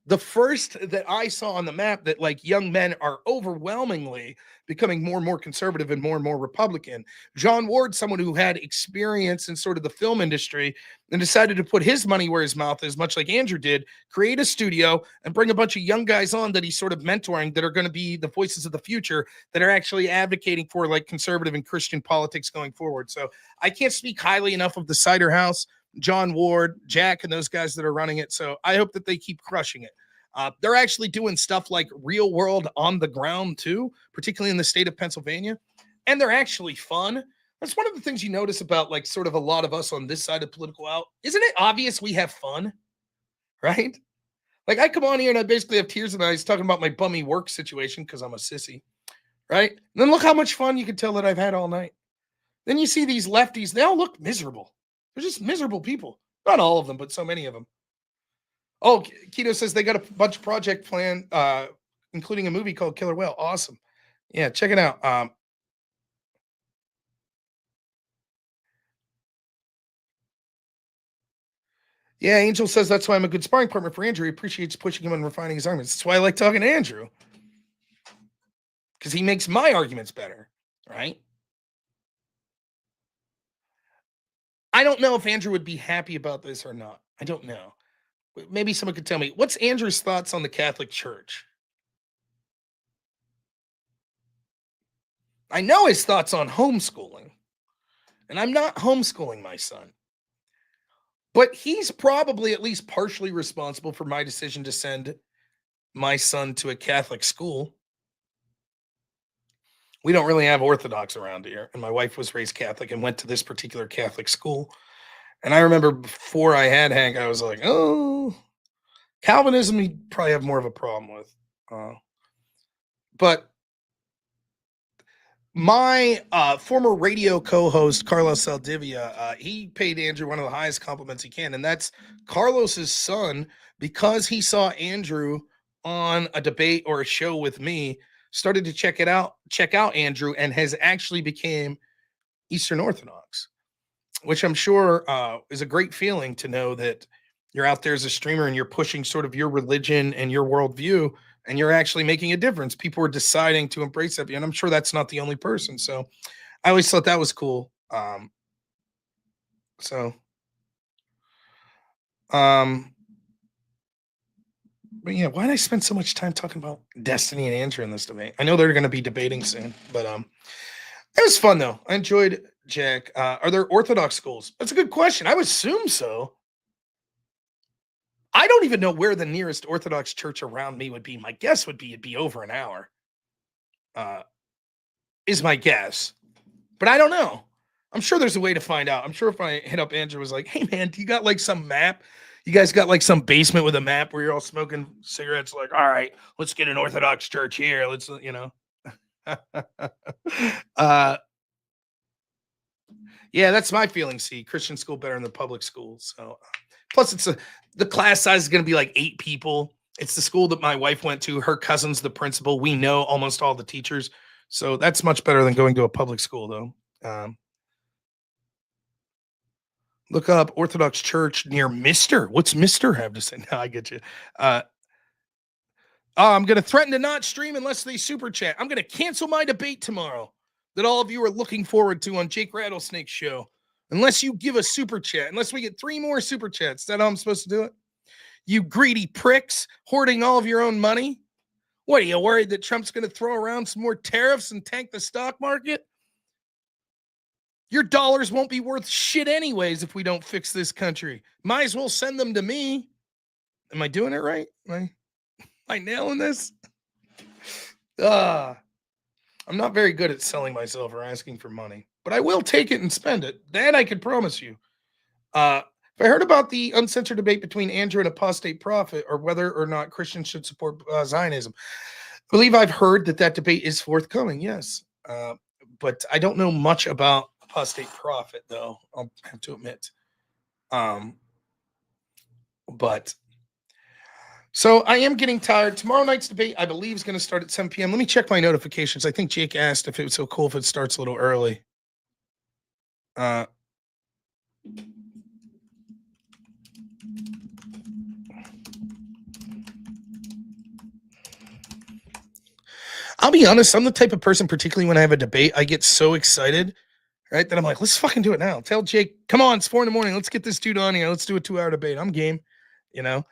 the first that I saw on the map that like young men are overwhelmingly becoming more and more conservative and more Republican. John Ward, someone who had experience in sort of the film industry and decided to put his money where his mouth is, much like Andrew did, create a studio and bring a bunch of young guys on that he's sort of mentoring that are going to be the voices of the future that are actually advocating for like conservative and Christian politics going forward. So I can't speak highly enough of the Cider House, John Ward, Jack, and those guys that are running it. So I hope that they keep crushing it. They're actually doing stuff like real world on the ground too, particularly in the state of Pennsylvania. And they're actually fun. That's one of the things you notice about like sort of a lot of us on this side of political out. Isn't it obvious we have fun? Right? Like I come on here and I basically have tears in my eyes talking about my bummy work situation because I'm a sissy. Right? And then look how much fun you can tell that I've had all night. Then you see these lefties, they all look miserable. They're just miserable people. Not all of them, but so many of them. Oh, Keto says they got a bunch of project plan, including a movie called Killer Whale. Awesome. Yeah, check it out. Yeah, Angel says that's why I'm a good sparring partner for Andrew. He appreciates pushing him and refining his arguments. That's why I like talking to Andrew. Because he makes my arguments better, right? I don't know if Andrew would be happy about this or not. I don't know. Maybe someone could tell me. What's Andrew's thoughts on the Catholic Church? I know his thoughts on homeschooling. And I'm not homeschooling my son. But he's probably at least partially responsible for my decision to send my son to a Catholic school. We don't really have Orthodox around here. And my wife was raised Catholic and went to this particular Catholic school. And I remember before I had Hank, I was like, oh, Calvinism, he'd probably have more of a problem with. But my former radio co-host, Carlos Saldivia, he paid Andrew one of the highest compliments he can. And that's Carlos's son, because he saw Andrew on a debate or a show with me, started to check out Andrew, and has actually became Eastern Orthodox, which I'm sure is a great feeling to know that you're out there as a streamer and you're pushing sort of your religion and your worldview, and you're actually making a difference. People are deciding to embrace that, and I'm sure that's not the only person. So I always thought that was cool. But yeah, why did I spend so much time talking about Destiny and Andrew in this debate? I know they're going to be debating soon, but it was fun though. I enjoyed Jack. Are there Orthodox schools? That's a good question. I would assume so. I don't even know where the nearest Orthodox church around me would be. My guess would be it'd be over an hour. Is my guess, but I don't know. I'm sure there's a way to find out. I'm sure if I hit up Andrew, was like, "Hey man, do you got like some map? You guys got like some basement with a map where you're all smoking cigarettes? Like, all right, let's get an Orthodox church here. Let's, you know." Yeah, that's my feeling. See, Christian school better than the public school. So, plus the class size is going to be like 8 people. It's the school that my wife went to. Her cousin's the principal. We know almost all the teachers, so that's much better than going to a public school, though. Look up Orthodox Church near Mister. What's Mister have to say? No, I get you. I'm going to threaten to not stream unless they super chat. I'm going to cancel my debate tomorrow that all of you are looking forward to on Jake Rattlesnake's show. Unless you give a super chat, unless we get 3 more super chats. Is that how I'm supposed to do it? You greedy pricks, hoarding all of your own money. What, are you worried that Trump's going to throw around some more tariffs and tank the stock market? Your dollars won't be worth shit anyways if we don't fix this country. Might as well send them to me. Am I doing it right? Am I nailing this? I'm not very good at selling myself or asking for money, but I will take it and spend it. That I can promise you. If I heard about the uncensored debate between Andrew and apostate prophet, or whether or not Christians should support Zionism, I believe I've heard that debate is forthcoming. Yes. But I don't know much about apostate prophet, though. I'll have to admit. But so I am getting tired. Tomorrow night's debate, I believe, is going to start at 7 p.m. Let me check my notifications. I think Jake asked if it was so cool if it starts a little early. I'll be honest, I'm the type of person, particularly when I have a debate, I get so excited, right, that I'm like, let's fucking do it now. Tell Jake, come on, it's 4 a.m. Let's get this dude on here. Let's do a 2-hour debate. I'm game, you know.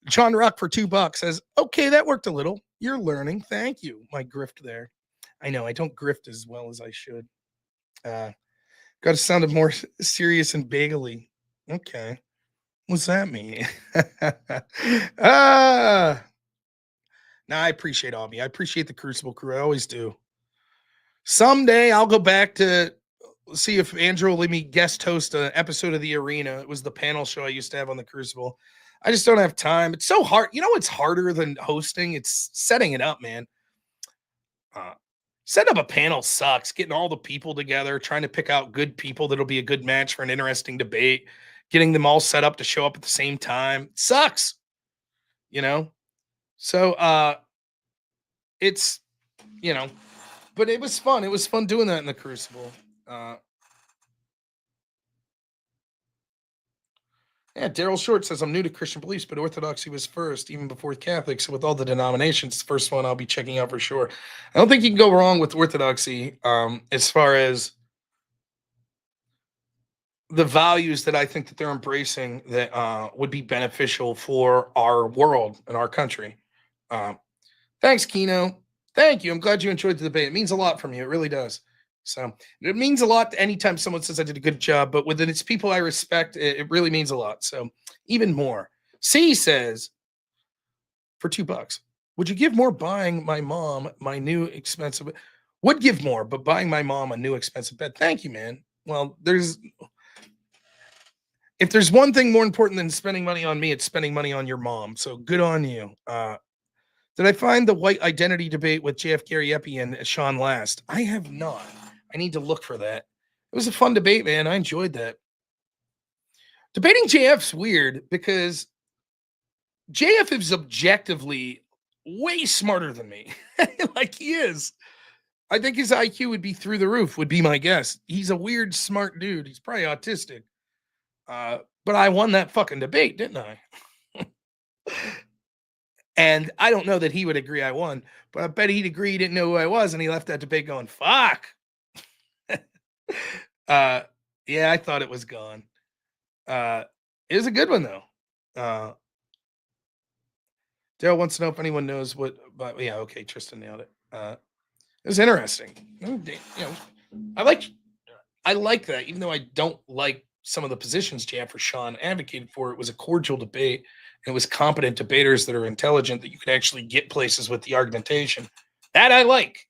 John Rock for $2 says, okay, that worked a little. You're learning. Thank you. My grift there. I know I don't grift as well as I should. Got to sound more serious and bagely. Okay. What's that mean? Nah, I appreciate all of you. I appreciate the Crucible crew. I always do. Someday I'll go back to see if Andrew will let me guest host an episode of The Arena. It was the panel show I used to have on the Crucible. I just don't have time. It's so hard. You know what's harder than hosting? It's setting it up, man. Setting up a panel sucks. Getting all the people together, trying to pick out good people that'll be a good match for an interesting debate, getting them all set up to show up at the same time. It sucks. You know? So it's, you know, but it was fun. It was fun doing that in the Crucible. Yeah, Daryl Short says, I'm new to Christian beliefs, but Orthodoxy was first, even before Catholics. So with all the denominations, the first one I'll be checking out for sure. I don't think you can go wrong with Orthodoxy as far as the values that I think that they're embracing that would be beneficial for our world and our country. Thanks, Kino. Thank you. I'm glad you enjoyed the debate. It means a lot from you. It really does. So it means a lot anytime someone says I did a good job, but when it's people I respect, it really means a lot. So even more. C says, for $2, would you give more buying my mom my new expensive? Would give more, but buying my mom a new expensive bed. Thank you, man. Well, if there's one thing more important than spending money on me, it's spending money on your mom. So good on you. Did I find the white identity debate with JF Gariepi and Sean Last? I have not. I need to look for that. It was a fun debate, man. I enjoyed that. Debating JF's weird because JF is objectively way smarter than me. Like he is. I think his IQ would be through the roof, would be my guess. He's a weird, smart dude. He's probably autistic. But I won that fucking debate, didn't I? And I don't know that he would agree I won, but I bet he'd agree he didn't know who I was, and he left that debate going, fuck. Yeah, I thought it was gone. It was a good one, though. Daryl wants to know if anyone knows what, but yeah, okay, Tristan nailed it. It was interesting. You know, I like that, even though I don't like some of the positions Jaffer Sean advocated for. It was a cordial debate. And it was competent debaters that are intelligent, that you could actually get places with the argumentation. That I like,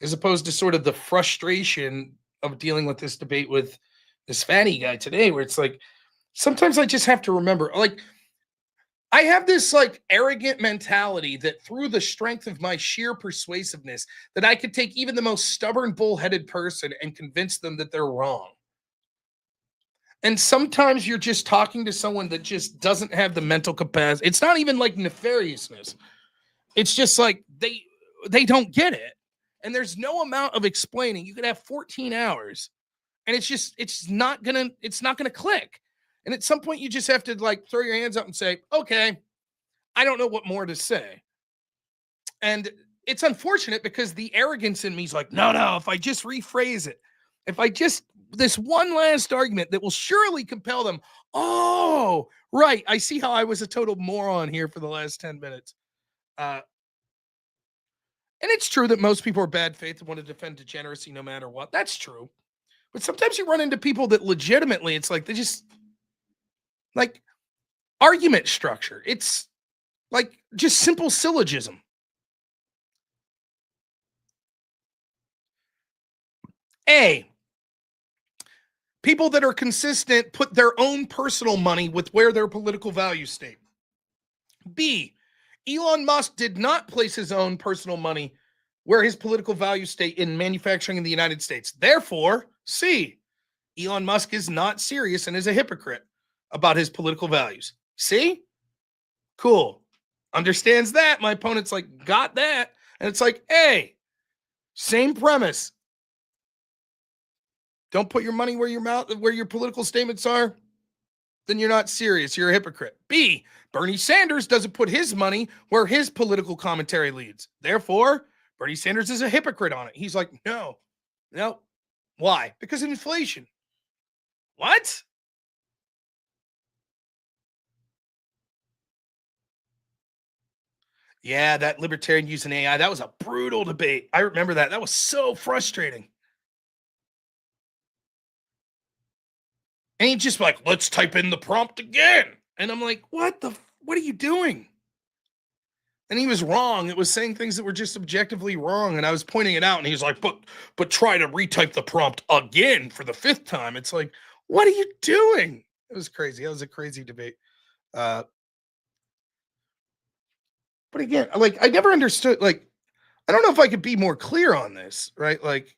as opposed to sort of the frustration of dealing with this debate with this fatty guy today, where it's like, sometimes I just have to remember, like, I have this like arrogant mentality that through the strength of my sheer persuasiveness, that I could take even the most stubborn, bullheaded person and convince them that they're wrong. And sometimes you're just talking to someone that just doesn't have the mental capacity. It's not even like nefariousness. It's just like they don't get it. And there's no amount of explaining. You could have 14 hours and it's not gonna click. And at some point you just have to like throw your hands up and say, okay, I don't know what more to say. And it's unfortunate because the arrogance in me is like, no, if I just rephrase it, if I just this one last argument that will surely compel them. Oh, right. I see how I was a total moron here for the last 10 minutes. And it's true that most people are bad faith and want to defend degeneracy no matter what. That's true. But sometimes you run into people that legitimately, it's like they just like argument structure. It's like just simple syllogism. A, people that are consistent put their own personal money with where their political values state. B, Elon Musk did not place his own personal money where his political values state in manufacturing in the United States. Therefore, C, Elon Musk is not serious and is a hypocrite about his political values. See? Cool. Understands that. My opponent's like, got that. And it's like, hey, same premise. Don't put your money where your political statements are, then you're not serious. You're a hypocrite. B, Bernie Sanders doesn't put his money where his political commentary leads. Therefore, Bernie Sanders is a hypocrite on it. He's like, no. Why? Because of inflation. What? Yeah, that libertarian using AI, that was a brutal debate. I remember that. That was so frustrating. And he's just like, let's type in the prompt again. And I'm like, what are you doing? And he was wrong. It was saying things that were just objectively wrong. And I was pointing it out. And he's like, but try to retype the prompt again for the 5th time. It's like, what are you doing? It was crazy. That was a crazy debate. But again, like, I never understood, like, I don't know if I could be more clear on this, right? Like,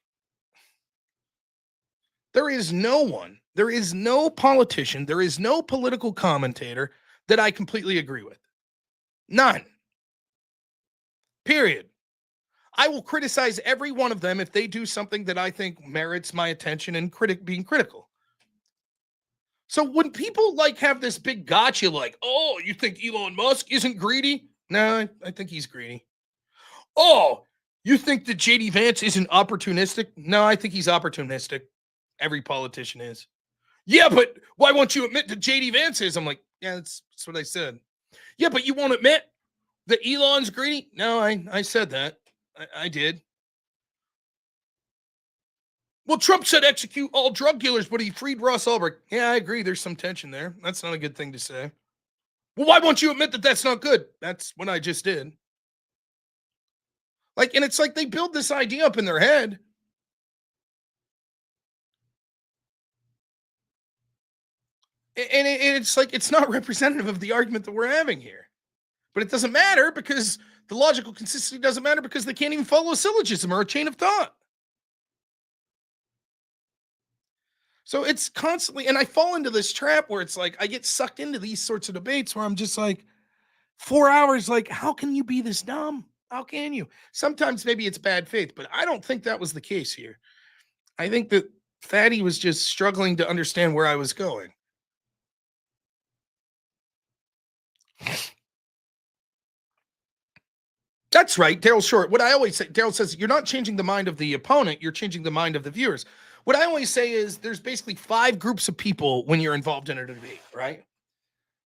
there is no politician, there is no political commentator that I completely agree with. None. Period. I will criticize every one of them if they do something that I think merits my attention and being critical. So when people like have this big gotcha, like, oh, you think Elon Musk isn't greedy? No, I think he's greedy. Oh, you think that JD Vance isn't opportunistic? No, I think he's opportunistic. Every politician is. Yeah, but why won't you admit that JD Vance is? I'm like, yeah, that's what I said. Yeah, but you won't admit that Elon's greedy? No, I said that. I did. Well, Trump said execute all drug dealers, but he freed Ross Ulbricht. Yeah, I agree. There's some tension there. That's not a good thing to say. Well, why won't you admit that that's not good? That's what I just did. Like, and it's like they build this idea up in their head. And it's like, it's not representative of the argument that we're having here. But it doesn't matter because the logical consistency doesn't matter because they can't even follow a syllogism or a chain of thought. So it's constantly, and I fall into this trap where it's like, I get sucked into these sorts of debates where I'm just like, 4 hours, like, how can you be this dumb? How can you? Sometimes maybe it's bad faith, but I don't think that was the case here. I think that Fatty was just struggling to understand where I was going. That's right, Daryl Short. What I always say, Daryl says, you're not changing the mind of the opponent, you're changing the mind of the viewers. What I always say is there's basically 5 groups of people when you're involved in a debate, right?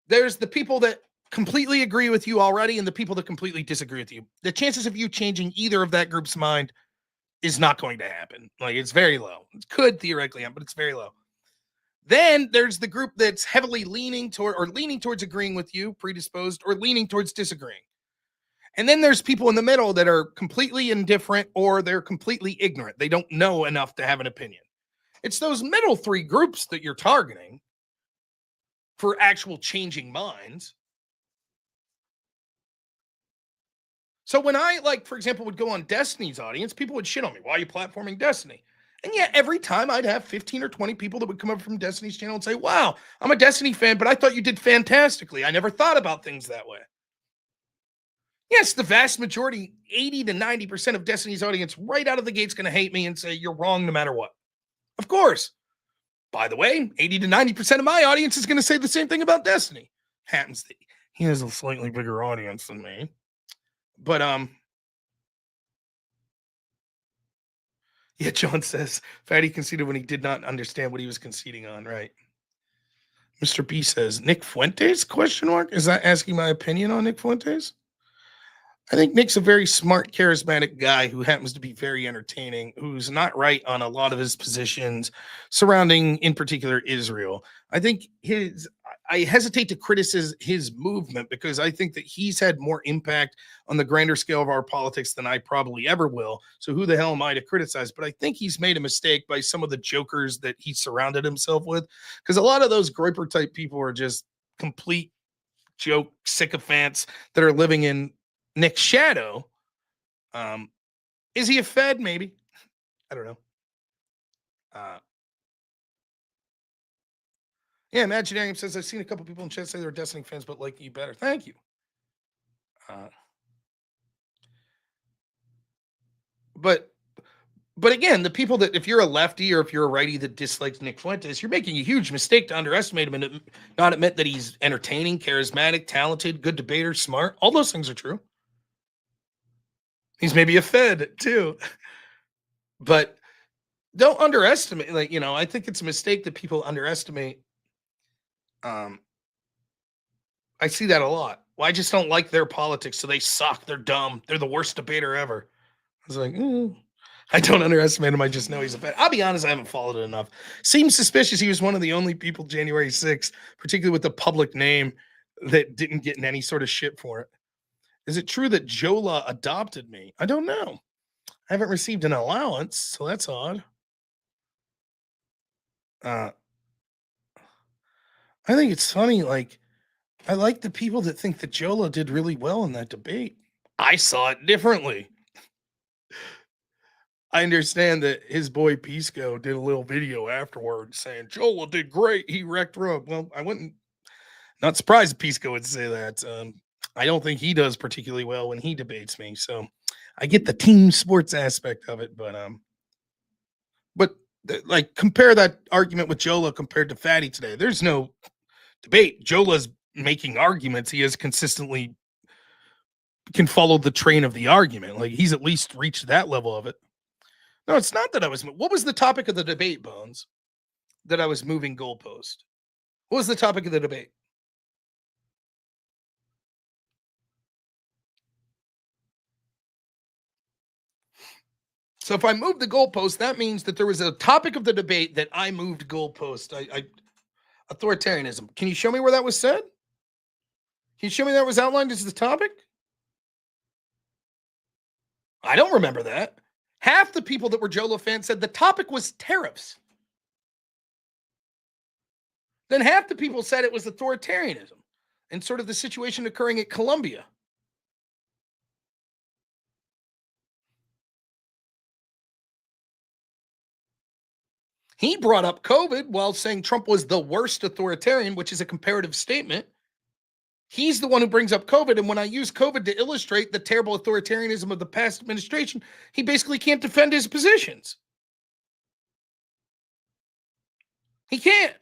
There's the people that completely agree with you already and the people that completely disagree with you. The chances of you changing either of that group's mind is not going to happen. Like, it's very low. It could theoretically happen, but it's very low. Then there's the group that's heavily leaning towards agreeing with you, predisposed, or leaning towards disagreeing. And then there's people in the middle that are completely indifferent or they're completely ignorant. They don't know enough to have an opinion. It's those middle 3 groups that you're targeting for actual changing minds. So when I, like, for example, would go on Destiny's audience, people would shit on me. Why are you platforming Destiny? And yet every time I'd have 15 or 20 people that would come up from Destiny's channel and say, wow, I'm a Destiny fan, but I thought you did fantastically. I never thought about things that way. Yes, the vast majority, 80 to 90% of Destiny's audience right out of the gate's going to hate me and say you're wrong no matter what. Of course. By the way, 80 to 90% of my audience is going to say the same thing about Destiny. Happens that he has a slightly bigger audience than me. But yeah, John says Fatty conceded when he did not understand what he was conceding on, right? Mr. B says Nick Fuentes, question mark? Is that asking my opinion on Nick Fuentes? I think Nick's a very smart, charismatic guy who happens to be very entertaining, who's not right on a lot of his positions surrounding, in particular, Israel. I think I hesitate to criticize his movement because I think that he's had more impact on the grander scale of our politics than I probably ever will. So who the hell am I to criticize? But I think he's made a mistake by some of the jokers that he surrounded himself with, because a lot of those Groyper type people are just complete joke sycophants that are living in Nick's shadow. Is he a Fed? Maybe. I don't know. Yeah, Imaginarium says, I've seen a couple people in chat say they're Destiny fans, but like you better. Thank you. But again, the people that, if you're a lefty or if you're a righty that dislikes Nick Fuentes, you're making a huge mistake to underestimate him and not admit that he's entertaining, charismatic, talented, good debater, smart. All those things are true. He's maybe a Fed too. But don't underestimate, like, I think it's a mistake that people underestimate. I see that a lot. Well, I just don't like their politics, so they suck. They're dumb. They're the worst debater ever. I was like, I don't underestimate him. I just know he's a Fed. I'll be honest, I haven't followed it enough. Seems suspicious he was one of the only people January 6th, particularly with the public name, that didn't get in any sort of shit for it. Is it true that Jola adopted me? I don't know. I haven't received an allowance, so that's odd. I think it's funny. Like, I like the people that think that Jola did really well in that debate. I saw it differently. I understand that his boy Pisco did a little video afterward saying Jola did great. He wrecked Rogue. Well, I wouldn't. Not surprised Pisco would say that. I don't think he does particularly well when he debates me. So I get the team sports aspect of it, but like, compare that argument with Jola compared to Fatty today. There's no debate. Jola's making arguments. He has consistently can follow the train of the argument. Like, he's at least reached that level of it. No, it's not that I was. What was the topic of the debate, Bones? That I was moving goalpost. What was the topic of the debate? So if I moved the goalpost, that means that there was a topic of the debate that I moved goalpost. Authoritarianism. Can you show me where that was said? Can you show me that was outlined as the topic? I don't remember that. Half the people that were Jola fans said the topic was tariffs. Then half the people said it was authoritarianism and sort of the situation occurring at Columbia. He brought up COVID while saying Trump was the worst authoritarian, which is a comparative statement. He's the one who brings up COVID. And when I use COVID to illustrate the terrible authoritarianism of the past administration, he basically can't defend his positions. He can't.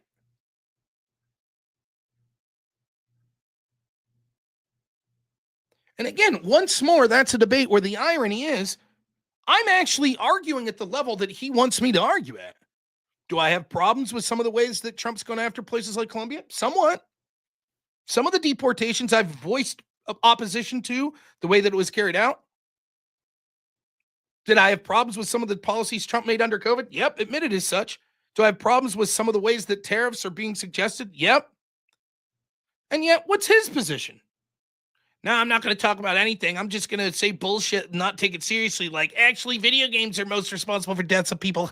And again, once more, that's a debate where the irony is I'm actually arguing at the level that he wants me to argue at. Do I have problems with some of the ways that Trump's going after places like Colombia? Somewhat. Some of the deportations I've voiced opposition to, the way that it was carried out. Did I have problems with some of the policies Trump made under COVID? Yep, admitted as such. Do I have problems with some of the ways that tariffs are being suggested? Yep. And yet, what's his position? No, I'm not going to talk about anything. I'm just going to say bullshit and not take it seriously. Like, actually, video games are most responsible for deaths of people.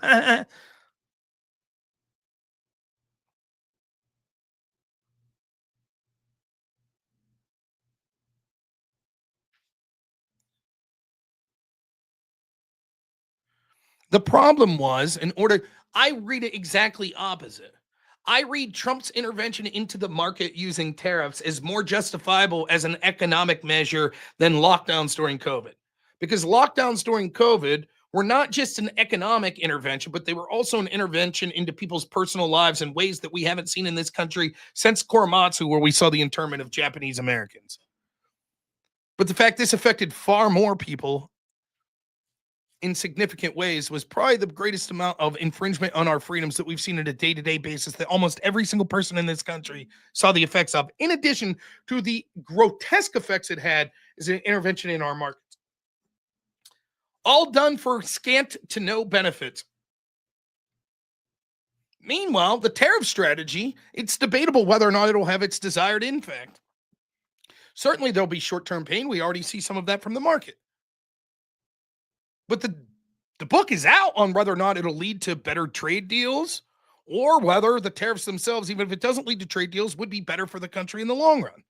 The problem was, I read it exactly opposite. I read Trump's intervention into the market using tariffs as more justifiable as an economic measure than lockdowns during COVID. Because lockdowns during COVID were not just an economic intervention, but they were also an intervention into people's personal lives in ways that we haven't seen in this country since Korematsu, where we saw the internment of Japanese Americans. But the fact this affected far more people in significant ways was probably the greatest amount of infringement on our freedoms that we've seen on a day-to-day basis that almost every single person in this country saw the effects of, in addition to the grotesque effects it had as an intervention in our markets. All done for scant to no benefits. Meanwhile, the tariff strategy, it's debatable whether or not it'll have its desired impact. Certainly there'll be short-term pain. We already see some of that from the market. But the book is out on whether or not it'll lead to better trade deals or whether the tariffs themselves, even if it doesn't lead to trade deals, would be better for the country in the long run.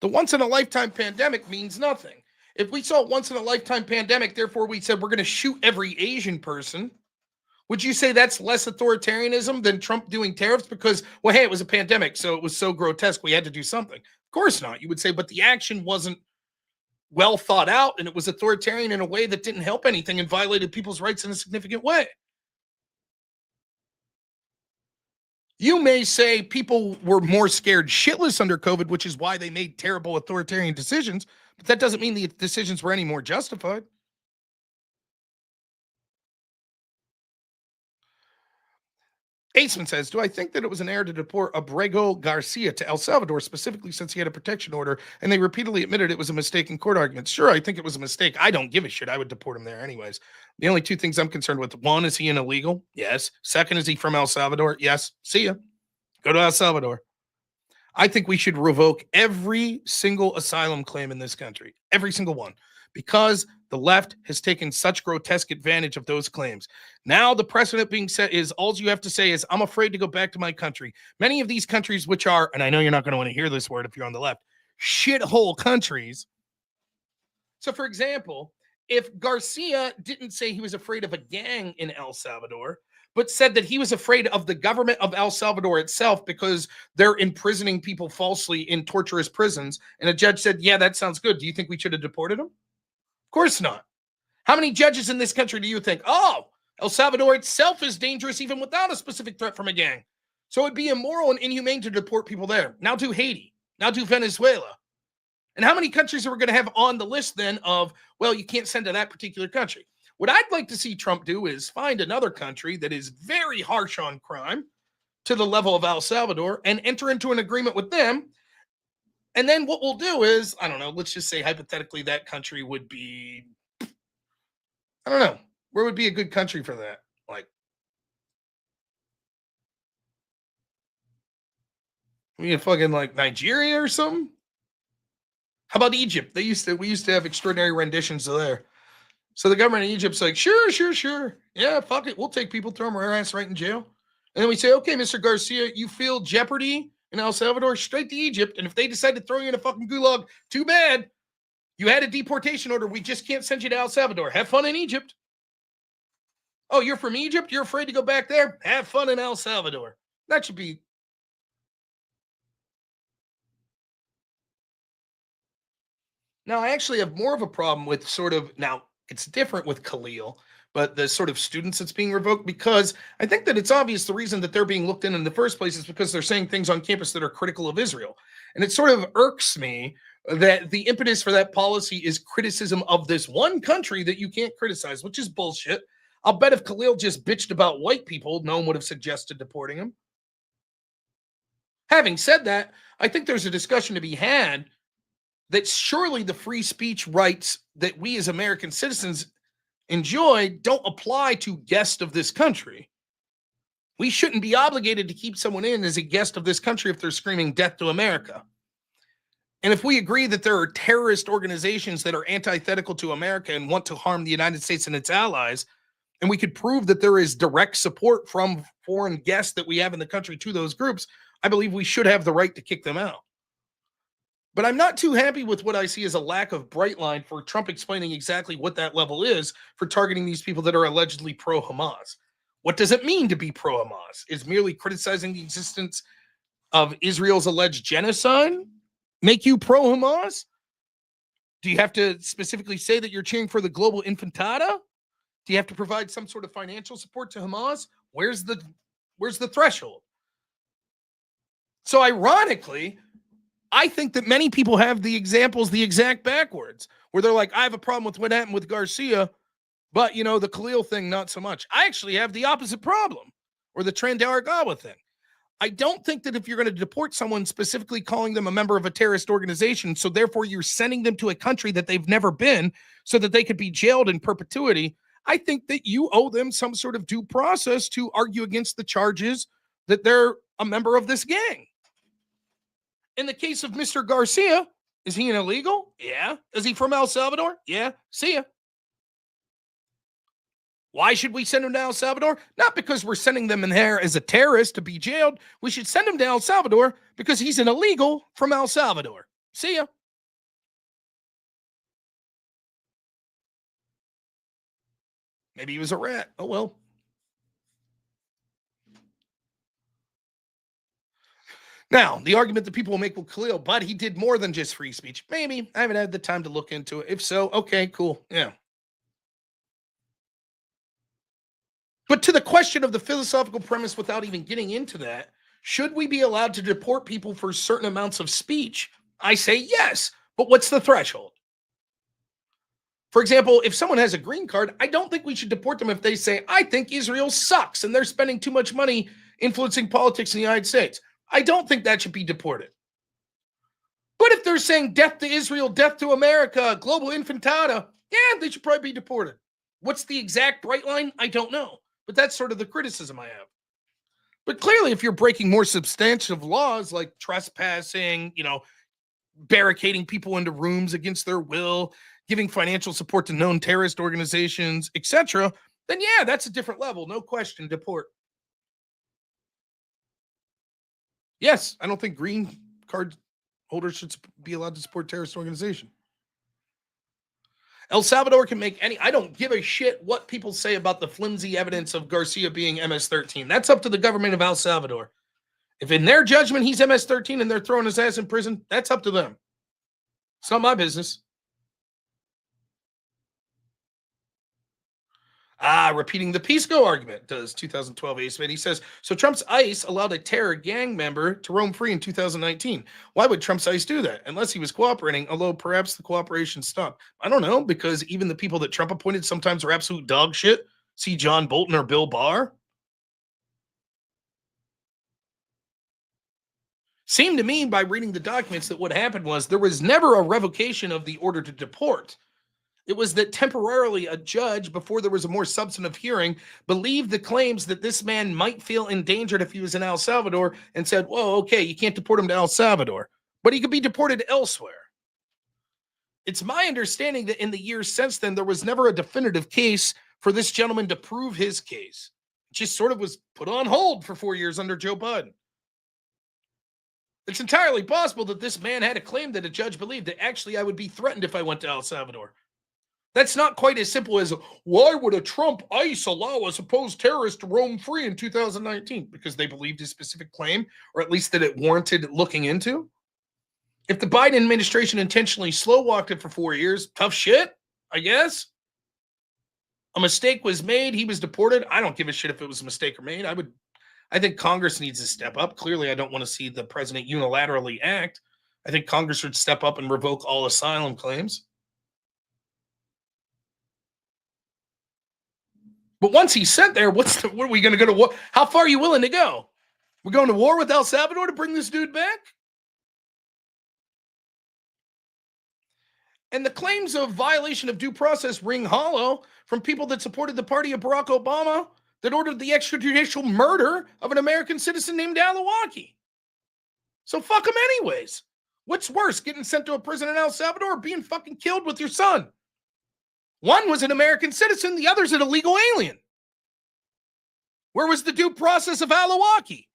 The once-in-a-lifetime pandemic means nothing. If we saw a once-in-a-lifetime pandemic, therefore we said we're going to shoot every Asian person, would you say that's less authoritarianism than Trump doing tariffs? Because, well, hey, it was a pandemic, so it was so grotesque, we had to do something. Of course not. You would say, but the action wasn't well thought out, and it was authoritarian in a way that didn't help anything and violated people's rights in a significant way. You may say people were more scared shitless under COVID, which is why they made terrible authoritarian decisions, but that doesn't mean the decisions were any more justified. Aceman says, do I think that it was an error to deport Abrego Garcia to El Salvador, specifically since he had a protection order, and they repeatedly admitted it was a mistake in court arguments? Sure, I think it was a mistake. I don't give a shit. I would deport him there anyways. The only two things I'm concerned with, one, is he an illegal? Yes. Second, is he from El Salvador? Yes. See ya. Go to El Salvador. I think we should revoke every single asylum claim in this country. Every single one. Because the left has taken such grotesque advantage of those claims. Now the precedent being set is all you have to say is, I'm afraid to go back to my country. Many of these countries, which are, and I know you're not going to want to hear this word if you're on the left, shithole countries. So for example, if Garcia didn't say he was afraid of a gang in El Salvador, but said that he was afraid of the government of El Salvador itself because they're imprisoning people falsely in torturous prisons, and a judge said, yeah, that sounds good. Do you think we should have deported him? Of course not. How many judges in this country do you think, oh, El Salvador itself is dangerous even without a specific threat from a gang? So it'd be immoral and inhumane to deport people there. Now to Haiti. Now to Venezuela. And how many countries are we going to have on the list then of, well, you can't send to that particular country? What I'd like to see Trump do is find another country that is very harsh on crime to the level of El Salvador and enter into an agreement with them. And then what we'll do is, I don't know, let's just say hypothetically that country would be, I don't know, where would be a good country for that? Like, fucking like Nigeria or something? How about Egypt? We used to have extraordinary renditions of there. So the government of Egypt's like, sure. Yeah, fuck it. We'll take people, throw them our ass right in jail. And then we say, okay, Mr. Garcia, you feel jeopardy in El Salvador, straight to Egypt. And if they decide to throw you in a fucking gulag, too bad. You had a deportation order. We just can't send you to El Salvador. Have fun in Egypt. Oh, you're from Egypt? You're afraid to go back there? Have fun in El Salvador. That should be. Now, I actually have more of a problem with sort of, now it's different with Khalil, but the sort of students that's being revoked, because I think that it's obvious the reason that they're being looked in the first place is because they're saying things on campus that are critical of Israel. And it sort of irks me that the impetus for that policy is criticism of this one country that you can't criticize, which is bullshit. I'll bet if Khalil just bitched about white people, no one would have suggested deporting him. Having said that, I think there's a discussion to be had that surely the free speech rights that we as American citizens enjoy don't apply to guests of this country. We shouldn't be obligated to keep someone in as a guest of this country if they're screaming death to America. And if we agree that there are terrorist organizations that are antithetical to America and want to harm the United States and its allies, and we could prove that there is direct support from foreign guests that we have in the country to those groups, I believe we should have the right to kick them out. But I'm not too happy with what I see as a lack of bright line for Trump explaining exactly what that level is for targeting these people that are allegedly pro-Hamas. What does it mean to be pro-Hamas? Is merely criticizing the existence of Israel's alleged genocide make you pro-Hamas? Do you have to specifically say that you're cheering for the global intifada? Do you have to provide some sort of financial support to Hamas? Where's the threshold? So ironically, I think that many people have the examples the exact backwards, where they're like, I have a problem with what happened with Garcia, but, the Khalil thing, not so much. I actually have the opposite problem, or the Trandaragawa thing. I don't think that if you're going to deport someone, specifically calling them a member of a terrorist organization, so therefore you're sending them to a country that they've never been so that they could be jailed in perpetuity, I think that you owe them some sort of due process to argue against the charges that they're a member of this gang. In the case of Mr. Garcia, is he an illegal? Yeah. Is he from El Salvador? Yeah. See ya. Why should we send him to El Salvador? Not because we're sending them in there as a terrorist to be jailed. We should send him to El Salvador because he's an illegal from El Salvador. See ya. Maybe he was a rat. Oh, well. Now, the argument that people will make with Khalil, but he did more than just free speech. Maybe. I haven't had the time to look into it. If so, okay, cool. Yeah. But to the question of the philosophical premise, without even getting into that, should we be allowed to deport people for certain amounts of speech? I say yes, but what's the threshold? For example, if someone has a green card, I don't think we should deport them if they say, I think Israel sucks and they're spending too much money influencing politics in the United States. I don't think that should be deported. But if they're saying death to Israel, death to America, global intifada, yeah, they should probably be deported. What's the exact bright line? I don't know. But that's sort of the criticism I have. But clearly, if you're breaking more substantive laws like trespassing, barricading people into rooms against their will, giving financial support to known terrorist organizations, etc., then yeah, that's a different level. No question, deport. Yes, I don't think green card holders should be allowed to support terrorist organization. El Salvador can make any. I don't give a shit what people say about the flimsy evidence of Garcia being MS-13. That's up to the government of El Salvador. If in their judgment he's MS-13 and they're throwing his ass in prison, that's up to them. It's not my business. Repeating the Pisco argument, does 2012 ACE. He says, so Trump's ICE allowed a terror gang member to roam free in 2019. Why would Trump's ICE do that? Unless he was cooperating, although perhaps the cooperation stopped. I don't know, because even the people that Trump appointed sometimes are absolute dog shit. See John Bolton or Bill Barr. Seemed to me by reading the documents that what happened was there was never a revocation of the order to deport. It was that temporarily a judge, before there was a more substantive hearing, believed the claims that this man might feel endangered if he was in El Salvador and said, whoa, okay, you can't deport him to El Salvador, but he could be deported elsewhere. It's my understanding that in the years since then, there was never a definitive case for this gentleman to prove his case. It just sort of was put on hold for 4 years under Joe Biden. It's entirely possible that this man had a claim that a judge believed that actually I would be threatened if I went to El Salvador. That's not quite as simple as, why would a Trump ICE allow a supposed terrorist to roam free in 2019? Because they believed his specific claim, or at least that it warranted looking into. If the Biden administration intentionally slow-walked it for 4 years, tough shit, I guess. A mistake was made. He was deported. I don't give a shit if it was a mistake or made. I think Congress needs to step up. Clearly, I don't want to see the president unilaterally act. I think Congress should step up and revoke all asylum claims. But once he's sent there, what are we going to go to war? How far are you willing to go? We're going to war with El Salvador to bring this dude back? And the claims of violation of due process ring hollow from people that supported the party of Barack Obama that ordered the extrajudicial murder of an American citizen named Alawaki. So fuck him anyways. What's worse, getting sent to a prison in El Salvador or being fucking killed with your son? One was an American citizen, the other's an illegal alien. Where was the due process of Alawaki?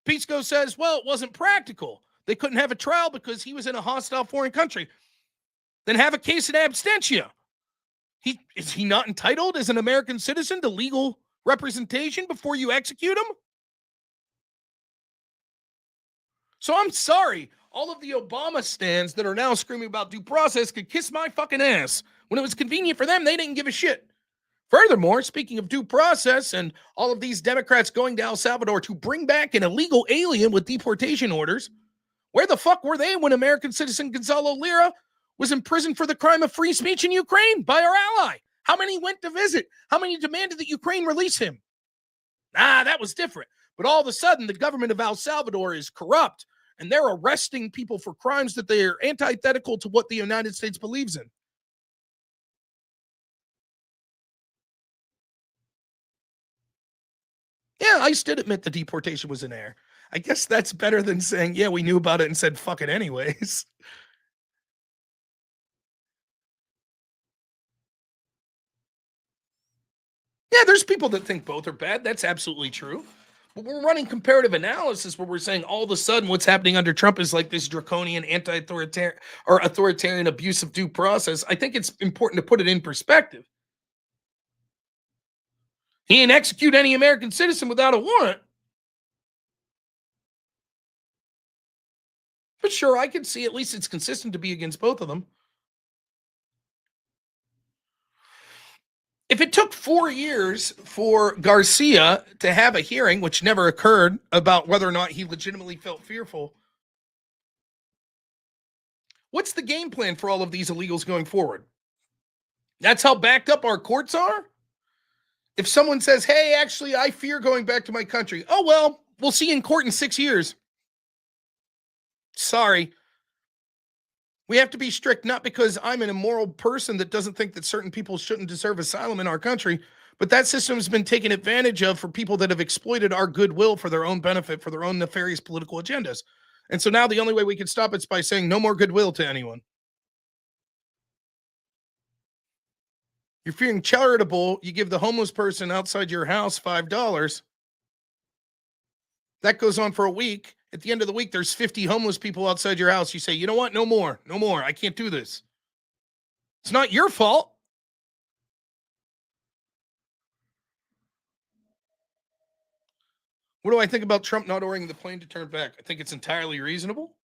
Pisco says, well, it wasn't practical. They couldn't have a trial because he was in a hostile foreign country. Then have a case in absentia. Is he not entitled as an American citizen to legal representation before you execute him? So I'm sorry. All of the Obama stands that are now screaming about due process could kiss my fucking ass. When it was convenient for them, they didn't give a shit. Furthermore, speaking of due process and all of these Democrats going to El Salvador to bring back an illegal alien with deportation orders, where the fuck were they when American citizen Gonzalo Lira was imprisoned for the crime of free speech in Ukraine by our ally? How many went to visit? How many demanded that Ukraine release him? That was different. But all of a sudden, the government of El Salvador is corrupt, and they're arresting people for crimes that they are antithetical to what the United States believes in. Yeah, ICE did admit the deportation was an error. I guess that's better than saying, yeah, we knew about it and said, fuck it anyways. Yeah, there's people that think both are bad. That's absolutely true. But we're running comparative analysis where we're saying all of a sudden what's happening under Trump is like this draconian anti-authoritarian or authoritarian abuse of due process. I think it's important to put it in perspective. He didn't execute any American citizen without a warrant. But sure, I could see at least it's consistent to be against both of them. If it took 4 years for Garcia to have a hearing, which never occurred, about whether or not he legitimately felt fearful, what's the game plan for all of these illegals going forward? That's how backed up our courts are? If someone says, hey, actually, I fear going back to my country. Oh, well, we'll see you in court in 6 years. Sorry. We have to be strict, not because I'm an immoral person that doesn't think that certain people shouldn't deserve asylum in our country, but that system has been taken advantage of for people that have exploited our goodwill for their own benefit, for their own nefarious political agendas. And so now the only way we can stop it is by saying no more goodwill to anyone. You're feeling charitable, you give the homeless person outside your house $5. That goes on for a week. At the end of the week, there's 50 homeless people outside your house. You say, you know what? No more. No more. I can't do this. It's not your fault. What do I think about Trump not ordering the plane to turn back? I think it's entirely reasonable.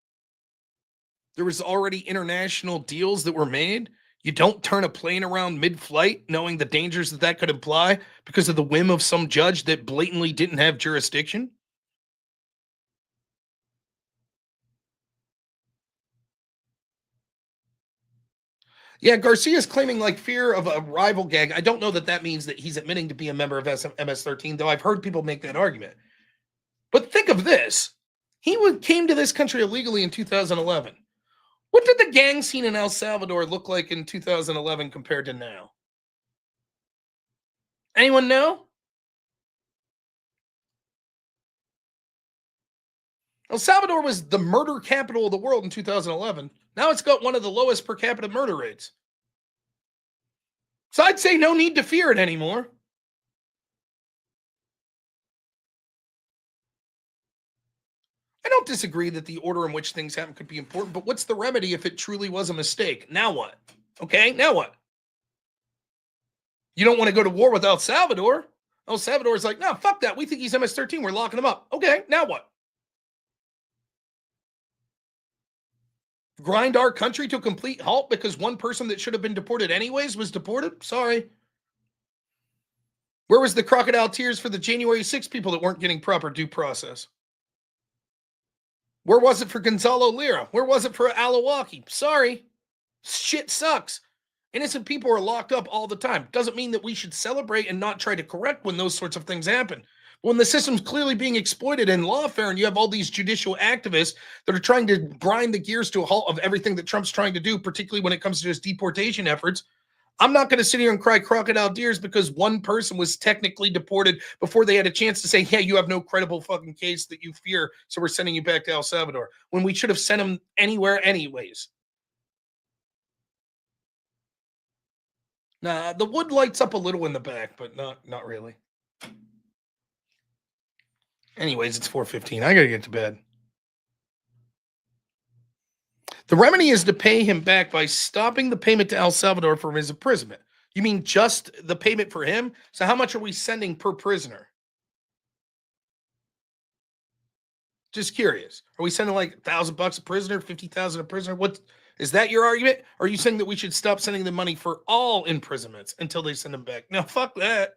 There was already international deals that were made. You don't turn a plane around mid-flight knowing the dangers that could imply because of the whim of some judge that blatantly didn't have jurisdiction. Yeah, Garcia's claiming like fear of a rival gang. I don't know that that means that he's admitting to be a member of MS-13, though I've heard people make that argument. But think of this. He came to this country illegally in 2011. What did the gang scene in El Salvador look like in 2011 compared to now? Anyone know? El Salvador was the murder capital of the world in 2011. Now it's got one of the lowest per capita murder rates. So I'd say no need to fear it anymore. I don't disagree that the order in which things happen could be important, but what's the remedy if it truly was a mistake? Now what? Okay, now what? You don't want to go to war with El Salvador. El Salvador is like, no, fuck that. We think he's MS-13. We're locking him up. Okay, now what? Grind our country to a complete halt because one person that should have been deported anyways was deported? Sorry. Where was the crocodile tears for the January 6 people that weren't getting proper due process? Where was it for Gonzalo Lira? Where was it for Alawaki? Sorry. Shit sucks. Innocent people are locked up all the time. Doesn't mean that we should celebrate and not try to correct when those sorts of things happen. When the system's clearly being exploited in lawfare and you have all these judicial activists that are trying to grind the gears to a halt of everything that Trump's trying to do, particularly when it comes to his deportation efforts, I'm not going to sit here and cry crocodile tears because one person was technically deported before they had a chance to say, hey, you have no credible fucking case that you fear, so we're sending you back to El Salvador, when we should have sent him anywhere anyways. Nah, the wood lights up a little in the back, but not really. Anyways, it's 4:15. I got to get to bed. The remedy is to pay him back by stopping the payment to El Salvador for his imprisonment. You mean just the payment for him? So how much are we sending per prisoner? Just curious. Are we sending like $1,000 a prisoner, $50,000 a prisoner? What is that your argument? Or are you saying that we should stop sending the money for all imprisonments until they send them back? No, fuck that.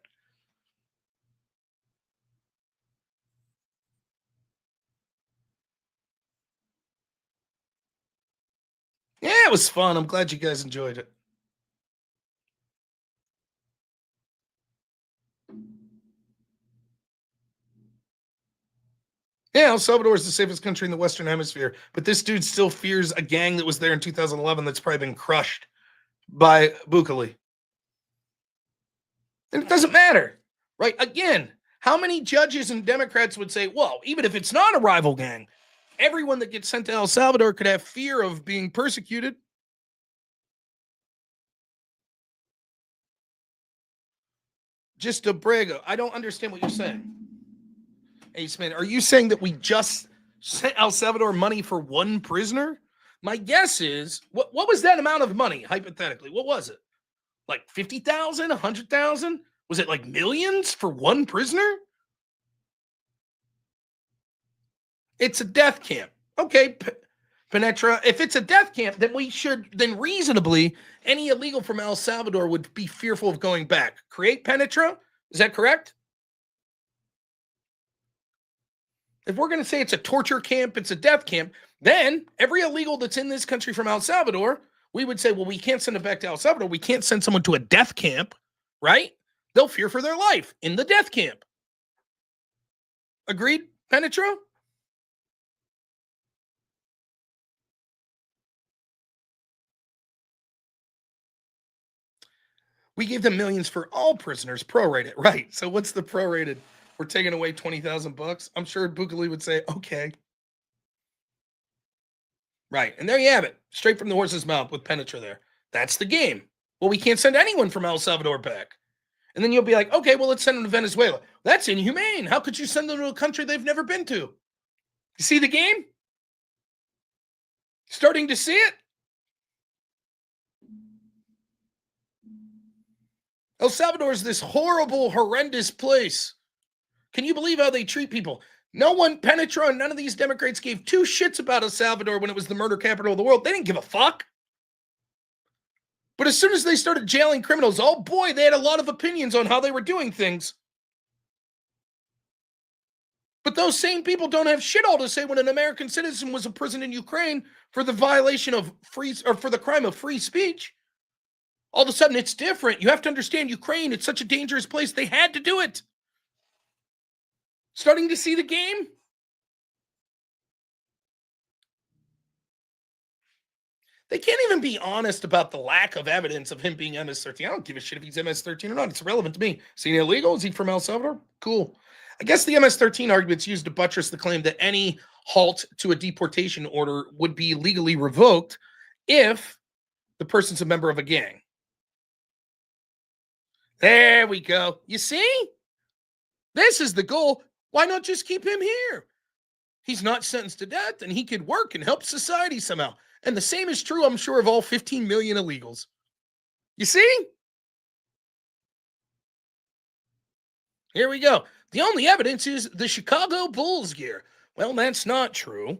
Yeah, it was fun. I'm glad you guys enjoyed it. Yeah, El Salvador is the safest country in the Western Hemisphere, but this dude still fears a gang that was there in 2011 that's probably been crushed by Bukele. And it doesn't matter, right? Again, how many judges and Democrats would say, well, even if it's not a rival gang, everyone that gets sent to El Salvador could have fear of being persecuted? Just Abrego. I don't understand what you're saying. Ace Man, are you saying that we just sent El Salvador money for one prisoner? My guess is, what was that amount of money, hypothetically? What was it? Like 50,000, 100,000? Was it like millions for one prisoner? It's a death camp. Okay, Penetra, if it's a death camp, then reasonably, any illegal from El Salvador would be fearful of going back. Create Penetra? Is that correct? If we're going to say it's a torture camp, it's a death camp, then every illegal that's in this country from El Salvador, we would say, well, we can't send them back to El Salvador. We can't send someone to a death camp, right? They'll fear for their life in the death camp. Agreed, Penetra? We gave them millions for all prisoners, prorated, right? So what's the prorated? We're taking away $20,000. I'm sure Bukele would say, okay. Right, and there you have it. Straight from the horse's mouth with Penetra there. That's the game. Well, we can't send anyone from El Salvador back. And then you'll be like, okay, well, let's send them to Venezuela. That's inhumane. How could you send them to a country they've never been to? You see the game? Starting to see it? El Salvador is this horrible, horrendous place. Can you believe how they treat people? No one, Penetra, and none of these Democrats gave two shits about El Salvador when it was the murder capital of the world. They didn't give a fuck. But as soon as they started jailing criminals, oh boy, they had a lot of opinions on how they were doing things. But those same people don't have shit all to say when an American citizen was imprisoned in Ukraine for the violation of for the crime of free speech. All of a sudden, it's different. You have to understand Ukraine. It's such a dangerous place. They had to do it. Starting to see the game? They can't even be honest about the lack of evidence of him being MS-13. I don't give a shit if he's MS-13 or not. It's irrelevant to me. Is he illegal? Is he from El Salvador? Cool. I guess the MS-13 argument's used to buttress the claim that any halt to a deportation order would be legally revoked if the person's a member of a gang. There we go. You see? This is the goal. Why not just keep him here? He's not sentenced to death, and he could work and help society somehow. And the same is true, I'm sure, of all 15 million illegals. You see? Here we go. The only evidence is the Chicago Bulls gear. Well, that's not true.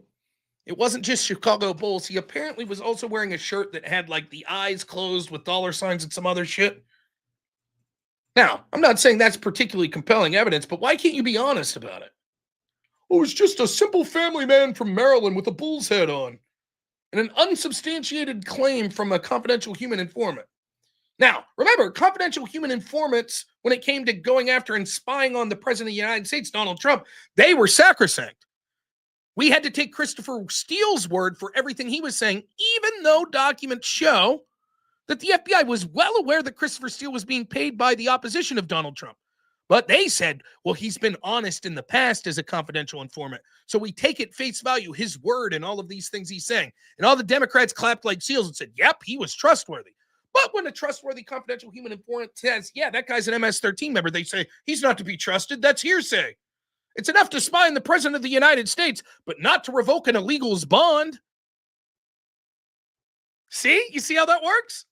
It wasn't just Chicago Bulls. He apparently was also wearing a shirt that had like the eyes closed with dollar signs and some other shit. Now, I'm not saying that's particularly compelling evidence, but why can't you be honest about it? Oh, it's just a simple family man from Maryland with a bull's head on. And an unsubstantiated claim from a confidential human informant. Now, remember, confidential human informants, when it came to going after and spying on the President of the United States, Donald Trump, they were sacrosanct. We had to take Christopher Steele's word for everything he was saying, even though documents show that the FBI was well aware that Christopher Steele was being paid by the opposition of Donald Trump. But they said, well, he's been honest in the past as a confidential informant. So we take at face value his word and all of these things he's saying. And all the Democrats clapped like seals and said, yep, he was trustworthy. But when a trustworthy confidential human informant says, yeah, that guy's an MS-13 member, they say, he's not to be trusted. That's hearsay. It's enough to spy on the President of the United States, but not to revoke an illegal's bond. See? You see how that works?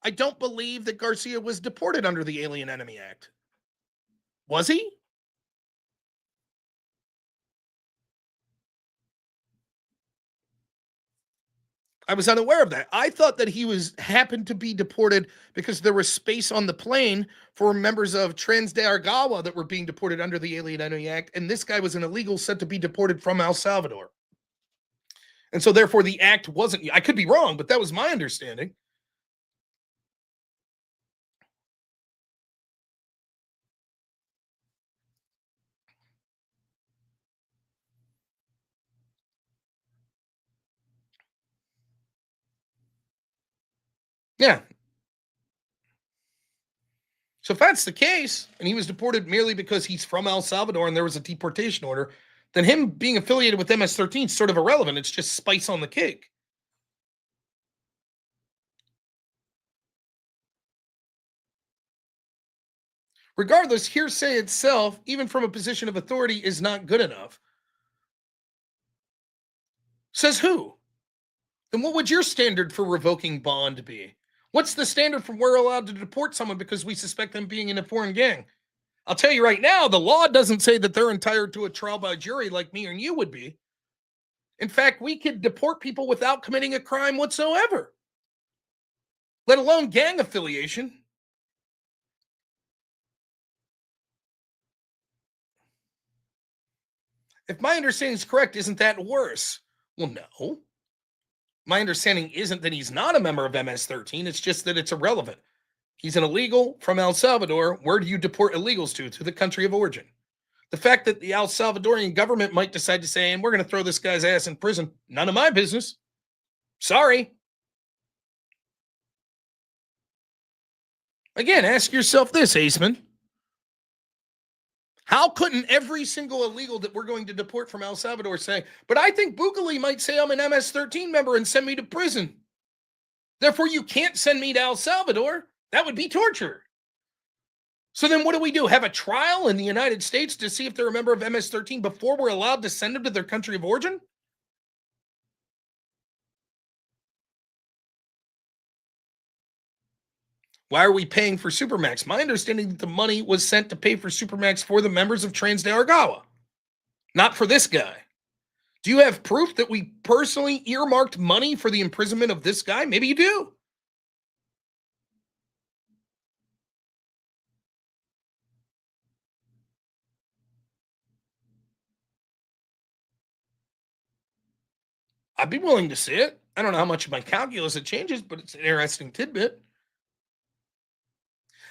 I don't believe that Garcia was deported under the Alien Enemy Act. Was he? I was unaware of that. I thought that he happened to be deported because there was space on the plane for members of Transdargawa that were being deported under the Alien Enemy Act, and this guy was an illegal sent to be deported from El Salvador. And so therefore the act wasn't, I could be wrong, but that was my understanding. Yeah. So if that's the case, and he was deported merely because he's from El Salvador and there was a deportation order, then him being affiliated with MS-13 is sort of irrelevant. It's just spice on the cake. Regardless, hearsay itself, even from a position of authority, is not good enough. Says who? Then what would your standard for revoking bond be? What's the standard for we're allowed to deport someone because we suspect them being in a foreign gang? I'll tell you right now, the law doesn't say that they're entitled to a trial by jury like me and you would be. In fact, we could deport people without committing a crime whatsoever, let alone gang affiliation. If my understanding is correct, isn't that worse? Well, no. My understanding isn't that he's not a member of MS-13. It's just that it's irrelevant. He's an illegal from El Salvador. Where do you deport illegals to? To the country of origin. The fact that the El Salvadorian government might decide to say, and we're going to throw this guy's ass in prison, none of my business. Sorry. Again, ask yourself this, Aceman. How couldn't every single illegal that we're going to deport from El Salvador say, but I think Bukele might say I'm an MS-13 member and send me to prison. Therefore, you can't send me to El Salvador. That would be torture. So then what do? Have a trial in the United States to see if they're a member of MS-13 before we're allowed to send them to their country of origin? Why are we paying for Supermax? My understanding that the money was sent to pay for Supermax for the members of Transdargawa, not for this guy. Do you have proof that we personally earmarked money for the imprisonment of this guy? Maybe you do. I'd be willing to see it. I don't know how much of my calculus it changes, but it's an interesting tidbit.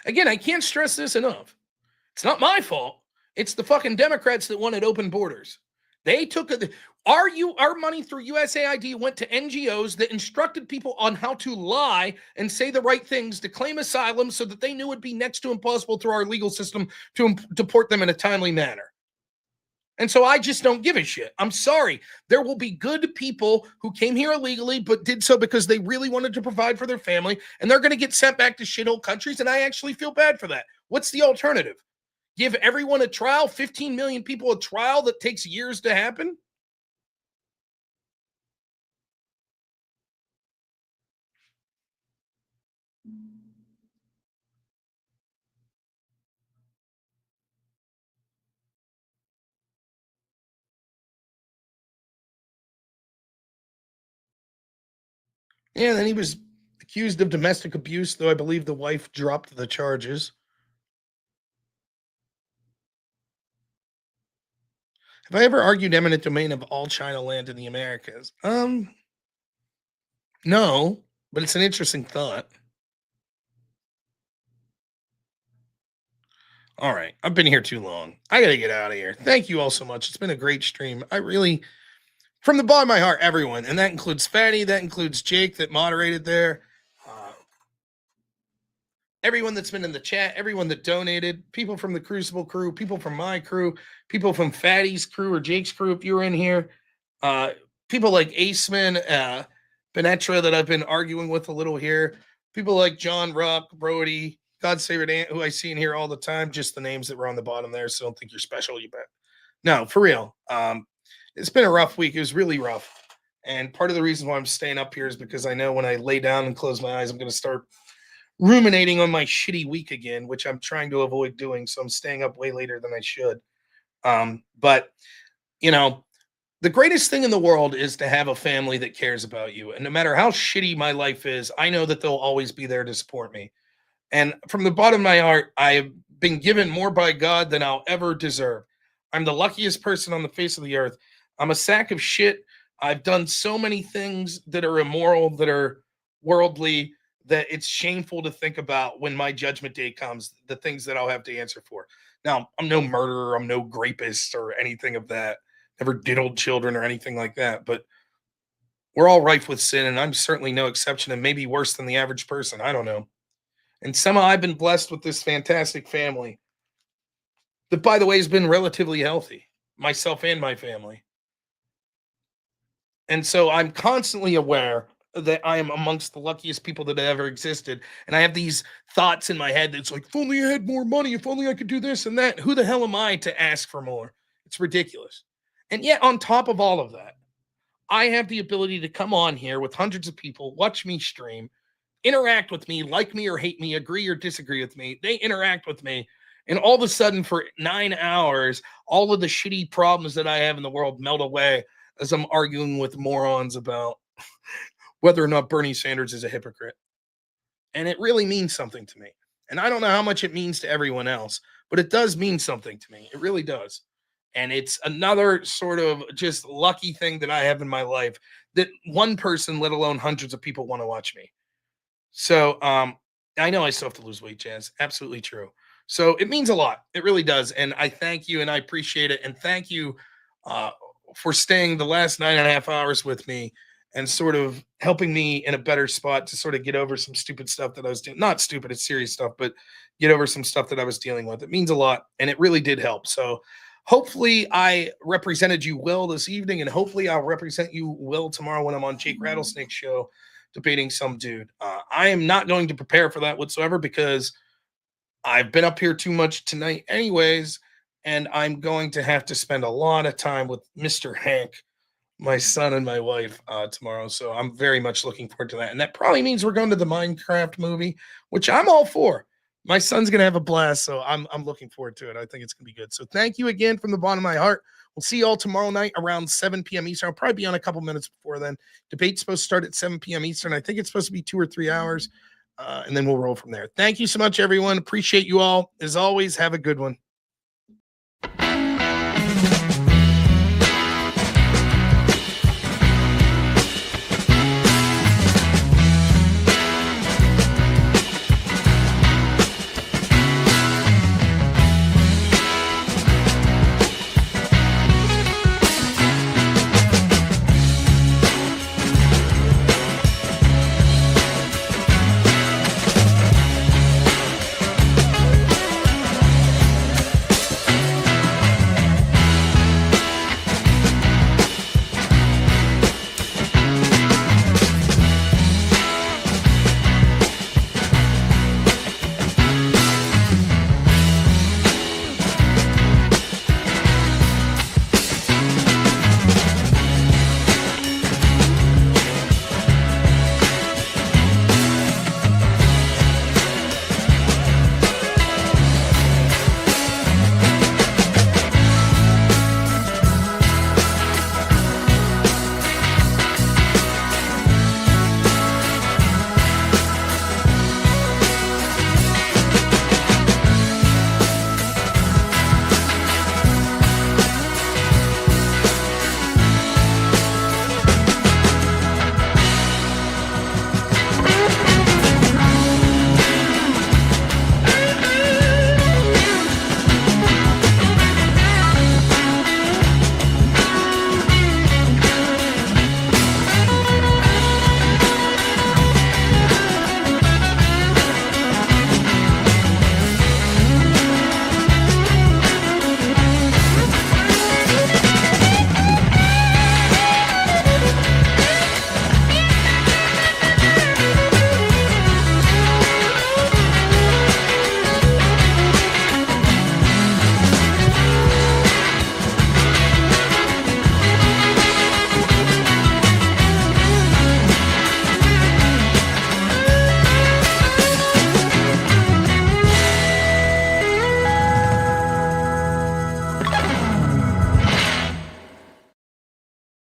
Again, I can't stress this enough. It's not my fault. It's the fucking Democrats that wanted open borders. They took our money through USAID went to NGOs that instructed people on how to lie and say the right things to claim asylum so that they knew it'd be next to impossible through our legal system to deport them in a timely manner. And so I just don't give a shit. I'm sorry. There will be good people who came here illegally but did so because they really wanted to provide for their family, and they're going to get sent back to shithole countries, and I actually feel bad for that. What's the alternative? Give everyone a trial, 15 million people a trial that takes years to happen? Yeah, then he was accused of domestic abuse, though I believe the wife dropped the charges. Have I ever argued eminent domain of all China land in the Americas? No, but it's an interesting thought. All right, I've been here too long. I gotta get out of here. Thank you all so much. It's been a great stream. I really, from the bottom of my heart, everyone, and that includes Fatty, that includes Jake that moderated there, everyone that's been in the chat, everyone that donated, people from the Crucible crew, people from my crew, people from Fatty's crew or Jake's crew, if you were in here, people like Aceman, Benetra that I've been arguing with a little here, people like John Ruck, Brody, God Save It, who I see in here all the time, just the names that were on the bottom there, so don't think you're special, you bet. No, for real. It's been a rough week. It was really rough. And part of the reason why I'm staying up here is because I know when I lay down and close my eyes, I'm going to start ruminating on my shitty week again, which I'm trying to avoid doing. So I'm staying up way later than I should. But, you know, the greatest thing in the world is to have a family that cares about you. And no matter how shitty my life is, I know that they'll always be there to support me. And from the bottom of my heart, I've been given more by God than I'll ever deserve. I'm the luckiest person on the face of the earth. I'm a sack of shit. I've done so many things that are immoral, that are worldly, that it's shameful to think about when my judgment day comes, the things that I'll have to answer for. Now, I'm no murderer. I'm no rapist or anything of that. Never diddled children or anything like that. But we're all rife with sin, and I'm certainly no exception, and maybe worse than the average person. I don't know. And somehow I've been blessed with this fantastic family that, by the way, has been relatively healthy, myself and my family. And so I'm constantly aware that I am amongst the luckiest people that have ever existed. And I have these thoughts in my head that's like, if only I had more money, if only I could do this and that. Who the hell am I to ask for more? It's ridiculous. And yet, on top of all of that, I have the ability to come on here with hundreds of people, watch me stream, interact with me, like me or hate me, agree or disagree with me. They interact with me. And all of a sudden, for 9 hours, all of the shitty problems that I have in the world melt away as I'm arguing with morons about whether or not Bernie Sanders is a hypocrite. And it really means something to me. And I don't know how much it means to everyone else, but it does mean something to me. It really does. And it's another sort of just lucky thing that I have in my life that one person, let alone hundreds of people, want to watch me. So I know I still have to lose weight, Jazz. Absolutely true. So it means a lot. It really does. And I thank you and I appreciate it. And thank you for staying the last 9.5 hours with me and sort of helping me in a better spot to sort of get over some stupid stuff that I was doing. Not stupid, it's serious stuff, but get over some stuff that I was dealing with. It means a lot. And it really did help. So hopefully I represented you well this evening, and hopefully I'll represent you well tomorrow when I'm on Jake Rattlesnake's show debating some dude. I am not going to prepare for that whatsoever because I've been up here too much tonight anyways, and I'm going to have to spend a lot of time with Mr. Hank, my son and my wife tomorrow. So I'm very much looking forward to that. And that probably means we're going to the Minecraft movie, which I'm all for. My son's going to have a blast, so I'm looking forward to it. I think it's going to be good. So thank you again from the bottom of my heart. We'll see you all tomorrow night around 7 p.m. Eastern. I'll probably be on a couple minutes before then. Debate's supposed to start at 7 p.m. Eastern. I think it's supposed to be 2 or 3 hours, and then we'll roll from there. Thank you so much, everyone. Appreciate you all. As always, have a good one.